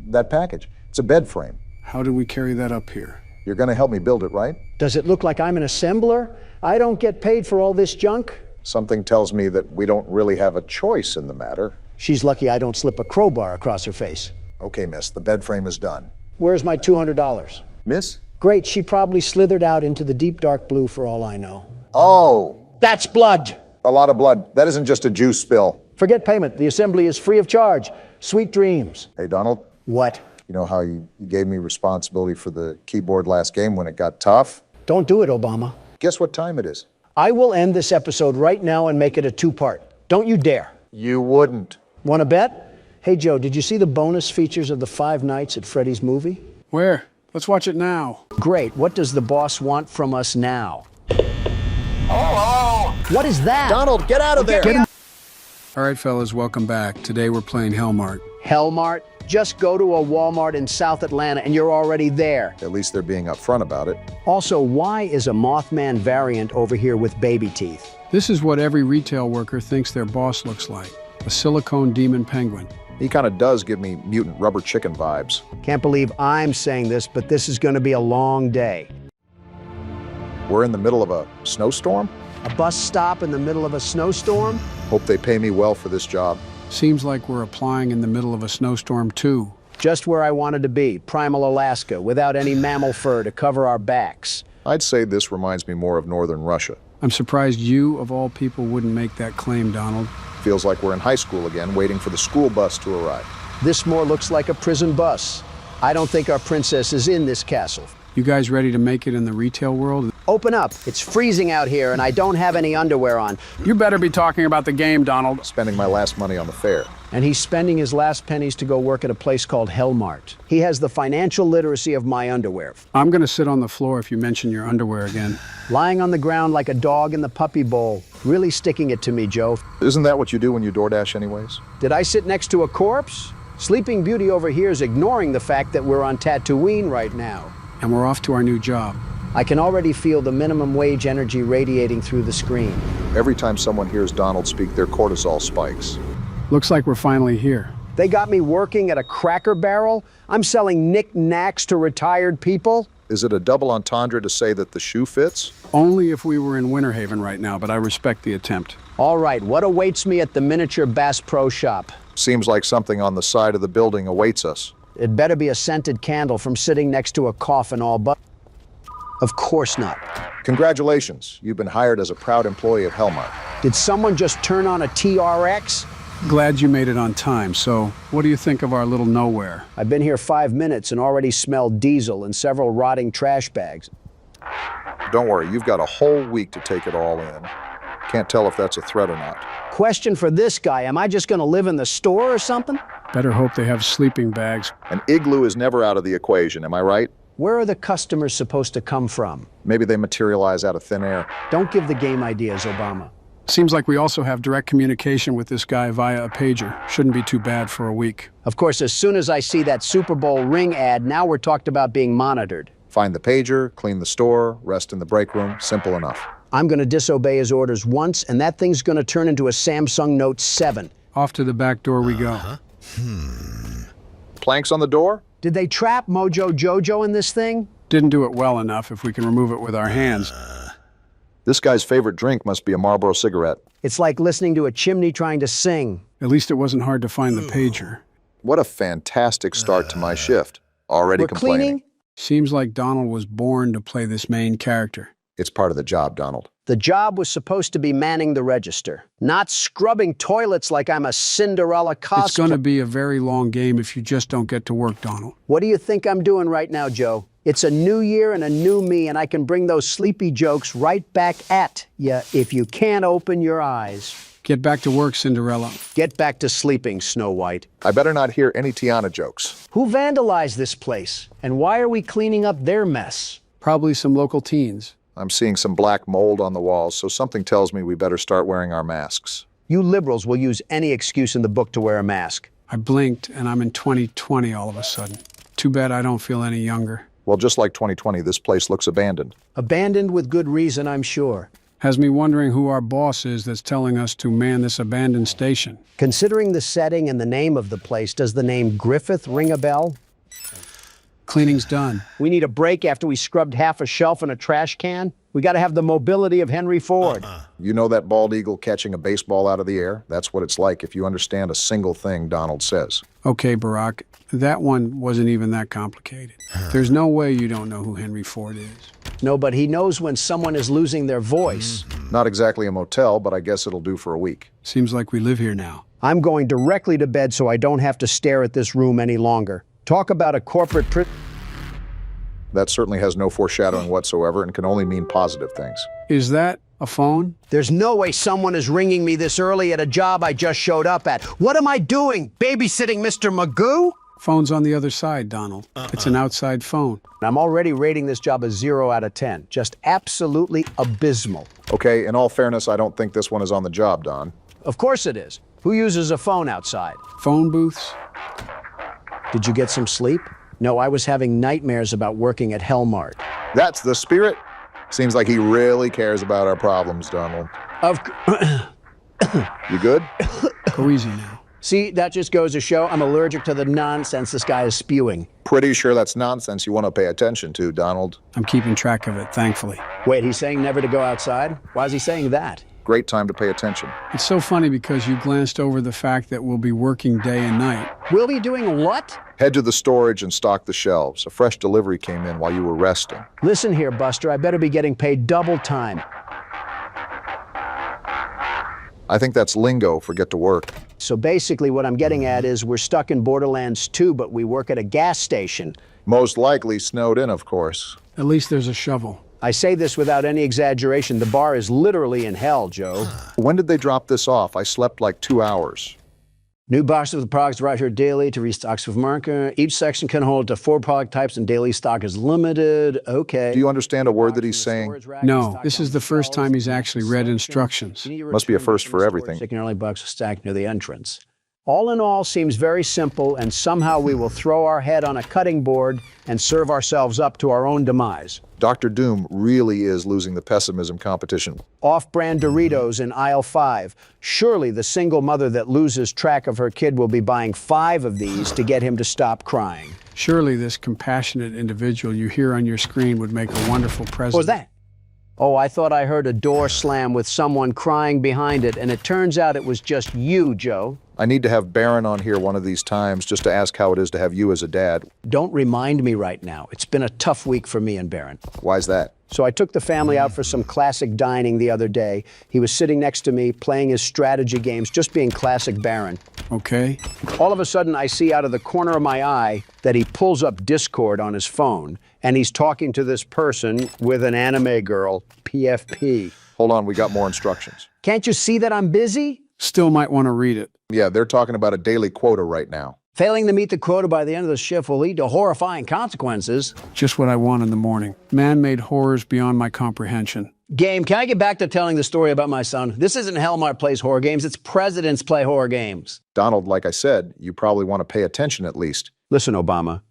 That package. It's a bed frame.
How did we carry that up here?
You're going to help me build it, right?
Does it look like I'm an assembler? I don't get paid for all this junk.
Something tells me that we don't really have a choice in the matter.
She's lucky I don't slip a crowbar across her face.
Okay, miss, the bed frame is done.
Where's my $200?
Miss?
Great, she probably slithered out into the deep dark blue for all I know.
Oh!
That's blood!
A lot of blood. That isn't just a juice spill.
Forget payment. The assembly is free of charge. Sweet dreams.
Hey, Donald?
What?
You know how you gave me responsibility for the keyboard last game when it got tough?
Don't do it, Obama.
Guess what time it is?
I will end this episode right now and make it a two-part. Don't you dare.
You wouldn't.
Want to bet? Hey, Joe, did you see the bonus features of the 5 nights at Freddy's movie?
Where? Let's watch it now.
Great. What does the boss want from us now?
Oh!
What is that?
Donald, get out of there!
All right, fellas, welcome back. Today we're playing Hellmart.
Hellmart? Just go to a Walmart in South Atlanta and you're already there.
At least they're being upfront about it.
Also, why is a Mothman variant over here with baby teeth?
This is what every retail worker thinks their boss looks like. A silicone demon penguin.
He kind of does give me mutant rubber chicken vibes.
Can't believe I'm saying this, but this is going to be a long day.
We're in the middle of a snowstorm?
A bus stop in the middle of a snowstorm?
Hope they pay me well for this job.
Seems like we're applying in the middle of a snowstorm, too.
Just where I wanted to be, primal Alaska, without any mammal fur to cover our backs.
I'd say this reminds me more of northern Russia.
I'm surprised you, of all people, wouldn't make that claim, Donald.
Feels like we're in high school again, waiting for the school bus to arrive.
This more looks like a prison bus. I don't think our princess is in this castle.
You guys ready to make it in the retail world?
Open up. It's freezing out here, and I don't have any underwear on.
You better be talking about the game, Donald.
Spending my last money on the fair.
And he's spending his last pennies to go work at a place called Hellmart. He has the financial literacy of my underwear.
I'm going to sit on the floor if you mention your underwear again.
Lying on the ground like a dog in the puppy bowl. Really sticking it to me, Joe.
Isn't that what you do when you DoorDash anyways?
Did I sit next to a corpse? Sleeping Beauty over here is ignoring the fact that we're on Tatooine right now.
And we're off to our new job.
I can already feel the minimum wage energy radiating through the screen.
Every time someone hears Donald speak, their cortisol spikes.
Looks like we're finally here.
They got me working at a Cracker Barrel? I'm selling knick-knacks to retired people?
Is it a double entendre to say that the shoe fits?
Only if we were in Winter Haven right now, but I respect the attempt.
All right, what awaits me at the Miniature Bass Pro Shop?
Seems like something on the side of the building awaits us.
It better be a scented candle from sitting next to a coffin all but... Of course not.
Congratulations, you've been hired as a proud employee of Hellmart.
Did someone just turn on a TRX?
Glad you made it on time. So, what do you think of our little nowhere?
I've been here 5 minutes and already smelled diesel and several rotting trash bags.
Don't worry, you've got a whole week to take it all in. Can't tell if that's a threat or not.
Question for this guy, am I just gonna live in the store or something?
Better hope they have sleeping bags.
An igloo is never out of the equation, am I right?
Where are the customers supposed to come from?
Maybe they materialize out of thin air.
Don't give the game ideas, Obama.
Seems like we also have direct communication with this guy via a pager. Shouldn't be too bad for a week.
Of course, as soon as I see that Super Bowl ring ad, now we're talked about being monitored.
Find the pager, clean the store, rest in the break room. Simple enough.
I'm going to disobey his orders once, and that thing's going to turn into a Samsung Note 7.
Off to the back door we go.
Planks on the door?
Did they trap Mojo Jojo in this thing?
Didn't do it well enough if we can remove it with our hands.
This guy's favorite drink must be a Marlboro cigarette.
It's like listening to a chimney trying to sing.
At least it wasn't hard to find the pager.
What a fantastic start to my shift. Already
We're
complaining.
cleaning?
Seems like Donald was born to play this main character.
It's part of the job, Donald.
The job was supposed to be manning the register, not scrubbing toilets like I'm a Cinderella cosplay.
It's going to be a very long game if you just don't get to work, Donald.
What do you think I'm doing right now, Joe? It's a new year and a new me, and I can bring those sleepy jokes right back at ya if you can't open your eyes.
Get back to work, Cinderella.
Get back to sleeping, Snow White.
I better not hear any Tiana jokes.
Who vandalized this place? And why are we cleaning up their mess?
Probably some local teens.
I'm seeing some black mold on the walls, so something tells me we better start wearing our masks.
You liberals will use any excuse in the book to wear a mask.
I blinked, and I'm in 2020 all of a sudden. Too bad I don't feel any younger.
Well, just like 2020, this place looks abandoned.
Abandoned with good reason, I'm sure.
Has me wondering who our boss is that's telling us to man this abandoned station.
Considering the setting and the name of the place, does the name Griffith ring a bell?
Cleaning's done.
We need a break after we scrubbed half a shelf and a trash can. We got to have the mobility of Henry Ford.
You know that bald eagle catching a baseball out of the air? That's what it's like if you understand a single thing Donald says.
Okay, Barack, that one wasn't even that complicated. There's no way you don't know who Henry Ford is.
No, but he knows when someone is losing their voice.
Not exactly a motel, but I guess it'll do for a week.
Seems like we live here now.
I'm going directly to bed so I don't have to stare at this room any longer. Talk about a corporate
That certainly has no foreshadowing whatsoever and can only mean positive things.
Is that a phone?
There's no way someone is ringing me this early at a job I just showed up at. What am I doing? Babysitting Mr. Magoo?
Phone's on the other side, Donald. It's an outside phone.
I'm already rating this job a 0 out of 10. Just absolutely abysmal.
Okay, in all fairness, I don't think this one is on the job, Don.
Of course it is. Who uses a phone outside?
Phone booths?
Did you get some sleep? No, I was having nightmares about working at Hellmart.
That's the spirit. Seems like he really cares about our problems, Donald. You good?
Go easy now.
See, that just goes to show I'm allergic to the nonsense this guy is spewing.
Pretty sure that's nonsense you want to pay attention to, Donald.
I'm keeping track of it, thankfully.
Wait, he's saying never to go outside? Why is he saying that?
Great time to pay attention.
It's so funny because you glanced over the fact that we'll be working day and night.
We'll be doing what?
Head to the storage and stock the shelves. A fresh delivery came in while you were resting.
Listen here, Buster, I better be getting paid double time.
I think that's lingo for get to work.
So basically what I'm getting at is we're stuck in Borderlands 2, but we work at a gas station.
Most likely snowed in, of course.
At least there's a shovel.
I say this without any exaggeration. The bar is literally in hell, Joe.
When did they drop this off? I slept like 2 hours.
New boxes of the products arrive here daily to restocks of market. Each section can hold to 4 product types and daily stock is limited. Okay.
Do you understand a word that he's saying?
No, this is the first time he's actually read instructions.
Must be a first for everything.
Chicken early bucks stacked near the entrance. All in all, seems very simple, and somehow we will throw our head on a cutting board and serve ourselves up to our own demise.
Dr. Doom really is losing the pessimism competition.
Off-brand Doritos in aisle 5. Surely the single mother that loses track of her kid will be buying 5 of these to get him to stop crying.
Surely this compassionate individual you hear on your screen would make a wonderful president.
What was that? Oh, I thought I heard a door slam with someone crying behind it, and it turns out it was just you, Joe.
I need to have Baron on here one of these times just to ask how it is to have you as a dad.
Don't remind me right now. It's been a tough week for me and Baron.
Why's that?
So I took the family out for some classic dining the other day. He was sitting next to me, playing his strategy games, just being classic Baron.
Okay.
All of a sudden, I see out of the corner of my eye that he pulls up Discord on his phone, and he's talking to this person with an anime girl, PFP.
Hold on, we got more instructions.
Can't you see that I'm busy?
Still might want to read it.
Yeah, they're talking about a daily quota right now.
Failing to meet the quota by the end of the shift will lead to horrifying consequences.
Just what I want in the morning. Man-made horrors beyond my comprehension.
Game, can I get back to telling the story about my son? This isn't Hellmart Plays Horror Games, it's Presidents Play Horror Games.
Donald, like I said, you probably want to pay attention at least.
Listen, Obama,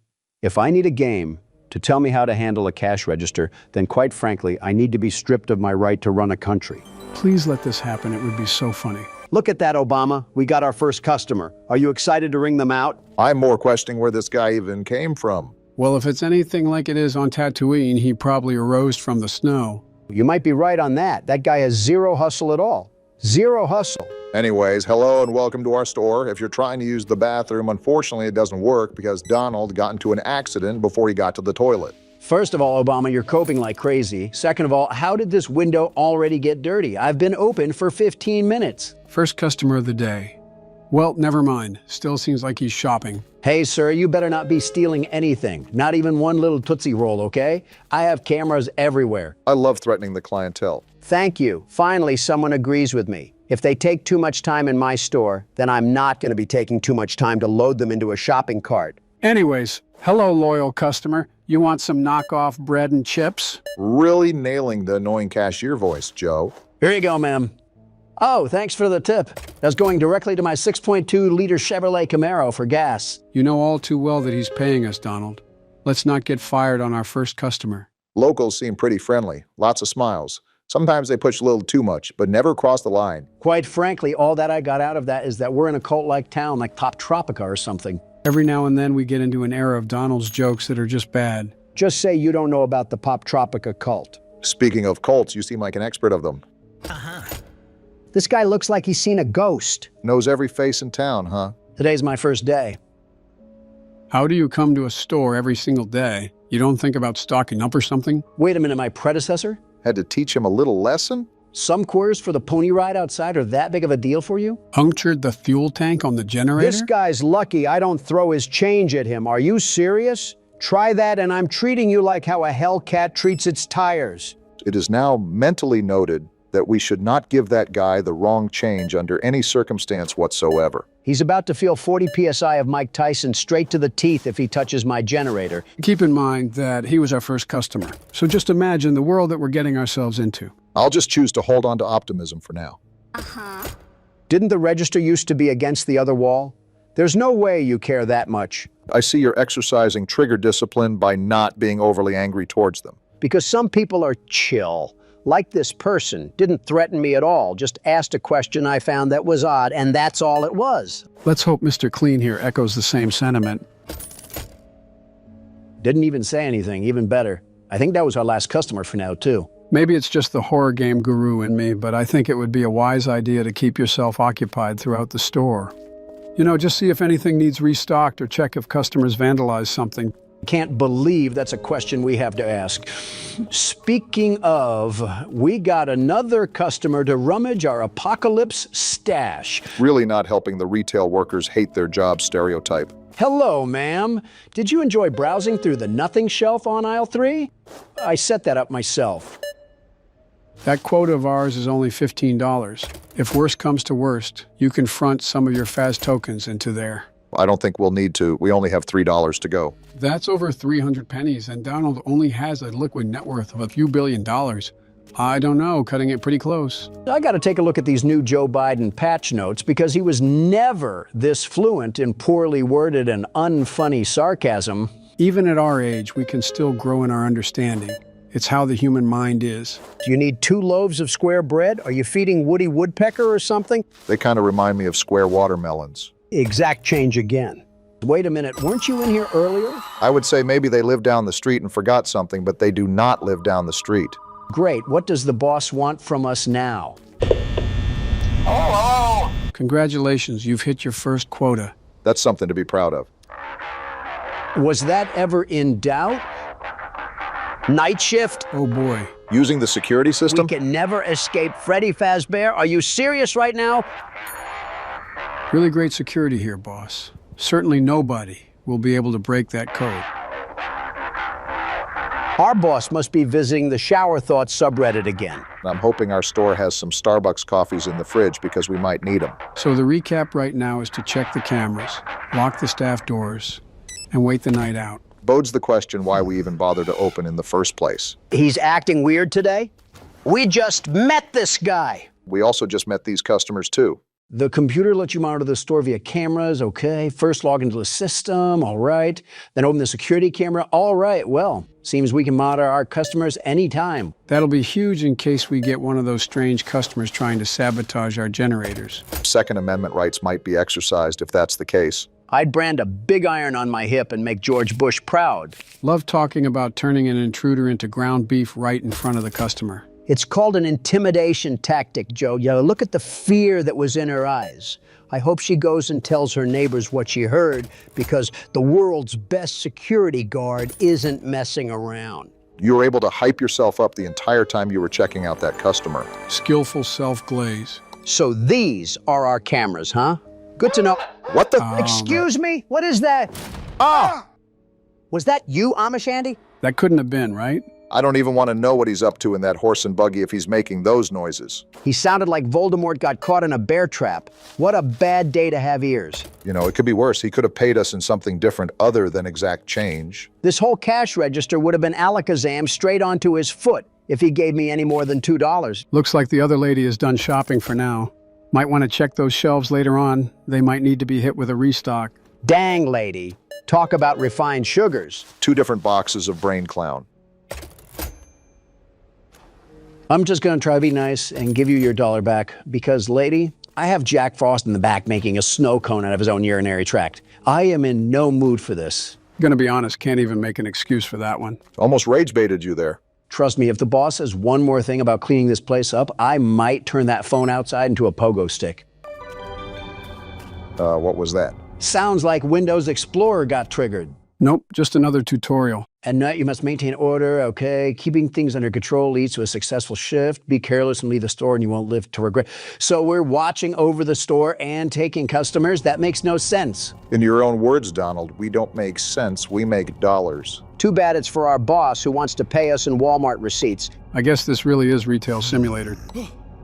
if I need a game to tell me how to handle a cash register, then quite frankly, I need to be stripped of my right to run a country.
Please let this happen. It would be so funny.
Look at that, Obama. We got our first customer. Are you excited to ring them out?
I'm more questioning where this guy even came from.
Well, if it's anything like it is on Tatooine, he probably arose from the snow.
You might be right on that. That guy has zero hustle at all. Zero hustle.
Anyways, hello and welcome to our store. If you're trying to use the bathroom, unfortunately it doesn't work because Donald got into an accident before he got to the toilet.
First of all, Obama, you're coping like crazy. Second of all, how did this window already get dirty? I've been open for 15 minutes.
First customer of the day. Well, never mind. Still seems like he's shopping.
Hey, sir, you better not be stealing anything. Not even one little Tootsie Roll, okay? I have cameras everywhere.
I love threatening the clientele.
Thank you. Finally, someone agrees with me. If they take too much time in my store, then I'm not going to be taking too much time to load them into a shopping cart.
Anyways, hello, loyal customer. You want some knockoff bread and chips?
Really nailing the annoying cashier voice, Joe.
Here you go, ma'am. Oh, thanks for the tip. That's going directly to my 6.2-liter Chevrolet Camaro for gas.
You know all too well that he's paying us, Donald. Let's not get fired on our first customer.
Locals seem pretty friendly. Lots of smiles. Sometimes they push a little too much, but never cross the line.
Quite frankly, all that I got out of that is that we're in a cult-like town like Top Tropica or something.
Every now and then we get into an era of Donald's jokes that are just bad.
Just say you don't know about the Pop Tropica cult.
Speaking of cults, you seem like an expert of them.
This guy looks like he's seen a ghost.
Knows every face in town, huh?
Today's my first day.
How do you come to a store every single day? You don't think about stocking up or something?
Wait a minute, my predecessor?
Had to teach him a little lesson?
Some quarters for the pony ride outside are that big of a deal for you?
Punctured the fuel tank on the generator?
This guy's lucky I don't throw his change at him. Are you serious? Try that and I'm treating you like how a Hellcat treats its tires.
It is now mentally noted that we should not give that guy the wrong change under any circumstance whatsoever.
He's about to feel 40 PSI of Mike Tyson straight to the teeth if he touches my generator.
Keep in mind that he was our first customer. So just imagine the world that we're getting ourselves into.
I'll just choose to hold on to optimism for now.
Didn't the register used to be against the other wall? There's no way you care that much.
I see you're exercising trigger discipline by not being overly angry towards them.
Because some people are chill. Like this person, didn't threaten me at all, just asked a question I found that was odd, and that's all it was.
Let's hope Mr. Clean here echoes the same sentiment.
Didn't even say anything, even better. I think that was our last customer for now, too.
Maybe it's just the horror game guru in me, but I think it would be a wise idea to keep yourself occupied throughout the store. You know, just see if anything needs restocked or check if customers vandalize something.
Can't believe that's a question we have to ask. Speaking of, we got another customer to rummage our apocalypse stash.
Really not helping the retail workers hate their job stereotype.
Hello, ma'am. Did you enjoy browsing through the nothing shelf on aisle 3? I set that up myself.
That quota of ours is only $15. If worst comes to worst, you can front some of your Faz tokens into there.
I don't think we'll need to. We only have $3 to go.
That's over 300 pennies, and Donald only has a liquid net worth of a few $1 billion. I don't know, cutting it pretty close.
I got to take a look at these new Joe Biden patch notes because he was never this fluent in poorly worded and unfunny sarcasm.
Even at our age, we can still grow in our understanding. It's how the human mind is.
Do you need 2 loaves of square bread? Are you feeding Woody Woodpecker or something?
They kind of remind me of square watermelons.
Exact change again. Wait a minute, weren't you in here earlier?
I would say maybe they live down the street and forgot something, but they do not live down the street.
Great, what does the boss want from us now?
Oh! Congratulations, you've hit your first quota.
That's something to be proud of.
Was that ever in doubt? Nightshift?
Oh boy.
Using the security system?
We can never escape Freddy Fazbear. Are you serious right now?
Really great security here, boss. Certainly nobody will be able to break that code.
Our boss must be visiting the Shower Thoughts subreddit again.
I'm hoping our store has some Starbucks coffees in the fridge because we might need them.
So the recap right now is to check the cameras, lock the staff doors, and wait the night out.
Bodes the question why we even bother to open in the first place.
He's acting weird today? We just met this guy.
We also just met these customers too.
The computer lets you monitor the store via cameras, okay. First log into the system, all right. Then open the security camera, all right. Well, seems we can monitor our customers anytime.
That'll be huge in case we get one of those strange customers trying to sabotage our generators.
Second Amendment rights might be exercised if that's the case.
I'd brand a big iron on my hip and make George Bush proud.
Love talking about turning an intruder into ground beef right in front of the customer.
It's called an intimidation tactic, Joe. Look at the fear that was in her eyes. I hope she goes and tells her neighbors what she heard, because the world's best security guard isn't messing around.
You were able to hype yourself up the entire time you were checking out that customer.
Skillful self-glaze.
So these are our cameras, huh? Good to know.
What the?
Excuse me? What is that? Oh! Was that you, Amish Andy?
That couldn't have been, right?
I don't even want to know what he's up to in that horse and buggy if he's making those noises.
He sounded like Voldemort got caught in a bear trap. What a bad day to have ears.
You know, it could be worse. He could have paid us in something different other than exact change.
This whole cash register would have been alakazam straight onto his foot if he gave me any more than $2.
Looks like the other lady is done shopping for now. Might want to check those shelves later on. They might need to be hit with a restock.
Dang, lady. Talk about refined sugars.
2 different boxes of Brain Clown.
I'm just going to try to be nice and give you your $1 back because, lady, I have Jack Frost in the back making a snow cone out of his own urinary tract. I am in no mood for this.
Gonna be honest, can't even make an excuse for that one.
Almost rage baited you there.
Trust me, if the boss says one more thing about cleaning this place up, I might turn that phone outside into a pogo stick.
What was that?
Sounds like Windows Explorer got triggered.
Nope, just another tutorial.
At night, you must maintain order, okay? Keeping things under control leads to a successful shift. Be careless and leave the store and you won't live to regret. So we're watching over the store and taking customers? That makes no sense.
In your own words, Donald, we don't make sense, we make dollars.
Too bad it's for our boss who wants to pay us in Walmart receipts.
I guess this really is Retail Simulator.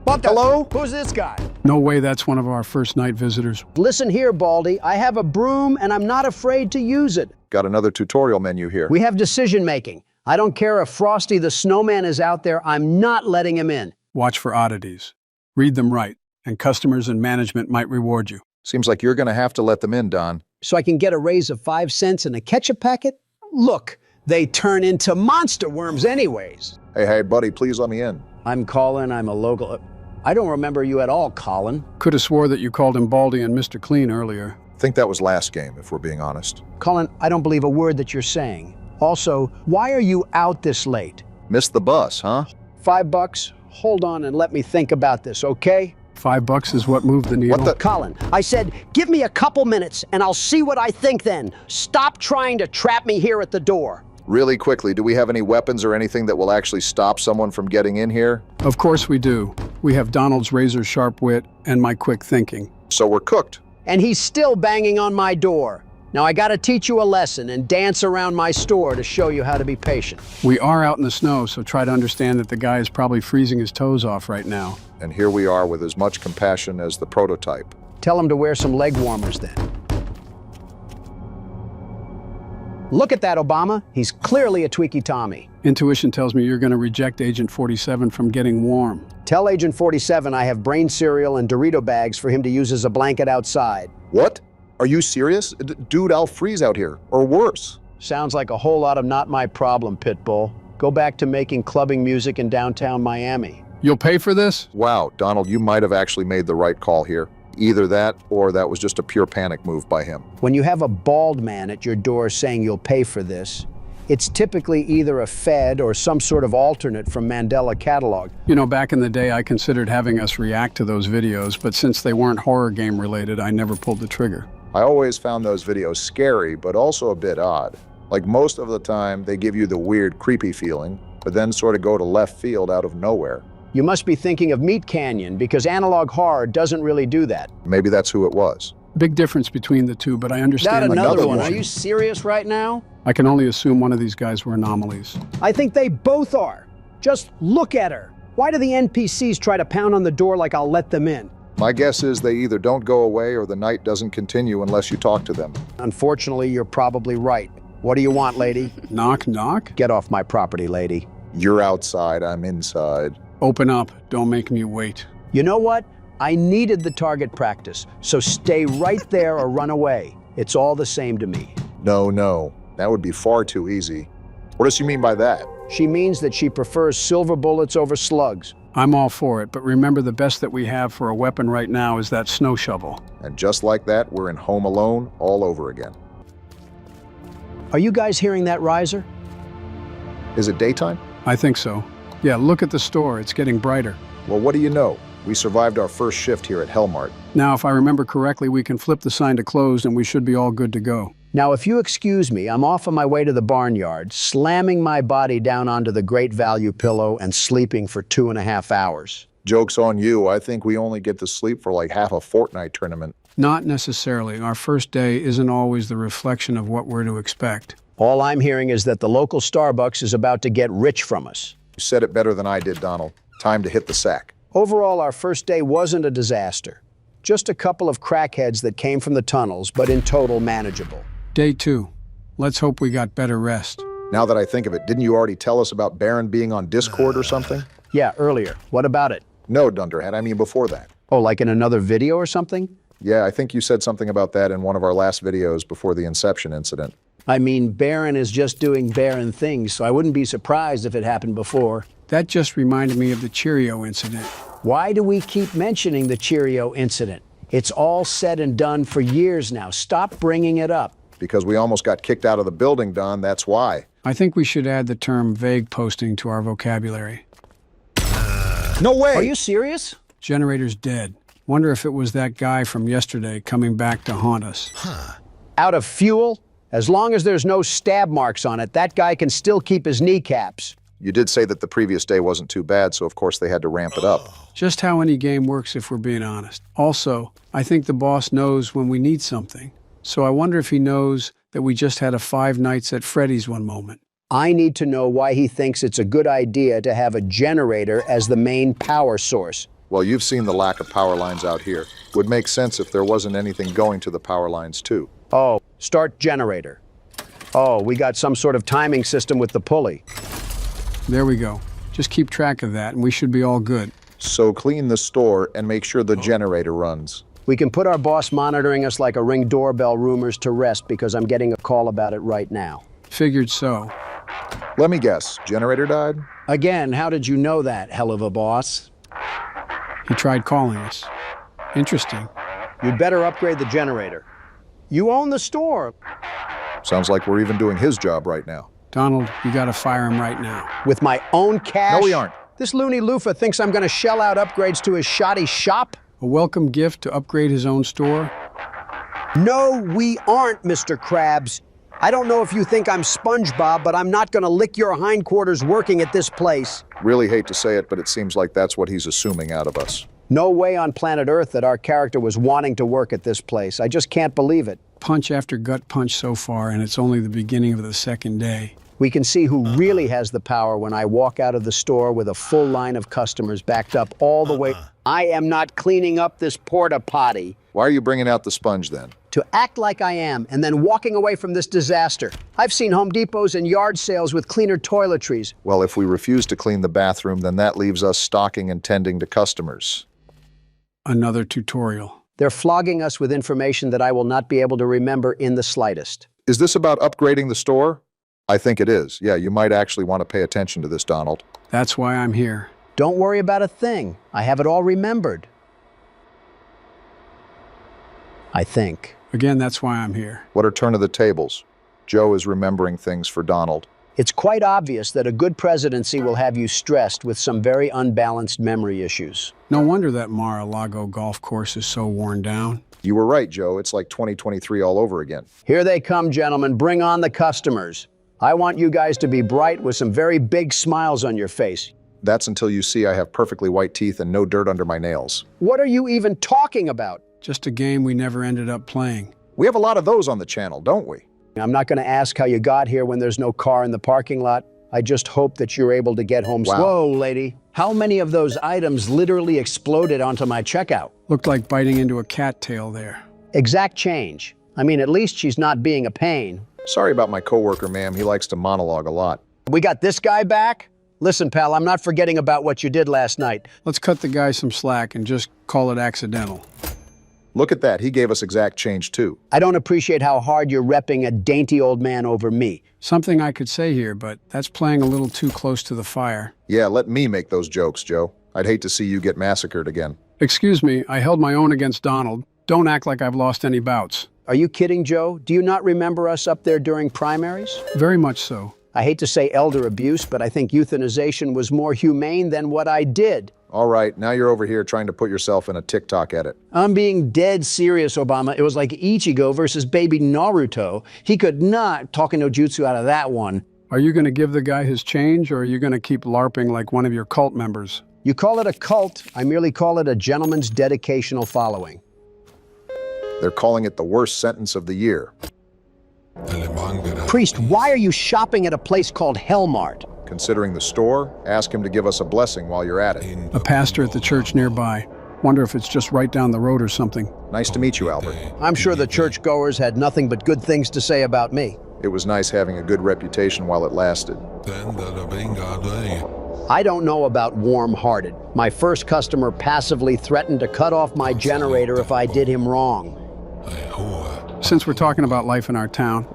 What the? Hello? Who's this guy?
No way that's one of our first night visitors.
Listen here, Baldy. I have a broom and I'm not afraid to use it.
Got another tutorial menu here.
We have decision making. I don't care if Frosty the Snowman is out there, I'm not letting him in.
Watch for oddities. Read them right, and customers and management might reward you.
Seems like you're gonna have to let them in, Don.
So I can get a raise of 5 cents and a ketchup packet? Look, they turn into monster worms anyways.
Hey, buddy, please let me in.
I'm Colin, I'm a local. I don't remember you at all, Colin.
Could have swore that you called him Baldy and Mr. Clean earlier.
Think that was last game, if we're being honest.
Colin, I don't believe a word that you're saying. Also, why are you out this late?
Missed the bus, huh?
$5? Hold on and let me think about this, okay?
$5 is what moved the needle.
What the?
Colin, I said, give me a couple minutes and I'll see what I think then. Stop trying to trap me here at the door.
Really quickly, do we have any weapons or anything that will actually stop someone from getting in here?
Of course we do. We have Donald's razor-sharp wit and my quick thinking.
So we're cooked.
And he's still banging on my door. Now I gotta teach you a lesson and dance around my store to show you how to be patient.
We are out in the snow, so try to understand that the guy is probably freezing his toes off right now.
And here we are with as much compassion as the prototype.
Tell him to wear some leg warmers then. Look at that, Obama. He's clearly a tweaky Tommy.
Intuition tells me you're going to reject Agent 47 from getting warm.
Tell Agent 47 I have brain cereal and Dorito bags for him to use as a blanket outside.
What? Are you serious? Dude, I'll freeze out here. Or worse.
Sounds like a whole lot of not my problem, Pitbull. Go back to making clubbing music in downtown Miami.
You'll pay for this?
Wow, Donald, you might have actually made the right call here. Either that, or that was just a pure panic move by him.
When you have a bald man at your door saying you'll pay for this, it's typically either a Fed or some sort of alternate from Mandela catalog.
You know, back in the day, I considered having us react to those videos, but since they weren't horror game related, I never pulled the trigger.
I always found those videos scary, but also a bit odd. Like most of the time, they give you the weird, creepy feeling, but then sort of go to left field out of nowhere.
You must be thinking of Meat Canyon, because analog horror doesn't really do that.
Maybe that's who it was.
Big difference between the two, but I understand.
Not another one. Are you serious right now?
I can only assume one of these guys were anomalies.
I think they both are. Just look at her. Why do the NPCs try to pound on the door like I'll let them in?
My guess is they either don't go away or the night doesn't continue unless you talk to them.
Unfortunately, you're probably right. What do you want, lady?
Knock, knock?
Get off my property, lady.
You're outside, I'm inside.
Open up. Don't make me wait.
You know what? I needed the target practice, so stay right there or run away. It's all the same to me.
No. That would be far too easy. What does she mean by that?
She means that she prefers silver bullets over slugs.
I'm all for it, but remember the best that we have for a weapon right now is that snow shovel.
And just like that, we're in Home Alone all over again.
Are you guys hearing that riser?
Is it daytime?
I think so. Yeah, look at the store. It's getting brighter.
Well, what do you know? We survived our first shift here at Hellmart.
Now, if I remember correctly, we can flip the sign to closed and we should be all good to go.
Now, if you excuse me, I'm off on my way to the barnyard, slamming my body down onto the Great Value pillow and sleeping for 2.5 hours.
Joke's on you. I think we only get to sleep for like half a Fortnite tournament.
Not necessarily. Our first day isn't always the reflection of what we're to expect.
All I'm hearing is that the local Starbucks is about to get rich from us.
You said it better than I did, Donald. Time to hit the sack.
Overall, our first day wasn't a disaster. Just a couple of crackheads that came from the tunnels, but in total manageable.
Day 2. Let's hope we got better rest.
Now that I think of it, didn't you already tell us about Baron being on Discord or something?
Yeah, earlier. What about it?
No, Dunderhead, I mean before that.
Oh, like in another video or something?
Yeah, I think you said something about that in one of our last videos before the Inception incident.
I mean, Baron is just doing Baron things, so I wouldn't be surprised if it happened before.
That just reminded me of the Cheerio incident.
Why do we keep mentioning the Cheerio incident? It's all said and done for years now. Stop bringing it up.
Because we almost got kicked out of the building, Don, that's why.
I think we should add the term vague posting to our vocabulary.
No way!
Are you serious?
Generator's dead. Wonder if it was that guy from yesterday coming back to haunt us.
Out of fuel? As long as there's no stab marks on it, that guy can still keep his kneecaps.
You did say that the previous day wasn't too bad, so of course they had to ramp it up.
Just how any game works if we're being honest. Also, I think the boss knows when we need something. So I wonder if he knows that we just had a 5 nights at Freddy's one moment.
I need to know why he thinks it's a good idea to have a generator as the main power source.
Well, you've seen the lack of power lines out here. Would make sense if there wasn't anything going to the power lines, too.
Oh, start generator. Oh, we got some sort of timing system with the pulley.
There we go. Just keep track of that and we should be all good.
So clean the store and make sure the generator runs.
We can put our boss monitoring us like a Ring doorbell rumors to rest because I'm getting a call about it right now.
Figured so.
Let me guess, generator died?
Again, how did you know that, hell of a boss?
He tried calling us. Interesting.
You'd better upgrade the generator. You own the store.
Sounds like we're even doing his job right now.
Donald, you gotta fire him right now.
With my own cash?
No, we aren't.
This loony loofah thinks I'm gonna shell out upgrades to his shoddy shop?
A welcome gift to upgrade his own store?
No, we aren't, Mr. Krabs. I don't know if you think I'm SpongeBob, but I'm not gonna lick your hindquarters working at this place.
Really hate to say it, but it seems like that's what he's assuming out of us.
No way on planet Earth that our character was wanting to work at this place. I just can't believe it.
Punch after gut punch so far, and it's only the beginning of the second day.
We can see who really has the power when I walk out of the store with a full line of customers backed up all the way. I am not cleaning up this porta potty.
Why are you bringing out the sponge then?
To act like I am and then walking away from this disaster. I've seen Home Depots and yard sales with cleaner toiletries.
Well, if we refuse to clean the bathroom, then that leaves us stocking and tending to customers.
Another tutorial.
They're flogging us with information that I will not be able to remember in the slightest.
Is this about upgrading the store? I think it is. Yeah, you might actually want to pay attention to this, Donald.
That's why I'm here.
Don't worry about a thing. I have it all remembered. I think.
Again, that's why I'm here.
What a turn of the tables. Joe is remembering things for Donald.
It's quite obvious that a good presidency will have you stressed with some very unbalanced memory issues.
No wonder that Mar-a-Lago golf course is so worn down.
You were right, Joe. It's like 2023 all over again.
Here they come, gentlemen. Bring on the customers. I want you guys to be bright with some very big smiles on your face.
That's until you see I have perfectly white teeth and no dirt under my nails.
What are you even talking about?
Just a game we never ended up playing.
We have a lot of those on the channel, don't we?
I'm not going to ask how you got here when there's no car in the parking lot. I just hope that you're able to get home.
Wow.
Whoa, lady. How many of those items literally exploded onto my checkout?
Looked like biting into a cattail there.
Exact change. I mean, at least she's not being a pain.
Sorry about my coworker, ma'am. He likes to monologue a lot.
We got this guy back? Listen, pal, I'm not forgetting about what you did last night.
Let's cut the guy some slack and just call it accidental.
Look at that. He gave us exact change, too.
I don't appreciate how hard you're repping a dainty old man over me.
Something I could say here, but that's playing a little too close to the fire.
Yeah, let me make those jokes, Joe. I'd hate to see you get massacred again.
Excuse me, I held my own against Donald. Don't act like I've lost any bouts.
Are you kidding, Joe? Do you not remember us up there during primaries?
Very much so.
I hate to say elder abuse, but I think euthanization was more humane than what I did.
All right, now you're over here trying to put yourself in a TikTok edit.
I'm being dead serious, Obama. It was like Ichigo versus baby Naruto. He could not talk no jutsu out of that one.
Are you going to give the guy his change, or are you going to keep LARPing like one of your cult members?
You call it a cult, I merely call it a gentleman's dedicational following.
They're calling it the worst sentence of the year.
Priest, why are you shopping at a place called Hellmart?
Considering the store, ask him to give us a blessing while you're at it.
A pastor at the church nearby. Wonder if it's just right down the road or something.
Nice to meet you, Albert.
I'm sure the churchgoers had nothing but good things to say about me.
It was nice having a good reputation while it lasted.
I don't know about warm-hearted. My first customer passively threatened to cut off my generator if I did him wrong.
Since we're talking about life in our town.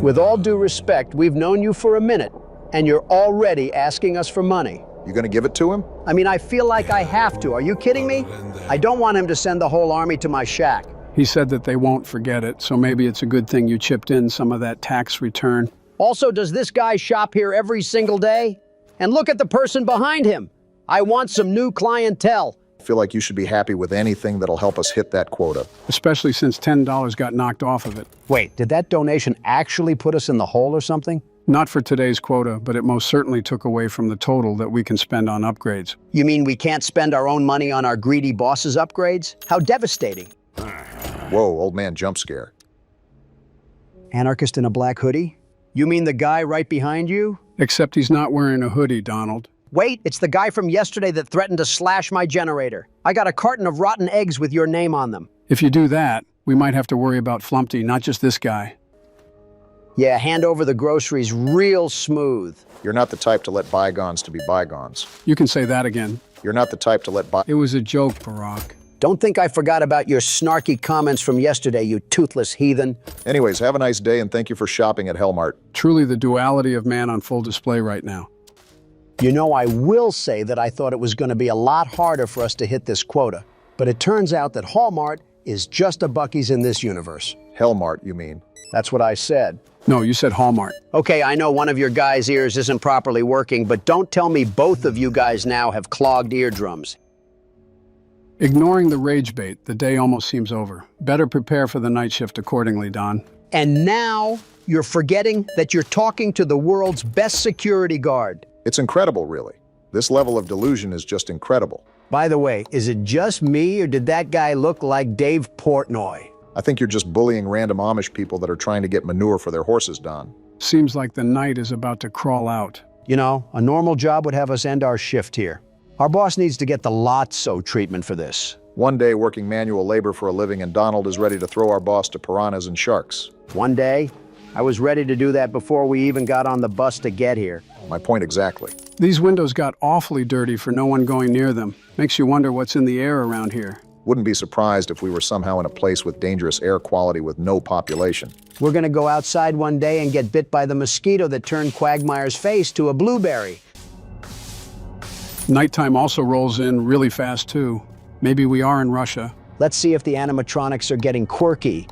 With all due respect, we've known you for a minute, and you're already asking us for money.
You gonna give it to him?
I mean, I feel like I have to. Are you kidding me? I don't want him to send the whole army to my shack.
He said that they won't forget it, so maybe it's a good thing you chipped in some of that tax return.
Also, does this guy shop here every single day? And look at the person behind him. I want some new clientele.
I feel like you should be happy with anything that'll help us hit that quota.
Especially since $10 got knocked off of it.
Wait, did that donation actually put us in the hole or something?
Not for today's quota, but it most certainly took away from the total that we can spend on upgrades.
You mean we can't spend our own money on our greedy boss's upgrades? How devastating.
Whoa, old man jump scare.
Anarchist in a black hoodie? You mean the guy right behind you?
Except he's not wearing a hoodie, Donald.
Wait, it's the guy from yesterday that threatened to slash my generator. I got a carton of rotten eggs with your name on them.
If you do that, we might have to worry about Flumpty, not just this guy.
Yeah, hand over the groceries real smooth.
You're not the type to let bygones to be bygones.
You can say that again.
You're not the type to let
It was a joke, Barack.
Don't think I forgot about your snarky comments from yesterday, you toothless heathen.
Anyways, have a nice day and thank you for shopping at Hellmart.
Truly the duality of man on full display right now.
You know, I will say that I thought it was going to be a lot harder for us to hit this quota. But it turns out that Hallmart is just a Buc-ee's in this universe.
Hellmart, you mean?
That's what I said.
No, you said Hallmark.
Okay, I know one of your guys' ears isn't properly working, but don't tell me both of you guys now have clogged eardrums.
Ignoring the rage bait, the day almost seems over. Better prepare for the night shift accordingly, Don.
And now you're forgetting that you're talking to the world's best security guard.
It's incredible, really. This level of delusion is just incredible.
By the way, is it just me, or did that guy look like Dave Portnoy?
I think you're just bullying random Amish people that are trying to get manure for their horses, Don.
Seems like the night is about to crawl out.
You know, a normal job would have us end our shift here. Our boss needs to get the Lotso treatment for this.
One day working manual labor for a living and Donald is ready to throw our boss to piranhas and sharks.
One day? I was ready to do that before we even got on the bus to get here.
My point exactly.
These windows got awfully dirty for no one going near them. Makes you wonder what's in the air around here.
Wouldn't be surprised if we were somehow in a place with dangerous air quality with no population.
We're gonna go outside one day and get bit by the mosquito that turned Quagmire's face to a blueberry.
Nighttime also rolls in really fast, too. Maybe we are in Russia.
Let's see if the animatronics are getting quirky.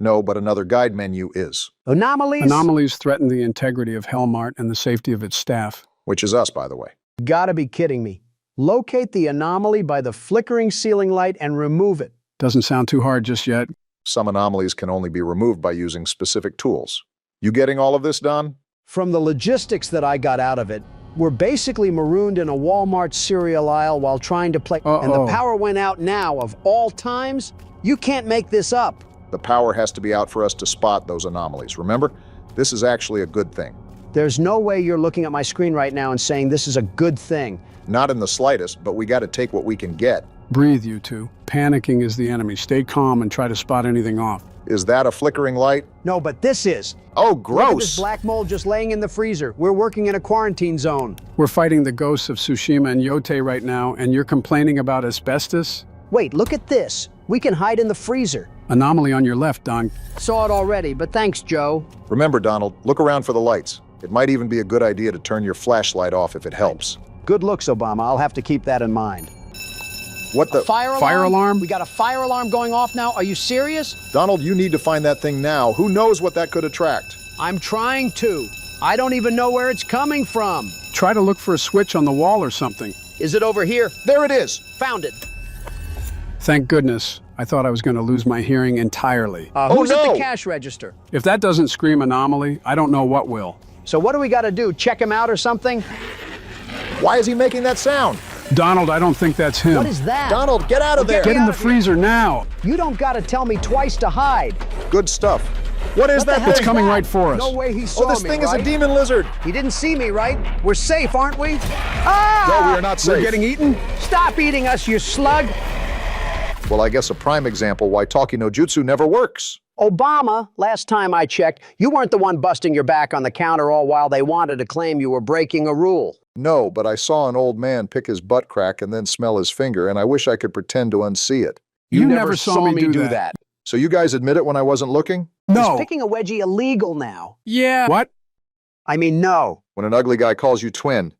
No, but another guide menu is.
Anomalies?
Anomalies threaten the integrity of Hellmart and the safety of its staff.
Which is us, by the way.
Gotta be kidding me. Locate the anomaly by the flickering ceiling light and remove it.
Doesn't sound too hard just yet.
Some anomalies can only be removed by using specific tools. You getting all of this, Don?
From the logistics that I got out of it, we're basically marooned in a Walmart cereal aisle while trying to play. And the power went out now, of all times? You can't make this up.
The power has to be out for us to spot those anomalies. Remember? This is actually a good thing.
There's no way you're looking at my screen right now and saying this is a good thing.
Not in the slightest, but we got to take what we can get.
Breathe, you two. Panicking is the enemy. Stay calm and try to spot anything off.
Is that a flickering light?
No, but this is.
Oh, gross!
Look at this black mold just laying in the freezer. We're working in a quarantine zone.
We're fighting the ghosts of Tsushima and Yotei right now, and you're complaining about asbestos?
Wait, look at this. We can hide in the freezer.
Anomaly on your left, Don.
Saw it already, but thanks, Joe.
Remember, Donald, look around for the lights. It might even be a good idea to turn your flashlight off if it helps.
Good looks, Obama. I'll have to keep that in mind.
What the?
Fire alarm? We got a fire alarm going off now? Are you serious?
Donald, you need to find that thing now. Who knows what that could attract?
I'm trying to. I don't even know where it's coming from.
Try to look for a switch on the wall or something.
Is it over here?
There it is.
Found it.
Thank goodness. I thought I was going to lose my hearing entirely.
Who's at the cash register?
If that doesn't scream anomaly, I don't know what will.
So what do we got to do? Check him out or something?
Why is he making that sound?
Donald, I don't think that's him.
What is that?
Donald, get out of there!
Get in the freezer now!
You don't got to tell me twice to hide.
Good stuff. What is that?
It's coming right for us.
No way he saw me,
this thing is a demon lizard.
He didn't see me, right? We're safe, aren't we? Ah!
No, we are not safe.
We're getting eaten?
Stop eating us, you slug!
Well, I guess a prime example why talkie no jutsu never works.
Obama, last time I checked, you weren't the one busting your back on the counter all while they wanted to claim you were breaking a rule.
No, but I saw an old man pick his butt crack and then smell his finger, and I wish I could pretend to unsee it.
You never saw me do that.
So you guys admit it when I wasn't looking?
No.
Is picking a wedgie illegal now?
Yeah. What?
I mean, no.
When an ugly guy calls you twin,